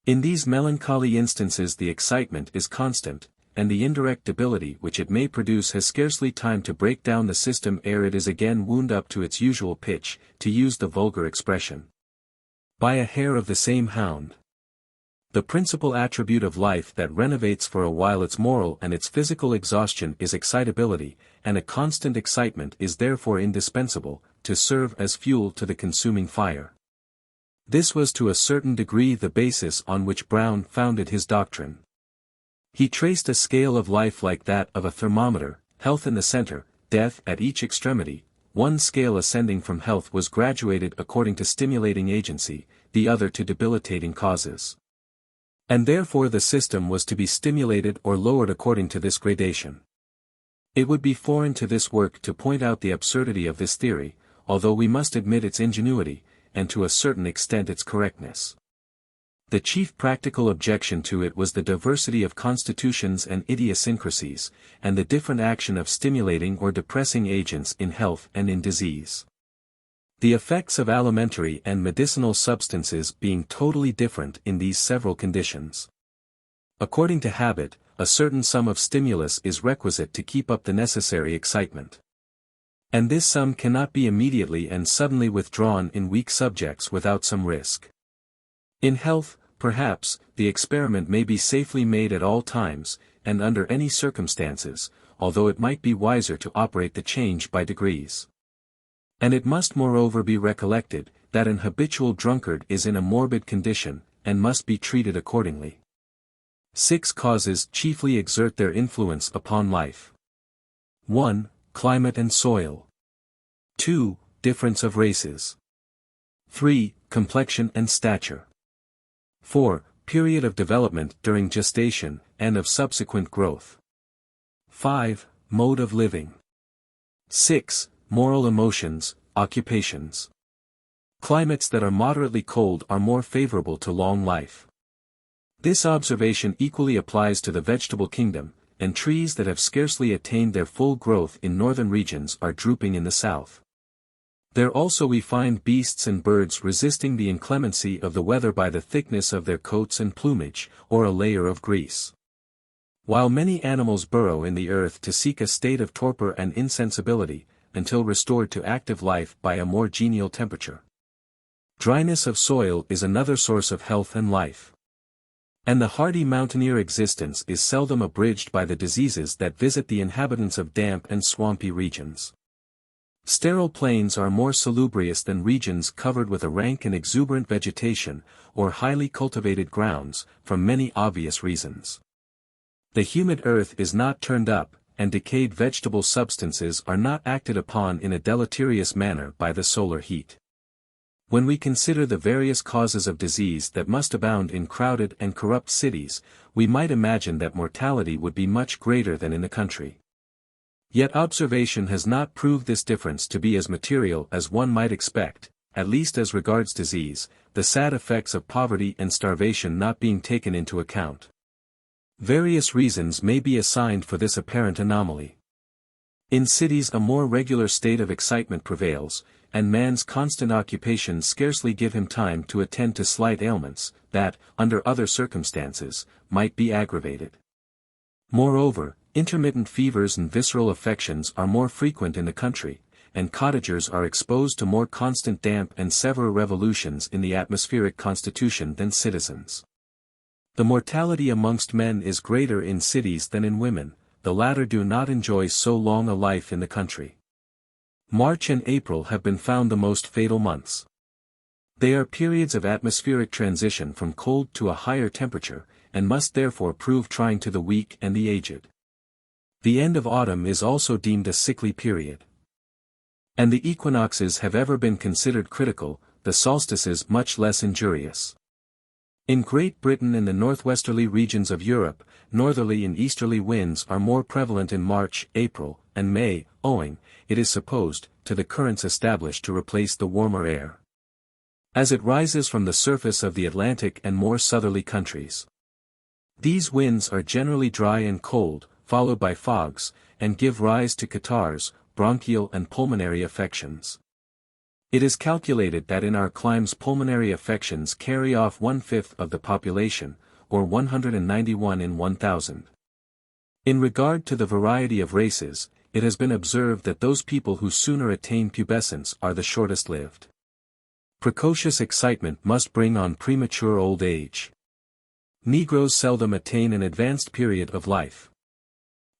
In these melancholy instances the excitement is constant, and the indirect debility which it may produce has scarcely time to break down the system ere it is again wound up to its usual pitch, to use the vulgar expression. By a hair of the same hound. The principal attribute of life that renovates for a while its moral and its physical exhaustion is excitability, and a constant excitement is therefore indispensable, to serve as fuel to the consuming fire. This was to a certain degree the basis on which Brown founded his doctrine. He traced a scale of life like that of a thermometer, health in the center, death at each extremity. One scale ascending from health was graduated according to stimulating agency, the other to debilitating causes. And therefore the system was to be stimulated or lowered according to this gradation. It would be foreign to this work to point out the absurdity of this theory, although we must admit its ingenuity, and to a certain extent its correctness. The chief practical objection to it was the diversity of constitutions and idiosyncrasies, and the different action of stimulating or depressing agents in health and in disease. The effects of alimentary and medicinal substances being totally different in these several conditions. According to habit, a certain sum of stimulus is requisite to keep up the necessary excitement. And this sum cannot be immediately and suddenly withdrawn in weak subjects without some risk. In health, perhaps, the experiment may be safely made at all times, and under any circumstances, although it might be wiser to operate the change by degrees. And it must moreover be recollected, that an habitual drunkard is in a morbid condition, and must be treated accordingly. 6 causes chiefly exert their influence upon life. 1. Climate and soil. 2. Difference of races. 3. Complexion and stature. 4. Period of development during gestation, and of subsequent growth. 5. Mode of living. 6. Moral emotions, occupations. Climates that are moderately cold are more favorable to long life. This observation equally applies to the vegetable kingdom, and trees that have scarcely attained their full growth in northern regions are drooping in the south. There also we find beasts and birds resisting the inclemency of the weather by the thickness of their coats and plumage, or a layer of grease. While many animals burrow in the earth to seek a state of torpor and insensibility, until restored to active life by a more genial temperature. Dryness of soil is another source of health and life. And the hardy mountaineer existence is seldom abridged by the diseases that visit the inhabitants of damp and swampy regions. Sterile plains are more salubrious than regions covered with a rank and exuberant vegetation, or highly cultivated grounds, from many obvious reasons. The humid earth is not turned up, and decayed vegetable substances are not acted upon in a deleterious manner by the solar heat. When we consider the various causes of disease that must abound in crowded and corrupt cities, we might imagine that mortality would be much greater than in the country. Yet observation has not proved this difference to be as material as one might expect, at least as regards disease, the sad effects of poverty and starvation not being taken into account. Various reasons may be assigned for this apparent anomaly. In cities a more regular state of excitement prevails, and man's constant occupations scarcely give him time to attend to slight ailments, that, under other circumstances, might be aggravated. Moreover, intermittent fevers and visceral affections are more frequent in the country, and cottagers are exposed to more constant damp and severe revolutions in the atmospheric constitution than citizens. The mortality amongst men is greater in cities than in women, the latter do not enjoy so long a life in the country. March and April have been found the most fatal months. They are periods of atmospheric transition from cold to a higher temperature, and must therefore prove trying to the weak and the aged. The end of autumn is also deemed a sickly period. And the equinoxes have ever been considered critical, the solstices much less injurious. In Great Britain and the northwesterly regions of Europe, northerly and easterly winds are more prevalent in March, April, and May, owing, it is supposed, to the currents established to replace the warmer air, as it rises from the surface of the Atlantic and more southerly countries. These winds are generally dry and cold, followed by fogs, and give rise to catarrhs, bronchial and pulmonary affections. It is calculated that in our climes pulmonary affections carry off 1/5 of the population, or 191 in 1,000. In regard to the variety of races, it has been observed that those people who sooner attain pubescence are the shortest lived. Precocious excitement must bring on premature old age. Negroes seldom attain an advanced period of life.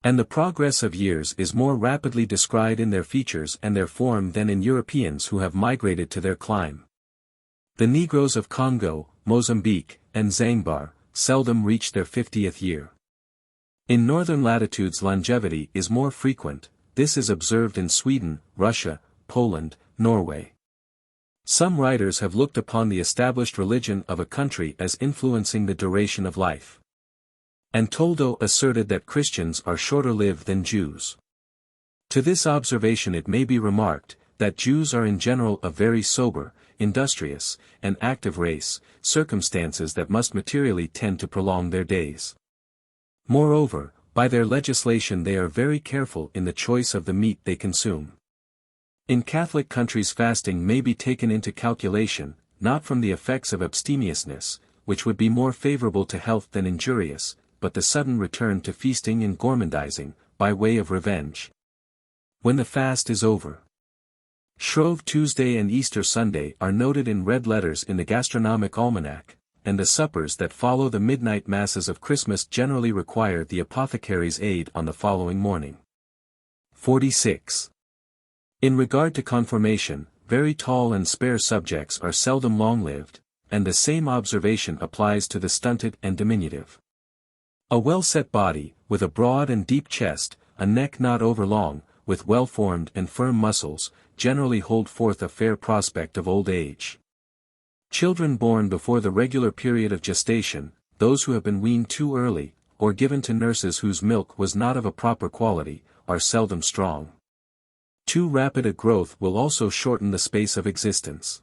And the progress of years is more rapidly described in their features and their form than in Europeans who have migrated to their clime. The Negroes of Congo, Mozambique, and Zanzibar seldom reach their 50th year. In northern latitudes longevity is more frequent. This is observed in Sweden, Russia, Poland, Norway. Some writers have looked upon the established religion of a country as influencing the duration of life. And Toldo asserted that Christians are shorter lived than Jews. To this observation it may be remarked, that Jews are in general a very sober, industrious, and active race, circumstances that must materially tend to prolong their days. Moreover, by their legislation they are very careful in the choice of the meat they consume. In Catholic countries fasting may be taken into calculation, not from the effects of abstemiousness, which would be more favorable to health than injurious, but the sudden return to feasting and gormandizing, by way of revenge. When the fast is over. Shrove Tuesday and Easter Sunday are noted in red letters in the Gastronomic Almanac, and the suppers that follow the midnight masses of Christmas generally require the apothecary's aid on the following morning. 46. In regard to conformation, very tall and spare subjects are seldom long-lived, and the same observation applies to the stunted and diminutive. A well-set body, with a broad and deep chest, a neck not over-long, with well-formed and firm muscles, generally hold forth a fair prospect of old age. Children born before the regular period of gestation, those who have been weaned too early, or given to nurses whose milk was not of a proper quality, are seldom strong. Too rapid a growth will also shorten the space of existence.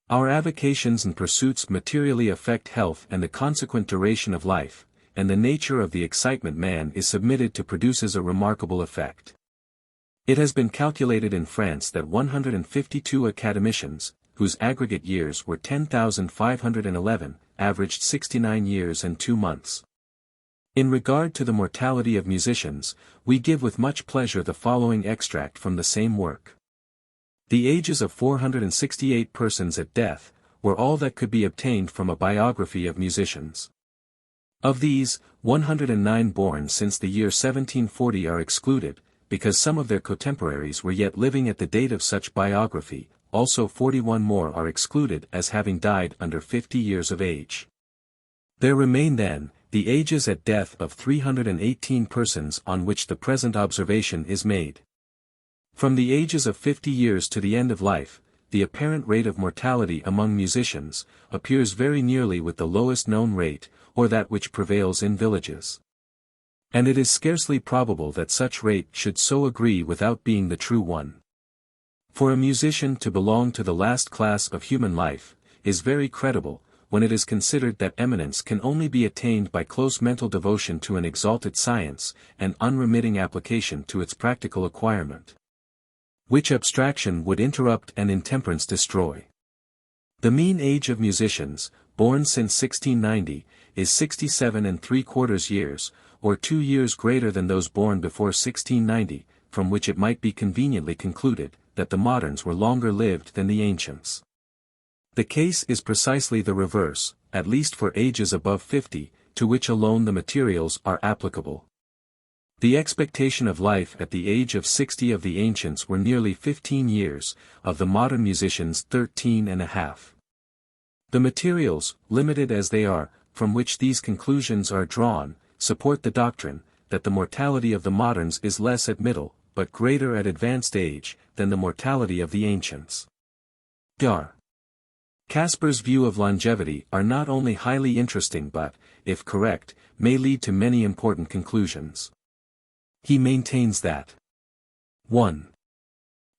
Our avocations and pursuits materially affect health and the consequent duration of life, and the nature of the excitement man is submitted to produces a remarkable effect. It has been calculated in France that 152 academicians, whose aggregate years were 10,511, averaged 69 years and 2 months. In regard to the mortality of musicians, we give with much pleasure the following extract from the same work. The ages of 468 persons at death, were all that could be obtained from a biography of musicians. Of these, 109 born since the year 1740 are excluded, because some of their contemporaries were yet living at the date of such biography, also 41 more are excluded as having died under 50 years of age. There remain then, the ages at death of 318 persons on which the present observation is made. From the ages of 50 years to the end of life, the apparent rate of mortality among musicians, appears very nearly with the lowest known rate, or that which prevails in villages. And it is scarcely probable that such rate should so agree without being the true one. For a musician to belong to the last class of human life, is very credible, when it is considered that eminence can only be attained by close mental devotion to an exalted science, and unremitting application to its practical acquirement. Which abstraction would interrupt and intemperance destroy. The mean age of musicians, born since 1690, is 67 3/4 years, or 2 years greater than those born before 1690, from which it might be conveniently concluded, that the moderns were longer lived than the ancients. The case is precisely the reverse, at least for ages above 50, to which alone the materials are applicable. The expectation of life at the age of 60 of the ancients were nearly 15 years, of the modern musicians 13 1/2. The materials, limited as they are, from which these conclusions are drawn, support the doctrine, that the mortality of the moderns is less at middle, but greater at advanced age, than the mortality of the ancients. Dar. Casper's view of longevity are not only highly interesting but, if correct, may lead to many important conclusions. He maintains that 1.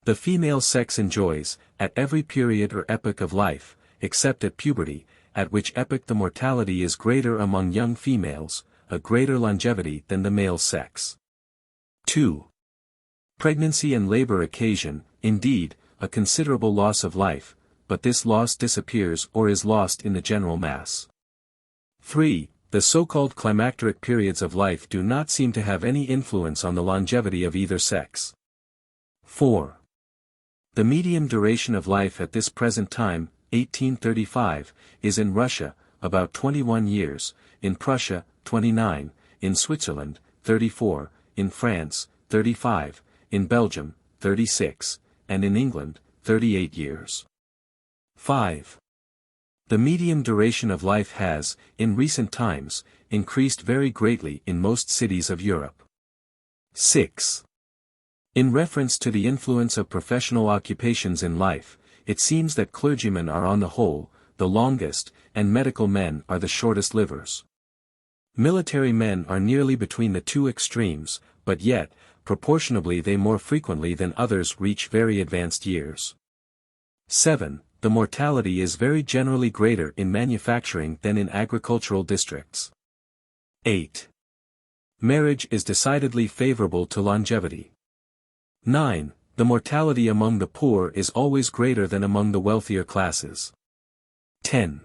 The female sex enjoys, at every period or epoch of life, except at puberty, at which epoch the mortality is greater among young females, a greater longevity than the male sex. 2. Pregnancy and labor occasion, indeed, a considerable loss of life, but this loss disappears or is lost in the general mass. 3. The so-called climacteric periods of life do not seem to have any influence on the longevity of either sex. 4. The medium duration of life at this present time, 1835, is in Russia, about 21 years, in Prussia, 29, in Switzerland, 34, in France, 35, in Belgium, 36, and in England, 38 years. 5. The medium duration of life has, in recent times, increased very greatly in most cities of Europe. 6. In reference to the influence of professional occupations in life, it seems that clergymen are on the whole, the longest, and medical men are the shortest livers. Military men are nearly between the two extremes, but yet, proportionably they more frequently than others reach very advanced years. 7. The mortality is very generally greater in manufacturing than in agricultural districts. 8. Marriage is decidedly favorable to longevity. 9. The mortality among the poor is always greater than among the wealthier classes. 10.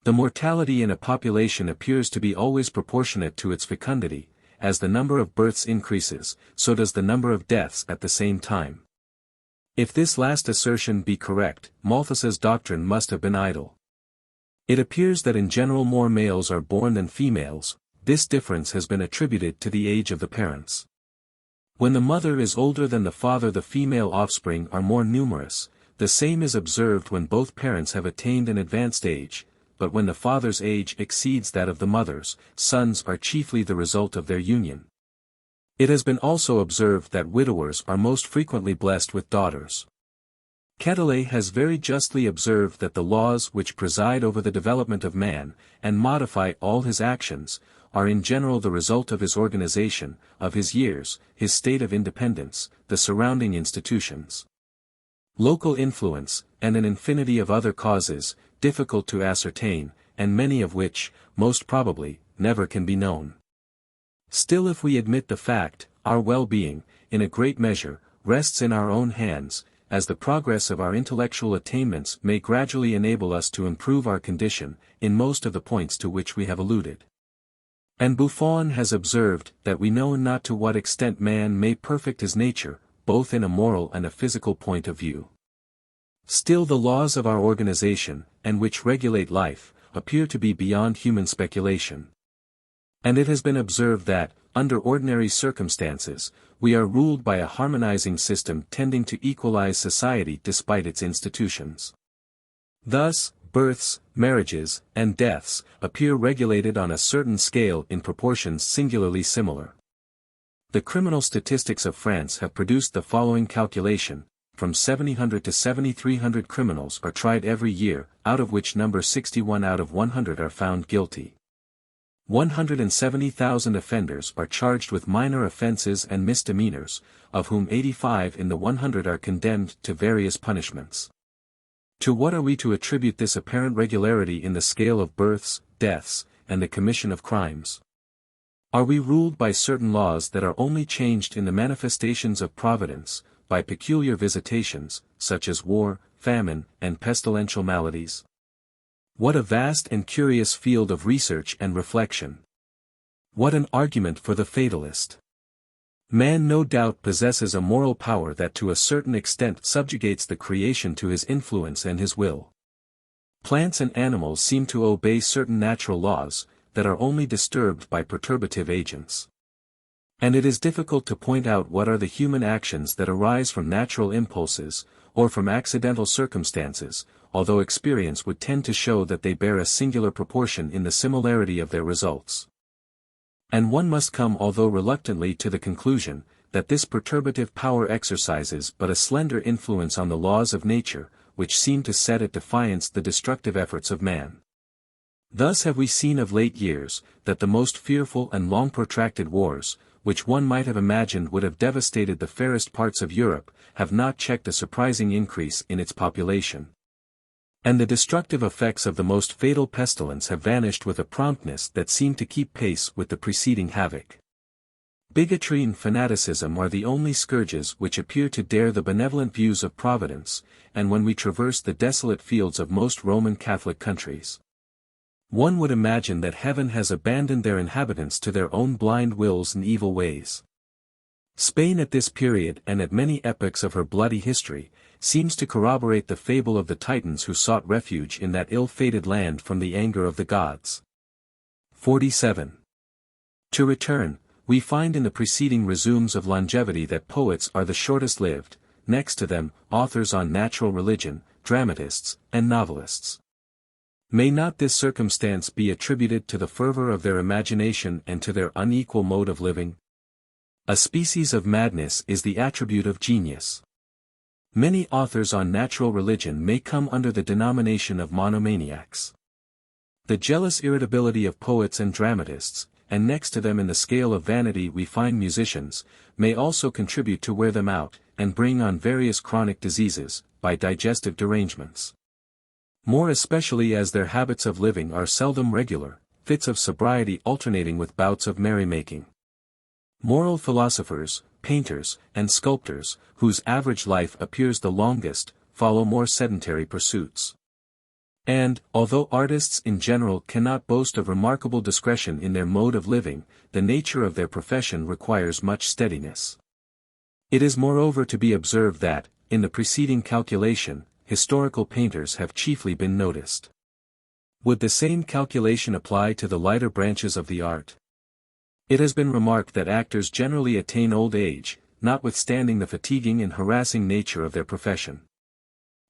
The mortality in a population appears to be always proportionate to its fecundity, as the number of births increases, so does the number of deaths at the same time. If this last assertion be correct, Malthus's doctrine must have been idle. It appears that in general more males are born than females. This difference has been attributed to the age of the parents. When the mother is older than the father, the female offspring are more numerous. The same is observed when both parents have attained an advanced age, but when the father's age exceeds that of the mother's, sons are chiefly the result of their union. It has been also observed that widowers are most frequently blessed with daughters. Quetelet has very justly observed that the laws which preside over the development of man, and modify all his actions, are in general the result of his organization, of his years, his state of independence, the surrounding institutions. Local influence, and an infinity of other causes, difficult to ascertain, and many of which, most probably, never can be known. Still, if we admit the fact, our well-being, in a great measure, rests in our own hands, as the progress of our intellectual attainments may gradually enable us to improve our condition, in most of the points to which we have alluded. And Buffon has observed that we know not to what extent man may perfect his nature, both in a moral and a physical point of view. Still the laws of our organization, and which regulate life, appear to be beyond human speculation. And it has been observed that, under ordinary circumstances, we are ruled by a harmonizing system tending to equalize society despite its institutions. Thus, births, marriages, and deaths, appear regulated on a certain scale in proportions singularly similar. The criminal statistics of France have produced the following calculation: from 700 to 7,300 criminals are tried every year, out of which number 61 out of 100 are found guilty. 170,000 offenders are charged with minor offenses and misdemeanors, of whom 85 in the 100 are condemned to various punishments. To what are we to attribute this apparent regularity in the scale of births, deaths, and the commission of crimes? Are we ruled by certain laws that are only changed in the manifestations of Providence, by peculiar visitations, such as war, famine, and pestilential maladies? What a vast and curious field of research and reflection! What an argument for the fatalist! Man no doubt possesses a moral power that to a certain extent subjugates the creation to his influence and his will. Plants and animals seem to obey certain natural laws, that are only disturbed by perturbative agents. And it is difficult to point out what are the human actions that arise from natural impulses, or from accidental circumstances, although experience would tend to show that they bear a singular proportion in the similarity of their results. And one must come, although reluctantly, to the conclusion, that this perturbative power exercises but a slender influence on the laws of nature, which seem to set at defiance the destructive efforts of man. Thus have we seen of late years, that the most fearful and long-protracted wars, which one might have imagined would have devastated the fairest parts of Europe, have not checked a surprising increase in its population. And the destructive effects of the most fatal pestilence have vanished with a promptness that seemed to keep pace with the preceding havoc. Bigotry and fanaticism are the only scourges which appear to dare the benevolent views of Providence, and when we traverse the desolate fields of most Roman Catholic countries, one would imagine that heaven has abandoned their inhabitants to their own blind wills and evil ways. Spain at this period and at many epochs of her bloody history, seems to corroborate the fable of the Titans who sought refuge in that ill-fated land from the anger of the gods. 47. To return, we find in the preceding resumes of longevity that poets are the shortest lived, next to them, authors on natural religion, dramatists, and novelists. May not this circumstance be attributed to the fervor of their imagination and to their unequal mode of living? A species of madness is the attribute of genius. Many authors on natural religion may come under the denomination of monomaniacs. The jealous irritability of poets and dramatists, and next to them in the scale of vanity we find musicians, may also contribute to wear them out, and bring on various chronic diseases, by digestive derangements. More especially as their habits of living are seldom regular, fits of sobriety alternating with bouts of merrymaking. Moral philosophers, painters, and sculptors, whose average life appears the longest, follow more sedentary pursuits. And, although artists in general cannot boast of remarkable discretion in their mode of living, the nature of their profession requires much steadiness. It is moreover to be observed that, in the preceding calculation, historical painters have chiefly been noticed. Would the same calculation apply to the lighter branches of the art? It has been remarked that actors generally attain old age, notwithstanding the fatiguing and harassing nature of their profession.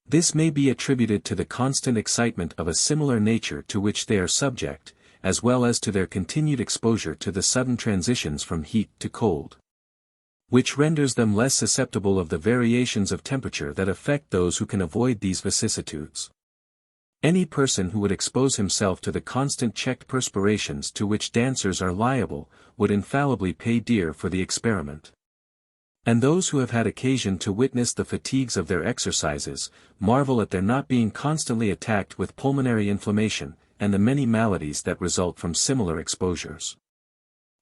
This may be attributed to the constant excitement of a similar nature to which they are subject, as well as to their continued exposure to the sudden transitions from heat to cold, which renders them less susceptible of the variations of temperature that affect those who can avoid these vicissitudes. Any person who would expose himself to the constant checked perspirations to which dancers are liable, would infallibly pay dear for the experiment. And those who have had occasion to witness the fatigues of their exercises, marvel at their not being constantly attacked with pulmonary inflammation, and the many maladies that result from similar exposures.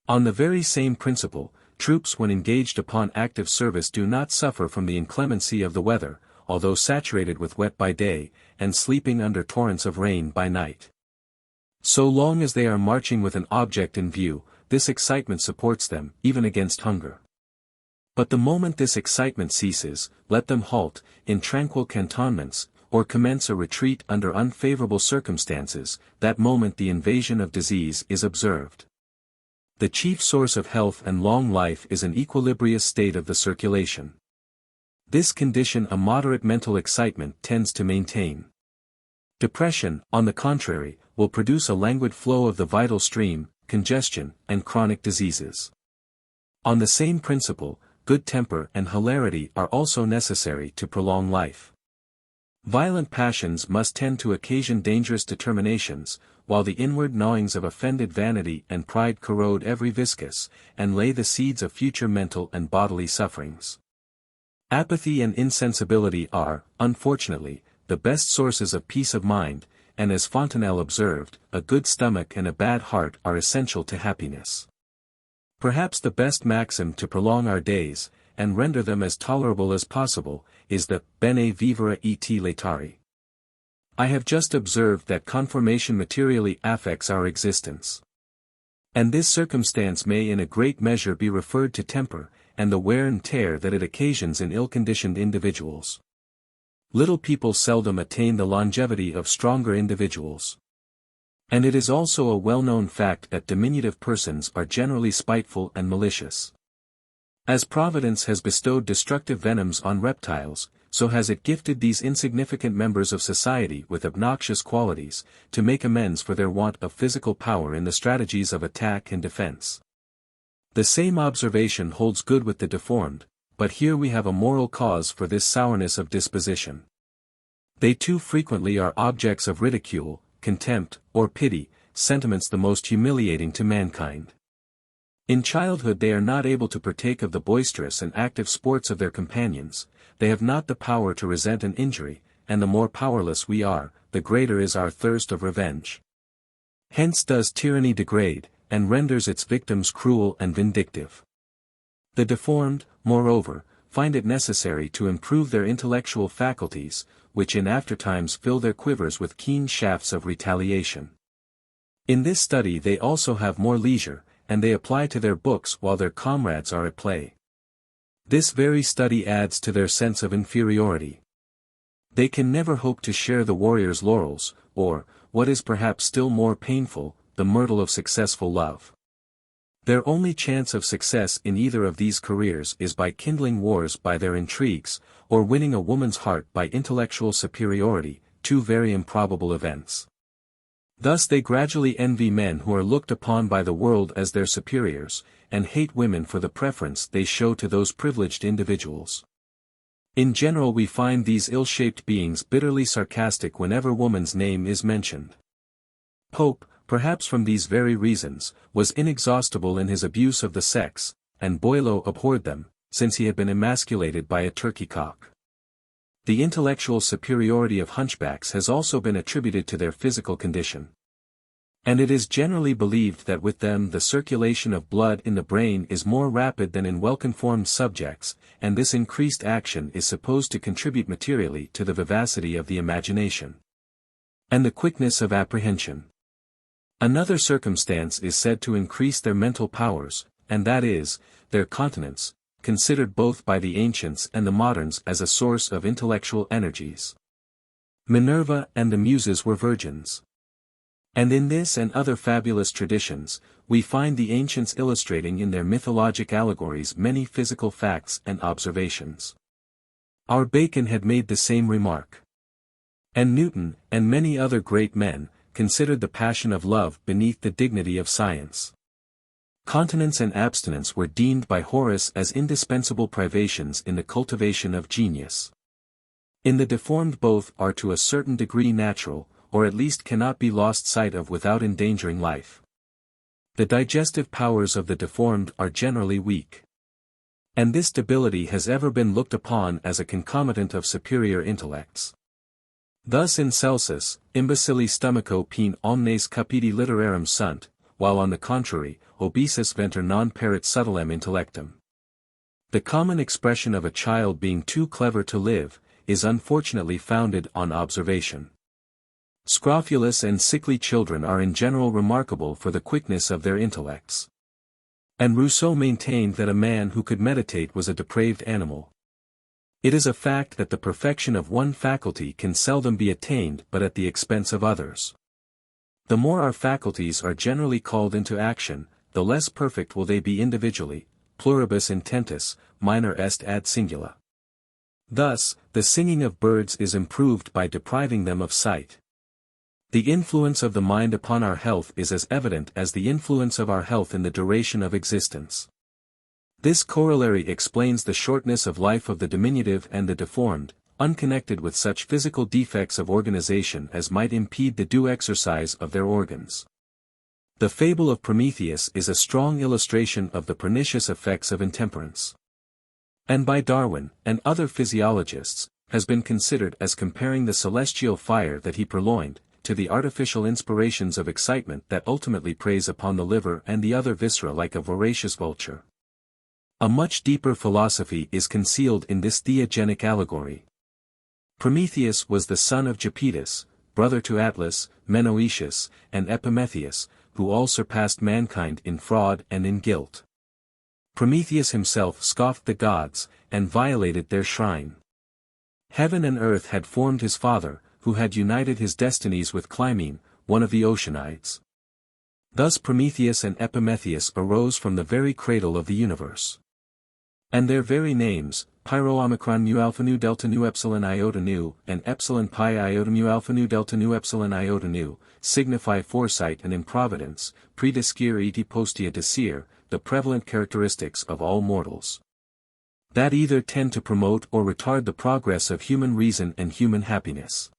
On the very same principle, troops when engaged upon active service do not suffer from the inclemency of the weather, although saturated with wet by day, and sleeping under torrents of rain by night. So long as they are marching with an object in view, this excitement supports them, even against hunger. But the moment this excitement ceases, let them halt, in tranquil cantonments, or commence a retreat under unfavorable circumstances, that moment the invasion of disease is observed. The chief source of health and long life is an equilibrious state of the circulation. This condition a moderate mental excitement tends to maintain. Depression, on the contrary, will produce a languid flow of the vital stream, congestion, and chronic diseases. On the same principle, good temper and hilarity are also necessary to prolong life. Violent passions must tend to occasion dangerous determinations, while the inward gnawings of offended vanity and pride corrode every viscous, and lay the seeds of future mental and bodily sufferings. Apathy and insensibility are, unfortunately, the best sources of peace of mind, and as Fontenelle observed, a good stomach and a bad heart are essential to happiness. Perhaps the best maxim to prolong our days, and render them as tolerable as possible, is the bene vivere et laetare. I have just observed that conformation materially affects our existence. And this circumstance may in a great measure be referred to temper, and the wear and tear that it occasions in ill-conditioned individuals. Little people seldom attain the longevity of stronger individuals. And it is also a well-known fact that diminutive persons are generally spiteful and malicious. As Providence has bestowed destructive venoms on reptiles, so has it gifted these insignificant members of society with obnoxious qualities, to make amends for their want of physical power in the strategies of attack and defense. The same observation holds good with the deformed, but here we have a moral cause for this sourness of disposition. They too frequently are objects of ridicule, contempt, or pity, sentiments the most humiliating to mankind. In childhood they are not able to partake of the boisterous and active sports of their companions, they have not the power to resent an injury, and the more powerless we are, the greater is our thirst of revenge. Hence does tyranny degrade, and renders its victims cruel and vindictive. The deformed, moreover, find it necessary to improve their intellectual faculties, which in aftertimes fill their quivers with keen shafts of retaliation. In this study they also have more leisure, and they apply to their books while their comrades are at play. This very study adds to their sense of inferiority. They can never hope to share the warrior's laurels, or, what is perhaps still more painful, the myrtle of successful love. Their only chance of success in either of these careers is by kindling wars by their intrigues, or winning a woman's heart by intellectual superiority, two very improbable events. Thus they gradually envy men who are looked upon by the world as their superiors, and hate women for the preference they show to those privileged individuals. In general we find these ill-shaped beings bitterly sarcastic whenever woman's name is mentioned. Pope, perhaps from these very reasons, was inexhaustible in his abuse of the sex, and Boileau abhorred them, since he had been emasculated by a turkey-cock. The intellectual superiority of hunchbacks has also been attributed to their physical condition. And it is generally believed that with them the circulation of blood in the brain is more rapid than in well-conformed subjects, and this increased action is supposed to contribute materially to the vivacity of the imagination and the quickness of apprehension. Another circumstance is said to increase their mental powers, and that is, their continence, considered both by the ancients and the moderns as a source of intellectual energies. Minerva and the Muses were virgins. And in this and other fabulous traditions, we find the ancients illustrating in their mythologic allegories many physical facts and observations. Our Bacon had made the same remark. And Newton, and many other great men, considered the passion of love beneath the dignity of science. Continence and abstinence were deemed by Horace as indispensable privations in the cultivation of genius. In the deformed both are to a certain degree natural, or at least cannot be lost sight of without endangering life. The digestive powers of the deformed are generally weak. And this debility has ever been looked upon as a concomitant of superior intellects. Thus in Celsus, imbecilli stomacho pene omnes capiti literarum sunt, while on the contrary, obesus venter non perit subtilem intellectum. The common expression of a child being too clever to live, is unfortunately founded on observation. Scrofulous and sickly children are in general remarkable for the quickness of their intellects. And Rousseau maintained that a man who could meditate was a depraved animal. It is a fact that the perfection of one faculty can seldom be attained but at the expense of others. The more our faculties are generally called into action, the less perfect will they be individually, pluribus intentus, minor est ad singula. Thus, the singing of birds is improved by depriving them of sight. The influence of the mind upon our health is as evident as the influence of our health in the duration of existence. This corollary explains the shortness of life of the diminutive and the deformed, unconnected with such physical defects of organization as might impede the due exercise of their organs. The fable of Prometheus is a strong illustration of the pernicious effects of intemperance. And by Darwin, and other physiologists, has been considered as comparing the celestial fire that he purloined, to the artificial inspirations of excitement that ultimately preys upon the liver and the other viscera like a voracious vulture. A much deeper philosophy is concealed in this theogenic allegory. Prometheus was the son of Japetus, brother to Atlas, Menoetius, and Epimetheus, who all surpassed mankind in fraud and in guilt. Prometheus himself scoffed the gods, and violated their shrine. Heaven and earth had formed his father, who had united his destinies with Clymene, one of the Oceanides. Thus Prometheus and Epimetheus arose from the very cradle of the universe. And their very names, Pyro Omicron mu alpha nu delta nu epsilon iota nu, and epsilon pi iota mu alpha nu delta nu epsilon iota nu, signify foresight and improvidence, prediscere et postea desire, the prevalent characteristics of all mortals, that either tend to promote or retard the progress of human reason and human happiness.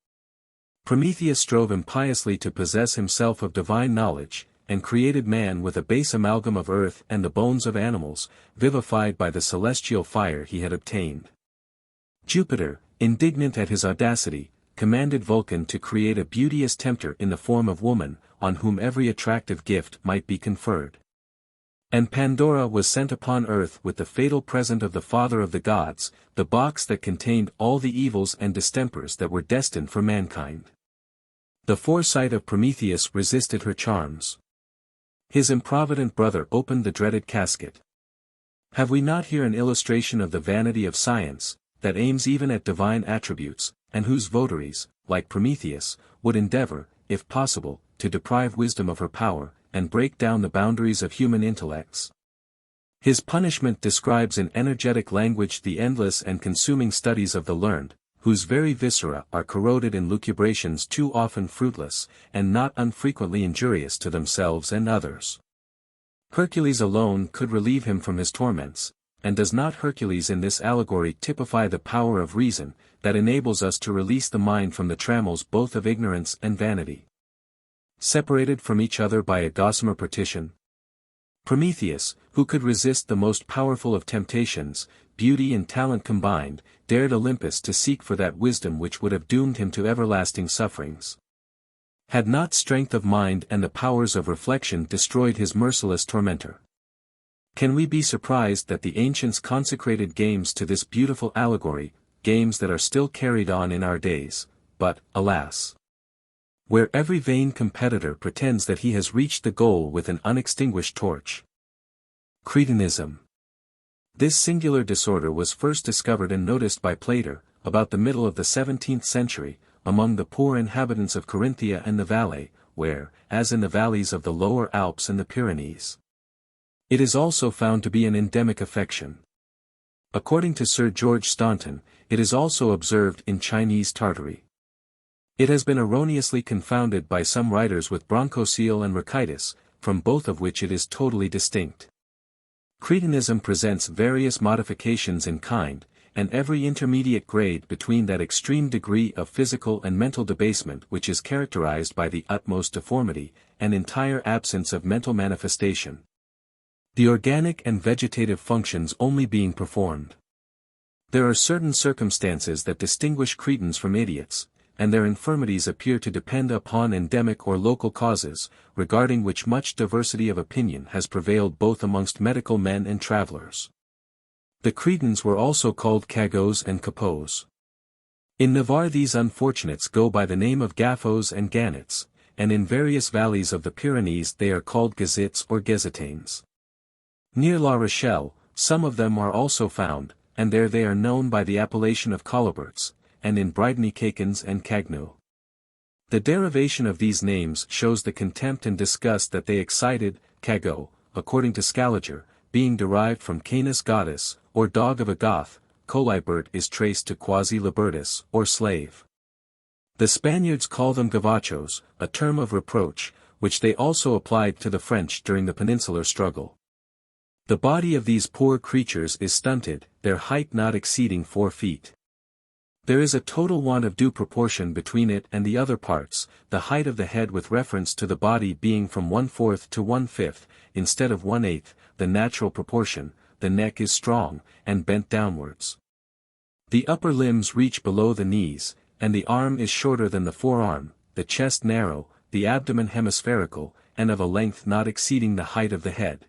Prometheus strove impiously to possess himself of divine knowledge, and created man with a base amalgam of earth and the bones of animals, vivified by the celestial fire he had obtained. Jupiter, indignant at his audacity, commanded Vulcan to create a beauteous tempter in the form of woman, on whom every attractive gift might be conferred. And Pandora was sent upon earth with the fatal present of the father of the gods, the box that contained all the evils and distempers that were destined for mankind. The foresight of Prometheus resisted her charms. His improvident brother opened the dreaded casket. Have we not here an illustration of the vanity of science, that aims even at divine attributes, and whose votaries, like Prometheus, would endeavor, if possible, to deprive wisdom of her power, and break down the boundaries of human intellects? His punishment describes in energetic language the endless and consuming studies of the learned, whose very viscera are corroded in lucubrations too often fruitless, and not unfrequently injurious to themselves and others. Hercules alone could relieve him from his torments, and does not Hercules in this allegory typify the power of reason, that enables us to release the mind from the trammels both of ignorance and vanity? Separated from each other by a gossamer partition, Prometheus, who could resist the most powerful of temptations, beauty and talent combined, dared Olympus to seek for that wisdom which would have doomed him to everlasting sufferings. Had not strength of mind and the powers of reflection destroyed his merciless tormentor? Can we be surprised that the ancients consecrated games to this beautiful allegory, games that are still carried on in our days, but, alas, where every vain competitor pretends that he has reached the goal with an unextinguished torch? Cretinism. This singular disorder was first discovered and noticed by Plater, about the middle of the 17th century, among the poor inhabitants of Carinthia and the Valais, where, as in the valleys of the lower Alps and the Pyrenees, it is also found to be an endemic affection. According to Sir George Staunton, it is also observed in Chinese Tartary. It has been erroneously confounded by some writers with bronchocele and rachitis, from both of which it is totally distinct. Cretinism presents various modifications in kind, and every intermediate grade between that extreme degree of physical and mental debasement which is characterized by the utmost deformity, and entire absence of mental manifestation, the organic and vegetative functions only being performed. There are certain circumstances that distinguish cretins from idiots, and their infirmities appear to depend upon endemic or local causes, regarding which much diversity of opinion has prevailed both amongst medical men and travellers. The cretins were also called cagots and capots. In Navarre these unfortunates go by the name of gaffos and gannets, and in various valleys of the Pyrenees they are called gazits or gezetanes. Near La Rochelle, some of them are also found, and there they are known by the appellation of coliberts, and in Brittany cacans and cagnoux. The derivation of these names shows the contempt and disgust that they excited. Cagot, according to Scaliger, being derived from canis goddess, or dog of a Goth, colibert is traced to quasi-libertus, or slave. The Spaniards call them gavachos, a term of reproach, which they also applied to the French during the peninsular struggle. The body of these poor creatures is stunted, their height not exceeding 4 feet. There is a total want of due proportion between it and the other parts, the height of the head with reference to the body being from 1/4 to 1/5, instead of 1/8, the natural proportion. The neck is strong, and bent downwards. The upper limbs reach below the knees, and the arm is shorter than the forearm, the chest narrow, the abdomen hemispherical, and of a length not exceeding the height of the head.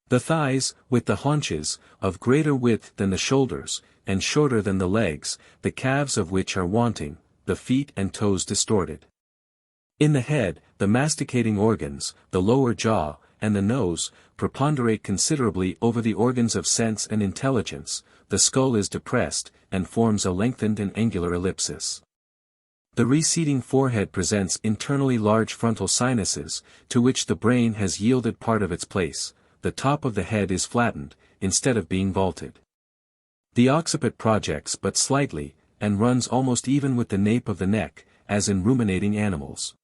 The thighs, with the haunches, of greater width than the shoulders, and shorter than the legs, the calves of which are wanting, the feet and toes distorted. In the head, the masticating organs, the lower jaw, and the nose, preponderate considerably over the organs of sense and intelligence. The skull is depressed, and forms a lengthened and angular ellipsis. The receding forehead presents internally large frontal sinuses, to which the brain has yielded part of its place. The top of the head is flattened, instead of being vaulted. The occiput projects but slightly, and runs almost even with the nape of the neck, as in ruminating animals.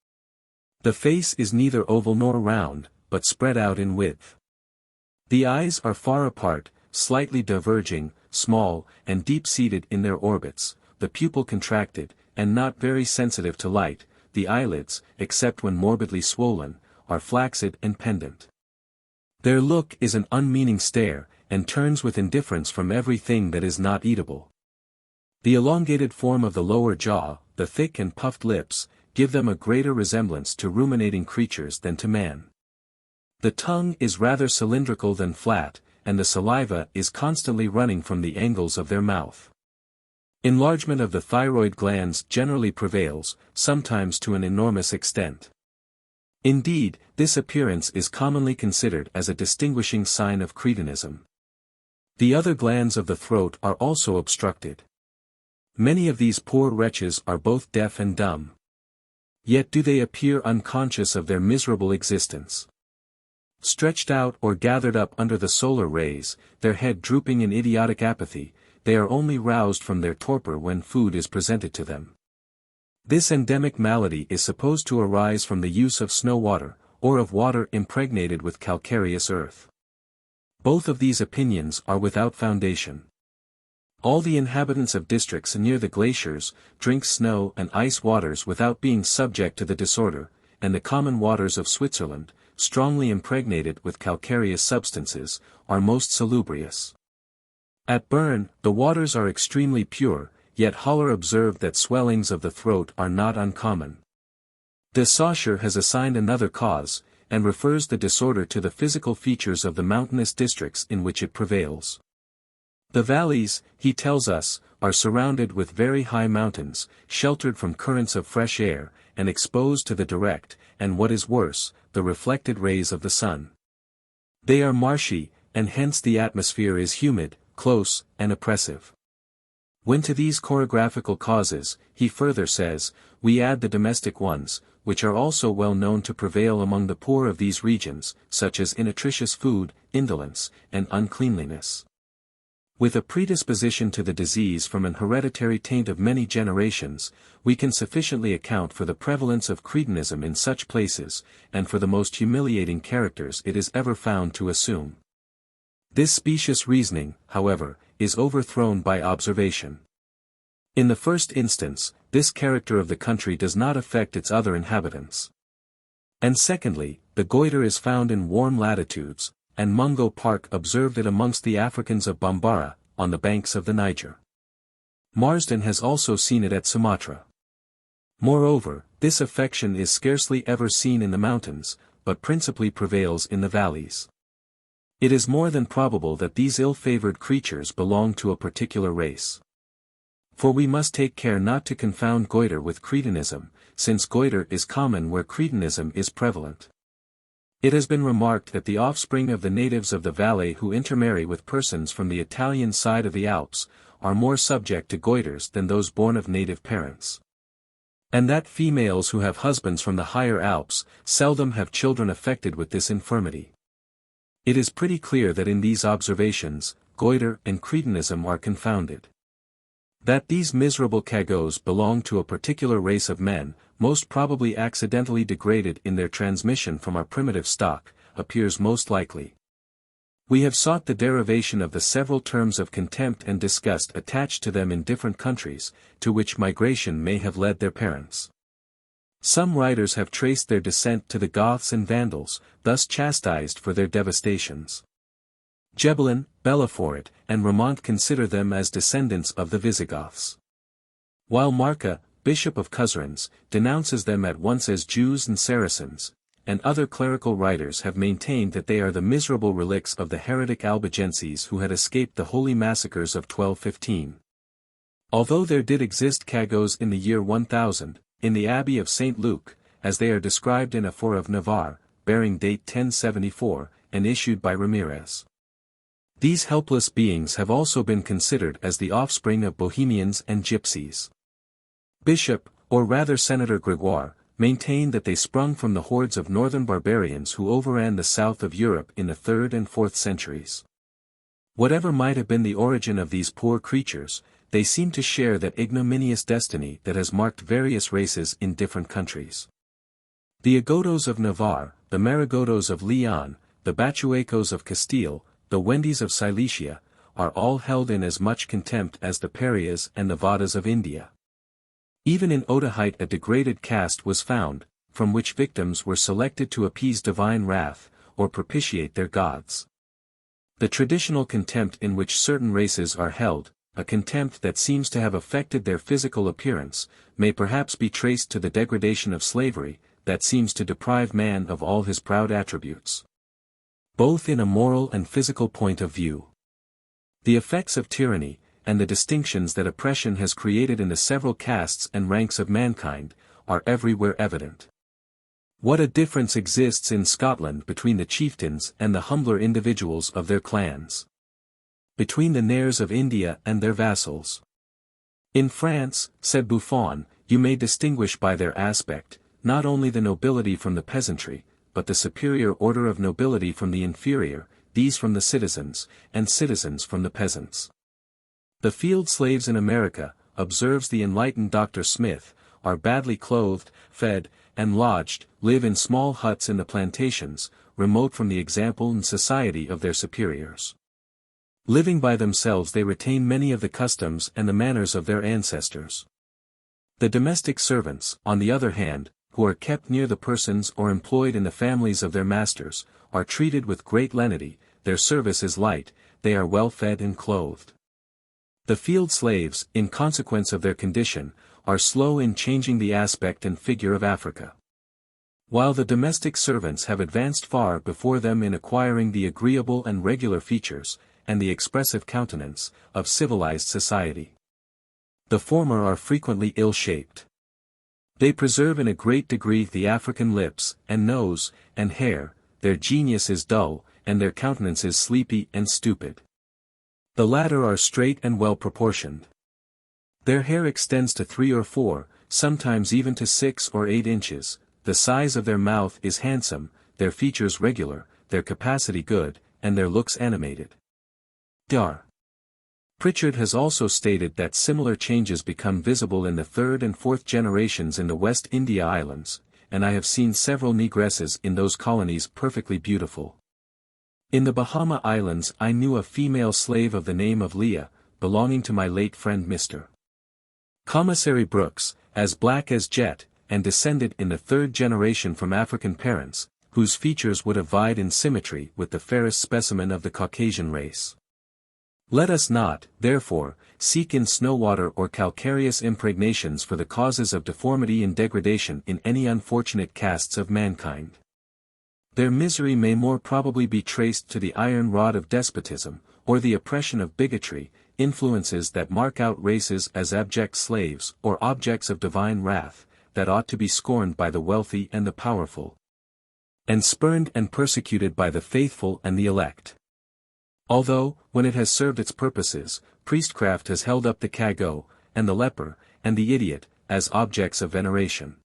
The face is neither oval nor round, but spread out in width. The eyes are far apart, slightly diverging, small, and deep-seated in their orbits, the pupil contracted, and not very sensitive to light. The eyelids, except when morbidly swollen, are flaccid and pendant. Their look is an unmeaning stare, and turns with indifference from everything that is not eatable. The elongated form of the lower jaw, the thick and puffed lips, give them a greater resemblance to ruminating creatures than to man. The tongue is rather cylindrical than flat, and the saliva is constantly running from the angles of their mouth. Enlargement of the thyroid glands generally prevails, sometimes to an enormous extent. Indeed, this appearance is commonly considered as a distinguishing sign of cretinism. The other glands of the throat are also obstructed. Many of these poor wretches are both deaf and dumb. Yet do they appear unconscious of their miserable existence. Stretched out or gathered up under the solar rays, their head drooping in idiotic apathy, they are only roused from their torpor when food is presented to them. This endemic malady is supposed to arise from the use of snow water, or of water impregnated with calcareous earth. Both of these opinions are without foundation. All the inhabitants of districts near the glaciers drink snow and ice waters without being subject to the disorder, and the common waters of Switzerland, strongly impregnated with calcareous substances, are most salubrious. At Bern, the waters are extremely pure, yet Haller observed that swellings of the throat are not uncommon. De Saussure has assigned another cause, and refers the disorder to the physical features of the mountainous districts in which it prevails. The valleys, he tells us, are surrounded with very high mountains, sheltered from currents of fresh air, and exposed to the direct, and what is worse, the reflected rays of the sun. They are marshy, and hence the atmosphere is humid, close, and oppressive. When to these chorographical causes, he further says, we add the domestic ones, which are also well known to prevail among the poor of these regions, such as innutritious food, indolence, and uncleanliness. With a predisposition to the disease from an hereditary taint of many generations, we can sufficiently account for the prevalence of cretinism in such places, and for the most humiliating characters it is ever found to assume. This specious reasoning, however, is overthrown by observation. In the first instance, this character of the country does not affect its other inhabitants. And secondly, the goiter is found in warm latitudes, and Mungo Park observed it amongst the Africans of Bambara, on the banks of the Niger. Marsden has also seen it at Sumatra. Moreover, this affection is scarcely ever seen in the mountains, but principally prevails in the valleys. It is more than probable that these ill-favored creatures belong to a particular race. For we must take care not to confound goiter with cretinism, since goiter is common where cretinism is prevalent. It has been remarked that the offspring of the natives of the Valais who intermarry with persons from the Italian side of the Alps, are more subject to goiters than those born of native parents. And that females who have husbands from the higher Alps, seldom have children affected with this infirmity. It is pretty clear that in these observations, goiter and cretinism are confounded. That these miserable cagots belong to a particular race of men, most probably accidentally degraded in their transmission from our primitive stock, appears most likely. We have sought the derivation of the several terms of contempt and disgust attached to them in different countries, to which migration may have led their parents. Some writers have traced their descent to the Goths and Vandals, thus chastised for their devastations. Gebelin, Belleforet, and Ramont consider them as descendants of the Visigoths. While Marca, Bishop of Cuzrens, denounces them at once as Jews and Saracens, and other clerical writers have maintained that they are the miserable relics of the heretic Albigenses who had escaped the holy massacres of 1215. Although there did exist cagots in the year 1000, in the Abbey of St. Luke, as they are described in a For of Navarre, bearing date 1074, and issued by Ramirez. These helpless beings have also been considered as the offspring of Bohemians and Gypsies. Bishop, or rather Senator Gregoire, maintained that they sprung from the hordes of northern barbarians who overran the south of Europe in the 3rd and 4th centuries. Whatever might have been the origin of these poor creatures, they seem to share that ignominious destiny that has marked various races in different countries. The Agotos of Navarre, the Marigotos of Leon, the Bachuecos of Castile, the Wendis of Silesia, are all held in as much contempt as the Parias and Nevadas of India. Even in Otaheite a degraded caste was found, from which victims were selected to appease divine wrath, or propitiate their gods. The traditional contempt in which certain races are held, a contempt that seems to have affected their physical appearance, may perhaps be traced to the degradation of slavery, that seems to deprive man of all his proud attributes, both in a moral and physical point of view. The effects of tyranny, and the distinctions that oppression has created in the several castes and ranks of mankind, are everywhere evident. What a difference exists in Scotland between the chieftains and the humbler individuals of their clans. Between the Nairs of India and their vassals. In France, said Buffon, you may distinguish by their aspect, not only the nobility from the peasantry, but the superior order of nobility from the inferior, these from the citizens, and citizens from the peasants. The field slaves in America, observes the enlightened Dr. Smith, are badly clothed, fed, and lodged, live in small huts in the plantations, remote from the example and society of their superiors. Living by themselves they retain many of the customs and the manners of their ancestors. The domestic servants, on the other hand, who are kept near the persons or employed in the families of their masters, are treated with great lenity, their service is light, they are well fed and clothed. The field slaves, in consequence of their condition, are slow in changing the aspect and figure of Africa. While the domestic servants have advanced far before them in acquiring the agreeable and regular features, and the expressive countenance, of civilized society. The former are frequently ill-shaped. They preserve in a great degree the African lips, and nose, and hair, their genius is dull, and their countenance is sleepy and stupid. The latter are straight and well proportioned. Their hair extends to 3 or 4, sometimes even to 6 or 8 inches, the size of their mouth is handsome, their features regular, their capacity good, and their looks animated. Dar. Pritchard has also stated that similar changes become visible in the 3rd and 4th generations in the West India Islands, and I have seen several negresses in those colonies perfectly beautiful. In the Bahama Islands I knew a female slave of the name of Leah, belonging to my late friend Mr. Commissary Brooks, as black as jet, and descended in the 3rd generation from African parents, whose features would have vied in symmetry with the fairest specimen of the Caucasian race. Let us not, therefore, seek in snow-water or calcareous impregnations for the causes of deformity and degradation in any unfortunate castes of mankind. Their misery may more probably be traced to the iron rod of despotism, or the oppression of bigotry, influences that mark out races as abject slaves or objects of divine wrath, that ought to be scorned by the wealthy and the powerful, and spurned and persecuted by the faithful and the elect. Although, when it has served its purposes, priestcraft has held up the cagot, and the leper, and the idiot, as objects of veneration.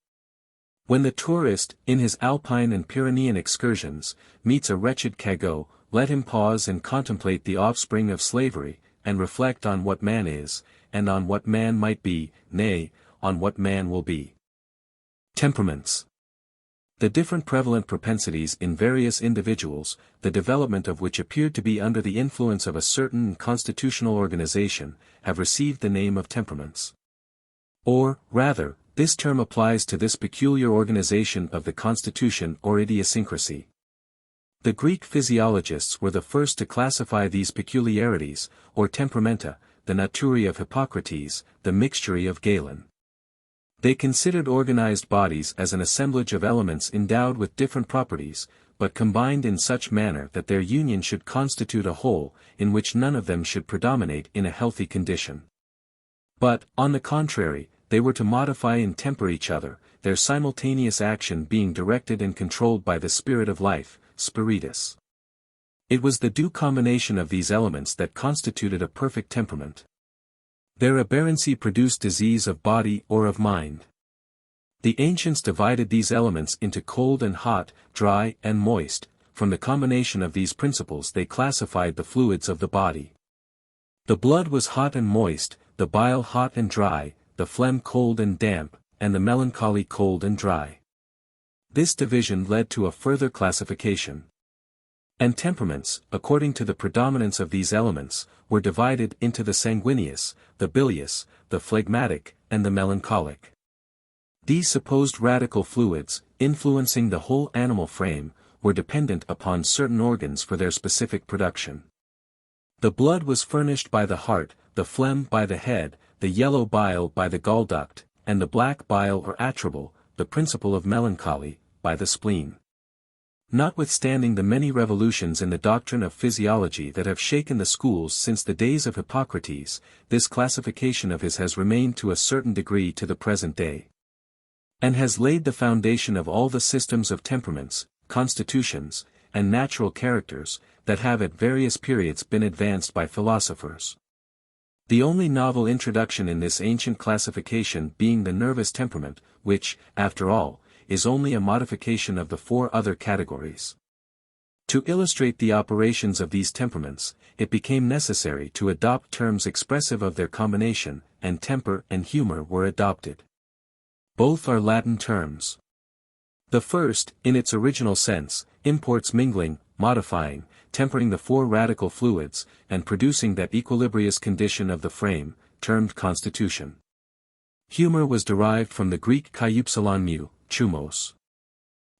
When the tourist, in his Alpine and Pyrenean excursions, meets a wretched cagot, let him pause and contemplate the offspring of slavery, and reflect on what man is, and on what man might be, nay, on what man will be. Temperaments. The different prevalent propensities in various individuals, the development of which appeared to be under the influence of a certain constitutional organization, have received the name of temperaments. Or, rather, this term applies to this peculiar organization of the constitution or idiosyncrasy. The Greek physiologists were the first to classify these peculiarities, or temperamenta, the naturae of Hippocrates, the mixturae of Galen. They considered organized bodies as an assemblage of elements endowed with different properties, but combined in such manner that their union should constitute a whole, in which none of them should predominate in a healthy condition. But, on the contrary, they were to modify and temper each other, their simultaneous action being directed and controlled by the spirit of life, spiritus. It was the due combination of these elements that constituted a perfect temperament. Their aberrancy produced disease of body or of mind. The ancients divided these elements into cold and hot, dry and moist, from the combination of these principles they classified the fluids of the body. The blood was hot and moist, the bile hot and dry, the phlegm cold and damp, and the melancholy cold and dry. This division led to a further classification. And temperaments, according to the predominance of these elements, were divided into the sanguineous, the bilious, the phlegmatic, and the melancholic. These supposed radical fluids, influencing the whole animal frame, were dependent upon certain organs for their specific production. The blood was furnished by the heart, the phlegm by the head, the yellow bile by the gall duct, and the black bile or atribal, the principle of melancholy, by the spleen. Notwithstanding the many revolutions in the doctrine of physiology that have shaken the schools since the days of Hippocrates, this classification of his has remained to a certain degree to the present day, and has laid the foundation of all the systems of temperaments, constitutions, and natural characters, that have at various periods been advanced by philosophers. The only novel introduction in this ancient classification being the nervous temperament, which, after all, is only a modification of the four other categories. To illustrate the operations of these temperaments, it became necessary to adopt terms expressive of their combination, and temper and humor were adopted. Both are Latin terms. The first, in its original sense, imports mingling, modifying, tempering the four radical fluids, and producing that equilibrious condition of the frame, termed constitution. Humor was derived from the Greek mu, chumos.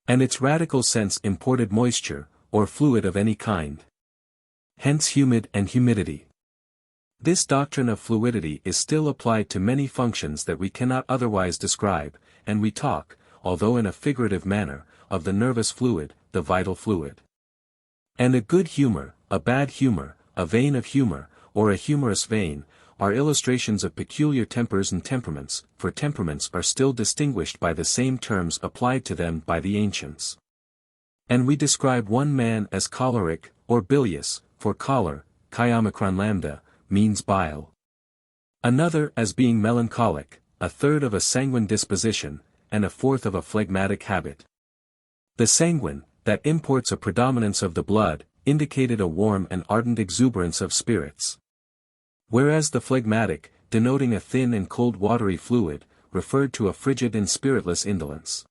And its radical sense imported moisture, or fluid of any kind. Hence humid and humidity. This doctrine of fluidity is still applied to many functions that we cannot otherwise describe, and we talk, although in a figurative manner, of the nervous fluid, the vital fluid. And a good humor, a bad humor, a vein of humor, or a humorous vein, are illustrations of peculiar tempers and temperaments, for temperaments are still distinguished by the same terms applied to them by the ancients. And we describe one man as choleric, or bilious, for choler, chi-omicron lambda, means bile. Another as being melancholic, a third of a sanguine disposition, and a fourth of a phlegmatic habit. The sanguine, that imports a predominance of the blood, indicated a warm and ardent exuberance of spirits. Whereas the phlegmatic, denoting a thin and cold watery fluid, referred to a frigid and spiritless indolence.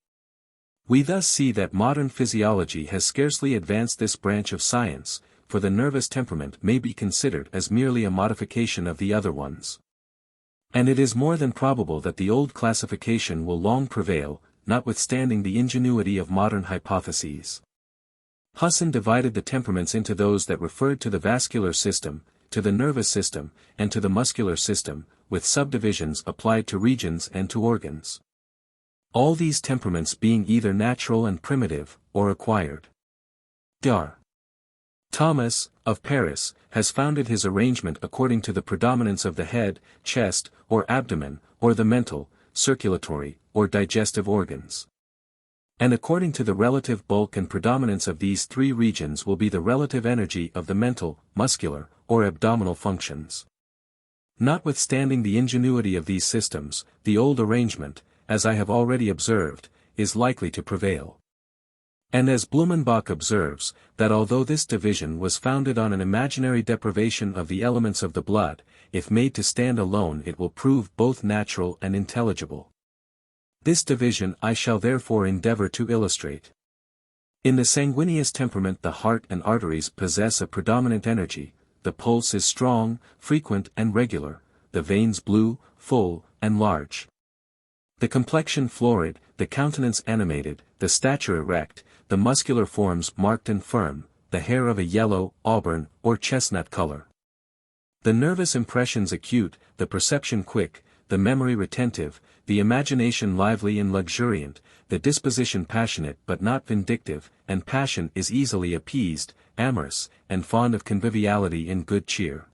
We thus see that modern physiology has scarcely advanced this branch of science, for the nervous temperament may be considered as merely a modification of the other ones. And it is more than probable that the old classification will long prevail, notwithstanding the ingenuity of modern hypotheses. Husson divided the temperaments into those that referred to the vascular system, to the nervous system, and to the muscular system, with subdivisions applied to regions and to organs. All these temperaments being either natural and primitive, or acquired. Dr. Thomas, of Paris, has founded his arrangement according to the predominance of the head, chest, or abdomen, or the mental, circulatory, or digestive organs. And according to the relative bulk and predominance of these three regions will be the relative energy of the mental, muscular, or abdominal functions. Notwithstanding the ingenuity of these systems, the old arrangement, as I have already observed, is likely to prevail. And as Blumenbach observes, that although this division was founded on an imaginary deprivation of the elements of the blood, if made to stand alone it will prove both natural and intelligible. This division I shall therefore endeavor to illustrate. In the sanguineous temperament the heart and arteries possess a predominant energy, the pulse is strong, frequent and regular, the veins blue, full, and large. The complexion florid, the countenance animated, the stature erect, the muscular forms marked and firm, the hair of a yellow, auburn, or chestnut color. The nervous impressions acute, the perception quick, the memory retentive, the imagination lively and luxuriant, the disposition passionate but not vindictive, and passion is easily appeased, amorous, and fond of conviviality and good cheer.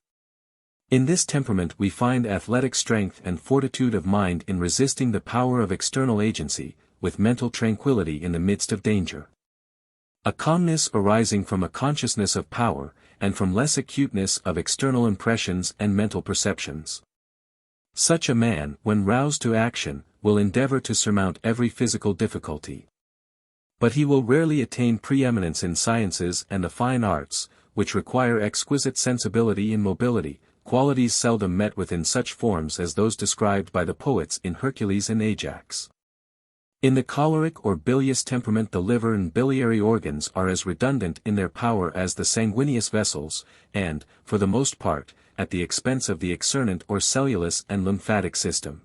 In this temperament we find athletic strength and fortitude of mind in resisting the power of external agency, with mental tranquility in the midst of danger. A calmness arising from a consciousness of power, and from less acuteness of external impressions and mental perceptions. Such a man, when roused to action, will endeavor to surmount every physical difficulty. But he will rarely attain preeminence in sciences and the fine arts, which require exquisite sensibility and mobility, qualities seldom met with in such forms as those described by the poets in Hercules and Ajax. In the choleric or bilious temperament the liver and biliary organs are as redundant in their power as the sanguineous vessels, and, for the most part, at the expense of the exernate or cellulous and lymphatic system.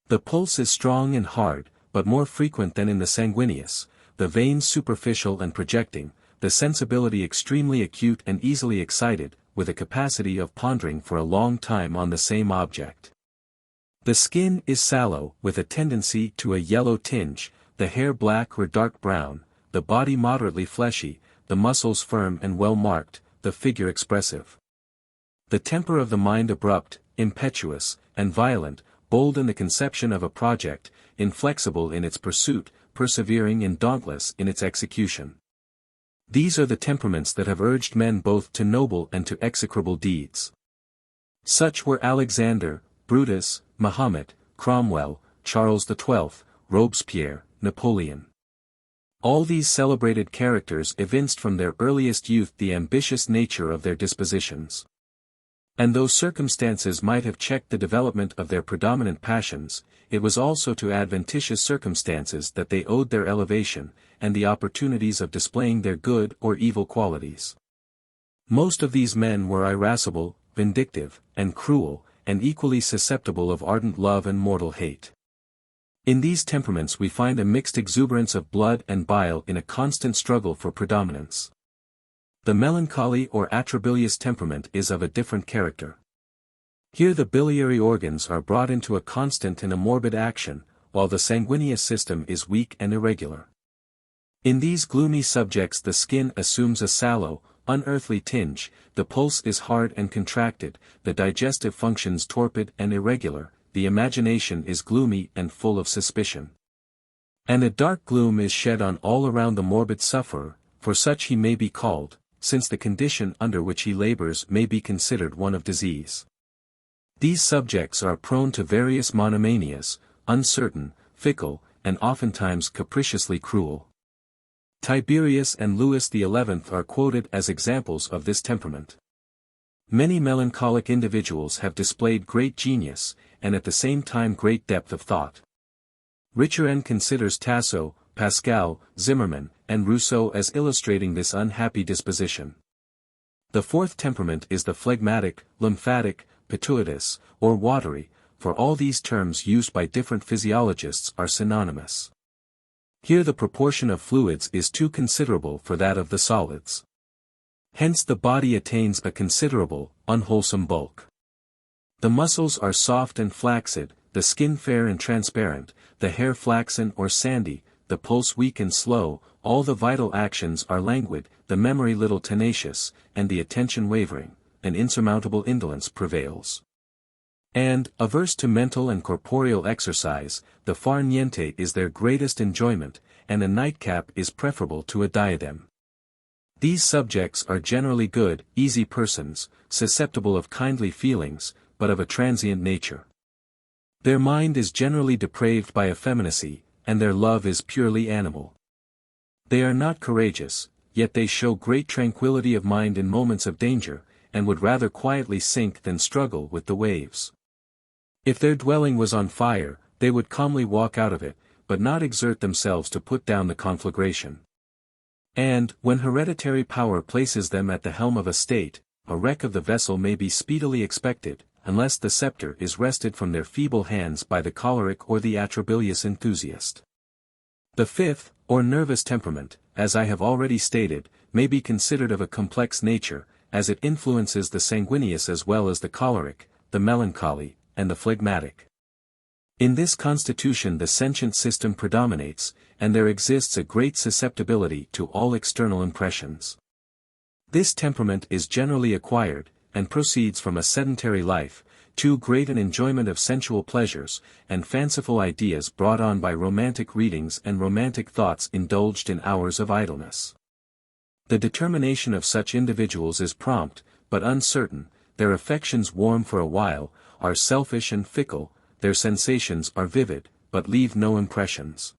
The pulse is strong and hard, but more frequent than in the sanguineous, the veins superficial and projecting, the sensibility extremely acute and easily excited, with a capacity of pondering for a long time on the same object. The skin is sallow, with a tendency to a yellow tinge, the hair black or dark brown, the body moderately fleshy, the muscles firm and well marked, the figure expressive. The temper of the mind abrupt, impetuous, and violent, bold in the conception of a project, inflexible in its pursuit, persevering and dauntless in its execution. These are the temperaments that have urged men both to noble and to execrable deeds. Such were Alexander, Brutus, Mahomet, Cromwell, Charles XII, Robespierre, Napoleon. All these celebrated characters evinced from their earliest youth the ambitious nature of their dispositions. And though circumstances might have checked the development of their predominant passions, it was also to adventitious circumstances that they owed their elevation, and the opportunities of displaying their good or evil qualities. Most of these men were irascible, vindictive, and cruel, and equally susceptible of ardent love and mortal hate. In these temperaments we find a mixed exuberance of blood and bile in a constant struggle for predominance. The melancholy or atrabilious temperament is of a different character. Here the biliary organs are brought into a constant and a morbid action, while the sanguineous system is weak and irregular. In these gloomy subjects the skin assumes a sallow, unearthly tinge, the pulse is hard and contracted, the digestive functions torpid and irregular, the imagination is gloomy and full of suspicion. And a dark gloom is shed on all around the morbid sufferer, for such he may be called, since the condition under which he labors may be considered one of disease. These subjects are prone to various monomanias, uncertain, fickle, and oftentimes capriciously cruel. Tiberius and Louis XI are quoted as examples of this temperament. Many melancholic individuals have displayed great genius, and at the same time great depth of thought. Richerand considers Tasso, Pascal, Zimmermann, and Rousseau as illustrating this unhappy disposition. The fourth temperament is the phlegmatic, lymphatic, pituitous, or watery, for all these terms used by different physiologists are synonymous. Here the proportion of fluids is too considerable for that of the solids. Hence the body attains a considerable, unwholesome bulk. The muscles are soft and flaccid, the skin fair and transparent, the hair flaxen or sandy, the pulse weak and slow, all the vital actions are languid, the memory little tenacious, and the attention wavering, an insurmountable indolence prevails. And, averse to mental and corporeal exercise, the far niente is their greatest enjoyment, and a nightcap is preferable to a diadem. These subjects are generally good, easy persons, susceptible of kindly feelings, but of a transient nature. Their mind is generally depraved by effeminacy, and their love is purely animal. They are not courageous, yet they show great tranquility of mind in moments of danger, and would rather quietly sink than struggle with the waves. If their dwelling was on fire, they would calmly walk out of it, but not exert themselves to put down the conflagration. And, when hereditary power places them at the helm of a state, a wreck of the vessel may be speedily expected, unless the scepter is wrested from their feeble hands by the choleric or the atrabilious enthusiast. The fifth, or nervous temperament, as I have already stated, may be considered of a complex nature, as it influences the sanguineous as well as the choleric, the melancholy, and the phlegmatic. In this constitution the sentient system predominates, and there exists a great susceptibility to all external impressions. This temperament is generally acquired, and proceeds from a sedentary life, too great an enjoyment of sensual pleasures, and fanciful ideas brought on by romantic readings and romantic thoughts indulged in hours of idleness. The determination of such individuals is prompt, but uncertain, their affections warm for a while, are selfish and fickle, their sensations are vivid, but leave no impressions.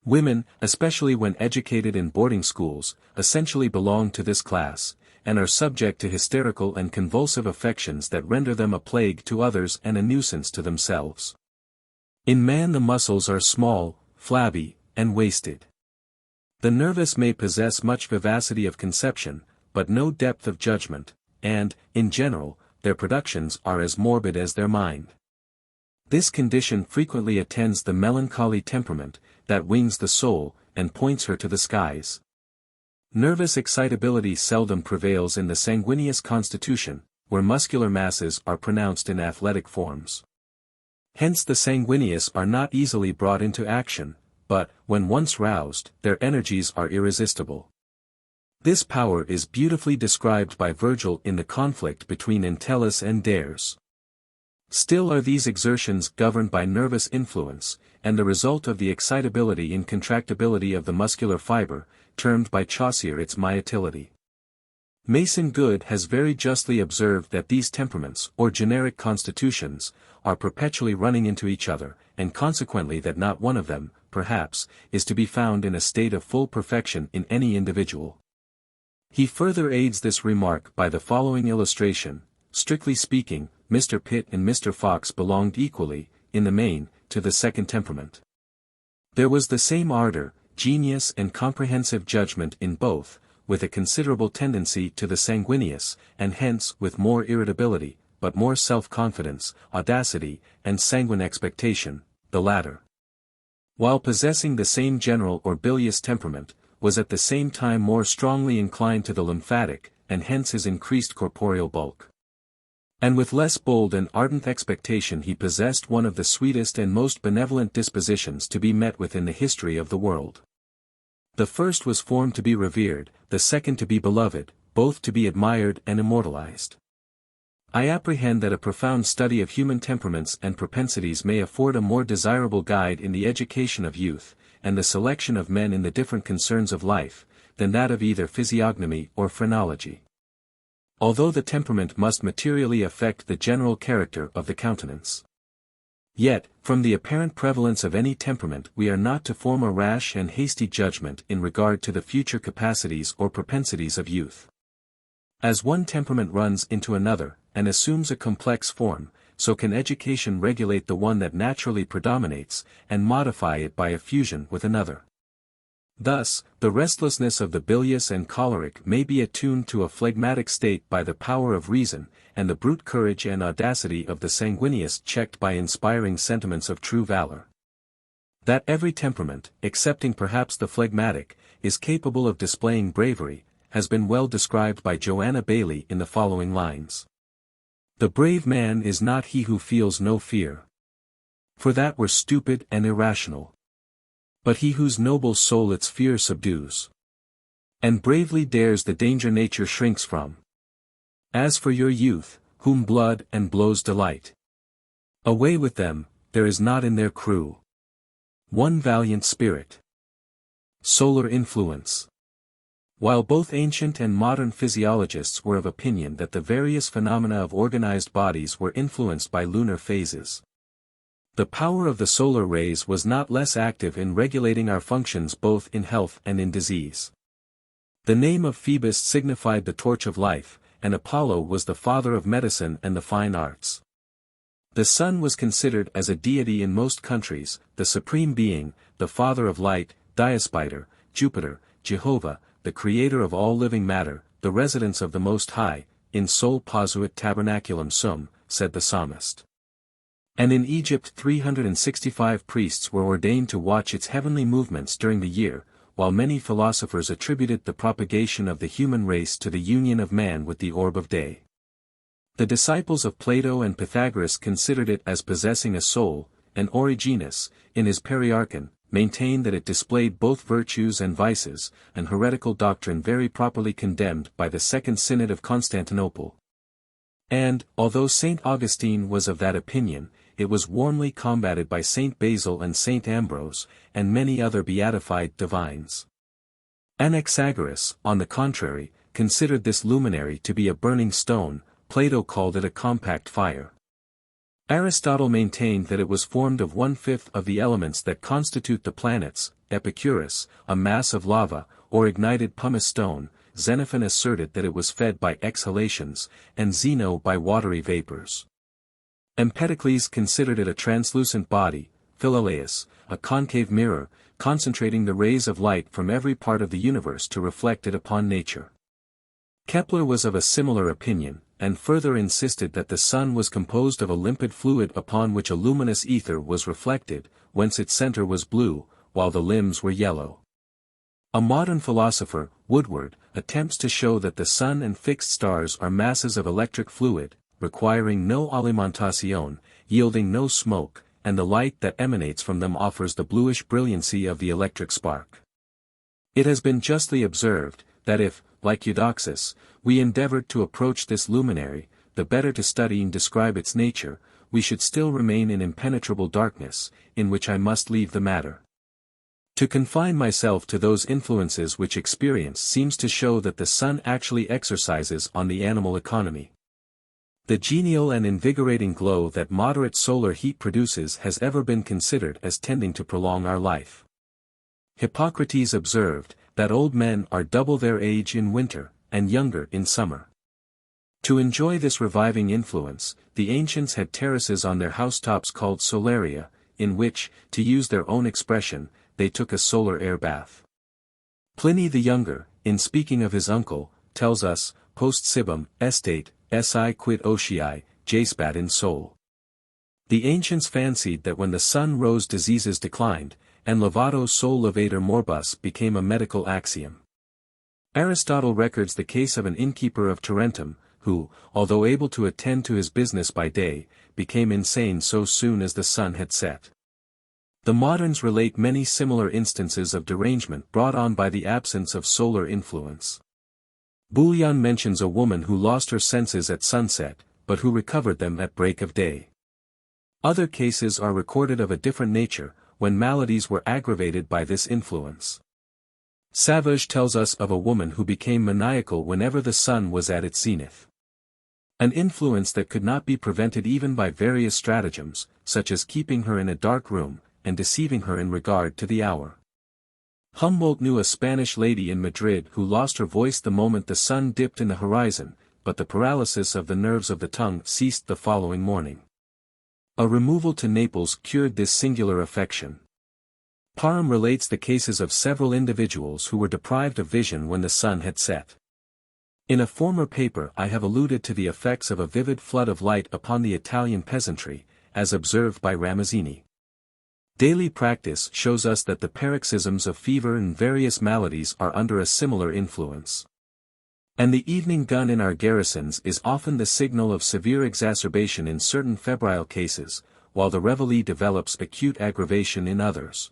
Women, especially when educated in boarding schools, essentially belong to this class, and are subject to hysterical and convulsive affections that render them a plague to others and a nuisance to themselves. In man the muscles are small, flabby, and wasted. The nervous may possess much vivacity of conception, but no depth of judgment, and, in general, their productions are as morbid as their mind. This condition frequently attends the melancholy temperament, that wings the soul, and points her to the skies. Nervous excitability seldom prevails in the sanguineous constitution, where muscular masses are pronounced in athletic forms. Hence the sanguineous are not easily brought into action, but, when once roused, their energies are irresistible. This power is beautifully described by Virgil in the conflict between Entellus and Dares. Still are these exertions governed by nervous influence, and the result of the excitability and contractibility of the muscular fiber, termed by Chaucer its myotility. Mason Good has very justly observed that these temperaments, or generic constitutions, are perpetually running into each other, and consequently that not one of them, perhaps, is to be found in a state of full perfection in any individual. He further aids this remark by the following illustration: strictly speaking, Mr. Pitt and Mr. Fox belonged equally, in the main, to the second temperament. There was the same ardor, genius and comprehensive judgment in both, with a considerable tendency to the sanguineous, and hence with more irritability, but more self-confidence, audacity, and sanguine expectation, the latter. While possessing the same general or bilious temperament, was at the same time more strongly inclined to the lymphatic, and hence his increased corporeal bulk. And with less bold and ardent expectation he possessed one of the sweetest and most benevolent dispositions to be met with in the history of the world. The first was formed to be revered, the second to be beloved, both to be admired and immortalized. I apprehend that a profound study of human temperaments and propensities may afford a more desirable guide in the education of youth, and the selection of men in the different concerns of life, than that of either physiognomy or phrenology. Although the temperament must materially affect the general character of the countenance. Yet, from the apparent prevalence of any temperament we are not to form a rash and hasty judgment in regard to the future capacities or propensities of youth. As one temperament runs into another, and assumes a complex form, so can education regulate the one that naturally predominates, and modify it by a fusion with another. Thus, the restlessness of the bilious and choleric may be attuned to a phlegmatic state by the power of reason, and the brute courage and audacity of the sanguineous checked by inspiring sentiments of true valor. That every temperament, excepting perhaps the phlegmatic, is capable of displaying bravery, has been well described by Joanna Baillie in the following lines. The brave man is not he who feels no fear. For that were stupid and irrational. But he whose noble soul its fear subdues, and bravely dares the danger nature shrinks from. As for your youth, whom blood and blows delight, away with them, there is not in their crew one valiant spirit. Solar influence. While both ancient and modern physiologists were of opinion that the various phenomena of organized bodies were influenced by lunar phases, the power of the solar rays was not less active in regulating our functions both in health and in disease. The name of Phoebus signified the torch of life, and Apollo was the father of medicine and the fine arts. The sun was considered as a deity in most countries, the supreme being, the father of light, Diospiter, Jupiter, Jehovah, the creator of all living matter, the residence of the Most High, in sol posuit tabernaculum sum, said the psalmist. And in Egypt 365 priests were ordained to watch its heavenly movements during the year, while many philosophers attributed the propagation of the human race to the union of man with the orb of day. The disciples of Plato and Pythagoras considered it as possessing a soul, and Origenes, in his Periarchon, maintained that it displayed both virtues and vices, an heretical doctrine very properly condemned by the Second Synod of Constantinople. And, although St. Augustine was of that opinion, it was warmly combated by St. Basil and St. Ambrose, and many other beatified divines. Anaxagoras, on the contrary, considered this luminary to be a burning stone. Plato called it a compact fire. Aristotle maintained that it was formed of 1/5 of the elements that constitute the planets, Epicurus, a mass of lava, or ignited pumice stone, Xenophon asserted that it was fed by exhalations, and Zeno by watery vapors. Empedocles considered it a translucent body, Philolaus, a concave mirror, concentrating the rays of light from every part of the universe to reflect it upon nature. Kepler was of a similar opinion, and further insisted that the sun was composed of a limpid fluid upon which a luminous ether was reflected, whence its center was blue, while the limbs were yellow. A modern philosopher, Woodward, attempts to show that the sun and fixed stars are masses of electric fluid, requiring no alimentación, yielding no smoke, and the light that emanates from them offers the bluish brilliancy of the electric spark. It has been justly observed, that if, like Eudoxus, we endeavored to approach this luminary, the better to study and describe its nature, we should still remain in impenetrable darkness, in which I must leave the matter. To confine myself to those influences which experience seems to show that the sun actually exercises on the animal economy. The genial and invigorating glow that moderate solar heat produces has ever been considered as tending to prolong our life. Hippocrates observed, that old men are double their age in winter, and younger in summer. To enjoy this reviving influence, the ancients had terraces on their housetops called solaria, in which, to use their own expression, they took a solar air bath. Pliny the Younger, in speaking of his uncle, tells us, post cibum, estate, si quid otii, jaspat in sol. The ancients fancied that when the sun rose diseases declined, and levato sol levator morbus became a medical axiom. Aristotle records the case of an innkeeper of Tarentum, who, although able to attend to his business by day, became insane so soon as the sun had set. The moderns relate many similar instances of derangement brought on by the absence of solar influence. Bouillon mentions a woman who lost her senses at sunset, but who recovered them at break of day. Other cases are recorded of a different nature, when maladies were aggravated by this influence. Savage tells us of a woman who became maniacal whenever the sun was at its zenith. An influence that could not be prevented even by various stratagems, such as keeping her in a dark room, and deceiving her in regard to the hour. Humboldt knew a Spanish lady in Madrid who lost her voice the moment the sun dipped in the horizon, but the paralysis of the nerves of the tongue ceased the following morning. A removal to Naples cured this singular affection. Parham relates the cases of several individuals who were deprived of vision when the sun had set. In a former paper I have alluded to the effects of a vivid flood of light upon the Italian peasantry, as observed by Ramazzini. Daily practice shows us that the paroxysms of fever and various maladies are under a similar influence. And the evening gun in our garrisons is often the signal of severe exacerbation in certain febrile cases, while the reveille develops acute aggravation in others.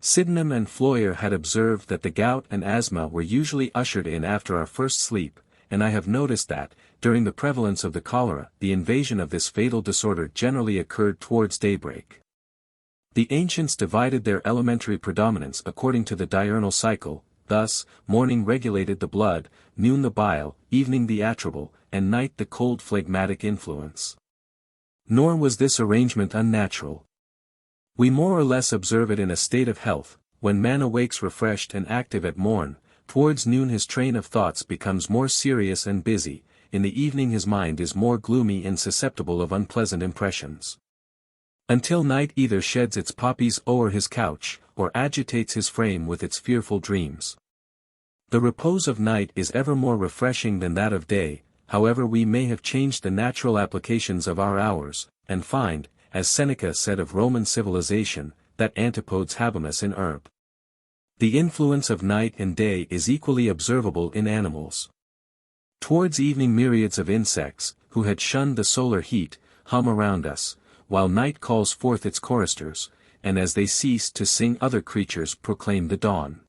Sydenham and Floyer had observed that the gout and asthma were usually ushered in after our first sleep, and I have noticed that, during the prevalence of the cholera, the invasion of this fatal disorder generally occurred towards daybreak. The ancients divided their elementary predominance according to the diurnal cycle, thus, morning regulated the blood, noon the bile, evening the atrable, and night the cold phlegmatic influence. Nor was this arrangement unnatural. We more or less observe it in a state of health, when man awakes refreshed and active at morn, towards noon his train of thoughts becomes more serious and busy, in the evening his mind is more gloomy and susceptible of unpleasant impressions. Until night either sheds its poppies o'er his couch, or agitates his frame with its fearful dreams. The repose of night is ever more refreshing than that of day, however we may have changed the natural applications of our hours, and find, as Seneca said of Roman civilization, that antipodes habemus in herb. The influence of night and day is equally observable in animals. Towards evening myriads of insects, who had shunned the solar heat, hum around us, while night calls forth its choristers, and as they cease to sing other creatures proclaim the dawn.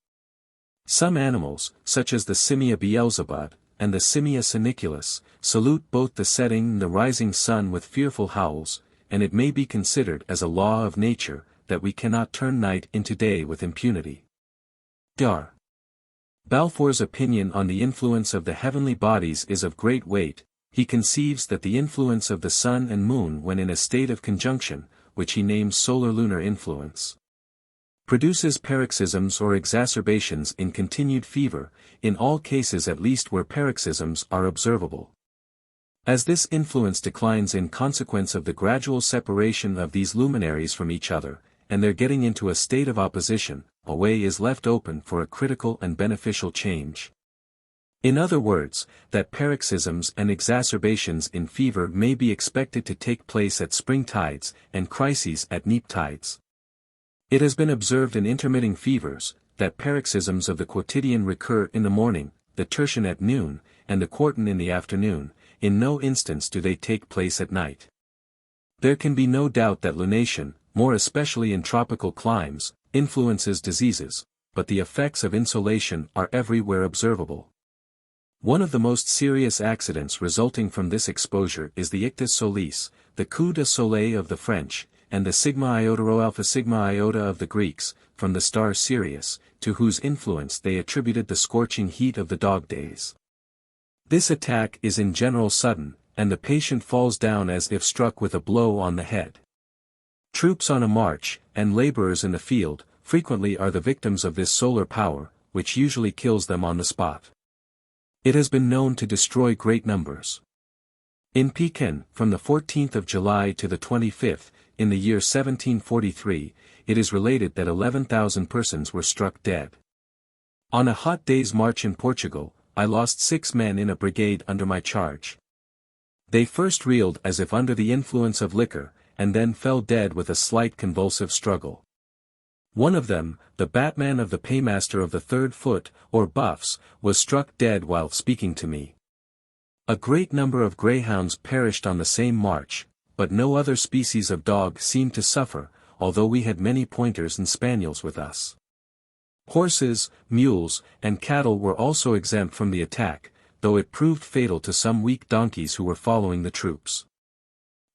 Some animals, such as the Simia Beelzebub, and the Simia Seniculus, salute both the setting and the rising sun with fearful howls, and it may be considered as a law of nature, that we cannot turn night into day with impunity. Dar. Balfour's opinion on the influence of the heavenly bodies is of great weight. He conceives that the influence of the sun and moon when in a state of conjunction, which he names solar-lunar influence. Produces paroxysms or exacerbations in continued fever, in all cases at least where paroxysms are observable. As this influence declines in consequence of the gradual separation of these luminaries from each other, and their getting into a state of opposition, a way is left open for a critical and beneficial change. In other words, that paroxysms and exacerbations in fever may be expected to take place at spring tides, and crises at neap tides. It has been observed in intermitting fevers, that paroxysms of the quotidian recur in the morning, the tertian at noon, and the quartan in the afternoon. In no instance do they take place at night. There can be no doubt that lunation, more especially in tropical climes, influences diseases, but the effects of insolation are everywhere observable. One of the most serious accidents resulting from this exposure is the ictus solis, the coup de soleil of the French, and the sigma iota rho alpha sigma iota of the Greeks, from the star Sirius, to whose influence they attributed the scorching heat of the dog days. This attack is in general sudden, and the patient falls down as if struck with a blow on the head. Troops on a march, and laborers in the field, frequently are the victims of this solar power, which usually kills them on the spot. It has been known to destroy great numbers. In Pekin, from the 14th of July to the 25th, in the year 1743, it is related that 11,000 persons were struck dead. On a hot day's march in Portugal, I lost 6 men in a brigade under my charge. They first reeled as if under the influence of liquor, and then fell dead with a slight convulsive struggle. One of them, the batman of the paymaster of the 3rd Foot, or Buffs, was struck dead while speaking to me. A great number of greyhounds perished on the same march, but no other species of dog seemed to suffer, although we had many pointers and spaniels with us. Horses, mules, and cattle were also exempt from the attack, though it proved fatal to some weak donkeys who were following the troops.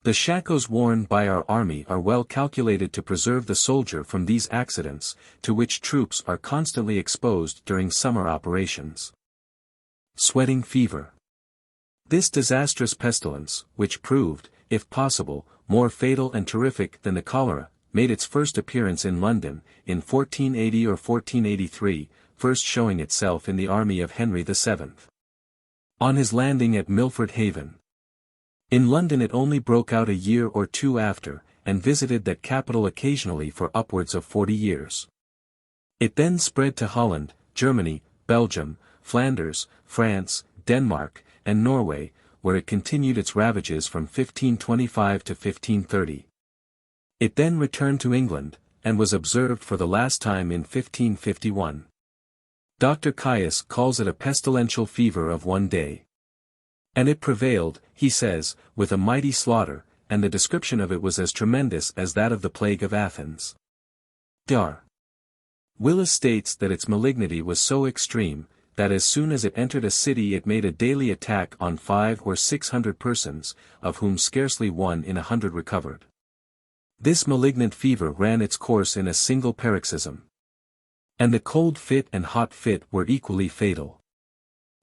The shakos worn by our army are well calculated to preserve the soldier from these accidents, to which troops are constantly exposed during summer operations. Sweating fever. This disastrous pestilence, which proved, if possible, more fatal and terrific than the cholera, made its first appearance in London, in 1480 or 1483, first showing itself in the army of Henry VII. On his landing at Milford Haven. In London it only broke out a year or two after, and visited that capital occasionally for upwards of 40 years. It then spread to Holland, Germany, Belgium, Flanders, France, Denmark, and Norway, where it continued its ravages from 1525 to 1530. It then returned to England, and was observed for the last time in 1551. Dr. Caius calls it a pestilential fever of one day. And it prevailed, he says, with a mighty slaughter, and the description of it was as tremendous as that of the plague of Athens. Dr. Willis states that its malignity was so extreme, that as soon as it entered a city it made a daily attack on 500 or 600 persons, of whom scarcely 1 in 100 recovered. This malignant fever ran its course in a single paroxysm. And the cold fit and hot fit were equally fatal.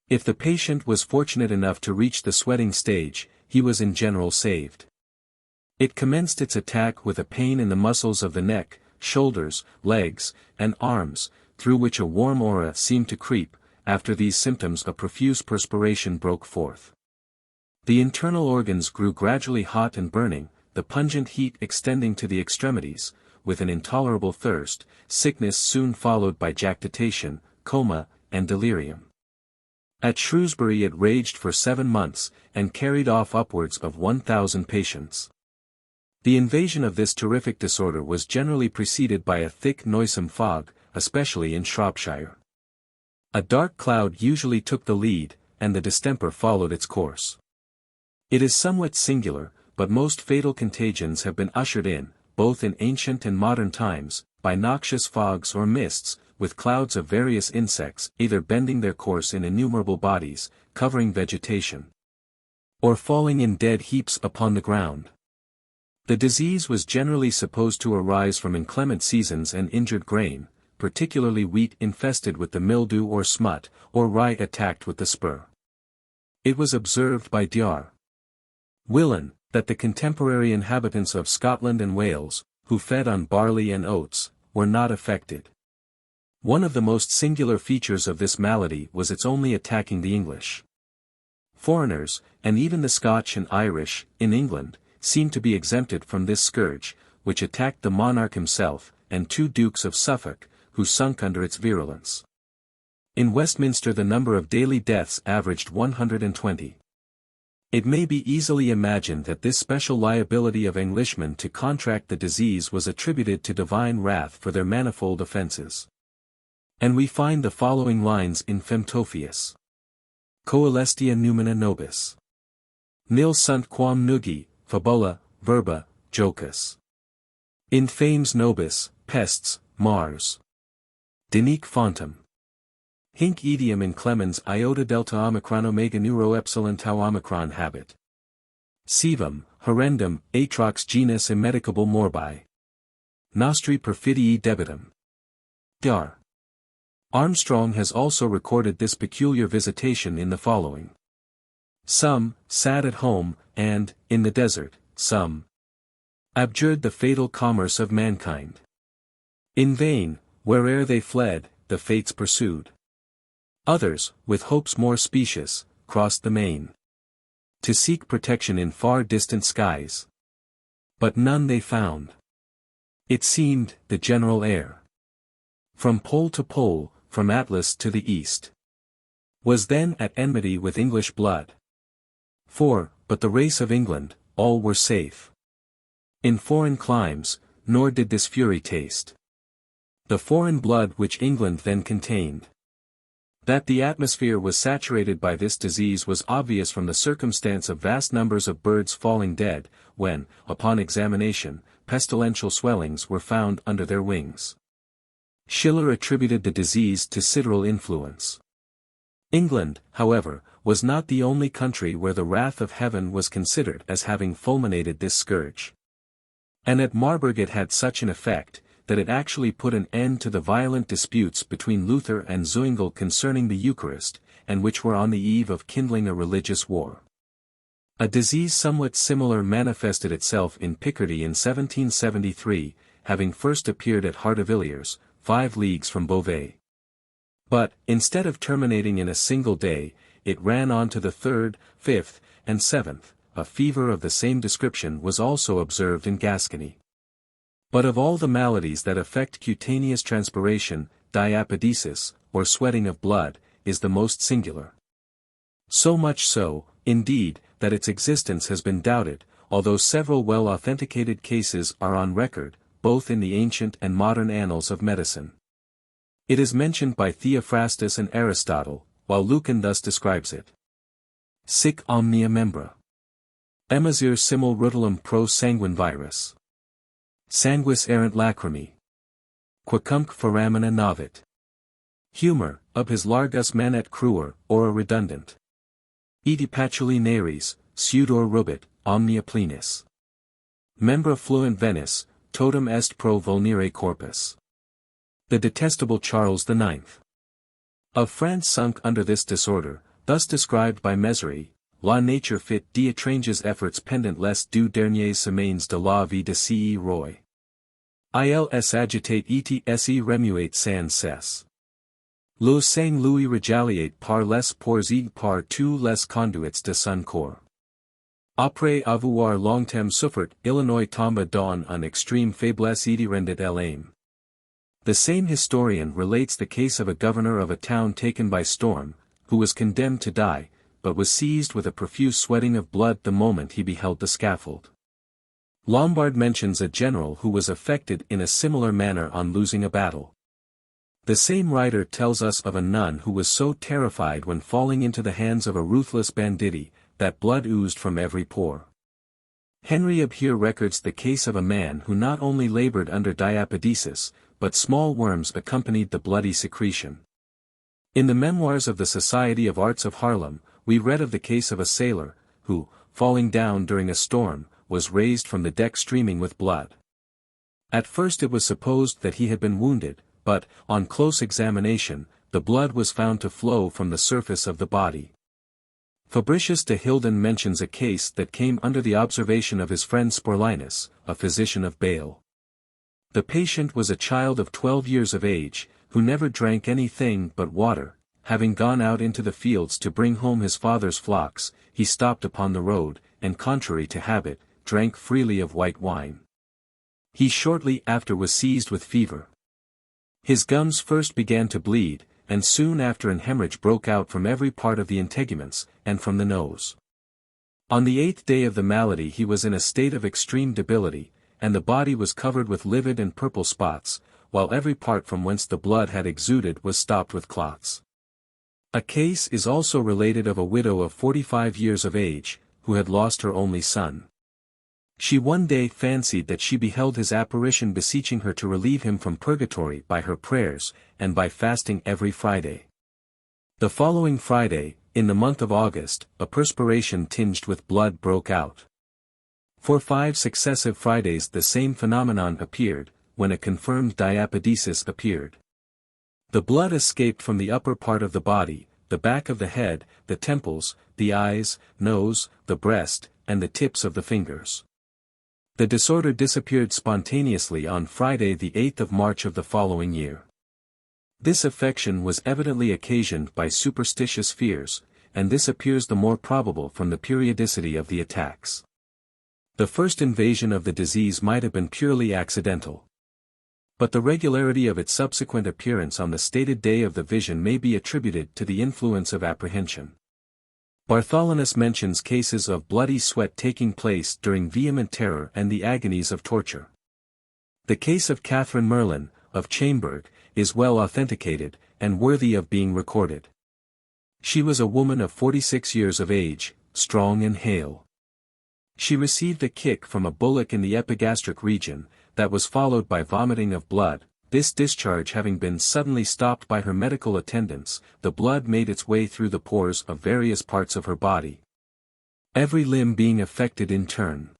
If the patient was fortunate enough to reach the sweating stage, he was in general saved. It commenced its attack with a pain in the muscles of the neck, shoulders, legs, and arms, through which a warm aura seemed to creep. After these symptoms a profuse perspiration broke forth. The internal organs grew gradually hot and burning, the pungent heat extending to the extremities, with an intolerable thirst, sickness soon followed by jactitation, coma, and delirium. At Shrewsbury it raged for 7 months, and carried off upwards of 1,000 patients. The invasion of this terrific disorder was generally preceded by a thick noisome fog, especially in Shropshire. A dark cloud usually took the lead, and the distemper followed its course. It is somewhat singular, but most fatal contagions have been ushered in, both in ancient and modern times, by noxious fogs or mists, with clouds of various insects either bending their course in innumerable bodies, covering vegetation, or falling in dead heaps upon the ground. The disease was generally supposed to arise from inclement seasons and injured grain, particularly wheat infested with the mildew or smut, or rye attacked with the spur. It was observed by Dr. Willan, that the contemporary inhabitants of Scotland and Wales, who fed on barley and oats, were not affected. One of the most singular features of this malady was its only attacking the English. Foreigners, and even the Scotch and Irish, in England, seemed to be exempted from this scourge, which attacked the monarch himself, and 2 dukes of Suffolk, who sunk under its virulence. In Westminster the number of daily deaths averaged 120. It may be easily imagined that this special liability of Englishmen to contract the disease was attributed to divine wrath for their manifold offences. And we find the following lines in Femtophius. Coelestia numina nobis. Nil sunt quam nugi, fabula, verba, jocus. Infames nobis, pests, Mars. Denique fontem. Hinc idiom in clemens iota delta omicron omega neuro epsilon tau omicron habit. Sivum, horrendum, atrox genus immedicable morbi. Nostri perfidii debitum. Dar. Armstrong has also recorded this peculiar visitation in the following. Some, sad at home, and, in the desert, some abjured the fatal commerce of mankind. In vain, where'er they fled, the fates pursued. Others, with hopes more specious, crossed the main, to seek protection in far distant skies. But none they found. It seemed, the general air, from pole to pole, from Atlas to the east, was then at enmity with English blood. But the race of England, all were safe in foreign climes, nor did this fury taste the foreign blood which England then contained. That the atmosphere was saturated by this disease was obvious from the circumstance of vast numbers of birds falling dead, when, upon examination, pestilential swellings were found under their wings. Schiller attributed the disease to sidereal influence. England, however, was not the only country where the wrath of heaven was considered as having fulminated this scourge. And at Marburg it had such an effect, that it actually put an end to the violent disputes between Luther and Zwingli concerning the Eucharist, and which were on the eve of kindling a religious war. A disease somewhat similar manifested itself in Picardy in 1773, having first appeared at Hardevilliers, 5 leagues from Beauvais. But, instead of terminating in a single day, it ran on to the 3rd, 5th, and 7th, a fever of the same description was also observed in Gascony. But of all the maladies that affect cutaneous transpiration, diapedesis, or sweating of blood, is the most singular. So much so, indeed, that its existence has been doubted, although several well-authenticated cases are on record, both in the ancient and modern annals of medicine. It is mentioned by Theophrastus and Aristotle, while Lucan thus describes it. Sic omnia membra. Emisir simul rutulum pro sanguine virus. Sanguis erant lacrimae. Quacumque foramina novit. Humor, ob his largus manet cruor, ora redundant. Edi patuli nares, sudor rubit, omnia plenis. Membra fluent venis, totum est pro vulnere corpus. The detestable Charles IX. Of France sunk under this disorder, thus described by Mezeray, La nature fit d'étranges efforts pendant les 2 dernières semaines de la vie de ce roi. Ils agitate et se remuate sans cesse. Le sang lui regaliate par les pores et par tous les conduits de son corps. Après avoir longtemps souffert, Illinois tomba dans un extreme faiblesse et rendit l'âme. The same historian relates the case of a governor of a town taken by storm, who was condemned to die, but was seized with a profuse sweating of blood the moment he beheld the scaffold. Lombard mentions a general who was affected in a similar manner on losing a battle. The same writer tells us of a nun who was so terrified when falling into the hands of a ruthless banditti, that blood oozed from every pore. Henry Abhere records the case of a man who not only labored under diapedesis, but small worms accompanied the bloody secretion. In the Memoirs of the Society of Arts of Haarlem, we read of the case of a sailor, who, falling down during a storm, was raised from the deck streaming with blood. At first it was supposed that he had been wounded, but, on close examination, the blood was found to flow from the surface of the body. Fabricius de Hilden mentions a case that came under the observation of his friend Sporlinus, a physician of Bale. The patient was a child of 12 years of age, who never drank anything but water. Having gone out into the fields to bring home his father's flocks, he stopped upon the road, and contrary to habit, drank freely of white wine. He shortly after was seized with fever. His gums first began to bleed, and soon after an hemorrhage broke out from every part of the integuments, and from the nose. On the 8th day of the malady he was in a state of extreme debility, and the body was covered with livid and purple spots, while every part from whence the blood had exuded was stopped with clots. A case is also related of a widow of 45 years of age, who had lost her only son. She one day fancied that she beheld his apparition beseeching her to relieve him from purgatory by her prayers, and by fasting every Friday. The following Friday, in the month of August, a perspiration tinged with blood broke out. For 5 successive Fridays the same phenomenon appeared, when a confirmed diapedesis appeared. The blood escaped from the upper part of the body, the back of the head, the temples, the eyes, nose, the breast, and the tips of the fingers. The disorder disappeared spontaneously on Friday the 8th of March of the following year. This affection was evidently occasioned by superstitious fears, and this appears the more probable from the periodicity of the attacks. The first invasion of the disease might have been purely accidental. But the regularity of its subsequent appearance on the stated day of the vision may be attributed to the influence of apprehension. Bartholinus mentions cases of bloody sweat taking place during vehement terror and the agonies of torture. The case of Catherine Merlin, of Chaimberg, is well authenticated, and worthy of being recorded. She was a woman of 46 years of age, strong and hale. She received a kick from a bullock in the epigastric region, that was followed by vomiting of blood. This discharge having been suddenly stopped by her medical attendants, the blood made its way through the pores of various parts of her body, every limb being affected in turn.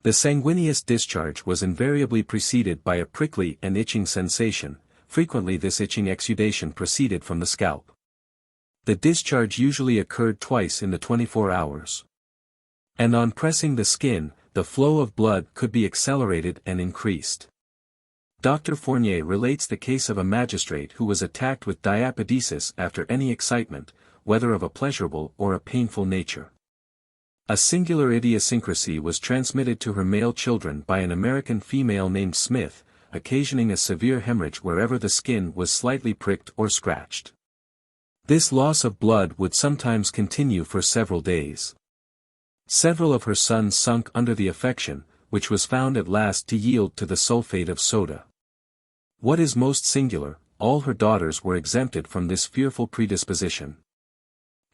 The sanguineous discharge was invariably preceded by a prickly and itching sensation. Frequently this itching exudation proceeded from the scalp. The discharge usually occurred twice in the 24 hours. And on pressing the skin, the flow of blood could be accelerated and increased. Dr. Fournier relates the case of a magistrate who was attacked with diapedesis after any excitement, whether of a pleasurable or a painful nature. A singular idiosyncrasy was transmitted to her male children by an American female named Smith, occasioning a severe hemorrhage wherever the skin was slightly pricked or scratched. This loss of blood would sometimes continue for several days. Several of her sons sunk under the affection, which was found at last to yield to the sulfate of soda. What is most singular, all her daughters were exempted from this fearful predisposition.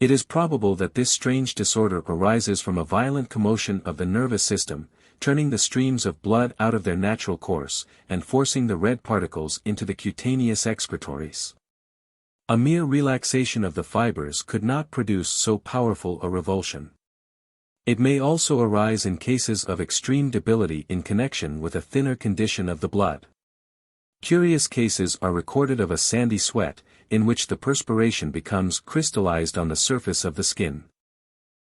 It is probable that this strange disorder arises from a violent commotion of the nervous system, turning the streams of blood out of their natural course, and forcing the red particles into the cutaneous excretories. A mere relaxation of the fibers could not produce so powerful a revulsion. It may also arise in cases of extreme debility in connection with a thinner condition of the blood. Curious cases are recorded of a sandy sweat, in which the perspiration becomes crystallized on the surface of the skin.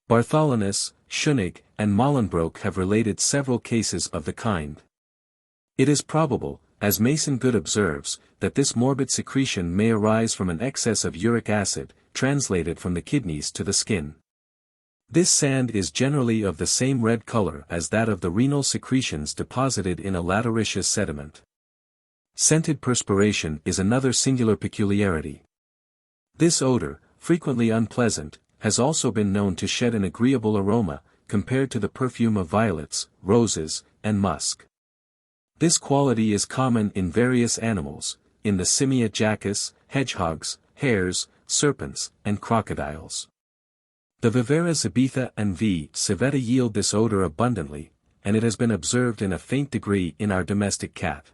Bartholinus, Schönig, and Molenbroek have related several cases of the kind. It is probable, as Mason Good observes, that this morbid secretion may arise from an excess of uric acid, translated from the kidneys to the skin. This sand is generally of the same red color as that of the renal secretions deposited in a latericeous sediment. Scented perspiration is another singular peculiarity. This odor, frequently unpleasant, has also been known to shed an agreeable aroma, compared to the perfume of violets, roses, and musk. This quality is common in various animals, in the Simia jacus, hedgehogs, hares, serpents, and crocodiles. The Vivera zibetha and V. civetta yield this odor abundantly, and it has been observed in a faint degree in our domestic cat.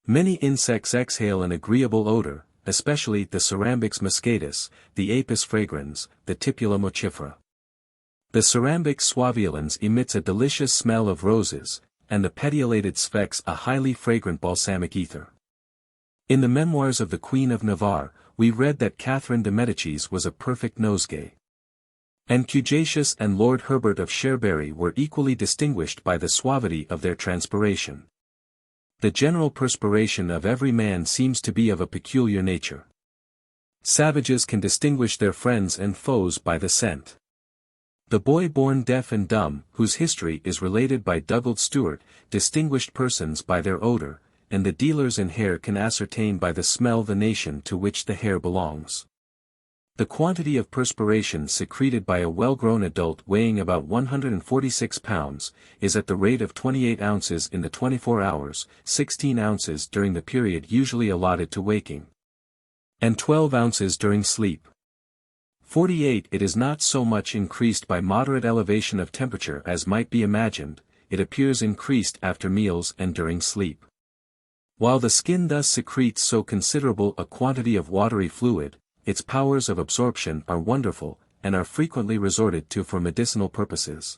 Many insects exhale an agreeable odor, especially the Cerambyx moschatus, the Apis fragrans, the Tipula mochifera. The Cerambyx suaveolens emits a delicious smell of roses, and the petiolated sphex a highly fragrant balsamic ether. In the memoirs of the Queen of Navarre, we read that Catherine de Medicis was a perfect nosegay. And Cujacius and Lord Herbert of Cherbury were equally distinguished by the suavity of their transpiration. The general perspiration of every man seems to be of a peculiar nature. Savages can distinguish their friends and foes by the scent. The boy born deaf and dumb, whose history is related by Dougald Stewart, distinguished persons by their odor, and the dealers in hair can ascertain by the smell the nation to which the hair belongs. The quantity of perspiration secreted by a well-grown adult weighing about 146 pounds, is at the rate of 28 ounces in the 24 hours, 16 ounces during the period usually allotted to waking, and 12 ounces during sleep. 48. It is not so much increased by moderate elevation of temperature as might be imagined, it appears increased after meals and during sleep. While the skin thus secretes so considerable a quantity of watery fluid, its powers of absorption are wonderful, and are frequently resorted to for medicinal purposes.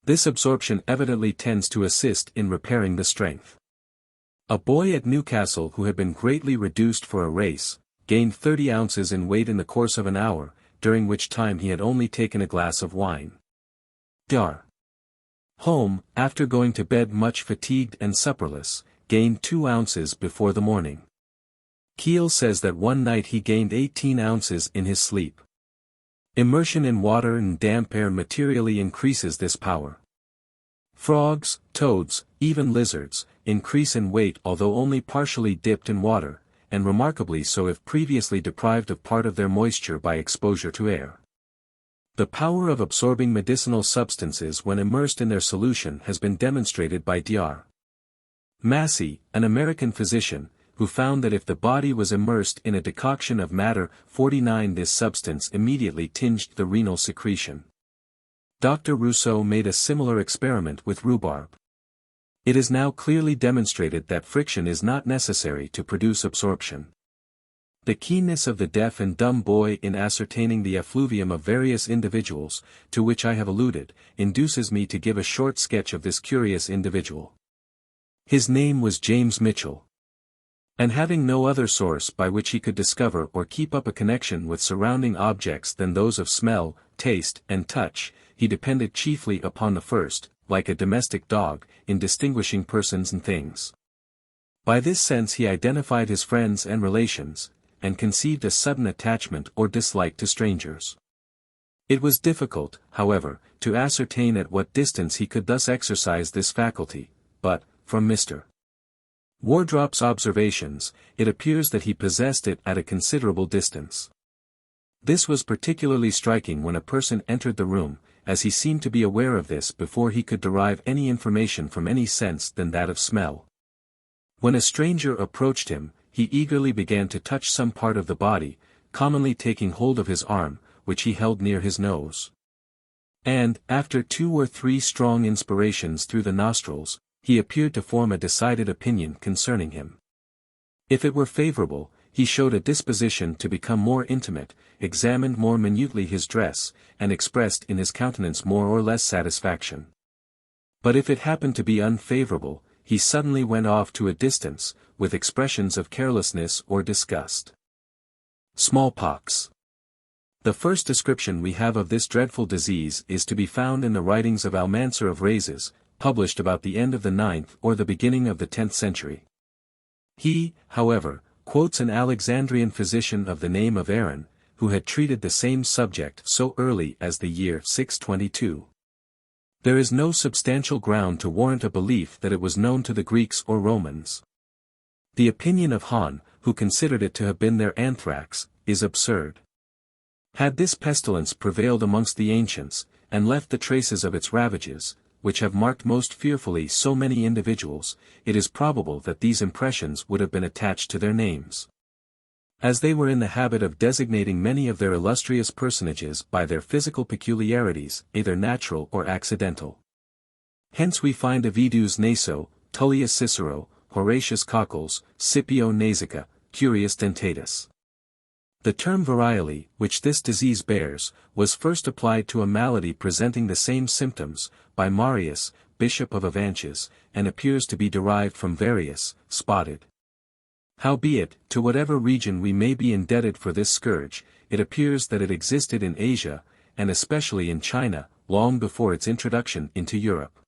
This absorption evidently tends to assist in repairing the strength. A boy at Newcastle who had been greatly reduced for a race, gained 30 ounces in weight in the course of an hour, during which time he had only taken a glass of wine. Dar. Home, after going to bed much fatigued and supperless, gained 2 ounces before the morning. Keel says that one night he gained 18 ounces in his sleep. Immersion in water and damp air materially increases this power. Frogs, toads, even lizards, increase in weight although only partially dipped in water, and remarkably so if previously deprived of part of their moisture by exposure to air. The power of absorbing medicinal substances when immersed in their solution has been demonstrated by Dr. Massey, an American physician, who found that if the body was immersed in a decoction of matter 49 this substance immediately tinged the renal secretion. Dr. Rousseau made a similar experiment with rhubarb. It is now clearly demonstrated that friction is not necessary to produce absorption. The keenness of the deaf and dumb boy in ascertaining the effluvium of various individuals, to which I have alluded, induces me to give a short sketch of this curious individual. His name was James Mitchell. And having no other source by which he could discover or keep up a connection with surrounding objects than those of smell, taste, and touch, he depended chiefly upon the first, like a domestic dog, in distinguishing persons and things. By this sense he identified his friends and relations, and conceived a sudden attachment or dislike to strangers. It was difficult, however, to ascertain at what distance he could thus exercise this faculty, but, from Mr. Wardrop's observations, it appears that he possessed it at a considerable distance. This was particularly striking when a person entered the room, as he seemed to be aware of this before he could derive any information from any sense than that of smell. When a stranger approached him, he eagerly began to touch some part of the body, commonly taking hold of his arm, which he held near his nose. And, after 2 or 3 strong inspirations through the nostrils, he appeared to form a decided opinion concerning him. If it were favorable, he showed a disposition to become more intimate, examined more minutely his dress, and expressed in his countenance more or less satisfaction. But if it happened to be unfavorable, he suddenly went off to a distance, with expressions of carelessness or disgust. Smallpox. The first description we have of this dreadful disease is to be found in the writings of Almanzor of Rhazes, published about the end of the 9th or the beginning of the 10th century. He, however, quotes an Alexandrian physician of the name of Aaron, who had treated the same subject so early as the year 622. There is no substantial ground to warrant a belief that it was known to the Greeks or Romans. The opinion of Hahn, who considered it to have been their anthrax, is absurd. Had this pestilence prevailed amongst the ancients, and left the traces of its ravages, which have marked most fearfully so many individuals, it is probable that these impressions would have been attached to their names. As they were in the habit of designating many of their illustrious personages by their physical peculiarities, either natural or accidental. Hence we find Ovidus Naso, Tullius Cicero, Horatius Coccles, Scipio Nasica, Curius Dentatus. The term varioli, which this disease bears, was first applied to a malady presenting the same symptoms, by Marius, Bishop of Avanches, and appears to be derived from varius, spotted. Howbeit, to whatever region we may be indebted for this scourge, it appears that it existed in Asia, and especially in China, long before its introduction into Europe.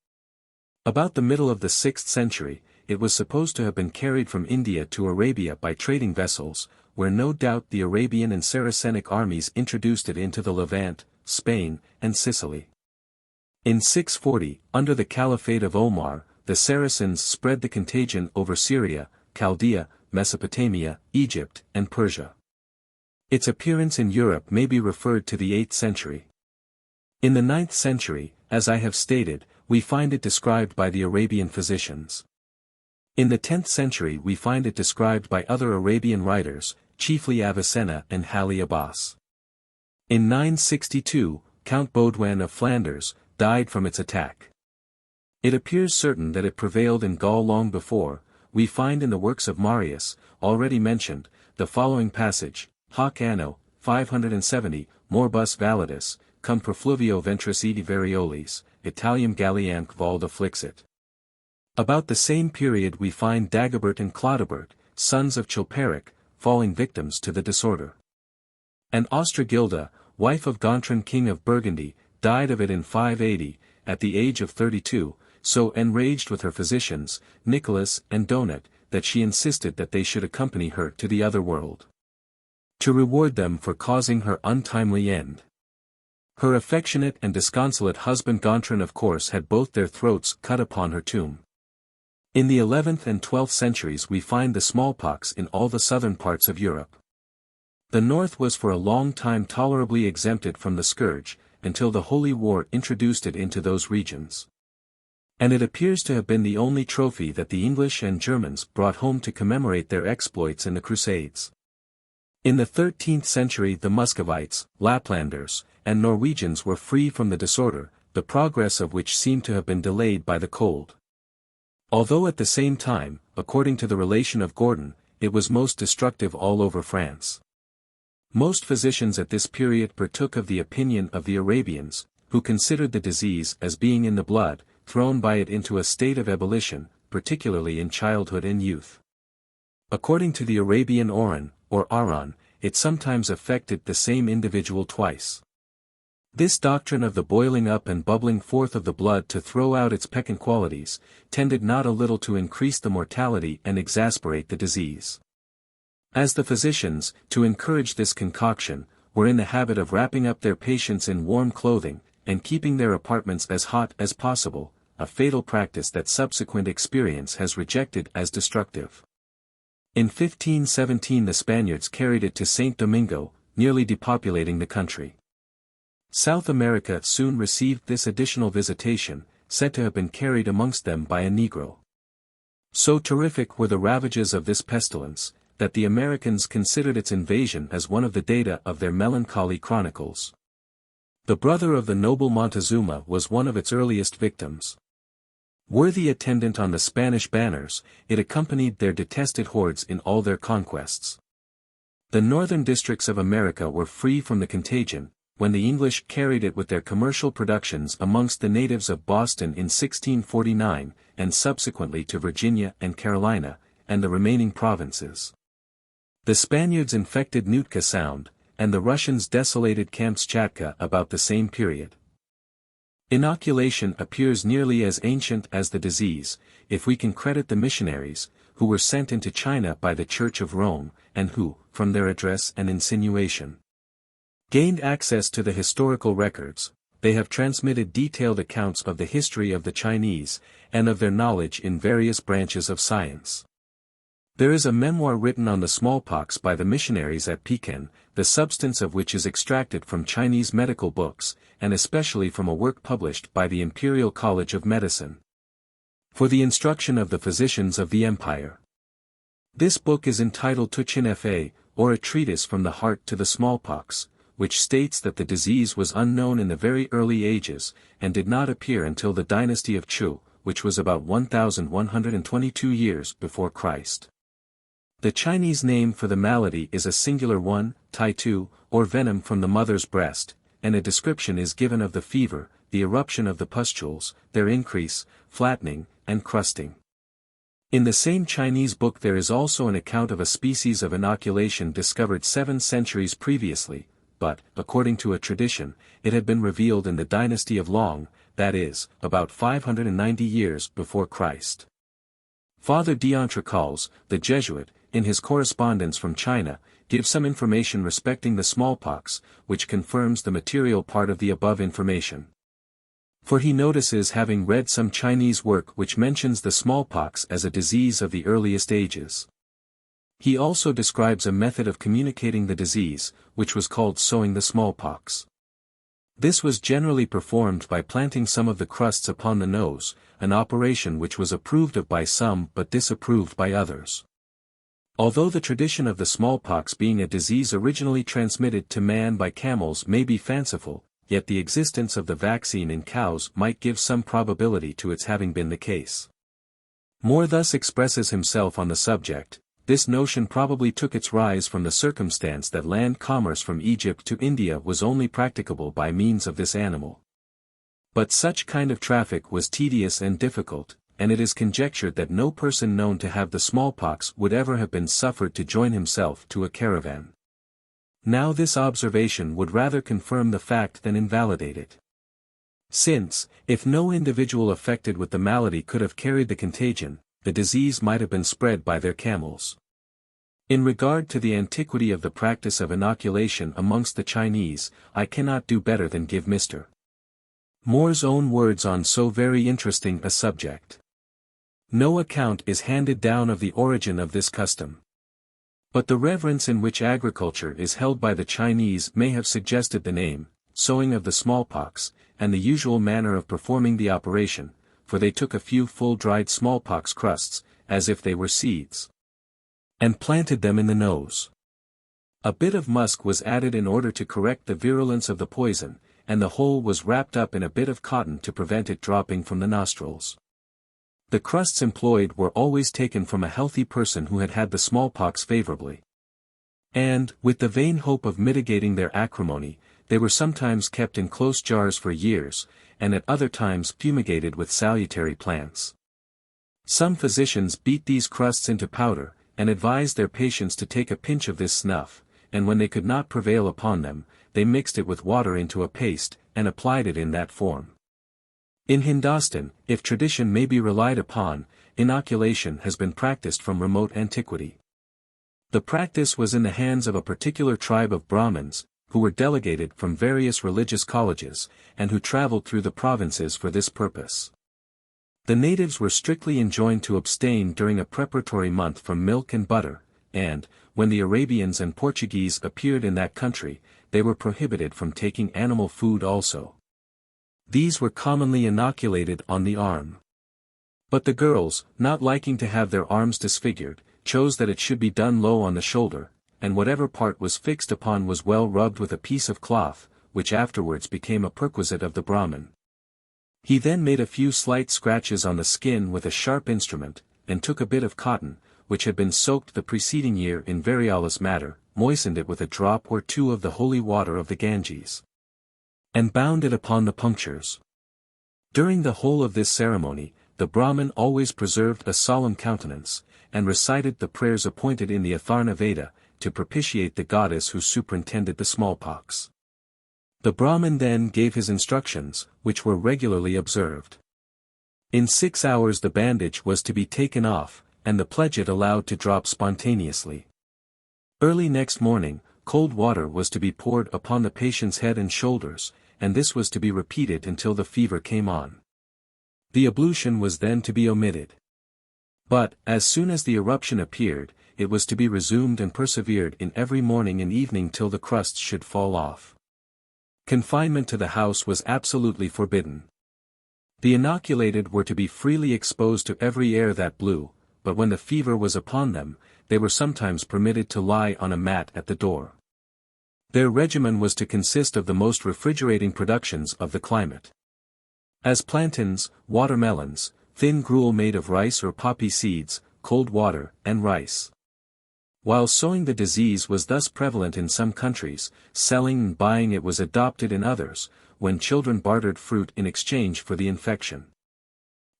About the middle of the 6th century, it was supposed to have been carried from India to Arabia by trading vessels, where no doubt the Arabian and Saracenic armies introduced it into the Levant, Spain, and Sicily. In 640, under the Caliphate of Omar, the Saracens spread the contagion over Syria, Chaldea, Mesopotamia, Egypt, and Persia. Its appearance in Europe may be referred to the 8th century. In the 9th century, as I have stated, we find it described by the Arabian physicians. In the 10th century we find it described by other Arabian writers, chiefly Avicenna and Hali Abbas. In 962, Count Baudouin of Flanders died from its attack. It appears certain that it prevailed in Gaul long before. We find in the works of Marius, already mentioned, the following passage: Hoc anno 570, morbus validus, cum perfluvio ventris edi variolis, Italiam Gallianque Val afflixit. About the same period we find Dagobert and Clodebert, sons of Chilperic, falling victims to the disorder. And Ostrogilda, wife of Gontran king of Burgundy, died of it in 580, at the age of 32, so enraged with her physicians, Nicholas and Donat, that she insisted that they should accompany her to the other world, to reward them for causing her untimely end. Her affectionate and disconsolate husband Gontran of course had both their throats cut upon her tomb. In the 11th and 12th centuries we find the smallpox in all the southern parts of Europe. The north was for a long time tolerably exempted from the scourge, until the Holy War introduced it into those regions. And it appears to have been the only trophy that the English and Germans brought home to commemorate their exploits in the Crusades. In the 13th century the Muscovites, Laplanders, and Norwegians were free from the disorder, the progress of which seemed to have been delayed by the cold. Although at the same time, according to the relation of Gordon, it was most destructive all over France. Most physicians at this period partook of the opinion of the Arabians, who considered the disease as being in the blood, thrown by it into a state of ebullition, particularly in childhood and youth. According to the Arabian Oran, or Aran, it sometimes affected the same individual twice. This doctrine of the boiling up and bubbling forth of the blood to throw out its peccant qualities, tended not a little to increase the mortality and exasperate the disease. As the physicians, to encourage this concoction, were in the habit of wrapping up their patients in warm clothing, and keeping their apartments as hot as possible, a fatal practice that subsequent experience has rejected as destructive. In 1517 the Spaniards carried it to Saint Domingo, nearly depopulating the country. South America soon received this additional visitation, said to have been carried amongst them by a Negro. So terrific were the ravages of this pestilence, that the Americans considered its invasion as one of the data of their melancholy chronicles. The brother of the noble Montezuma was one of its earliest victims. Worthy attendant on the Spanish banners, it accompanied their detested hordes in all their conquests. The northern districts of America were free from the contagion, when the English carried it with their commercial productions amongst the natives of Boston in 1649, and subsequently to Virginia and Carolina, and the remaining provinces. The Spaniards infected Nootka Sound, and the Russians desolated Kamchatka about the same period. Inoculation appears nearly as ancient as the disease, if we can credit the missionaries, who were sent into China by the Church of Rome, and who, from their address and insinuation, gained access to the historical records. They have transmitted detailed accounts of the history of the Chinese, and of their knowledge in various branches of science. There is a memoir written on the smallpox by the missionaries at Pekin, the substance of which is extracted from Chinese medical books, and especially from a work published by the Imperial College of Medicine, for the instruction of the physicians of the empire. This book is entitled Tuchin Fa, or a treatise from the heart to the smallpox, which states that the disease was unknown in the very early ages, and did not appear until the dynasty of Chu, which was about 1122 years before Christ. The Chinese name for the malady is a singular one, Tai Tu, or venom from the mother's breast, and a description is given of the fever, the eruption of the pustules, their increase, flattening, and crusting. In the same Chinese book there is also an account of a species of inoculation discovered 7 centuries previously, but, according to a tradition, it had been revealed in the dynasty of Long, that is, about 590 years before Christ. Father d'Entrecables, the Jesuit, in his correspondence from China, gives some information respecting the smallpox, which confirms the material part of the above information. For he notices having read some Chinese work which mentions the smallpox as a disease of the earliest ages. He also describes a method of communicating the disease, which was called sowing the smallpox. This was generally performed by planting some of the crusts upon the nose, an operation which was approved of by some but disapproved by others. Although the tradition of the smallpox being a disease originally transmitted to man by camels may be fanciful, yet the existence of the vaccine in cows might give some probability to its having been the case. Moore thus expresses himself on the subject: this notion probably took its rise from the circumstance that land commerce from Egypt to India was only practicable by means of this animal. But such kind of traffic was tedious and difficult, and it is conjectured that no person known to have the smallpox would ever have been suffered to join himself to a caravan. Now this observation would rather confirm the fact than invalidate it. Since, if no individual affected with the malady could have carried the contagion, the disease might have been spread by their camels. In regard to the antiquity of the practice of inoculation amongst the Chinese, I cannot do better than give Mr. Moore's own words on so very interesting a subject. No account is handed down of the origin of this custom. But the reverence in which agriculture is held by the Chinese may have suggested the name, sowing of the smallpox, and the usual manner of performing the operation, for they took a few full dried smallpox crusts, as if they were seeds, and planted them in the nose. A bit of musk was added in order to correct the virulence of the poison, and the whole was wrapped up in a bit of cotton to prevent it dropping from the nostrils. The crusts employed were always taken from a healthy person who had had the smallpox favorably. And, with the vain hope of mitigating their acrimony, they were sometimes kept in close jars for years, and at other times fumigated with salutary plants. Some physicians beat these crusts into powder, and advised their patients to take a pinch of this snuff, and when they could not prevail upon them, they mixed it with water into a paste, and applied it in that form. In Hindostan, if tradition may be relied upon, inoculation has been practiced from remote antiquity. The practice was in the hands of a particular tribe of Brahmins, who were delegated from various religious colleges, and who traveled through the provinces for this purpose. The natives were strictly enjoined to abstain during a preparatory month from milk and butter, and, when the Arabians and Portuguese appeared in that country, they were prohibited from taking animal food also. These were commonly inoculated on the arm. But the girls, not liking to have their arms disfigured, chose that it should be done low on the shoulder, and whatever part was fixed upon was well rubbed with a piece of cloth, which afterwards became a perquisite of the Brahmin. He then made a few slight scratches on the skin with a sharp instrument, and took a bit of cotton, which had been soaked the preceding year in variolous matter, moistened it with a drop or two of the holy water of the Ganges, and bound it upon the punctures. During the whole of this ceremony, the Brahmin always preserved a solemn countenance, and recited the prayers appointed in the Atharna Veda, to propitiate the goddess who superintended the smallpox. The Brahmin then gave his instructions, which were regularly observed. In 6 hours the bandage was to be taken off, and the pledget allowed to drop spontaneously. Early next morning, cold water was to be poured upon the patient's head and shoulders, and this was to be repeated until the fever came on. The ablution was then to be omitted. But, as soon as the eruption appeared, it was to be resumed and persevered in every morning and evening till the crusts should fall off. Confinement to the house was absolutely forbidden. The inoculated were to be freely exposed to every air that blew, but when the fever was upon them, they were sometimes permitted to lie on a mat at the door. Their regimen was to consist of the most refrigerating productions of the climate, as plantains, watermelons, thin gruel made of rice or poppy seeds, cold water, and rice. While sowing the disease was thus prevalent in some countries, selling and buying it was adopted in others, when children bartered fruit in exchange for the infection.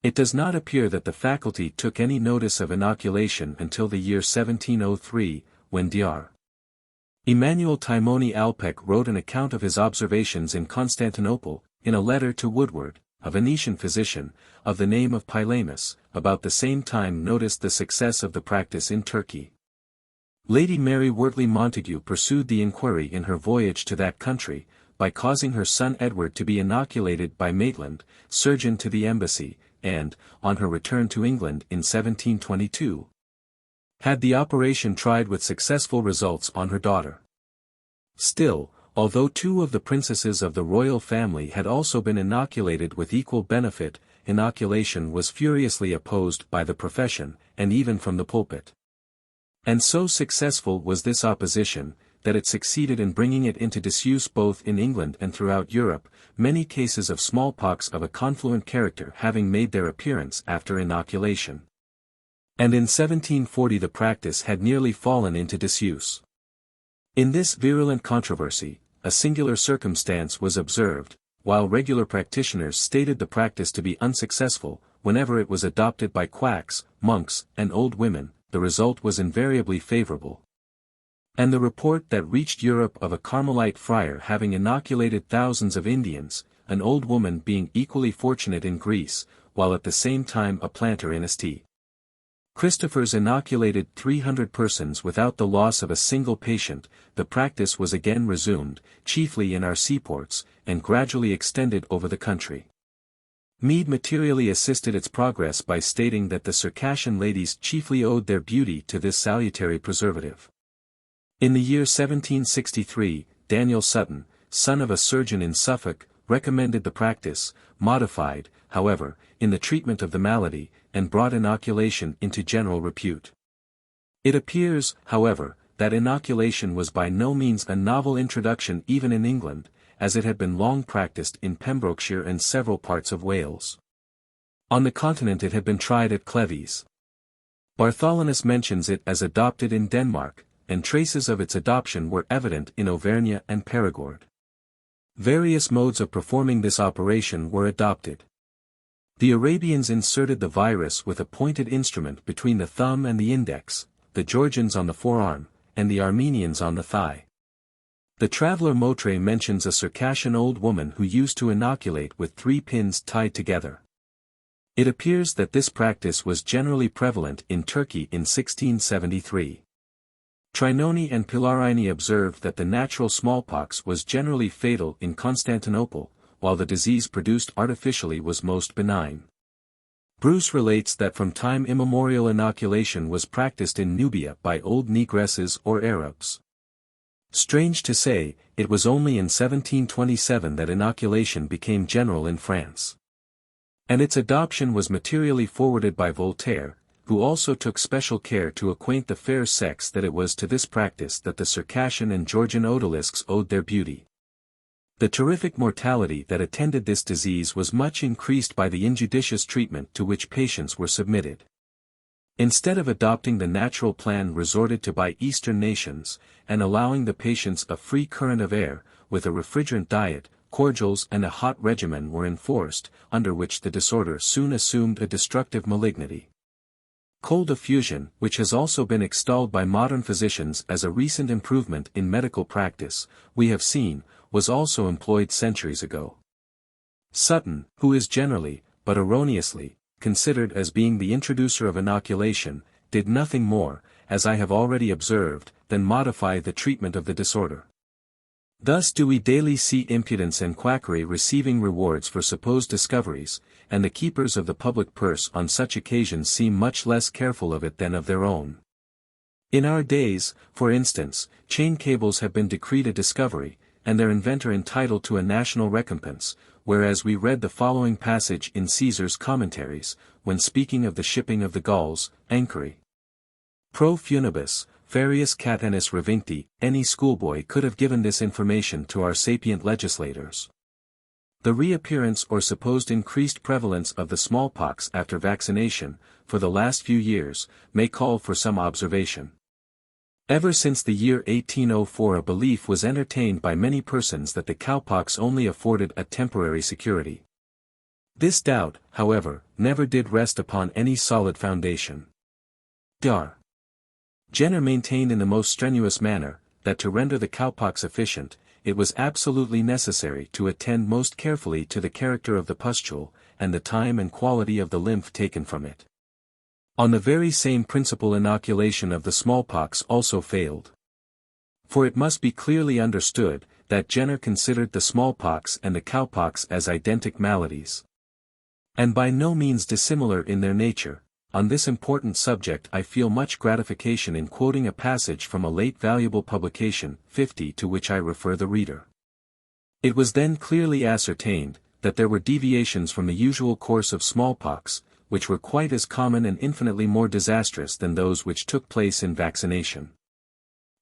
It does not appear that the faculty took any notice of inoculation until the year 1703, when Dr. Emmanuel Timoni Alpec wrote an account of his observations in Constantinople, in a letter to Woodward, a Venetian physician, of the name of Pylamus, about the same time noticed the success of the practice in Turkey. Lady Mary Wortley Montagu pursued the inquiry in her voyage to that country, by causing her son Edward to be inoculated by Maitland, surgeon to the embassy, and, on her return to England in 1722, had the operation tried with successful results on her daughter. Still, although two of the princesses of the royal family had also been inoculated with equal benefit, inoculation was furiously opposed by the profession, and even from the pulpit. And so successful was this opposition, that it succeeded in bringing it into disuse both in England and throughout Europe, many cases of smallpox of a confluent character having made their appearance after inoculation. And in 1740 the practice had nearly fallen into disuse. In this virulent controversy, a singular circumstance was observed. While regular practitioners stated the practice to be unsuccessful, whenever it was adopted by quacks, monks, and old women, the result was invariably favorable. And the report that reached Europe of a Carmelite friar having inoculated thousands of Indians, an old woman being equally fortunate in Greece, while at the same time a planter in St. Christopher's inoculated 300 persons without the loss of a single patient, the practice was again resumed, chiefly in our seaports, and gradually extended over the country. Mead materially assisted its progress by stating that the Circassian ladies chiefly owed their beauty to this salutary preservative. In the year 1763, Daniel Sutton, son of a surgeon in Suffolk, recommended the practice, modified, however, in the treatment of the malady, and brought inoculation into general repute. It appears, however, that inoculation was by no means a novel introduction even in England, as it had been long practiced in Pembrokeshire and several parts of Wales. On the continent it had been tried at Cleves. Bartholinus mentions it as adopted in Denmark, and traces of its adoption were evident in Auvergne and Perigord. Various modes of performing this operation were adopted. The Arabians inserted the virus with a pointed instrument between the thumb and the index, the Georgians on the forearm, and the Armenians on the thigh. The traveller Motre mentions a Circassian old woman who used to inoculate with 3 pins tied together. It appears that this practice was generally prevalent in Turkey in 1673. Trinoni and Pilarini observed that the natural smallpox was generally fatal in Constantinople, while the disease produced artificially was most benign. Bruce relates that from time immemorial inoculation was practiced in Nubia by old negresses or Arabs. Strange to say, it was only in 1727 that inoculation became general in France. And its adoption was materially forwarded by Voltaire, who also took special care to acquaint the fair sex that it was to this practice that the Circassian and Georgian odalisques owed their beauty. The terrific mortality that attended this disease was much increased by the injudicious treatment to which patients were submitted. Instead of adopting the natural plan resorted to by Eastern nations, and allowing the patients a free current of air, with a refrigerant diet, cordials and a hot regimen were enforced, under which the disorder soon assumed a destructive malignity. Cold affusion, which has also been extolled by modern physicians as a recent improvement in medical practice, we have seen, was also employed centuries ago. Sutton, who is generally, but erroneously, considered as being the introducer of inoculation, did nothing more, as I have already observed, than modify the treatment of the disorder. Thus do we daily see impudence and quackery receiving rewards for supposed discoveries, and the keepers of the public purse on such occasions seem much less careful of it than of their own. In our days, for instance, chain cables have been decreed a discovery, and their inventor entitled to a national recompense, whereas we read the following passage in Caesar's Commentaries, when speaking of the shipping of the Gauls, Anchori. Pro funibus, Farius Catanus revincti, any schoolboy could have given this information to our sapient legislators. The reappearance or supposed increased prevalence of the smallpox after vaccination, for the last few years, may call for some observation. Ever since the year 1804 a belief was entertained by many persons that the cowpox only afforded a temporary security. This doubt, however, never did rest upon any solid foundation. Jenner maintained in the most strenuous manner, that to render the cowpox efficient, it was absolutely necessary to attend most carefully to the character of the pustule, and the time and quality of the lymph taken from it. On the very same principle inoculation of the smallpox also failed. For it must be clearly understood, that Jenner considered the smallpox and the cowpox as identical maladies, and by no means dissimilar in their nature. On this important subject I feel much gratification in quoting a passage from a late valuable publication, 50, to which I refer the reader. It was then clearly ascertained, that there were deviations from the usual course of smallpox, which were quite as common and infinitely more disastrous than those which took place in vaccination.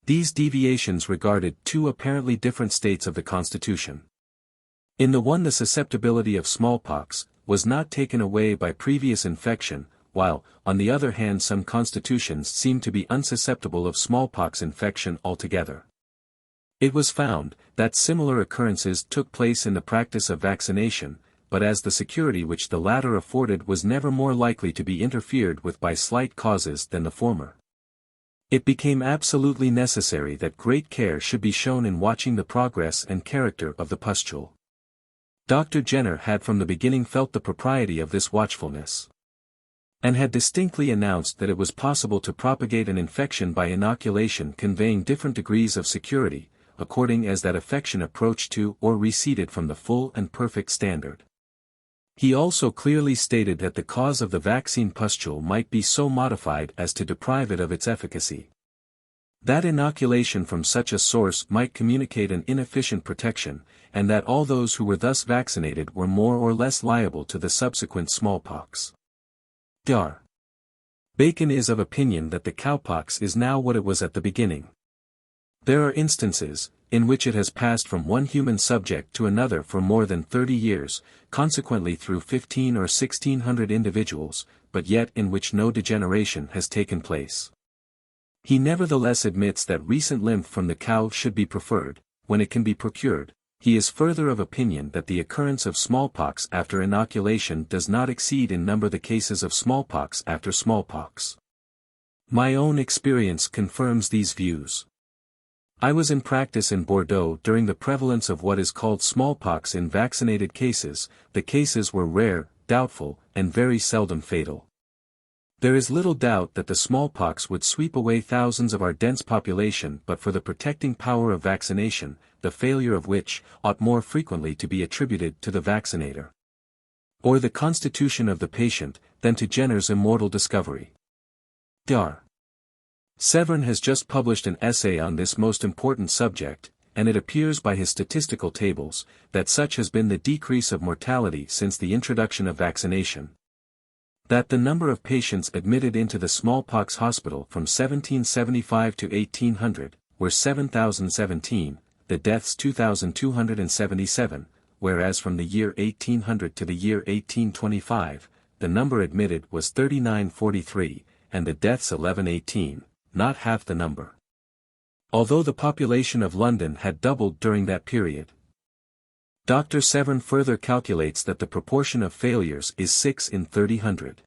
These deviations regarded two apparently different states of the constitution. In the one the susceptibility of smallpox was not taken away by previous infection, while, on the other hand, some constitutions seemed to be unsusceptible of smallpox infection altogether. It was found that similar occurrences took place in the practice of vaccination, but as the security which the latter afforded was never more likely to be interfered with by slight causes than the former, it became absolutely necessary that great care should be shown in watching the progress and character of the pustule. Dr. Jenner had from the beginning felt the propriety of this watchfulness, and had distinctly announced that it was possible to propagate an infection by inoculation conveying different degrees of security, according as that affection approached to or receded from the full and perfect standard. He also clearly stated that the cause of the vaccine pustule might be so modified as to deprive it of its efficacy. That inoculation from such a source might communicate an inefficient protection, and that all those who were thus vaccinated were more or less liable to the subsequent smallpox. Dr. Bacon is of opinion that the cowpox is now what it was at the beginning. There are instances, in which it has passed from one human subject to another for more than 30 years, consequently through 15 or 1600 individuals, but yet in which no degeneration has taken place. He nevertheless admits that recent lymph from the cow should be preferred, when it can be procured. He is further of opinion that the occurrence of smallpox after inoculation does not exceed in number the cases of smallpox after smallpox. My own experience confirms these views. I was in practice in Bordeaux during the prevalence of what is called smallpox in vaccinated cases. The cases were rare, doubtful, and very seldom fatal. There is little doubt that the smallpox would sweep away thousands of our dense population but for the protecting power of vaccination, the failure of which ought more frequently to be attributed to the vaccinator, or the constitution of the patient, than to Jenner's immortal discovery. Dr. Severn has just published an essay on this most important subject, and it appears by his statistical tables, that such has been the decrease of mortality since the introduction of vaccination, that the number of patients admitted into the smallpox hospital from 1775 to 1800, were 7,017, the deaths 2,277, whereas from the year 1800 to the year 1825, the number admitted was 3,943, and the deaths 1118, not half the number. Although the population of London had doubled during that period. Dr. Severn further calculates that the proportion of failures is 6 in 30,000.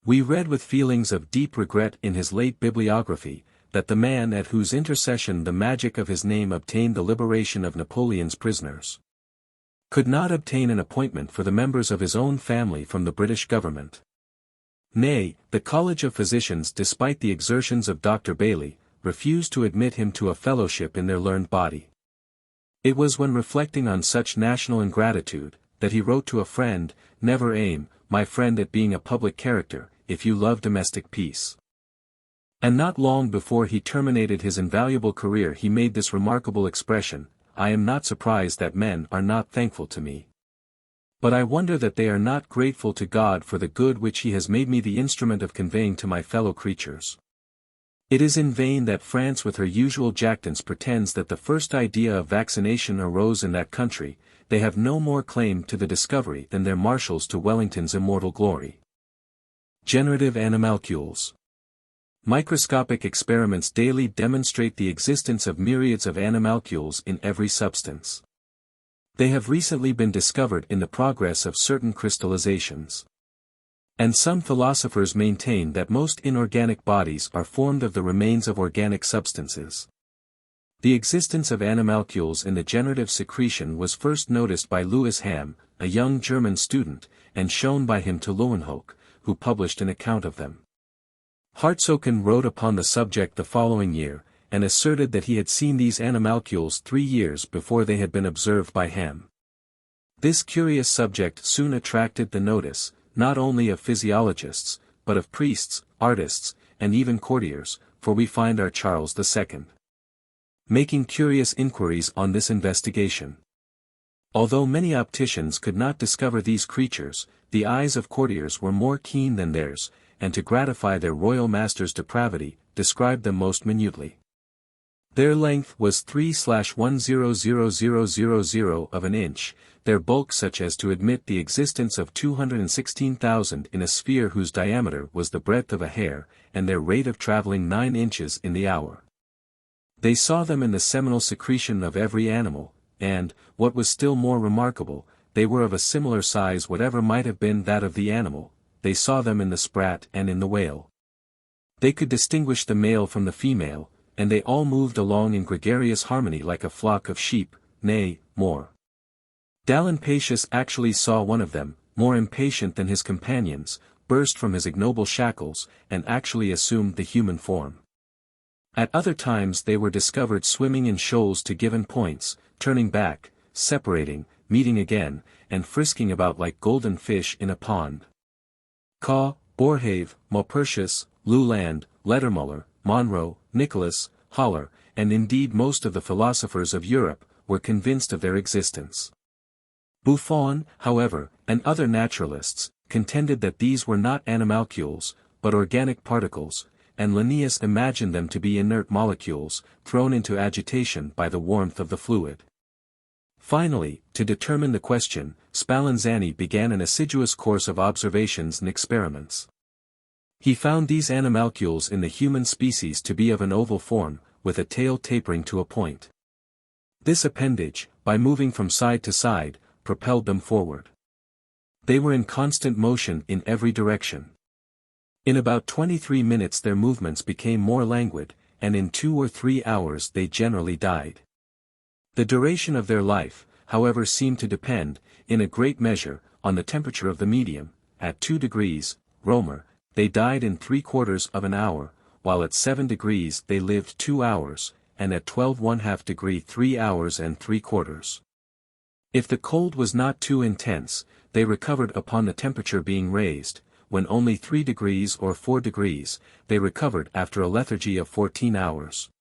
We read with feelings of deep regret in his late bibliography, that the man at whose intercession the magic of his name obtained the liberation of Napoleon's prisoners, could not obtain an appointment for the members of his own family from the British government. Nay, the College of Physicians, despite the exertions of Dr. Bailey, refused to admit him to a fellowship in their learned body. It was when reflecting on such national ingratitude, that he wrote to a friend, "Never aim, my friend, at being a public character, if you love domestic peace." And not long before he terminated his invaluable career he made this remarkable expression, "I am not surprised that men are not thankful to me, but I wonder that they are not grateful to God for the good which he has made me the instrument of conveying to my fellow creatures." It is in vain that France with her usual jactance pretends that the first idea of vaccination arose in that country. They have no more claim to the discovery than their marshals to Wellington's immortal glory. Generative Animalcules. Microscopic experiments daily demonstrate the existence of myriads of animalcules in every substance. They have recently been discovered in the progress of certain crystallizations. And some philosophers maintain that most inorganic bodies are formed of the remains of organic substances. The existence of animalcules in the generative secretion was first noticed by Louis Hamm, a young German student, and shown by him to Leeuwenhoek, who published an account of them. Hartsoken wrote upon the subject the following year, and asserted that he had seen these animalcules 3 years before they had been observed by Hamm. This curious subject soon attracted the notice, not only of physiologists, but of priests, artists, and even courtiers, for we find our Charles II making curious inquiries on this investigation. Although many opticians could not discover these creatures, the eyes of courtiers were more keen than theirs, and to gratify their royal master's depravity, described them most minutely. Their length was 3/1000000 of an inch, their bulk such as to admit the existence of 216,000 in a sphere whose diameter was the breadth of a hair, and their rate of traveling 9 inches in the hour. They saw them in the seminal secretion of every animal, and, what was still more remarkable, they were of a similar size whatever might have been that of the animal. They saw them in the sprat and in the whale. They could distinguish the male from the female, and they all moved along in gregarious harmony like a flock of sheep, nay, more. Dallin Pacius actually saw one of them, more impatient than his companions, burst from his ignoble shackles, and actually assumed the human form. At other times they were discovered swimming in shoals to given points, turning back, separating, meeting again, and frisking about like golden fish in a pond. Caw, Boerhaave, Maupertius, Lewland, Lettermuller, Monroe, Nicholas, Haller, and indeed most of the philosophers of Europe, were convinced of their existence. Buffon, however, and other naturalists, contended that these were not animalcules, but organic particles, and Linnaeus imagined them to be inert molecules, thrown into agitation by the warmth of the fluid. Finally, to determine the question, Spallanzani began an assiduous course of observations and experiments. He found these animalcules in the human species to be of an oval form, with a tail tapering to a point. This appendage, by moving from side to side, propelled them forward. They were in constant motion in every direction. In about 23 minutes their movements became more languid, and in 2 or 3 hours they generally died. The duration of their life, however, seemed to depend, in a great measure, on the temperature of the medium. At 2 degrees, Romer, they died in 3/4 of an hour, while at 7 degrees they lived 2 hours, and at 12½ degree 3 hours and 3/4. If the cold was not too intense, they recovered upon the temperature being raised. When only 3 degrees or 4 degrees, they recovered after a lethargy of 14 hours.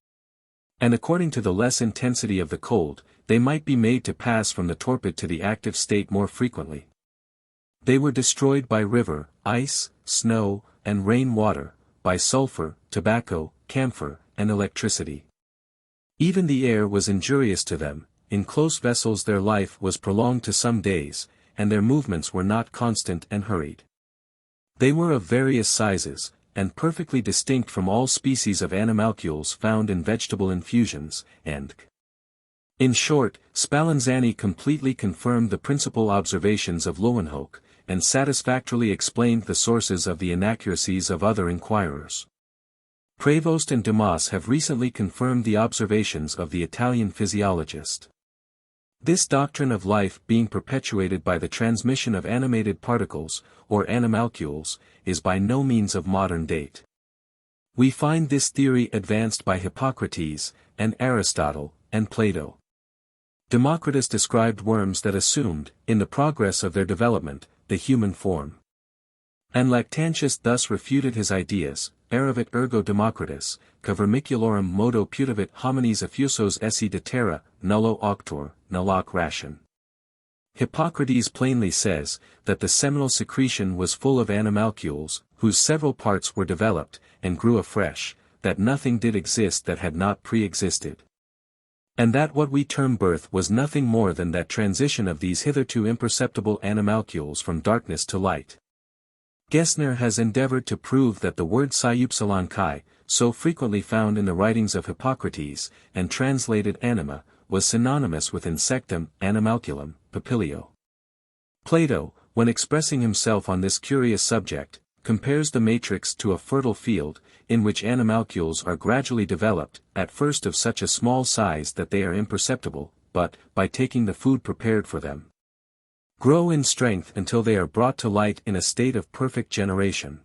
And according to the less intensity of the cold, they might be made to pass from the torpid to the active state more frequently. They were destroyed by river, ice, snow, and rain water, by sulfur, tobacco, camphor, and electricity. Even the air was injurious to them. In close vessels their life was prolonged to some days, and their movements were not constant and hurried. They were of various sizes, and perfectly distinct from all species of animalcules found in vegetable infusions, and in short, Spallanzani completely confirmed the principal observations of Leeuwenhoek, and satisfactorily explained the sources of the inaccuracies of other inquirers. Prévost and Dumas have recently confirmed the observations of the Italian physiologist. This doctrine of life being perpetuated by the transmission of animated particles, or animalcules, is by no means of modern date. We find this theory advanced by Hippocrates, and Aristotle, and Plato. Democritus described worms that assumed, in the progress of their development, the human form. And Lactantius thus refuted his ideas, eravit ergo Democritus, ca vermiculorum modo putavit homines effusos esse de terra, nullo auctor, nulloc ration. Hippocrates plainly says, that the seminal secretion was full of animalcules, whose several parts were developed, and grew afresh, that nothing did exist that had not pre-existed. And that what we term birth was nothing more than that transition of these hitherto imperceptible animalcules from darkness to light. Gessner has endeavored to prove that the word Syupsilankai, so frequently found in the writings of Hippocrates, and translated anima, was synonymous with insectum, animalculum, papilio. Plato, when expressing himself on this curious subject, compares the matrix to a fertile field, in which animalcules are gradually developed, at first of such a small size that they are imperceptible, but, by taking the food prepared for them, grow in strength until they are brought to light in a state of perfect generation.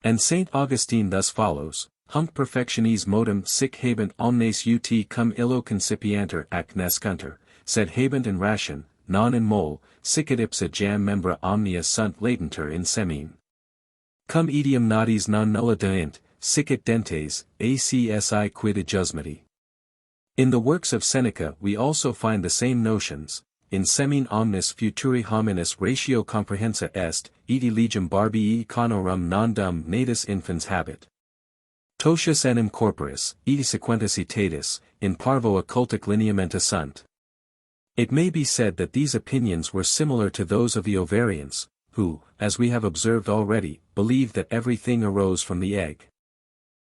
And St. Augustine thus follows, Hunc perfectionis modum sic habent omnes ut cum illo concipianter ac nascunter, sed habent in ration, non in mole, sic et ipsa jam membra omnia sunt latenter in semine. Cum etiam nadis non nulla deint, sic et dentes, acsi quid adjusmati. In the works of Seneca we also find the same notions. In semine omnis futuri hominis ratio comprehensa est, eti legem barbii conorum non dum natus infans habet. Totius enim corporis, eti sequentis etatis, in parvo occultic lineamenta sunt. It may be said that these opinions were similar to those of the Ovarians, who, as we have observed already, believed that everything arose from the egg.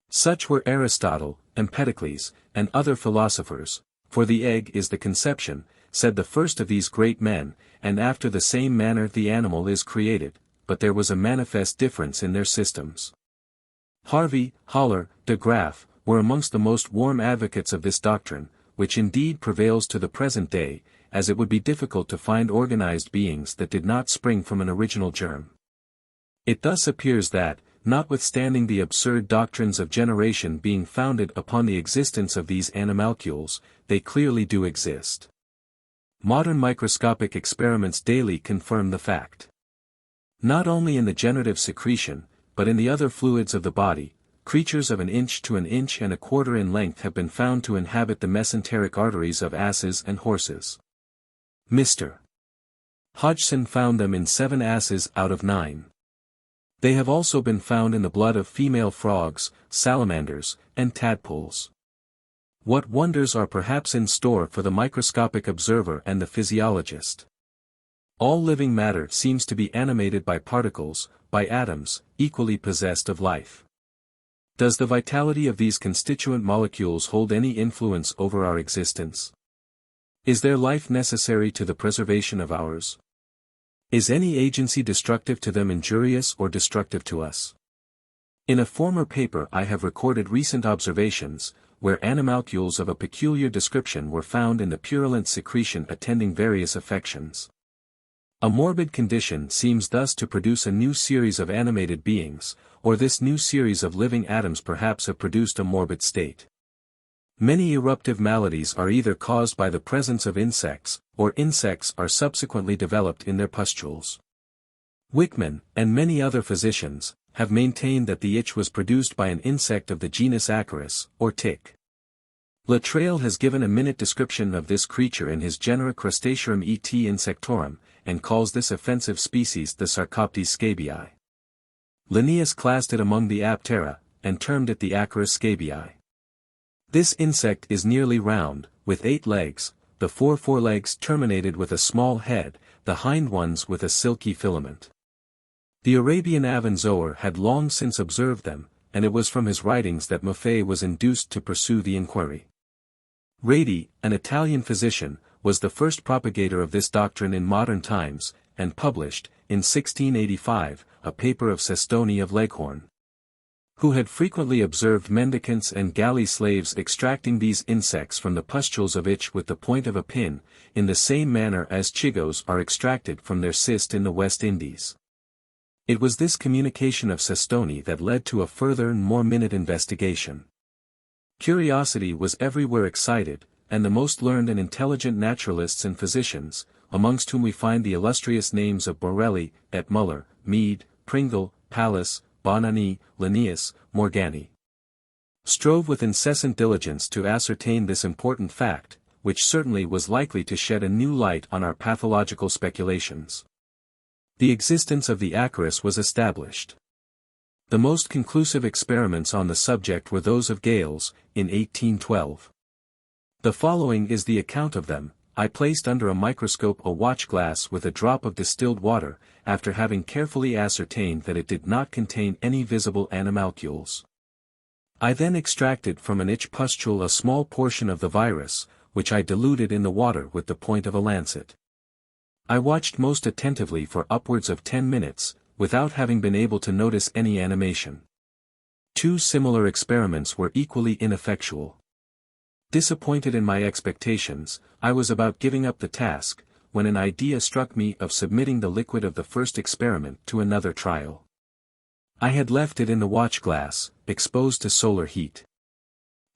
Such were Aristotle, Empedocles, and other philosophers, for the egg is the conception, said the first of these great men, and after the same manner the animal is created, but there was a manifest difference in their systems. Harvey, Haller, de Graaf, were amongst the most warm advocates of this doctrine, which indeed prevails to the present day, as it would be difficult to find organized beings that did not spring from an original germ. It thus appears that, notwithstanding the absurd doctrines of generation being founded upon the existence of these animalcules, they clearly do exist. Modern microscopic experiments daily confirm the fact. Not only in the generative secretion, but in the other fluids of the body, creatures of 1 inch to 1 inch and a quarter in length have been found to inhabit the mesenteric arteries of asses and horses. Mr. Hodgson found them in 7 asses out of 9. They have also been found in the blood of female frogs, salamanders, and tadpoles. What wonders are perhaps in store for the microscopic observer and the physiologist? All living matter seems to be animated by particles, by atoms, equally possessed of life. Does the vitality of these constituent molecules hold any influence over our existence? Is their life necessary to the preservation of ours? Is any agency destructive to them injurious or destructive to us? In a former paper I have recorded recent observations, where animalcules of a peculiar description were found in the purulent secretion attending various affections. A morbid condition seems thus to produce a new series of animated beings, or this new series of living atoms perhaps have produced a morbid state. Many eruptive maladies are either caused by the presence of insects, or insects are subsequently developed in their pustules. Wickman, and many other physicians, have maintained that the itch was produced by an insect of the genus Acarus, or tick. Latreille has given a minute description of this creature in his Genera Crustacearum et Insectorum, and calls this offensive species the Sarcoptes scabiei. Linnaeus classed it among the Aptera, and termed it the Acarus scabiei. This insect is nearly round, with 8 legs, the 4 forelegs terminated with a small head, the hind ones with a silky filament. The Arabian Avenzoar had long since observed them, and it was from his writings that Maffei was induced to pursue the inquiry. Redi, an Italian physician, was the first propagator of this doctrine in modern times, and published, in 1685, a paper of Sestoni of Leghorn, who had frequently observed mendicants and galley slaves extracting these insects from the pustules of itch with the point of a pin, in the same manner as chigos are extracted from their cyst in the West Indies. It was this communication of Sestoni that led to a further and more minute investigation. Curiosity was everywhere excited, and the most learned and intelligent naturalists and physicians, amongst whom we find the illustrious names of Borelli, et Muller, Mead, Pringle, Pallas, Bonani, Linnaeus, Morgani, strove with incessant diligence to ascertain this important fact, which certainly was likely to shed a new light on our pathological speculations. The existence of the Acarus was established. The most conclusive experiments on the subject were those of Gales, in 1812. The following is the account of them. I placed under a microscope a watch-glass with a drop of distilled water, after having carefully ascertained that it did not contain any visible animalcules. I then extracted from an itch pustule a small portion of the virus, which I diluted in the water with the point of a lancet. I watched most attentively for upwards of 10 minutes, without having been able to notice any animation. 2 similar experiments were equally ineffectual. Disappointed in my expectations, I was about giving up the task, when an idea struck me of submitting the liquid of the first experiment to another trial. I had left it in the watch-glass, exposed to solar heat.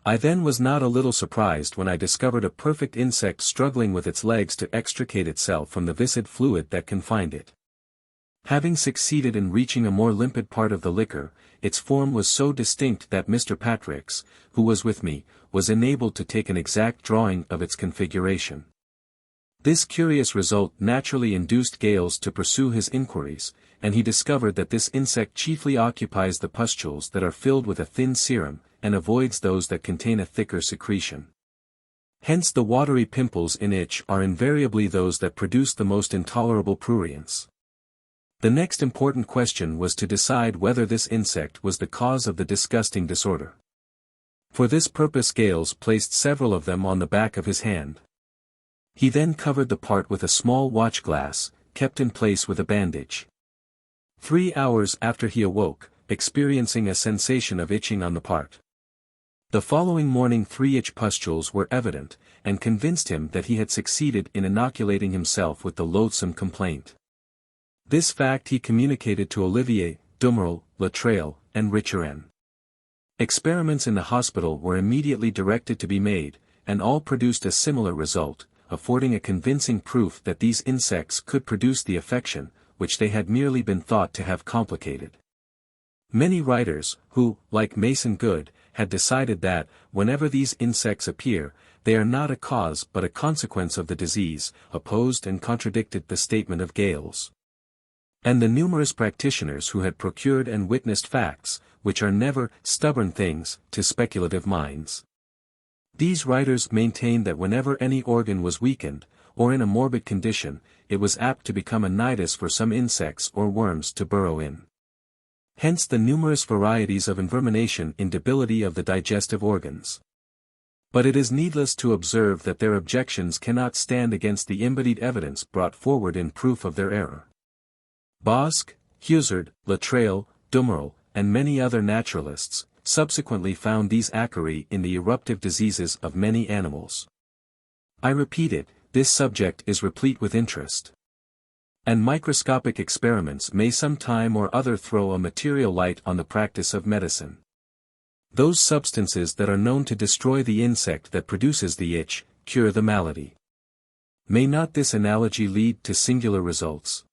I then was not a little surprised when I discovered a perfect insect struggling with its legs to extricate itself from the viscid fluid that confined it. Having succeeded in reaching a more limpid part of the liquor, its form was so distinct that Mr. Patrick's, who was with me, was enabled to take an exact drawing of its configuration. This curious result naturally induced Gales to pursue his inquiries, and he discovered that this insect chiefly occupies the pustules that are filled with a thin serum, and avoids those that contain a thicker secretion. Hence the watery pimples in itch are invariably those that produce the most intolerable prurience. The next important question was to decide whether this insect was the cause of the disgusting disorder. For this purpose Gales placed several of them on the back of his hand. He then covered the part with a small watch-glass, kept in place with a bandage. 3 hours after he awoke, experiencing a sensation of itching on the part. The following morning 3 itch pustules were evident, and convinced him that he had succeeded in inoculating himself with the loathsome complaint. This fact he communicated to Olivier, Dumeril, Latreille, and Richerin. Experiments in the hospital were immediately directed to be made, and all produced a similar result, affording a convincing proof that these insects could produce the affection, which they had merely been thought to have complicated. Many writers, who, like Mason Good, had decided that, whenever these insects appear, they are not a cause but a consequence of the disease, opposed and contradicted the statement of Gales. And the numerous practitioners who had procured and witnessed facts, which are never stubborn things to speculative minds. These writers maintained that whenever any organ was weakened, or in a morbid condition, it was apt to become a nidus for some insects or worms to burrow in. Hence the numerous varieties of invermination in debility of the digestive organs. But it is needless to observe that their objections cannot stand against the embodied evidence brought forward in proof of their error. Bosc, Husard, Latreille, Dumeril, and many other naturalists, subsequently found these acari in the eruptive diseases of many animals. I repeat it, this subject is replete with interest. And microscopic experiments may some time or other throw a material light on the practice of medicine. Those substances that are known to destroy the insect that produces the itch, cure the malady. May not this analogy lead to singular results?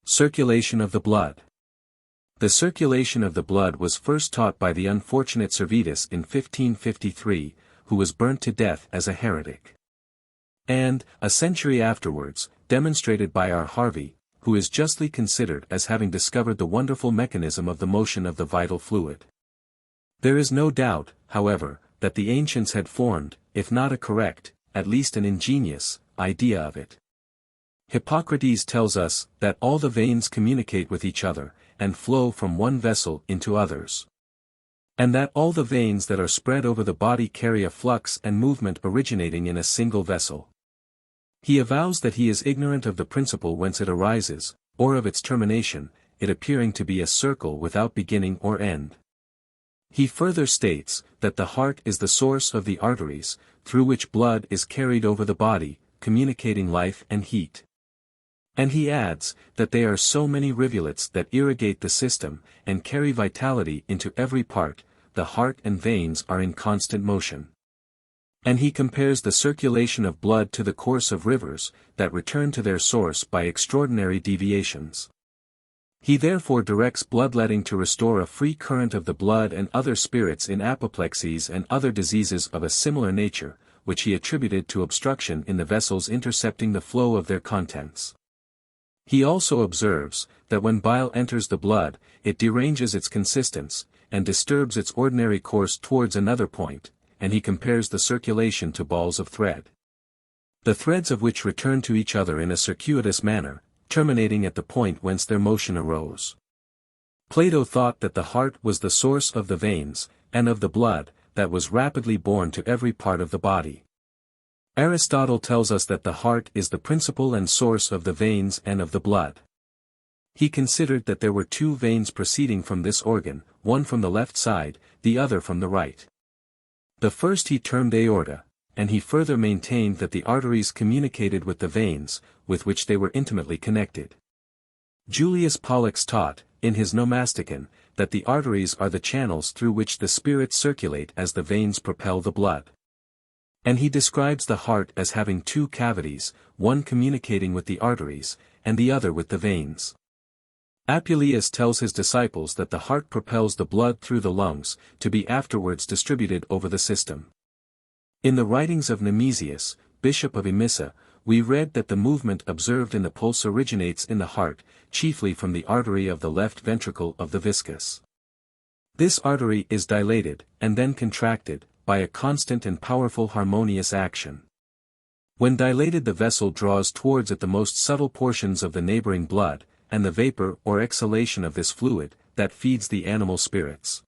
Circulation of the blood. The circulation of the blood was first taught by the unfortunate Servetus in 1553, who was burnt to death as a heretic. And, a century afterwards, demonstrated by R. Harvey, who is justly considered as having discovered the wonderful mechanism of the motion of the vital fluid. There is no doubt, however, that the ancients had formed, if not a correct, at least an ingenious, idea of it. Hippocrates tells us that all the veins communicate with each other, and flow from one vessel into others. And that all the veins that are spread over the body carry a flux and movement originating in a single vessel. He avows that he is ignorant of the principle whence it arises, or of its termination, it appearing to be a circle without beginning or end. He further states that the heart is the source of the arteries, through which blood is carried over the body, communicating life and heat. And he adds, that they are so many rivulets that irrigate the system, and carry vitality into every part, the heart and veins are in constant motion. And he compares the circulation of blood to the course of rivers, that return to their source by extraordinary deviations. He therefore directs bloodletting to restore a free current of the blood and other spirits in apoplexies and other diseases of a similar nature, which he attributed to obstruction in the vessels intercepting the flow of their contents. He also observes, that when bile enters the blood, it deranges its consistence, and disturbs its ordinary course towards another point, and he compares the circulation to balls of thread. The threads of which return to each other in a circuitous manner, terminating at the point whence their motion arose. Plato thought that the heart was the source of the veins, and of the blood, that was rapidly borne to every part of the body. Aristotle tells us that the heart is the principle and source of the veins and of the blood. He considered that there were two veins proceeding from this organ, one from the left side, the other from the right. The first he termed aorta, and he further maintained that the arteries communicated with the veins, with which they were intimately connected. Julius Pollux taught, in his Nomasticon, that the arteries are the channels through which the spirits circulate as the veins propel the blood. And he describes the heart as having two cavities, one communicating with the arteries, and the other with the veins. Apuleius tells his disciples that the heart propels the blood through the lungs, to be afterwards distributed over the system. In the writings of Nemesius, Bishop of Emissa, we read that the movement observed in the pulse originates in the heart, chiefly from the artery of the left ventricle of the viscus. This artery is dilated, and then contracted, by a constant and powerful harmonious action. When dilated, the vessel draws towards it the most subtle portions of the neighboring blood, and the vapor or exhalation of this fluid, that feeds the animal spirits.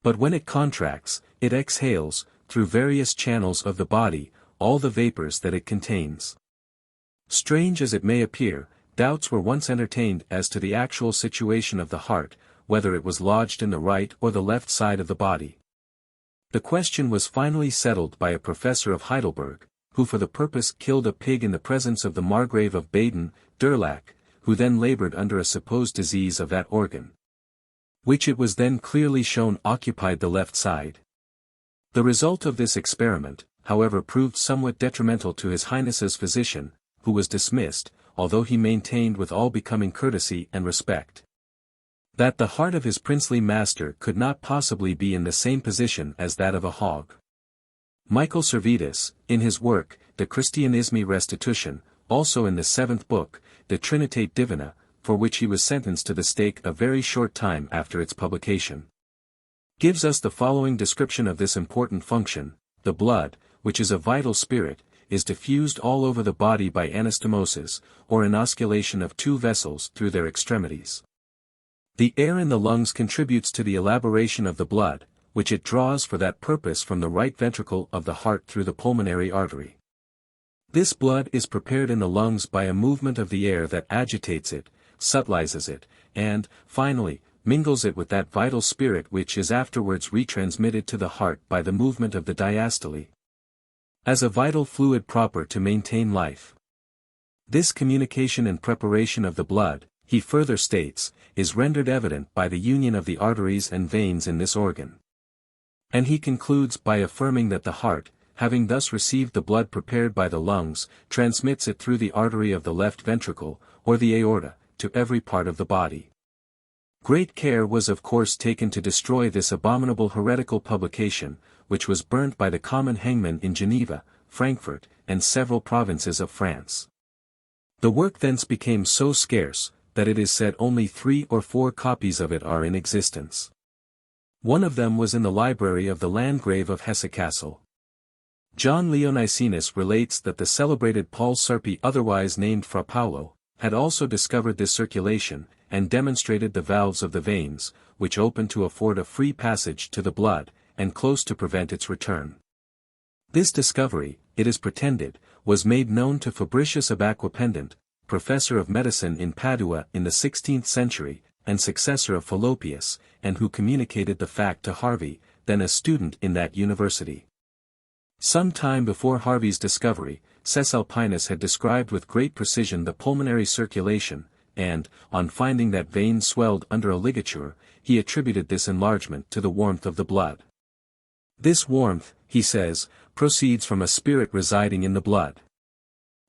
But when it contracts, it exhales, through various channels of the body, all the vapors that it contains. Strange as it may appear, doubts were once entertained as to the actual situation of the heart, whether it was lodged in the right or the left side of the body. The question was finally settled by a professor of Heidelberg, who for the purpose killed a pig in the presence of the Margrave of Baden, Durlac, who then labored under a supposed disease of that organ, which it was then clearly shown occupied the left side. The result of this experiment, however, proved somewhat detrimental to His Highness's physician, who was dismissed, although he maintained with all becoming courtesy and respect that the heart of his princely master could not possibly be in the same position as that of a hog. Michael Servetus, in his work, De Christianismi Restitution, also in the 7th book, De Trinitate Divina, for which he was sentenced to the stake a very short time after its publication, gives us the following description of this important function: the blood, which is a vital spirit, is diffused all over the body by anastomosis, or inosculation of two vessels through their extremities. The air in the lungs contributes to the elaboration of the blood, which it draws for that purpose from the right ventricle of the heart through the pulmonary artery. This blood is prepared in the lungs by a movement of the air that agitates it, subtilizes it, and, finally, mingles it with that vital spirit which is afterwards retransmitted to the heart by the movement of the diastole, as a vital fluid proper to maintain life. This communication and preparation of the blood, he further states, is rendered evident by the union of the arteries and veins in this organ. And he concludes by affirming that the heart, having thus received the blood prepared by the lungs, transmits it through the artery of the left ventricle, or the aorta, to every part of the body. Great care was of course taken to destroy this abominable heretical publication, which was burnt by the common hangman in Geneva, Frankfurt, and several provinces of France. The work thence became so scarce, that it is said only 3 or 4 copies of it are in existence. One of them was in the library of the Landgrave of Hesse-Kassel. John Leonicenus relates that the celebrated Paul Sarpi, otherwise named Fra Paolo, had also discovered this circulation, and demonstrated the valves of the veins, which open to afford a free passage to the blood, and close to prevent its return. This discovery, it is pretended, was made known to Fabricius of Aquapendent, professor of medicine in Padua in the 16th century, and successor of Fallopius, and who communicated the fact to Harvey, then a student in that university. Some time before Harvey's discovery, Cesalpinus had described with great precision the pulmonary circulation, and, on finding that veins swelled under a ligature, he attributed this enlargement to the warmth of the blood. This warmth, he says, proceeds from a spirit residing in the blood.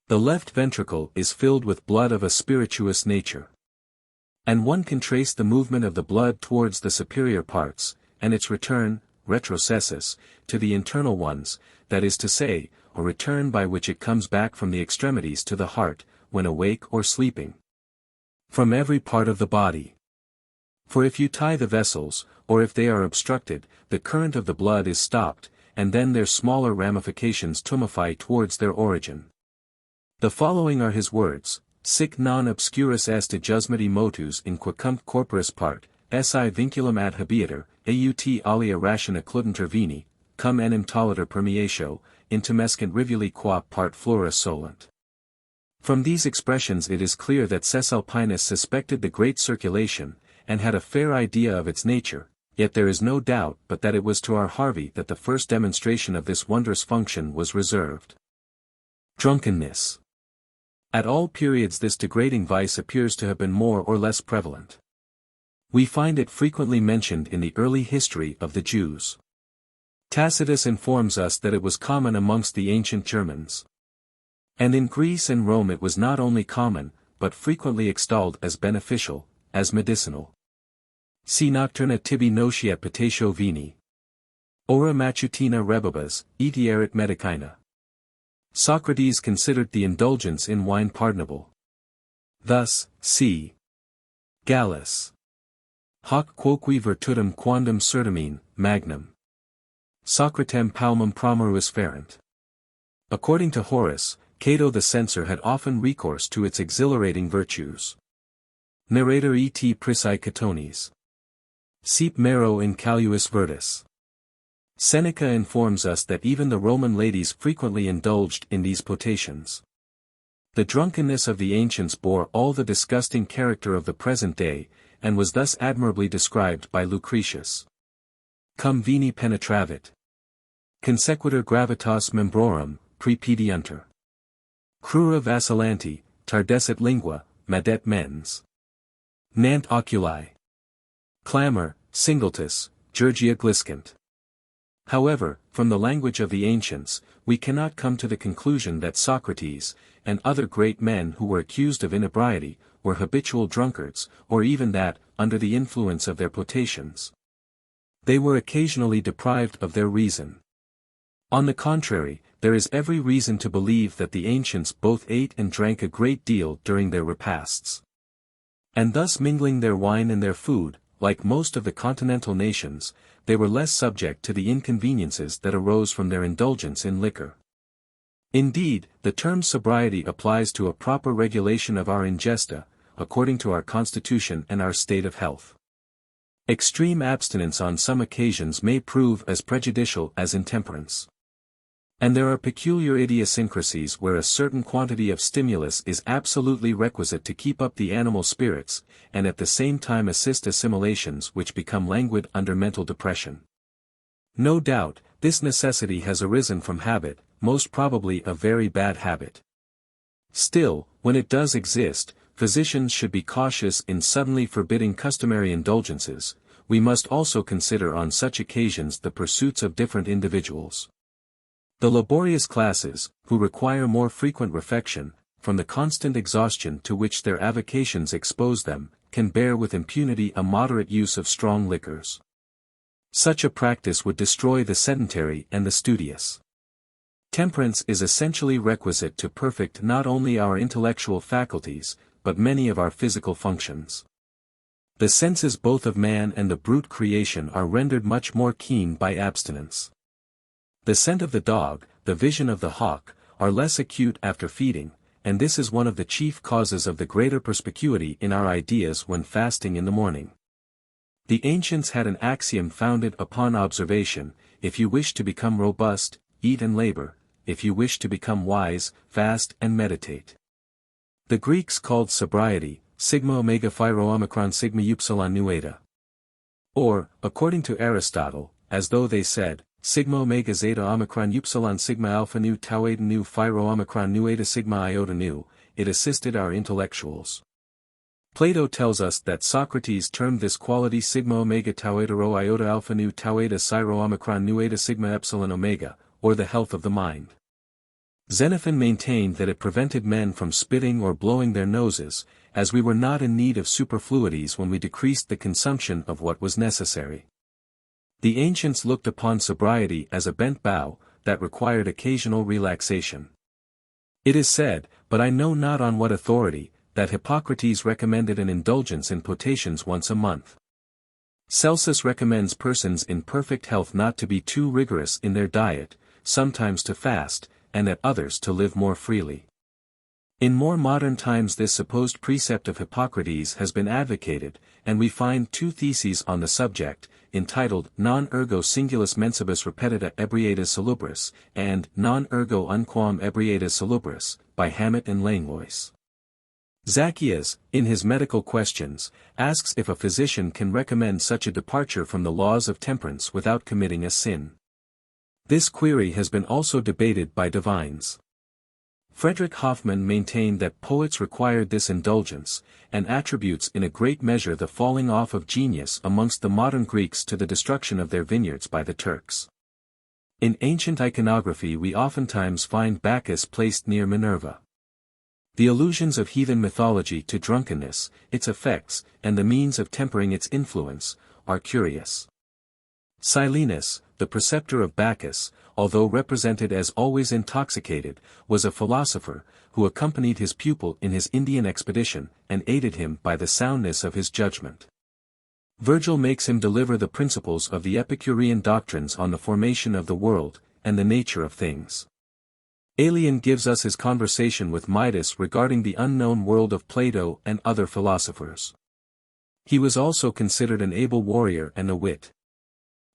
The left ventricle is filled with blood of a spirituous nature. And one can trace the movement of the blood towards the superior parts, and its return, retrocessus, to the internal ones, that is to say, a return by which it comes back from the extremities to the heart, when awake or sleeping. From every part of the body. For if you tie the vessels, or if they are obstructed, the current of the blood is stopped, and then their smaller ramifications tumefy towards their origin. The following are his words: Sic non obscurus est jusmedi motus in quacumque corporis part, si vinculum ad habietur, aut alia rationa cludenter vini, cum enim tolliter permeatio, intumescent rivuli qua part flora solent. From these expressions it is clear that Cisalpinus suspected the great circulation, and had a fair idea of its nature, yet there is no doubt but that it was to our Harvey that the first demonstration of this wondrous function was reserved. Drunkenness. At all periods this degrading vice appears to have been more or less prevalent. We find it frequently mentioned in the early history of the Jews. Tacitus informs us that it was common amongst the ancient Germans. And in Greece and Rome it was not only common, but frequently extolled as beneficial, as medicinal. See Nocturna tibi notiat potatio vini. Ora matutina rebibas, etiarit medicina. Socrates considered the indulgence in wine pardonable. Thus, c. Gallus. Hoc quoque virtutum quondam certamine, magnum. Socratem palmum promoruis ferent. According to Horace, Cato the censor had often recourse to its exhilarating virtues. Narrator et prisai Catonis. Sep mero in caluis virtus. Seneca informs us that even the Roman ladies frequently indulged in these potations. The drunkenness of the ancients bore all the disgusting character of the present day, and was thus admirably described by Lucretius. Cum vini penetravit. Consequiter gravitas membrorum, prepediunter. Crura vacillanti, tardescit lingua, madet mens. Nant oculi. Clamor, singletus, Georgia gliscant. However, from the language of the ancients, we cannot come to the conclusion that Socrates, and other great men who were accused of inebriety, were habitual drunkards, or even that, under the influence of their potations, they were occasionally deprived of their reason. On the contrary, there is every reason to believe that the ancients both ate and drank a great deal during their repasts. And thus mingling their wine and their food, like most of the continental nations, they were less subject to the inconveniences that arose from their indulgence in liquor. Indeed, the term sobriety applies to a proper regulation of our ingesta, according to our constitution and our state of health. Extreme abstinence on some occasions may prove as prejudicial as intemperance. And there are peculiar idiosyncrasies where a certain quantity of stimulus is absolutely requisite to keep up the animal spirits, and at the same time assist assimilations which become languid under mental depression. No doubt, this necessity has arisen from habit, most probably a very bad habit. Still, when it does exist, physicians should be cautious in suddenly forbidding customary indulgences. We must also consider on such occasions the pursuits of different individuals. The laborious classes, who require more frequent refection, from the constant exhaustion to which their avocations expose them, can bear with impunity a moderate use of strong liquors. Such a practice would destroy the sedentary and the studious. Temperance is essentially requisite to perfect not only our intellectual faculties, but many of our physical functions. The senses both of man and the brute creation are rendered much more keen by abstinence. The scent of the dog, the vision of the hawk, are less acute after feeding, and this is one of the chief causes of the greater perspicuity in our ideas when fasting in the morning. The ancients had an axiom founded upon observation: if you wish to become robust, eat and labor; if you wish to become wise, fast and meditate. The Greeks called sobriety, sigma omega phi omicron sigma upsilon nu eta. Or, according to Aristotle, as though they said, sigma omega zeta omicron upsilon sigma alpha nu tau eta nu phi omicron nu eta sigma iota nu. It assisted our intellectuals. Plato tells us that Socrates termed this quality sigma omega tau eta rho iota alpha nu tau eta psi omicron nu eta sigma epsilon omega, or the health of the mind. Xenophon maintained that it prevented men from spitting or blowing their noses, as we were not in need of superfluities when we decreased the consumption of what was necessary. The ancients looked upon sobriety as a bent bow, that required occasional relaxation. It is said, but I know not on what authority, that Hippocrates recommended an indulgence in potations once a month. Celsus recommends persons in perfect health not to be too rigorous in their diet, sometimes to fast, and at others to live more freely. In more modern times this supposed precept of Hippocrates has been advocated, and we find two theses on the subject. entitled Non Ergo Singulus Mensibus Repetita Ebrietas Salubris, and Non Ergo Unquam Ebrietas Salubris, by Hammett and Langlois. Zacchaeus, in his Medical Questions, asks if a physician can recommend such a departure from the laws of temperance without committing a sin. This query has been also debated by divines. Frederick Hoffmann maintained that poets required this indulgence, and attributes in a great measure the falling off of genius amongst the modern Greeks to the destruction of their vineyards by the Turks. In ancient iconography we oftentimes find Bacchus placed near Minerva. The allusions of heathen mythology to drunkenness, its effects, and the means of tempering its influence, are curious. Silenus, the preceptor of Bacchus, although represented as always intoxicated, was a philosopher, who accompanied his pupil in his Indian expedition, and aided him by the soundness of his judgment. Virgil makes him deliver the principles of the Epicurean doctrines on the formation of the world, and the nature of things. Aelian gives us his conversation with Midas regarding the unknown world of Plato and other philosophers. He was also considered an able warrior and a wit.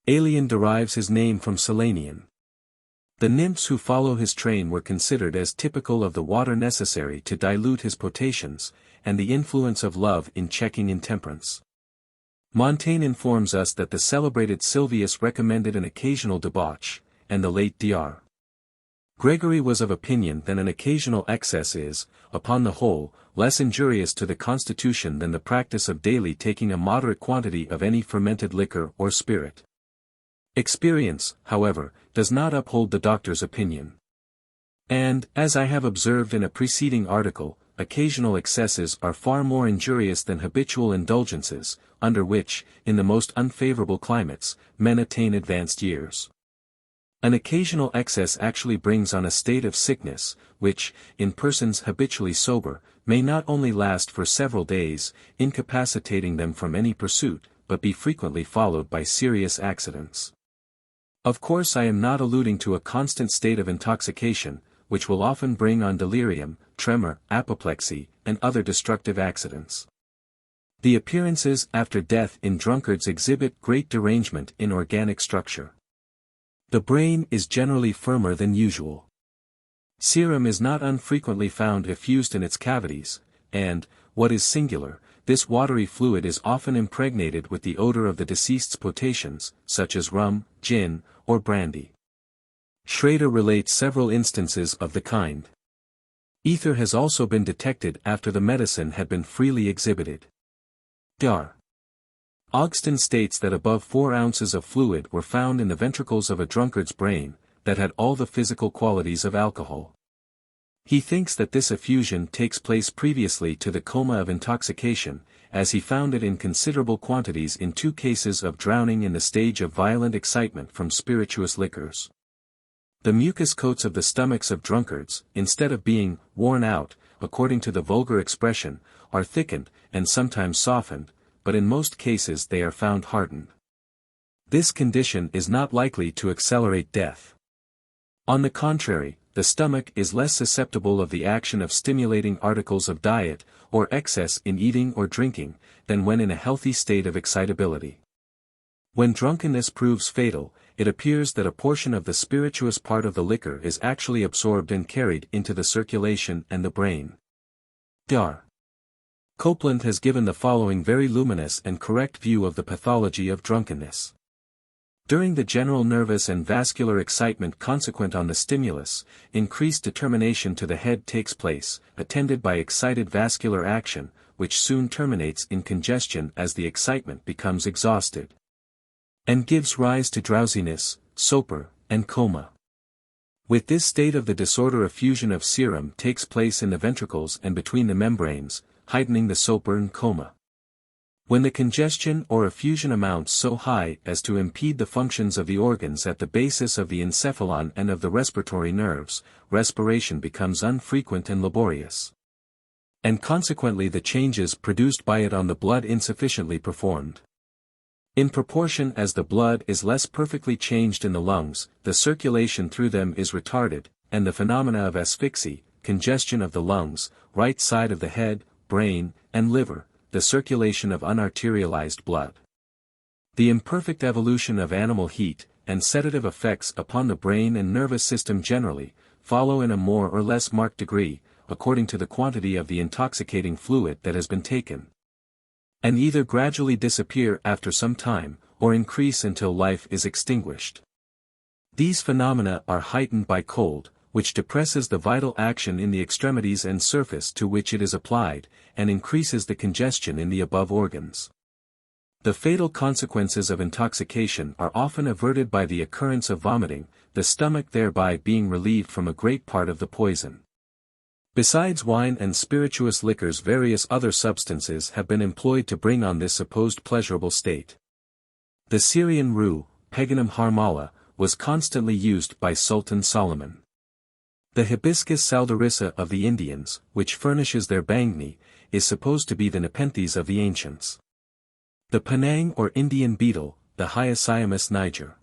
Aelian derives his name from Selenian. The nymphs who follow his train were considered as typical of the water necessary to dilute his potations, and the influence of love in checking intemperance. Montaigne informs us that the celebrated Sylvius recommended an occasional debauch, and the late Dr. Gregory was of opinion that an occasional excess is, upon the whole, less injurious to the constitution than the practice of daily taking a moderate quantity of any fermented liquor or spirit. Experience, however, does not uphold the doctor's opinion. And, as I have observed in a preceding article, occasional excesses are far more injurious than habitual indulgences, under which, in the most unfavorable climates, men attain advanced years. An occasional excess actually brings on a state of sickness, which, in persons habitually sober, may not only last for several days, incapacitating them from any pursuit, but be frequently followed by serious accidents. Of course I am not alluding to a constant state of intoxication, which will often bring on delirium, tremor, apoplexy, and other destructive accidents. The appearances after death in drunkards exhibit great derangement in organic structure. The brain is generally firmer than usual. Serum is not unfrequently found effused in its cavities, and, what is singular, this watery fluid is often impregnated with the odor of the deceased's potations, such as rum, gin, or brandy. Schrader relates several instances of the kind. Ether has also been detected after the medicine had been freely exhibited. Dr. Ogston states that above 4 ounces of fluid were found in the ventricles of a drunkard's brain, that had all the physical qualities of alcohol. He thinks that this effusion takes place previously to the coma of intoxication, as he found it in considerable quantities in 2 cases of drowning in the stage of violent excitement from spirituous liquors. The mucous coats of the stomachs of drunkards, instead of being worn out, according to the vulgar expression, are thickened, and sometimes softened, but in most cases they are found hardened. This condition is not likely to accelerate death. On the contrary, the stomach is less susceptible of the action of stimulating articles of diet, or excess in eating or drinking, than when in a healthy state of excitability. When drunkenness proves fatal, it appears that a portion of the spirituous part of the liquor is actually absorbed and carried into the circulation and the brain. Dr. Copeland has given the following very luminous and correct view of the pathology of drunkenness. During the general nervous and vascular excitement consequent on the stimulus, increased determination to the head takes place, attended by excited vascular action, which soon terminates in congestion as the excitement becomes exhausted, and gives rise to drowsiness, sopor, and coma. With this state of the disorder effusion of serum takes place in the ventricles and between the membranes, heightening the sopor and coma. When the congestion or effusion amounts so high as to impede the functions of the organs at the basis of the encephalon and of the respiratory nerves, respiration becomes unfrequent and laborious, and consequently the changes produced by it on the blood insufficiently performed. In proportion as the blood is less perfectly changed in the lungs, the circulation through them is retarded, and the phenomena of asphyxia, congestion of the lungs, right side of the head, brain, and liver, the circulation of unarterialized blood. The imperfect evolution of animal heat, and sedative effects upon the brain and nervous system generally, follow in a more or less marked degree, according to the quantity of the intoxicating fluid that has been taken, and either gradually disappear after some time, or increase until life is extinguished. These phenomena are heightened by cold, which depresses the vital action in the extremities and surface to which it is applied, and increases the congestion in the above organs. The fatal consequences of intoxication are often averted by the occurrence of vomiting, the stomach thereby being relieved from a great part of the poison. Besides wine and spirituous liquors, various other substances have been employed to bring on this supposed pleasurable state. The Syrian rue, Peganum harmala, was constantly used by Sultan Solomon. The hibiscus saldarissa of the Indians, which furnishes their bangni, is supposed to be the nepenthes of the ancients. The Penang or Indian beetle, the Hyoscyamus niger.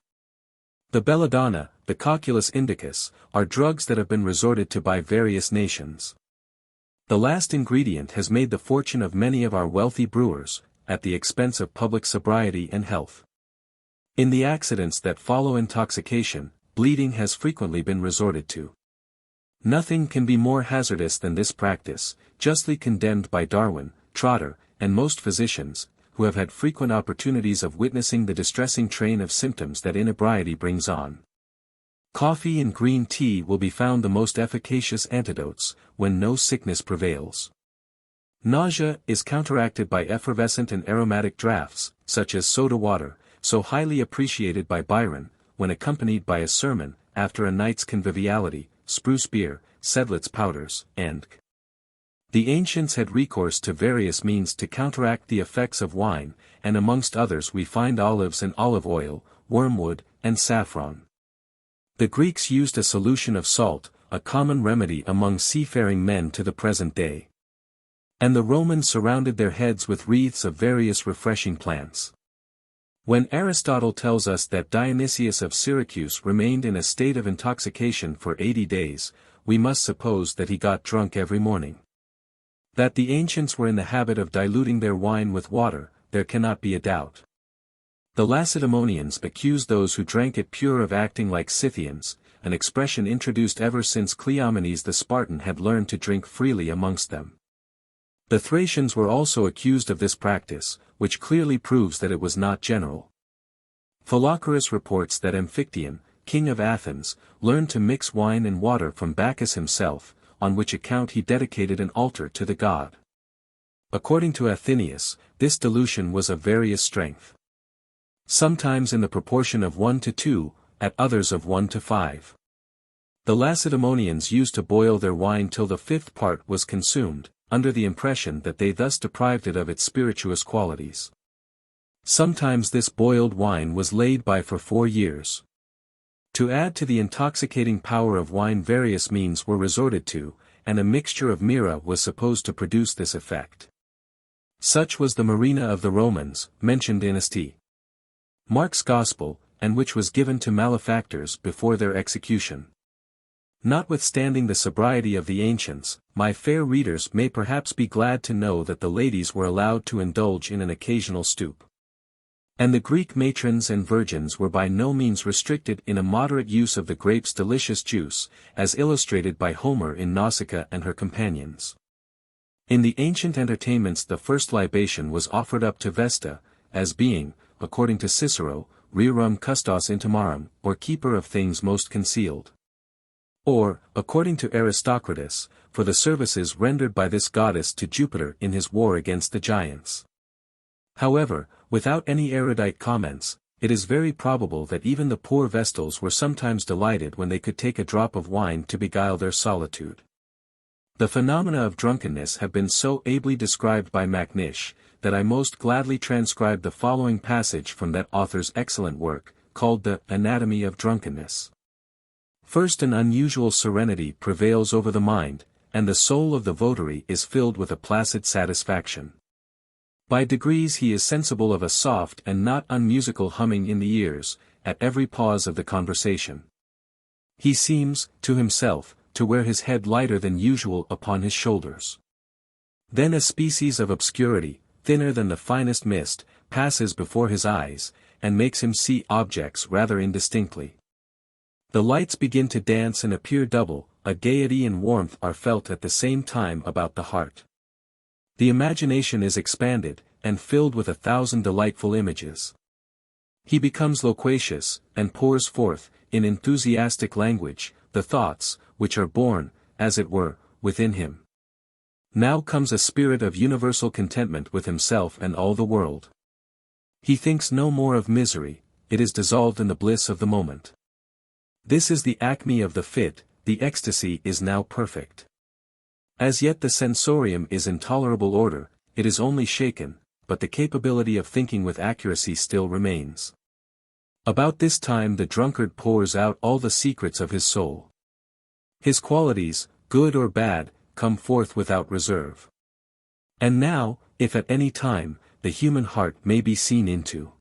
The belladonna, the Cocculus indicus, are drugs that have been resorted to by various nations. The last ingredient has made the fortune of many of our wealthy brewers, at the expense of public sobriety and health. In the accidents that follow intoxication, bleeding has frequently been resorted to. Nothing can be more hazardous than this practice, justly condemned by Darwin, Trotter, and most physicians, who have had frequent opportunities of witnessing the distressing train of symptoms that inebriety brings on. Coffee and green tea will be found the most efficacious antidotes, when no sickness prevails. Nausea is counteracted by effervescent and aromatic draughts, such as soda water, so highly appreciated by Byron, when accompanied by a sermon, after a night's conviviality, spruce beer, Sedlitz powders, and the ancients had recourse to various means to counteract the effects of wine, and amongst others we find olives and olive oil, wormwood, and saffron. The Greeks used a solution of salt, a common remedy among seafaring men to the present day. And the Romans surrounded their heads with wreaths of various refreshing plants. When Aristotle tells us that Dionysius of Syracuse remained in a state of intoxication for 80 days, we must suppose that he got drunk every morning. That the ancients were in the habit of diluting their wine with water, there cannot be a doubt. The Lacedaemonians accused those who drank it pure of acting like Scythians, an expression introduced ever since Cleomenes the Spartan had learned to drink freely amongst them. The Thracians were also accused of this practice, which clearly proves that it was not general. Philochorus reports that Amphictyon, king of Athens, learned to mix wine and water from Bacchus himself, on which account he dedicated an altar to the god. According to Athenaeus, this dilution was of various strength. Sometimes in the proportion of 1 to 2, at others of 1 to 5. The Lacedaemonians used to boil their wine till the 5th part was consumed, under the impression that they thus deprived it of its spirituous qualities. Sometimes this boiled wine was laid by for 4 years. To add to the intoxicating power of wine, various means were resorted to, and a mixture of myrrha was supposed to produce this effect. Such was the marina of the Romans, mentioned in St. Mark's Gospel, and which was given to malefactors before their execution. Notwithstanding the sobriety of the ancients, my fair readers may perhaps be glad to know that the ladies were allowed to indulge in an occasional stoup. And the Greek matrons and virgins were by no means restricted in a moderate use of the grape's delicious juice, as illustrated by Homer in Nausicaa and her companions. In the ancient entertainments the first libation was offered up to Vesta, as being, according to Cicero, rerum custos intimarum, or keeper of things most concealed. Or, according to Aristocratus, for the services rendered by this goddess to Jupiter in his war against the giants. However, without any erudite comments, it is very probable that even the poor Vestals were sometimes delighted when they could take a drop of wine to beguile their solitude. The phenomena of drunkenness have been so ably described by Macnish, that I most gladly transcribe the following passage from that author's excellent work, called the Anatomy of Drunkenness. First, an unusual serenity prevails over the mind, and the soul of the votary is filled with a placid satisfaction. By degrees he is sensible of a soft and not unmusical humming in the ears, at every pause of the conversation. He seems, to himself, to wear his head lighter than usual upon his shoulders. Then a species of obscurity, thinner than the finest mist, passes before his eyes, and makes him see objects rather indistinctly. The lights begin to dance and appear double, a gaiety and warmth are felt at the same time about the heart. The imagination is expanded, and filled with 1,000 delightful images. He becomes loquacious, and pours forth, in enthusiastic language, the thoughts, which are born, as it were, within him. Now comes a spirit of universal contentment with himself and all the world. He thinks no more of misery, it is dissolved in the bliss of the moment. This is the acme of the fit, the ecstasy is now perfect. As yet the sensorium is in tolerable order, it is only shaken, but the capability of thinking with accuracy still remains. About this time the drunkard pours out all the secrets of his soul. His qualities, good or bad, come forth without reserve. And now, if at any time, the human heart may be seen into.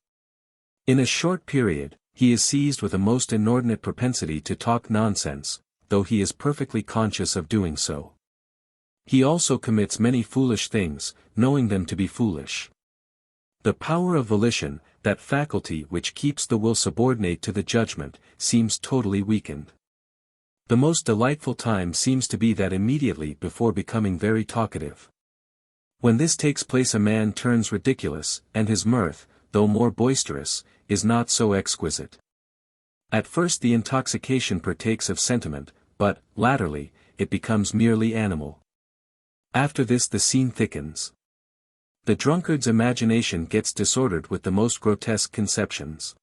In a short period, he is seized with a most inordinate propensity to talk nonsense, though he is perfectly conscious of doing so. He also commits many foolish things, knowing them to be foolish. The power of volition, that faculty which keeps the will subordinate to the judgment, seems totally weakened. The most delightful time seems to be that immediately before becoming very talkative. When this takes place a man turns ridiculous, and his mirth, though more boisterous, is not so exquisite. At first the intoxication partakes of sentiment, but, latterly, it becomes merely animal. After this the scene thickens. The drunkard's imagination gets disordered with the most grotesque conceptions.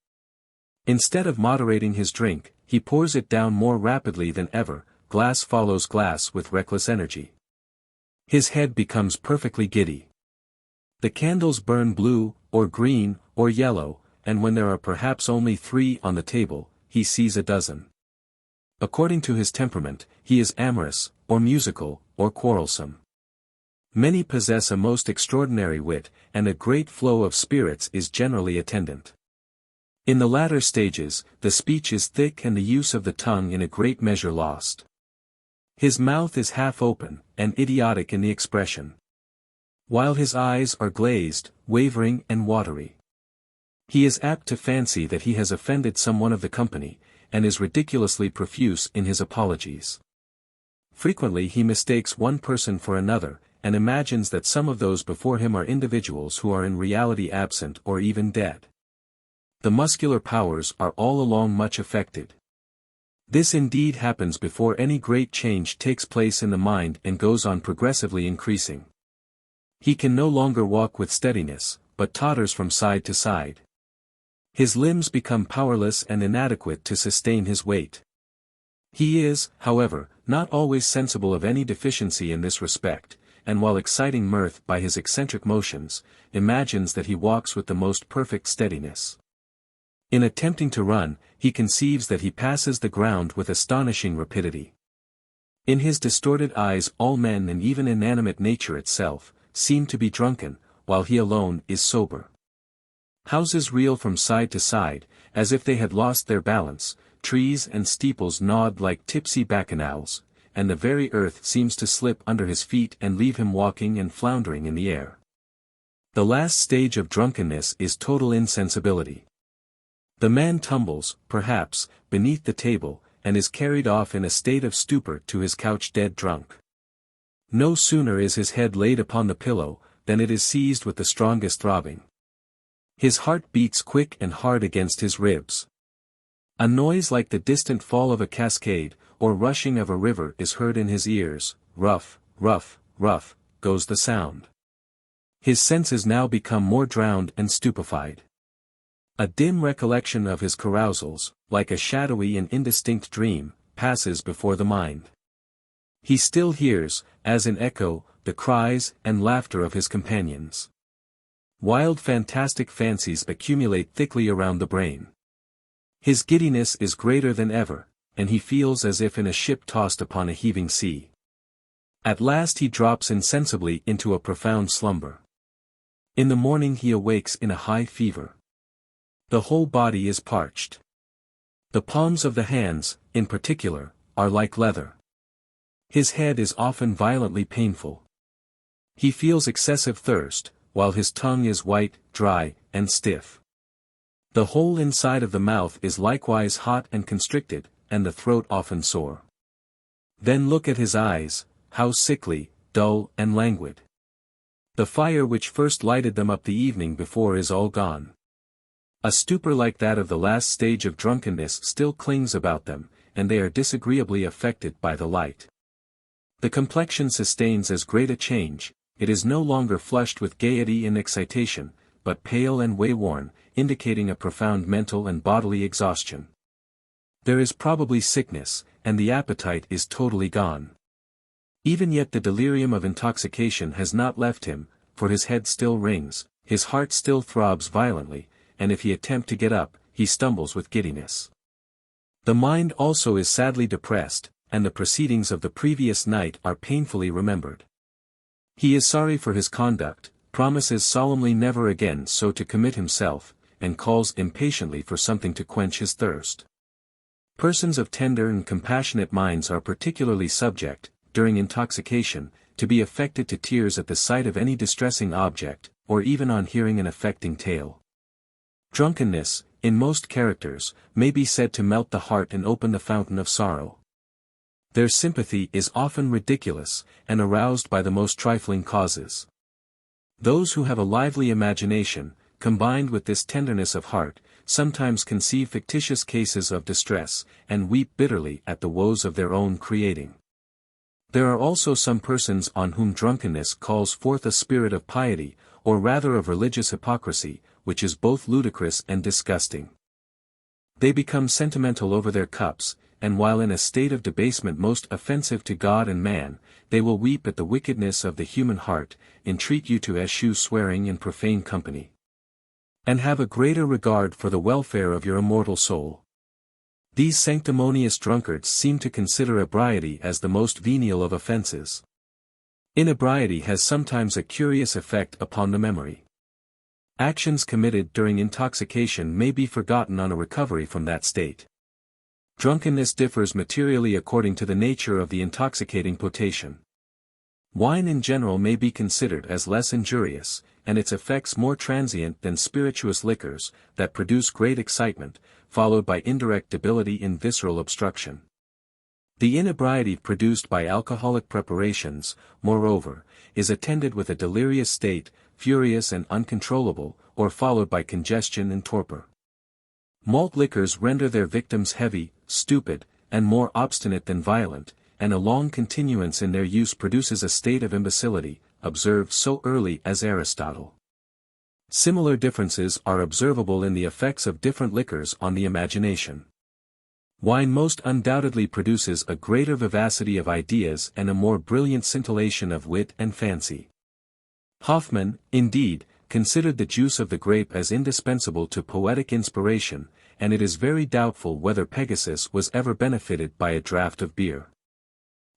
Instead of moderating his drink, he pours it down more rapidly than ever, glass follows glass with reckless energy. His head becomes perfectly giddy. The candles burn blue, or green, or yellow, and when there are perhaps only 3 on the table, he sees a dozen. According to his temperament, he is amorous, or musical, or quarrelsome. Many possess a most extraordinary wit, and a great flow of spirits is generally attendant. In the latter stages, the speech is thick and the use of the tongue in a great measure lost. His mouth is half open, and idiotic in the expression. While his eyes are glazed, wavering and watery. He is apt to fancy that he has offended some one of the company, and is ridiculously profuse in his apologies. Frequently he mistakes one person for another, and imagines that some of those before him are individuals who are in reality absent or even dead. The muscular powers are all along much affected. This indeed happens before any great change takes place in the mind and goes on progressively increasing. He can no longer walk with steadiness, but totters from side to side. His limbs become powerless and inadequate to sustain his weight. He is, however, not always sensible of any deficiency in this respect, and while exciting mirth by his eccentric motions, imagines that he walks with the most perfect steadiness. In attempting to run, he conceives that he passes the ground with astonishing rapidity. In his distorted eyes all men and even inanimate nature itself, seem to be drunken, while he alone is sober. Houses reel from side to side, as if they had lost their balance, trees and steeples nod like tipsy bacchanals, and the very earth seems to slip under his feet and leave him walking and floundering in the air. The last stage of drunkenness is total insensibility. The man tumbles, perhaps, beneath the table, and is carried off in a state of stupor to his couch dead drunk. No sooner is his head laid upon the pillow, than it is seized with the strongest throbbing. His heart beats quick and hard against his ribs. A noise like the distant fall of a cascade, or rushing of a river is heard in his ears, rough, rough, rough, goes the sound. His senses now become more drowned and stupefied. A dim recollection of his carousals, like a shadowy and indistinct dream, passes before the mind. He still hears, as in echo, the cries and laughter of his companions. Wild fantastic fancies accumulate thickly around the brain. His giddiness is greater than ever, and he feels as if in a ship tossed upon a heaving sea. At last he drops insensibly into a profound slumber. In the morning he awakes in a high fever. The whole body is parched. The palms of the hands, in particular, are like leather. His head is often violently painful. He feels excessive thirst, while his tongue is white, dry, and stiff. The whole inside of the mouth is likewise hot and constricted, and the throat often sore. Then look at his eyes, how sickly, dull, and languid. The fire which first lighted them up the evening before is all gone. A stupor like that of the last stage of drunkenness still clings about them, and they are disagreeably affected by the light. The complexion sustains as great a change, it is no longer flushed with gaiety and excitation, but pale and wayworn, indicating a profound mental and bodily exhaustion. There is probably sickness, and the appetite is totally gone. Even yet the delirium of intoxication has not left him, for his head still rings, his heart still throbs violently, and if he attempt to get up, he stumbles with giddiness. The mind also is sadly depressed, and the proceedings of the previous night are painfully remembered. He is sorry for his conduct, promises solemnly never again so to commit himself, and calls impatiently for something to quench his thirst. Persons of tender and compassionate minds are particularly subject, during intoxication, to be affected to tears at the sight of any distressing object, or even on hearing an affecting tale. Drunkenness, in most characters, may be said to melt the heart and open the fountain of sorrow. Their sympathy is often ridiculous, and aroused by the most trifling causes. Those who have a lively imagination, combined with this tenderness of heart, sometimes conceive fictitious cases of distress, and weep bitterly at the woes of their own creating. There are also some persons on whom drunkenness calls forth a spirit of piety, or rather of religious hypocrisy, which is both ludicrous and disgusting. They become sentimental over their cups, and while in a state of debasement most offensive to God and man, they will weep at the wickedness of the human heart, entreat you to eschew swearing in profane company, and have a greater regard for the welfare of your immortal soul. These sanctimonious drunkards seem to consider ebriety as the most venial of offences. Inebriety has sometimes a curious effect upon the memory. Actions committed during intoxication may be forgotten on a recovery from that state. Drunkenness differs materially according to the nature of the intoxicating potation. Wine in general may be considered as less injurious, and its effects more transient than spirituous liquors, that produce great excitement, followed by indirect debility in visceral obstruction. The inebriety produced by alcoholic preparations, moreover, is attended with a delirious state, furious and uncontrollable, or followed by congestion and torpor. Malt liquors render their victims heavy, stupid, and more obstinate than violent, and a long continuance in their use produces a state of imbecility, observed so early as Aristotle. Similar differences are observable in the effects of different liquors on the imagination. Wine most undoubtedly produces a greater vivacity of ideas and a more brilliant scintillation of wit and fancy. Hoffmann, indeed, considered the juice of the grape as indispensable to poetic inspiration, and it is very doubtful whether Pegasus was ever benefited by a draught of beer.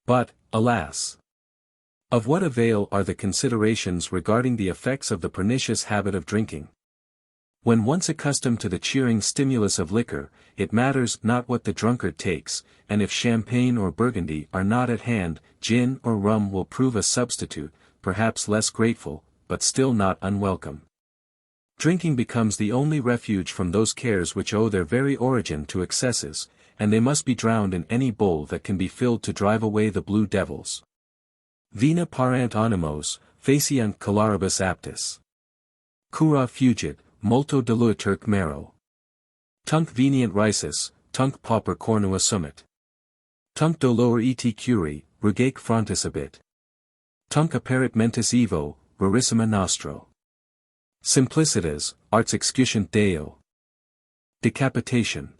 But, alas! Of what avail are the considerations regarding the effects of the pernicious habit of drinking? When once accustomed to the cheering stimulus of liquor, it matters not what the drunkard takes, and if champagne or burgundy are not at hand, gin or rum will prove a substitute, perhaps less grateful, but still not unwelcome. Drinking becomes the only refuge from those cares which owe their very origin to excesses, and they must be drowned in any bowl that can be filled to drive away the blue devils. Vina parant animos, faciunt calaribus aptus. Cura fugit, multo diluiturque mero. Tunc venient risus, tunc pauper cornua sumit. Tunc dolor et curi, rugaque frontis abit. Tunc aperit mentis evo, rarissima nostro. Simplicitas, arts excutant Deo. Decapitation.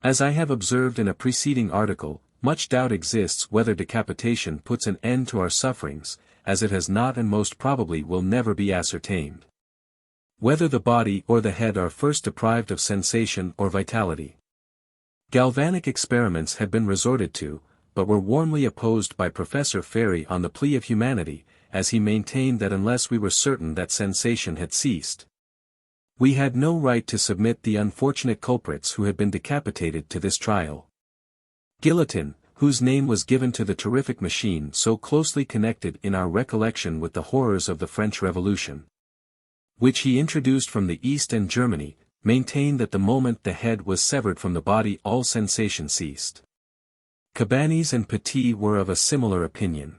As I have observed in a preceding article, much doubt exists whether decapitation puts an end to our sufferings, as it has not and most probably will never be ascertained. Whether the body or the head are first deprived of sensation or vitality. Galvanic experiments had been resorted to, but were warmly opposed by Professor Ferry on the plea of humanity, as he maintained that unless we were certain that sensation had ceased, we had no right to submit the unfortunate culprits who had been decapitated to this trial. Guillotine, whose name was given to the terrific machine so closely connected in our recollection with the horrors of the French Revolution, which he introduced from the East and Germany, maintain that the moment the head was severed from the body all sensation ceased. Cabanis and Petit were of a similar opinion.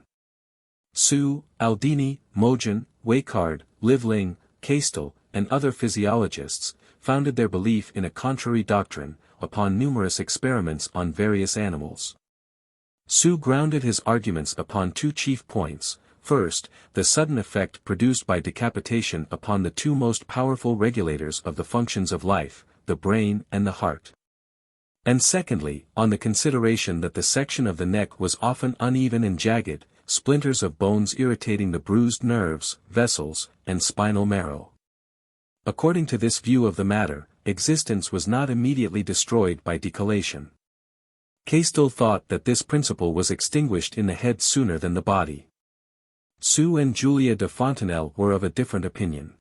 Sue, Aldini, Mogen, Weikard, Livling, Kastel, and other physiologists, founded their belief in a contrary doctrine, upon numerous experiments on various animals. Sue grounded his arguments upon two chief points: first, the sudden effect produced by decapitation upon the two most powerful regulators of the functions of life, the brain and the heart. And secondly, on the consideration that the section of the neck was often uneven and jagged, splinters of bones irritating the bruised nerves, vessels, and spinal marrow. According to this view of the matter, existence was not immediately destroyed by decollation. Kastel thought that this principle was extinguished in the head sooner than the body. Sue and Julia de Fontenelle were of a different opinion.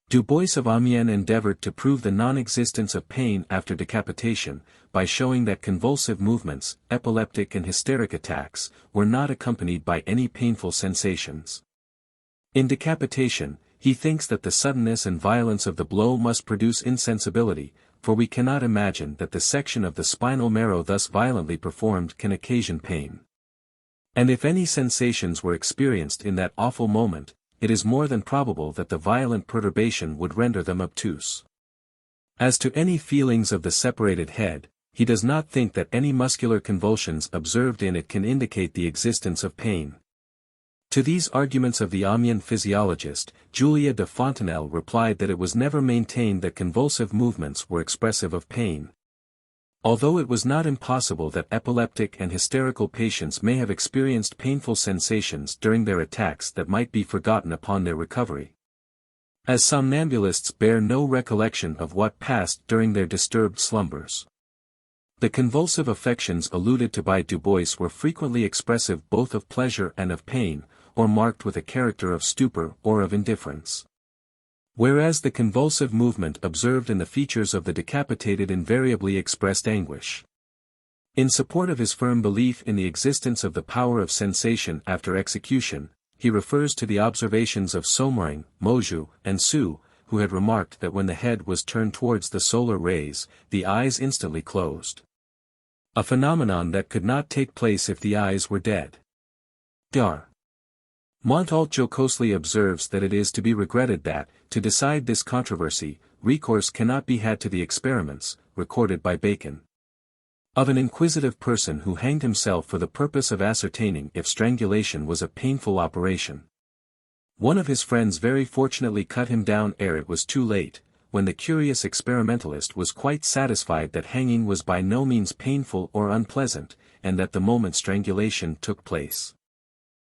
Du Bois of Amiens endeavored to prove the non-existence of pain after decapitation, by showing that convulsive movements, epileptic and hysteric attacks, were not accompanied by any painful sensations. In decapitation, he thinks that the suddenness and violence of the blow must produce insensibility, for we cannot imagine that the section of the spinal marrow thus violently performed can occasion pain. And if any sensations were experienced in that awful moment, it is more than probable that the violent perturbation would render them obtuse. As to any feelings of the separated head, he does not think that any muscular convulsions observed in it can indicate the existence of pain. To these arguments of the Amiens physiologist, Julia de Fontenelle replied that it was never maintained that convulsive movements were expressive of pain. Although it was not impossible that epileptic and hysterical patients may have experienced painful sensations during their attacks that might be forgotten upon their recovery. As somnambulists bear no recollection of what passed during their disturbed slumbers. The convulsive affections alluded to by Du Bois were frequently expressive both of pleasure and of pain, or marked with a character of stupor or of indifference. Whereas the convulsive movement observed in the features of the decapitated invariably expressed anguish. In support of his firm belief in the existence of the power of sensation after execution, he refers to the observations of Somering, Moju, and Sue, who had remarked that when the head was turned towards the solar rays, the eyes instantly closed. A phenomenon that could not take place if the eyes were dead. Dar. Montault jocosely observes that it is to be regretted that, to decide this controversy, recourse cannot be had to the experiments, recorded by Bacon, of an inquisitive person who hanged himself for the purpose of ascertaining if strangulation was a painful operation. One of his friends very fortunately cut him down ere it was too late, when the curious experimentalist was quite satisfied that hanging was by no means painful or unpleasant, and that the moment strangulation took place,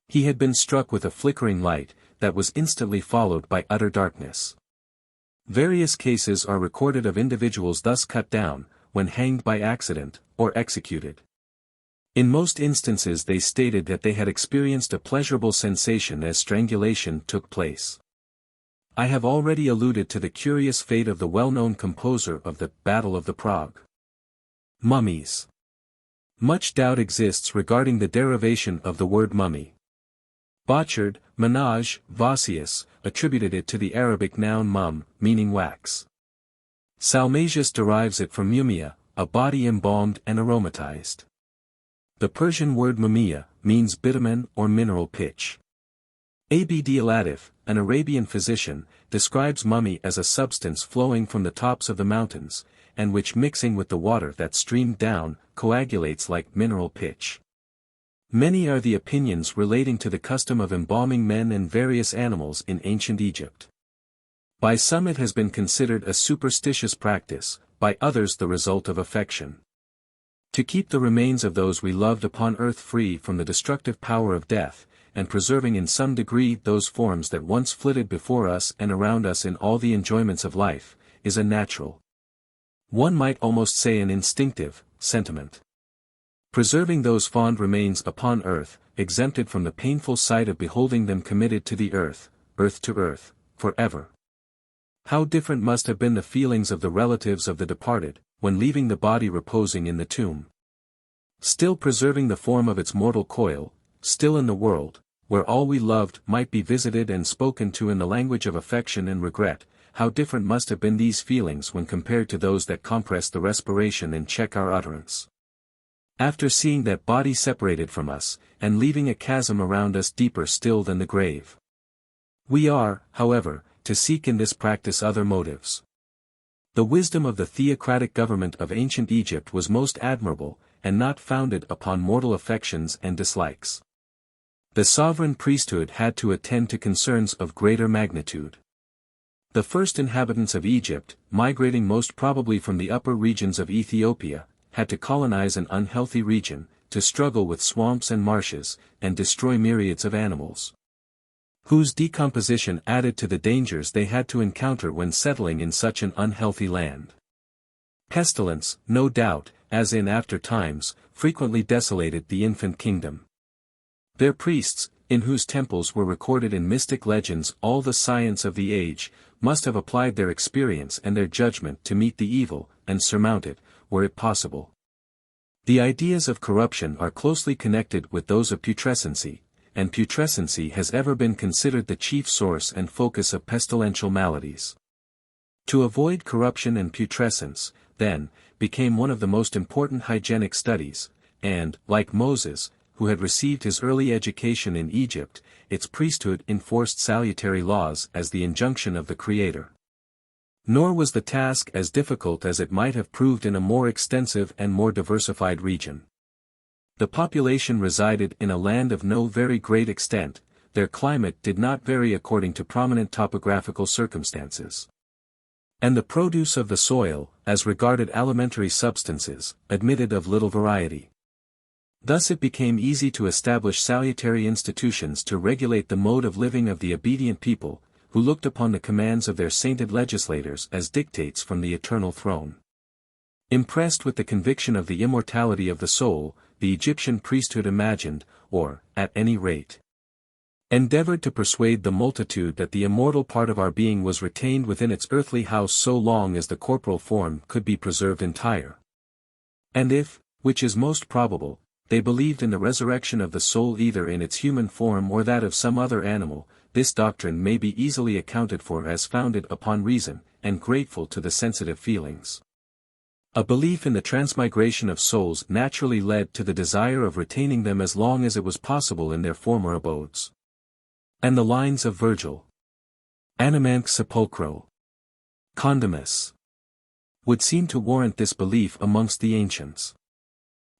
he had been struck with a flickering light, that was instantly followed by utter darkness. Various cases are recorded of individuals thus cut down, when hanged by accident, or executed. In most instances they stated that they had experienced a pleasurable sensation as strangulation took place. I have already alluded to the curious fate of the well-known composer of the Battle of the Prague. Mummies. Much doubt exists regarding the derivation of the word mummy. Bochard, Menage, Vossius, attributed it to the Arabic noun mum, meaning wax. Salmasius derives it from mumia, a body embalmed and aromatized. The Persian word mumia means bitumen or mineral pitch. Abd al-Latif, an Arabian physician, describes mummy as a substance flowing from the tops of the mountains, and which mixing with the water that streamed down, coagulates like mineral pitch. Many are the opinions relating to the custom of embalming men and various animals in ancient Egypt. By some it has been considered a superstitious practice, by others the result of affection. To keep the remains of those we loved upon earth free from the destructive power of death, and preserving in some degree those forms that once flitted before us and around us in all the enjoyments of life, is a natural, one might almost say an instinctive, sentiment. Preserving those fond remains upon earth, exempted from the painful sight of beholding them committed to the earth to earth, forever. How different must have been the feelings of the relatives of the departed, when leaving the body reposing in the tomb. Still preserving the form of its mortal coil, still in the world, where all we loved might be visited and spoken to in the language of affection and regret, how different must have been these feelings when compared to those that compress the respiration and check our utterance. After seeing that body separated from us, and leaving a chasm around us deeper still than the grave. We are, however, to seek in this practice other motives. The wisdom of the theocratic government of ancient Egypt was most admirable, and not founded upon mortal affections and dislikes. The sovereign priesthood had to attend to concerns of greater magnitude. The first inhabitants of Egypt, migrating most probably from the upper regions of Ethiopia, had to colonize an unhealthy region, to struggle with swamps and marshes, and destroy myriads of animals, whose decomposition added to the dangers they had to encounter when settling in such an unhealthy land. Pestilence, no doubt, as in after times, frequently desolated the infant kingdom. Their priests, in whose temples were recorded in mystic legends all the science of the age, must have applied their experience and their judgment to meet the evil, and surmount it, were it possible. The ideas of corruption are closely connected with those of putrescency, and putrescency has ever been considered the chief source and focus of pestilential maladies. To avoid corruption and putrescence, then, became one of the most important hygienic studies, and, like Moses, who had received his early education in Egypt, its priesthood enforced salutary laws as the injunction of the Creator. Nor was the task as difficult as it might have proved in a more extensive and more diversified region. The population resided in a land of no very great extent, their climate did not vary according to prominent topographical circumstances. And the produce of the soil, as regarded alimentary substances, admitted of little variety. Thus it became easy to establish salutary institutions to regulate the mode of living of the obedient people, who looked upon the commands of their sainted legislators as dictates from the eternal throne. Impressed with the conviction of the immortality of the soul, the Egyptian priesthood imagined, or, at any rate, endeavored to persuade the multitude that the immortal part of our being was retained within its earthly house so long as the corporal form could be preserved entire. And if, which is most probable, they believed in the resurrection of the soul either in its human form or that of some other animal, this doctrine may be easily accounted for as founded upon reason, and grateful to the sensitive feelings. A belief in the transmigration of souls naturally led to the desire of retaining them as long as it was possible in their former abodes. And the lines of Virgil, animanque sepulchro condimus, would seem to warrant this belief amongst the ancients.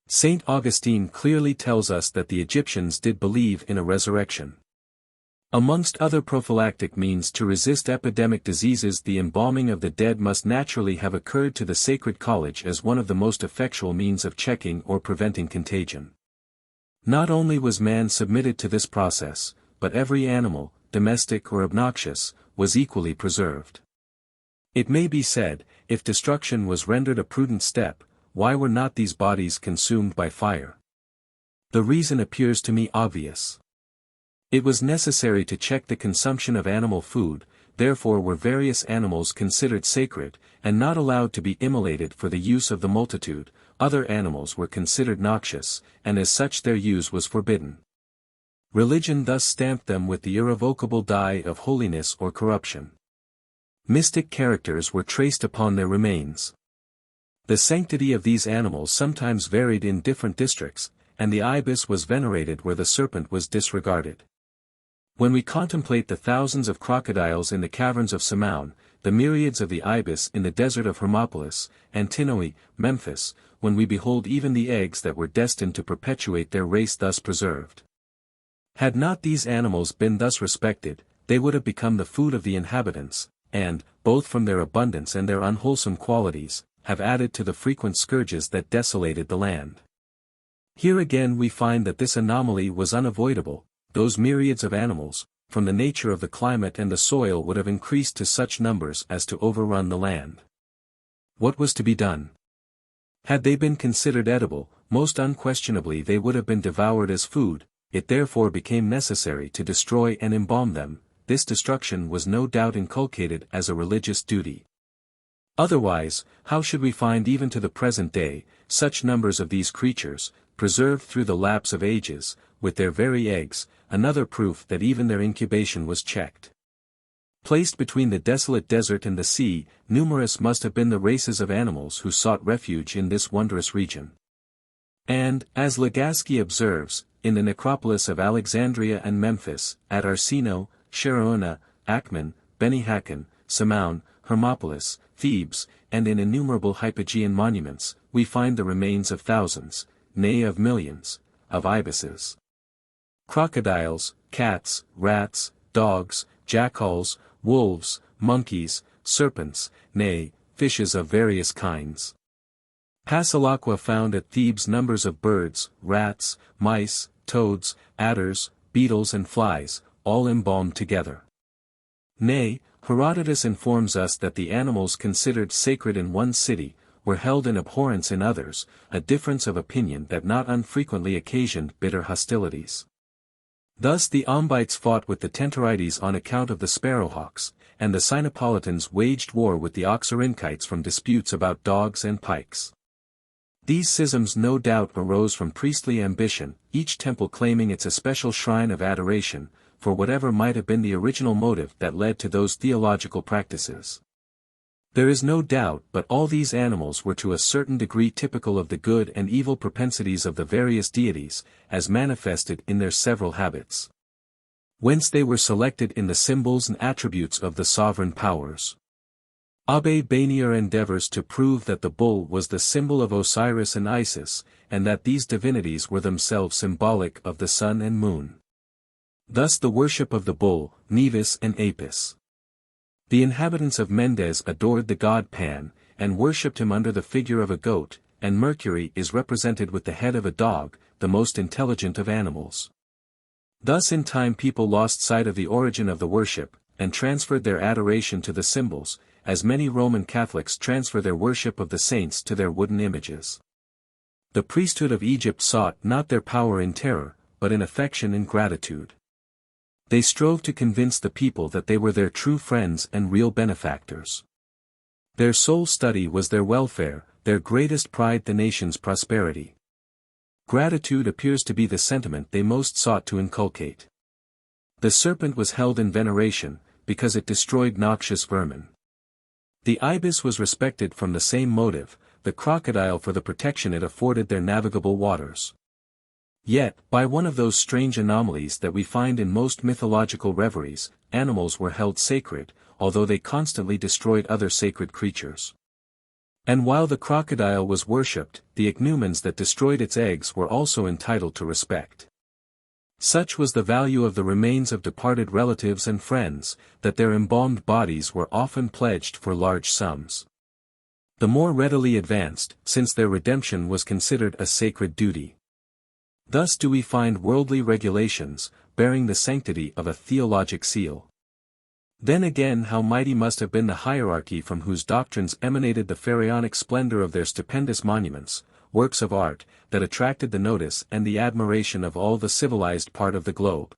Saint Augustine clearly tells us that the Egyptians did believe in a resurrection. Amongst other prophylactic means to resist epidemic diseases, the embalming of the dead must naturally have occurred to the sacred college as one of the most effectual means of checking or preventing contagion. Not only was man submitted to this process, but every animal, domestic or obnoxious, was equally preserved. It may be said, if destruction was rendered a prudent step, why were not these bodies consumed by fire? The reason appears to me obvious. It was necessary to check the consumption of animal food, therefore were various animals considered sacred, and not allowed to be immolated for the use of the multitude, other animals were considered noxious, and as such their use was forbidden. Religion thus stamped them with the irrevocable dye of holiness or corruption. Mystic characters were traced upon their remains. The sanctity of these animals sometimes varied in different districts, and the ibis was venerated where the serpent was disregarded. When we contemplate the thousands of crocodiles in the caverns of Samaun, the myriads of the ibis in the desert of Hermopolis, Antinoe, Memphis, when we behold even the eggs that were destined to perpetuate their race thus preserved. Had not these animals been thus respected, they would have become the food of the inhabitants, and, both from their abundance and their unwholesome qualities, have added to the frequent scourges that desolated the land. Here again we find that this anomaly was unavoidable. Those myriads of animals, from the nature of the climate and the soil, would have increased to such numbers as to overrun the land. What was to be done? Had they been considered edible, most unquestionably they would have been devoured as food, it therefore became necessary to destroy and embalm them. This destruction was no doubt inculcated as a religious duty. Otherwise, how should we find even to the present day, such numbers of these creatures, preserved through the lapse of ages, with their very eggs, another proof that even their incubation was checked. Placed between the desolate desert and the sea, numerous must have been the races of animals who sought refuge in this wondrous region. And, as Legasky observes, in the necropolis of Alexandria and Memphis, at Arsinoe, Sharonah, Akhman, Beni-Hakan, Samaun, Hermopolis, Thebes, and in innumerable hypogean monuments, we find the remains of thousands, nay of millions, of ibises. Crocodiles, cats, rats, dogs, jackals, wolves, monkeys, serpents, nay, fishes of various kinds. Passalaqua found at Thebes numbers of birds, rats, mice, toads, adders, beetles and flies, all embalmed together. Nay, Herodotus informs us that the animals considered sacred in one city, were held in abhorrence in others, a difference of opinion that not unfrequently occasioned bitter hostilities. Thus the Ombites fought with the Tentorides on account of the sparrowhawks, and the Cynopolitans waged war with the Oxyrhynchites from disputes about dogs and pikes. These schisms no doubt arose from priestly ambition, each temple claiming its especial shrine of adoration, for whatever might have been the original motive that led to those theological practices. There is no doubt but all these animals were to a certain degree typical of the good and evil propensities of the various deities, as manifested in their several habits. Whence they were selected in the symbols and attributes of the sovereign powers. Abbe Bainier endeavors to prove that the bull was the symbol of Osiris and Isis, and that these divinities were themselves symbolic of the sun and moon. Thus the worship of the bull, Nevis and Apis. The inhabitants of Mendes adored the god Pan, and worshipped him under the figure of a goat, and Mercury is represented with the head of a dog, the most intelligent of animals. Thus in time people lost sight of the origin of the worship, and transferred their adoration to the symbols, as many Roman Catholics transfer their worship of the saints to their wooden images. The priesthood of Egypt sought not their power in terror, but in affection and gratitude. They strove to convince the people that they were their true friends and real benefactors. Their sole study was their welfare, their greatest pride the nation's prosperity. Gratitude appears to be the sentiment they most sought to inculcate. The serpent was held in veneration, because it destroyed noxious vermin. The ibis was respected from the same motive, the crocodile for the protection it afforded their navigable waters. Yet, by one of those strange anomalies that we find in most mythological reveries, animals were held sacred, although they constantly destroyed other sacred creatures. And while the crocodile was worshipped, the ichneumons that destroyed its eggs were also entitled to respect. Such was the value of the remains of departed relatives and friends, that their embalmed bodies were often pledged for large sums. The more readily advanced, since their redemption was considered a sacred duty. Thus do we find worldly regulations, bearing the sanctity of a theologic seal. Then again how mighty must have been the hierarchy from whose doctrines emanated the pharaonic splendor of their stupendous monuments, works of art, that attracted the notice and the admiration of all the civilized part of the globe.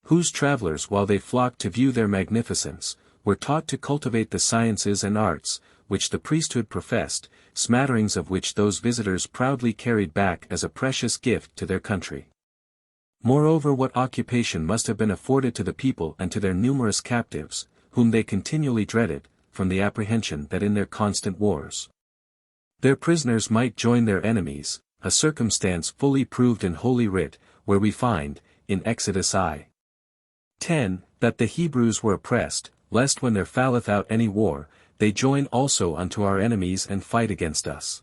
Whose travelers while they flocked to view their magnificence, were taught to cultivate the sciences and arts, which the priesthood professed, smatterings of which those visitors proudly carried back as a precious gift to their country. Moreover, what occupation must have been afforded to the people and to their numerous captives, whom they continually dreaded, from the apprehension that in their constant wars their prisoners might join their enemies, a circumstance fully proved in Holy Writ, where we find, in Exodus I:10, that the Hebrews were oppressed, lest when there falleth out any war, they join also unto our enemies and fight against us.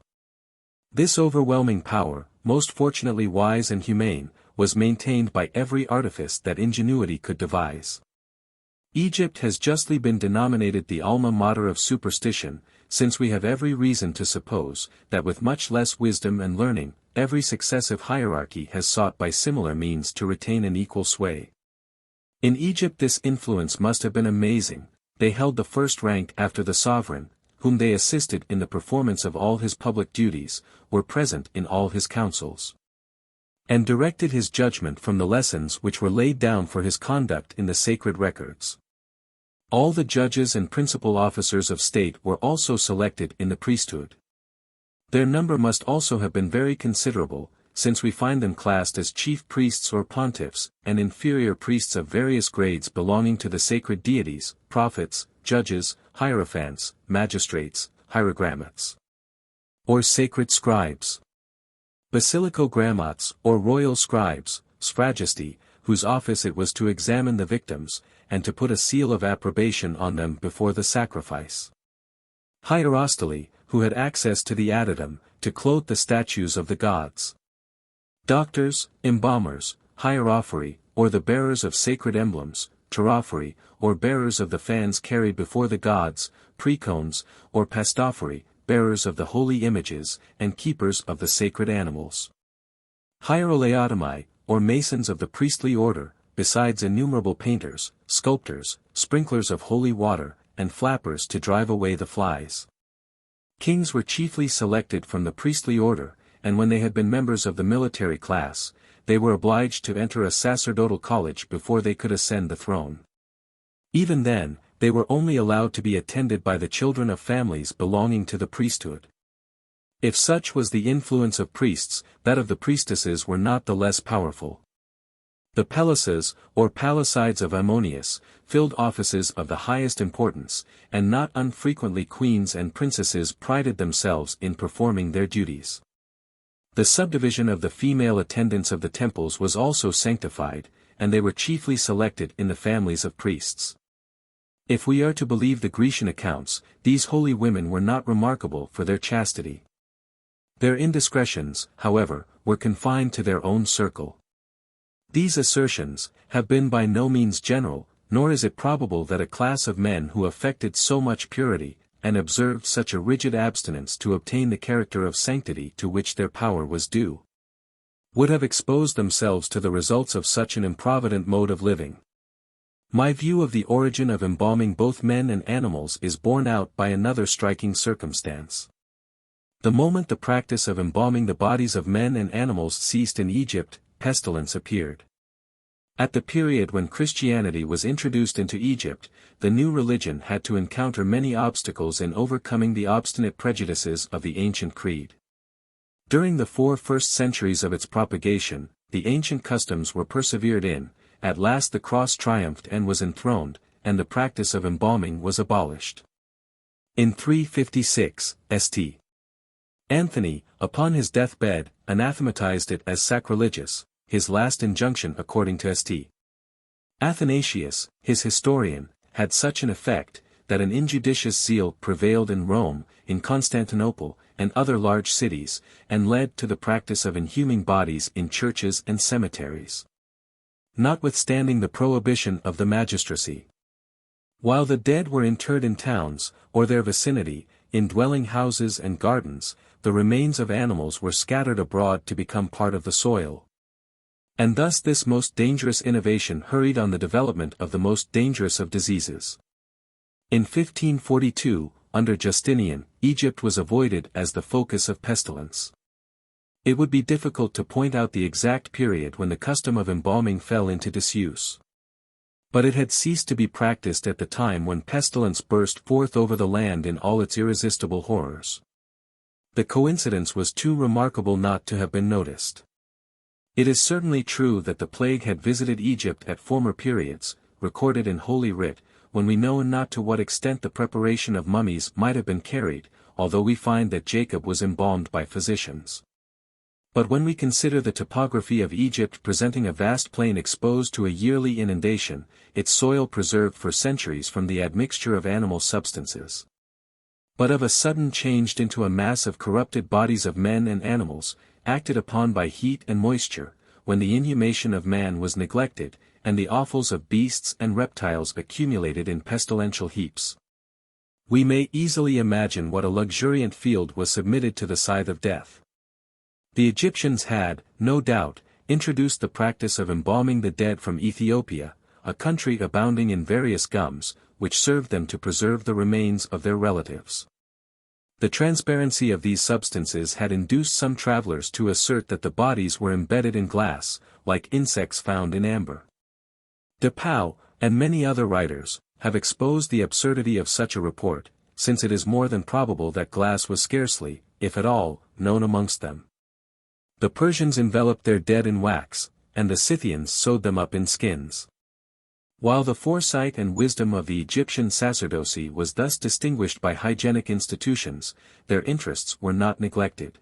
This overwhelming power, most fortunately wise and humane, was maintained by every artifice that ingenuity could devise. Egypt has justly been denominated the alma mater of superstition, since we have every reason to suppose, that with much less wisdom and learning, every successive hierarchy has sought by similar means to retain an equal sway. In Egypt this influence must have been amazing. They held the first rank after the sovereign, whom they assisted in the performance of all his public duties, were present in all his councils, and directed his judgment from the lessons which were laid down for his conduct in the sacred records. All the judges and principal officers of state were also selected in the priesthood. Their number must also have been very considerable, since we find them classed as chief priests or pontiffs, and inferior priests of various grades belonging to the sacred deities, prophets, judges, hierophants, magistrates, hierogrammates, or sacred scribes. Basilico-grammates, or royal scribes, sphragisti, whose office it was to examine the victims, and to put a seal of approbation on them before the sacrifice. Hierostoli, who had access to the adytum, to clothe the statues of the gods. Doctors, embalmers, hierophori, or the bearers of sacred emblems, pterophori, or bearers of the fans carried before the gods, precones, or pastophori, bearers of the holy images, and keepers of the sacred animals. Hieroleotomi, or masons of the priestly order, besides innumerable painters, sculptors, sprinklers of holy water, and flappers to drive away the flies. Kings were chiefly selected from the priestly order, and when they had been members of the military class, they were obliged to enter a sacerdotal college before they could ascend the throne. Even then, they were only allowed to be attended by the children of families belonging to the priesthood. If such was the influence of priests, that of the priestesses were not the less powerful. The Pelisses, or Palicides of Ammonius, filled offices of the highest importance, and not unfrequently queens and princesses prided themselves in performing their duties. The subdivision of the female attendants of the temples was also sanctified, and they were chiefly selected in the families of priests. If we are to believe the Grecian accounts, these holy women were not remarkable for their chastity. Their indiscretions, however, were confined to their own circle. These assertions have been by no means general, nor is it probable that a class of men who affected so much purity, and observed such a rigid abstinence to obtain the character of sanctity to which their power was due, would have exposed themselves to the results of such an improvident mode of living. My view of the origin of embalming both men and animals is borne out by another striking circumstance. The moment the practice of embalming the bodies of men and animals ceased in Egypt, pestilence appeared. At the period when Christianity was introduced into Egypt, the new religion had to encounter many obstacles in overcoming the obstinate prejudices of the ancient creed. During the 4 first centuries of its propagation, the ancient customs were persevered in, at last the cross triumphed and was enthroned, and the practice of embalming was abolished. In 356, St. Anthony, upon his deathbed, anathematized it as sacrilegious, his last injunction according to St. Athanasius, his historian, had such an effect, that an injudicious zeal prevailed in Rome, in Constantinople, and other large cities, and led to the practice of inhuming bodies in churches and cemeteries. Notwithstanding the prohibition of the magistracy, while the dead were interred in towns, or their vicinity, in dwelling houses and gardens, the remains of animals were scattered abroad to become part of the soil. And thus this most dangerous innovation hurried on the development of the most dangerous of diseases. In 1542, under Justinian, Egypt was avoided as the focus of pestilence. It would be difficult to point out the exact period when the custom of embalming fell into disuse. But it had ceased to be practiced at the time when pestilence burst forth over the land in all its irresistible horrors. The coincidence was too remarkable not to have been noticed. It is certainly true that the plague had visited Egypt at former periods, recorded in Holy Writ, when we know not to what extent the preparation of mummies might have been carried, although we find that Jacob was embalmed by physicians. But when we consider the topography of Egypt presenting a vast plain exposed to a yearly inundation, its soil preserved for centuries from the admixture of animal substances, but of a sudden changed into a mass of corrupted bodies of men and animals, acted upon by heat and moisture, when the inhumation of man was neglected, and the offals of beasts and reptiles accumulated in pestilential heaps, we may easily imagine what a luxuriant field was submitted to the scythe of death. The Egyptians had, no doubt, introduced the practice of embalming the dead from Ethiopia, a country abounding in various gums, which served them to preserve the remains of their relatives. The transparency of these substances had induced some travelers to assert that the bodies were embedded in glass, like insects found in amber. De Pauw, and many other writers, have exposed the absurdity of such a report, since it is more than probable that glass was scarcely, if at all, known amongst them. The Persians enveloped their dead in wax, and the Scythians sewed them up in skins. While the foresight and wisdom of the Egyptian sacerdocy was thus distinguished by hygienic institutions, their interests were not neglected.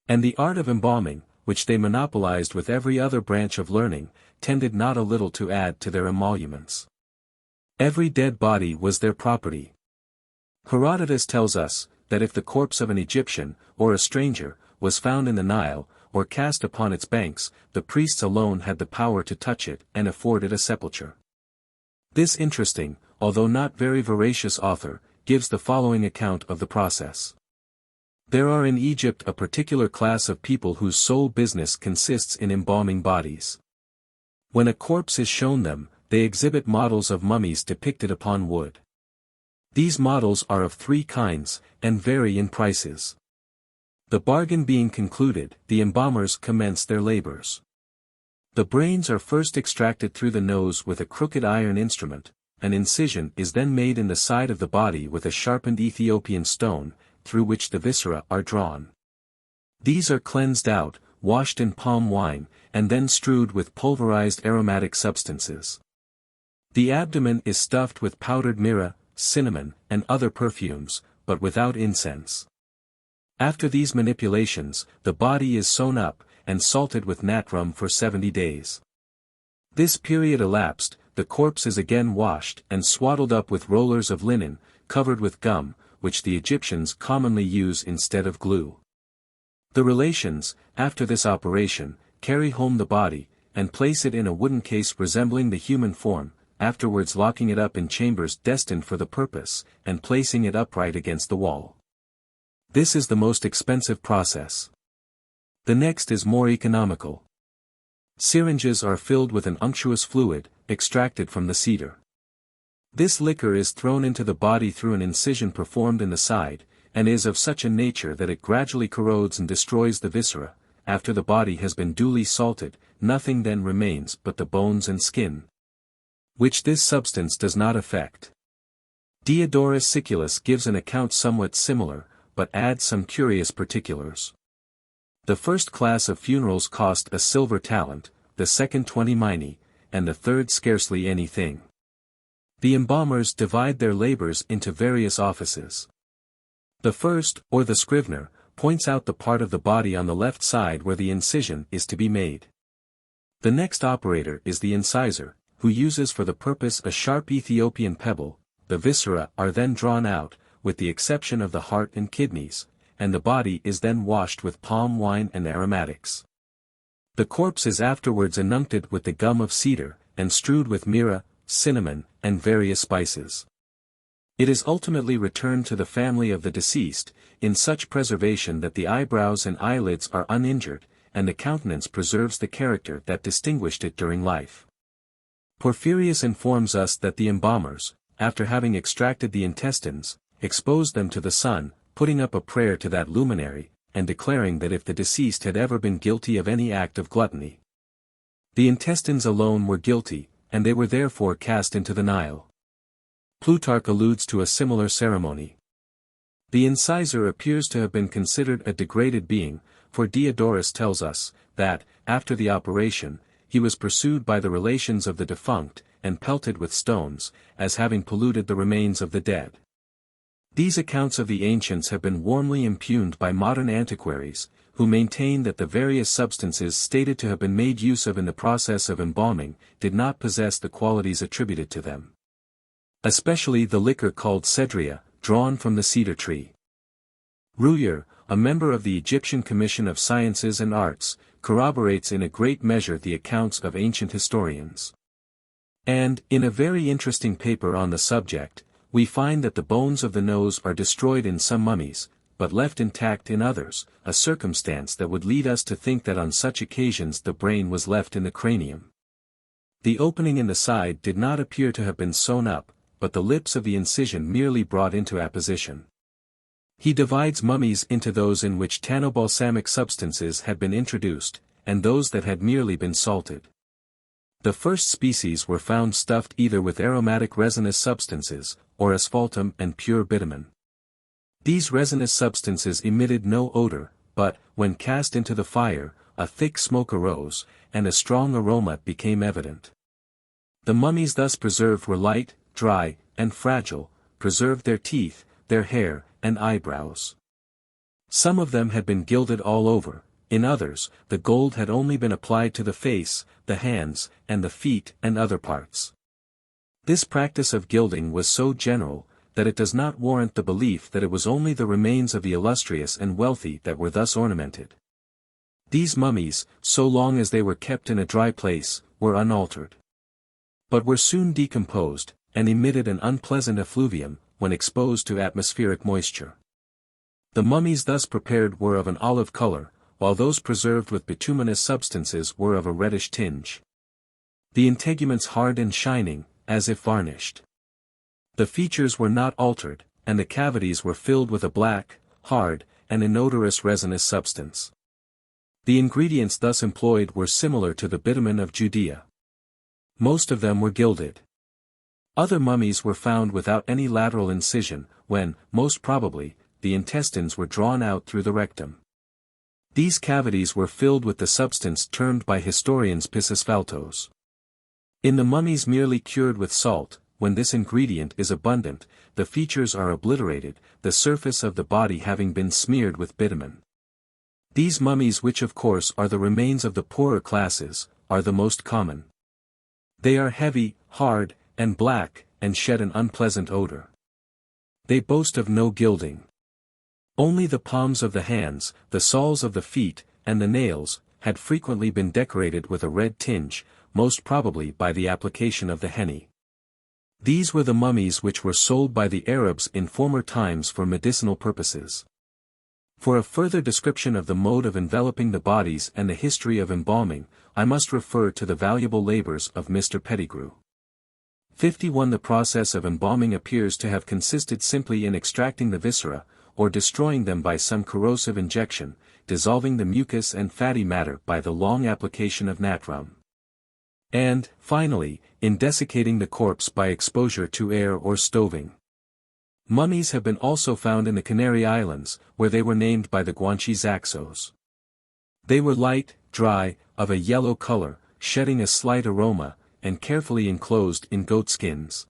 And the art of embalming, which they monopolized with every other branch of learning, tended not a little to add to their emoluments. Every dead body was their property. Herodotus tells us, that if the corpse of an Egyptian, or a stranger, was found in the Nile, or cast upon its banks, the priests alone had the power to touch it and afford it a sepulture. This interesting, although not very veracious author, gives the following account of the process. There are in Egypt a particular class of people whose sole business consists in embalming bodies. When a corpse is shown them, they exhibit models of mummies depicted upon wood. These models are of 3 kinds, and vary in prices. The bargain being concluded, the embalmers commence their labors. The brains are first extracted through the nose with a crooked iron instrument, an incision is then made in the side of the body with a sharpened Ethiopian stone, through which the viscera are drawn. These are cleansed out, washed in palm wine, and then strewed with pulverized aromatic substances. The abdomen is stuffed with powdered myrrh, cinnamon, and other perfumes, but without incense. After these manipulations, the body is sewn up, and salted with natrum for 70 days. This period elapsed, the corpse is again washed and swaddled up with rollers of linen, covered with gum, which the Egyptians commonly use instead of glue. The relations, after this operation, carry home the body, and place it in a wooden case resembling the human form, afterwards locking it up in chambers destined for the purpose, and placing it upright against the wall. This is the most expensive process. The next is more economical. Syringes are filled with an unctuous fluid, extracted from the cedar. This liquor is thrown into the body through an incision performed in the side, and is of such a nature that it gradually corrodes and destroys the viscera. After the body has been duly salted, nothing then remains but the bones and skin, which this substance does not affect. Diodorus Siculus gives an account somewhat similar, but adds some curious particulars. The first class of funerals cost a silver talent, the second 20 minae, and the third scarcely anything. The embalmers divide their labors into various offices. The first, or the scrivener, points out the part of the body on the left side where the incision is to be made. The next operator is the incisor, who uses for the purpose a sharp Ethiopian pebble. The viscera are then drawn out, with the exception of the heart and kidneys, and the body is then washed with palm wine and aromatics. The corpse is afterwards anointed with the gum of cedar, and strewed with myrrh, cinnamon, and various spices. It is ultimately returned to the family of the deceased, in such preservation that the eyebrows and eyelids are uninjured, and the countenance preserves the character that distinguished it during life. Porphyrius informs us that the embalmers, after having extracted the intestines, exposed them to the sun, putting up a prayer to that luminary, and declaring that if the deceased had ever been guilty of any act of gluttony, the intestines alone were guilty, and they were therefore cast into the Nile. Plutarch alludes to a similar ceremony. The incisor appears to have been considered a degraded being, for Diodorus tells us, that, after the operation, he was pursued by the relations of the defunct, and pelted with stones, as having polluted the remains of the dead. These accounts of the ancients have been warmly impugned by modern antiquaries, who maintain that the various substances stated to have been made use of in the process of embalming, did not possess the qualities attributed to them. Especially the liquor called cedria, drawn from the cedar tree. Rouyer, a member of the Egyptian Commission of Sciences and Arts, corroborates in a great measure the accounts of ancient historians. And, in a very interesting paper on the subject, we find that the bones of the nose are destroyed in some mummies, but left intact in others, a circumstance that would lead us to think that on such occasions the brain was left in the cranium. The opening in the side did not appear to have been sewn up, but the lips of the incision merely brought into apposition. He divides mummies into those in which tannobalsamic substances had been introduced, and those that had merely been salted. The first species were found stuffed either with aromatic resinous substances, or asphaltum and pure bitumen. These resinous substances emitted no odor, but, when cast into the fire, a thick smoke arose, and a strong aroma became evident. The mummies thus preserved were light, dry, and fragile, preserved their teeth, their hair, and eyebrows. Some of them had been gilded all over, in others, the gold had only been applied to the face, the hands, and the feet and other parts. This practice of gilding was so general, that it does not warrant the belief that it was only the remains of the illustrious and wealthy that were thus ornamented. These mummies, so long as they were kept in a dry place, were unaltered. But were soon decomposed, and emitted an unpleasant effluvium, when exposed to atmospheric moisture. The mummies thus prepared were of an olive color, while those preserved with bituminous substances were of a reddish tinge. The integuments hard and shining, as if varnished. The features were not altered, and the cavities were filled with a black, hard, and inodorous resinous substance. The ingredients thus employed were similar to the bitumen of Judea. Most of them were gilded. Other mummies were found without any lateral incision, when, most probably, the intestines were drawn out through the rectum. These cavities were filled with the substance termed by historians pus asphaltos. In the mummies merely cured with salt, when this ingredient is abundant, the features are obliterated, the surface of the body having been smeared with bitumen. These mummies, which of course are the remains of the poorer classes, are the most common. They are heavy, hard, and black, and shed an unpleasant odor. They boast of no gilding. Only the palms of the hands, the soles of the feet, and the nails, had frequently been decorated with a red tinge, most probably by the application of the henny. These were the mummies which were sold by the Arabs in former times for medicinal purposes. For a further description of the mode of enveloping the bodies and the history of embalming, I must refer to the valuable labors of Mr. Pettigrew. 51. The process of embalming appears to have consisted simply in extracting the viscera, or destroying them by some corrosive injection, dissolving the mucus and fatty matter by the long application of natrum. And, finally, in desiccating the corpse by exposure to air or stoving. Mummies have been also found in the Canary Islands, where they were named by the Guanche Zaxos. They were light, dry, of a yellow color, shedding a slight aroma, and carefully enclosed in goatskins.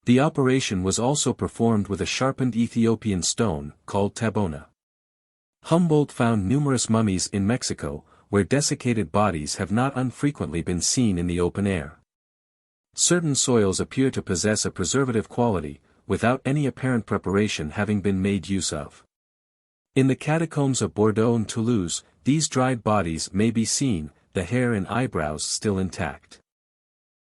The operation was also performed with a sharpened Ethiopian stone, called tabona. Humboldt found numerous mummies in Mexico, where desiccated bodies have not unfrequently been seen in the open air. Certain soils appear to possess a preservative quality, without any apparent preparation having been made use of. In the catacombs of Bordeaux and Toulouse, these dried bodies may be seen, the hair and eyebrows still intact.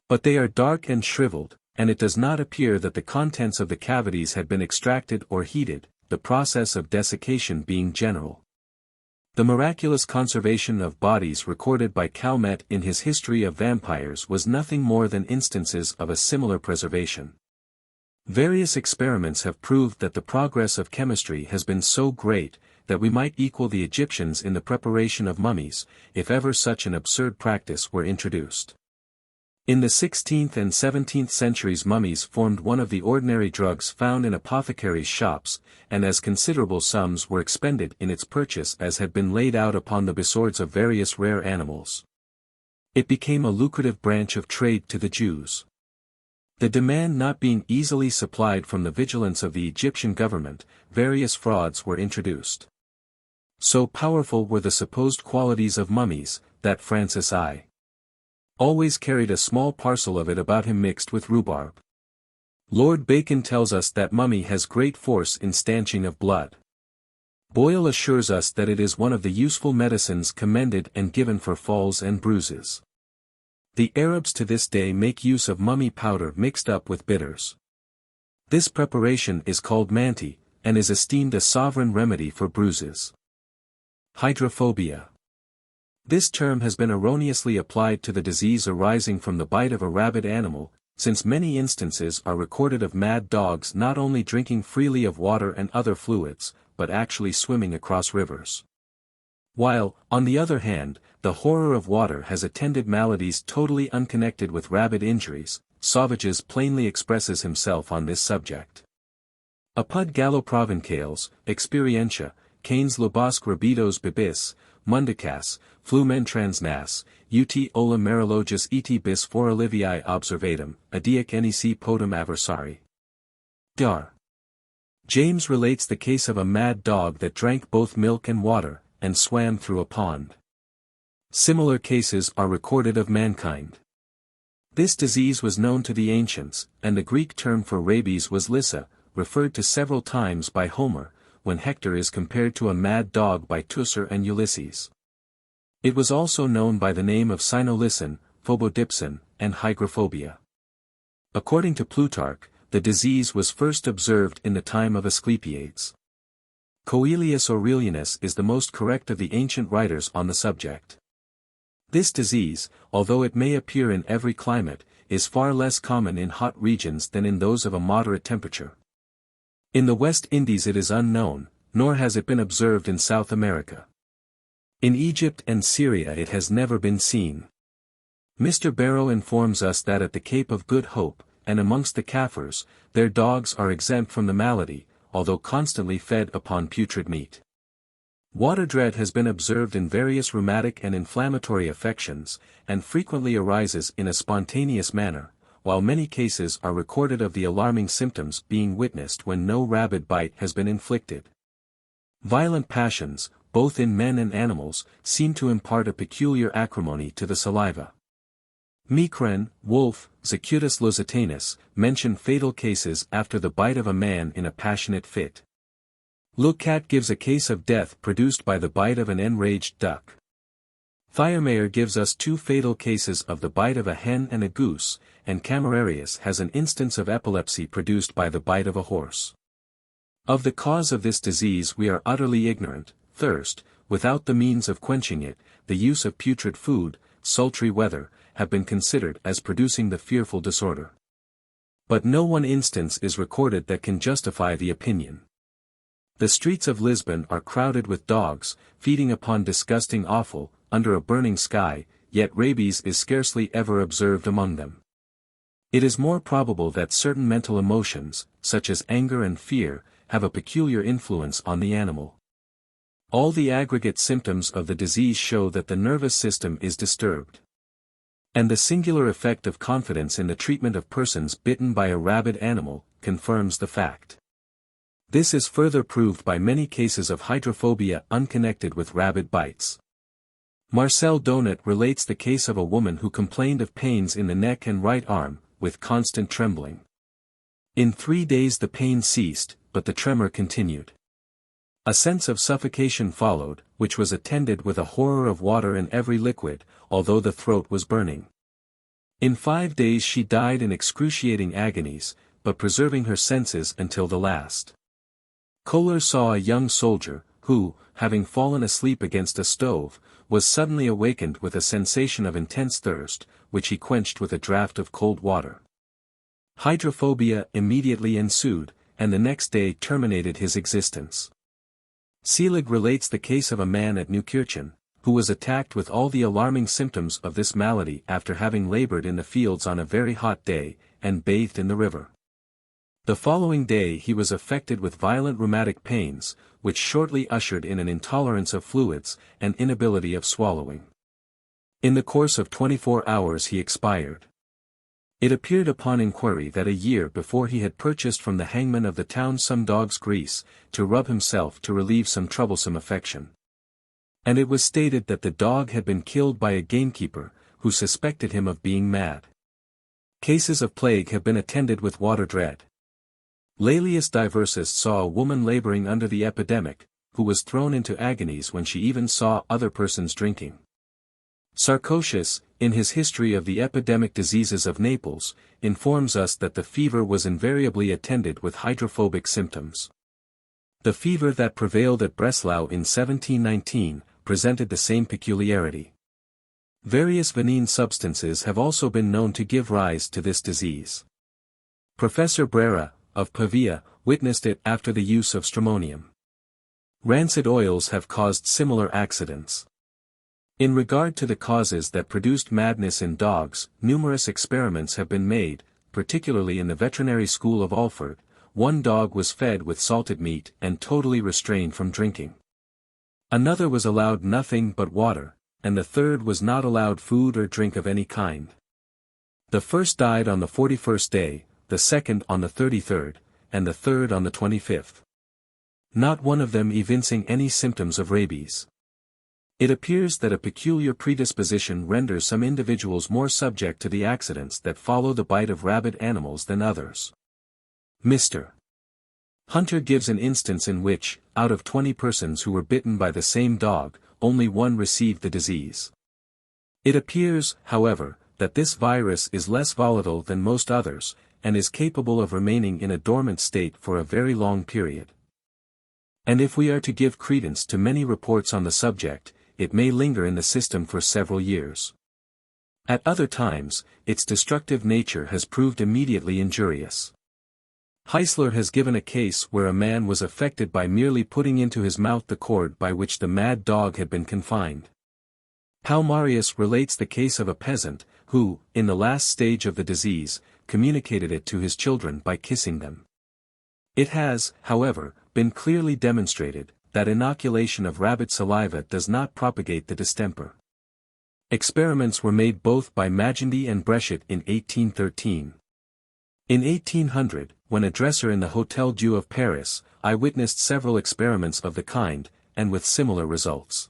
But they are dark and shriveled, and it does not appear that the contents of the cavities had been extracted or heated, the process of desiccation being general. The miraculous conservation of bodies recorded by Calmet in his History of Vampires was nothing more than instances of a similar preservation. Various experiments have proved that the progress of chemistry has been so great, that we might equal the Egyptians in the preparation of mummies, if ever such an absurd practice were introduced. In the 16th and 17th centuries mummies formed one of the ordinary drugs found in apothecaries' shops, and as considerable sums were expended in its purchase as had been laid out upon the besorts of various rare animals. It became a lucrative branch of trade to the Jews. The demand not being easily supplied from the vigilance of the Egyptian government, various frauds were introduced. So powerful were the supposed qualities of mummies, that Francis I. always carried a small parcel of it about him mixed with rhubarb. Lord Bacon tells us that mummy has great force in stanching of blood. Boyle assures us that it is one of the useful medicines commended and given for falls and bruises. The Arabs to this day make use of mummy powder mixed up with bitters. This preparation is called manti, and is esteemed a sovereign remedy for bruises. Hydrophobia. This term has been erroneously applied to the disease arising from the bite of a rabid animal, since many instances are recorded of mad dogs not only drinking freely of water and other fluids, but actually swimming across rivers. While, on the other hand, the horror of water has attended maladies totally unconnected with rabid injuries, Sauvages plainly expresses himself on this subject. Apud Gallo-Provencales, Experientia, canes lobosque rabidos bibis, mundicas, flumen transnas, ut ola merilogis et bis for Olivii observatum, adiac nec potum aversari. Dar. James relates the case of a mad dog that drank both milk and water, and swam through a pond. Similar cases are recorded of mankind. This disease was known to the ancients, and the Greek term for rabies was lyssa, referred to several times by Homer, when Hector is compared to a mad dog by Teucer and Ulysses. It was also known by the name of cynolysin, phobodipsin, and hygrophobia. According to Plutarch, the disease was first observed in the time of Asclepiades. Coelius Aurelianus is the most correct of the ancient writers on the subject. This disease, although it may appear in every climate, is far less common in hot regions than in those of a moderate temperature. In the West Indies it is unknown, nor has it been observed in South America. In Egypt and Syria it has never been seen. Mr. Barrow informs us that at the Cape of Good Hope, and amongst the Kaffirs, their dogs are exempt from the malady, although constantly fed upon putrid meat. Water dread has been observed in various rheumatic and inflammatory affections, and frequently arises in a spontaneous manner, while many cases are recorded of the alarming symptoms being witnessed when no rabid bite has been inflicted. Violent passions, both in men and animals, seem to impart a peculiar acrimony to the saliva. Mecran, Wolf, Zacutus Lusitanus, mention fatal cases after the bite of a man in a passionate fit. Lucat gives a case of death produced by the bite of an enraged duck. Thiermeyer gives us 2 fatal cases of the bite of a hen and a goose, and Camerarius has an instance of epilepsy produced by the bite of a horse. Of the cause of this disease we are utterly ignorant. Thirst, without the means of quenching it, the use of putrid food, sultry weather, have been considered as producing the fearful disorder. But no one instance is recorded that can justify the opinion. The streets of Lisbon are crowded with dogs, feeding upon disgusting offal, under a burning sky, yet rabies is scarcely ever observed among them. It is more probable that certain mental emotions, such as anger and fear, have a peculiar influence on the animal. All the aggregate symptoms of the disease show that the nervous system is disturbed. And the singular effect of confidence in the treatment of persons bitten by a rabid animal, confirms the fact. This is further proved by many cases of hydrophobia unconnected with rabid bites. Marcel Donat relates the case of a woman who complained of pains in the neck and right arm, with constant trembling. In 3 days the pain ceased, but the tremor continued. A sense of suffocation followed, which was attended with a horror of water and every liquid, although the throat was burning. In 5 days she died in excruciating agonies, but preserving her senses until the last. Kohler saw a young soldier, who, having fallen asleep against a stove, was suddenly awakened with a sensation of intense thirst, which he quenched with a draught of cold water. Hydrophobia immediately ensued, and the next day terminated his existence. Selig relates the case of a man at Neukirchen, who was attacked with all the alarming symptoms of this malady after having labored in the fields on a very hot day, and bathed in the river. The following day he was affected with violent rheumatic pains, which shortly ushered in an intolerance of fluids, and inability of swallowing. In the course of 24 hours he expired. It appeared upon inquiry that a year before he had purchased from the hangman of the town some dog's grease, to rub himself to relieve some troublesome affection. And it was stated that the dog had been killed by a gamekeeper, who suspected him of being mad. Cases of plague have been attended with water dread. Laelius Diversus saw a woman laboring under the epidemic, who was thrown into agonies when she even saw other persons drinking. Sarcosius, in his history of the epidemic diseases of Naples, informs us that the fever was invariably attended with hydrophobic symptoms. The fever that prevailed at Breslau in 1719, presented the same peculiarity. Various venine substances have also been known to give rise to this disease. Professor Brera, of Pavia, witnessed it after the use of stramonium. Rancid oils have caused similar accidents. In regard to the causes that produced madness in dogs, numerous experiments have been made, particularly in the veterinary school of Alford. One dog was fed with salted meat and totally restrained from drinking. Another was allowed nothing but water, and the third was not allowed food or drink of any kind. The first died on the 41st day, the second on the 33rd, and the third on the 25th. Not one of them evincing any symptoms of rabies. It appears that a peculiar predisposition renders some individuals more subject to the accidents that follow the bite of rabid animals than others. Mr. Hunter gives an instance in which, out of 20 persons who were bitten by the same dog, only one received the disease. It appears, however, that this virus is less volatile than most others, and is capable of remaining in a dormant state for a very long period. And if we are to give credence to many reports on the subject, it may linger in the system for several years. At other times, its destructive nature has proved immediately injurious. Heisler has given a case where a man was affected by merely putting into his mouth the cord by which the mad dog had been confined. Palmarius relates the case of a peasant, who, in the last stage of the disease, communicated it to his children by kissing them. It has, however, been clearly demonstrated, that inoculation of rabbit saliva does not propagate the distemper. Experiments were made both by Magendie and Brechet in 1813. In 1800, when a dresser in the Hôtel Dieu of Paris, I witnessed several experiments of the kind, and with similar results.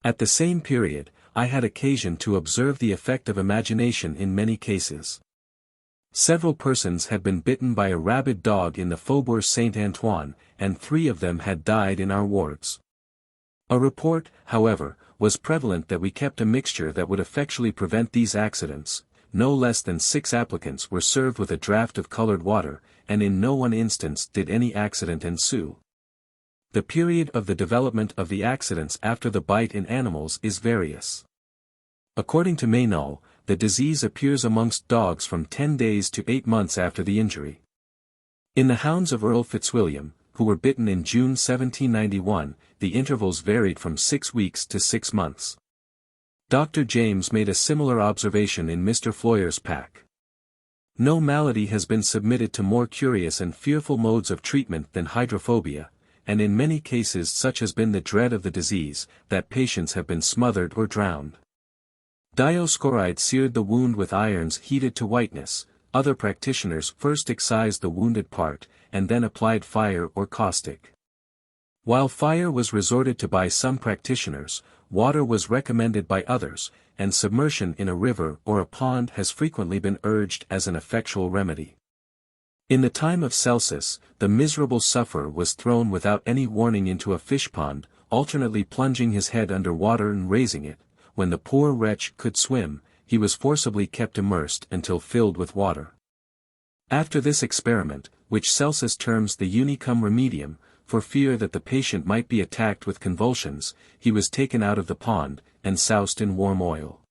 At the same period, I had occasion to observe the effect of imagination in many cases. Several persons had been bitten by a rabid dog in the Faubourg Saint-Antoine, and 3 of them had died in our wards. A report, however, was prevalent that we kept a mixture that would effectually prevent these accidents. No less than 6 applicants were served with a draught of colored water, and in no one instance did any accident ensue. The period of the development of the accidents after the bite in animals is various. According to Meynal, the disease appears amongst dogs from 10 days to 8 months after the injury. In the hounds of Earl Fitzwilliam, who were bitten in June 1791, the intervals varied from 6 weeks to 6 months. Dr. James made a similar observation in Mr. Floyer's pack. No malady has been submitted to more curious and fearful modes of treatment than hydrophobia, and in many cases such has been the dread of the disease, that patients have been smothered or drowned. Dioscoride seared the wound with irons heated to whiteness. Other practitioners first excised the wounded part, and then applied fire or caustic. While fire was resorted to by some practitioners, water was recommended by others, and submersion in a river or a pond has frequently been urged as an effectual remedy. In the time of Celsus, the miserable sufferer was thrown without any warning into a fish pond, alternately plunging his head under water and raising it. When the poor wretch could swim, he was forcibly kept immersed until filled with water. After this experiment, which Celsus terms the unicum remedium, for fear that the patient might be attacked with convulsions, he was taken out of the pond, and soused in warm oil.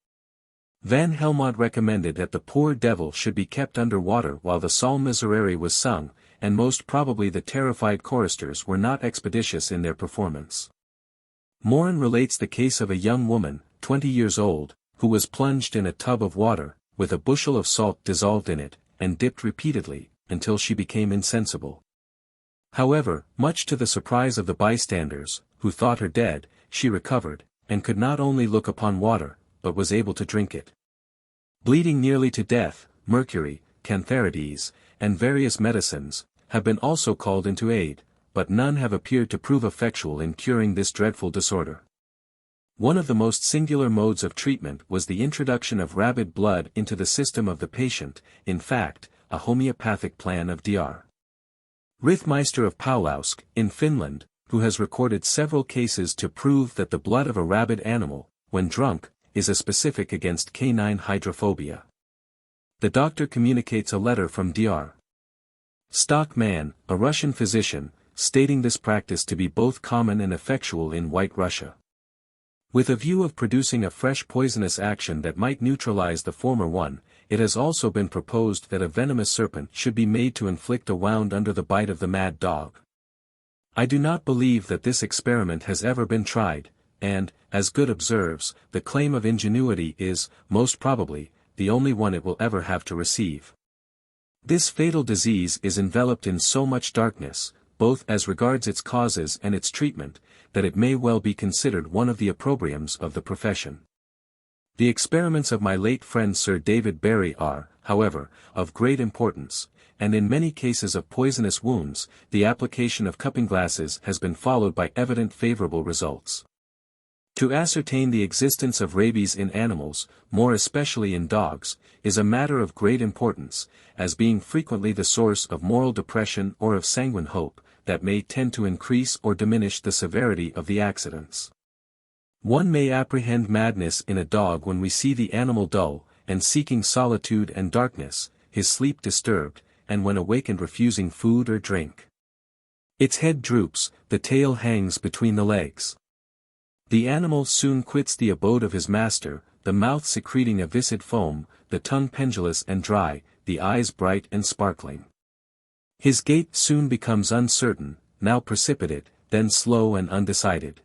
Van Helmont recommended that the poor devil should be kept under water while the Psalm Miserere was sung, and most probably the terrified choristers were not expeditious in their performance. Morin relates the case of a young woman, 20 years old, who was plunged in a tub of water, with a bushel of salt dissolved in it, and dipped repeatedly, until she became insensible. However, much to the surprise of the bystanders, who thought her dead, she recovered, and could not only look upon water, but was able to drink it. Bleeding nearly to death, mercury, cantharides, and various medicines, have been also called into aid, but none have appeared to prove effectual in curing this dreadful disorder. One of the most singular modes of treatment was the introduction of rabid blood into the system of the patient, in fact, a homeopathic plan of Dr. Rittmeister of Paulausk, in Finland, who has recorded several cases to prove that the blood of a rabid animal, when drunk, is a specific against canine hydrophobia. The doctor communicates a letter from Dr. Stockman, a Russian physician, stating this practice to be both common and effectual in White Russia. With a view of producing a fresh poisonous action that might neutralize the former one, it has also been proposed that a venomous serpent should be made to inflict a wound under the bite of the mad dog. I do not believe that this experiment has ever been tried, and, as Good observes, the claim of ingenuity is, most probably, the only one it will ever have to receive. This fatal disease is enveloped in so much darkness, both as regards its causes and its treatment, that it may well be considered one of the opprobriums of the profession. The experiments of my late friend Sir David Barry are, however, of great importance, and in many cases of poisonous wounds, the application of cupping glasses has been followed by evident favorable results. To ascertain the existence of rabies in animals, more especially in dogs, is a matter of great importance, as being frequently the source of moral depression or of sanguine hope, that may tend to increase or diminish the severity of the accidents. One may apprehend madness in a dog when we see the animal dull, and seeking solitude and darkness, his sleep disturbed, and when awakened refusing food or drink. Its head droops, the tail hangs between the legs. The animal soon quits the abode of his master, the mouth secreting a viscid foam, the tongue pendulous and dry, the eyes bright and sparkling. His gait soon becomes uncertain, now precipitate, then slow and undecided.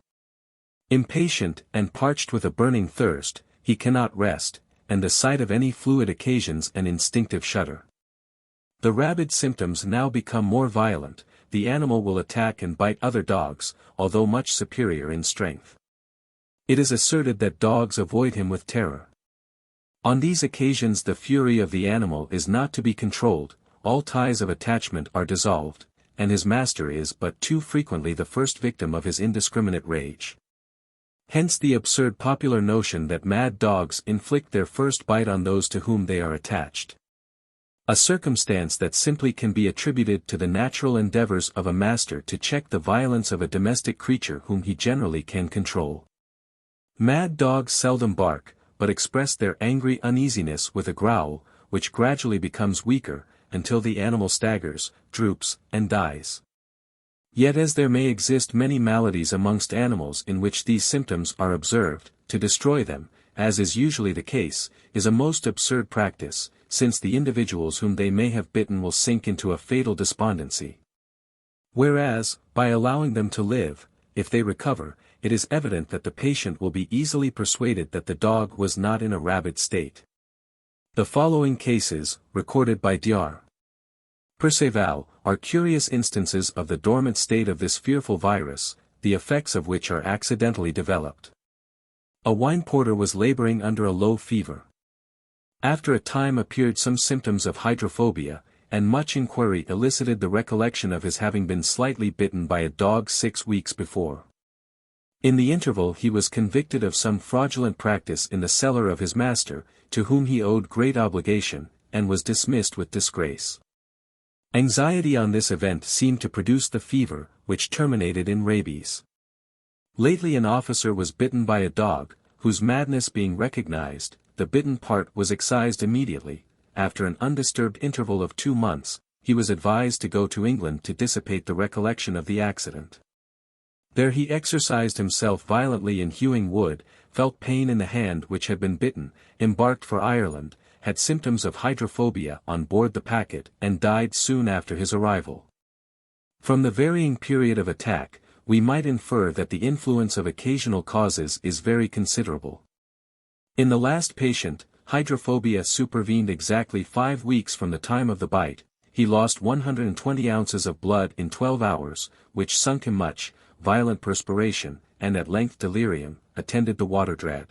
Impatient and parched with a burning thirst, he cannot rest, and the sight of any fluid occasions an instinctive shudder. The rabid symptoms now become more violent, the animal will attack and bite other dogs, although much superior in strength. It is asserted that dogs avoid him with terror. On these occasions the fury of the animal is not to be controlled, all ties of attachment are dissolved, and his master is but too frequently the first victim of his indiscriminate rage. Hence the absurd popular notion that mad dogs inflict their first bite on those to whom they are attached. A circumstance that simply can be attributed to the natural endeavors of a master to check the violence of a domestic creature whom he generally can control. Mad dogs seldom bark, but express their angry uneasiness with a growl, which gradually becomes weaker, until the animal staggers, droops, and dies. Yet as there may exist many maladies amongst animals in which these symptoms are observed, to destroy them, as is usually the case, is a most absurd practice, since the individuals whom they may have bitten will sink into a fatal despondency. Whereas, by allowing them to live, if they recover, it is evident that the patient will be easily persuaded that the dog was not in a rabid state. The following cases, recorded by Dr. Perceval, are curious instances of the dormant state of this fearful virus, the effects of which are accidentally developed. A wine porter was laboring under a low fever. After a time appeared some symptoms of hydrophobia, and much inquiry elicited the recollection of his having been slightly bitten by a dog 6 weeks before. In the interval he was convicted of some fraudulent practice in the cellar of his master, to whom he owed great obligation, and was dismissed with disgrace. Anxiety on this event seemed to produce the fever, which terminated in rabies. Lately an officer was bitten by a dog, whose madness being recognized, the bitten part was excised immediately. After an undisturbed interval of 2 months, he was advised to go to England to dissipate the recollection of the accident. There he exercised himself violently in hewing wood, felt pain in the hand which had been bitten, embarked for Ireland, had symptoms of hydrophobia on board the packet, and died soon after his arrival. From the varying period of attack, we might infer that the influence of occasional causes is very considerable. In the last patient, hydrophobia supervened exactly 5 weeks from the time of the bite. He lost 120 ounces of blood in 12 hours, which sunk him much, violent perspiration, and at length delirium, attended the water dread.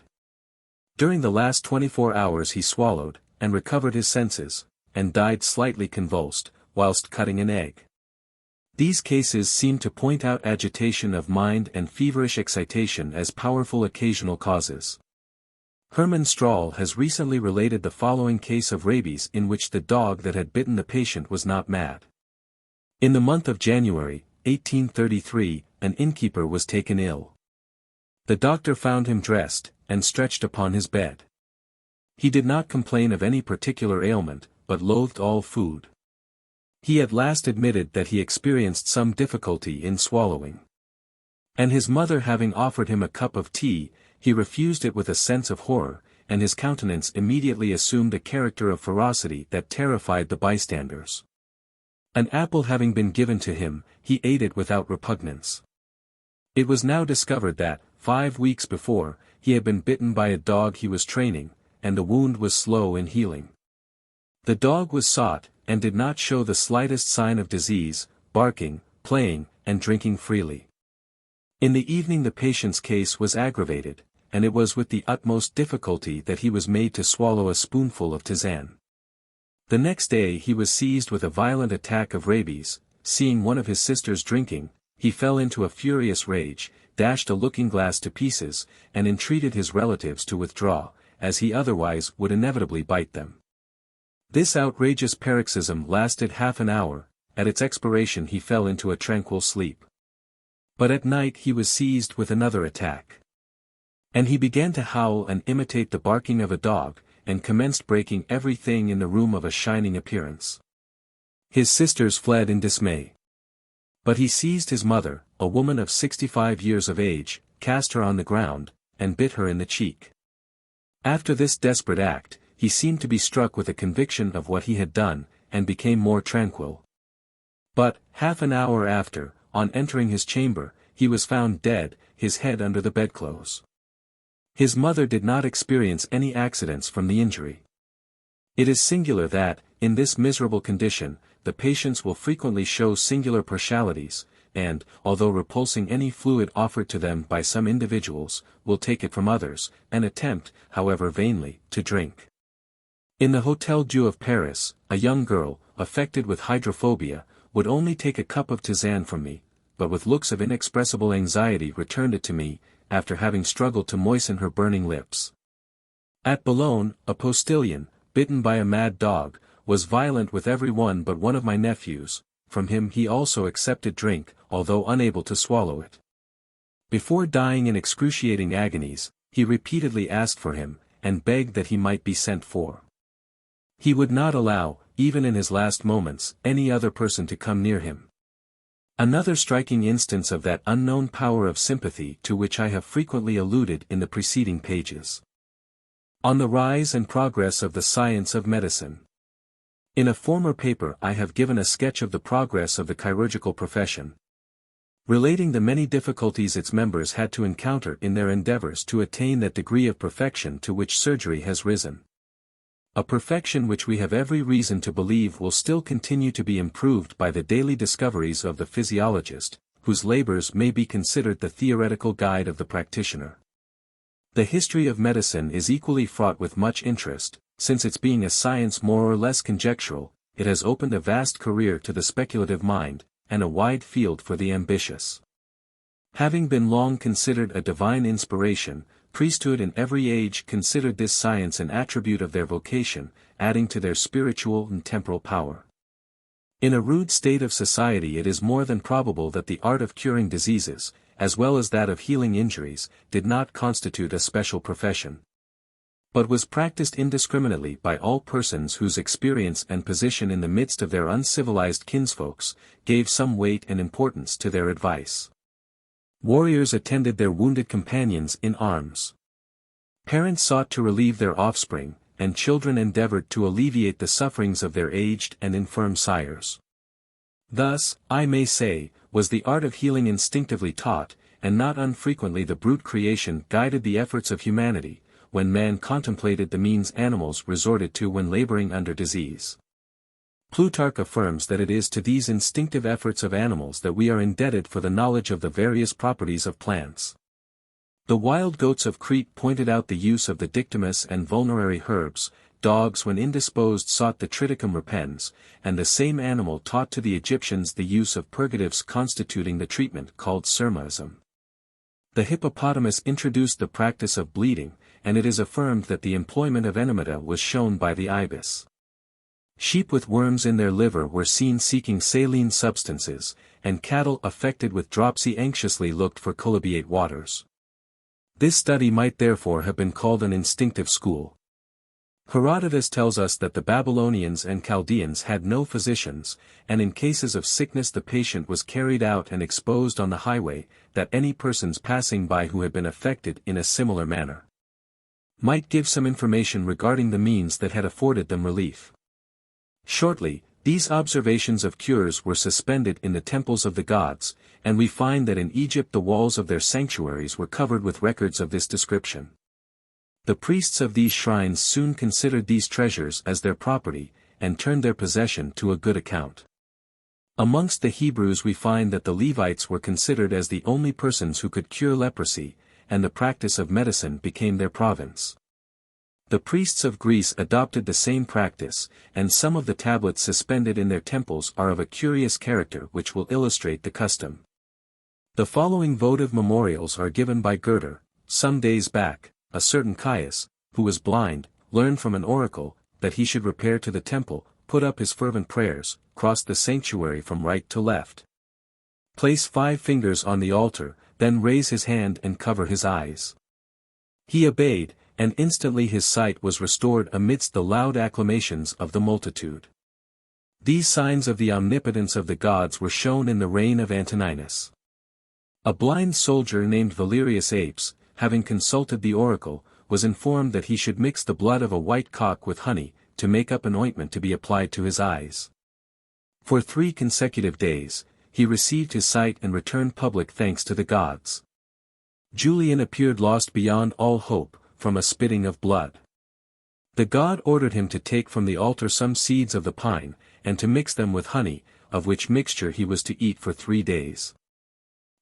During the last 24 hours he swallowed, and recovered his senses, and died slightly convulsed, whilst cutting an egg. These cases seem to point out agitation of mind and feverish excitation as powerful occasional causes. Hermann Strahl has recently related the following case of rabies in which the dog that had bitten the patient was not mad. In the month of January, 1833, an innkeeper was taken ill. The doctor found him dressed, and stretched upon his bed. He did not complain of any particular ailment, but loathed all food. He at last admitted that he experienced some difficulty in swallowing. And his mother having offered him a cup of tea, he refused it with a sense of horror, and his countenance immediately assumed a character of ferocity that terrified the bystanders. An apple having been given to him, he ate it without repugnance. It was now discovered that, 5 weeks before, he had been bitten by a dog he was training, and the wound was slow in healing. The dog was sought, and did not show the slightest sign of disease, barking, playing, and drinking freely. In the evening the patient's case was aggravated, and it was with the utmost difficulty that he was made to swallow a spoonful of tisane. The next day he was seized with a violent attack of rabies. Seeing one of his sisters drinking, he fell into a furious rage, dashed a looking-glass to pieces, and entreated his relatives to withdraw, as he otherwise would inevitably bite them. This outrageous paroxysm lasted half an hour. At its expiration he fell into a tranquil sleep. But at night he was seized with another attack. And he began to howl and imitate the barking of a dog, and commenced breaking everything in the room of a shining appearance. His sisters fled in dismay. But he seized his mother, a woman of 65 years of age, cast her on the ground, and bit her in the cheek. After this desperate act, he seemed to be struck with a conviction of what he had done, and became more tranquil. But, half an hour after, on entering his chamber, he was found dead, his head under the bedclothes. His mother did not experience any accidents from the injury. It is singular that, in this miserable condition, the patients will frequently show singular partialities, and, although repulsing any fluid offered to them by some individuals, will take it from others, and attempt, however vainly, to drink. In the Hôtel Dieu of Paris, a young girl, affected with hydrophobia, would only take a cup of tisane from me, but with looks of inexpressible anxiety returned it to me, after having struggled to moisten her burning lips. At Boulogne, a postilion, bitten by a mad dog, was violent with every one but one of my nephews. From him he also accepted drink, although unable to swallow it. Before dying in excruciating agonies, he repeatedly asked for him, and begged that he might be sent for. He would not allow, even in his last moments, any other person to come near him. Another striking instance of that unknown power of sympathy to which I have frequently alluded in the preceding pages. On the rise and progress of the science of medicine. In a former paper I have given a sketch of the progress of the chirurgical profession, relating the many difficulties its members had to encounter in their endeavors to attain that degree of perfection to which surgery has risen. A perfection which we have every reason to believe will still continue to be improved by the daily discoveries of the physiologist, whose labors may be considered the theoretical guide of the practitioner. The history of medicine is equally fraught with much interest. Since its being a science more or less conjectural, it has opened a vast career to the speculative mind, and a wide field for the ambitious. Having been long considered a divine inspiration, priesthood in every age considered this science an attribute of their vocation, adding to their spiritual and temporal power. In a rude state of society it is more than probable that the art of curing diseases, as well as that of healing injuries, did not constitute a special profession, but was practiced indiscriminately by all persons whose experience and position in the midst of their uncivilized kinsfolks, gave some weight and importance to their advice. Warriors attended their wounded companions in arms. Parents sought to relieve their offspring, and children endeavored to alleviate the sufferings of their aged and infirm sires. Thus, I may say, was the art of healing instinctively taught, and not unfrequently the brute creation guided the efforts of humanity, when man contemplated the means animals resorted to when laboring under disease. Plutarch affirms that it is to these instinctive efforts of animals that we are indebted for the knowledge of the various properties of plants. The wild goats of Crete pointed out the use of the dictymus and vulnerary herbs, dogs when indisposed sought the triticum repens, and the same animal taught to the Egyptians the use of purgatives constituting the treatment called sermaism. The hippopotamus introduced the practice of bleeding, and it is affirmed that the employment of enemata was shown by the ibis. Sheep with worms in their liver were seen seeking saline substances, and cattle affected with dropsy anxiously looked for chalybeate waters. This study might therefore have been called an instinctive school. Herodotus tells us that the Babylonians and Chaldeans had no physicians, and in cases of sickness the patient was carried out and exposed on the highway, that any persons passing by who had been affected in a similar manner might give some information regarding the means that had afforded them relief. Shortly, these observations of cures were suspended in the temples of the gods, and we find that in Egypt the walls of their sanctuaries were covered with records of this description. The priests of these shrines soon considered these treasures as their property, and turned their possession to a good account. Amongst the Hebrews we find that the Levites were considered as the only persons who could cure leprosy, and the practice of medicine became their province. The priests of Greece adopted the same practice, and some of the tablets suspended in their temples are of a curious character which will illustrate the custom. The following votive memorials are given by Goethe. Some days back, a certain Caius, who was blind, learned from an oracle, that he should repair to the temple, put up his fervent prayers, cross the sanctuary from right to left, place 5 fingers on the altar, then raise his hand and cover his eyes. He obeyed, and instantly his sight was restored amidst the loud acclamations of the multitude. These signs of the omnipotence of the gods were shown in the reign of Antoninus. A blind soldier named Valerius Apes, having consulted the oracle, was informed that he should mix the blood of a white cock with honey, to make up an ointment to be applied to his eyes. For 3 consecutive days, he received his sight and returned public thanks to the gods. Julian appeared lost beyond all hope, from a spitting of blood. The god ordered him to take from the altar some seeds of the pine, and to mix them with honey, of which mixture he was to eat for 3 days.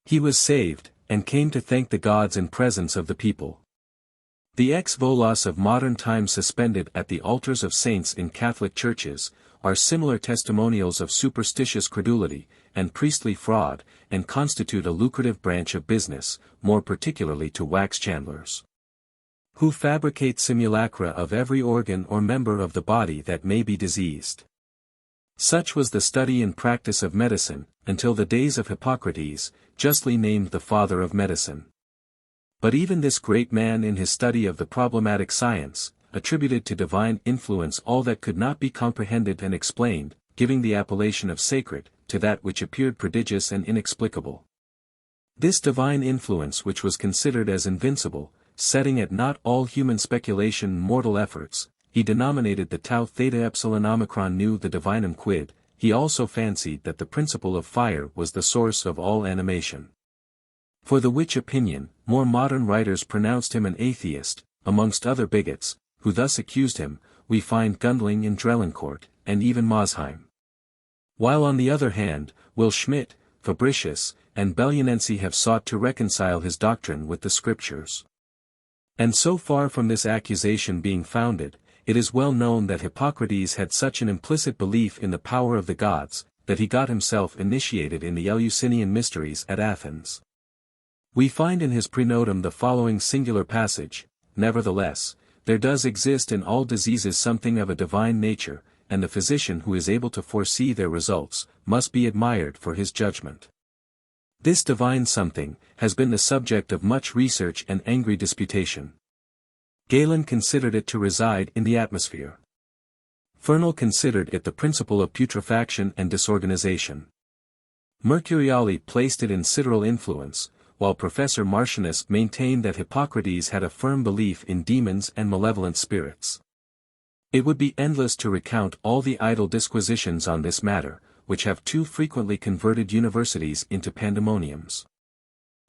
He was saved, and came to thank the gods in presence of the people. The ex-volos of modern times suspended at the altars of saints in Catholic churches, are similar testimonials of superstitious credulity, and priestly fraud, and constitute a lucrative branch of business, more particularly to wax chandlers, who fabricate simulacra of every organ or member of the body that may be diseased. Such was the study and practice of medicine, until the days of Hippocrates, justly named the father of medicine. But even this great man in his study of the problematic science, attributed to divine influence all that could not be comprehended and explained, giving the appellation of sacred, to that which appeared prodigious and inexplicable. This divine influence which was considered as invincible, setting at naught all human speculation and mortal efforts, he denominated the tau theta epsilon omicron nu the divinum quid. He also fancied that the principle of fire was the source of all animation. For the which opinion, more modern writers pronounced him an atheist. Amongst other bigots, who thus accused him, we find Gundling and Drelincourt, and even Mosheim. While on the other hand, Will Schmidt, Fabricius, and Bellianense have sought to reconcile his doctrine with the Scriptures. And so far from this accusation being founded, it is well known that Hippocrates had such an implicit belief in the power of the gods, that he got himself initiated in the Eleusinian mysteries at Athens. We find in his Praenotum the following singular passage: "Nevertheless, there does exist in all diseases something of a divine nature, and the physician who is able to foresee their results, must be admired for his judgment." This divine something, has been the subject of much research and angry disputation. Galen considered it to reside in the atmosphere. Fernel considered it the principle of putrefaction and disorganization. Mercuriali placed it in sidereal influence, while Professor Martianus maintained that Hippocrates had a firm belief in demons and malevolent spirits. It would be endless to recount all the idle disquisitions on this matter, which have too frequently converted universities into pandemoniums.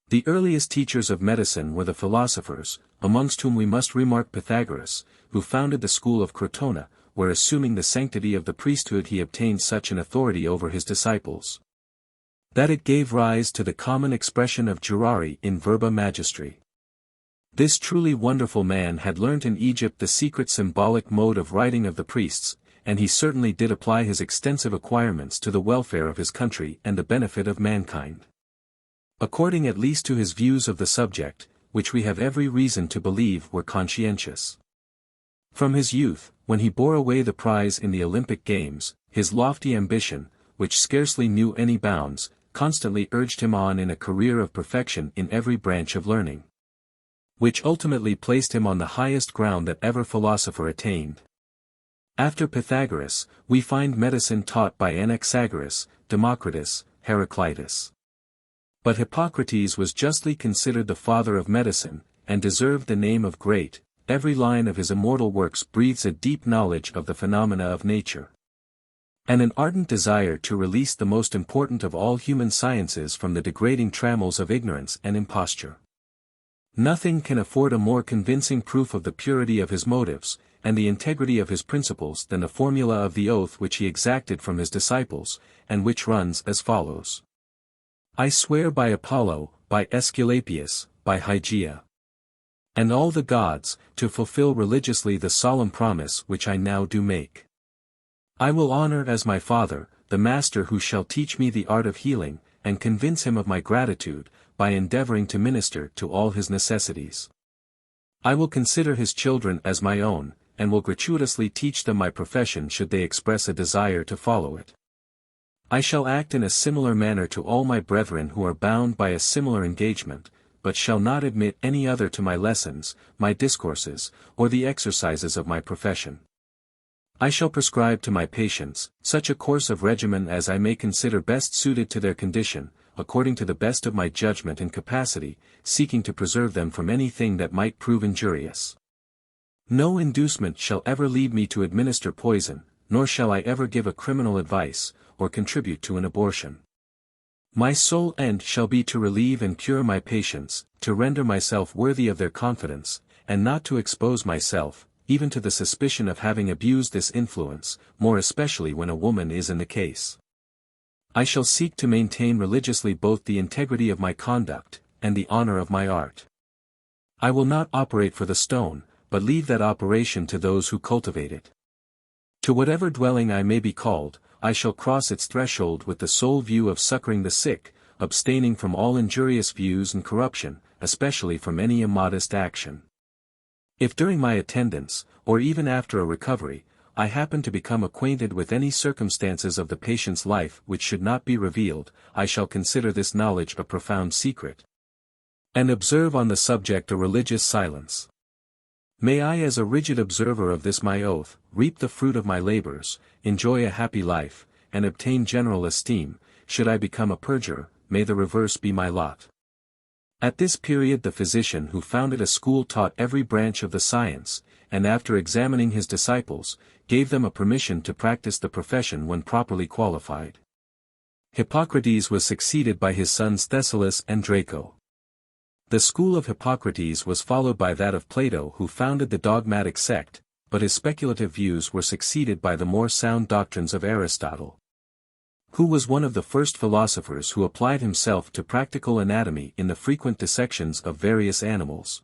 The earliest teachers of medicine were the philosophers, amongst whom we must remark Pythagoras, who founded the school of Crotona, where assuming the sanctity of the priesthood he obtained such an authority over his disciples, that it gave rise to the common expression of jurari in verba magistri. This truly wonderful man had learnt in Egypt the secret symbolic mode of writing of the priests, and he certainly did apply his extensive acquirements to the welfare of his country and the benefit of mankind. According at least to his views of the subject, which we have every reason to believe were conscientious. From his youth, when he bore away the prize in the Olympic Games, his lofty ambition, which scarcely knew any bounds, constantly urged him on in a career of perfection in every branch of learning, which ultimately placed him on the highest ground that ever philosopher attained. After Pythagoras, we find medicine taught by Anaxagoras, Democritus, Heraclitus. But Hippocrates was justly considered the father of medicine, and deserved the name of great. Every line of his immortal works breathes a deep knowledge of the phenomena of nature, and an ardent desire to release the most important of all human sciences from the degrading trammels of ignorance and imposture. Nothing can afford a more convincing proof of the purity of his motives, and the integrity of his principles than the formula of the oath which he exacted from his disciples, and which runs as follows. I swear by Apollo, by Aesculapius, by Hygeia, and all the gods, to fulfill religiously the solemn promise which I now do make. I will honor as my father, the master who shall teach me the art of healing, and convince him of my gratitude, by endeavoring to minister to all his necessities. I will consider his children as my own, and will gratuitously teach them my profession should they express a desire to follow it. I shall act in a similar manner to all my brethren who are bound by a similar engagement, but shall not admit any other to my lessons, my discourses, or the exercises of my profession. I shall prescribe to my patients such a course of regimen as I may consider best suited to their condition, according to the best of my judgment and capacity, seeking to preserve them from anything that might prove injurious. No inducement shall ever lead me to administer poison, nor shall I ever give a criminal advice, or contribute to an abortion. My sole end shall be to relieve and cure my patients, to render myself worthy of their confidence, and not to expose myself, even to the suspicion of having abused this influence, more especially when a woman is in the case. I shall seek to maintain religiously both the integrity of my conduct, and the honor of my art. I will not operate for the stone, but leave that operation to those who cultivate it. To whatever dwelling I may be called, I shall cross its threshold with the sole view of succoring the sick, abstaining from all injurious views and corruption, especially from any immodest action. If during my attendance, or even after a recovery, I happen to become acquainted with any circumstances of the patient's life which should not be revealed, I shall consider this knowledge a profound secret, and observe on the subject a religious silence. May I as a rigid observer of this my oath, reap the fruit of my labors, enjoy a happy life, and obtain general esteem, should I become a perjurer, may the reverse be my lot. At this period the physician who founded a school taught every branch of the science, and after examining his disciples, gave them a permission to practice the profession when properly qualified. Hippocrates was succeeded by his sons Thessalus and Draco. The school of Hippocrates was followed by that of Plato who founded the dogmatic sect, but his speculative views were succeeded by the more sound doctrines of Aristotle, who was one of the first philosophers who applied himself to practical anatomy in the frequent dissections of various animals.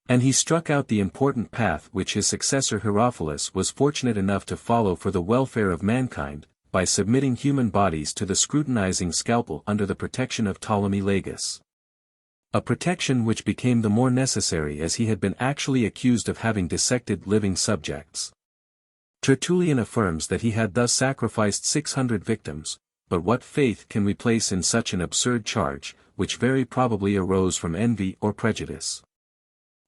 And he struck out the important path which his successor Herophilus was fortunate enough to follow for the welfare of mankind, by submitting human bodies to the scrutinizing scalpel under the protection of Ptolemy Lagus. A protection which became the more necessary as he had been actually accused of having dissected living subjects. Tertullian affirms that he had thus sacrificed 600 victims, but what faith can we place in such an absurd charge, which very probably arose from envy or prejudice?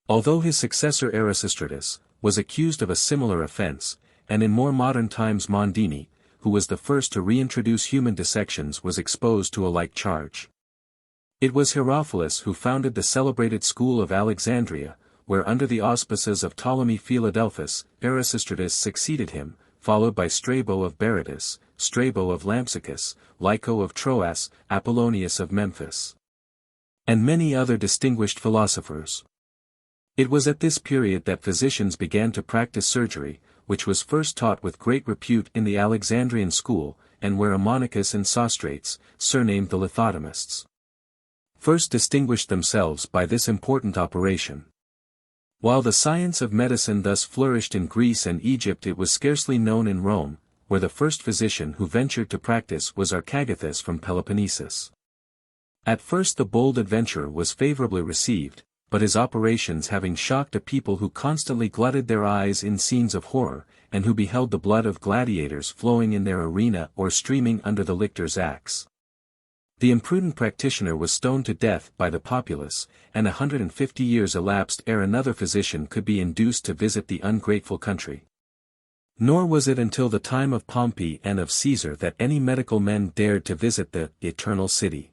Although his successor Erasistratus was accused of a similar offense, and in more modern times Mondini, who was the first to reintroduce human dissections, was exposed to a like charge. It was Herophilus who founded the celebrated school of Alexandria, where under the auspices of Ptolemy Philadelphus, Erasistratus succeeded him, followed by Strabo of Berytus, Strabo of Lampsacus, Lyco of Troas, Apollonius of Memphis, and many other distinguished philosophers. It was at this period that physicians began to practice surgery, which was first taught with great repute in the Alexandrian school, and where Ammonicus and Sostrates, surnamed the lithotomists, first distinguished themselves by this important operation. While the science of medicine thus flourished in Greece and Egypt, it was scarcely known in Rome, where the first physician who ventured to practice was Archeus from Peloponnesus. At first the bold adventurer was favorably received, but his operations having shocked a people who constantly glutted their eyes in scenes of horror, and who beheld the blood of gladiators flowing in their arena or streaming under the lictor's axe, the imprudent practitioner was stoned to death by the populace, and 150 years elapsed ere another physician could be induced to visit the ungrateful country. Nor was it until the time of Pompey and of Caesar that any medical men dared to visit the eternal city.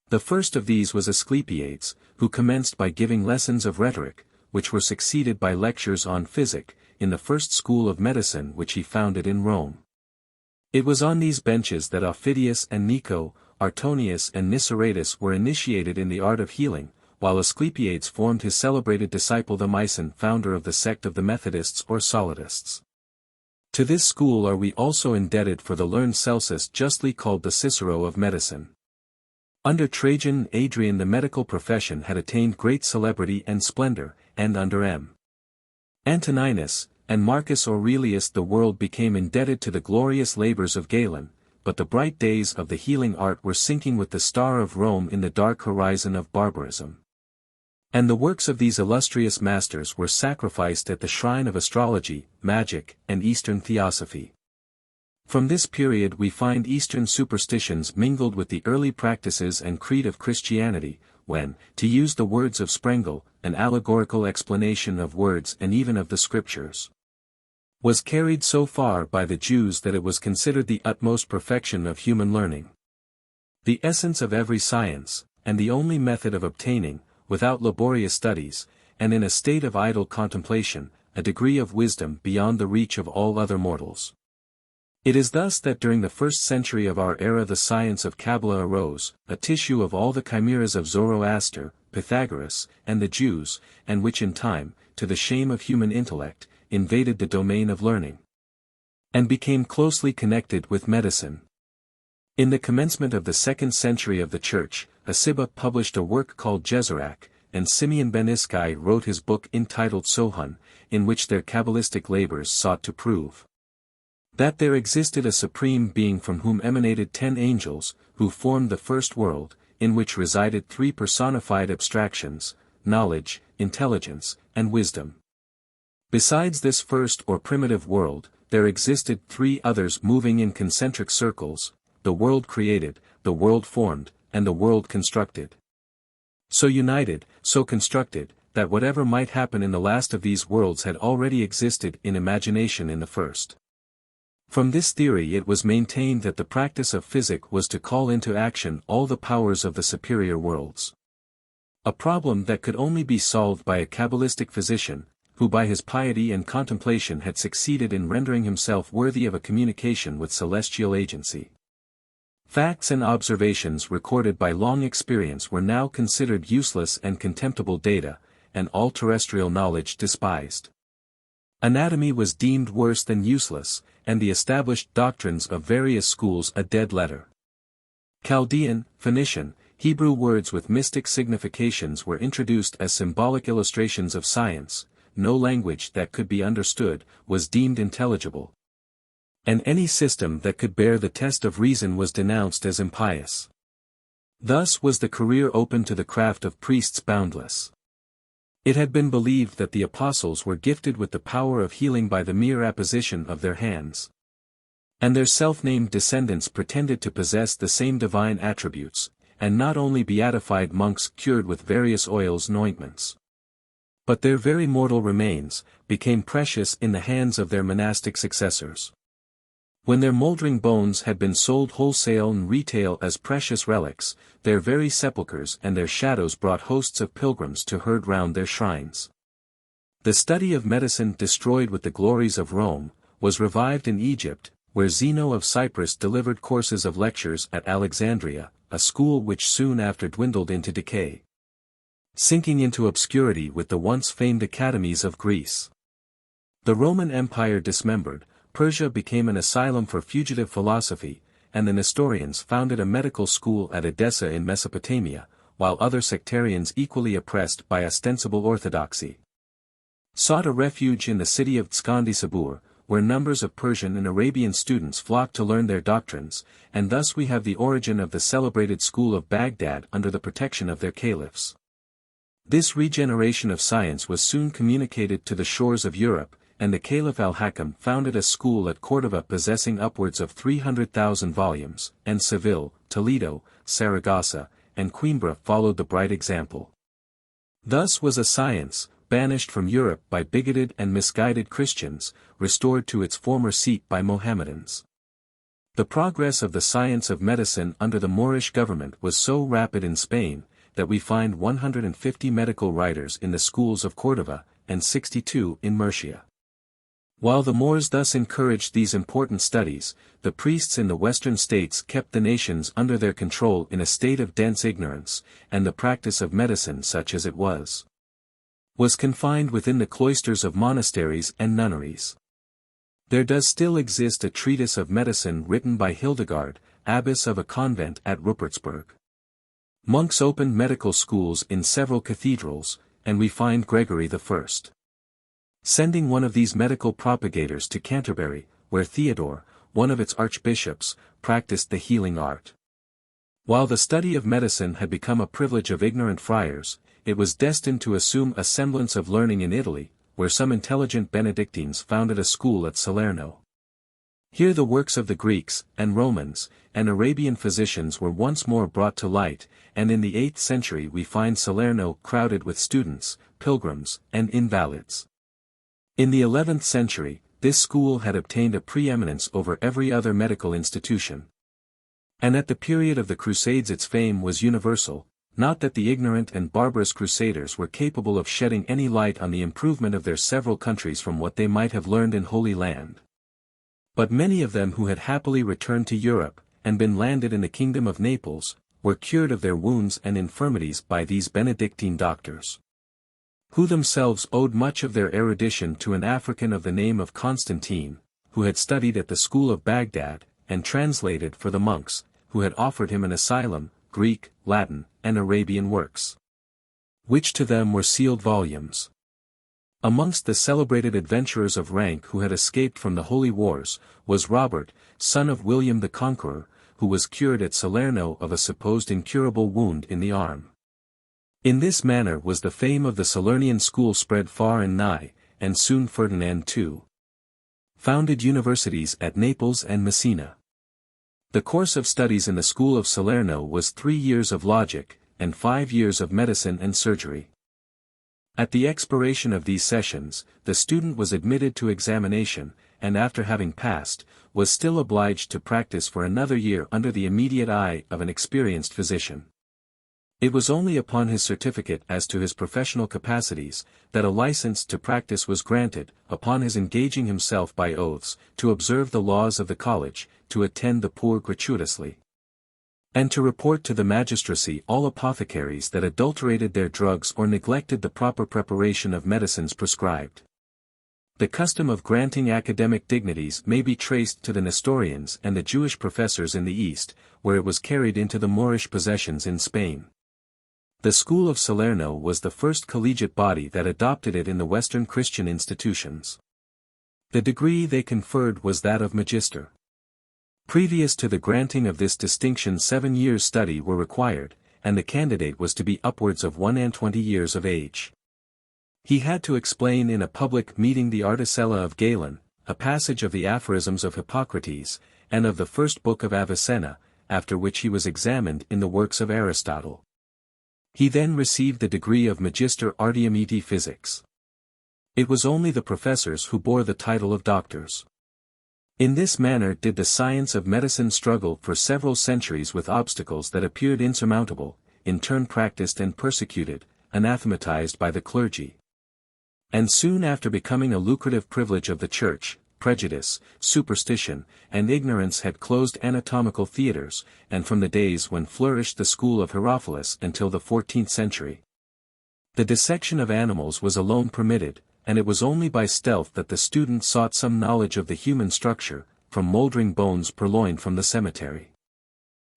The first of these was Asclepiades, who commenced by giving lessons of rhetoric, which were succeeded by lectures on physic, in the first school of medicine which he founded in Rome. It was on these benches that Aufidius and Nico, Artonius and Niceratus were initiated in the art of healing, while Asclepiades formed his celebrated disciple the Myson, founder of the sect of the Methodists or Solidists. To this school are we also indebted for the learned Celsus, justly called the Cicero of medicine. Under Trajan and Adrian the medical profession had attained great celebrity and splendor, and under M. Antoninus and Marcus Aurelius the world became indebted to the glorious labors of Galen, but the bright days of the healing art were sinking with the star of Rome in the dark horizon of barbarism. And the works of these illustrious masters were sacrificed at the shrine of astrology, magic, and Eastern theosophy. From this period we find Eastern superstitions mingled with the early practices and creed of Christianity, when, to use the words of Sprengel, an allegorical explanation of words and even of the Scriptures was carried so far by the Jews that it was considered the utmost perfection of human learning. The essence of every science, and the only method of obtaining, without laborious studies, and in a state of idle contemplation, a degree of wisdom beyond the reach of all other mortals. It is thus that during the 1st century of our era the science of Kabbalah arose, a tissue of all the chimeras of Zoroaster, Pythagoras, and the Jews, and which in time, to the shame of human intellect, invaded the domain of learning, and became closely connected with medicine. In the commencement of the 2nd century of the Church, Asibba published a work called Jezerac, and Simeon ben Iskai wrote his book entitled Sohun, in which their Kabbalistic labors sought to prove that there existed a supreme being from whom emanated 10 angels, who formed the first world, in which resided 3 personified abstractions, knowledge, intelligence, and wisdom. Besides this first or primitive world, there existed 3 others moving in concentric circles, the world created, the world formed, and the world constructed. So united, so constructed, that whatever might happen in the last of these worlds had already existed in imagination in the first. From this theory it was maintained that the practice of physic was to call into action all the powers of the superior worlds. A problem that could only be solved by a Kabbalistic physician, who by his piety and contemplation had succeeded in rendering himself worthy of a communication with celestial agency. Facts and observations recorded by long experience were now considered useless and contemptible data, and all terrestrial knowledge despised. Anatomy was deemed worse than useless, and the established doctrines of various schools a dead letter. Chaldean, Phoenician, Hebrew words with mystic significations were introduced as symbolic illustrations of science. No language that could be understood was deemed intelligible, and any system that could bear the test of reason was denounced as impious. Thus was the career open to the craft of priests boundless. It had been believed that the apostles were gifted with the power of healing by the mere apposition of their hands. And their self-named descendants pretended to possess the same divine attributes, and not only beatified monks cured with various oils and ointments, but their very mortal remains became precious in the hands of their monastic successors. When their moldering bones had been sold wholesale and retail as precious relics, their very sepulchres and their shadows brought hosts of pilgrims to herd round their shrines. The study of medicine, destroyed with the glories of Rome, was revived in Egypt, where Zeno of Cyprus delivered courses of lectures at Alexandria, a school which soon after dwindled into decay, sinking into obscurity with the once famed academies of Greece. The Roman Empire dismembered, Persia became an asylum for fugitive philosophy, and the Nestorians founded a medical school at Edessa in Mesopotamia, while other sectarians equally oppressed by ostensible orthodoxy sought a refuge in the city of Tskandi-Sabur, where numbers of Persian and Arabian students flocked to learn their doctrines, and thus we have the origin of the celebrated school of Baghdad under the protection of their caliphs. This regeneration of science was soon communicated to the shores of Europe, and the Caliph al-Hakam founded a school at Cordova possessing upwards of 300,000 volumes, and Seville, Toledo, Saragossa, and Coimbra followed the bright example. Thus was a science, banished from Europe by bigoted and misguided Christians, restored to its former seat by Mohammedans. The progress of the science of medicine under the Moorish government was so rapid in Spain, that we find 150 medical writers in the schools of Cordova, and 62 in Murcia. While the Moors thus encouraged these important studies, the priests in the western states kept the nations under their control in a state of dense ignorance, and the practice of medicine, such as it was confined within the cloisters of monasteries and nunneries. There does still exist a treatise of medicine written by Hildegard, abbess of a convent at Rupertsberg. Monks opened medical schools in several cathedrals, and we find Gregory I sending one of these medical propagators to Canterbury, where Theodore, one of its archbishops, practiced the healing art. While the study of medicine had become a privilege of ignorant friars, it was destined to assume a semblance of learning in Italy, where some intelligent Benedictines founded a school at Salerno. Here the works of the Greeks, and Romans, and Arabian physicians were once more brought to light, and in the 8th century we find Salerno crowded with students, pilgrims, and invalids. In the 11th century, this school had obtained a preeminence over every other medical institution. And at the period of the Crusades its fame was universal, not that the ignorant and barbarous crusaders were capable of shedding any light on the improvement of their several countries from what they might have learned in Holy Land. But many of them who had happily returned to Europe, and been landed in the kingdom of Naples, were cured of their wounds and infirmities by these Benedictine doctors, who themselves owed much of their erudition to an African of the name of Constantine, who had studied at the school of Baghdad, and translated for the monks, who had offered him an asylum, Greek, Latin, and Arabian works, which to them were sealed volumes. Amongst the celebrated adventurers of rank who had escaped from the holy wars, was Robert, son of William the Conqueror, who was cured at Salerno of a supposed incurable wound in the arm. In this manner was the fame of the Salernian school spread far and nigh, and soon Ferdinand II founded universities at Naples and Messina. The course of studies in the school of Salerno was 3 years of logic, and 5 years of medicine and surgery. At the expiration of these sessions, the student was admitted to examination, and after having passed, was still obliged to practice for another year under the immediate eye of an experienced physician. It was only upon his certificate as to his professional capacities, that a license to practice was granted, upon his engaging himself by oaths, to observe the laws of the college, to attend the poor gratuitously, and to report to the magistracy all apothecaries that adulterated their drugs or neglected the proper preparation of medicines prescribed. The custom of granting academic dignities may be traced to the Nestorians and the Jewish professors in the East, where it was carried into the Moorish possessions in Spain. The school of Salerno was the first collegiate body that adopted it in the Western Christian institutions. The degree they conferred was that of magister. Previous to the granting of this distinction 7 years' study were required, and the candidate was to be upwards of 21 years of age. He had to explain in a public meeting the Articella of Galen, a passage of the aphorisms of Hippocrates, and of the first book of Avicenna, after which he was examined in the works of Aristotle. He then received the degree of Magister Artium et Physics. It was only the professors who bore the title of doctors. In this manner did the science of medicine struggle for several centuries with obstacles that appeared insurmountable, in turn practiced and persecuted, anathematized by the clergy. And soon after becoming a lucrative privilege of the Church, prejudice, superstition, and ignorance had closed anatomical theaters, and from the days when flourished the school of Herophilus until the 14th century, the dissection of animals was alone permitted, and it was only by stealth that the student sought some knowledge of the human structure, from mouldering bones purloined from the cemetery.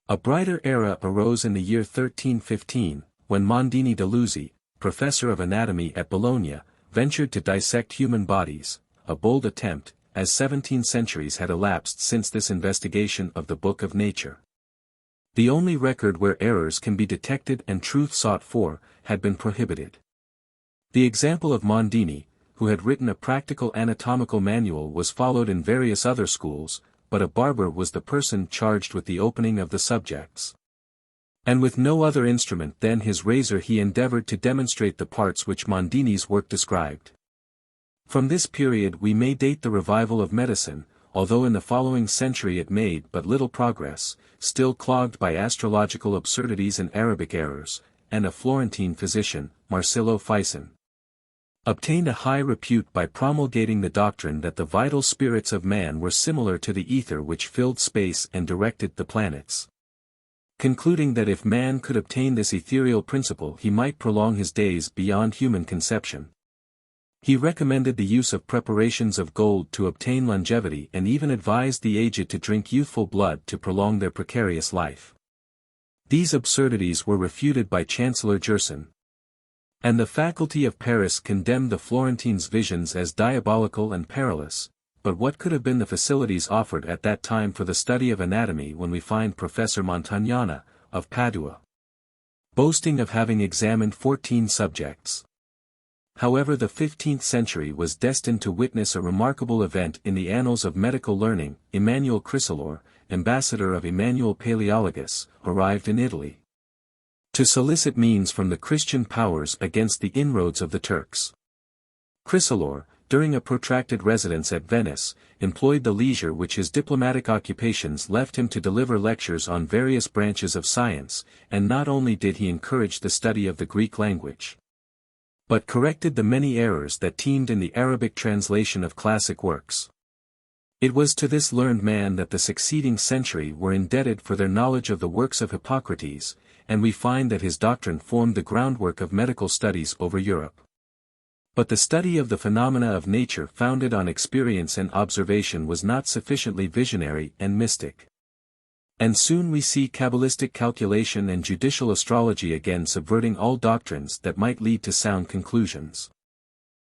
A brighter era arose in the year 1315, when Mondini de Luzzi, professor of anatomy at Bologna, ventured to dissect human bodies, a bold attempt, as 17 centuries had elapsed since this investigation of the Book of Nature. The only record where errors can be detected and truth sought for, had been prohibited. The example of Mondini, who had written a practical anatomical manual, was followed in various other schools, but a barber was the person charged with the opening of the subjects. And with no other instrument than his razor he endeavored to demonstrate the parts which Mondini's work described. From this period we may date the revival of medicine, although in the following century it made but little progress, still clogged by astrological absurdities and Arabic errors, and a Florentine physician, Marsilio Ficin, obtained a high repute by promulgating the doctrine that the vital spirits of man were similar to the ether which filled space and directed the planets. Concluding that if man could obtain this ethereal principle he might prolong his days beyond human conception. He recommended the use of preparations of gold to obtain longevity and even advised the aged to drink youthful blood to prolong their precarious life. These absurdities were refuted by Chancellor Gerson. And the faculty of Paris condemned the Florentines' visions as diabolical and perilous, but what could have been the facilities offered at that time for the study of anatomy when we find Professor Montagnana, of Padua, boasting of having examined 14 subjects. However, the 15th century was destined to witness a remarkable event in the annals of medical learning. Emmanuel Chrysalor, ambassador of Emmanuel Palaeologus, arrived in Italy to solicit means from the Christian powers against the inroads of the Turks. Chrysalor, during a protracted residence at Venice, employed the leisure which his diplomatic occupations left him to deliver lectures on various branches of science, and not only did he encourage the study of the Greek language, but corrected the many errors that teemed in the Arabic translation of classic works. It was to this learned man that the succeeding century were indebted for their knowledge of the works of Hippocrates, and we find that his doctrine formed the groundwork of medical studies over Europe. But the study of the phenomena of nature founded on experience and observation was not sufficiently visionary and mystic. And soon we see Kabbalistic calculation and judicial astrology again subverting all doctrines that might lead to sound conclusions.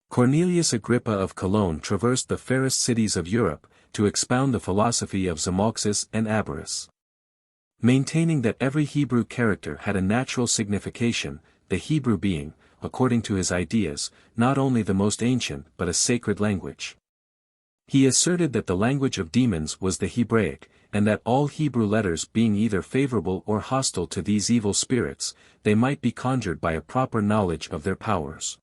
Cornelius Agrippa of Cologne traversed the fairest cities of Europe, to expound the philosophy of Zamaxis and Abaris. Maintaining that every Hebrew character had a natural signification, the Hebrew being, according to his ideas, not only the most ancient but a sacred language. He asserted that the language of demons was the Hebraic, and that all Hebrew letters being either favorable or hostile to these evil spirits, they might be conjured by a proper knowledge of their powers.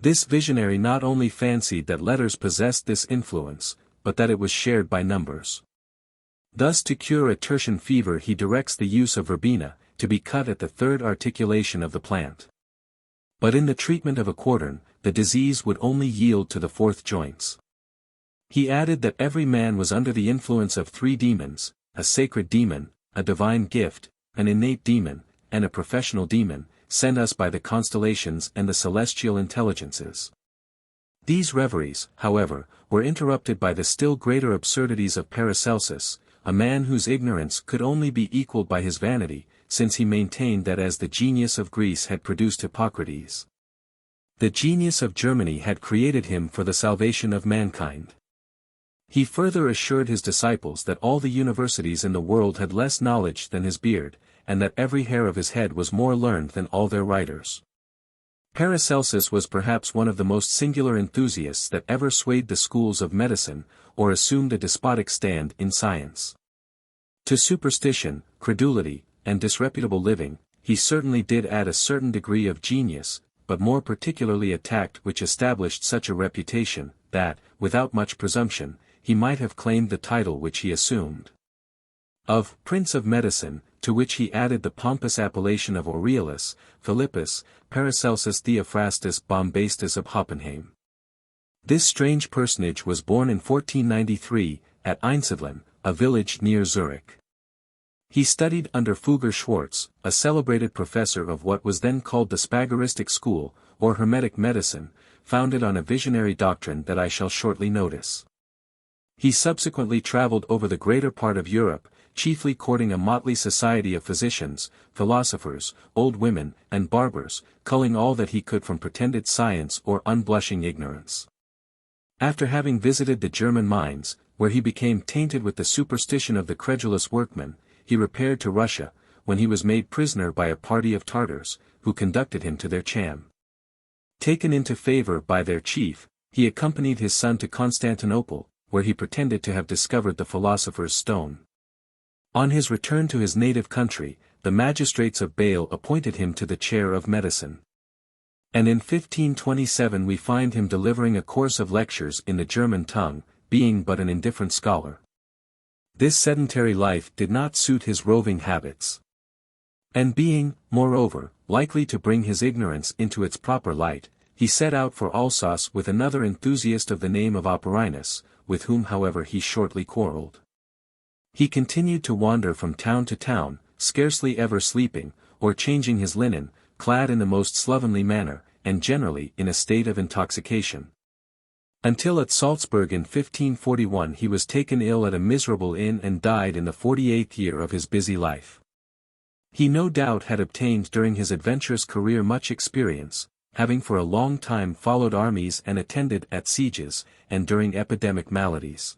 This visionary not only fancied that letters possessed this influence, but that it was shared by numbers. Thus to cure a tertian fever he directs the use of verbena, to be cut at the third articulation of the plant. But in the treatment of a quartern, the disease would only yield to the fourth joints. He added that every man was under the influence of 3 demons, a sacred demon, a divine gift, an innate demon, and a professional demon, sent us by the constellations and the celestial intelligences. These reveries, however, were interrupted by the still greater absurdities of Paracelsus, a man whose ignorance could only be equaled by his vanity, since he maintained that as the genius of Greece had produced Hippocrates, the genius of Germany had created him for the salvation of mankind. He further assured his disciples that all the universities in the world had less knowledge than his beard, and that every hair of his head was more learned than all their writers. Paracelsus was perhaps one of the most singular enthusiasts that ever swayed the schools of medicine, or assumed a despotic stand in science. To superstition, credulity, and disreputable living, he certainly did add a certain degree of genius, but more particularly a tact which established such a reputation, that, without much presumption, he might have claimed the title which he assumed, of Prince of Medicine, to which he added the pompous appellation of Aurelius, Philippus, Paracelsus Theophrastus Bombastus of Hoppenheim. This strange personage was born in 1493, at Einsiedeln, a village near Zurich. He studied under Fugger Schwarz, a celebrated professor of what was then called the Spagyristic school, or Hermetic medicine, founded on a visionary doctrine that I shall shortly notice. He subsequently traveled over the greater part of Europe, chiefly courting a motley society of physicians, philosophers, old women, and barbers, culling all that he could from pretended science or unblushing ignorance. After having visited the German mines, where he became tainted with the superstition of the credulous workmen, he repaired to Russia, when he was made prisoner by a party of Tartars, who conducted him to their Cham. Taken into favor by their chief, he accompanied his son to Constantinople, where he pretended to have discovered the philosopher's stone. On his return to his native country, the magistrates of Bale appointed him to the chair of medicine. And in 1527 we find him delivering a course of lectures in the German tongue, being but an indifferent scholar. This sedentary life did not suit his roving habits. And being, moreover, likely to bring his ignorance into its proper light, he set out for Alsace with another enthusiast of the name of Operinus, with whom however he shortly quarrelled. He continued to wander from town to town, scarcely ever sleeping, or changing his linen, clad in the most slovenly manner, and generally in a state of intoxication. Until at Salzburg in 1541 he was taken ill at a miserable inn and died in the 48th year of his busy life. He no doubt had obtained during his adventurous career much experience, having for a long time followed armies and attended at sieges, and during epidemic maladies.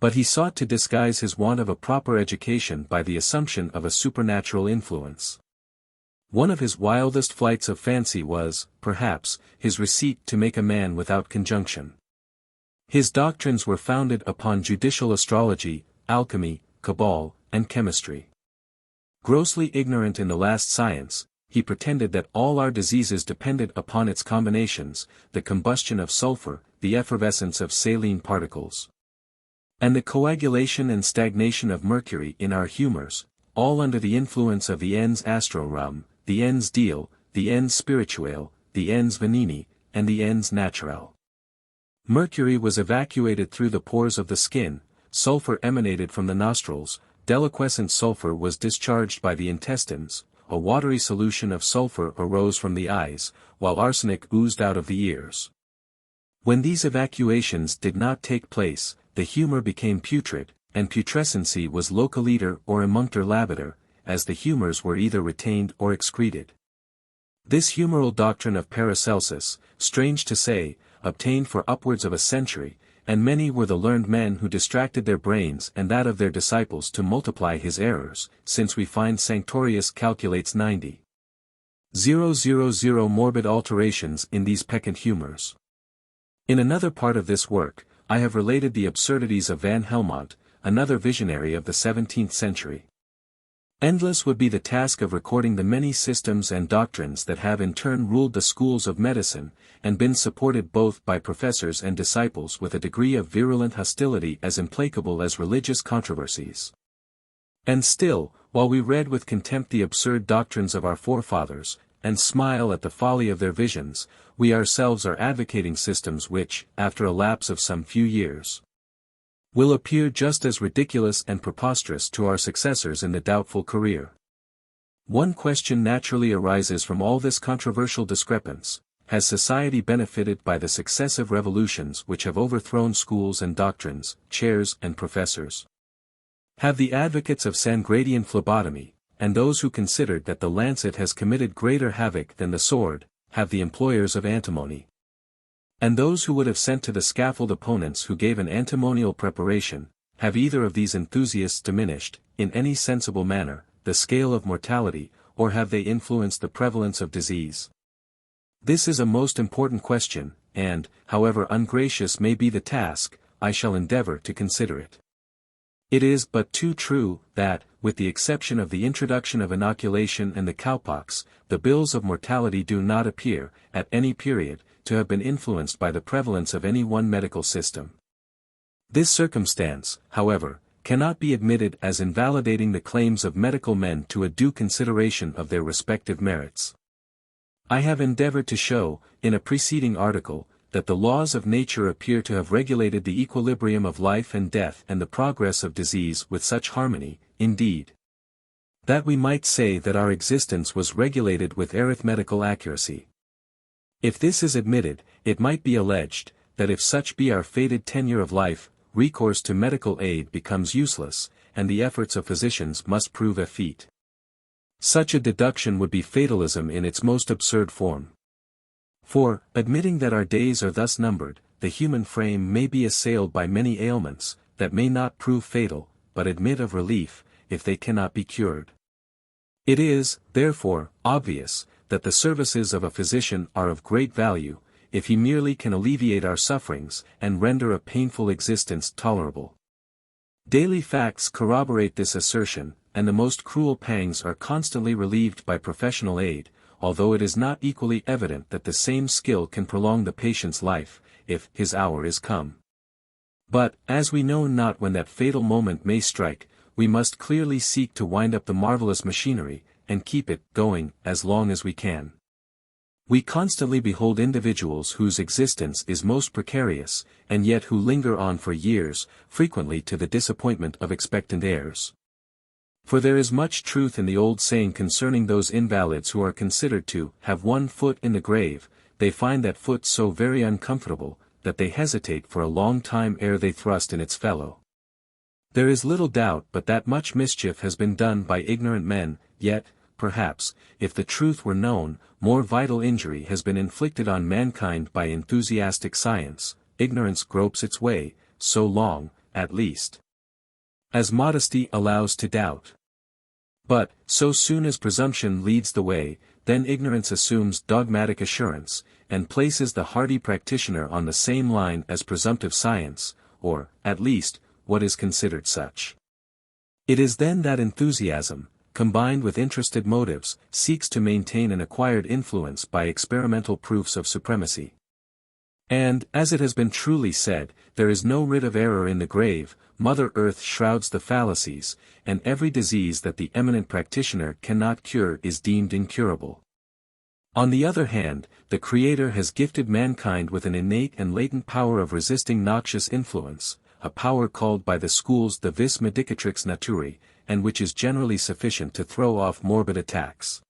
But he sought to disguise his want of a proper education by the assumption of a supernatural influence. One of his wildest flights of fancy was, perhaps, his receipt to make a man without conjunction. His doctrines were founded upon judicial astrology, alchemy, cabal, and chemistry. Grossly ignorant in the last science, he pretended that all our diseases depended upon its combinations, the combustion of sulfur, the effervescence of saline particles, and the coagulation and stagnation of mercury in our humors, all under the influence of the ens astrorum, the ens deal, the ens spirituale, the ens veneni, and the ens naturale. Mercury was evacuated through the pores of the skin, sulfur emanated from the nostrils, deliquescent sulfur was discharged by the intestines, a watery solution of sulfur arose from the eyes, while arsenic oozed out of the ears. When these evacuations did not take place, the humor became putrid, and putrescency was locoliter or emunctor labitur, as the humors were either retained or excreted. This humoral doctrine of Paracelsus, strange to say, obtained for upwards of a century, and many were the learned men who distracted their brains and that of their disciples to multiply his errors, since we find Sanctorius calculates 90,000 morbid alterations in these peccant humors. In another part of this work, I have related the absurdities of Van Helmont, another visionary of the 17th century. Endless would be the task of recording the many systems and doctrines that have in turn ruled the schools of medicine, and been supported both by professors and disciples with a degree of virulent hostility as implacable as religious controversies. And still, while we read with contempt the absurd doctrines of our forefathers, and smile at the folly of their visions, we ourselves are advocating systems which, after a lapse of some few years, will appear just as ridiculous and preposterous to our successors in the doubtful career. One question naturally arises from all this controversial discrepance: has society benefited by the successive revolutions which have overthrown schools and doctrines, chairs and professors? Have the advocates of Sangradian phlebotomy, and those who considered that the lancet has committed greater havoc than the sword, have the employers of antimony, and those who would have sent to the scaffold opponents who gave an antimonial preparation, have either of these enthusiasts diminished, in any sensible manner, the scale of mortality, or have they influenced the prevalence of disease? This is a most important question, and, however ungracious may be the task, I shall endeavor to consider it. It is but too true, that, with the exception of the introduction of inoculation and the cowpox, the bills of mortality do not appear, at any period, to have been influenced by the prevalence of any one medical system. This circumstance, however, cannot be admitted as invalidating the claims of medical men to a due consideration of their respective merits. I have endeavored to show, in a preceding article, that the laws of nature appear to have regulated the equilibrium of life and death and the progress of disease with such harmony, indeed, that we might say that our existence was regulated with arithmetical accuracy. If this is admitted, it might be alleged, that if such be our fated tenure of life, recourse to medical aid becomes useless, and the efforts of physicians must prove effete. Such a deduction would be fatalism in its most absurd form. For, admitting that our days are thus numbered, the human frame may be assailed by many ailments, that may not prove fatal, but admit of relief, if they cannot be cured. It is, therefore, obvious, that the services of a physician are of great value, if he merely can alleviate our sufferings, and render a painful existence tolerable. Daily facts corroborate this assertion, and the most cruel pangs are constantly relieved by professional aid, although it is not equally evident that the same skill can prolong the patient's life, if his hour is come. But, as we know not when that fatal moment may strike, we must clearly seek to wind up the marvelous machinery, and keep it going as long as we can. We constantly behold individuals whose existence is most precarious, and yet who linger on for years, frequently to the disappointment of expectant heirs. For there is much truth in the old saying concerning those invalids who are considered to have one foot in the grave. They find that foot so very uncomfortable, that they hesitate for a long time ere they thrust in its fellow. There is little doubt but that much mischief has been done by ignorant men, yet, perhaps, if the truth were known, more vital injury has been inflicted on mankind by enthusiastic science. Ignorance gropes its way, so long, at least, as modesty allows to doubt. But, so soon as presumption leads the way, then ignorance assumes dogmatic assurance, and places the hardy practitioner on the same line as presumptive science, or, at least, what is considered such. It is then that enthusiasm, combined with interested motives, seeks to maintain an acquired influence by experimental proofs of supremacy. And, as it has been truly said, there is no writ of error in the grave. Mother Earth shrouds the fallacies, and every disease that the eminent practitioner cannot cure is deemed incurable. On the other hand, the Creator has gifted mankind with an innate and latent power of resisting noxious influence, a power called by the schools the vis medicatrix naturae, and which is generally sufficient to throw off morbid attacks.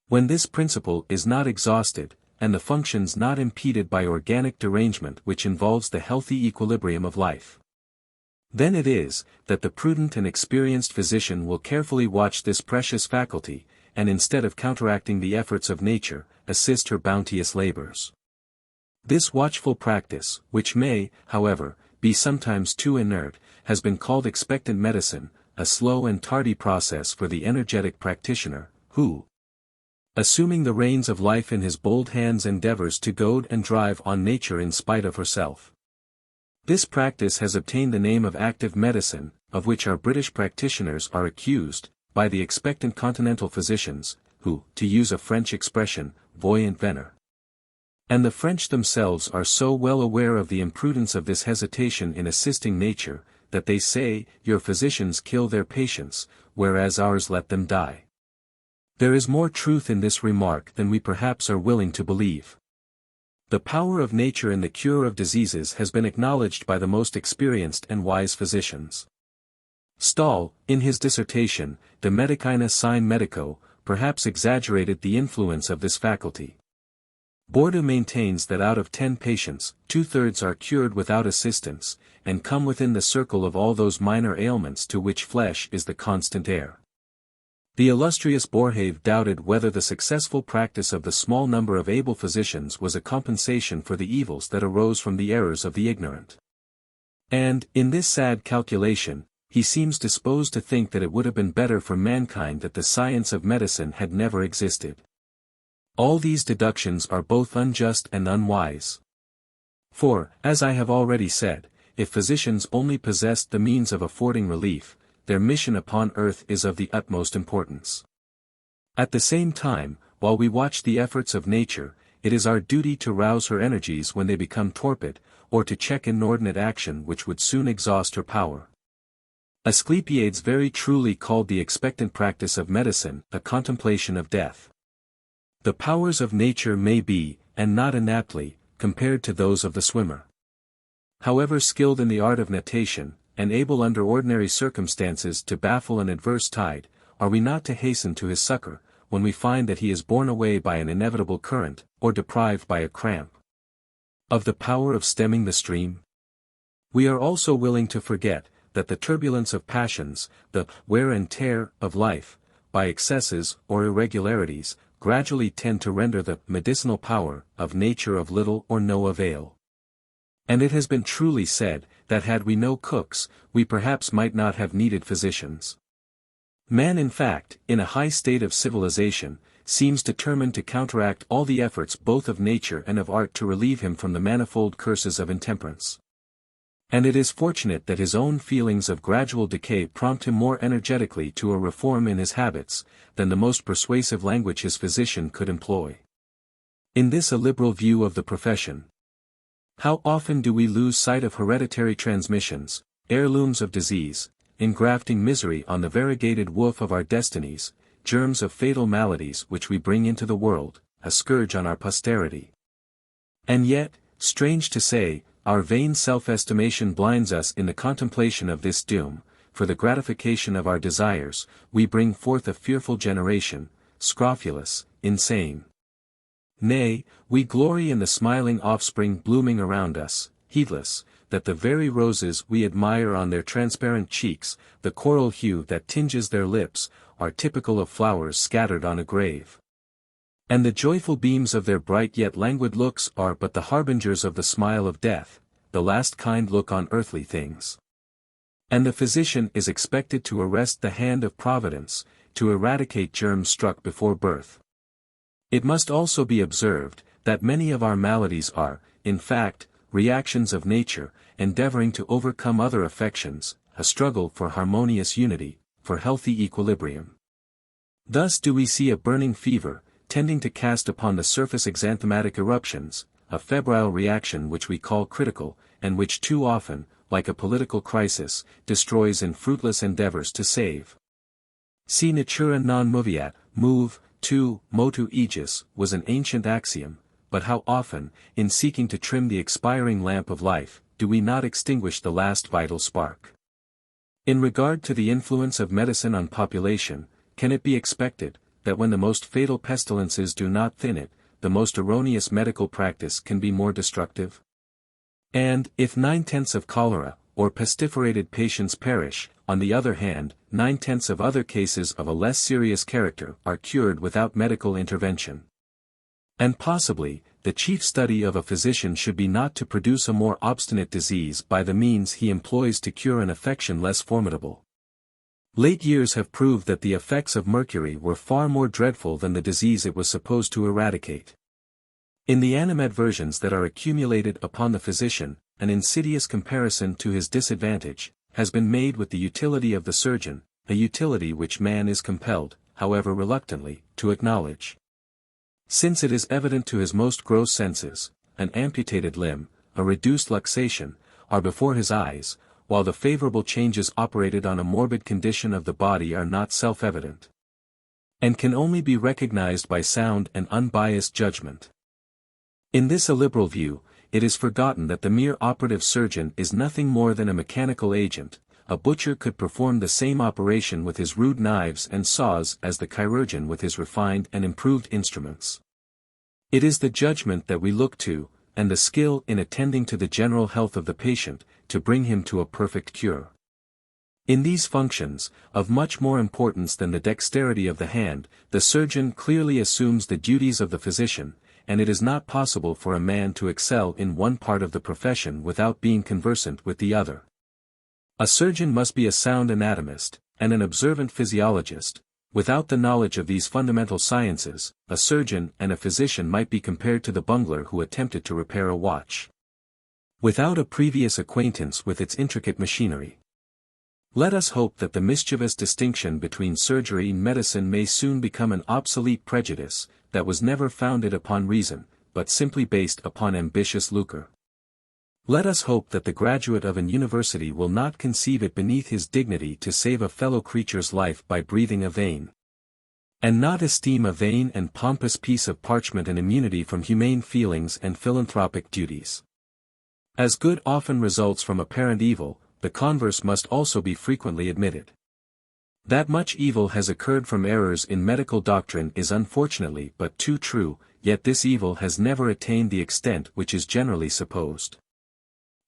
When this principle is not exhausted, and the functions not impeded by organic derangement which involves the healthy equilibrium of life, then it is, that the prudent and experienced physician will carefully watch this precious faculty, and instead of counteracting the efforts of nature, assist her bounteous labors. This watchful practice, which may, however, be sometimes too inert, has been called expectant medicine, a slow and tardy process for the energetic practitioner, who, assuming the reins of life in his bold hands, endeavors to goad and drive on nature in spite of herself. This practice has obtained the name of active medicine, of which our British practitioners are accused, by the expectant continental physicians, who, to use a French expression, voyant venir. And the French themselves are so well aware of the imprudence of this hesitation in assisting nature, that they say, your physicians kill their patients, whereas ours let them die. There is more truth in this remark than we perhaps are willing to believe. The power of nature in the cure of diseases has been acknowledged by the most experienced and wise physicians. Stahl, in his dissertation, De Medicina Sine Medico, perhaps exaggerated the influence of this faculty. Borda maintains that out of 10 patients, 2/3 are cured without assistance, and come within the circle of all those minor ailments to which flesh is the constant heir. The illustrious Boerhaave doubted whether the successful practice of the small number of able physicians was a compensation for the evils that arose from the errors of the ignorant. And, in this sad calculation, he seems disposed to think that it would have been better for mankind that the science of medicine had never existed. All these deductions are both unjust and unwise. For, as I have already said, if physicians only possessed the means of affording relief, their mission upon earth is of the utmost importance. At the same time, while we watch the efforts of nature, it is our duty to rouse her energies when they become torpid, or to check inordinate action which would soon exhaust her power. Asclepiades very truly called the expectant practice of medicine a contemplation of death. The powers of nature may be, and not inaptly, compared to those of the swimmer. However skilled in the art of natation, and able under ordinary circumstances to baffle an adverse tide, are we not to hasten to his succor, when we find that he is borne away by an inevitable current, or deprived by a cramp of the power of stemming the stream? We are also willing to forget, that the turbulence of passions, the wear and tear of life, by excesses or irregularities, gradually tend to render the medicinal power of nature of little or no avail. And it has been truly said, that had we no cooks, we perhaps might not have needed physicians. Man in fact, in a high state of civilization, seems determined to counteract all the efforts both of nature and of art to relieve him from the manifold curses of intemperance. And it is fortunate that his own feelings of gradual decay prompt him more energetically to a reform in his habits, than the most persuasive language his physician could employ. In this a liberal view of the profession, how often do we lose sight of hereditary transmissions, heirlooms of disease, engrafting misery on the variegated woof of our destinies, germs of fatal maladies which we bring into the world, a scourge on our posterity. And yet, strange to say, our vain self-estimation blinds us in the contemplation of this doom. For the gratification of our desires, we bring forth a fearful generation, scrofulous, insane. Nay, we glory in the smiling offspring blooming around us, heedless, that the very roses we admire on their transparent cheeks, the coral hue that tinges their lips, are typical of flowers scattered on a grave. And the joyful beams of their bright yet languid looks are but the harbingers of the smile of death, the last kind look on earthly things. And the physician is expected to arrest the hand of Providence, to eradicate germs struck before birth. It must also be observed, that many of our maladies are, in fact, reactions of nature, endeavoring to overcome other affections, a struggle for harmonious unity, for healthy equilibrium. Thus do we see a burning fever, tending to cast upon the surface exanthematic eruptions, a febrile reaction which we call critical, and which too often, like a political crisis, destroys in fruitless endeavors to save. Si natura non moveat, move, tu, motu aegis, was an ancient axiom, but how often, in seeking to trim the expiring lamp of life, do we not extinguish the last vital spark? In regard to the influence of medicine on population, can it be expected, that when the most fatal pestilences do not thin it, the most erroneous medical practice can be more destructive? And, if 9/10 of cholera, or pestiferated patients perish, on the other hand, 9/10 of other cases of a less serious character are cured without medical intervention. And possibly, the chief study of a physician should be not to produce a more obstinate disease by the means he employs to cure an affection less formidable. Late years have proved that the effects of mercury were far more dreadful than the disease it was supposed to eradicate. In the animadversions that are accumulated upon the physician, an insidious comparison to his disadvantage has been made with the utility of the surgeon, a utility which man is compelled, however reluctantly, to acknowledge. Since it is evident to his most gross senses, an amputated limb, a reduced luxation, are before his eyes, while the favorable changes operated on a morbid condition of the body are not self-evident, and can only be recognized by sound and unbiased judgment. In this illiberal view, it is forgotten that the mere operative surgeon is nothing more than a mechanical agent. A butcher could perform the same operation with his rude knives and saws as the chirurgeon with his refined and improved instruments. It is the judgment that we look to, and the skill in attending to the general health of the patient, to bring him to a perfect cure. In these functions, of much more importance than the dexterity of the hand, the surgeon clearly assumes the duties of the physician, and it is not possible for a man to excel in one part of the profession without being conversant with the other. A surgeon must be a sound anatomist, and an observant physiologist. Without the knowledge of these fundamental sciences, a surgeon and a physician might be compared to the bungler who attempted to repair a watch, without a previous acquaintance with its intricate machinery. Let us hope that the mischievous distinction between surgery and medicine may soon become an obsolete prejudice, that was never founded upon reason, but simply based upon ambitious lucre. Let us hope that the graduate of an university will not conceive it beneath his dignity to save a fellow creature's life by breathing a vein, and not esteem a vain and pompous piece of parchment an immunity from humane feelings and philanthropic duties. As good often results from apparent evil, the converse must also be frequently admitted. That much evil has occurred from errors in medical doctrine is unfortunately but too true, yet this evil has never attained the extent which is generally supposed.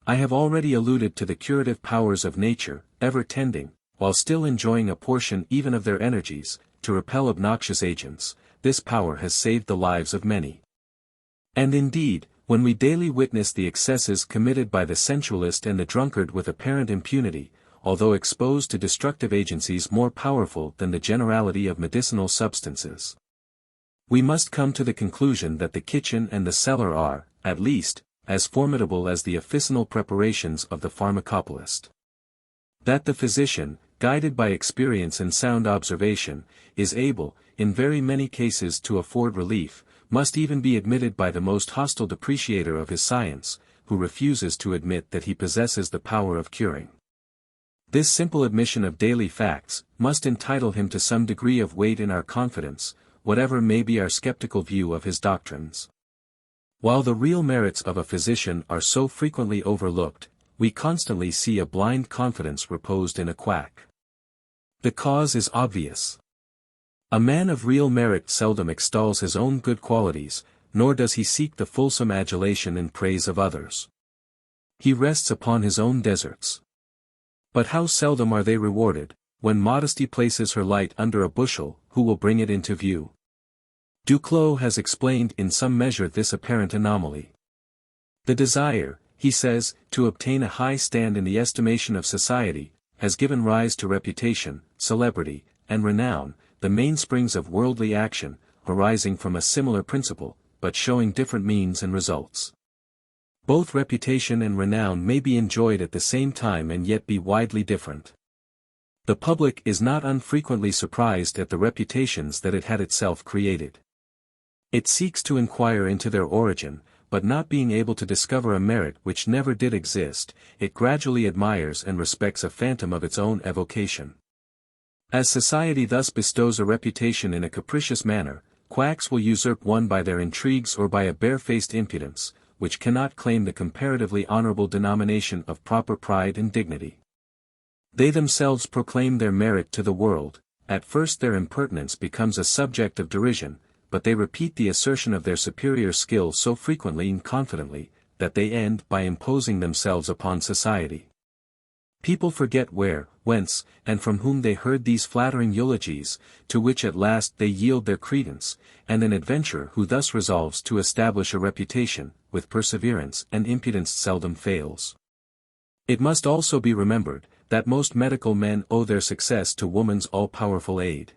I have already alluded to the curative powers of nature, ever tending, while still enjoying a portion even of their energies, to repel obnoxious agents. This power has saved the lives of many. And indeed, when we daily witness the excesses committed by the sensualist and the drunkard with apparent impunity, although exposed to destructive agencies more powerful than the generality of medicinal substances, we must come to the conclusion that the kitchen and the cellar are, at least, as formidable as the officinal preparations of the pharmacopolist. That the physician, guided by experience and sound observation, is able, in very many cases to afford relief, must even be admitted by the most hostile depreciator of his science, who refuses to admit that he possesses the power of curing. This simple admission of daily facts, must entitle him to some degree of weight in our confidence, whatever may be our skeptical view of his doctrines. While the real merits of a physician are so frequently overlooked, we constantly see a blind confidence reposed in a quack. The cause is obvious. A man of real merit seldom extols his own good qualities, nor does he seek the fulsome adulation and praise of others. He rests upon his own deserts. But how seldom are they rewarded, when modesty places her light under a bushel, who will bring it into view? Duclos has explained in some measure this apparent anomaly. The desire, he says, to obtain a high stand in the estimation of society, has given rise to reputation, celebrity, and renown, the mainsprings of worldly action, arising from a similar principle, but showing different means and results. Both reputation and renown may be enjoyed at the same time and yet be widely different. The public is not unfrequently surprised at the reputations that it had itself created. It seeks to inquire into their origin, but not being able to discover a merit which never did exist, it gradually admires and respects a phantom of its own evocation. As society thus bestows a reputation in a capricious manner, quacks will usurp one by their intrigues or by a barefaced impudence, which cannot claim the comparatively honorable denomination of proper pride and dignity. They themselves proclaim their merit to the world. At first their impertinence becomes a subject of derision, but they repeat the assertion of their superior skill so frequently and confidently, that they end by imposing themselves upon society. People forget where, whence, and from whom they heard these flattering eulogies, to which at last they yield their credence, and an adventurer who thus resolves to establish a reputation, with perseverance and impudence seldom fails. It must also be remembered, that most medical men owe their success to woman's all-powerful aid.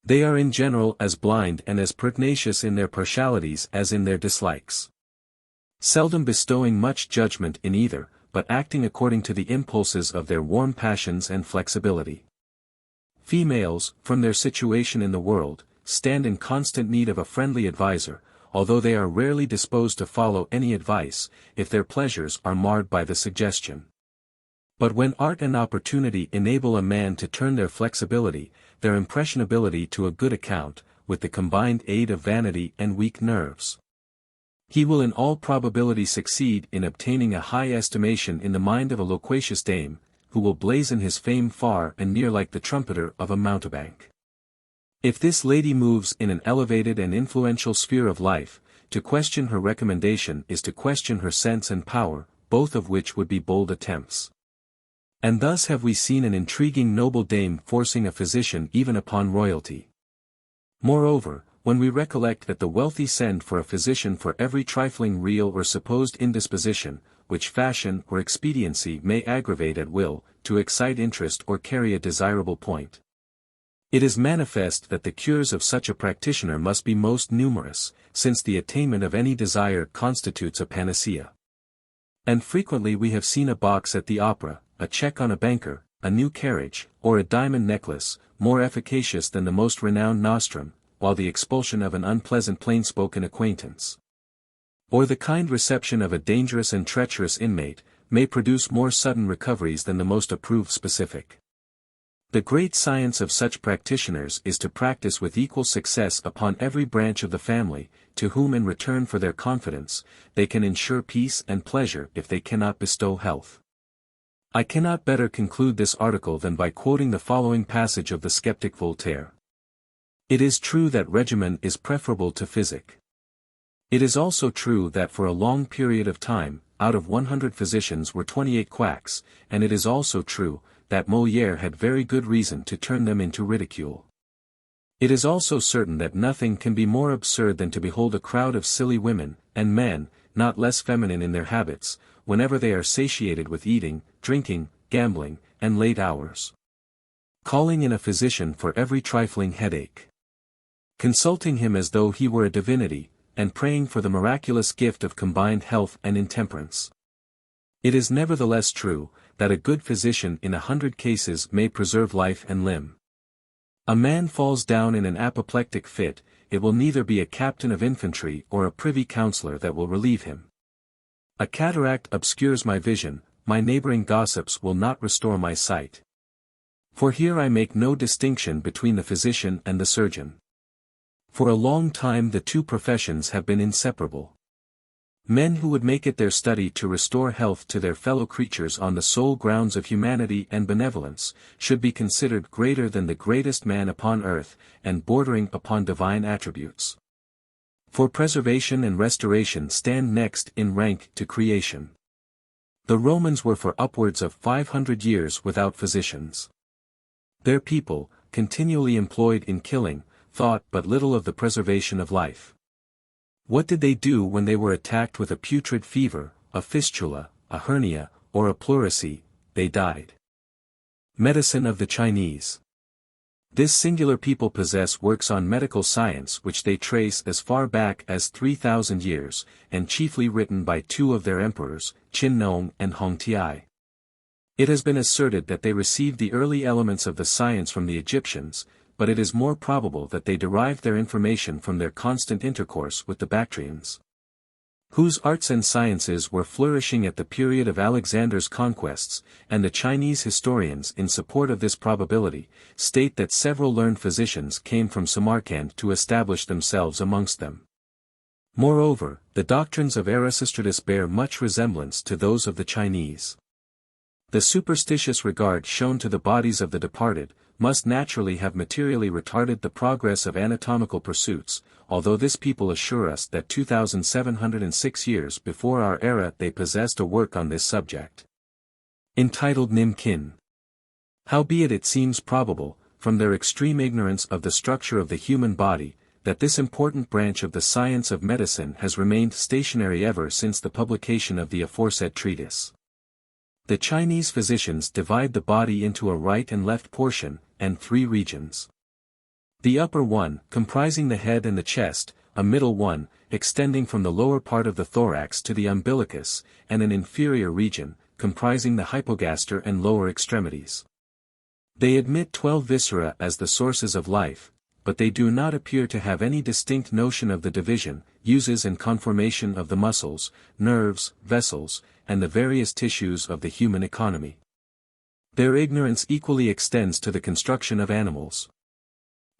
They are in general as blind and as pertinacious in their partialities as in their dislikes. Seldom bestowing much judgment in either, but acting according to the impulses of their warm passions and flexibility. Females, from their situation in the world, stand in constant need of a friendly adviser, although they are rarely disposed to follow any advice, if their pleasures are marred by the suggestion. But when art and opportunity enable a man to turn their flexibility, their impressionability to a good account, with the combined aid of vanity and weak nerves, he will in all probability succeed in obtaining a high estimation in the mind of a loquacious dame, who will blazon his fame far and near like the trumpeter of a mountebank. If this lady moves in an elevated and influential sphere of life, to question her recommendation is to question her sense and power, both of which would be bold attempts. And thus have we seen an intriguing noble dame forcing a physician even upon royalty. Moreover, when we recollect that the wealthy send for a physician for every trifling real or supposed indisposition, which fashion or expediency may aggravate at will, to excite interest or carry a desirable point, it is manifest that the cures of such a practitioner must be most numerous, since the attainment of any desire constitutes a panacea. And frequently we have seen a box at the opera, a check on a banker, a new carriage, or a diamond necklace, more efficacious than the most renowned nostrum, while the expulsion of an unpleasant plain-spoken acquaintance, or the kind reception of a dangerous and treacherous inmate, may produce more sudden recoveries than the most approved specific. The great science of such practitioners is to practice with equal success upon every branch of the family, to whom in return for their confidence, they can ensure peace and pleasure if they cannot bestow health. I cannot better conclude this article than by quoting the following passage of the skeptic Voltaire. It is true that regimen is preferable to physic. It is also true that for a long period of time, out of 100 physicians were 28 quacks, and it is also true, that Molière had very good reason to turn them into ridicule. It is also certain that nothing can be more absurd than to behold a crowd of silly women, and men, not less feminine in their habits, whenever they are satiated with eating, drinking, gambling, and late hours, calling in a physician for every trifling headache, consulting him as though he were a divinity, and praying for the miraculous gift of combined health and intemperance. It is nevertheless true, that a good physician in 100 cases may preserve life and limb. A man falls down in an apoplectic fit, it will neither be a captain of infantry or a privy councillor that will relieve him. A cataract obscures my vision, my neighboring gossips will not restore my sight. For here I make no distinction between the physician and the surgeon. For a long time the two professions have been inseparable. Men who would make it their study to restore health to their fellow creatures on the sole grounds of humanity and benevolence, should be considered greater than the greatest man upon earth, and bordering upon divine attributes. For preservation and restoration stand next in rank to creation. The Romans were for upwards of 500 years without physicians. Their people, continually employed in killing, thought but little of the preservation of life. What did they do when they were attacked with a putrid fever, a fistula, a hernia, or a pleurisy? They died. Medicine of the Chinese. This singular people possess works on medical science which they trace as far back as 3,000 years, and chiefly written by two of their emperors, Qin Nong and Hong Tiai. It has been asserted that they received the early elements of the science from the Egyptians, but it is more probable that they derived their information from their constant intercourse with the Bactrians, whose arts and sciences were flourishing at the period of Alexander's conquests, and the Chinese historians in support of this probability, state that several learned physicians came from Samarkand to establish themselves amongst them. Moreover, the doctrines of Erasistratus bear much resemblance to those of the Chinese. The superstitious regard shown to the bodies of the departed, must naturally have materially retarded the progress of anatomical pursuits, although this people assure us that 2,706 years before our era they possessed a work on this subject, entitled Nim Kin. Howbeit it seems probable, from their extreme ignorance of the structure of the human body, that this important branch of the science of medicine has remained stationary ever since the publication of the aforesaid treatise. The Chinese physicians divide the body into a right and left portion, and three regions. The upper one, comprising the head and the chest, a middle one, extending from the lower part of the thorax to the umbilicus, and an inferior region, comprising the hypogaster and lower extremities. They admit 12 viscera as the sources of life, but they do not appear to have any distinct notion of the division, uses and conformation of the muscles, nerves, vessels, and the various tissues of the human economy. Their ignorance equally extends to the construction of animals.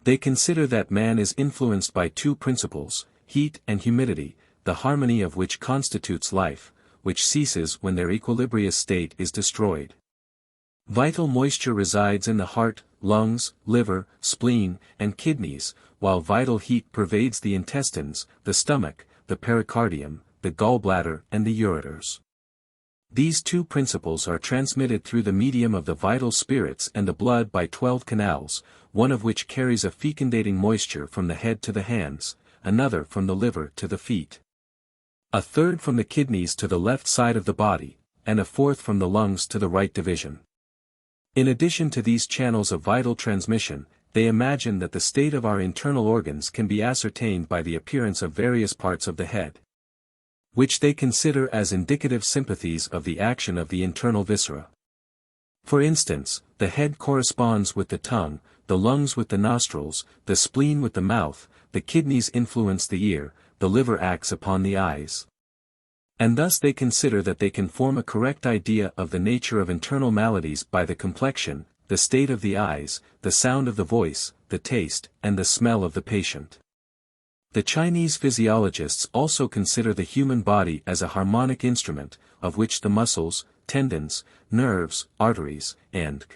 They consider that man is influenced by two principles, heat and humidity, the harmony of which constitutes life, which ceases when their equilibrious state is destroyed. Vital moisture resides in the heart, lungs, liver, spleen, and kidneys, while vital heat pervades the intestines, the stomach, the pericardium, the gallbladder and the ureters. These two principles are transmitted through the medium of the vital spirits and the blood by 12 canals, one of which carries a fecundating moisture from the head to the hands, another from the liver to the feet, a third from the kidneys to the left side of the body, and a fourth from the lungs to the right division. In addition to these channels of vital transmission, they imagine that the state of our internal organs can be ascertained by the appearance of various parts of the head, which they consider as indicative sympathies of the action of the internal viscera. For instance, the head corresponds with the tongue, the lungs with the nostrils, the spleen with the mouth, the kidneys influence the ear, the liver acts upon the eyes. And thus they consider that they can form a correct idea of the nature of internal maladies by the complexion, the state of the eyes, the sound of the voice, the taste, and the smell of the patient. The Chinese physiologists also consider the human body as a harmonic instrument, of which the muscles, tendons, nerves, arteries, and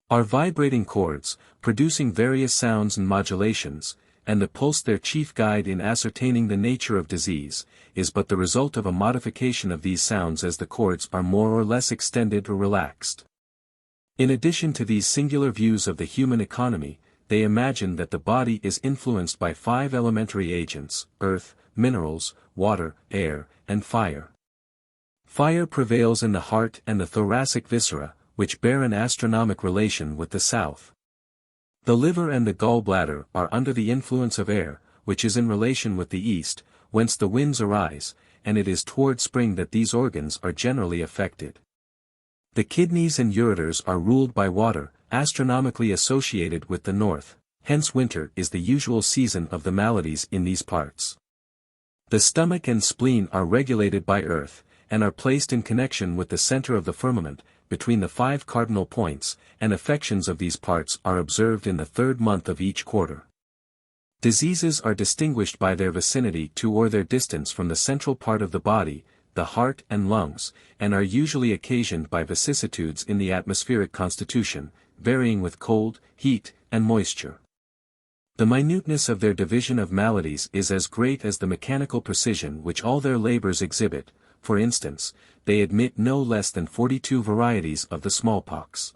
are vibrating chords, producing various sounds and modulations, and the pulse their chief guide in ascertaining the nature of disease, is but the result of a modification of these sounds as the chords are more or less extended or relaxed. In addition to these singular views of the human economy, they imagine that the body is influenced by 5 elementary agents, earth, minerals, water, air, and fire. Fire prevails in the heart and the thoracic viscera, which bear an astronomic relation with the south. The liver and the gallbladder are under the influence of air, which is in relation with the east, whence the winds arise, and it is toward spring that these organs are generally affected. The kidneys and ureters are ruled by water, astronomically associated with the north, hence winter is the usual season of the maladies in these parts. The stomach and spleen are regulated by earth, and are placed in connection with the center of the firmament, between the 5 cardinal points, and affections of these parts are observed in the 3rd month of each quarter. Diseases are distinguished by their vicinity to or their distance from the central part of the body, the heart and lungs, and are usually occasioned by vicissitudes in the atmospheric constitution, varying with cold, heat, and moisture. The minuteness of their division of maladies is as great as the mechanical precision which all their labors exhibit. For instance, they admit no less than 42 varieties of the smallpox.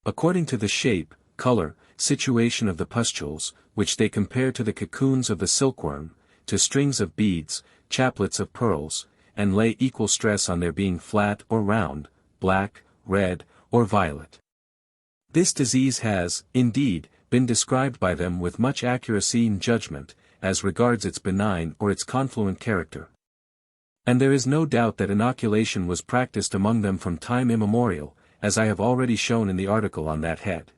According to the shape, color, situation of the pustules, which they compare to the cocoons of the silkworm, to strings of beads, chaplets of pearls, and lay equal stress on their being flat or round, black, red, or violet. This disease has, indeed, been described by them with much accuracy and judgment, as regards its benign or its confluent character. And there is no doubt that inoculation was practiced among them from time immemorial, as I have already shown in the article on that head.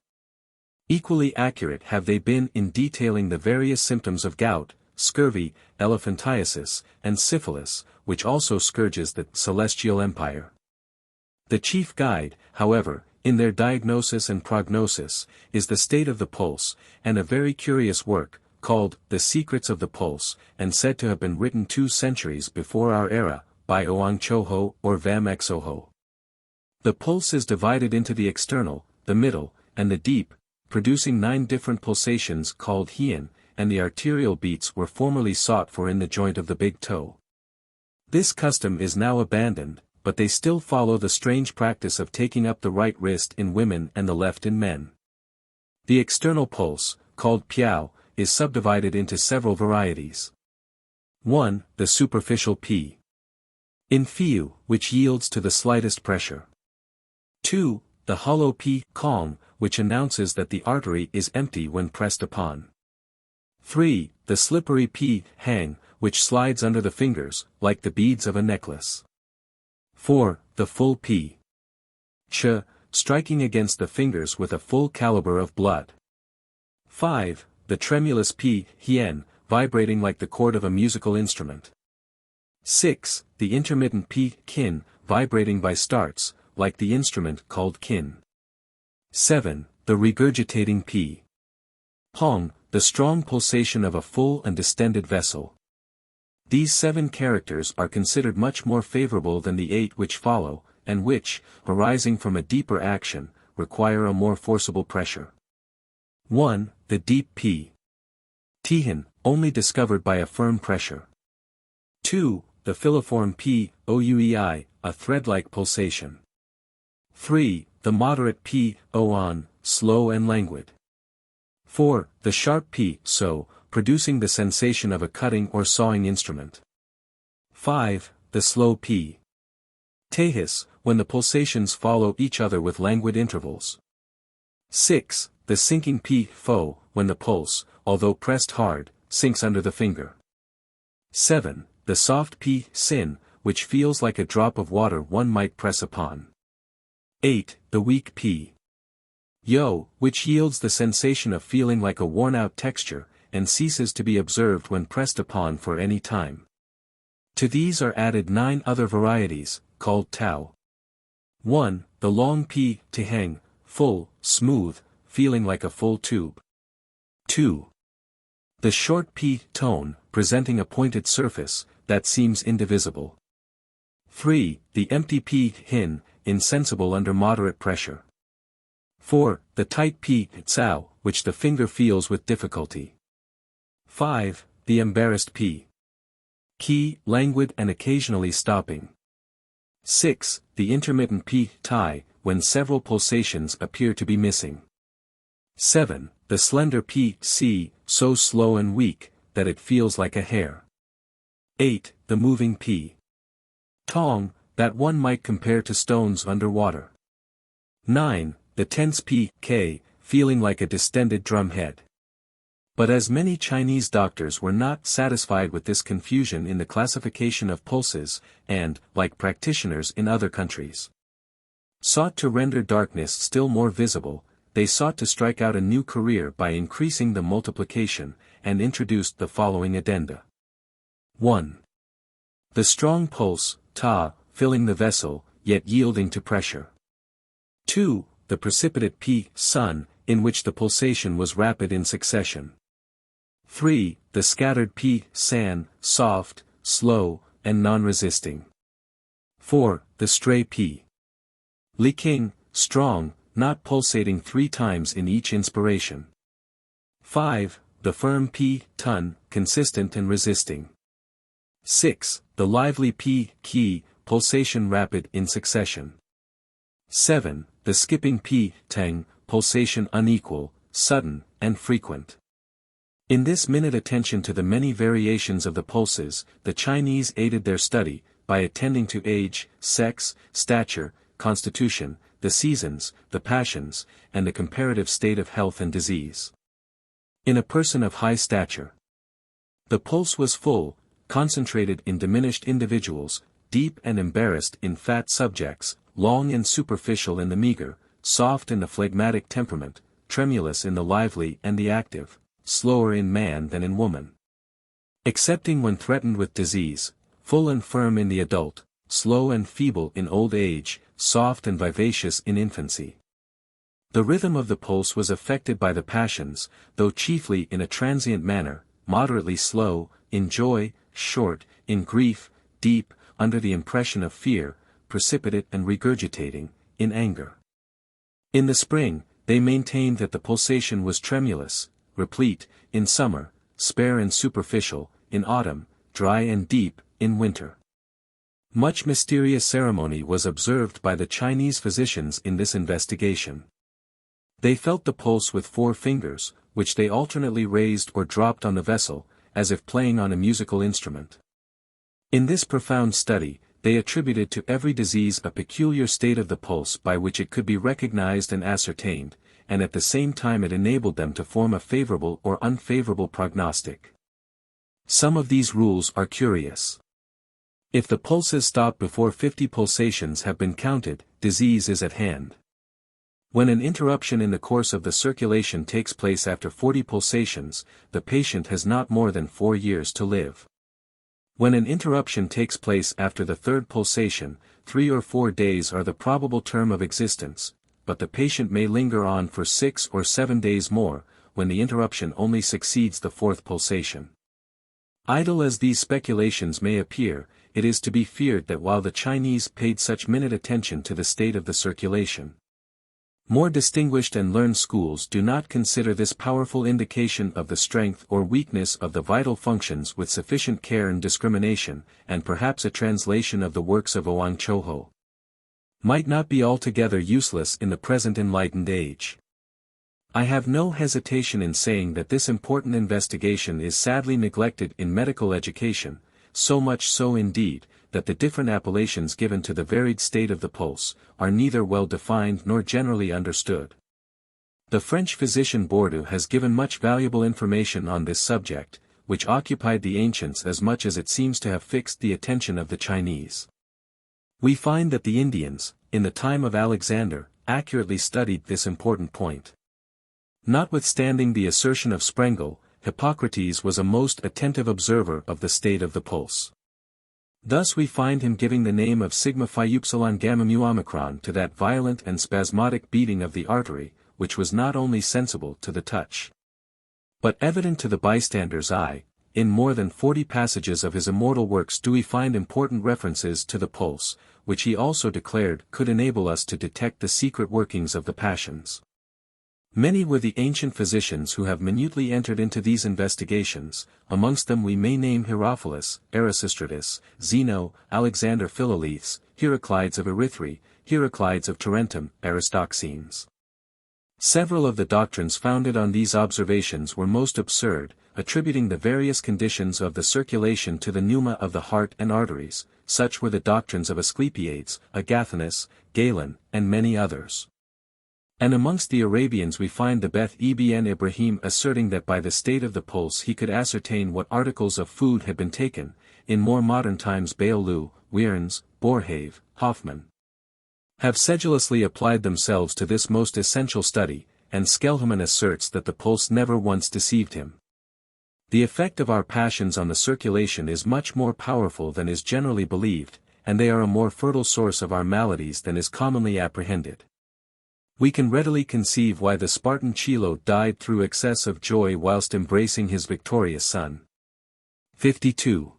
Equally accurate have they been in detailing the various symptoms of gout, scurvy, elephantiasis, and syphilis, which also scourges the celestial empire. The chief guide, however, in their diagnosis and prognosis, is the state of the pulse, and a very curious work, called The Secrets of the Pulse, and said to have been written 2 centuries before our era, by Oang Choho or Vam Xoho. The pulse is divided into the external, the middle, and the deep, producing 9 different pulsations called hien, and the arterial beats were formerly sought for in the joint of the big toe. This custom is now abandoned, but they still follow the strange practice of taking up the right wrist in women and the left in men. The external pulse, called piao, is subdivided into several varieties. 1. The superficial p. In fiu, which yields to the slightest pressure. 2. The hollow p, kong, which announces that the artery is empty when pressed upon. 3. The slippery p, hang, which slides under the fingers, like the beads of a necklace. 4. The full p. Ch, striking against the fingers with a full caliber of blood. 5. The tremulous p, hien, vibrating like the chord of a musical instrument. 6. The intermittent p, kin, vibrating by starts, like the instrument called kin. 7. The regurgitating p. Hong, the strong pulsation of a full and distended vessel. These 7 characters are considered much more favorable than the 8 which follow, and which, arising from a deeper action, require a more forcible pressure. 1. The deep p. Tihin, only discovered by a firm pressure. 2. The filiform p, ouei, a thread-like pulsation. 3. The moderate p, oan, slow and languid. 4. The sharp p, so, producing the sensation of a cutting or sawing instrument. 5. The slow p. Tehis, when the pulsations follow each other with languid intervals. 6. The sinking p, fo, when the pulse, although pressed hard, sinks under the finger. 7. The soft p, sin, which feels like a drop of water one might press upon. 8. The weak p. Yo, which yields the sensation of feeling like a worn-out texture, and ceases to be observed when pressed upon for any time. To these are added 9 other varieties, called tau. 1. The long p, tiheng, full, smooth, feeling like a full tube. 2. The short p, tone, presenting a pointed surface, that seems indivisible. 3. The empty p, hin, insensible under moderate pressure. 4. The tight p, tsao, which the finger feels with difficulty. 5. The embarrassed p. Ki, languid and occasionally stopping. 6. The intermittent p, tai, when several pulsations appear to be missing. 7. The slender p, si, so slow and weak, that it feels like a hair. 8. The moving p. Tong, that one might compare to stones under water. 9. The tense p, k, feeling like a distended drum head. But as many Chinese doctors were not satisfied with this confusion in the classification of pulses, and, like practitioners in other countries, sought to render darkness still more visible, they sought to strike out a new career by increasing the multiplication, and introduced the following addenda. 1. The strong pulse, ta, filling the vessel, yet yielding to pressure. 2. The precipitate p, sun, in which the pulsation was rapid in succession. 3. The scattered p, san, soft, slow, and non-resisting. 4. The stray p. Li-king, strong, not pulsating 3 times in each inspiration. 5. The firm p, tun, consistent and resisting. 6. The lively p, ki, pulsation rapid in succession. 7. The skipping p, teng, pulsation unequal, sudden, and frequent. In this minute attention to the many variations of the pulses, the Chinese aided their study, by attending to age, sex, stature, constitution, the seasons, the passions, and the comparative state of health and disease. In a person of high stature, the pulse was full, concentrated in diminished individuals, deep and embarrassed in fat subjects, long and superficial in the meager, soft in the phlegmatic temperament, tremulous in the lively and the active, slower in man than in woman. Excepting when threatened with disease, full and firm in the adult, slow and feeble in old age, soft and vivacious in infancy. The rhythm of the pulse was affected by the passions, though chiefly in a transient manner, moderately slow, in joy, short, in grief, deep, under the impression of fear, precipitate and regurgitating, in anger. In the spring, they maintained that the pulsation was tremulous, replete, in summer, spare and superficial, in autumn, dry and deep, in winter. Much mysterious ceremony was observed by the Chinese physicians in this investigation. They felt the pulse with 4 fingers, which they alternately raised or dropped on the vessel, as if playing on a musical instrument. In this profound study, they attributed to every disease a peculiar state of the pulse by which it could be recognized and ascertained, and at the same time it enabled them to form a favorable or unfavorable prognostic. Some of these rules are curious. If the pulses stop before 50 pulsations have been counted, disease is at hand. When an interruption in the course of the circulation takes place after 40 pulsations, the patient has not more than 4 years to live. When an interruption takes place after the 3rd pulsation, 3 or 4 days are the probable term of existence, but the patient may linger on for 6 or 7 days more, when the interruption only succeeds the 4th pulsation. Idle as these speculations may appear, it is to be feared that while the Chinese paid such minute attention to the state of the circulation, more distinguished and learned schools do not consider this powerful indication of the strength or weakness of the vital functions with sufficient care and discrimination, and perhaps a translation of the works of Oang Choho might not be altogether useless in the present enlightened age. I have no hesitation in saying that this important investigation is sadly neglected in medical education, so much so indeed, that the different appellations given to the varied state of the pulse, are neither well defined nor generally understood. The French physician Bourdieu has given much valuable information on this subject, which occupied the ancients as much as it seems to have fixed the attention of the Chinese. We find that the Indians, in the time of Alexander, accurately studied this important point. Notwithstanding the assertion of Sprengel, Hippocrates was a most attentive observer of the state of the pulse. Thus we find him giving the name of sigma phi upsilon gamma mu omicron to that violent and spasmodic beating of the artery, which was not only sensible to the touch, but evident to the bystander's eye. In more than 40 passages of his immortal works do we find important references to the pulse, which he also declared could enable us to detect the secret workings of the passions. Many were the ancient physicians who have minutely entered into these investigations. Amongst them we may name Herophilus, Erasistratus, Zeno, Alexander Philolaethes, Heraclides of Erythrae, Heraclides of Tarentum, Aristoxenes. Several of the doctrines founded on these observations were most absurd, attributing the various conditions of the circulation to the pneuma of the heart and arteries. Such were the doctrines of Asclepiades, Agathonus, Galen, and many others. And amongst the Arabians we find the Beth Ibn Ibrahim asserting that by the state of the pulse he could ascertain what articles of food had been taken. In more modern times Baillou, Wierns, Boerhaave, Hoffmann have sedulously applied themselves to this most essential study, and Schelhamann asserts that the pulse never once deceived him. The effect of our passions on the circulation is much more powerful than is generally believed, and they are a more fertile source of our maladies than is commonly apprehended. We can readily conceive why the Spartan Chilo died through excess of joy whilst embracing his victorious son. 52.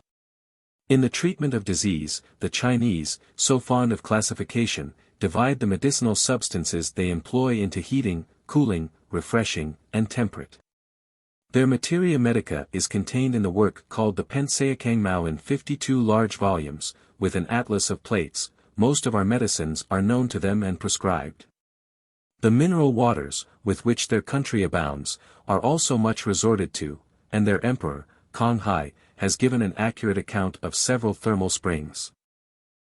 In the treatment of disease, the Chinese, so fond of classification, divide the medicinal substances they employ into heating, cooling, refreshing, and temperate. Their materia medica is contained in the work called the Pensayakang Mao in 52 large volumes, with an atlas of plates. Most of our medicines are known to them and prescribed. The mineral waters, with which their country abounds, are also much resorted to, and their emperor, Kong Hai, has given an accurate account of several thermal springs.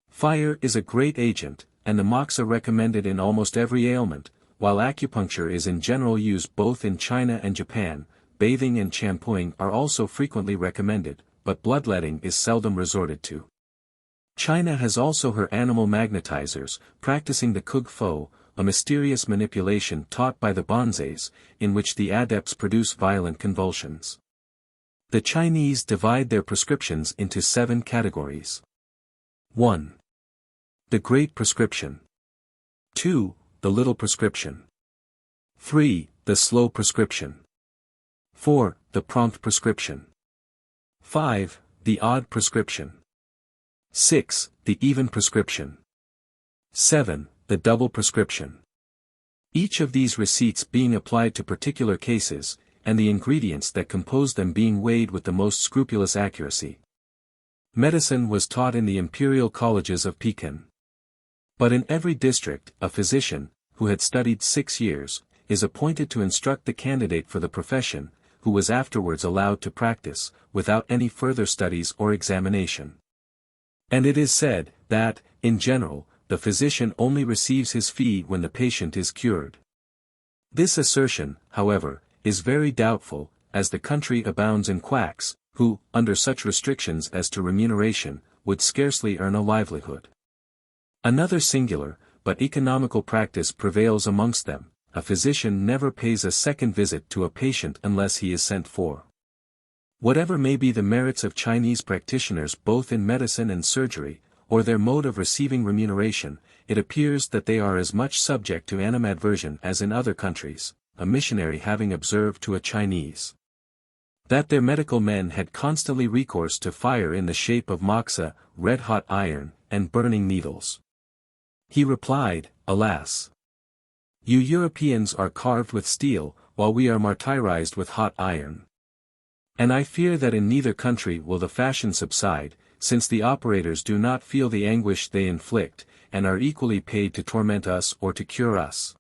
Fire is a great agent, and the moxa recommended in almost every ailment, while acupuncture is in general use both in China and Japan. Bathing and shampooing are also frequently recommended, but bloodletting is seldom resorted to. China has also her animal magnetizers, practicing the Kug Fo, a mysterious manipulation taught by the bonzes, in which the adepts produce violent convulsions. The Chinese divide their prescriptions into 7 categories. 1. The Great Prescription. 2. The Little Prescription. 3. The Slow Prescription. 4. The Prompt Prescription. 5. The Odd Prescription. 6. The Even Prescription. 7. The Double Prescription. Each of these receipts being applied to particular cases, and the ingredients that compose them being weighed with the most scrupulous accuracy. Medicine was taught in the imperial colleges of Pekin. But in every district, a physician, who had studied 6 years, is appointed to instruct the candidate for the profession, who was afterwards allowed to practice, without any further studies or examination. And it is said, that, in general, the physician only receives his fee when the patient is cured. This assertion, however, is very doubtful, as the country abounds in quacks, who, under such restrictions as to remuneration, would scarcely earn a livelihood. Another singular, but economical practice prevails amongst them. A physician never pays a second visit to a patient unless he is sent for. Whatever may be the merits of Chinese practitioners both in medicine and surgery, or their mode of receiving remuneration, it appears that they are as much subject to animadversion as in other countries, a missionary having observed to a Chinese that their medical men had constantly recourse to fire in the shape of moxa, red-hot iron, and burning needles. He replied, "Alas! You Europeans are carved with steel, while we are martyrized with hot iron. And I fear that in neither country will the fashion subside, since the operators do not feel the anguish they inflict, and are equally paid to torment us or to cure us."